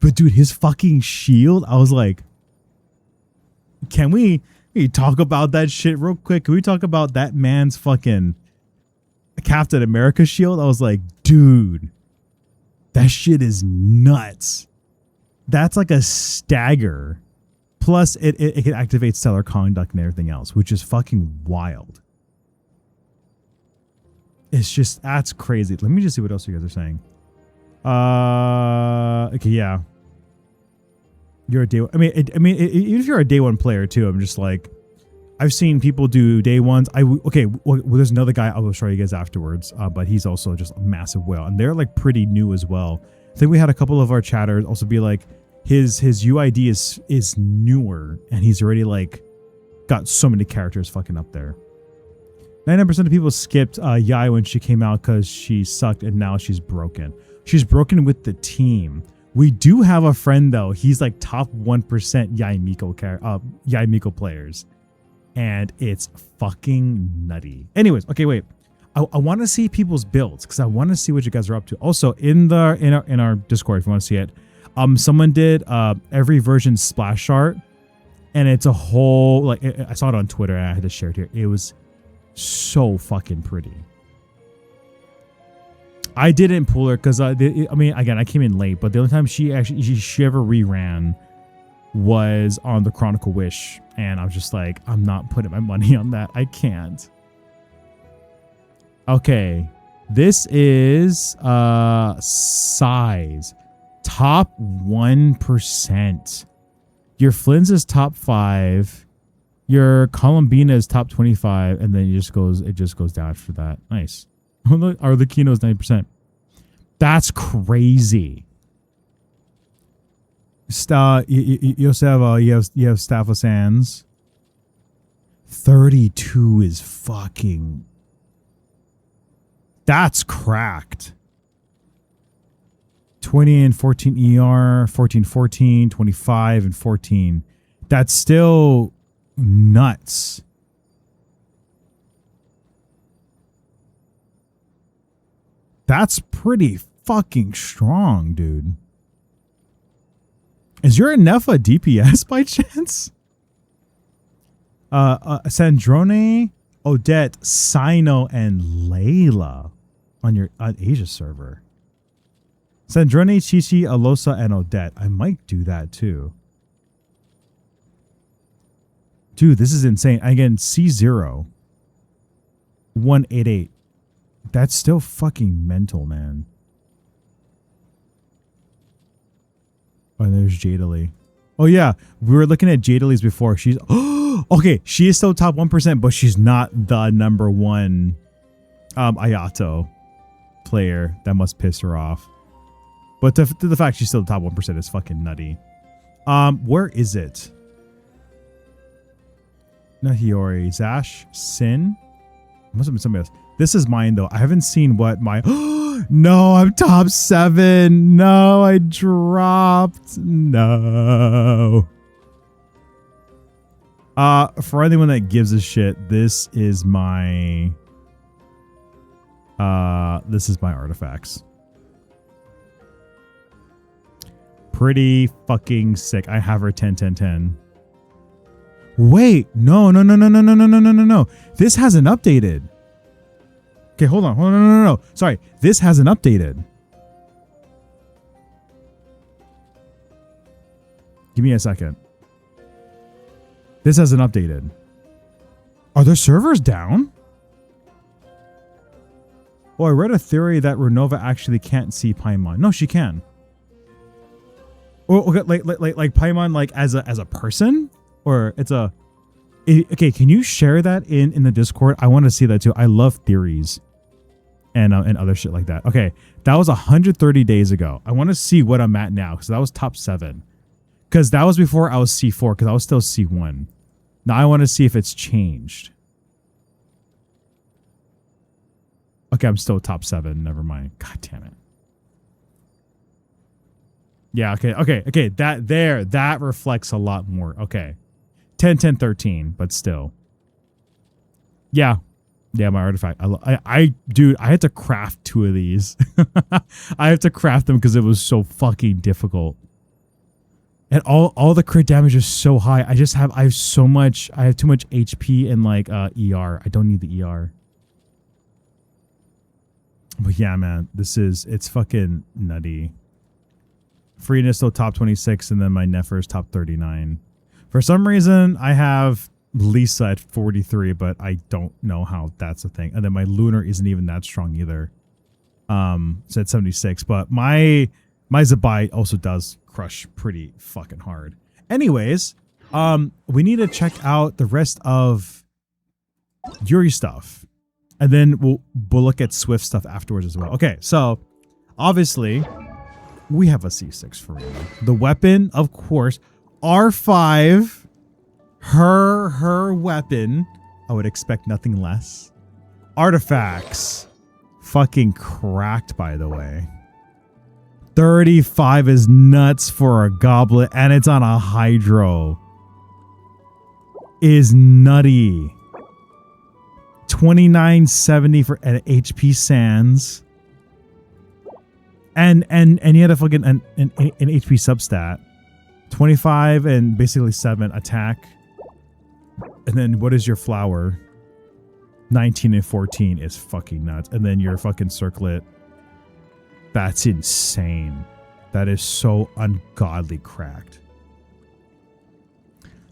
But dude, his fucking shield, I was like, can we talk about that shit real quick? Can we talk about that man's fucking Captain America shield? I was like, dude, that shit is nuts. That's like a stagger. Plus, it can activate stellar conduct and everything else, which is fucking wild. It's just, that's crazy. Let me just see what else you guys are saying. Okay, yeah. You're a day one. Even if you're a day one player too, I'm just like, I've seen people do day ones. Well, there's another guy I will show you guys afterwards, but he's also just a massive whale, and they're like pretty new as well. I think we had a couple of our chatters also be like, his UID is newer, and he's already like got so many characters fucking up there. 99% of people skipped Yai when she came out because she sucked, and now she's broken. She's broken with the team. We do have a friend though. He's like top 1% Yai Miko players, and it's fucking nutty. Anyways, okay, wait. I want to see people's builds because I want to see what you guys are up to. Also, in our Discord, if you want to see it, someone did every version splash art, and it's a whole like I saw it on Twitter and I had to share it here. It was so fucking pretty. I didn't pull her because again, I came in late, but the only time she ever reran was on the Chronicle Wish, and I was just like, I'm not putting my money on that. I can't. Okay, this is size top 1%. Your Flynn's is top 5. Your Columbina is top 25, and then it just goes down after that. Nice. Our Lucino is 90%. That's crazy. You also have you have Staff of Sands. 32 is fucking. That's cracked. 20 and 14 ER, 14, 14, 25 and 14. That's still nuts. That's pretty fucking strong, dude. Is your Nefa DPS by chance? Sandrone, Odette, Sino, and Layla on your Asia server. Sandrone, Chichi, Alosa, and Odette. I might do that too. Dude, this is insane. Again, C0. 188. That's still fucking mental, man. Oh, and there's Jadalee. Oh yeah, we were looking at Jadalee's before. She's okay. She is still top 1%, but she's not the number one Ayato player. That must piss her off. But to the fact she's still the top 1% is fucking nutty. Where is it? Nahiori, Zash, Sin. Must have been somebody else. This is mine though. I haven't seen what my. No, I'm top 7. No, I dropped. No. For anyone that gives a shit, this is my artifacts. Pretty fucking sick. I have her 10, 10, 10. Wait, no. This hasn't updated. Okay, hold on. No. Sorry, this hasn't updated. Give me a second. This hasn't updated. Are the servers down? Oh, I read a theory that Renova actually can't see Paimon. No, she can. Oh, okay, like Paimon, like as a person, or it's a. Okay, can you share that in the Discord? I want to see that too. I love theories. And other shit like that. Okay, that was 130 days ago. I want to see what I'm at now because that was top 7. Because that was before I was C4 because I was still C1. Now I want to see if it's changed. Okay, I'm still top 7. Never mind. God damn it. Yeah, okay. That reflects a lot more. Okay. 10, 10, 13, but still. Yeah. Yeah, my artifact. Dude, I had to craft 2 of these. I have to craft them because it was so fucking difficult. And all the crit damage is so high. I have too much HP and like ER. I don't need the ER. But yeah, man, it's fucking nutty. Freeness still top 26, and then my Nefer is top 39. For some reason, I have Lisa at 43, but I don't know how that's a thing. And then my Lunar isn't even that strong either. So at 76. But my Zabai also does crush pretty fucking hard. Anyways, we need to check out the rest of Yuri stuff. And then we'll look at Swift stuff afterwards as well. Okay, so obviously we have a C6 for Rena. The weapon, of course, R5, her weapon. I would expect nothing less. Artifacts, fucking cracked, by the way. 35 is nuts for a goblet, and it's on a hydro. Is nutty. 2970 for an HP Sans. And you had a fucking an HP substat. 25 and basically 7 attack. And then what is your flower? 19 and 14 is fucking nuts. And then your fucking circlet. That's insane. That is so ungodly cracked.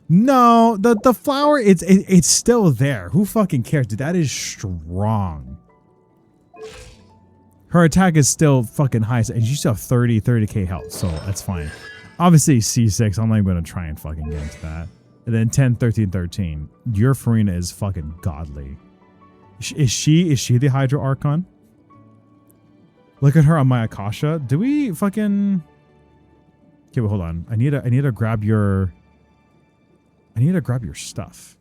No, the flower, it's still there. Who fucking cares? Dude, that is strong. Her attack is still fucking high, and you still have 30k health, so that's fine. Obviously, C6, I'm not even going to try and fucking get into that. And then 10, 13, 13. Your Farina is fucking godly. Is she the Hydro Archon? Look at her on my Akasha. Do we fucking... Okay, wait, hold on. I need to grab your... I need to grab your stuff.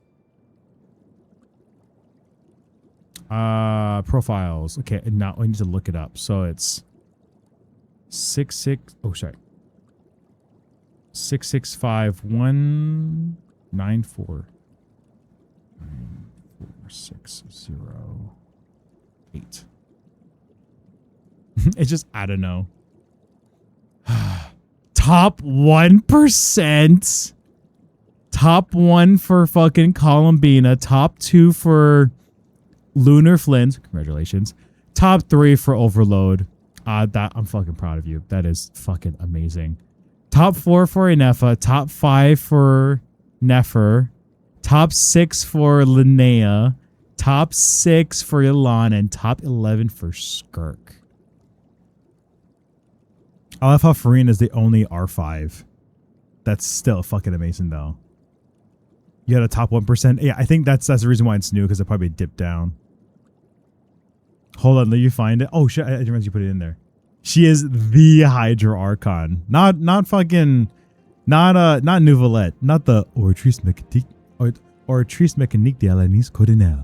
Profiles. Okay, and now I need to look it up. So it's 66. Oh, sorry. 66519494608. It's just, I don't know. Top 1%. Top 1 for fucking Columbina. Top 2 for Lunar Flint. Congratulations. Top 3 for Overload. That I'm fucking proud of you. That is fucking amazing. Top 4 for Inefa. Top 5 for Nefer. Top 6 for Linnea. Top 6 for Ilan. And top 11 for Skirk. I love how Farine is the only R5. That's still fucking amazing though. You had a top 1%. Yeah, I think that's the reason why it's new, because it probably dipped down. Hold on, let you find it. Oh shit, I didn't realize you put it in there. She is the Hydra Archon. Not fucking Nouvelette. Not the Oratrice Mécanique de Alanis Cordinel.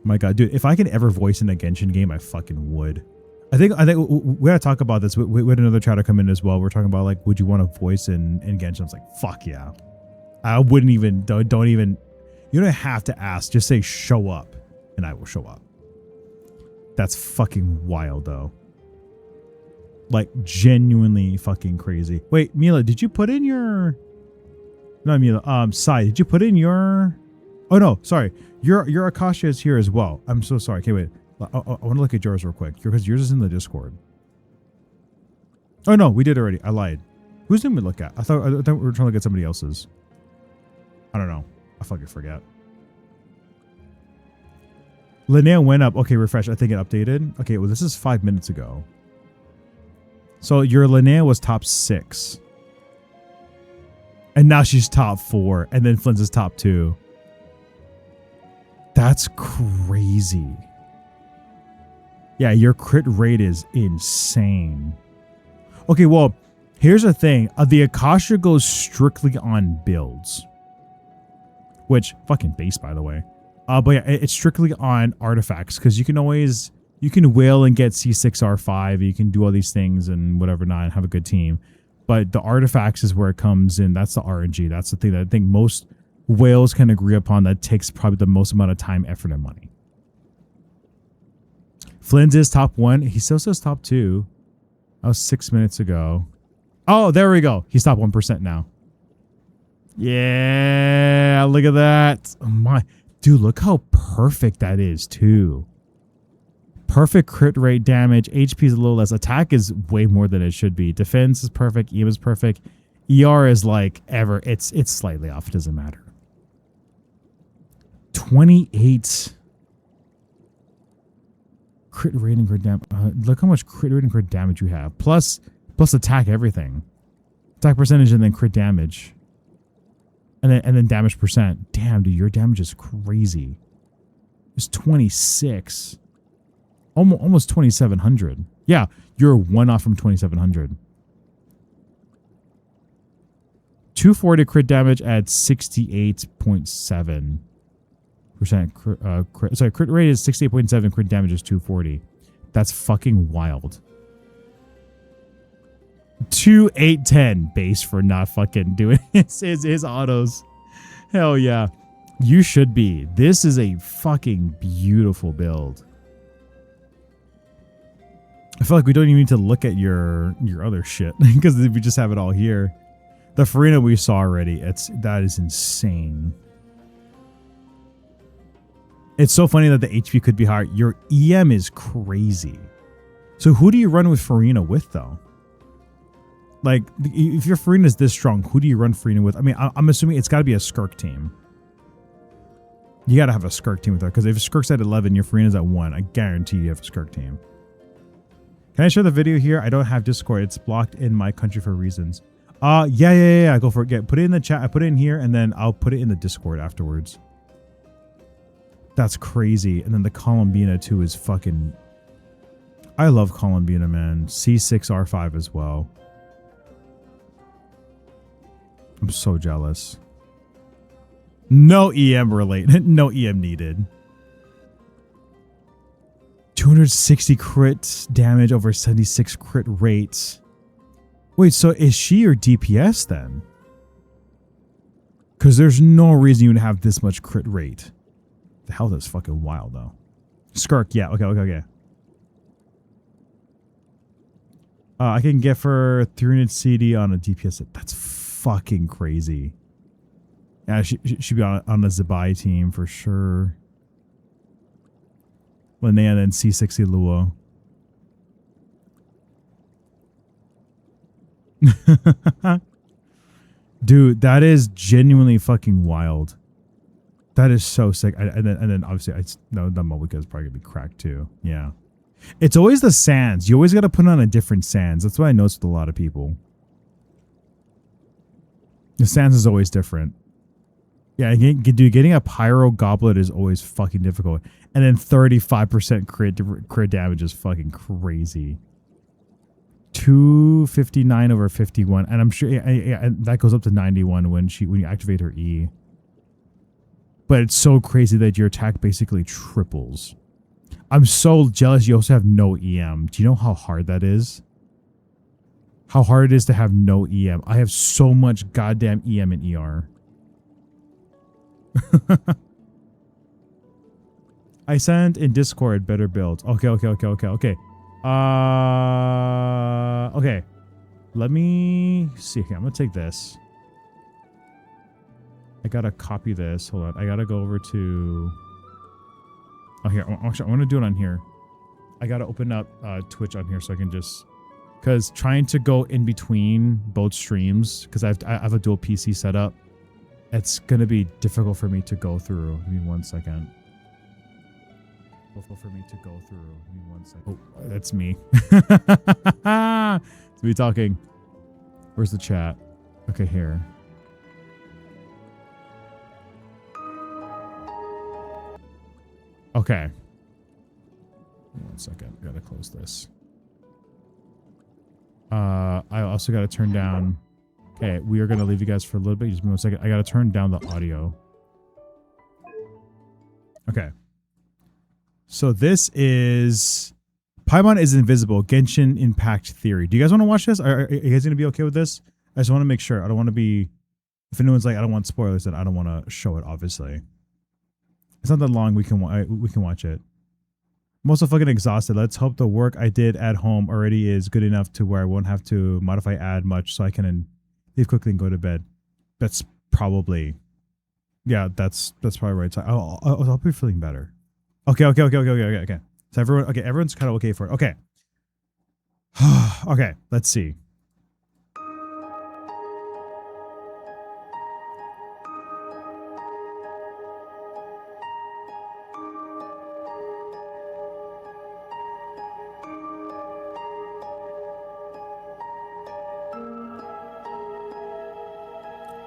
My god, dude, if I could ever voice in a Genshin game, I fucking would. I think we gotta talk about this. We had another chatter come in as well. We're talking about like, would you want to voice in Genshin? I was like, fuck yeah. I wouldn't even, don't even, you don't have to ask. Just say show up and I will show up. That's fucking wild though. Like genuinely fucking crazy. Wait, Mila, did you put in your, not Mila, Sai, did you put in your, oh no, sorry. Your Akasha is here as well. I'm so sorry. Okay, wait. I want to look at yours real quick because yours is in the Discord. Oh no, we did already. I lied. Whose did we look at? I thought we were trying to look at somebody else's. I don't know. I fucking forget. Linnea went up. Okay, refresh. I think it updated. Okay, well, this is 5 minutes ago. So your Linnea was top 6. And now she's top 4. And then Flynn's is top 2. That's crazy. Yeah, your crit rate is insane. Okay, well, here's the thing. The Akasha goes strictly on builds. Which, fucking base, by the way. But yeah, it's strictly on artifacts, because you can whale and get C6R5, you can do all these things and whatever not, and have a good team. But the artifacts is where it comes in. That's the RNG. That's the thing that I think most whales can agree upon that takes probably the most amount of time, effort, and money. Flynn's is top 1. He still says top 2. That was 6 minutes ago. Oh, there we go. He stopped 1% now. Yeah, look at that. Oh my, dude, look how perfect that is too. Perfect crit rate, damage, HP is a little less. Attack is way more than it should be. Defense is perfect. EM is perfect. ER is like ever. It's slightly off. It doesn't matter. 28 crit rate and crit damage. Look how much crit rate and crit damage you have. Plus attack everything. Attack percentage and then crit damage. And then damage percent. Damn, dude, your damage is crazy. It's 26. Almost 2,700. Yeah, you're one off from 2,700. 240 crit damage at 68.7%. Crit rate is 68.7. Crit damage is 240. That's fucking wild. 2810 base for not fucking doing his autos. Hell yeah. You should be. This is a fucking beautiful build. I feel like we don't even need to look at your other shit because we just have it all here. The Farina we saw already. That is insane. It's so funny that the HP could be higher. Your EM is crazy. So who do you run with Farina with though? Like if your Farina is this strong, who do you run Farina with? I mean, I'm assuming it's got to be a Skirk team. You got to have a Skirk team with her because if Skirk's at 11, your Farina's at 1. I guarantee you have a Skirk team. Can I share the video here? I don't have Discord. It's blocked in my country for reasons. Yeah. Go for it. Put it in the chat. I put it in here and then I'll put it in the Discord afterwards. That's crazy. And then the Columbina too is fucking... I love Columbina, man. C6R5 as well. I'm so jealous. No EM related. No EM needed. 260 crit damage over 76 crit rates. Wait, so is she your DPS then? Because there's no reason you would have this much crit rate. The hell, that's fucking wild though. Skirk, yeah, okay. I can get for 300 CD on a DPS. That's fucking crazy. Yeah, she should be on the Zabai team for sure. Linnea and then C60 Luo. Dude, that is genuinely fucking wild. That is so sick. And then obviously, the Mobica is probably gonna be cracked too. Yeah, it's always the sands. You always got to put on a different sands. That's what I noticed with a lot of people. The sands is always different. Yeah, dude, getting a Pyro Goblet is always fucking difficult. And then 35% crit damage is fucking crazy. 259 over 51. And I'm sure that goes up to 91 when you activate her E. But it's so crazy that your attack basically triples. I'm so jealous you also have no EM. Do you know how hard that is? How hard it is to have no EM. I have so much goddamn EM and ER. I sent in Discord better builds. Okay. Okay. Let me see. Okay, I'm gonna take this. I gotta copy this. Hold on. I gotta go over to... Oh, here. Actually, I want to do it on here. I gotta open up Twitch on here so I can just... Because trying to go in between both streams, because I have a dual PC set up, it's gonna be difficult for me to go through. Give me 1 second. Difficult for me to go through. Give me 1 second. Oh, that's me. It's me talking. Where's the chat? Okay, here. Okay. 1 second. Gotta close this. I also gotta turn down... Okay, we are gonna leave you guys for a little bit. Just give me 1 second. I gotta turn down the audio. Okay. So this is... Paimon is invisible. Genshin Impact Theory. Do you guys want to watch this? Are you guys gonna be okay with this? I just want to make sure. I don't want to be... If anyone's like, I don't want spoilers, then I don't want to show it, obviously. It's not that long. We can watch it. I'm also fucking exhausted. Let's hope the work I did at home already is good enough to where I won't have to modify ad much so I can leave quickly and go to bed. That's probably, yeah, that's probably right. So I'll be feeling better. Okay. So everyone's kind of okay for it. Okay. Okay, let's see.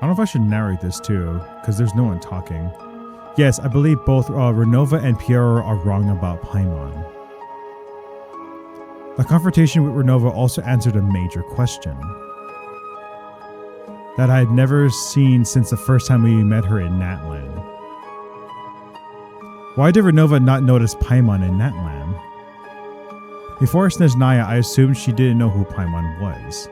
I don't know if I should narrate this too, because there's no one talking. Yes, I believe both Renova and Piero are wrong about Paimon. The confrontation with Renova also answered a major question that I had never seen since the first time we met her in Natlan. Why did Renova not notice Paimon in Natlan? Before Snezhnaya, I assumed she didn't know who Paimon was.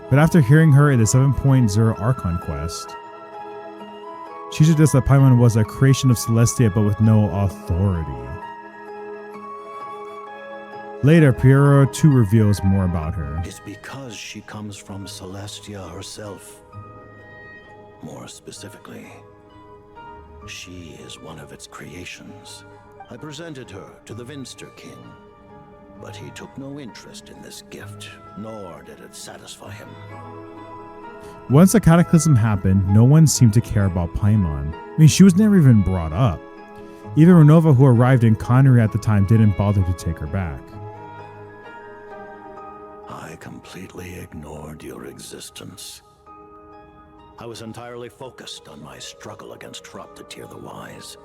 But after hearing her in the 7.0 Archon quest, she suggests that Paimon was a creation of Celestia but with no authority. Later, Piero too reveals more about her. It's because she comes from Celestia herself. More specifically, she is one of its creations. I presented her to the Vinster King, but he took no interest in this gift, nor did it satisfy him. Once the cataclysm happened, no one seemed to care about Paimon. I mean, she was never even brought up. Even Renova, who arrived in Connery at the time, didn't bother to take her back. I completely ignored your existence. I was entirely focused on my struggle against Troptatir the Wise.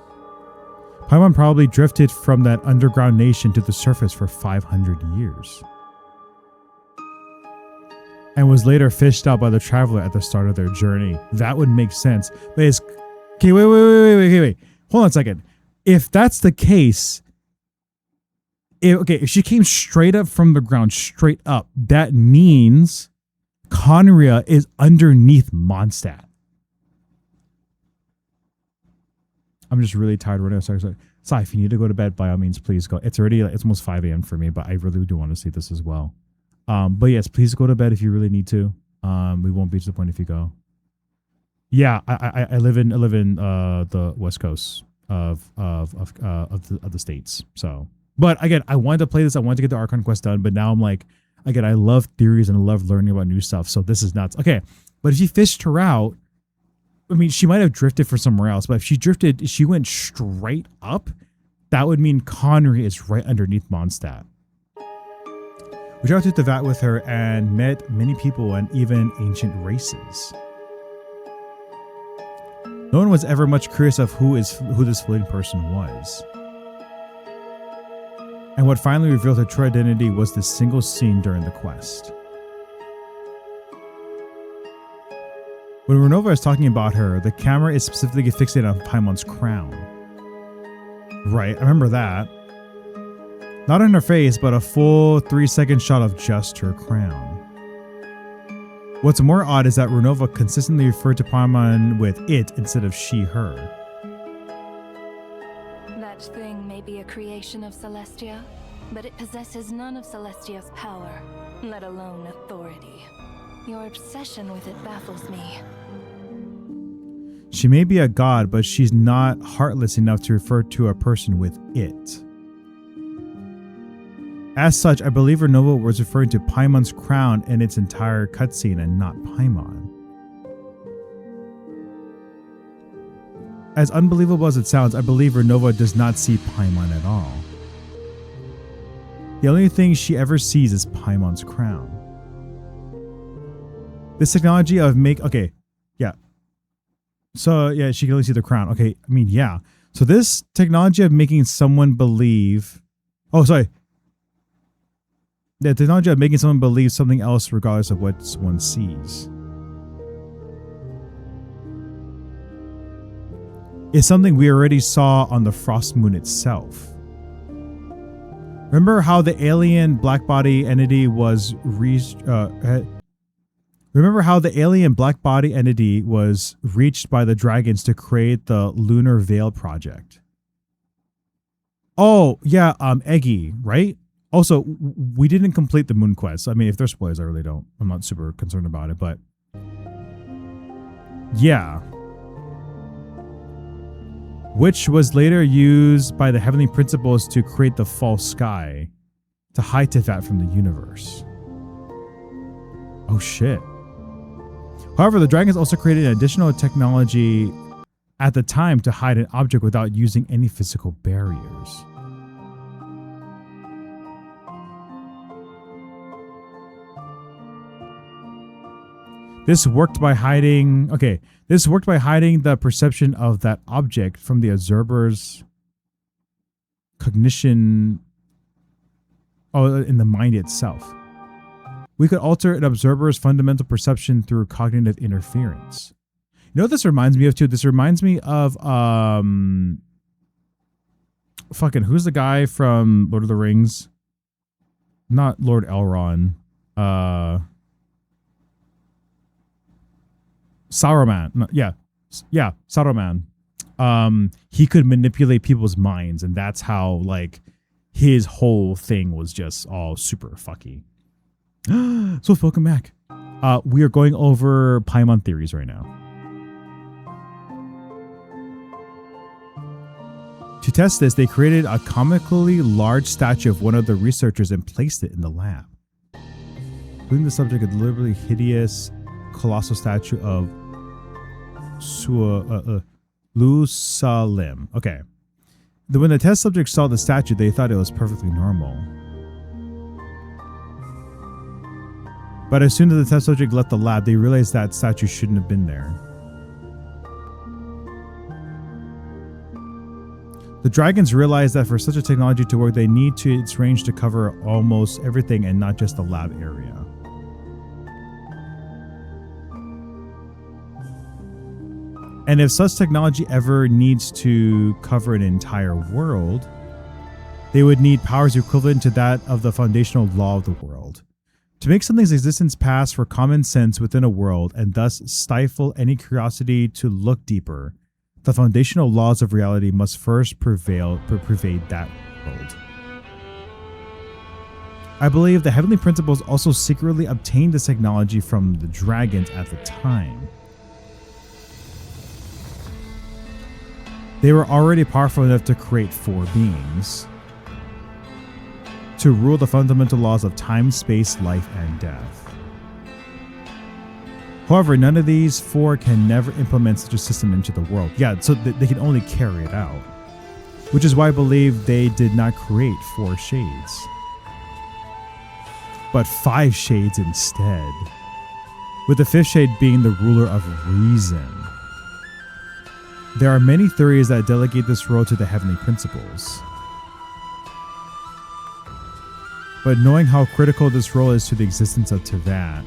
Paimon probably drifted from that underground nation to the surface for 500 years. And was later fished out by the Traveler at the start of their journey. That would make sense. But it's... Okay, wait. Hold on a second. If that's the case... If she came straight up from the ground, straight up, that means Conria is underneath Mondstadt. I'm just really tired right now. Sorry. Sai, if you need to go to bed, by all means, please go. It's almost 5 a.m. for me, but I really do want to see this as well. But yes, please go to bed if you really need to. We won't be disappointed if you go. Yeah, I live in the West Coast of the States. So, but again, I wanted to play this. I wanted to get the Archon quest done, but now I'm like, again, I love theories and I love learning about new stuff. So this is nuts. Okay, but if you fished her out, I mean, she might have drifted for somewhere else, but if she went straight up, that would mean Connery is right underneath Mondstadt. We traveled to the vat with her and met many people and even ancient races. No one was ever much curious of who this floating person was. And what finally revealed her true identity was this single scene during the quest. When Renova is talking about her, the camera is specifically fixated on Paimon's crown. Right, I remember that. Not on her face, but a full 3-second shot of just her crown. What's more odd is that Renova consistently referred to Paimon with it instead of she, her. That thing may be a creation of Celestia, but it possesses none of Celestia's power, let alone authority. Your obsession with it baffles me. She may be a god, but she's not heartless enough to refer to a person with it. As such, I believe Renova was referring to Paimon's crown in its entire cutscene and not Paimon. As unbelievable as it sounds, I believe Renova does not see Paimon at all. The only thing she ever sees is Paimon's crown. This technology of So yeah, she can only see the crown. Okay, I mean, yeah. So this technology of making someone believe... The technology of making someone believe something else regardless of what one sees is something we already saw on the Frost Moon itself. Remember how the alien black body entity was reached by the dragons to create the Lunar Veil project? Oh, yeah, Eggy, right? Also, we didn't complete the moon quest. I mean, if there's spoilers, I really don't. I'm not super concerned about it, but yeah. Which was later used by the heavenly principles to create the false sky to hide Tifat from the universe. Oh shit. However, the dragons also created an additional technology at the time to hide an object without using any physical barriers. This worked by hiding the perception of that object from the observer's cognition in the mind itself. We could alter an observer's fundamental perception through cognitive interference. You know what this reminds me of too? This reminds me of who's the guy from Lord of the Rings? Not Lord Elrond. Saruman. No, yeah, Saruman. He could manipulate people's minds, and that's how like his whole thing was just all super fucky. So welcome back. We are going over Paimon theories right now. To test this, they created a comically large statue of one of the researchers and placed it in the lab. Putting the subject a deliberately hideous, colossal statue of Lusalim. Okay. When the test subject saw the statue, they thought it was perfectly normal. But as soon as the test subject left the lab, they realized that statue shouldn't have been there. The dragons realized that for such a technology to work, they need its range to cover almost everything and not just the lab area. And if such technology ever needs to cover an entire world, they would need powers equivalent to that of the foundational law of the world. To make something's existence pass for common sense within a world and thus stifle any curiosity to look deeper, the foundational laws of reality must first pervade that world. I believe the heavenly principles also secretly obtained this technology from the dragons at the time. They were already powerful enough to create 4 beings to rule the fundamental laws of time, space, life, and death. However, none of these 4 can never implement such a system into the world. Yeah, so they can only carry it out. Which is why I believe they did not create 4 shades, but 5 shades instead. With the 5th shade being the ruler of reason. There are many theories that delegate this role to the heavenly principles. But knowing how critical this role is to the existence of Teyvat,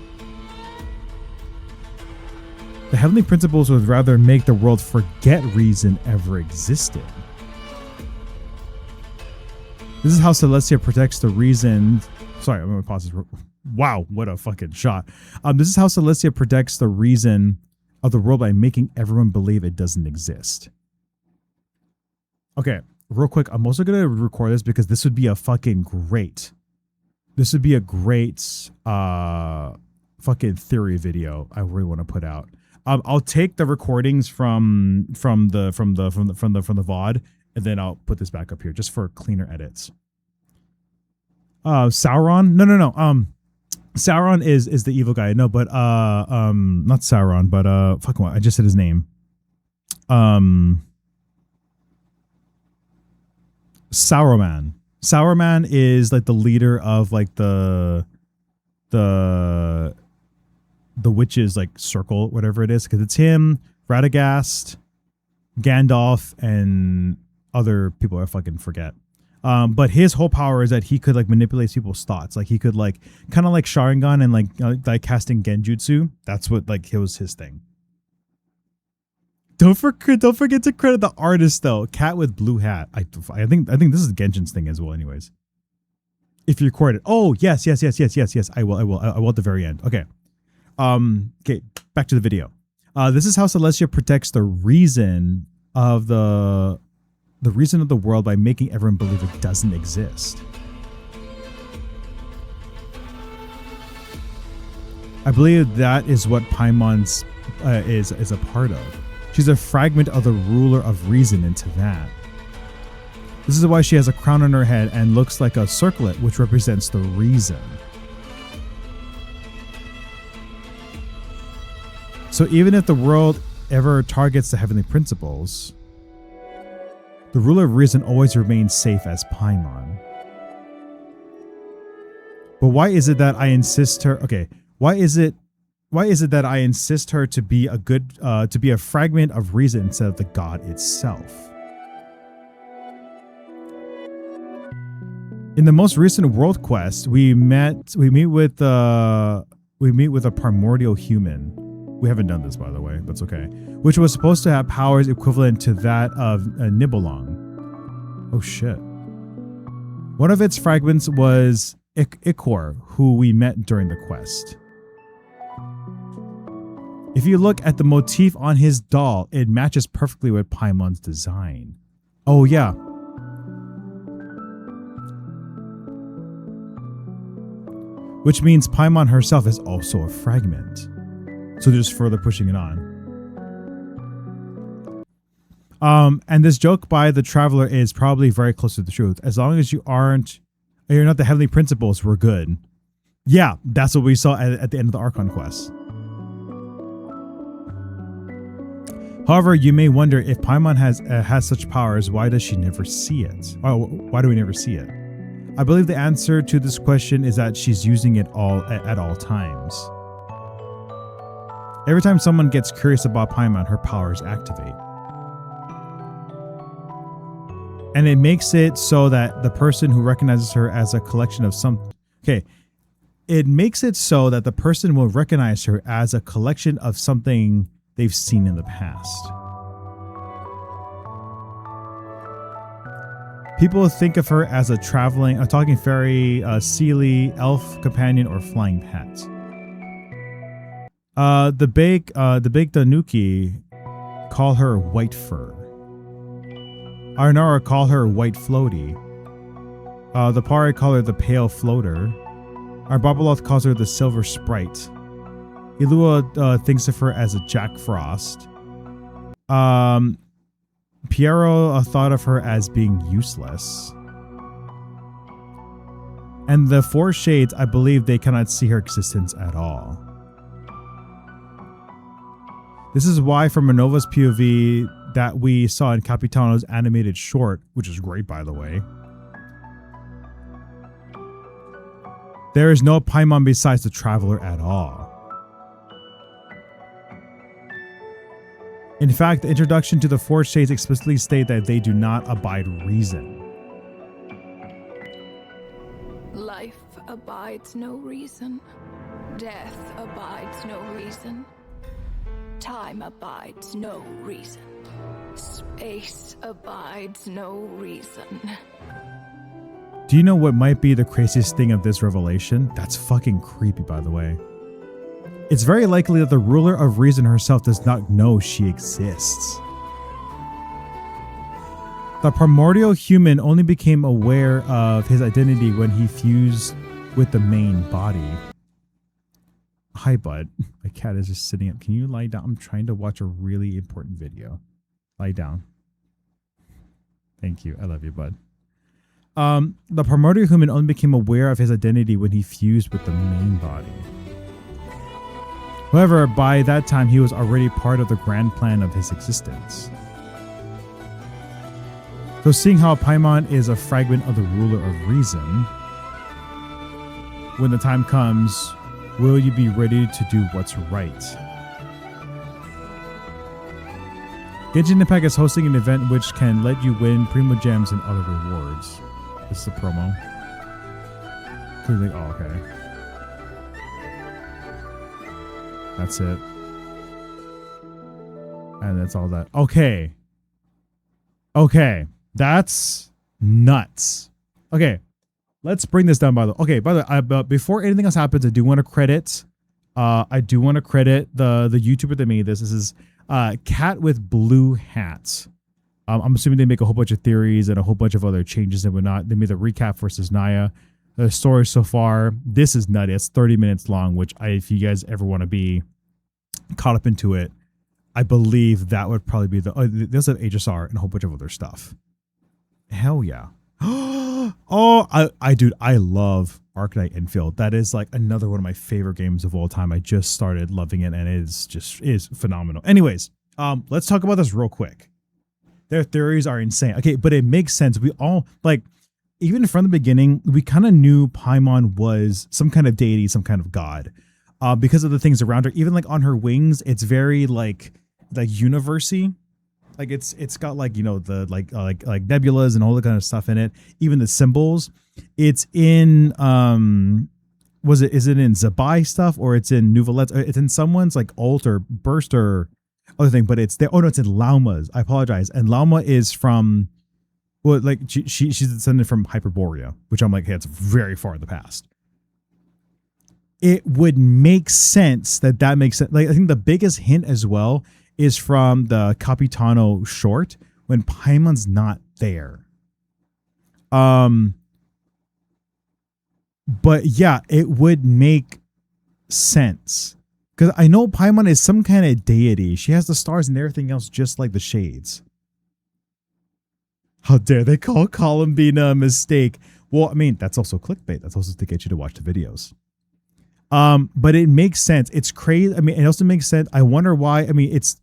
the heavenly principles would rather make the world forget reason ever existed. This is how Celestia protects the reason. Sorry, I'm going to pause this. Wow, what a fucking shot. This is how Celestia protects the reason of the world by making everyone believe it doesn't exist. Okay, real quick, I'm also going to record this because this would be a fucking great. This would be a great fucking theory video I really want to put out. I'll take the recordings from the VOD and then I'll put this back up here just for cleaner edits. Sauron? No. Sauron is the evil guy. No, but not Sauron, but fuck what? I just said his name. Sauron. Sauron is like the leader of like the witches like circle, whatever it is, because it's him, Radagast, Gandalf, and other people I fucking forget. But his whole power is that he could like manipulate people's thoughts. Like he could like kind of like Sharingan and like casting Genjutsu. That's what like it was his thing. Don't forget to credit the artist though. Cat with blue hat. I think this is Genshin's thing as well. Anyways, if you record it, oh yes. I will at the very end. Okay. Okay. Back to the video. This is how Celestia protects the reason of the the reason of the world by making everyone believe it doesn't exist. I believe that is what Paimon's is a part of. She's a fragment of the ruler of reason into that. This is why she has a crown on her head and looks like a circlet, which represents the reason. So even if the world ever targets the heavenly principles, the ruler of reason always remains safe as Paimon. But why is it that I insist her? Okay, why is it that I insist her to be a fragment of reason instead of the god itself? In the most recent world quest, we meet with a primordial human. We haven't done this, by the way, but it's okay. Which was supposed to have powers equivalent to that of Nibelung. Oh shit. One of its fragments was Ikor, who we met during the quest. If you look at the motif on his doll, it matches perfectly with Paimon's design. Oh yeah. Which means Paimon herself is also a fragment. So they're just further pushing it on. And this joke by the Traveler is probably very close to the truth. As long as you're not the heavenly principles, we're good. Yeah, that's what we saw at the end of the Archon quest. However, you may wonder if Paimon has such powers, why does she never see it? Why do we never see it? I believe the answer to this question is that she's using it at all times. Every time someone gets curious about Paimon, her powers activate. And it makes it so that the person who recognizes her as a collection of it makes it so that the person will recognize her as a collection of something they've seen in the past. People think of her as a talking fairy, Seelie, elf companion, or flying pet. The big Tanuki call her White Fur. Arnara call her White Floaty. The Pari call her the Pale Floater. Our Babaloth calls her the Silver Sprite. Ilua thinks of her as a Jack Frost. Piero thought of her as being useless. And the Four Shades, I believe they cannot see her existence at all. This is why from Manova's POV that we saw in Capitano's animated short, which is great by the way, there is no Paimon besides the Traveler at all. In fact, the introduction to the Four Shades explicitly state that they do not abide reason. Life abides no reason. Death abides no reason. Time abides no reason. Space abides no reason. Do you know what might be the craziest thing of this revelation? That's fucking creepy, by the way. It's very likely that the ruler of reason herself does not know she exists. The primordial human only became aware of his identity when he fused with the main body. Hi, bud. My cat is just sitting up. Can you lie down? I'm trying to watch a really important video. Lie down. Thank you. I love you, bud. The primordial human only became aware of his identity when he fused with the main body. However, by that time, he was already part of the grand plan of his existence. So seeing how Paimon is a fragment of the ruler of reason, when the time comes, will you be ready to do what's right? Genshin Impact is hosting an event which can let you win Primo Gems and other rewards. This is the promo. Clearly, oh, okay. That's it. And that's all that. Okay. Okay. That's nuts. Okay. Let's bring this down by the way. Okay, by the way, before anything else happens, I do want to credit the YouTuber that made this. This is Cat with Blue Hats. I'm assuming they make a whole bunch of theories and a whole bunch of other changes and whatnot. They made the recap versus Naya. The story so far, this is nutty. It's 30 minutes long, which if you guys ever want to be caught up into it, I believe that would probably be there's an HSR and a whole bunch of other stuff. Hell yeah. Oh, dude, I love Arknight Infield. That is like another one of my favorite games of all time. I just started loving it and it is phenomenal. Anyways, let's talk about this real quick. Their theories are insane. Okay, but it makes sense. We all, like, even from the beginning, we kind of knew Paimon was some kind of deity, some kind of god, because of the things around her. Even like on her wings, it's very like universey. Like it's got like, you know, the like nebulas and all that kind of stuff in it. Even the symbols. It's in is it in Zabai stuff or it's in Nouvelet? It's in someone's like alt or burst or other thing, but it's there. Oh no, it's in Lauma's. I apologize. And Lauma is from, well, like she's descended from Hyperborea, which I'm like, hey, it's very far in the past. It would make sense that makes sense. Like I think the biggest hint as well is from the Capitano short when Paimon's not there. But yeah, it would make sense. Because I know Paimon is some kind of deity. She has the stars and everything else just like the shades. How dare they call Columbina a mistake? Well, I mean, that's also clickbait. That's also to get you to watch the videos. But it makes sense. It's crazy. I mean, it also makes sense. I wonder why. I mean, it's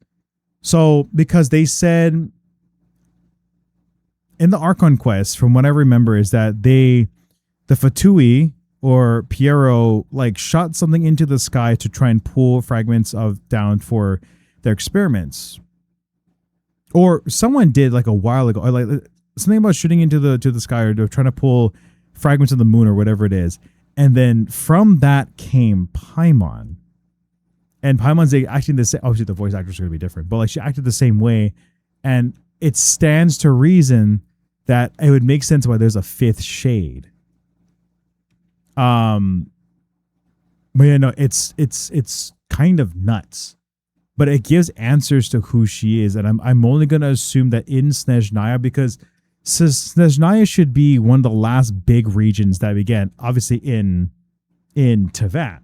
so because they said in the Archon quest, from what I remember, is that the Fatui or Piero like shot something into the sky to try and pull fragments of down for their experiments. Or someone did like a while ago, or like something about shooting into the sky or trying to pull fragments of the moon or whatever it is. And then from that came Paimon. And Paimon's acting the same. Obviously, the voice actors are going to be different, but like she acted the same way. And it stands to reason that it would make sense why there's a fifth shade. But yeah, no, it's kind of nuts. But it gives answers to who she is. And I'm only going to assume that in Snezhnaya, because Snezhnaya should be one of the last big regions that began, obviously in Teyvat.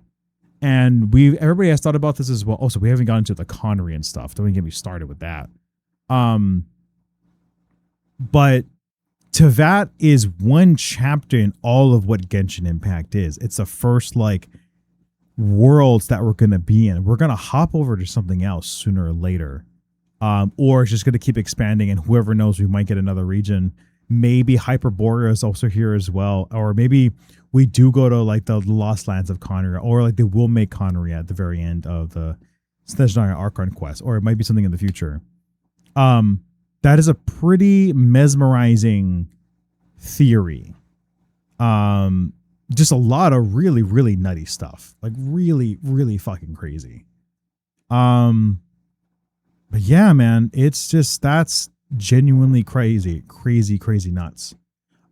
And everybody has thought about this as well. Also, we haven't gotten into the Connery and stuff. Don't even get me started with that. But Teyvat is one chapter in all of what Genshin Impact is. It's the first like worlds that we're going to be in. We're going to hop over to something else sooner or later. Or it's just going to keep expanding, and whoever knows, we might get another region. Maybe Hyperborea is also here as well. Or maybe we do go to like the Lost Lands of Connery, or like they will make Connery at the very end of the Snezhnaya Archon quest, or it might be something in the future. That is a pretty mesmerizing theory. Just a lot of really, really nutty stuff. Like really, really fucking crazy. But yeah, man, it's just, that's genuinely crazy, crazy nuts.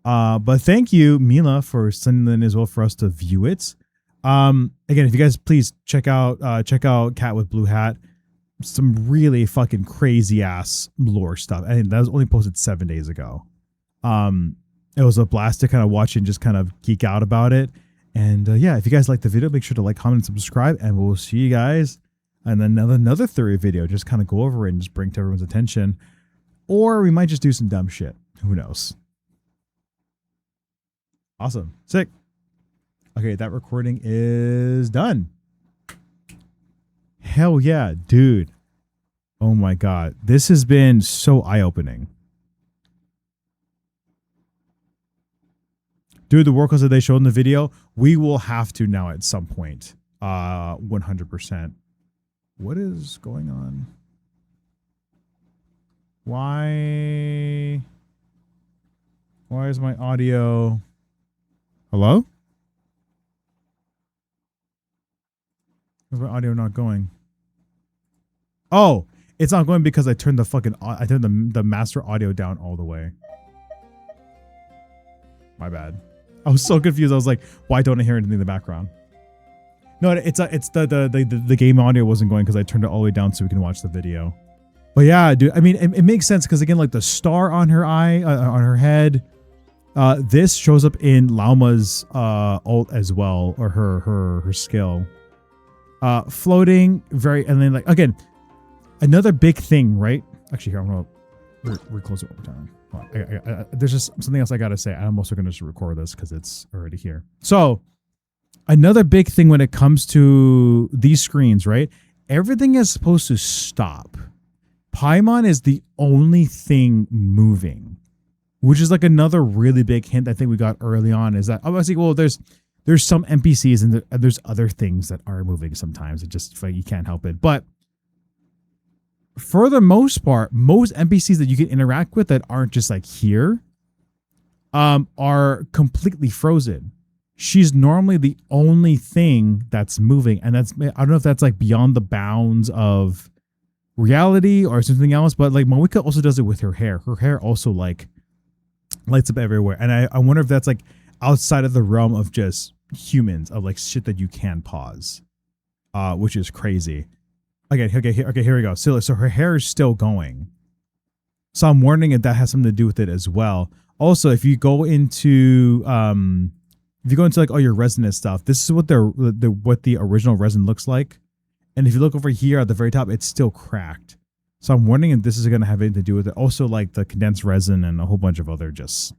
But thank you, Mila, for sending in as well for us to view it. Again, if you guys please check out Cat with Blue Hat. Some really fucking crazy ass lore stuff. And that was only posted 7 days ago. It was a blast to kind of watch and just kind of geek out about it. And yeah, if you guys like the video, make sure to like, comment, and subscribe, and we'll see you guys in another theory video. Just kind of go over it and just bring to everyone's attention. Or we might just do some dumb shit. Who knows? Awesome. Sick. Okay, that recording is done. Hell yeah, dude. Oh my God. This has been so eye-opening. Dude, the workouts that they showed in the video, we will have to now at some point. 100%. What is going on? Why is my audio... Hello? Why's my audio not going? Oh, it's not going because I turned the master audio down all the way. My bad. I was so confused. I was like, why don't I hear anything in the background? No, it's the game audio wasn't going because I turned it all the way down so we can watch the video. But yeah, dude, I mean, it makes sense because again, like the star on her eye, on her head, this shows up in Lauma's ult as well, or her skill. Floating, and then like again, another big thing, right? Actually, here I'm gonna reclose it one more time. There's just something else I gotta say. I'm also gonna just record this because it's already here. So another big thing when it comes to these screens, right? Everything is supposed to stop. Paimon is the only thing moving, which is like another really big hint I think we got early on, is that obviously, well, there's some NPCs and there's other things that are moving sometimes. It just, like, you can't help it. But for the most part, most NPCs that you can interact with that aren't just like here are completely frozen. She's normally the only thing that's moving, and that's, I don't know if that's like beyond the bounds of reality or something else, but like Moeka also does it with her hair. Her hair also like lights up everywhere, and I wonder if that's like outside of the realm of just humans, of like shit that you can pause, which is crazy. Okay, here we go. So her hair is still going, so I'm wondering if that has something to do with it as well. Also, if you go into like all your resin stuff, this is what the original resin looks like. And if you look over here at the very top, it's still cracked. So I'm wondering if this is going to have anything to do with it. Also, like the condensed resin and a whole bunch of other just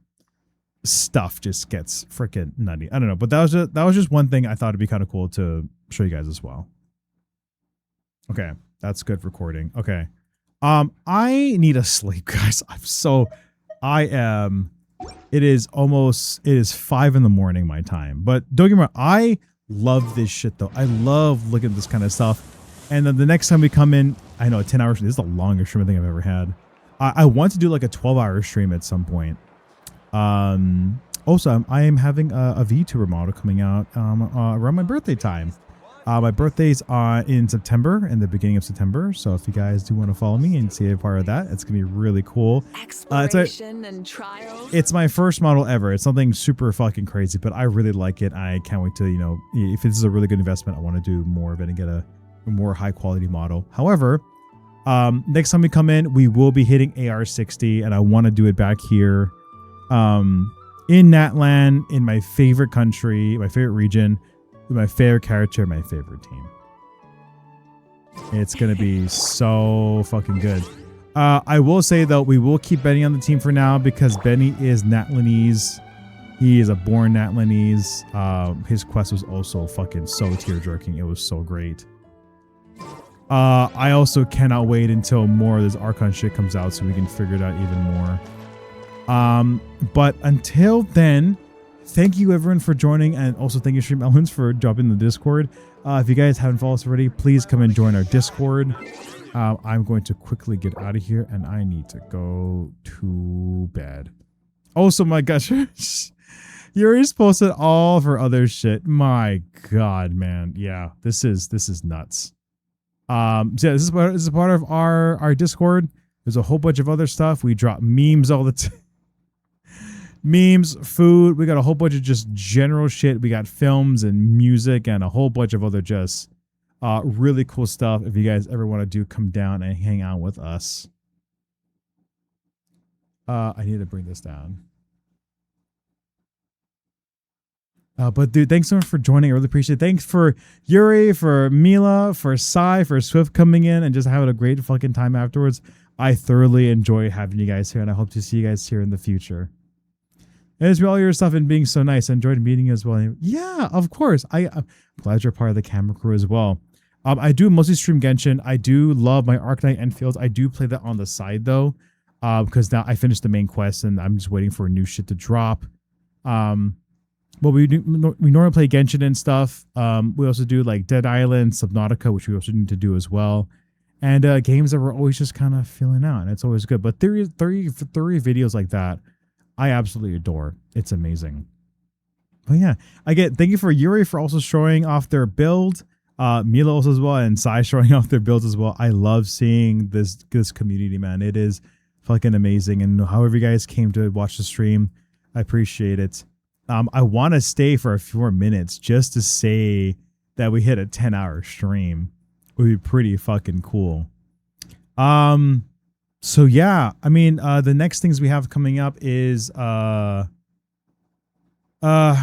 stuff just gets freaking nutty. I don't know, but that was just one thing I thought it'd be kind of cool to show you guys as well. Okay, that's good recording. Okay, I need to sleep, guys. It is 5 in the morning my time, but don't get me wrong, I love this shit though. I love looking at this kind of stuff. And then the next time we come in, I know a 10-hour stream. This is the longest stream I think I've ever had. I want to do like a 12-hour stream at some point. Also, I am having a VTuber model coming out around my birthday time. My birthday's in September, in the beginning of September. So if you guys do want to follow me and see a part of that, it's gonna be really cool. Exploration and trials. It's my first model ever. It's something super fucking crazy, but I really like it. I can't wait to, if this is a really good investment, I want to do more of it and get a more high quality model. However, next time we come in, we will be hitting AR60, and I want to do it back here in Natlan, in my favorite country, my favorite region, with my favorite character, my favorite team. It's gonna be so fucking good. I will say though, we will keep Benny on the team for now because Benny is Natlanese. He is a born Natlanese. His quest was also fucking so tear-jerking. It was so great. I also cannot wait until more of this Archon shit comes out so we can figure it out even more. But until then, thank you everyone for joining, and also thank you Stream Elements for dropping the Discord. If you guys haven't followed us already, please come and join our Discord. I'm going to quickly get out of here, and I need to go to bed. Also, my gosh, Yuri posted all of her other shit. My God, man. Yeah, this is nuts. So yeah, this is part of our Discord. There's a whole bunch of other stuff. We drop memes all the time. Memes, food. We got a whole bunch of just general shit. We got films and music and a whole bunch of other just really cool stuff. If you guys ever want to come down and hang out with us. I need to bring this down. But dude, thanks so much for joining. I really appreciate it. Thanks for Yuri, for Mila, for Sai, for Swift coming in and just having a great fucking time afterwards. I thoroughly enjoy having you guys here, and I hope to see you guys here in the future. And it's all your stuff and being so nice. I enjoyed meeting you as well. Yeah, of course. I'm glad you're part of the camera crew as well. I do mostly stream Genshin. I do love my Arcanite Enfields. I do play that on the side though, because now I finished the main quest and I'm just waiting for new shit to drop. Well, we normally play Genshin and stuff. We also do like Dead Island, Subnautica, which we also need to do as well. And games that we're always just kind of filling out, and it's always good. But 30 videos like that, I absolutely adore. It's amazing. But yeah, again, thank you for Yuri for also showing off their build. Mila also as well, and Sai showing off their builds as well. I love seeing this community, man. It is fucking amazing. And however you guys came to watch the stream, I appreciate it. I want to stay for a few more minutes just to say that we hit a 10-hour stream. It would be pretty fucking cool. So yeah, I mean, the next things we have coming up is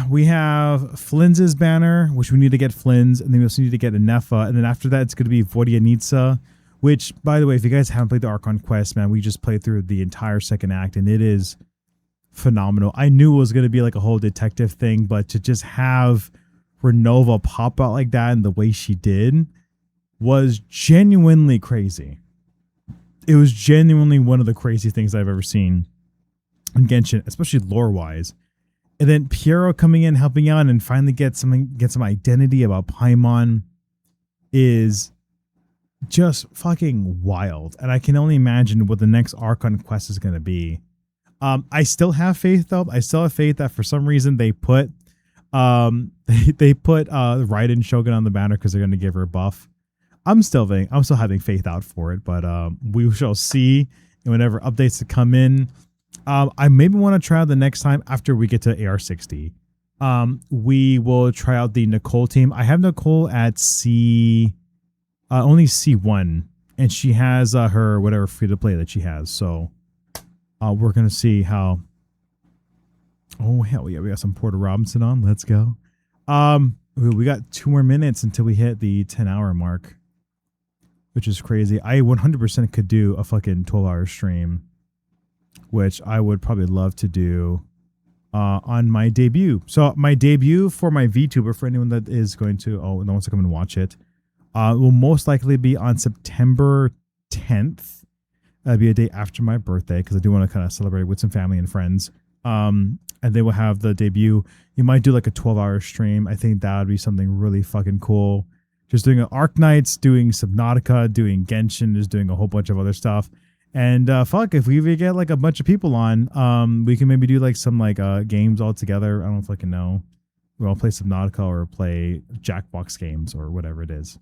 we have Flynn's banner, which we need to get Flynn's, and then we also need to get a Nefa, and then after that it's going to be Vodyanitsa, which, by the way, if you guys haven't played the Archon Quest, man, we just played through the entire second act, and it is phenomenal. I knew it was going to be like a whole detective thing, but to just have Renova pop out like that and the way she did was genuinely crazy. It was genuinely one of the crazy things I've ever seen in Genshin, especially lore-wise. And then Piero coming in, helping out, and finally get some identity about Paimon is just fucking wild. And I can only imagine what the next Archon quest is going to be. I still have faith, though. I still have faith that for some reason they put Raiden Shogun on the banner because they're going to give her a buff. I'm still having faith out for it, but we shall see. And whenever updates to come in, I maybe want to try out the next time after we get to AR60. We will try out the Nicole team. I have Nicole at only C1, and she has her whatever free to play that she has. So we're gonna see how. Oh hell yeah, we got some Porter Robinson on. Let's go. We got 2 more minutes until we hit the 10-hour mark, which is crazy. I 100% could do a fucking 12-hour stream, which I would probably love to do on my debut. So my debut for my VTuber, for anyone that is going to, no wants to come and watch it, will most likely be on September 10th. That'll be a day after my birthday because I do want to kind of celebrate with some family and friends. And they will have the debut. You might do like a 12-hour stream. I think that would be something really fucking cool. Just doing an Arc Knights, doing Subnautica, doing Genshin, just doing a whole bunch of other stuff. And fuck, if we get like a bunch of people on, we can maybe do like some like games all together. I don't fucking know. We'll play Subnautica or play Jackbox games or whatever it is.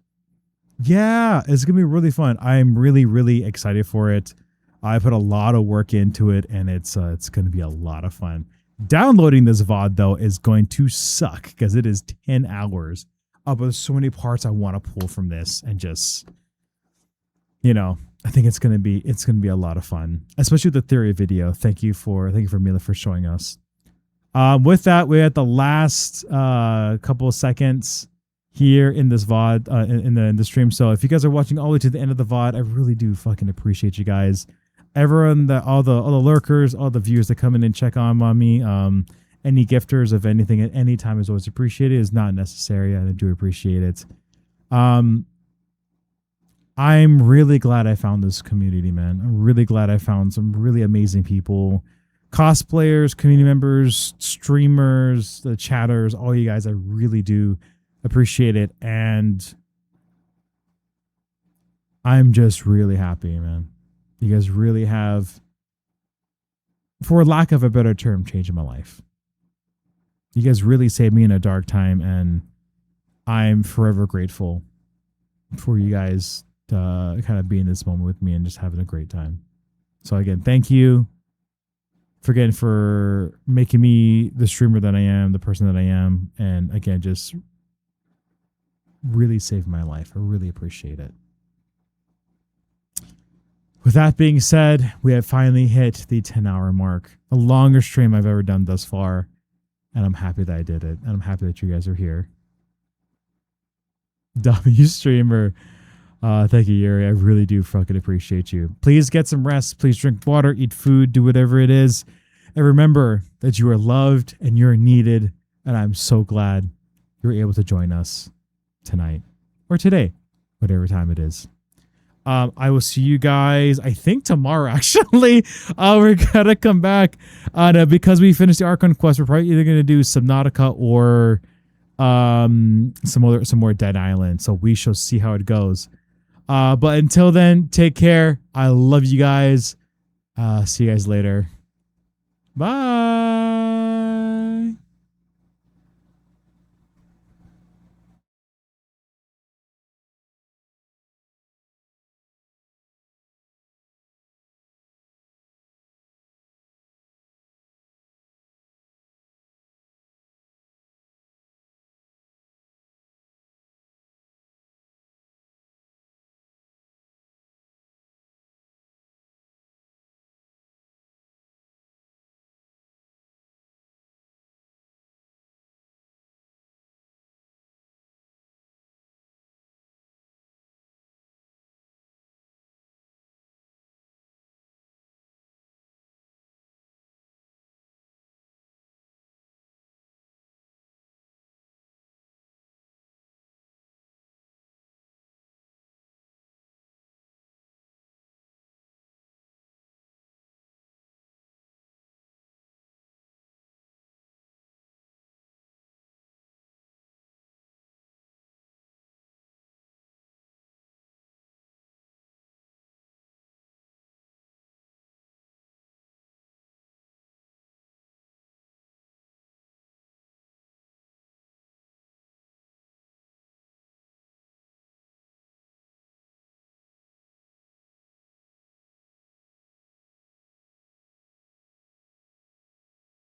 Yeah, it's gonna be really fun. I'm really, really excited for it. I put a lot of work into it, and it's gonna be a lot of fun. Downloading this VOD though is going to suck because it is 10 hours. But there's so many parts I want to pull from this, and just, you know, I think it's gonna be a lot of fun, especially the theory video. Thank you for Mila for showing us. With that, we're at the last couple of seconds here in this VOD, in the stream. So if you guys are watching all the way to the end of the VOD, I really do fucking appreciate you guys. Everyone, all the lurkers, all the viewers that come in and check on me. Any gifters of anything at any time is always appreciated. It's not necessary. I do appreciate it. I'm really glad I found this community, man. I'm really glad I found some really amazing people. Cosplayers, community members, streamers, the chatters, all you guys. I really do appreciate it. And I'm just really happy, man. You guys really have, for lack of a better term, changed my life. You guys really saved me in a dark time, and I'm forever grateful for you guys to kind of be in this moment with me and just having a great time. So again, thank you for making me the streamer that I am, the person that I am, and again, just really saved my life. I really appreciate it. With that being said, we have finally hit the 10-hour mark, the longest stream I've ever done thus far, and I'm happy that I did it, and I'm happy that you guys are here. W streamer, thank you, Yuri. I really do fucking appreciate you. Please get some rest. Please drink water, eat food, do whatever it is, and remember that you are loved and you're needed. And I'm so glad you're able to join us tonight or today, whatever time it is. I will see you guys, I think tomorrow, actually. We're going to come back because we finished the Archon quest. We're probably either going to do Subnautica or some more Dead Island. So we shall see how it goes. But until then, take care. I love you guys. See you guys later. Bye.